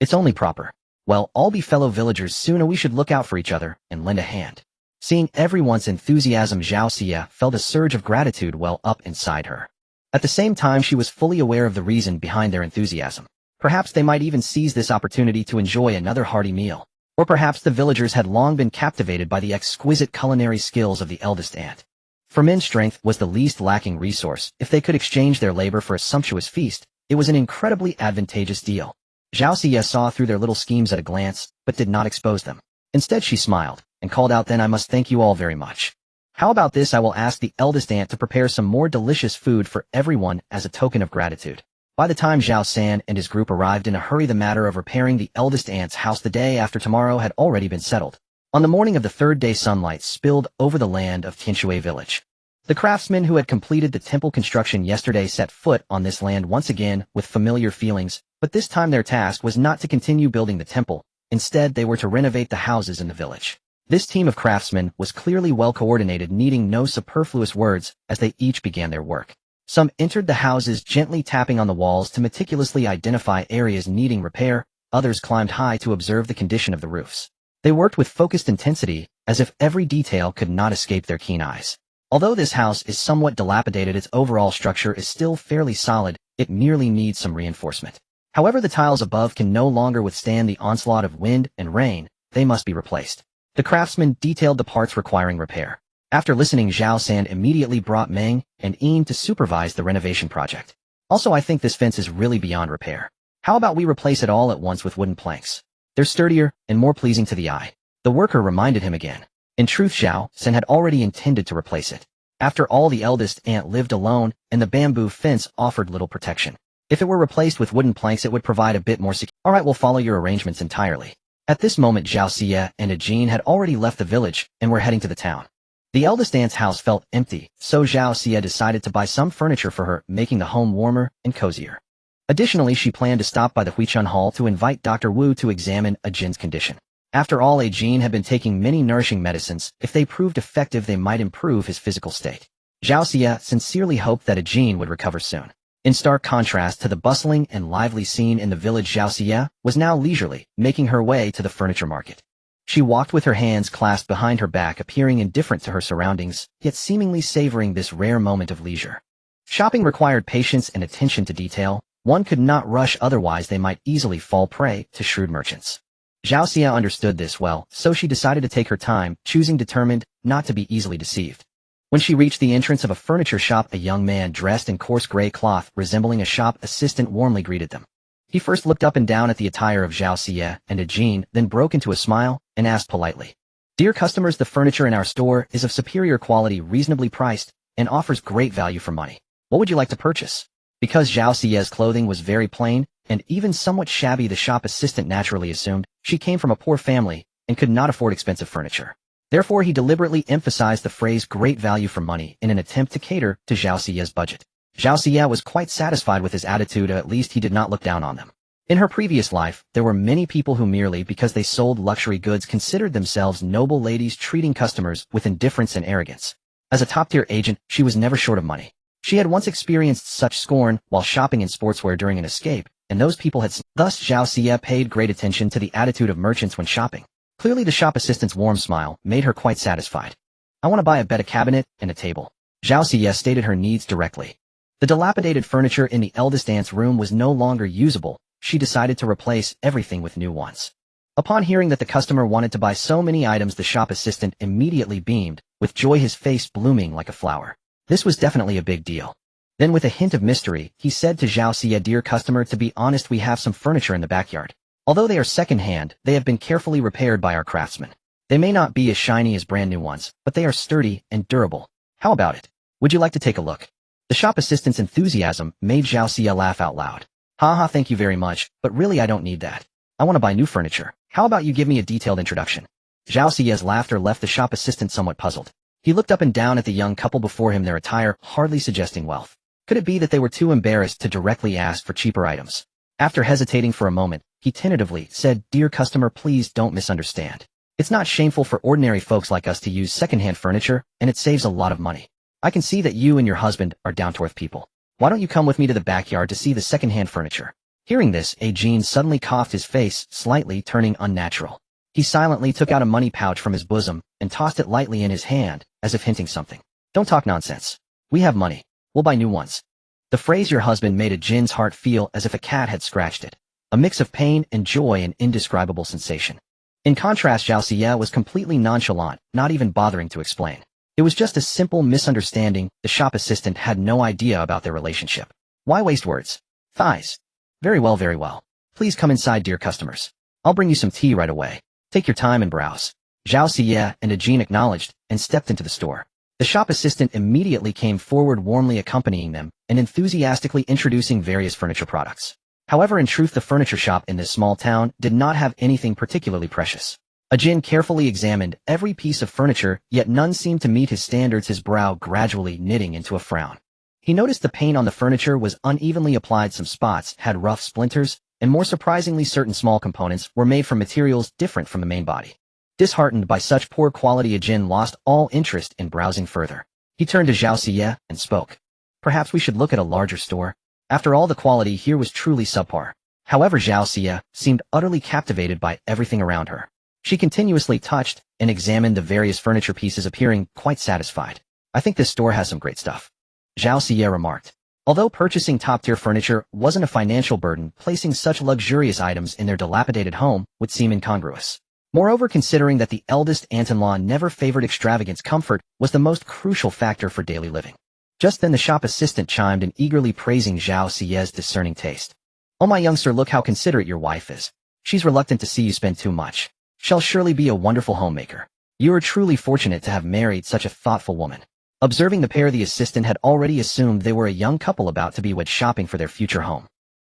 It's only proper. Well, all be fellow villagers soon, and we should look out for each other and lend a hand. Seeing everyone's enthusiasm, Zhao Xie felt a surge of gratitude well up inside her. At the same time, she was fully aware of the reason behind their enthusiasm. Perhaps they might even seize this opportunity to enjoy another hearty meal. Or perhaps the villagers had long been captivated by the exquisite culinary skills of the eldest aunt. For men, strength was the least lacking resource. If they could exchange their labor for a sumptuous feast, it was an incredibly advantageous deal. Zhao Xie saw through their little schemes at a glance, but did not expose them. Instead she smiled, and called out, "Then I must thank you all very much. How about this? I will ask the eldest aunt to prepare some more delicious food for everyone as a token of gratitude." By the time Zhao San and his group arrived in a hurry, the matter of repairing the eldest aunt's house the day after tomorrow had already been settled. On the morning of the third day, sunlight spilled over the land of Tianshui village. The craftsmen who had completed the temple construction yesterday set foot on this land once again with familiar feelings, but this time their task was not to continue building the temple. Instead, they were to renovate the houses in the village. This team of craftsmen was clearly well coordinated, needing no superfluous words as they each began their work. Some entered the houses gently tapping on the walls to meticulously identify areas needing repair, others climbed high to observe the condition of the roofs. They worked with focused intensity, as if every detail could not escape their keen eyes. Although this house is somewhat dilapidated, its overall structure is still fairly solid. It merely needs some reinforcement. However, the tiles above can no longer withstand the onslaught of wind and rain. They must be replaced. The craftsmen detailed the parts requiring repair. After listening, Zhao San immediately brought Meng and Yin to supervise the renovation project. Also, I think this fence is really beyond repair. How about we replace it all at once with wooden planks? They're sturdier and more pleasing to the eye. The worker reminded him again. In truth, Zhao San had already intended to replace it. After all, the eldest aunt lived alone, and the bamboo fence offered little protection. If it were replaced with wooden planks, it would provide a bit more security. All right, we'll follow your arrangements entirely. At this moment, Zhao Xie and Ajin had already left the village and were heading to the town. The eldest aunt's house felt empty, so Zhao Xie decided to buy some furniture for her, making the home warmer and cozier. Additionally, she planned to stop by the Huichun Hall to invite Dr. Wu to examine Ajin's condition. After all, Ajin had been taking many nourishing medicines. If they proved effective, they might improve his physical state. Zhao Xie sincerely hoped that Ajin would recover soon. In stark contrast to the bustling and lively scene in the village, Zhao Xie was now leisurely, making her way to the furniture market. She walked with her hands clasped behind her back, appearing indifferent to her surroundings, yet seemingly savoring this rare moment of leisure. Shopping required patience and attention to detail. One could not rush, otherwise they might easily fall prey to shrewd merchants. Zhao Xie understood this well, so she decided to take her time, choosing determined not to be easily deceived. When she reached the entrance of a furniture shop, a young man dressed in coarse gray cloth resembling a shop assistant warmly greeted them. He first looked up and down at the attire of Zhao Xie and Ajin, then broke into a smile and asked politely, "Dear customers, the furniture in our store is of superior quality, reasonably priced, and offers great value for money. What would you like to purchase?" Because Zhao Xie's clothing was very plain and even somewhat shabby, the shop assistant naturally assumed she came from a poor family and could not afford expensive furniture. Therefore, he deliberately emphasized the phrase "great value for money" in an attempt to cater to Zhao Xie's budget. Zhao Xie was quite satisfied with his attitude, at least he did not look down on them. In her previous life, there were many people who merely because they sold luxury goods considered themselves noble ladies, treating customers with indifference and arrogance. As a top-tier agent, she was never short of money. She had once experienced such scorn while shopping in sportswear during an escape, and those people had thus Zhao Xie paid great attention to the attitude of merchants when shopping. Clearly, the shop assistant's warm smile made her quite satisfied. "I want to buy a bed, a cabinet, and a table." Zhao Xie stated her needs directly. The dilapidated furniture in the eldest aunt's room was no longer usable. She decided to replace everything with new ones. Upon hearing that the customer wanted to buy so many items, the shop assistant immediately beamed, with joy, his face blooming like a flower. This was definitely a big deal. Then, with a hint of mystery, he said to Zhao Xie, "Dear customer, to be honest, we have some furniture in the backyard. Although they are second-hand, they have been carefully repaired by our craftsmen. They may not be as shiny as brand new ones, but they are sturdy and durable. How about it? Would you like to take a look?" The shop assistant's enthusiasm made Zhao Xie laugh out loud. "Haha, thank you very much, but really I don't need that. I want to buy new furniture. How about you give me a detailed introduction?" Zhao Xie's laughter left the shop assistant somewhat puzzled. He looked up and down at the young couple before him, their attire hardly suggesting wealth. Could it be that they were too embarrassed to directly ask for cheaper items? After hesitating for a moment, he tentatively said, "Dear customer, please don't misunderstand. It's not shameful for ordinary folks like us to use second-hand furniture, and it saves a lot of money. I can see that you and your husband are down-to-earth people. Why don't you come with me to the backyard to see the second-hand furniture?" Hearing this, Ajin suddenly coughed, his face slightly turning unnatural. He silently took out a money pouch from his bosom and tossed it lightly in his hand, as if hinting something. "Don't talk nonsense. We have money. We'll buy new ones." The phrase "your husband" made Ajin's heart feel as if a cat had scratched it. A mix of pain and joy, an indescribable sensation. In contrast, Zhao Xie was completely nonchalant, not even bothering to explain. It was just a simple misunderstanding. The shop assistant had no idea about their relationship. Why waste words? Thighs. Very well, very well. Please come inside, dear customers. I'll bring you some tea right away. Take your time and browse. Zhao Xie and Ajin acknowledged and stepped into the store. The shop assistant immediately came forward, warmly accompanying them and enthusiastically introducing various furniture products. However, in truth, the furniture shop in this small town did not have anything particularly precious. Ajin carefully examined every piece of furniture, yet none seemed to meet his standards, his brow gradually knitting into a frown. He noticed the paint on the furniture was unevenly applied, some spots had rough splinters, and more surprisingly, certain small components were made from materials different from the main body. Disheartened by such poor quality, Ajin lost all interest in browsing further. He turned to Zhao Xie and spoke. Perhaps we should look at a larger store. After all, the quality here was truly subpar. However, Zhao Xie seemed utterly captivated by everything around her. She continuously touched and examined the various furniture pieces, appearing quite satisfied. I think this store has some great stuff, Zhao Xie remarked. Although purchasing top-tier furniture wasn't a financial burden, placing such luxurious items in their dilapidated home would seem incongruous. Moreover, considering that the eldest aunt-in-law never favored extravagance, comfort was the most crucial factor for daily living. Just then the shop assistant chimed in, eagerly praising Zhao Xie's discerning taste. Oh, my young sir, look how considerate your wife is. She's reluctant to see you spend too much. She'll surely be a wonderful homemaker. You are truly fortunate to have married such a thoughtful woman. Observing the pair, the assistant had already assumed they were a young couple about to be wed, shopping for their future home.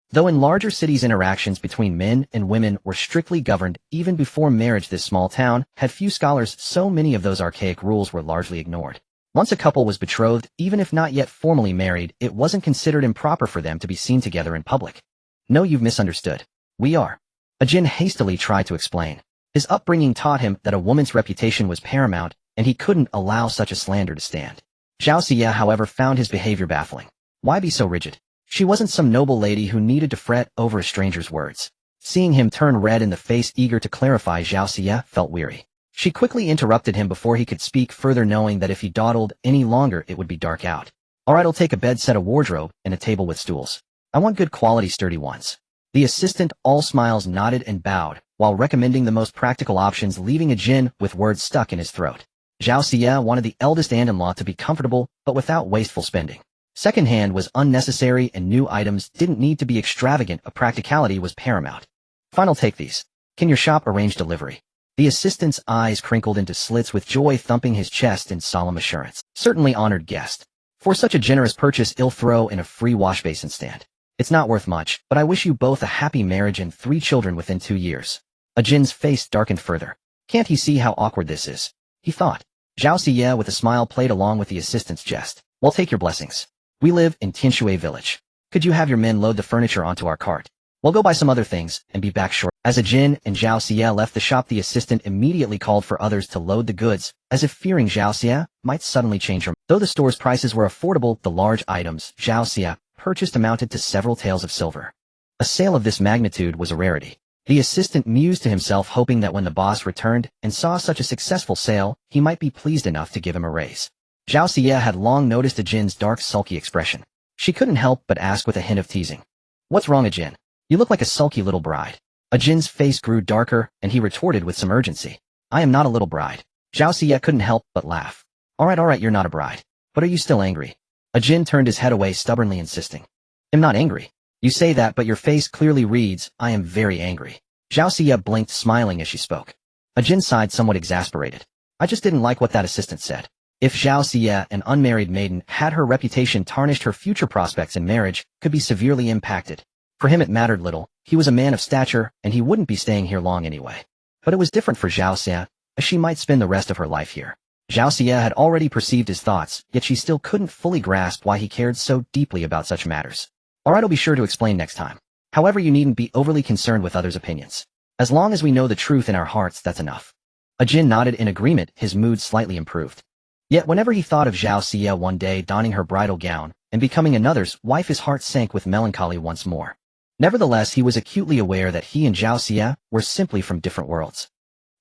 Though in larger cities interactions between men and women were strictly governed even before marriage, this small town had few scholars, so many of those archaic rules were largely ignored. Once a couple was betrothed, even if not yet formally married, it wasn't considered improper for them to be seen together in public. No, you've misunderstood. We are. Ajin hastily tried to explain. His upbringing taught him that a woman's reputation was paramount, and he couldn't allow such a slander to stand. Zhao Xie, however, found his behavior baffling. Why be so rigid? She wasn't some noble lady who needed to fret over a stranger's words. Seeing him turn red in the face, eager to clarify, Zhao Xie felt weary. She quickly interrupted him before he could speak further, knowing that if he dawdled any longer it would be dark out. All right, I'll take a bed set, a wardrobe, and a table with stools. I want good quality, sturdy ones. The assistant, all smiles, nodded and bowed, while recommending the most practical options, leaving Ajin with words stuck in his throat. Zhao Xie wanted the eldest aunt-in-law to be comfortable, but without wasteful spending. Second-hand was unnecessary and new items didn't need to be extravagant. A practicality was paramount. Final, take these. Can your shop arrange delivery? The assistant's eyes crinkled into slits with joy, thumping his chest in solemn assurance. Certainly, honored guest. For such a generous purchase, I'll throw in a free wash basin stand. It's not worth much, but I wish you both a happy marriage and 3 children within 2 years. Ajin's face darkened further. Can't he see how awkward this is? He thought. Zhao Xie with a smile played along with the assistant's jest. Well, take your blessings. We live in Tianshui village. Could you have your men load the furniture onto our cart? We'll go buy some other things and be back short. As Ajin and Zhao Xie left the shop, the assistant immediately called for others to load the goods, as if fearing Zhao Xie might suddenly change her mind. Though the store's prices were affordable, the large items Zhao Xie purchased amounted to several taels of silver. A sale of this magnitude was a rarity. The assistant mused to himself, hoping that when the boss returned and saw such a successful sale, he might be pleased enough to give him a raise. Zhao Xie had long noticed Ajin's dark, sulky expression. She couldn't help but ask with a hint of teasing. What's wrong, Ajin? You look like a sulky little bride. Ajin's face grew darker, and he retorted with some urgency. I am not a little bride. Zhao Xie couldn't help but laugh. All right, you're not a bride. But are you still angry? Ajin turned his head away, stubbornly insisting. I'm not angry. You say that, but your face clearly reads, I am very angry. Zhao Xie blinked, smiling as she spoke. Ajin sighed, somewhat exasperated. I just didn't like what that assistant said. If Zhao Xie, an unmarried maiden, had her reputation tarnished, her future prospects in marriage could be severely impacted. For him it mattered little. He was a man of stature, and he wouldn't be staying here long anyway. But it was different for Zhao Xie, as she might spend the rest of her life here. Zhao Xie had already perceived his thoughts, yet she still couldn't fully grasp why he cared so deeply about such matters. Alright, I'll be sure to explain next time. However, you needn't be overly concerned with others' opinions. As long as we know the truth in our hearts, that's enough. Ajin nodded in agreement, his mood slightly improved. Yet whenever he thought of Zhao Xie one day donning her bridal gown and becoming another's wife, his heart sank with melancholy once more. Nevertheless, he was acutely aware that he and Zhao Xie were simply from different worlds.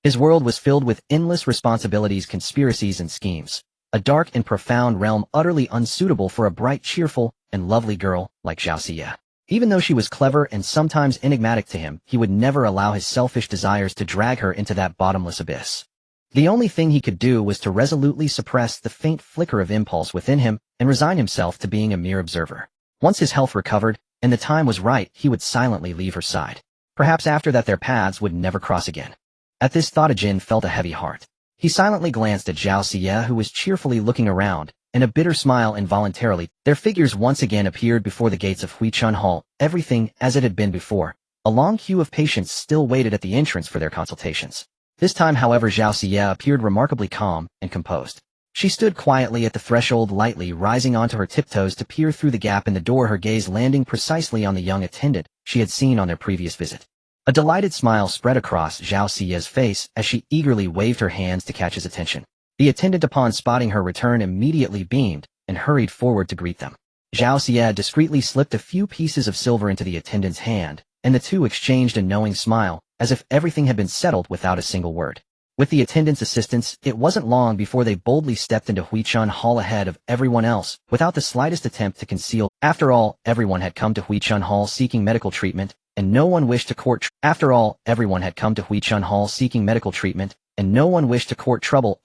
His world was filled with endless responsibilities, conspiracies, and schemes, a dark and profound realm utterly unsuitable for a bright, cheerful, and lovely girl like Zhao Xie. Even though she was clever and sometimes enigmatic to him, he would never allow his selfish desires to drag her into that bottomless abyss. The only thing he could do was to resolutely suppress the faint flicker of impulse within him and resign himself to being a mere observer. Once his health recovered, and the time was right, he would silently leave her side. Perhaps after that their paths would never cross again. At this thought Jin felt a heavy heart. He silently glanced at Zhao Xie, who was cheerfully looking around, and a bitter smile involuntarily. Their figures once again appeared before the gates of Huichun Hall, everything as it had been before. A long queue of patients still waited at the entrance for their consultations. This time, however, Zhao Xie appeared remarkably calm and composed. She stood quietly at the threshold, lightly rising onto her tiptoes to peer through the gap in the door, her gaze landing precisely on the young attendant she had seen on their previous visit. A delighted smile spread across Zhao Xie's face as she eagerly waved her hands to catch his attention. The attendant, upon spotting her return, immediately beamed and hurried forward to greet them. Zhao Xie discreetly slipped a few pieces of silver into the attendant's hand, and the two exchanged a knowing smile, as if everything had been settled without a single word. With the attendant's assistance, it wasn't long before they boldly stepped into Huichun Hall ahead of everyone else, without the slightest attempt to conceal. After all, everyone had come to Huichun Hall seeking medical treatment, and no one wished to court trouble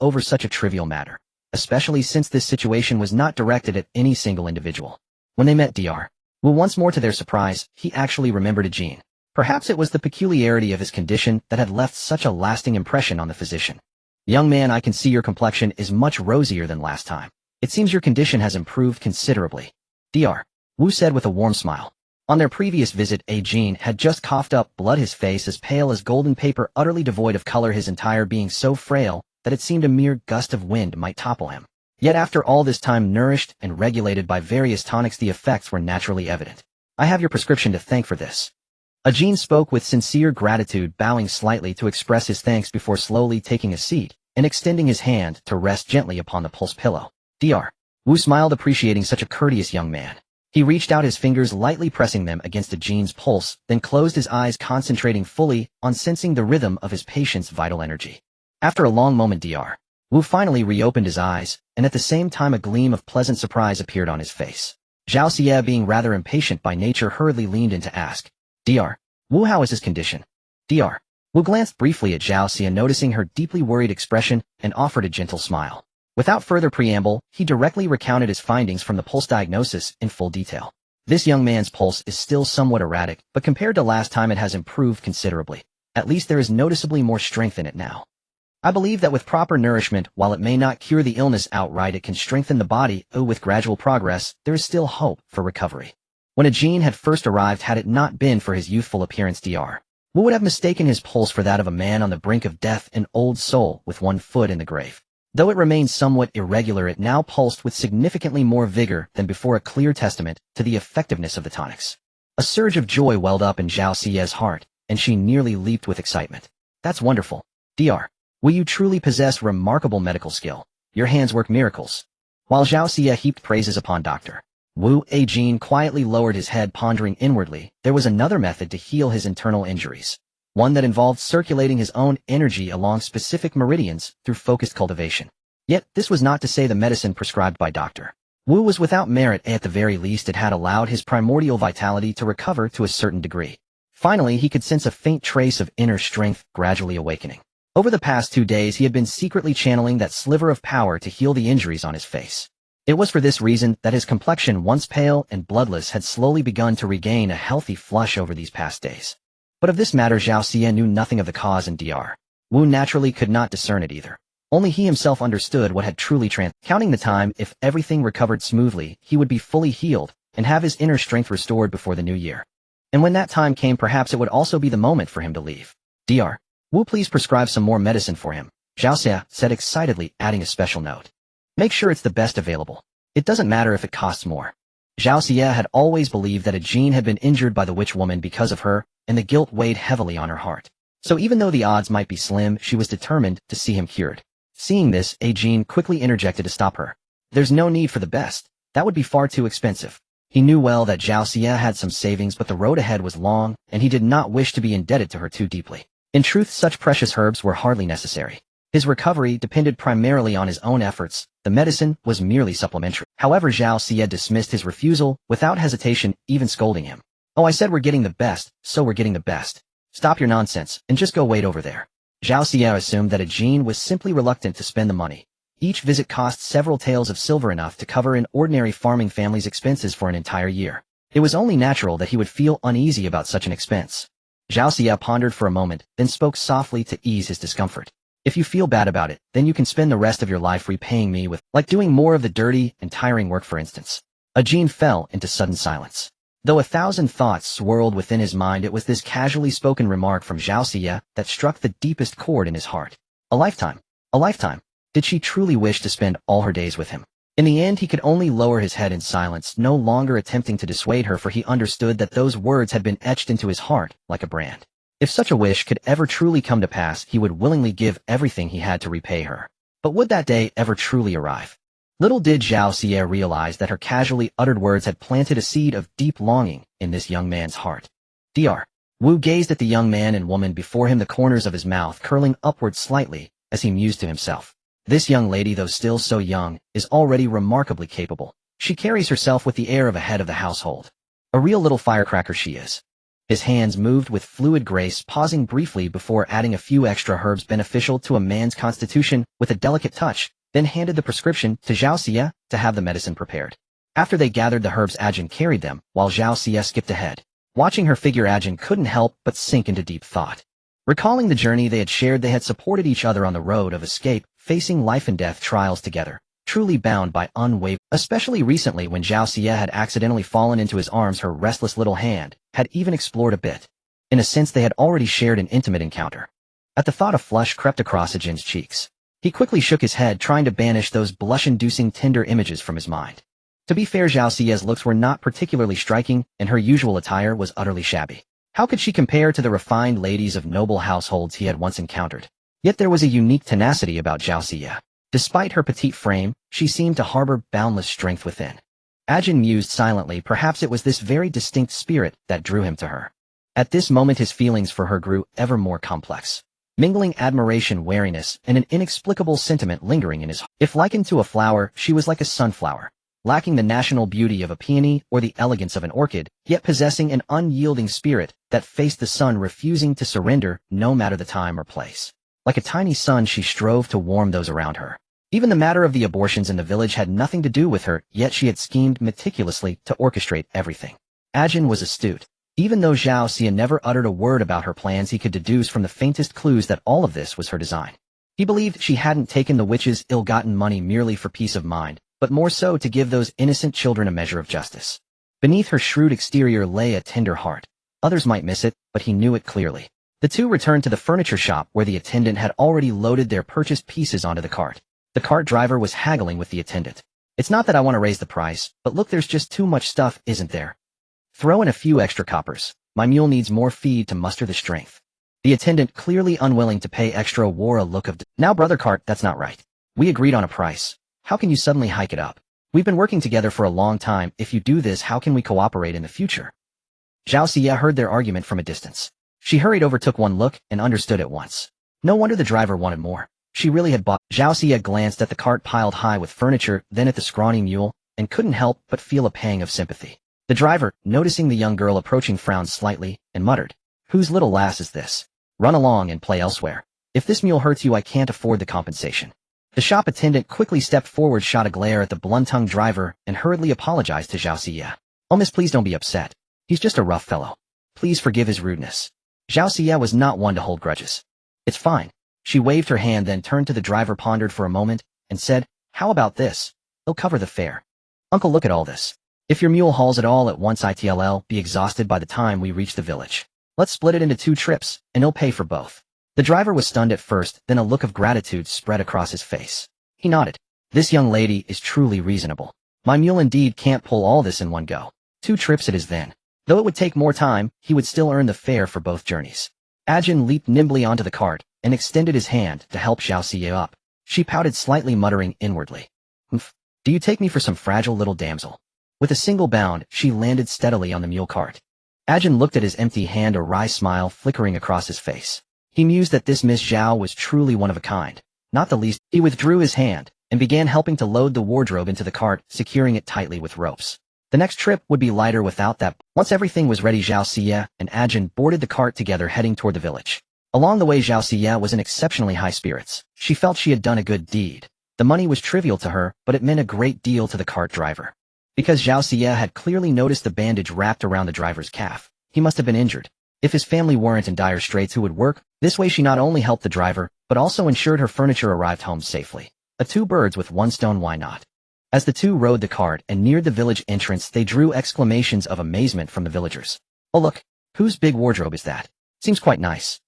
over such a trivial matter, especially since this situation was not directed at any single individual. When they met Dr. Wu once more, to their surprise, he actually remembered Jin. Perhaps it was the peculiarity of his condition that had left such a lasting impression on the physician. "Young man, I can see your complexion is much rosier than last time. It seems your condition has improved considerably," Dr. Wu said with a warm smile. On their previous visit, Jin had just coughed up blood, his face as pale as golden paper, utterly devoid of color, his entire being so frail that it seemed a mere gust of wind might topple him. Yet after all this time, nourished and regulated by various tonics, the effects were naturally evident. "I have your prescription to thank for this." Jin spoke with sincere gratitude, bowing slightly to express his thanks before slowly taking a seat and extending his hand to rest gently upon the pulse pillow. Dr. Wu smiled, appreciating such a courteous young man. He reached out his fingers, lightly pressing them against Jin's pulse, then closed his eyes, concentrating fully on sensing the rhythm of his patient's vital energy. After a long moment, Dr. Wu finally reopened his eyes, and at the same time a gleam of pleasant surprise appeared on his face. Zhao Xie, being rather impatient by nature, hurriedly leaned in to ask, "Dr. Wu, how is his condition?" Dr. Wu glanced briefly at Zhao Xie, noticing her deeply worried expression, and offered a gentle smile. Without further preamble, he directly recounted his findings from the pulse diagnosis in full detail. "This young man's pulse is still somewhat erratic, but compared to last time it has improved considerably. At least there is noticeably more strength in it now. I believe that with proper nourishment, while it may not cure the illness outright, it can strengthen the body. With gradual progress, there is still hope for recovery." When Jin had first arrived, had it not been for his youthful appearance, Dr. Wu would have mistaken his pulse for that of a man on the brink of death, an old soul with one foot in the grave. Though it remained somewhat irregular, it now pulsed with significantly more vigor than before, a clear testament to the effectiveness of the tonics. A surge of joy welled up in Zhao Xie's heart, and she nearly leaped with excitement. "That's wonderful. Dr. Wu, you truly possess remarkable medical skill. Your hands work miracles." While Zhao Xie heaped praises upon Dr. Wu, Jin quietly lowered his head, pondering inwardly. There was another method to heal his internal injuries. One that involved circulating his own energy along specific meridians through focused cultivation. Yet, this was not to say the medicine prescribed by Dr. Wu was without merit. At the very least, it had allowed his primordial vitality to recover to a certain degree. Finally, he could sense a faint trace of inner strength gradually awakening. Over the past 2 days, he had been secretly channeling that sliver of power to heal the injuries on his face. It was for this reason that his complexion, once pale and bloodless, had slowly begun to regain a healthy flush over these past days. But of this matter Zhao Xie knew nothing of the cause, and Dr. Wu naturally could not discern it either. Only he himself understood what had truly Counting the time, if everything recovered smoothly, he would be fully healed, and have his inner strength restored before the new year. And when that time came, perhaps it would also be the moment for him to leave. Dr. Wu, please prescribe some more medicine for him, Zhao Xie said excitedly, adding a special note. Make sure it's the best available. It doesn't matter if it costs more. Zhao Xie had always believed that Jin had been injured by the witch woman because of her, and the guilt weighed heavily on her heart. So even though the odds might be slim, she was determined to see him cured. Seeing this, Jin quickly interjected to stop her. There's no need for the best. That would be far too expensive. He knew well that Zhao Xie had some savings, but the road ahead was long, and he did not wish to be indebted to her too deeply. In truth, such precious herbs were hardly necessary. His recovery depended primarily on his own efforts. The medicine was merely supplementary. However, Zhao Xie dismissed his refusal without hesitation, even scolding him. "Oh, I said we're getting the best, so we're getting the best. Stop your nonsense, and just go wait over there." Zhao Xia assumed that Ajin was simply reluctant to spend the money. Each visit cost several taels of silver, enough to cover an ordinary farming family's expenses for an entire year. It was only natural that he would feel uneasy about such an expense. Zhao Xia pondered for a moment, then spoke softly to ease his discomfort. If you feel bad about it, then you can spend the rest of your life repaying me with, like doing more of the dirty and tiring work, for instance. Ajin fell into sudden silence. Though 1,000 thoughts swirled within his mind, it was this casually spoken remark from Zhao Xia that struck the deepest chord in his heart. A lifetime. A lifetime. Did she truly wish to spend all her days with him? In the end, he could only lower his head in silence, no longer attempting to dissuade her, for he understood that those words had been etched into his heart like a brand. If such a wish could ever truly come to pass, he would willingly give everything he had to repay her. But would that day ever truly arrive? Little did Zhao Xia realize that her casually uttered words had planted a seed of deep longing in this young man's heart. Dr. Wu gazed at the young man and woman before him, the corners of his mouth curling upward slightly as he mused to himself. This young lady, though still so young, is already remarkably capable. She carries herself with the air of a head of the household. A real little firecracker she is. His hands moved with fluid grace, pausing briefly before adding a few extra herbs beneficial to a man's constitution with a delicate touch, then handed the prescription to Zhao Xia to have the medicine prepared. After they gathered the herbs, Ajin carried them, while Zhao Xia skipped ahead. Watching her figure, Ajin couldn't help but sink into deep thought. Recalling the journey they had shared, they had supported each other on the road of escape, facing life and death trials together, truly bound by unwavering. Especially recently, when Zhao Xia had accidentally fallen into his arms, her restless little hand had even explored a bit. In a sense, they had already shared an intimate encounter. At the thought, a flush crept across Ajin's cheeks. He quickly shook his head, trying to banish those blush-inducing tender images from his mind. To be fair, Zhao Xia's looks were not particularly striking, and her usual attire was utterly shabby. How could she compare to the refined ladies of noble households he had once encountered? Yet there was a unique tenacity about Zhao Xia. Despite her petite frame, she seemed to harbor boundless strength within. Ajin mused silently. Perhaps it was this very distinct spirit that drew him to her. At this moment, his feelings for her grew ever more complex, mingling admiration, wariness, and an inexplicable sentiment lingering in his heart. If likened to a flower, she was like a sunflower, lacking the national beauty of a peony or the elegance of an orchid, yet possessing an unyielding spirit that faced the sun, refusing to surrender no matter the time or place. Like a tiny sun, she strove to warm those around her. Even the matter of the abortions in the village had nothing to do with her, yet she had schemed meticulously to orchestrate everything. Ajin was astute. Even though Zhao Xia never uttered a word about her plans, he could deduce from the faintest clues that all of this was her design. He believed she hadn't taken the witch's ill-gotten money merely for peace of mind, but more so to give those innocent children a measure of justice. Beneath her shrewd exterior lay a tender heart. Others might miss it, but he knew it clearly. The two returned to the furniture shop, where the attendant had already loaded their purchased pieces onto the cart. The cart driver was haggling with the attendant. "It's not that I want to raise the price, but look, there's just too much stuff, isn't there? Throw in a few extra coppers. My mule needs more feed to muster the strength." The attendant, clearly unwilling to pay extra, wore a look of "Now, brother cart, that's not right. We agreed on a price. How can you suddenly hike it up? We've been working together for a long time. If you do this, how can we cooperate in the future?" Zhao Xia heard their argument from a distance. She hurried over, took one look, and understood at once. No wonder the driver wanted more. She really had bought. Zhao Xia glanced at the cart piled high with furniture, then at the scrawny mule, and couldn't help but feel a pang of sympathy. The driver, noticing the young girl approaching, frowned slightly and muttered, "Whose little lass is this? Run along and play elsewhere. If this mule hurts you, I can't afford the compensation." The shop attendant quickly stepped forward, shot a glare at the blunt-tongued driver, and hurriedly apologized to Zhao Xia. "Oh, miss, please don't be upset. He's just a rough fellow. Please forgive his rudeness." Zhao Xia was not one to hold grudges. "It's fine." She waved her hand, then turned to the driver, pondered for a moment, and said, "How about this? They'll cover the fare. Uncle, look at all this. If your mule hauls it all at once, it'll be exhausted by the time we reach the village. Let's split it into 2 trips, and he'll pay for both." The driver was stunned at first, then a look of gratitude spread across his face. He nodded. "This young lady is truly reasonable. My mule indeed can't pull all this in one go. 2 trips it is then. Though it would take more time, he would still earn the fare for both journeys." Ajin leaped nimbly onto the cart and extended his hand to help Zhao Xia up. She pouted slightly, muttering inwardly, "Humph, do you take me for some fragile little damsel?" With a single bound, she landed steadily on the mule cart. Ajin looked at his empty hand, a wry smile flickering across his face. He mused that this Miss Zhao was truly one of a kind, not the least. He withdrew his hand and began helping to load the wardrobe into the cart, securing it tightly with ropes. The next trip would be lighter without that. Once everything was ready, Zhao Xia and Ajin boarded the cart together, heading toward the village. Along the way, Zhao Xie was in exceptionally high spirits. She felt she had done a good deed. The money was trivial to her, but it meant a great deal to the cart driver. Because Zhao Xie had clearly noticed the bandage wrapped around the driver's calf, he must have been injured. If his family weren't in dire straits, who would work? This way she not only helped the driver, but also ensured her furniture arrived home safely. Two birds with one stone, why not? As the two rode the cart and neared the village entrance, they drew exclamations of amazement from the villagers. Oh look, whose big wardrobe is that? Seems quite nice.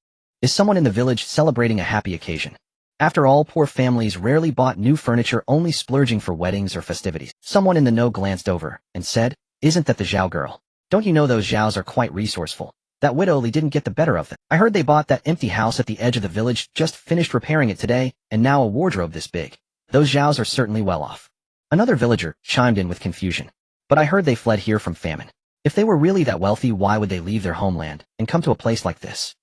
Is someone in the village celebrating a happy occasion? After all, poor families rarely bought new furniture, only splurging for weddings or festivities. Someone in the know glanced over and said, "Isn't that the Zhao girl? Don't you know those Zhaos are quite resourceful? That widow Li didn't get the better of them. I heard they bought that empty house at the edge of the village, just finished repairing it today, and now a wardrobe this big. Those Zhaos are certainly well off." Another villager chimed in with confusion. "But I heard they fled here from famine. If they were really that wealthy, why would they leave their homeland and come to a place like this?"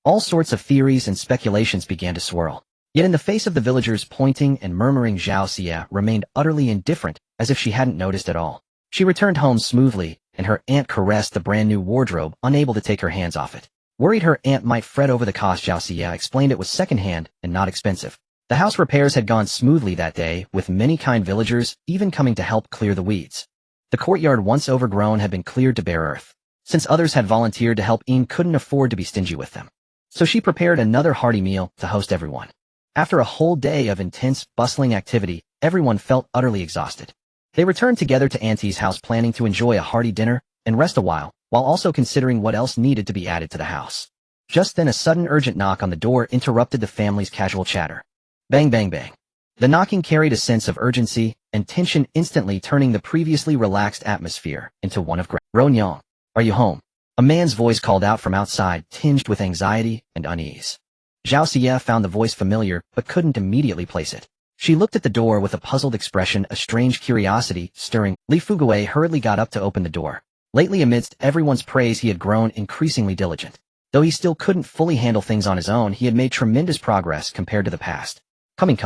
All sorts of theories and speculations began to swirl. Yet in the face of the villagers pointing and murmuring, Zhao Xie remained utterly indifferent, as if she hadn't noticed at all. She returned home smoothly, and her aunt caressed the brand-new wardrobe, unable to take her hands off it. Worried her aunt might fret over the cost, Zhao Xie explained it was second-hand and not expensive. The house repairs had gone smoothly that day, with many kind villagers even coming to help clear the weeds. The courtyard, once overgrown, had been cleared to bare earth. Since others had volunteered to help, Ian couldn't afford to be stingy with them. So she prepared another hearty meal to host everyone. After a whole day of intense, bustling activity, everyone felt utterly exhausted. They returned together to Auntie's house, planning to enjoy a hearty dinner and rest a while also considering what else needed to be added to the house. Just then a sudden urgent knock on the door interrupted the family's casual chatter. Bang, bang, bang. The knocking carried a sense of urgency and tension, instantly turning the previously relaxed atmosphere into one of Ronyang, are you home? A man's voice called out from outside, tinged with anxiety and unease. Zhao Xie found the voice familiar, but couldn't immediately place it. She looked at the door with a puzzled expression, a strange curiosity stirring. Li Fuguei hurriedly got up to open the door. Lately, amidst everyone's praise, he had grown increasingly diligent. Though he still couldn't fully handle things on his own, he had made tremendous progress compared to the past. Coming.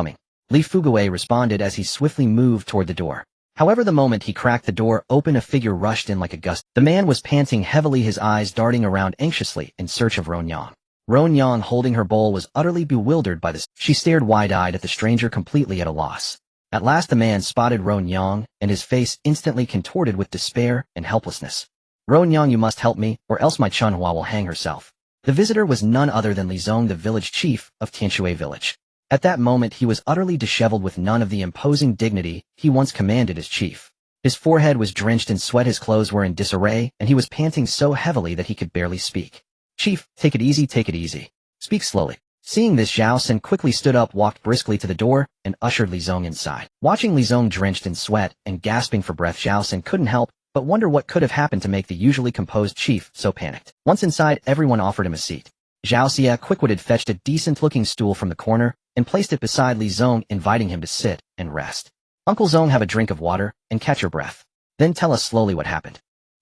Li Fuguei responded as he swiftly moved toward the door. However, the moment he cracked the door open, a figure rushed in like a gust. The man was panting heavily, his eyes darting around anxiously in search of Ronyang. Ronyang, holding her bowl, was utterly bewildered by this. She stared wide-eyed at the stranger, completely at a loss. At last the man spotted Ronyang, and his face instantly contorted with despair and helplessness. "Ronyang, you must help me, or else my Chunhua will hang herself." The visitor was none other than Li Zong, the village chief of Tianshui village. At that moment he was utterly disheveled, with none of the imposing dignity he once commanded as chief. His forehead was drenched in sweat, his clothes were in disarray, and he was panting so heavily that he could barely speak. "Chief, take it easy. Speak slowly." Seeing this, Zhao Sen quickly stood up, walked briskly to the door, and ushered Li Zong inside. Watching Li Zong drenched in sweat and gasping for breath, Zhao Sen couldn't help but wonder what could have happened to make the usually composed chief so panicked. Once inside, everyone offered him a seat. Zhao Xie, quick-witted, fetched a decent-looking stool from the corner and placed it beside Li Zong, inviting him to sit and rest. "Uncle Zong, have a drink of water and catch your breath. Then tell us slowly what happened."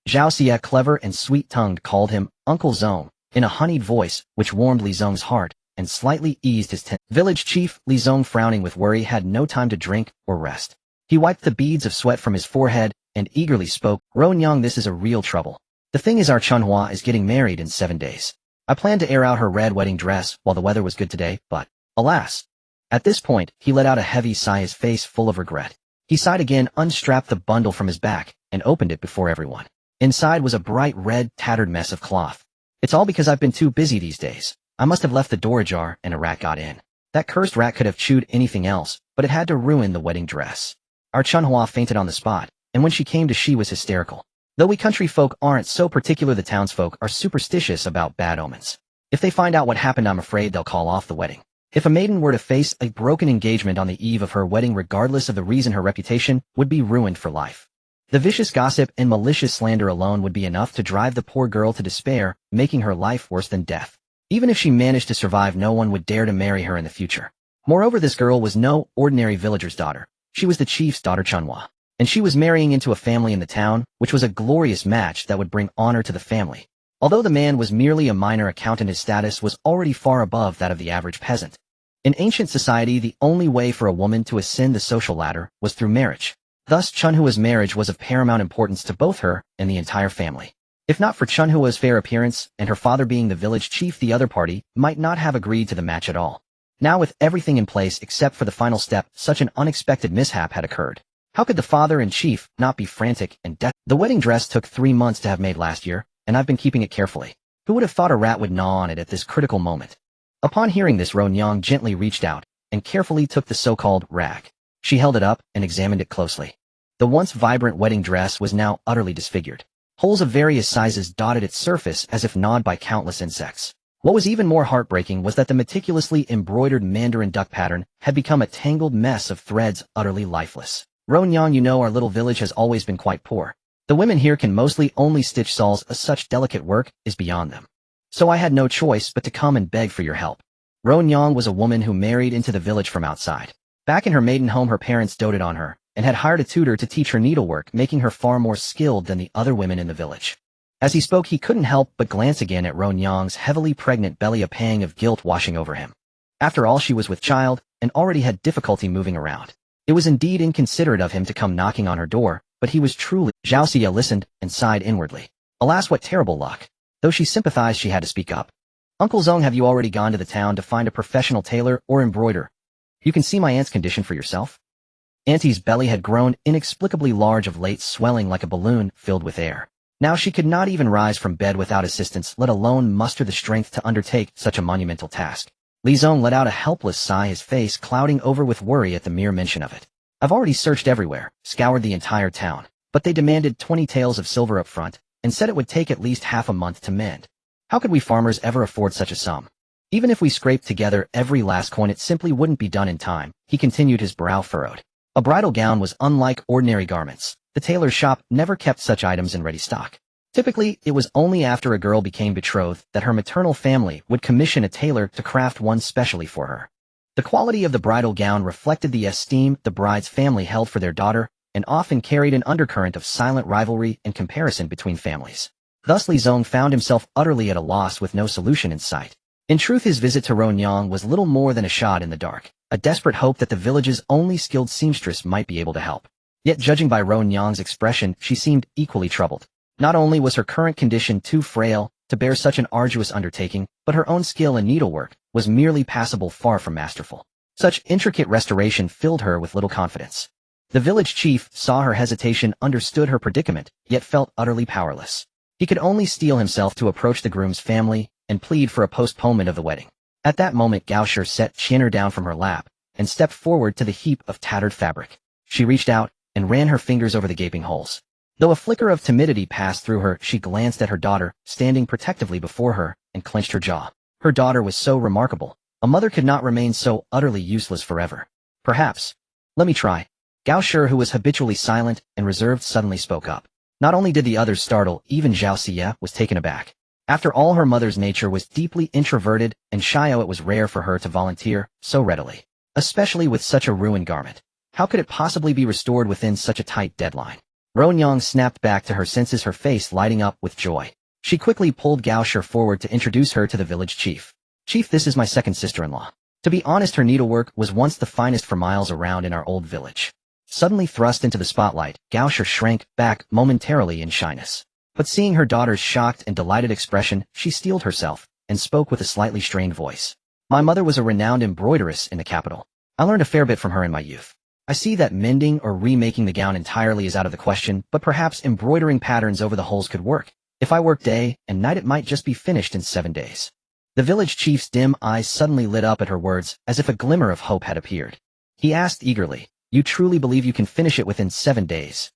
Zhao Xie, clever and sweet-tongued, called him Uncle Zong in a honeyed voice, which warmed Li Zong's heart and slightly eased his tension. Village chief Li Zong, frowning with worry, had no time to drink or rest. He wiped the beads of sweat from his forehead and eagerly spoke. "Ronyang, this is a real trouble. The thing is, our Chunhua is getting married in 7 days. I planned to air out her red wedding dress while the weather was good today, but, alas." At this point, he let out a heavy sigh, his face full of regret. He sighed again, unstrapped the bundle from his back, and opened it before everyone. Inside was a bright red, tattered mess of cloth. "It's all because I've been too busy these days. I must have left the door ajar and a rat got in. That cursed rat could have chewed anything else, but it had to ruin the wedding dress. Our Chunhua fainted on the spot, and when she came to, she was hysterical. Though we country folk aren't so particular, the townsfolk are superstitious about bad omens. If they find out what happened, I'm afraid they'll call off the wedding. If a maiden were to face a broken engagement on the eve of her wedding, regardless of the reason, her reputation would be ruined for life. The vicious gossip and malicious slander alone would be enough to drive the poor girl to despair, making her life worse than death. Even if she managed to survive, no one would dare to marry her in the future. Moreover, this girl was no ordinary villager's daughter. She was the chief's daughter, Chunhua, and she was marrying into a family in the town, which was a glorious match that would bring honor to the family. Although the man was merely a minor accountant, his status was already far above that of the average peasant. In ancient society, the only way for a woman to ascend the social ladder was through marriage. Thus, Chunhua's marriage was of paramount importance to both her and the entire family. If not for Chunhua's fair appearance and her father being the village chief, the other party might not have agreed to the match at all. Now with everything in place except for the final step, such an unexpected mishap had occurred. How could the father and chief not be frantic and The wedding dress took 3 months to have made last year, and I've been keeping it carefully. Who would have thought a rat would gnaw on it at this critical moment? Upon hearing this, Ron gently reached out and carefully took the so-called rag. She held it up and examined it closely. The once vibrant wedding dress was now utterly disfigured. Holes of various sizes dotted its surface as if gnawed by countless insects. What was even more heartbreaking was that the meticulously embroidered mandarin duck pattern had become a tangled mess of threads utterly lifeless. Ron, you know our little village has always been quite poor. The women here can mostly only stitch shawls, as such delicate work is beyond them. So I had no choice but to come and beg for your help. Ron was a woman who married into the village from outside. Back in her maiden home, her parents doted on her and had hired a tutor to teach her needlework, making her far more skilled than the other women in the village. As he spoke, he couldn't help but glance again at Ron heavily pregnant belly, a pang of guilt washing over him. After all, she was with child and already had difficulty moving around. It was indeed inconsiderate of him to come knocking on her door, but he was truly— Zhao Xia listened and sighed inwardly. Alas, what terrible luck. Though she sympathized, she had to speak up. Uncle Zong, have you already gone to the town to find a professional tailor or embroiderer? You can see my aunt's condition for yourself. Auntie's belly had grown inexplicably large of late, swelling like a balloon filled with air. Now she could not even rise from bed without assistance, let alone muster the strength to undertake such a monumental task. Li Zong let out a helpless sigh, his face clouding over with worry at the mere mention of it. I've already searched everywhere, scoured the entire town, but they demanded 20 taels of silver up front, and said it would take at least half a month to mend. How could we farmers ever afford such a sum? Even if we scraped together every last coin, it simply wouldn't be done in time, he continued, his brow furrowed. A bridal gown was unlike ordinary garments. The tailor's shop never kept such items in ready stock. Typically, it was only after a girl became betrothed that her maternal family would commission a tailor to craft one specially for her. The quality of the bridal gown reflected the esteem the bride's family held for their daughter, and often carried an undercurrent of silent rivalry and comparison between families. Thus Li Zong found himself utterly at a loss with no solution in sight. In truth, his visit to Ron was little more than a shot in the dark, a desperate hope that the village's only skilled seamstress might be able to help. Yet judging by Ron's expression, she seemed equally troubled. Not only was her current condition too frail to bear such an arduous undertaking, but her own skill in needlework was merely passable, far from masterful. Such intricate restoration filled her with little confidence. The village chief saw her hesitation, understood her predicament, yet felt utterly powerless. He could only steel himself to approach the groom's family and plead for a postponement of the wedding. At that moment, Gao Shi set Chinner down from her lap and stepped forward to the heap of tattered fabric. She reached out and ran her fingers over the gaping holes. Though a flicker of timidity passed through her, she glanced at her daughter, standing protectively before her, and clenched her jaw. Her daughter was so remarkable. A mother could not remain so utterly useless forever. Perhaps. Let me try. Gao Shi, who was habitually silent and reserved, suddenly spoke up. Not only did the others startle, even Zhao Xia was taken aback. After all, her mother's nature was deeply introverted and shy. It was rare for her to volunteer so readily, especially with such a ruined garment. How could it possibly be restored within such a tight deadline? Ron snapped back to her senses, her face lighting up with joy. She quickly pulled Gao Shi forward to introduce her to the village chief. Chief, this is my second sister-in-law. To be honest, her needlework was once the finest for miles around in our old village. Suddenly thrust into the spotlight, Gao Shi shrank back momentarily in shyness. But seeing her daughter's shocked and delighted expression, she steeled herself and spoke with a slightly strained voice. My mother was a renowned embroideress in the capital. I learned a fair bit from her in my youth. I see that mending or remaking the gown entirely is out of the question, but perhaps embroidering patterns over the holes could work. If I work day and night, it might just be finished in 7 days. The village chief's dim eyes suddenly lit up at her words, as if a glimmer of hope had appeared. He asked eagerly, You truly believe you can finish it within 7 days?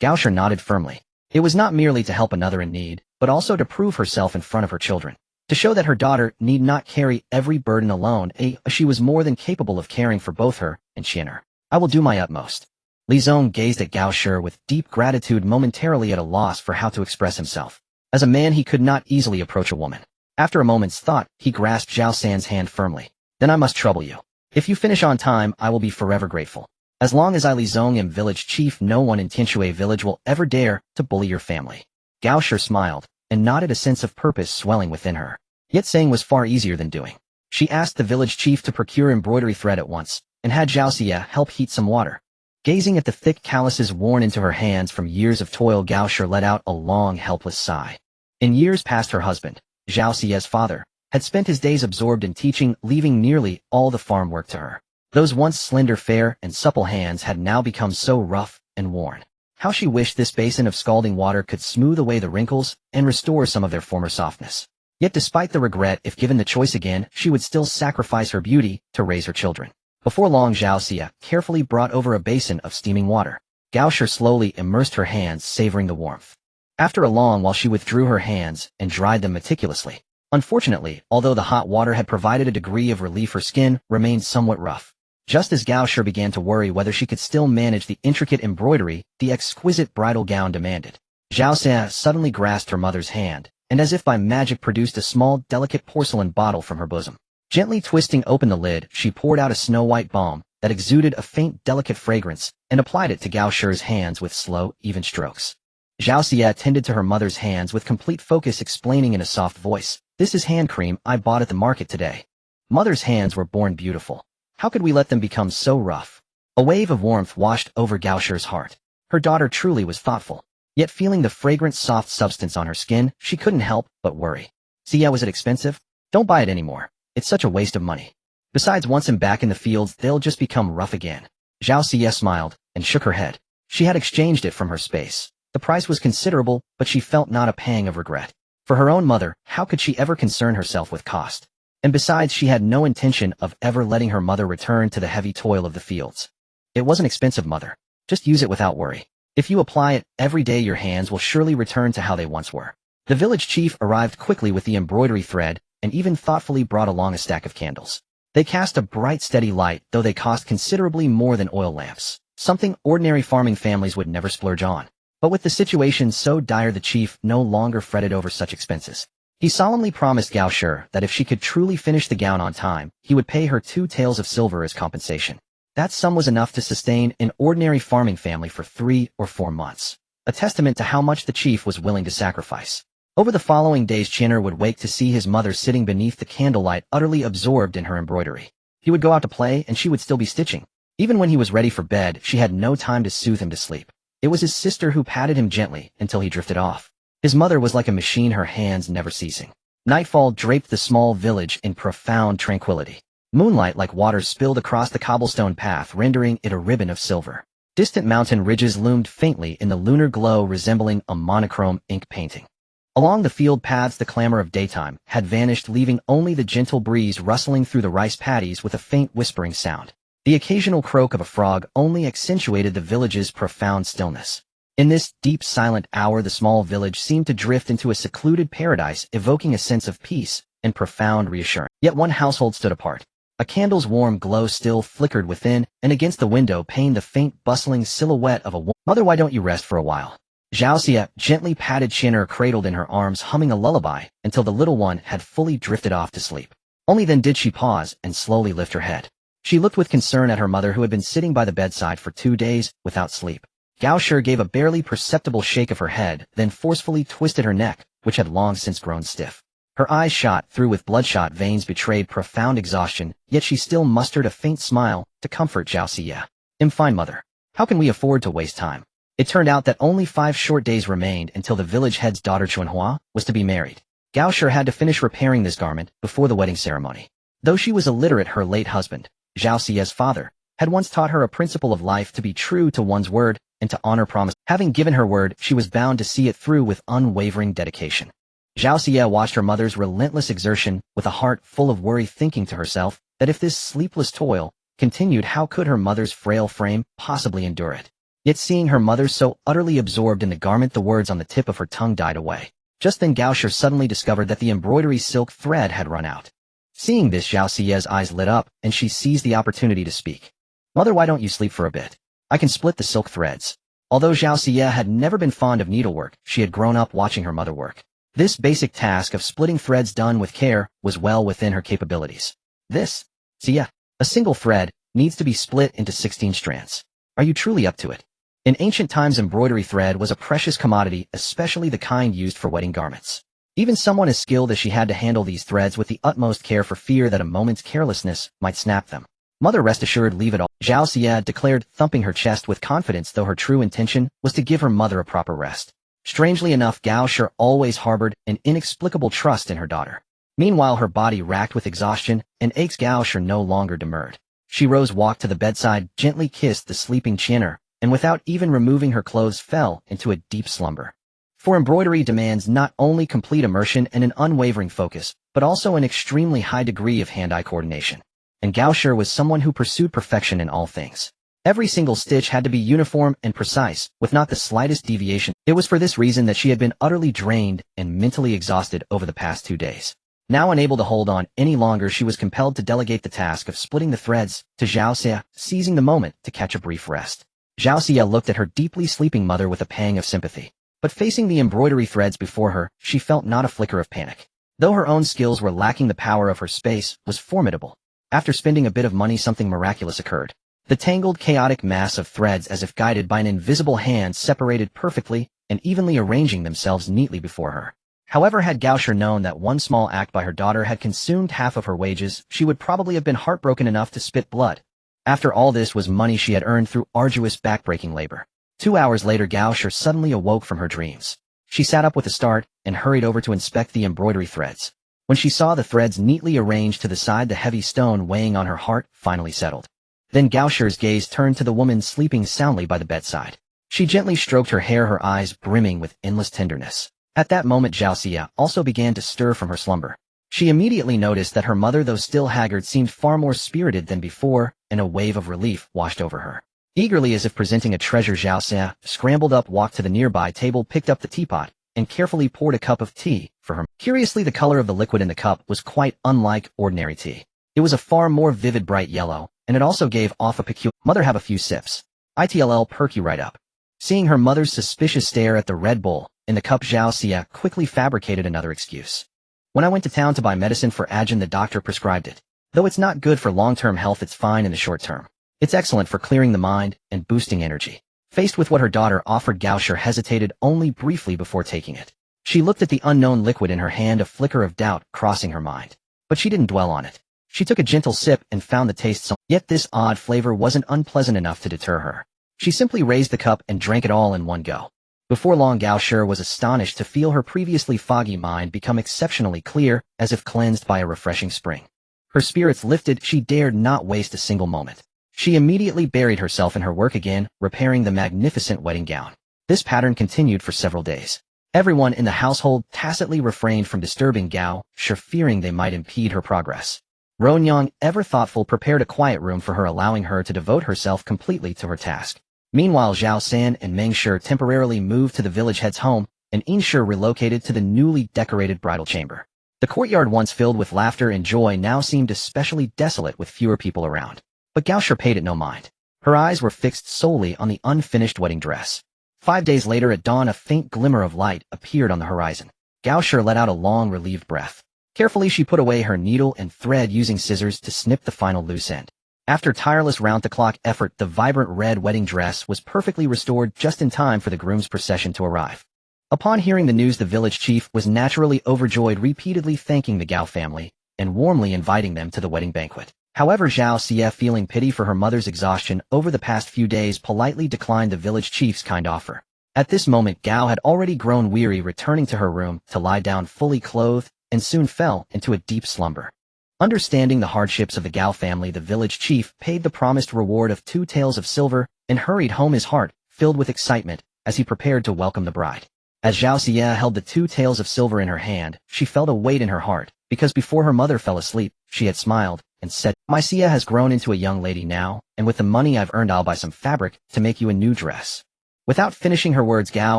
Gao Shi nodded firmly. It was not merely to help another in need, but also to prove herself in front of her children. To show that her daughter need not carry every burden alone, she was more than capable of caring for both her and Chinner. I will do my utmost. Li Zong gazed at Gao Shi with deep gratitude, momentarily at a loss for how to express himself. As a man, he could not easily approach a woman. After a moment's thought, he grasped Zhao San's hand firmly. Then I must trouble you. If you finish on time, I will be forever grateful. As long as I Li Zong am village chief, no one in Tianshui village will ever dare to bully your family. Gao Shi smiled and nodded, a sense of purpose swelling within her. Yet saying was far easier than doing. She asked the village chief to procure embroidery thread at once, and had Zhao Xia help heat some water. Gazing at the thick calluses worn into her hands from years of toil, Gao Shi let out a long, helpless sigh. In years past, her husband, Zhao Xie's father, had spent his days absorbed in teaching, leaving nearly all the farm work to her. Those once slender, fair, and supple hands had now become so rough and worn. How she wished this basin of scalding water could smooth away the wrinkles and restore some of their former softness. Yet despite the regret, if given the choice again, she would still sacrifice her beauty to raise her children. Before long, Zhao Xie carefully brought over a basin of steaming water. Gao Shi slowly immersed her hands, savoring the warmth. After a long while, she withdrew her hands and dried them meticulously. Unfortunately, although the hot water had provided a degree of relief, her skin remained somewhat rough. Just as Gao Shi began to worry whether she could still manage the intricate embroidery the exquisite bridal gown demanded, Zhao Xie suddenly grasped her mother's hand, and as if by magic produced a small, delicate porcelain bottle from her bosom. Gently twisting open the lid, she poured out a snow-white balm that exuded a faint, delicate fragrance and applied it to Gao Shi's hands with slow, even strokes. Zhao Xie tended to her mother's hands with complete focus, explaining in a soft voice, "This is hand cream I bought at the market today." Mother's hands were born beautiful. How could we let them become so rough? A wave of warmth washed over Gao Shi's heart. Her daughter truly was thoughtful. Yet feeling the fragrant, soft substance on her skin, she couldn't help but worry. "See, was it expensive? Don't buy it anymore. It's such a waste of money. Besides, once I'm back in the fields, they'll just become rough again." Zhao Xie smiled and shook her head. She had exchanged it from her space. The price was considerable, but she felt not a pang of regret. For her own mother, how could she ever concern herself with cost? And besides, she had no intention of ever letting her mother return to the heavy toil of the fields. "It wasn't expensive, mother. Just use it without worry. If you apply it every day, your hands will surely return to how they once were." The village chief arrived quickly with the embroidery thread and even thoughtfully brought along a stack of candles. They cast a bright, steady light, though they cost considerably more than oil lamps, something ordinary farming families would never splurge on. But with the situation so dire, the chief no longer fretted over such expenses. He solemnly promised Gao Shi that if she could truly finish the gown on time, he would pay her 2 taels of silver as compensation. That sum was enough to sustain an ordinary farming family for 3 or 4 months, a testament to how much the chief was willing to sacrifice. Over the following days, Chinner would wake to see his mother sitting beneath the candlelight, utterly absorbed in her embroidery. He would go out to play, and she would still be stitching. Even when he was ready for bed, she had no time to soothe him to sleep. It was his sister who patted him gently until he drifted off. His mother was like a machine, her hands never ceasing. Nightfall draped the small village in profound tranquility. Moonlight like water spilled across the cobblestone path, rendering it a ribbon of silver. Distant mountain ridges loomed faintly in the lunar glow, resembling a monochrome ink painting. Along the field paths, the clamor of daytime had vanished, leaving only the gentle breeze rustling through the rice paddies with a faint whispering sound. The occasional croak of a frog only accentuated the village's profound stillness. In this deep, silent hour, the small village seemed to drift into a secluded paradise, evoking a sense of peace and profound reassurance. Yet one household stood apart. A candle's warm glow still flickered within, and against the window pane the faint, bustling silhouette of a woman. "Mother, why don't you rest for a while?" Zhao Xie gently patted Chinner, cradled in her arms, humming a lullaby until the little one had fully drifted off to sleep. Only then did she pause and slowly lift her head. She looked with concern at her mother, who had been sitting by the bedside for 2 days without sleep. Gao Shi gave a barely perceptible shake of her head, then forcefully twisted her neck, which had long since grown stiff. Her eyes, shot through with bloodshot veins, betrayed profound exhaustion, yet she still mustered a faint smile to comfort Zhao Xie. "I'm fine, mother. How can we afford to waste time?" It turned out that only 5 short days remained until the village head's daughter Chunhua was to be married. Gao Shi had to finish repairing this garment before the wedding ceremony. Though she was illiterate, her late husband, Zhao Xie's father, had once taught her a principle of life: to be true to one's word and to honor promise. Having given her word, she was bound to see it through with unwavering dedication. Zhao Xie watched her mother's relentless exertion with a heart full of worry, thinking to herself that if this sleepless toil continued, how could her mother's frail frame possibly endure it? Yet seeing her mother so utterly absorbed in the garment, the words on the tip of her tongue died away. Just then Gao Shi suddenly discovered that the embroidery silk thread had run out. Seeing this, Zhao Xie's eyes lit up, and she seized the opportunity to speak. "Mother, why don't you sleep for a bit? I can split the silk threads." Although Zhao Xie had never been fond of needlework, she had grown up watching her mother work. This basic task of splitting threads, done with care, was well within her capabilities. "Xie, a single thread needs to be split into 16 strands. Are you truly up to it?" In ancient times, embroidery thread was a precious commodity, especially the kind used for wedding garments. Even someone as skilled as she had to handle these threads with the utmost care, for fear that a moment's carelessness might snap them. "Mother, rest assured, leave it all," Zhao Xie declared, thumping her chest with confidence, though her true intention was to give her mother a proper rest. Strangely enough, Gao Shi always harbored an inexplicable trust in her daughter. Meanwhile, her body racked with exhaustion and aches, Gao Shi no longer demurred. She rose, walked to the bedside, gently kissed the sleeping Chinner, and without even removing her clothes fell into a deep slumber. For embroidery demands not only complete immersion and an unwavering focus, but also an extremely high degree of hand-eye coordination. And Gao Shi was someone who pursued perfection in all things. Every single stitch had to be uniform and precise, with not the slightest deviation. It was for this reason that she had been utterly drained and mentally exhausted over the past 2 days. Now unable to hold on any longer, she was compelled to delegate the task of splitting the threads to Zhao Xia, seizing the moment to catch a brief rest. Zhao Xia looked at her deeply sleeping mother with a pang of sympathy. But facing the embroidery threads before her, she felt not a flicker of panic. Though her own skills were lacking, the power of her space was formidable. After spending a bit of money, something miraculous occurred. The tangled, chaotic mass of threads, as if guided by an invisible hand, separated perfectly and evenly, arranging themselves neatly before her. However, had Gao Shi known that one small act by her daughter had consumed half of her wages, she would probably have been heartbroken enough to spit blood. After all, this was money she had earned through arduous, backbreaking labor. 2 hours later, Gao Shi suddenly awoke from her dreams. She sat up with a start and hurried over to inspect the embroidery threads. When she saw the threads neatly arranged to the side, the heavy stone weighing on her heart finally settled. Then Gao Shi's gaze turned to the woman sleeping soundly by the bedside. She gently stroked her hair, her eyes brimming with endless tenderness. At that moment, Zhao Xia also began to stir from her slumber. She immediately noticed that her mother, though still haggard, seemed far more spirited than before, and a wave of relief washed over her. Eagerly, as if presenting a treasure, Zhao Xia scrambled up, walked to the nearby table, picked up the teapot, and carefully poured a cup of tea for her. Curiously, the color of the liquid in the cup was quite unlike ordinary tea. It was a far more vivid bright yellow, and it also gave off a peculiar... Mother, have a few sips. It'll perk you right up. Seeing her mother's suspicious stare at the Red Bull in the cup, Zhao Xia quickly fabricated another excuse. When I went to town to buy medicine for Ajin, the doctor prescribed it. Though it's not good for long-term health, it's fine in the short term. It's excellent for clearing the mind and boosting energy. Faced with what her daughter offered, Gao Shi hesitated only briefly before taking it. She looked at the unknown liquid in her hand, a flicker of doubt crossing her mind. But she didn't dwell on it. She took a gentle sip and found the taste so... Yet this odd flavor wasn't unpleasant enough to deter her. She simply raised the cup and drank it all in one go. Before long, Gao Shi was astonished to feel her previously foggy mind become exceptionally clear, as if cleansed by a refreshing spring. Her spirits lifted. She dared not waste a single moment. She immediately buried herself in her work again, repairing the magnificent wedding gown. This pattern continued for several days. Everyone in the household tacitly refrained from disturbing Gao Shi, fearing they might impede her progress. Ronyang, ever thoughtful, prepared a quiet room for her, allowing her to devote herself completely to her task. Meanwhile, Zhao San and Meng Shi temporarily moved to the village head's home, and Yin Shi relocated to the newly decorated bridal chamber. The courtyard, once filled with laughter and joy, now seemed especially desolate with fewer people around. But Gao Shi paid it no mind. Her eyes were fixed solely on the unfinished wedding dress. 5 days later, at dawn, a faint glimmer of light appeared on the horizon. Gao Shi let out a long, relieved breath. Carefully, she put away her needle and thread, using scissors to snip the final loose end. After tireless round-the-clock effort, the vibrant red wedding dress was perfectly restored, just in time for the groom's procession to arrive. Upon hearing the news, the village chief was naturally overjoyed, repeatedly thanking the Gao family and warmly inviting them to the wedding banquet. However, Zhao Xia, feeling pity for her mother's exhaustion over the past few days, politely declined the village chief's kind offer. At this moment, Gao had already grown weary, returning to her room to lie down fully clothed, and soon fell into a deep slumber. Understanding the hardships of the Gao family, the village chief paid the promised reward of 2 taels of silver and hurried home, his heart filled with excitement as he prepared to welcome the bride. As Zhao Xia held the 2 taels of silver in her hand, she felt a weight in her heart, because before her mother fell asleep, she had smiled and said, "My Xia has grown into a young lady now, and with the money I've earned, I'll buy some fabric to make you a new dress." Without finishing her words, Gao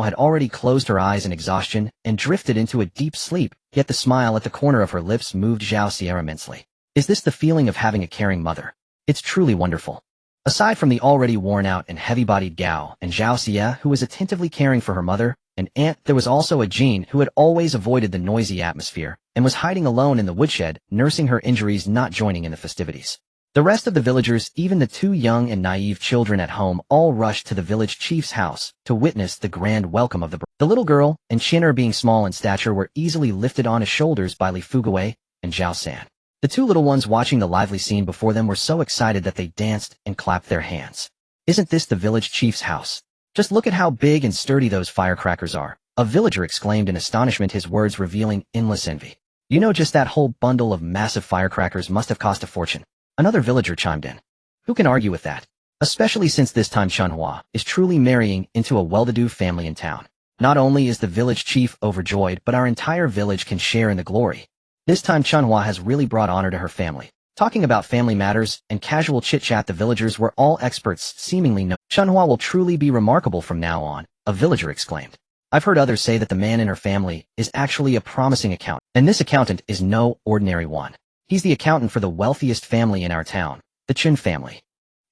had already closed her eyes in exhaustion and drifted into a deep sleep, yet the smile at the corner of her lips moved Zhao Xia immensely. Is this the feeling of having a caring mother? It's truly wonderful. Aside from the already worn-out and heavy-bodied Gao and Zhao Xia, who was attentively caring for her mother and aunt, there was also a Jean who had always avoided the noisy atmosphere and was hiding alone in the woodshed, nursing her injuries, not joining in the festivities. The rest of the villagers, even the 2 young and naive children at home, all rushed to the village chief's house to witness the grand welcome of the bride. The little girl and Chinner, being small in stature, were easily lifted on his shoulders by Li Fugui and Zhao San. The 2 little ones watching the lively scene before them were so excited that they danced and clapped their hands. Isn't this the village chief's house? Just look at how big and sturdy those firecrackers are. A villager exclaimed in astonishment, his words revealing endless envy. You know, just that whole bundle of massive firecrackers must have cost a fortune. Another villager chimed in. Who can argue with that? Especially since this time Chunhua is truly marrying into a well-to-do family in town. Not only is the village chief overjoyed, but our entire village can share in the glory. This time Chunhua has really brought honor to her family. Talking about family matters and casual chit-chat, the villagers were all experts, seemingly no. Chunhua will truly be remarkable from now on, a villager exclaimed. I've heard others say that the man in her family is actually a promising accountant, and this accountant is no ordinary one. He's the accountant for the wealthiest family in our town, the Chun family.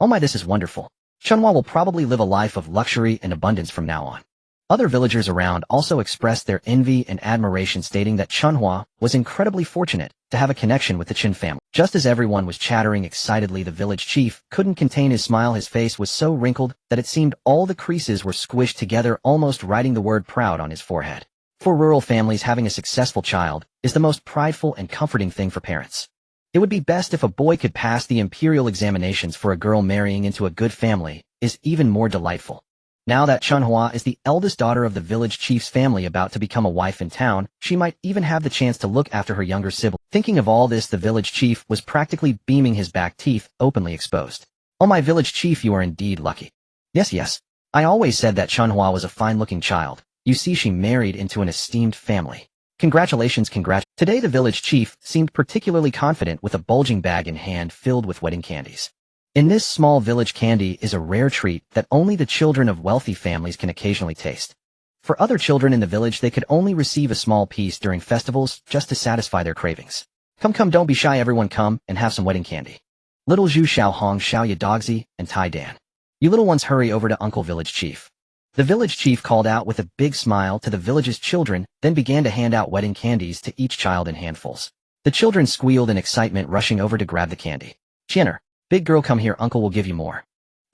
Oh my, this is wonderful. Chunhua will probably live a life of luxury and abundance from now on. Other villagers around also expressed their envy and admiration, stating that Chunhua was incredibly fortunate to have a connection with the Chun family. Just as everyone was chattering excitedly, the village chief couldn't contain his smile. His face was so wrinkled that it seemed all the creases were squished together, almost writing the word proud on his forehead. For rural families, having a successful child is the most prideful and comforting thing for parents. It would be best if a boy could pass the imperial examinations. For a girl, marrying into a good family is even more delightful. Now that Chunhua is the eldest daughter of the village chief's family, about to become a wife in town, she might even have the chance to look after her younger sibling. Thinking of all this, the village chief was practically beaming, his back teeth openly exposed. Oh my village chief, you are indeed lucky. Yes. I always said that Chunhua was a fine-looking child. You see, she married into an esteemed family. Congratulations. Today the village chief seemed particularly confident, with a bulging bag in hand filled with wedding candies. In this small village, candy is a rare treat that only the children of wealthy families can occasionally taste. For other children in the village, they could only receive a small piece during festivals just to satisfy their cravings. Come, don't be shy, everyone, come and have some wedding candy. Little Zhu, Xiao Hong, Xiao Ya, Dogsy, and Tai Dan. You little ones, hurry over to Uncle Village Chief. The village chief called out with a big smile to the village's children, then began to hand out wedding candies to each child in handfuls. The children squealed in excitement, rushing over to grab the candy. Chinner, big girl, come here, uncle will give you more.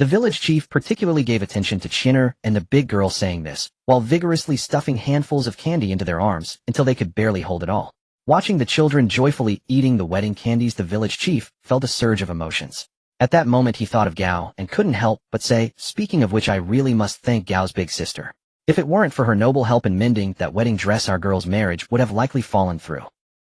The village chief particularly gave attention to Chinner and the big girl, saying this, while vigorously stuffing handfuls of candy into their arms until they could barely hold it all. Watching the children joyfully eating the wedding candies, the village chief felt a surge of emotions. At that moment he thought of Gao and couldn't help but say, speaking of which, I really must thank Gao's big sister. If it weren't for her noble help in mending that wedding dress, our girl's marriage would have likely fallen through.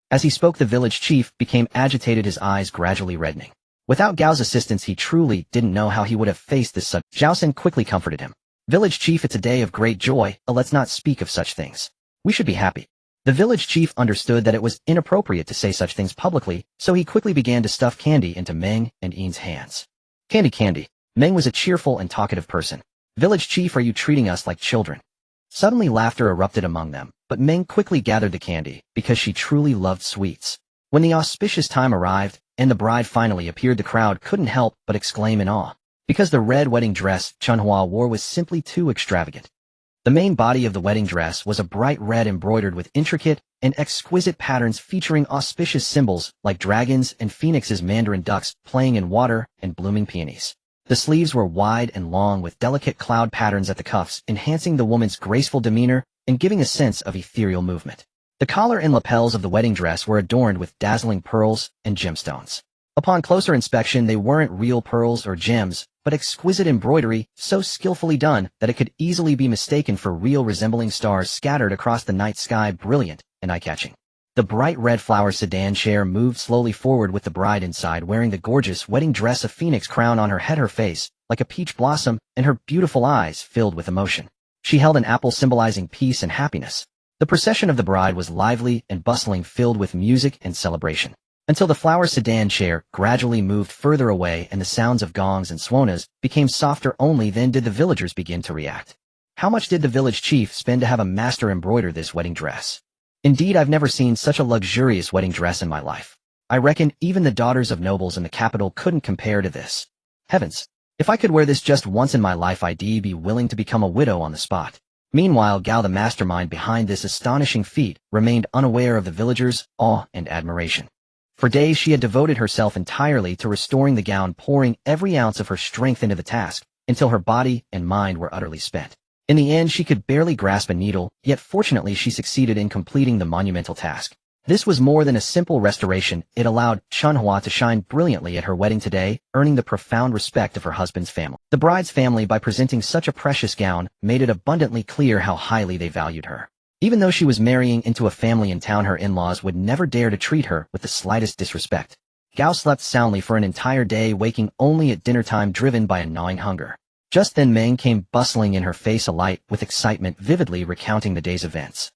As he spoke, the village chief became agitated, his eyes gradually reddening. Without Gao's assistance, he truly didn't know how he would have faced this subject. Zhao Sen quickly comforted him. Village chief, it's a day of great joy, let's not speak of such things. We should be happy. The village chief understood that it was inappropriate to say such things publicly, so he quickly began to stuff candy into Meng and Yin's hands. Candy. Meng was a cheerful and talkative person. Village chief, are you treating us like children? Suddenly laughter erupted among them, but Meng quickly gathered the candy, because she truly loved sweets. When the auspicious time arrived, and the bride finally appeared, the crowd couldn't help but exclaim in awe, because the red wedding dress Chunhua wore was simply too extravagant. The main body of the wedding dress was a bright red embroidered with intricate and exquisite patterns featuring auspicious symbols like dragons and phoenixes, mandarin ducks playing in water, and blooming peonies. The sleeves were wide and long with delicate cloud patterns at the cuffs, enhancing the woman's graceful demeanor and giving a sense of ethereal movement. The collar and lapels of the wedding dress were adorned with dazzling pearls and gemstones. Upon closer inspection, they weren't real pearls or gems, but exquisite embroidery so skillfully done that it could easily be mistaken for real, resembling stars scattered across the night sky, brilliant and eye-catching. The bright red flower sedan chair moved slowly forward with the bride inside, wearing the gorgeous wedding dress, a phoenix crown on her head, her face like a peach blossom, and her beautiful eyes filled with emotion. She held an apple symbolizing peace and happiness. The procession of the bride was lively and bustling, filled with music and celebration, until the flower sedan chair gradually moved further away and the sounds of gongs and swanas became softer. Only then did the villagers begin to react. How much did the village chief spend to have a master embroider this wedding dress? Indeed, I've never seen such a luxurious wedding dress in my life. I reckon even the daughters of nobles in the capital couldn't compare to this. Heavens! If I could wear this just once in my life, I'd be willing to become a widow on the spot. Meanwhile, Gao, the mastermind behind this astonishing feat, remained unaware of the villagers' awe and admiration. For days she had devoted herself entirely to restoring the gown, pouring every ounce of her strength into the task, until her body and mind were utterly spent. In the end, she could barely grasp a needle, yet fortunately she succeeded in completing the monumental task. This was more than a simple restoration, it allowed Chunhua to shine brilliantly at her wedding today, earning the profound respect of her husband's family. The bride's family, by presenting such a precious gown, made it abundantly clear how highly they valued her. Even though she was marrying into a family in town, her in-laws would never dare to treat her with the slightest disrespect. Gao slept soundly for an entire day, waking only at dinner time, driven by a gnawing hunger. Just then Meng came bustling in, her face alight with excitement, vividly recounting the day's events.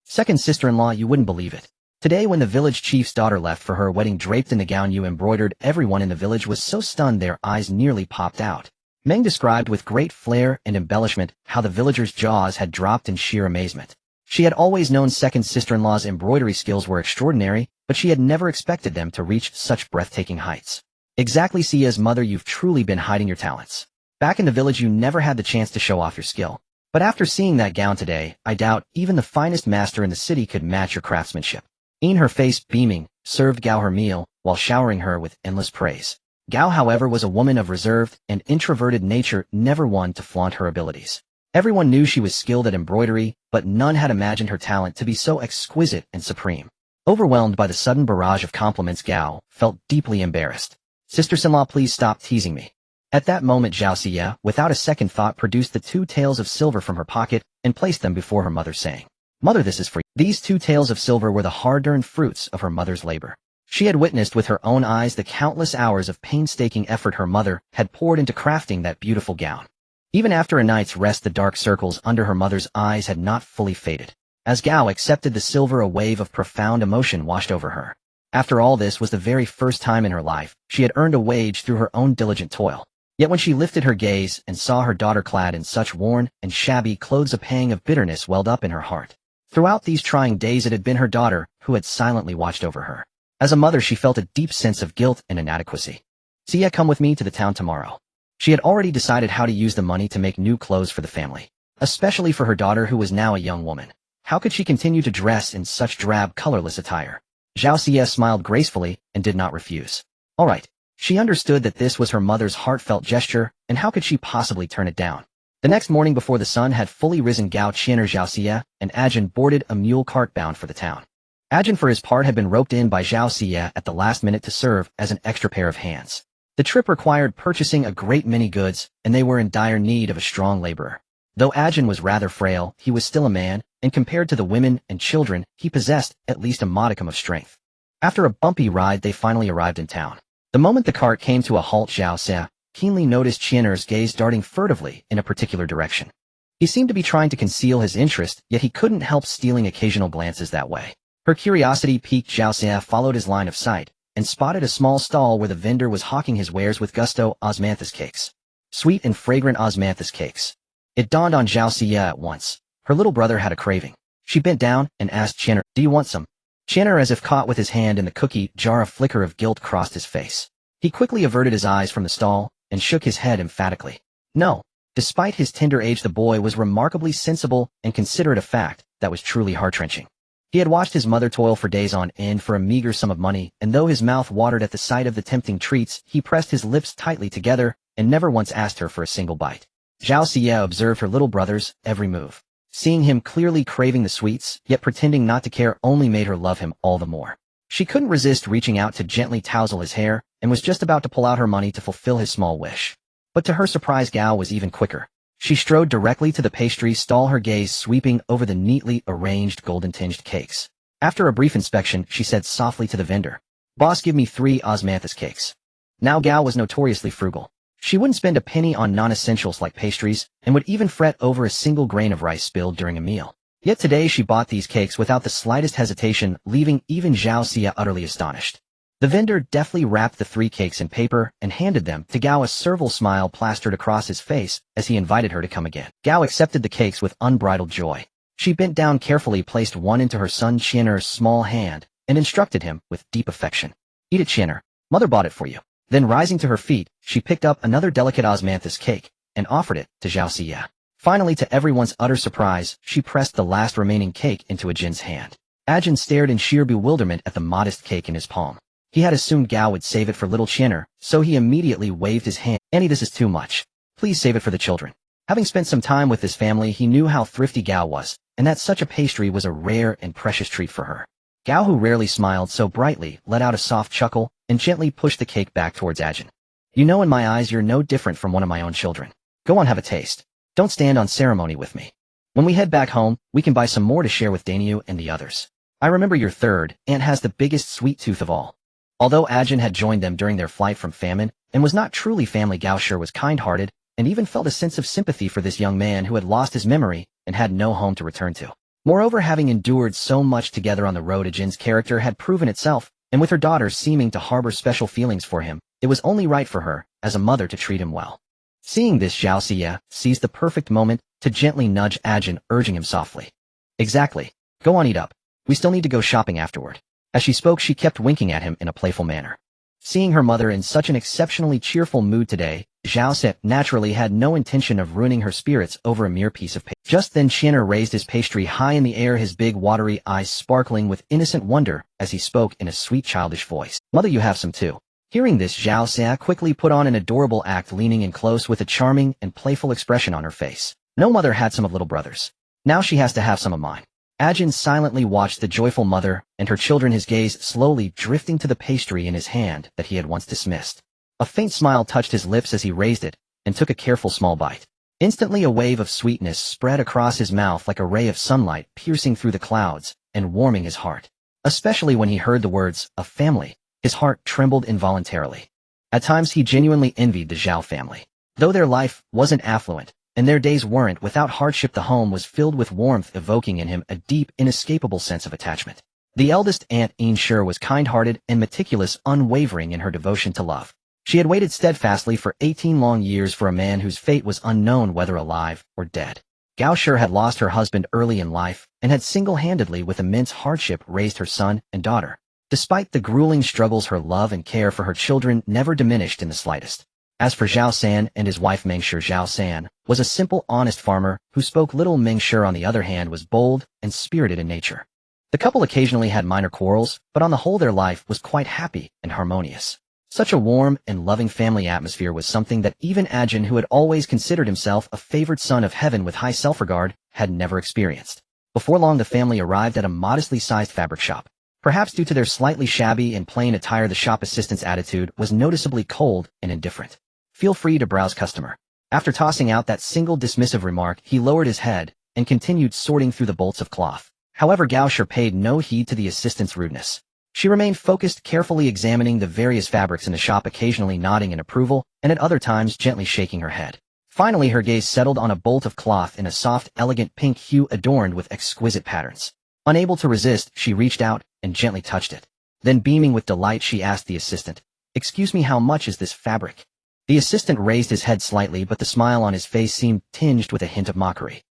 Second sister-in-law, you wouldn't believe it. Today when the village chief's daughter left for her wedding draped in the gown you embroidered, everyone in the village was so stunned their eyes nearly popped out. Meng described with great flair and embellishment how the villagers' jaws had dropped in sheer amazement. She had always known second sister-in-law's embroidery skills were extraordinary, but she had never expected them to reach such breathtaking heights. Exactly, Sia's mother, you've truly been hiding your talents. Back in the village you never had the chance to show off your skill. But after seeing that gown today, I doubt even the finest master in the city could match your craftsmanship. Her face beaming, served Gao her meal, while showering her with endless praise. Gao, however, was a woman of reserved and introverted nature, never one to flaunt her abilities. Everyone knew she was skilled at embroidery, but none had imagined her talent to be so exquisite and supreme. Overwhelmed by the sudden barrage of compliments, Gao felt deeply embarrassed. Sister-in-law, please stop teasing me. At that moment Zhao Xia, without a second thought, produced the 2 taels of silver from her pocket and placed them before her mother, saying, Mother, this is for you. These 2 taels of silver were the hard-earned fruits of her mother's labor. She had witnessed with her own eyes the countless hours of painstaking effort her mother had poured into crafting that beautiful gown. Even after a night's rest, the dark circles under her mother's eyes had not fully faded. As Gao accepted the silver, a wave of profound emotion washed over her. After all, this was the very first time in her life she had earned a wage through her own diligent toil. Yet when she lifted her gaze and saw her daughter clad in such worn and shabby clothes, a pang of bitterness welled up in her heart. Throughout these trying days it had been her daughter who had silently watched over her. As a mother she felt a deep sense of guilt and inadequacy. Xia, come with me to the town tomorrow. She had already decided how to use the money to make new clothes for the family, especially for her daughter who was now a young woman. How could she continue to dress in such drab, colorless attire? Zhao Xia smiled gracefully and did not refuse. All right. She understood that this was her mother's heartfelt gesture, and how could she possibly turn it down? The next morning, before the sun had fully risen, Gao Qian'er, Zhao Xia, and Ajin boarded a mule cart bound for the town. Ajin, for his part, had been roped in by Zhao Xia at the last minute to serve as an extra pair of hands. The trip required purchasing a great many goods, and they were in dire need of a strong laborer. Though Ajin was rather frail, he was still a man, and compared to the women and children, he possessed at least a modicum of strength. After a bumpy ride, they finally arrived in town. The moment the cart came to a halt, Zhao Xia keenly noticed Qian'er's gaze darting furtively in a particular direction. He seemed to be trying to conceal his interest, yet he couldn't help stealing occasional glances that way. Her curiosity piqued. Zhao Xia followed his line of sight and spotted a small stall where the vendor was hawking his wares with gusto. Osmanthus cakes. Sweet and fragrant osmanthus cakes. It dawned on Zhao Xia at once. Her little brother had a craving. She bent down and asked Qian'er, do you want some? Qian'er, as if caught with his hand in the cookie jar, a flicker of guilt crossed his face. He quickly averted his eyes from the stall and shook his head emphatically. No. Despite his tender age, the boy was remarkably sensible and considerate, a fact that was truly heart-wrenching. He had watched his mother toil for days on end for a meager sum of money, and though his mouth watered at the sight of the tempting treats, he pressed his lips tightly together and never once asked her for a single bite. Zhao Xia observed her little brother's every move. Seeing him clearly craving the sweets, yet pretending not to care, only made her love him all the more. She couldn't resist reaching out to gently touzle his hair, and was just about to pull out her money to fulfill his small wish. But to her surprise, Gao was even quicker. She strode directly to the pastry stall, her gaze sweeping over the neatly arranged golden-tinged cakes. After a brief inspection, she said softly to the vendor, Boss, give me 3 osmanthus cakes. Now Gao was notoriously frugal. She wouldn't spend a penny on non-essentials like pastries, and would even fret over a single grain of rice spilled during a meal. Yet today she bought these cakes without the slightest hesitation, leaving even Zhao Xia utterly astonished. The vendor deftly wrapped the 3 cakes in paper and handed them to Gao, a servile smile plastered across his face as he invited her to come again. Gao accepted the cakes with unbridled joy. She bent down carefully, placed one into her son Qian'er's small hand, and instructed him with deep affection. Eat it, Qian'er. Mother bought it for you. Then rising to her feet, she picked up another delicate osmanthus cake and offered it to Zhao Xia. Finally, to everyone's utter surprise, she pressed the last remaining cake into Ajin's hand. Ajin stared in sheer bewilderment at the modest cake in his palm. He had assumed Gao would save it for little Qian'er, so he immediately waved his hand. Annie, this is too much. Please save it for the children. Having spent some time with his family, he knew how thrifty Gao was, and that such a pastry was a rare and precious treat for her. Gao, who rarely smiled so brightly, let out a soft chuckle and gently pushed the cake back towards Ajin. You know, in my eyes, you're no different from one of my own children. Go on, have a taste. Don't stand on ceremony with me. When we head back home, we can buy some more to share with Daniel and the others. I remember your third aunt has the biggest sweet tooth of all. Although Ajin had joined them during their flight from famine and was not truly family, Gao Shi was kind-hearted and even felt a sense of sympathy for this young man who had lost his memory and had no home to return to. Moreover, having endured so much together on the road, Ajin's character had proven itself, and with her daughter seeming to harbor special feelings for him, it was only right for her, as a mother, to treat him well. Seeing this, Zhao Xia seized the perfect moment to gently nudge Ajin, urging him softly. Exactly. Go on, eat up. We still need to go shopping afterward. As she spoke, she kept winking at him in a playful manner. Seeing her mother in such an exceptionally cheerful mood today, Zhao Xia naturally had no intention of ruining her spirits over a mere piece of pastry. Just then Qian'er raised his pastry high in the air, his big watery eyes sparkling with innocent wonder as he spoke in a sweet childish voice. Mother, you have some too. Hearing this, Zhao Xia quickly put on an adorable act, leaning in close with a charming and playful expression on her face. No mother had some of little brother's. Now she has to have some of mine. Ajin silently watched the joyful mother and her children, his gaze slowly drifting to the pastry in his hand that he had once dismissed. A faint smile touched his lips as he raised it and took a careful small bite. Instantly a wave of sweetness spread across his mouth like a ray of sunlight, piercing through the clouds and warming his heart. Especially when he heard the words, "a family," his heart trembled involuntarily. At times he genuinely envied the Zhao family. Though their life wasn't affluent, and their days weren't without hardship, the home was filled with warmth, evoking in him a deep, inescapable sense of attachment. The eldest aunt, Shi, was kind-hearted and meticulous, unwavering in her devotion to love. She had waited steadfastly for 18 long years for a man whose fate was unknown, whether alive or dead. Gao Shi had lost her husband early in life and had single-handedly, with immense hardship, raised her son and daughter. Despite the grueling struggles, her love and care for her children never diminished in the slightest. As for Zhao San and his wife Mengshi, Zhao San was a simple, honest farmer who spoke little. Mengshi, on the other hand, was bold and spirited in nature. The couple occasionally had minor quarrels, but on the whole their life was quite happy and harmonious. Such a warm and loving family atmosphere was something that even Ajin, who had always considered himself a favored son of heaven with high self-regard, had never experienced. Before long the family arrived at a modestly sized fabric shop. Perhaps due to their slightly shabby and plain attire, the shop assistant's attitude was noticeably cold and indifferent. Feel free to browse, customer. After tossing out that single dismissive remark, he lowered his head and continued sorting through the bolts of cloth. However, Gao Shi paid no heed to the assistant's rudeness. She remained focused, carefully examining the various fabrics in the shop, occasionally nodding in approval and at other times gently shaking her head. Finally, her gaze settled on a bolt of cloth in a soft, elegant pink hue adorned with exquisite patterns. Unable to resist, she reached out and gently touched it. Then, beaming with delight, she asked the assistant, "Excuse me, how much is this fabric?" The assistant raised his head slightly, but the smile on his face seemed tinged with a hint of mockery.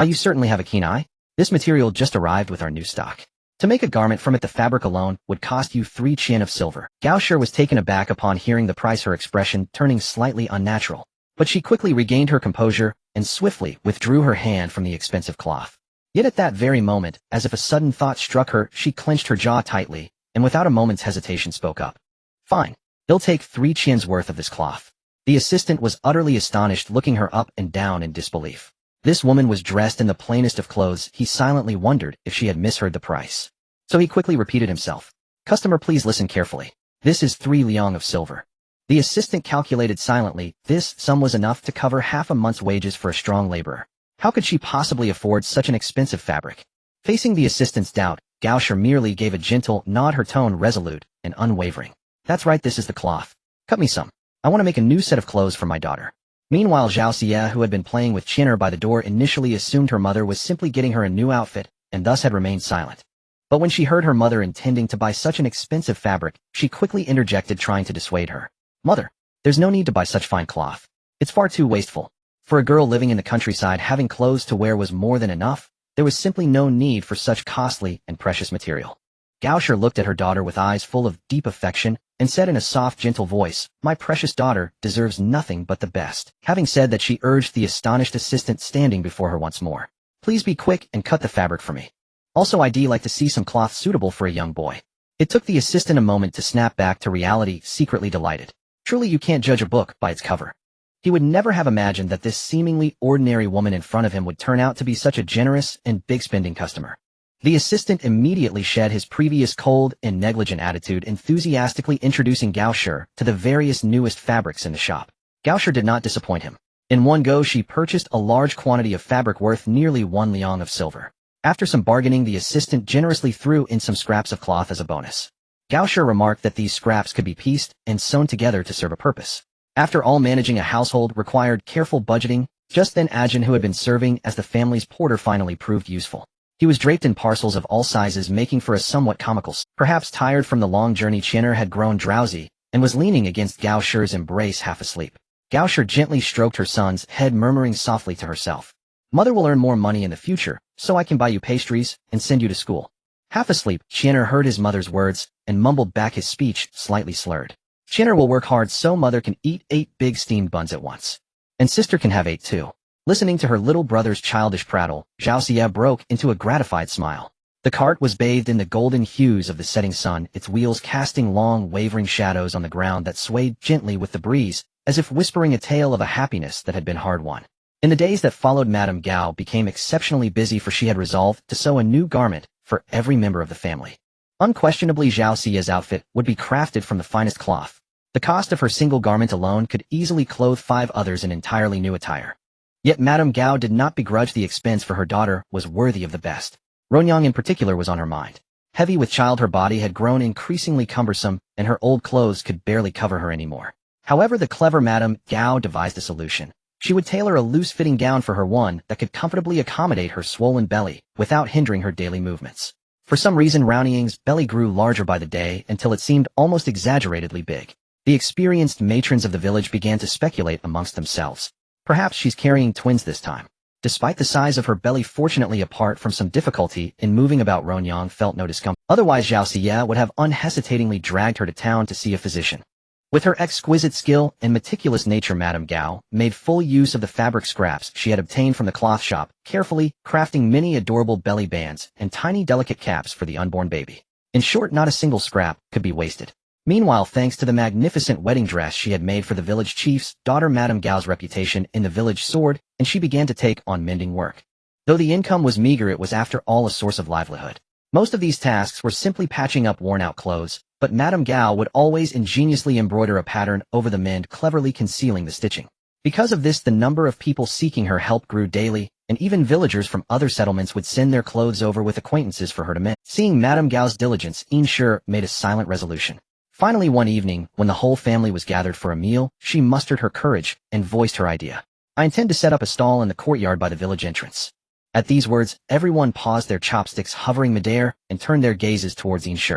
You certainly have a keen eye. This material just arrived with our new stock. To make a garment from it, the fabric alone would cost you 3 qian of silver." Gao Shi was taken aback upon hearing the price, her expression turning slightly unnatural. But she quickly regained her composure and swiftly withdrew her hand from the expensive cloth. Yet at that very moment, as if a sudden thought struck her, she clenched her jaw tightly and without a moment's hesitation spoke up. "Fine. They'll take 3 qian's worth of this cloth." The assistant was utterly astonished, looking her up and down in disbelief. This woman was dressed in the plainest of clothes. He silently wondered if she had misheard the price. So he quickly repeated himself. "Customer, please listen carefully. This is 3 liang of silver." The assistant calculated silently. This sum was enough to cover half a month's wages for a strong laborer. How could she possibly afford such an expensive fabric? Facing the assistant's doubt, Gao Shi merely gave a gentle nod, her tone resolute and unwavering. "That's right, this is the cloth. Cut me some. I want to make a new set of clothes for my daughter." Meanwhile, Zhao Xia, who had been playing with Qian'er by the door, initially assumed her mother was simply getting her a new outfit and thus had remained silent. But when she heard her mother intending to buy such an expensive fabric, she quickly interjected, trying to dissuade her. "Mother, there's no need to buy such fine cloth. It's far too wasteful. For a girl living in the countryside, having clothes to wear was more than enough. There was simply no need for such costly and precious material." Gao Shi looked at her daughter with eyes full of deep affection and said in a soft, gentle voice, "My precious daughter deserves nothing but the best." Having said that, she urged the astonished assistant standing before her once more, "Please be quick and cut the fabric for me. Also, I'd like to see some cloth suitable for a young boy." It took the assistant a moment to snap back to reality, secretly delighted. Truly, you can't judge a book by its cover. He would never have imagined that this seemingly ordinary woman in front of him would turn out to be such a generous and big-spending customer. The assistant immediately shed his previous cold and negligent attitude, enthusiastically introducing Gao Shi to the various newest fabrics in the shop. Gao Shi did not disappoint him. In one go she purchased a large quantity of fabric worth nearly 1 liang of silver. After some bargaining, the assistant generously threw in some scraps of cloth as a bonus. Gao Shi remarked that these scraps could be pieced and sewn together to serve a purpose. After all, managing a household required careful budgeting. Just then Ajin, who had been serving as the family's porter, finally proved useful. He was draped in parcels of all sizes, making for a somewhat comical scene. Perhaps tired from the long journey, Qian'er had grown drowsy and was leaning against Gao Shi's embrace, half asleep. Gao Shi gently stroked her son's head, murmuring softly to herself, "Mother will earn more money in the future, so I can buy you pastries and send you to school." Half asleep, Qian'er heard his mother's words and mumbled back, his speech slightly slurred. "Qian'er will work hard so mother can eat 8 big steamed buns at once. And sister can have 8 too." Listening to her little brother's childish prattle, Zhao Xie broke into a gratified smile. The cart was bathed in the golden hues of the setting sun, its wheels casting long, wavering shadows on the ground that swayed gently with the breeze, as if whispering a tale of a happiness that had been hard-won. In the days that followed, Madame Gao became exceptionally busy, for she had resolved to sew a new garment for every member of the family. Unquestionably, Zhao Xie's outfit would be crafted from the finest cloth. The cost of her single garment alone could easily clothe 5 others in entirely new attire. Yet Madame Gao did not begrudge the expense, for her daughter was worthy of the best. Ronyang in particular was on her mind. Heavy with child, her body had grown increasingly cumbersome, and her old clothes could barely cover her anymore. However, the clever Madame Gao devised a solution. She would tailor a loose-fitting gown for her, one that could comfortably accommodate her swollen belly without hindering her daily movements. For some reason, Ronyang's belly grew larger by the day until it seemed almost exaggeratedly big. The experienced matrons of the village began to speculate amongst themselves. Perhaps she's carrying twins this time. Despite the size of her belly, fortunately, apart from some difficulty in moving about, Ronyang felt no discomfort. Otherwise, Zhao Xie would have unhesitatingly dragged her to town to see a physician. With her exquisite skill and meticulous nature, Madame Gao made full use of the fabric scraps she had obtained from the cloth shop, carefully crafting many adorable belly bands and tiny delicate caps for the unborn baby. In short, not a single scrap could be wasted. Meanwhile, thanks to the magnificent wedding dress she had made for the village chief's daughter, Madame Gao's reputation in the village soared, and she began to take on mending work. Though the income was meager, it was after all a source of livelihood. Most of these tasks were simply patching up worn-out clothes, but Madame Gao would always ingeniously embroider a pattern over the mend, cleverly concealing the stitching. Because of this, the number of people seeking her help grew daily, and even villagers from other settlements would send their clothes over with acquaintances for her to mend. Seeing Madame Gao's diligence, Shi made a silent resolution. Finally, one evening, when the whole family was gathered for a meal, she mustered her courage and voiced her idea. "I intend to set up a stall in the courtyard by the village entrance." At these words, everyone paused, their chopsticks hovering midair, and turned their gazes towards Shi.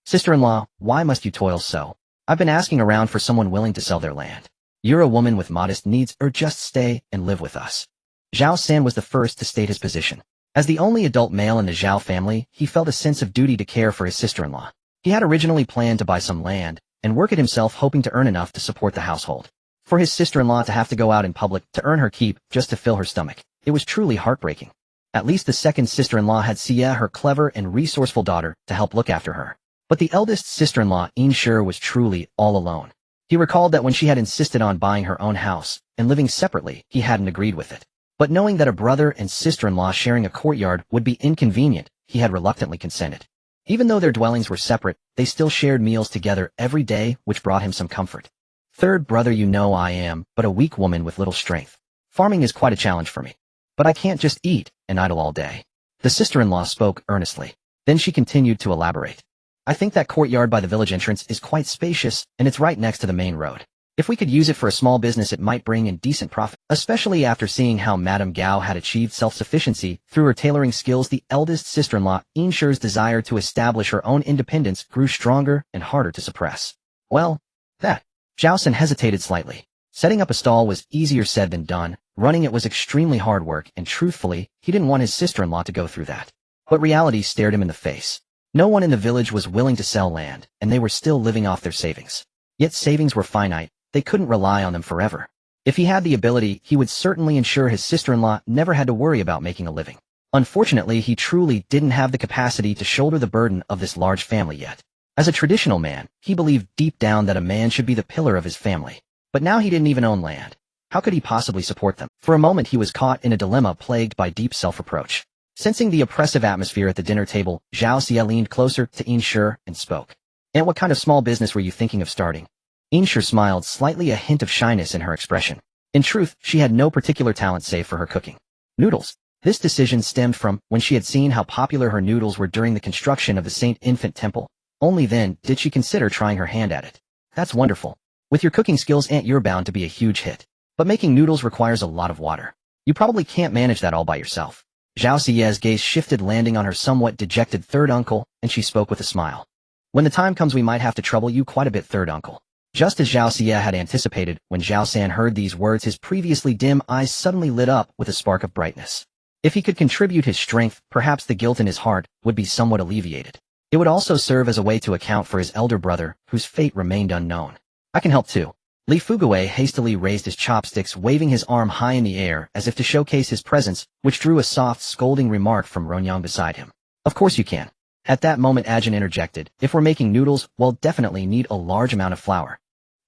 "Sister-in-law, why must you toil so? I've been asking around for someone willing to sell their land. You're a woman with modest needs, or just stay and live with us." Zhao San was the first to state his position. As the only adult male in the Zhao family, he felt a sense of duty to care for his sister-in-law. He had originally planned to buy some land and work it himself, hoping to earn enough to support the household. For his sister-in-law to have to go out in public to earn her keep just to fill her stomach, it was truly heartbreaking. At least the second sister-in-law had Xie, her clever and resourceful daughter, to help look after her. But the eldest sister-in-law, Shi, was truly all alone. He recalled that when she had insisted on buying her own house and living separately, he hadn't agreed with it. But knowing that a brother and sister-in-law sharing a courtyard would be inconvenient, he had reluctantly consented. Even though their dwellings were separate, they still shared meals together every day, which brought him some comfort. "Third brother, you know I am but a weak woman with little strength. Farming is quite a challenge for me. But I can't just eat and idle all day." The sister-in-law spoke earnestly. Then she continued to elaborate. "I think that courtyard by the village entrance is quite spacious, and it's right next to the main road. If we could use it for a small business, it might bring in decent profit." Especially after seeing how Madame Gao had achieved self-sufficiency through her tailoring skills, the eldest sister-in-law, Shi's desire to establish her own independence grew stronger and harder to suppress. "Well, that." Zhao San hesitated slightly. Setting up a stall was easier said than done. Running it was extremely hard work, and truthfully, he didn't want his sister-in-law to go through that. But reality stared him in the face. No one in the village was willing to sell land, and they were still living off their savings. Yet savings were finite. They couldn't rely on them forever. If he had the ability, he would certainly ensure his sister-in-law never had to worry about making a living. Unfortunately, he truly didn't have the capacity to shoulder the burden of this large family yet. As a traditional man, he believed deep down that a man should be the pillar of his family. But now he didn't even own land. How could he possibly support them? For a moment he was caught in a dilemma, plagued by deep self-reproach. Sensing the oppressive atmosphere at the dinner table, Zhao Xie leaned closer to Shi and spoke. "And what kind of small business were you thinking of starting?" Shi smiled, slightly a hint of shyness in her expression. In truth, she had no particular talent save for her cooking. Noodles. This decision stemmed from when she had seen how popular her noodles were during the construction of the Saint Infant Temple. Only then did she consider trying her hand at it. That's wonderful. With your cooking skills, Aunt, you're bound to be a huge hit. But making noodles requires a lot of water. You probably can't manage that all by yourself. Zhao Xie's gaze shifted, landing on her somewhat dejected third uncle, and she spoke with a smile. When the time comes, we might have to trouble you quite a bit, third uncle. Just as Zhao Xie had anticipated, when Zhao San heard these words, his previously dim eyes suddenly lit up with a spark of brightness. If he could contribute his strength, perhaps the guilt in his heart would be somewhat alleviated. It would also serve as a way to account for his elder brother, whose fate remained unknown. I can help too. Li Fugui hastily raised his chopsticks, waving his arm high in the air as if to showcase his presence, which drew a soft, scolding remark from Ronyang beside him. Of course you can. At that moment Ajin interjected, if we're making noodles, we'll definitely need a large amount of flour.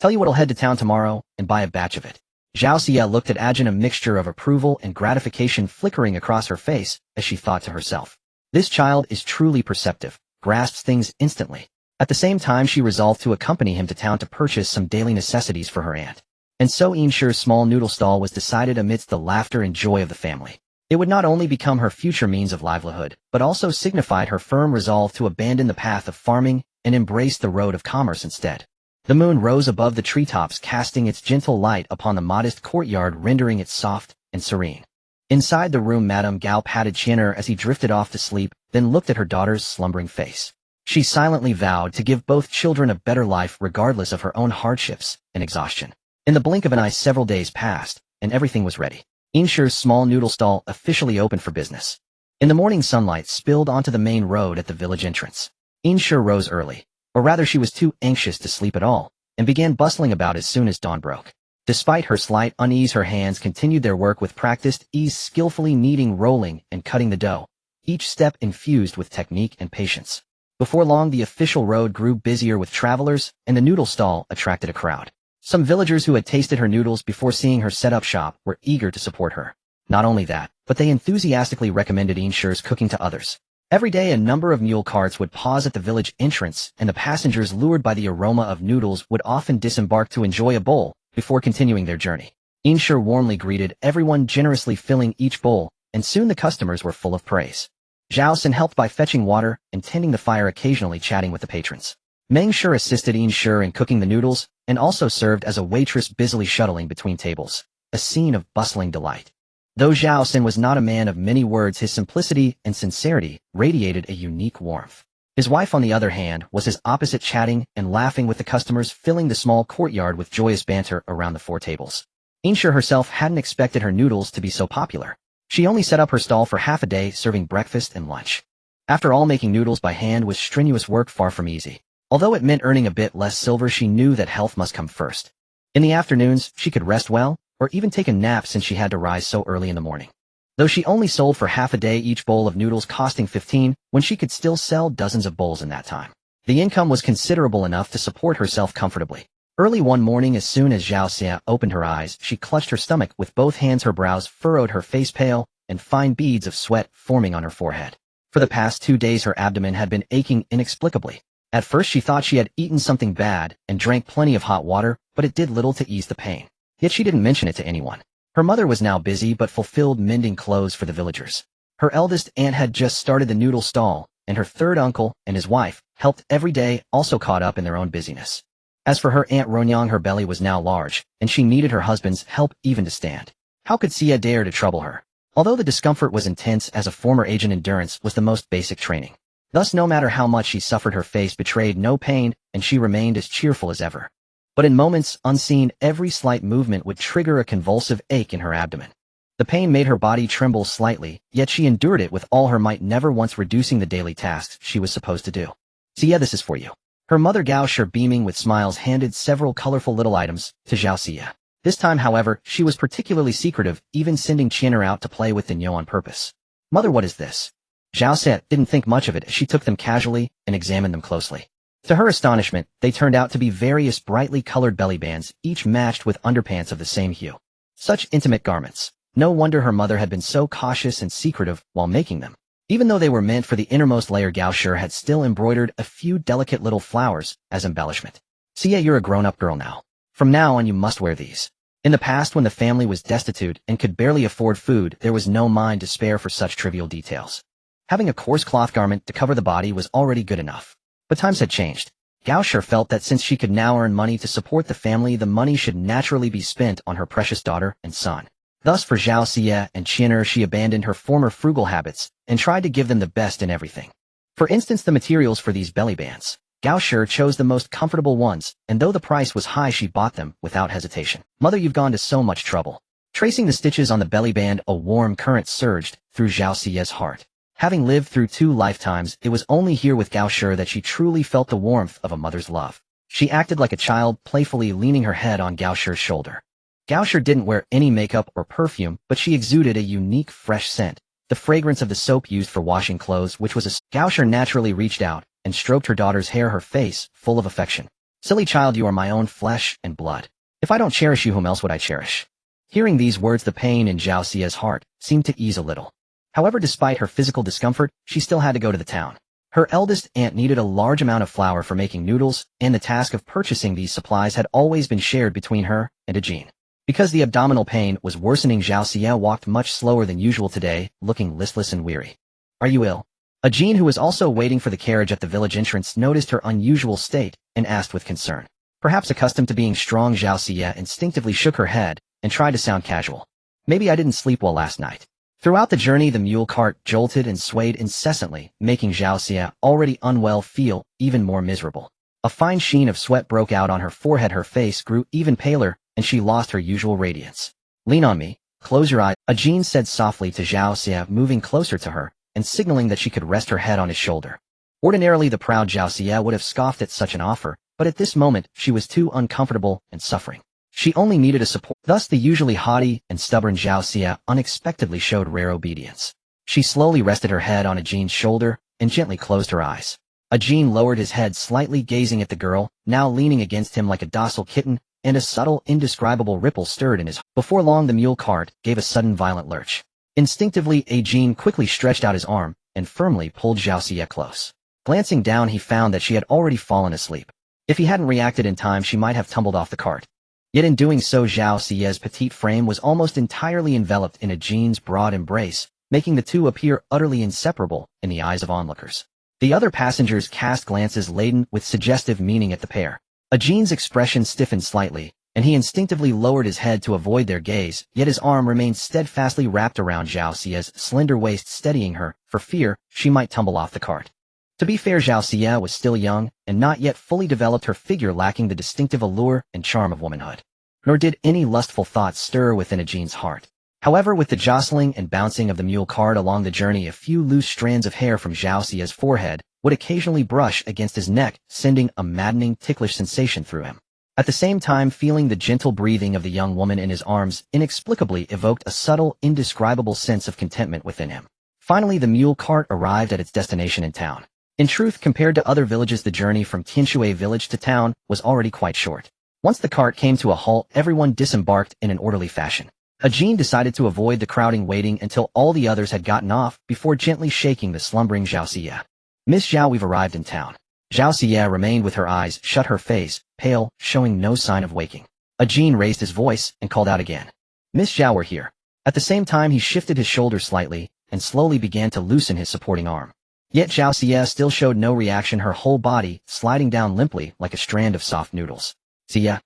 Tell you what'll head to town tomorrow and buy a batch of it. Zhao Xie looked at Ajin, a mixture of approval and gratification flickering across her face as she thought to herself. This child is truly perceptive, grasps things instantly. At the same time, she resolved to accompany him to town to purchase some daily necessities for her aunt. And so Inshi's small noodle stall was decided amidst the laughter and joy of the family. It would not only become her future means of livelihood, but also signified her firm resolve to abandon the path of farming and embrace the road of commerce instead. The moon rose above the treetops, casting its gentle light upon the modest courtyard, rendering it soft and serene. Inside the room, Madame Gao patted Qian'er as he drifted off to sleep, then looked at her daughter's slumbering face. She silently vowed to give both children a better life regardless of her own hardships and exhaustion. In the blink of an eye, several days passed, and everything was ready. Inshi's small noodle stall officially opened for business. In the morning, sunlight spilled onto the main road at the village entrance. Inshi rose early, or rather she was too anxious to sleep at all, and began bustling about as soon as dawn broke. Despite her slight unease, her hands continued their work with practiced ease, skillfully kneading, rolling, and cutting the dough, each step infused with technique and patience. Before long, the official road grew busier with travelers, and the noodle stall attracted a crowd. Some villagers who had tasted her noodles before seeing her set up shop were eager to support her. Not only that, but they enthusiastically recommended Inshi's cooking to others. Every day, a number of mule carts would pause at the village entrance, and the passengers, lured by the aroma of noodles, would often disembark to enjoy a bowl before continuing their journey. Inshi warmly greeted everyone, generously filling each bowl, and soon the customers were full of praise. Zhao San helped by fetching water and tending the fire, occasionally chatting with the patrons. Meng Shi assisted Inshi in cooking the noodles, and also served as a waitress, busily shuttling between tables, a scene of bustling delight. Though Zhao San was not a man of many words, his simplicity and sincerity radiated a unique warmth. His wife, on the other hand, was his opposite, chatting and laughing with the customers, filling the small courtyard with joyous banter around the four tables. Inshi herself hadn't expected her noodles to be so popular. She only set up her stall for half a day, serving breakfast and lunch. After all, making noodles by hand was strenuous work, far from easy. Although it meant earning a bit less silver, she knew that health must come first. In the afternoons, she could rest well, or even take a nap since she had to rise so early in the morning. Though she only sold for half a day, each bowl of noodles costing 15, when she could still sell dozens of bowls in that time. The income was considerable enough to support herself comfortably. Early one morning, as soon as Zhao Xia opened her eyes, she clutched her stomach with both hands, her brows furrowed, her face pale, and fine beads of sweat forming on her forehead. For the past 2 days her abdomen had been aching inexplicably. At first she thought she had eaten something bad and drank plenty of hot water, but it did little to ease the pain. Yet she didn't mention it to anyone. Her mother was now busy but fulfilled, mending clothes for the villagers. Her eldest aunt had just started the noodle stall, and her third uncle and his wife helped every day, also caught up in their own busyness. As for her Aunt Ronyang, her belly was now large, and she needed her husband's help even to stand. How could Xia dare to trouble her? Although the discomfort was intense, as a former agent, endurance was the most basic training. Thus, no matter how much she suffered, her face betrayed no pain, and she remained as cheerful as ever. But in moments unseen, every slight movement would trigger a convulsive ache in her abdomen. The pain made her body tremble slightly, yet she endured it with all her might, never once reducing the daily tasks she was supposed to do. Xia, this is for you. Her mother Gao Shi, beaming with smiles, handed several colorful little items to Zhao Xia. This time, however, she was particularly secretive, even sending Qian'er out to play with the Nyo on purpose. Mother, what is this? Zhao Xia didn't think much of it as she took them casually and examined them closely. To her astonishment, they turned out to be various brightly colored belly bands, each matched with underpants of the same hue. Such intimate garments. No wonder her mother had been so cautious and secretive while making them. Even though they were meant for the innermost layer, Gao Shi had still embroidered a few delicate little flowers as embellishment. Xia, you're a grown-up girl now. From now on you must wear these. In the past when the family was destitute and could barely afford food, there was no mind to spare for such trivial details. Having a coarse cloth garment to cover the body was already good enough. But times had changed. Gao Shi felt that since she could now earn money to support the family, the money should naturally be spent on her precious daughter and son. Thus for Zhao Xie and Qian'er, she abandoned her former frugal habits and tried to give them the best in everything. For instance, the materials for these belly bands. Gao Shi chose the most comfortable ones, and though the price was high, she bought them without hesitation. Mother, you've gone to so much trouble. Tracing the stitches on the belly band, a warm current surged through Zhao Xie's heart. Having lived through 2 lifetimes, it was only here with Gao Shi that she truly felt the warmth of a mother's love. She acted like a child, playfully leaning her head on Gao Shi's shoulder. Gao Shi didn't wear any makeup or perfume, but she exuded a unique, fresh scent, the fragrance of the soap used for washing clothes, which was Gao Shi naturally reached out and stroked her daughter's hair, her face full of affection. Silly child, you are my own flesh and blood. If I don't cherish you, whom else would I cherish? Hearing these words, the pain in Zhao Xie's heart seemed to ease a little. However, despite her physical discomfort, she still had to go to the town. Her eldest aunt needed a large amount of flour for making noodles, and the task of purchasing these supplies had always been shared between her and Ajin. Because the abdominal pain was worsening, Zhao Xie walked much slower than usual today, looking listless and weary. Are you ill? Ajin, who was also waiting for the carriage at the village entrance, noticed her unusual state and asked with concern. Perhaps accustomed to being strong, Zhao Xie instinctively shook her head and tried to sound casual. Maybe I didn't sleep well last night. Throughout the journey, the mule cart jolted and swayed incessantly, making Zhao Xie, already unwell, feel even more miserable. A fine sheen of sweat broke out on her forehead, her face grew even paler, and she lost her usual radiance. Lean on me, close your eyes, Ajin said softly to Zhao Xie, moving closer to her and signaling that she could rest her head on his shoulder. Ordinarily, the proud Zhao Xie would have scoffed at such an offer, but at this moment she was too uncomfortable and suffering. She only needed a support. Thus the usually haughty and stubborn Zhao Xie unexpectedly showed rare obedience. She slowly rested her head on Ajin's shoulder and gently closed her eyes. Ajin lowered his head slightly, gazing at the girl, now leaning against him like a docile kitten, and a subtle, indescribable ripple stirred in his heart. Before long, the mule cart gave a sudden violent lurch. Instinctively, Ajin quickly stretched out his arm and firmly pulled Zhao Xie close. Glancing down, he found that she had already fallen asleep. If he hadn't reacted in time, she might have tumbled off the cart. Yet in doing so, Zhao Xie's petite frame was almost entirely enveloped in Ajin's broad embrace, making the two appear utterly inseparable in the eyes of onlookers. The other passengers cast glances laden with suggestive meaning at the pair. Ajin's expression stiffened slightly, and he instinctively lowered his head to avoid their gaze, yet his arm remained steadfastly wrapped around Zhao Xie's slender waist, steadying her, for fear she might tumble off the cart. To be fair, Zhao Xie was still young, and not yet fully developed, her figure lacking the distinctive allure and charm of womanhood. Nor did any lustful thoughts stir within Ajin's heart. However, with the jostling and bouncing of the mule cart along the journey, a few loose strands of hair from Zhao Xie's forehead would occasionally brush against his neck, sending a maddening, ticklish sensation through him. At the same time, feeling the gentle breathing of the young woman in his arms inexplicably evoked a subtle, indescribable sense of contentment within him. Finally, the mule cart arrived at its destination in town. In truth, compared to other villages, the journey from Tianshui village to town was already quite short. Once the cart came to a halt, everyone disembarked in an orderly fashion. Ajin decided to avoid the crowding, waiting until all the others had gotten off before gently shaking the slumbering Zhao Xie. Miss Zhao, we've arrived in town. Zhao Xie remained with her eyes shut, her face pale, showing no sign of waking. Ajin raised his voice and called out again. Miss Zhao, we're here. At the same time, he shifted his shoulders slightly and slowly began to loosen his supporting arm. Yet Zhao Xie still showed no reaction, her whole body sliding down limply like a strand of soft noodles. Xie!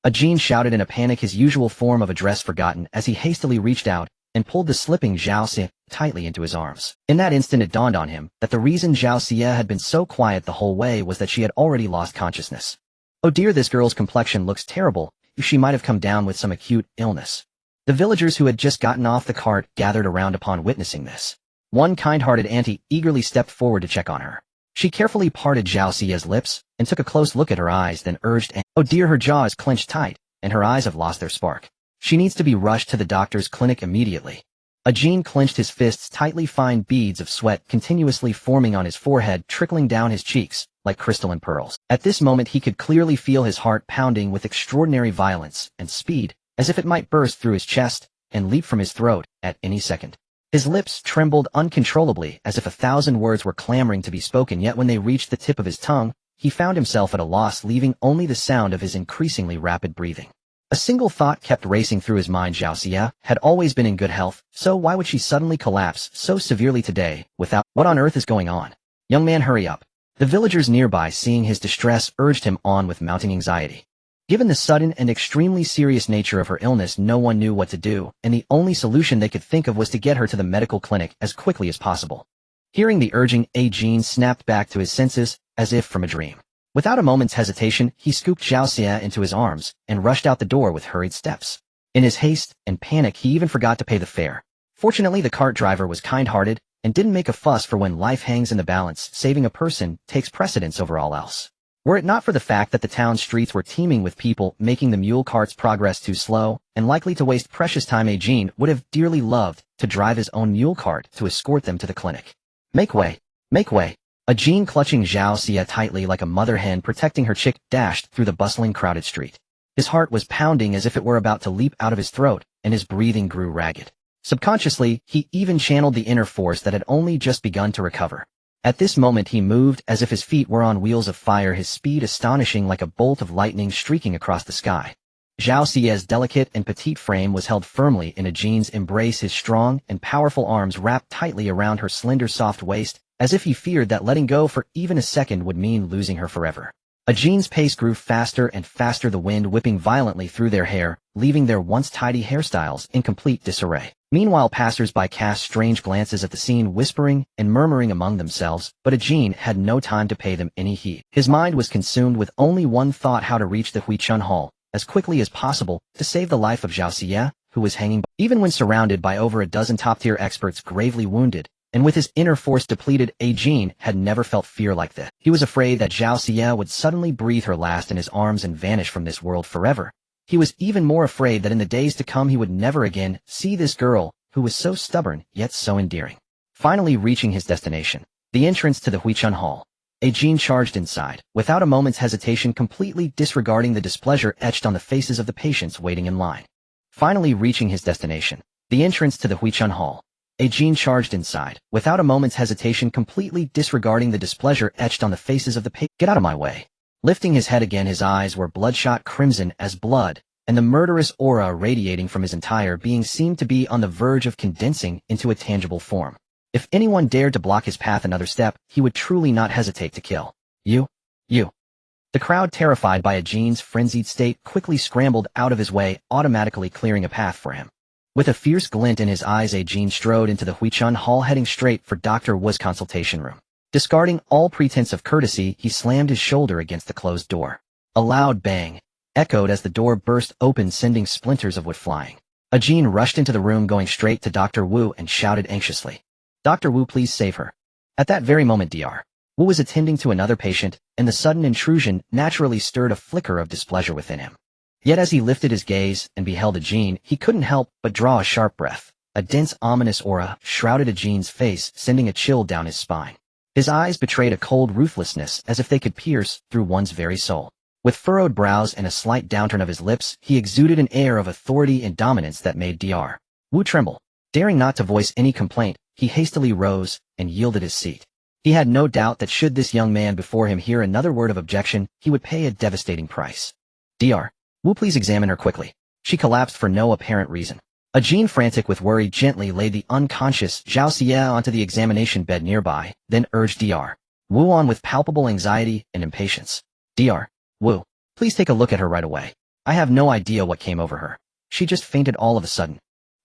Ajin shouted in a panic, his usual form of address forgotten, as he hastily reached out and pulled the slipping Zhao Xie tightly into his arms. In that instant, it dawned on him that the reason Zhao Xie had been so quiet the whole way was that she had already lost consciousness. Oh dear, this girl's complexion looks terrible. She might have come down with some acute illness. The villagers who had just gotten off the cart gathered around upon witnessing this. One kind-hearted auntie eagerly stepped forward to check on her. She carefully parted Zhao Xie's lips and took a close look at her eyes, then urged, oh dear, her jaw is clenched tight, and her eyes have lost their spark. She needs to be rushed to the doctor's clinic immediately. Ajin clenched his fists tightly, fine beads of sweat continuously forming on his forehead, trickling down his cheeks like crystalline pearls. At this moment, he could clearly feel his heart pounding with extraordinary violence and speed, as if it might burst through his chest and leap from his throat at any second. His lips trembled uncontrollably, as if 1,000 words were clamoring to be spoken, yet when they reached the tip of his tongue, he found himself at a loss, leaving only the sound of his increasingly rapid breathing. A single thought kept racing through his mind. Zhao Xia had always been in good health, so why would she suddenly collapse so severely today without— What on earth is going on? Young man, hurry up. The villagers nearby, seeing his distress, urged him on with mounting anxiety. Given the sudden and extremely serious nature of her illness, no one knew what to do, and the only solution they could think of was to get her to the medical clinic as quickly as possible. Hearing the urging, Jean snapped back to his senses, as if from a dream. Without a moment's hesitation, he scooped Zhao Xia into his arms and rushed out the door with hurried steps. In his haste and panic, he even forgot to pay the fare. Fortunately, the cart driver was kind-hearted and didn't make a fuss, for when life hangs in the balance, saving a person takes precedence over all else. Were it not for the fact that the town streets were teeming with people, making the mule cart's progress too slow and likely to waste precious time, Jean would have dearly loved to drive his own mule cart to escort them to the clinic. Make way! Make way! Jean, clutching Zhao Xia tightly like a mother hen protecting her chick, dashed through the bustling, crowded street. His heart was pounding as if it were about to leap out of his throat, and his breathing grew ragged. Subconsciously, he even channeled the inner force that had only just begun to recover. At this moment he moved as if his feet were on wheels of fire, his speed astonishing like a bolt of lightning streaking across the sky. Zhao Xia's delicate and petite frame was held firmly in Jean's embrace, his strong and powerful arms wrapped tightly around her slender, soft waist, as if he feared that letting go for even a second would mean losing her forever. Jean's pace grew faster and faster, the wind whipping violently through their hair, leaving their once tidy hairstyles in complete disarray. Meanwhile, passers-by cast strange glances at the scene, whispering and murmuring among themselves, but Jean had no time to pay them any heed. His mind was consumed with only one thought: how to reach the Huichun Hall as quickly as possible to save the life of Zhao Xia, who was hanging. Even when surrounded by over a dozen top-tier experts gravely wounded, and with his inner force depleted, Jean had never felt fear like this. He was afraid that Zhao Xia would suddenly breathe her last in his arms and vanish from this world forever. He was even more afraid that in the days to come he would never again see this girl, who was so stubborn yet so endearing. Finally reaching his destination, the entrance to the Huichun Hall, Jean charged inside, without a moment's hesitation, completely disregarding the displeasure etched on the faces of the patients waiting in line. Finally reaching his destination, the entrance to the Huichun Hall, Jean charged inside, without a moment's hesitation, completely disregarding the displeasure etched on the faces of the patients. Get out of my way. Lifting his head again, his eyes were bloodshot crimson as blood, and the murderous aura radiating from his entire being seemed to be on the verge of condensing into a tangible form. If anyone dared to block his path another step, he would truly not hesitate to kill. You. The crowd, terrified by Jean's frenzied state, quickly scrambled out of his way, automatically clearing a path for him. With a fierce glint in his eyes, Jean strode into the Huichun Hall, heading straight for Dr. Wu's consultation room. Discarding all pretense of courtesy, he slammed his shoulder against the closed door. A loud bang echoed as the door burst open, sending splinters of wood flying. Jean rushed into the room, going straight to Dr. Wu, and shouted anxiously, "Dr. Wu, please save her." At that very moment, Dr. Wu was attending to another patient, and the sudden intrusion naturally stirred a flicker of displeasure within him. Yet as he lifted his gaze and beheld Jean, he couldn't help but draw a sharp breath. A dense, ominous aura shrouded Jean's face, sending a chill down his spine. His eyes betrayed a cold ruthlessness, as if they could pierce through one's very soul. With furrowed brows and a slight downturn of his lips, he exuded an air of authority and dominance that made Dr. Wu tremble. Daring not to voice any complaint, he hastily rose and yielded his seat. He had no doubt that should this young man before him hear another word of objection, he would pay a devastating price. Dr. Wu, please examine her quickly. She collapsed for no apparent reason. Jean, frantic with worry, gently laid the unconscious Zhao Xia onto the examination bed nearby, then urged Dr. Wu on with palpable anxiety and impatience. Dr. Wu, please take a look at her right away. I have no idea what came over her. She just fainted all of a sudden.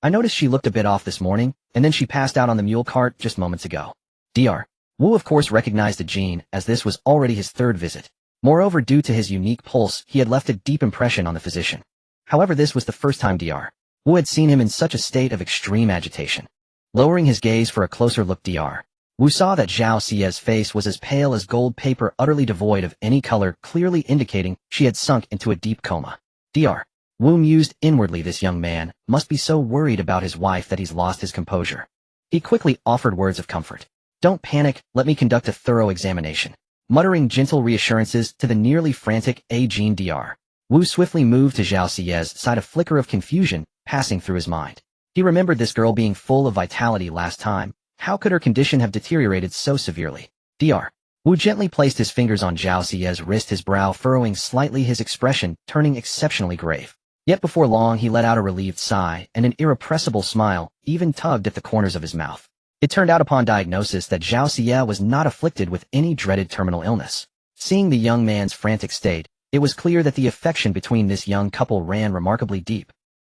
I noticed she looked a bit off this morning, and then she passed out on the mule cart just moments ago. Dr. Wu of course recognized Jean, as this was already his third visit. Moreover, due to his unique pulse, he had left a deep impression on the physician. However, this was the first time Dr. Wu had seen him in such a state of extreme agitation. Lowering his gaze for a closer look, Dr. Wu saw that Zhao Xia's face was as pale as gold paper, utterly devoid of any color, clearly indicating she had sunk into a deep coma. Dr. Wu mused inwardly, this young man must be so worried about his wife that he's lost his composure. He quickly offered words of comfort. Don't panic, let me conduct a thorough examination. Muttering gentle reassurances to the nearly frantic Jean, Dr. Wu swiftly moved to Zhao Xia's side, a flicker of confusion passing through his mind. He remembered this girl being full of vitality last time. How could her condition have deteriorated so severely? Dr. Wu gently placed his fingers on Zhao Xia's wrist, his brow furrowing slightly, his expression turning exceptionally grave. Yet before long he let out a relieved sigh, and an irrepressible smile even tugged at the corners of his mouth. It turned out upon diagnosis that Zhao Xie was not afflicted with any dreaded terminal illness. Seeing the young man's frantic state, it was clear that the affection between this young couple ran remarkably deep.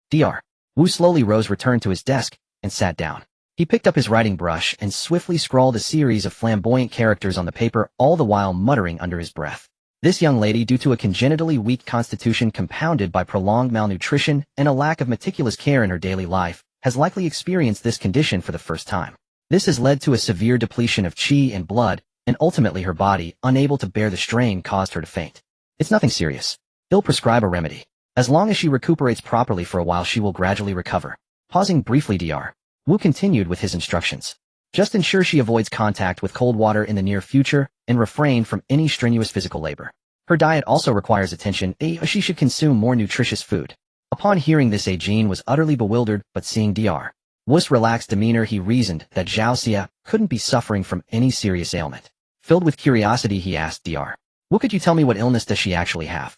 Dr. Wu slowly returned to his desk, and sat down. He picked up his writing brush and swiftly scrawled a series of flamboyant characters on the paper, all the while muttering under his breath. This young lady, due to a congenitally weak constitution compounded by prolonged malnutrition and a lack of meticulous care in her daily life, has likely experienced this condition for the first time. This has led to a severe depletion of qi and blood, and ultimately her body, unable to bear the strain, caused her to faint. It's nothing serious. He'll prescribe a remedy. As long as she recuperates properly for a while, she will gradually recover. Pausing briefly, Dr. Wu continued with his instructions. Just ensure she avoids contact with cold water in the near future and refrain from any strenuous physical labor. Her diet also requires attention, she should consume more nutritious food. Upon hearing this, Jean was utterly bewildered, but seeing Dr. Wu's relaxed demeanor, he reasoned that Zhao Xie couldn't be suffering from any serious ailment. Filled with curiosity, he asked Dr. Wu, could you tell me what illness does she actually have?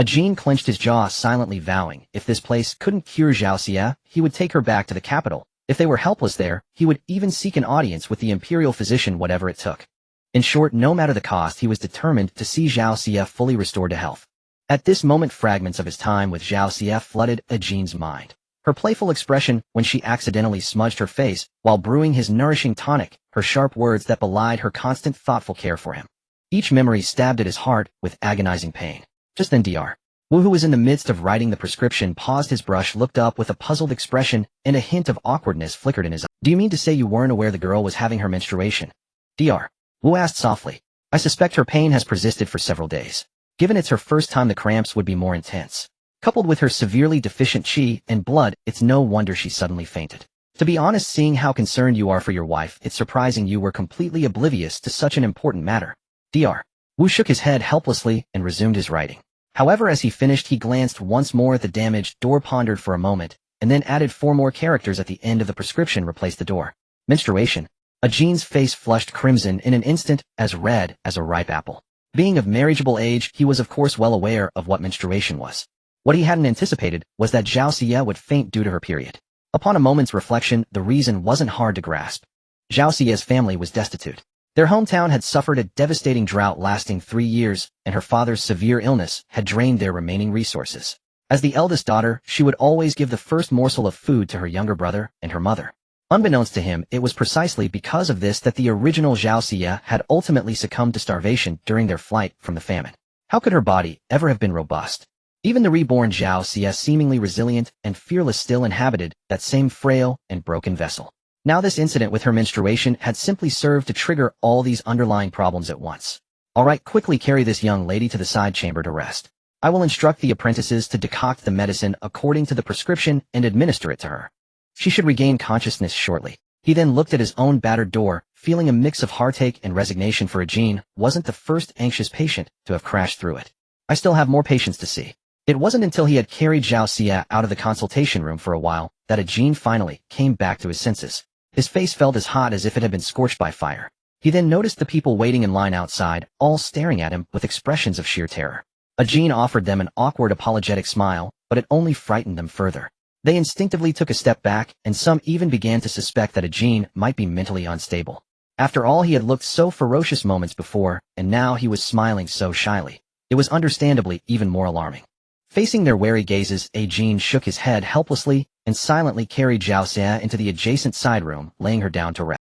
Jean clenched his jaw, silently vowing if this place couldn't cure Zhao Xie, he would take her back to the capital. If they were helpless there, he would even seek an audience with the imperial physician, whatever it took. In short, no matter the cost, he was determined to see Zhao Xie fully restored to health. At this moment, fragments of his time with Zhao Xie flooded Jean's mind. Her playful expression when she accidentally smudged her face while brewing his nourishing tonic, her sharp words that belied her constant thoughtful care for him. Each memory stabbed at his heart with agonizing pain. Just then Dr. Wu, who was in the midst of writing the prescription, paused his brush, looked up with a puzzled expression, and a hint of awkwardness flickered in his eye. Do you mean to say you weren't aware the girl was having her menstruation? Dr. Wu asked softly. I suspect her pain has persisted for several days. Given it's her first time, the cramps would be more intense. Coupled with her severely deficient qi and blood, it's no wonder she suddenly fainted. To be honest, seeing how concerned you are for your wife, it's surprising you were completely oblivious to such an important matter. Dr. Wu shook his head helplessly and resumed his writing. However, as he finished, he glanced once more at the damaged door, pondered for a moment, and then added 4 more characters at the end of the prescription. Replaced the door. Menstruation. Jean's face flushed crimson in an instant, as red as a ripe apple. Being of marriageable age, he was of course well aware of what menstruation was. What he hadn't anticipated was that Zhao Xie would faint due to her period. Upon a moment's reflection, the reason wasn't hard to grasp. Zhao Xie's family was destitute. Their hometown had suffered a devastating drought lasting 3 years, and her father's severe illness had drained their remaining resources. As the eldest daughter, she would always give the first morsel of food to her younger brother and her mother. Unbeknownst to him, it was precisely because of this that the original Zhao Xie had ultimately succumbed to starvation during their flight from the famine. How could her body ever have been robust? Even the reborn Zhao Xie, seemingly resilient and fearless, still inhabited that same frail and broken vessel. Now this incident with her menstruation had simply served to trigger all these underlying problems at once. All right, quickly carry this young lady to the side chamber to rest. I will instruct the apprentices to decoct the medicine according to the prescription and administer it to her. She should regain consciousness shortly. He then looked at his own battered door, feeling a mix of heartache and resignation, for Jean wasn't the first anxious patient to have crashed through it. I still have more patients to see. It wasn't until he had carried Zhao Xie out of the consultation room for a while that Jean finally came back to his senses. His face felt as hot as if it had been scorched by fire. He then noticed the people waiting in line outside, all staring at him with expressions of sheer terror. Jean offered them an awkward, apologetic smile, but it only frightened them further. They instinctively took a step back, and some even began to suspect that Jean might be mentally unstable. After all, he had looked so ferocious moments before, and now he was smiling so shyly. It was understandably even more alarming. Facing their wary gazes, Jean shook his head helplessly and silently carried Zhao Xie into the adjacent side room, laying her down to rest.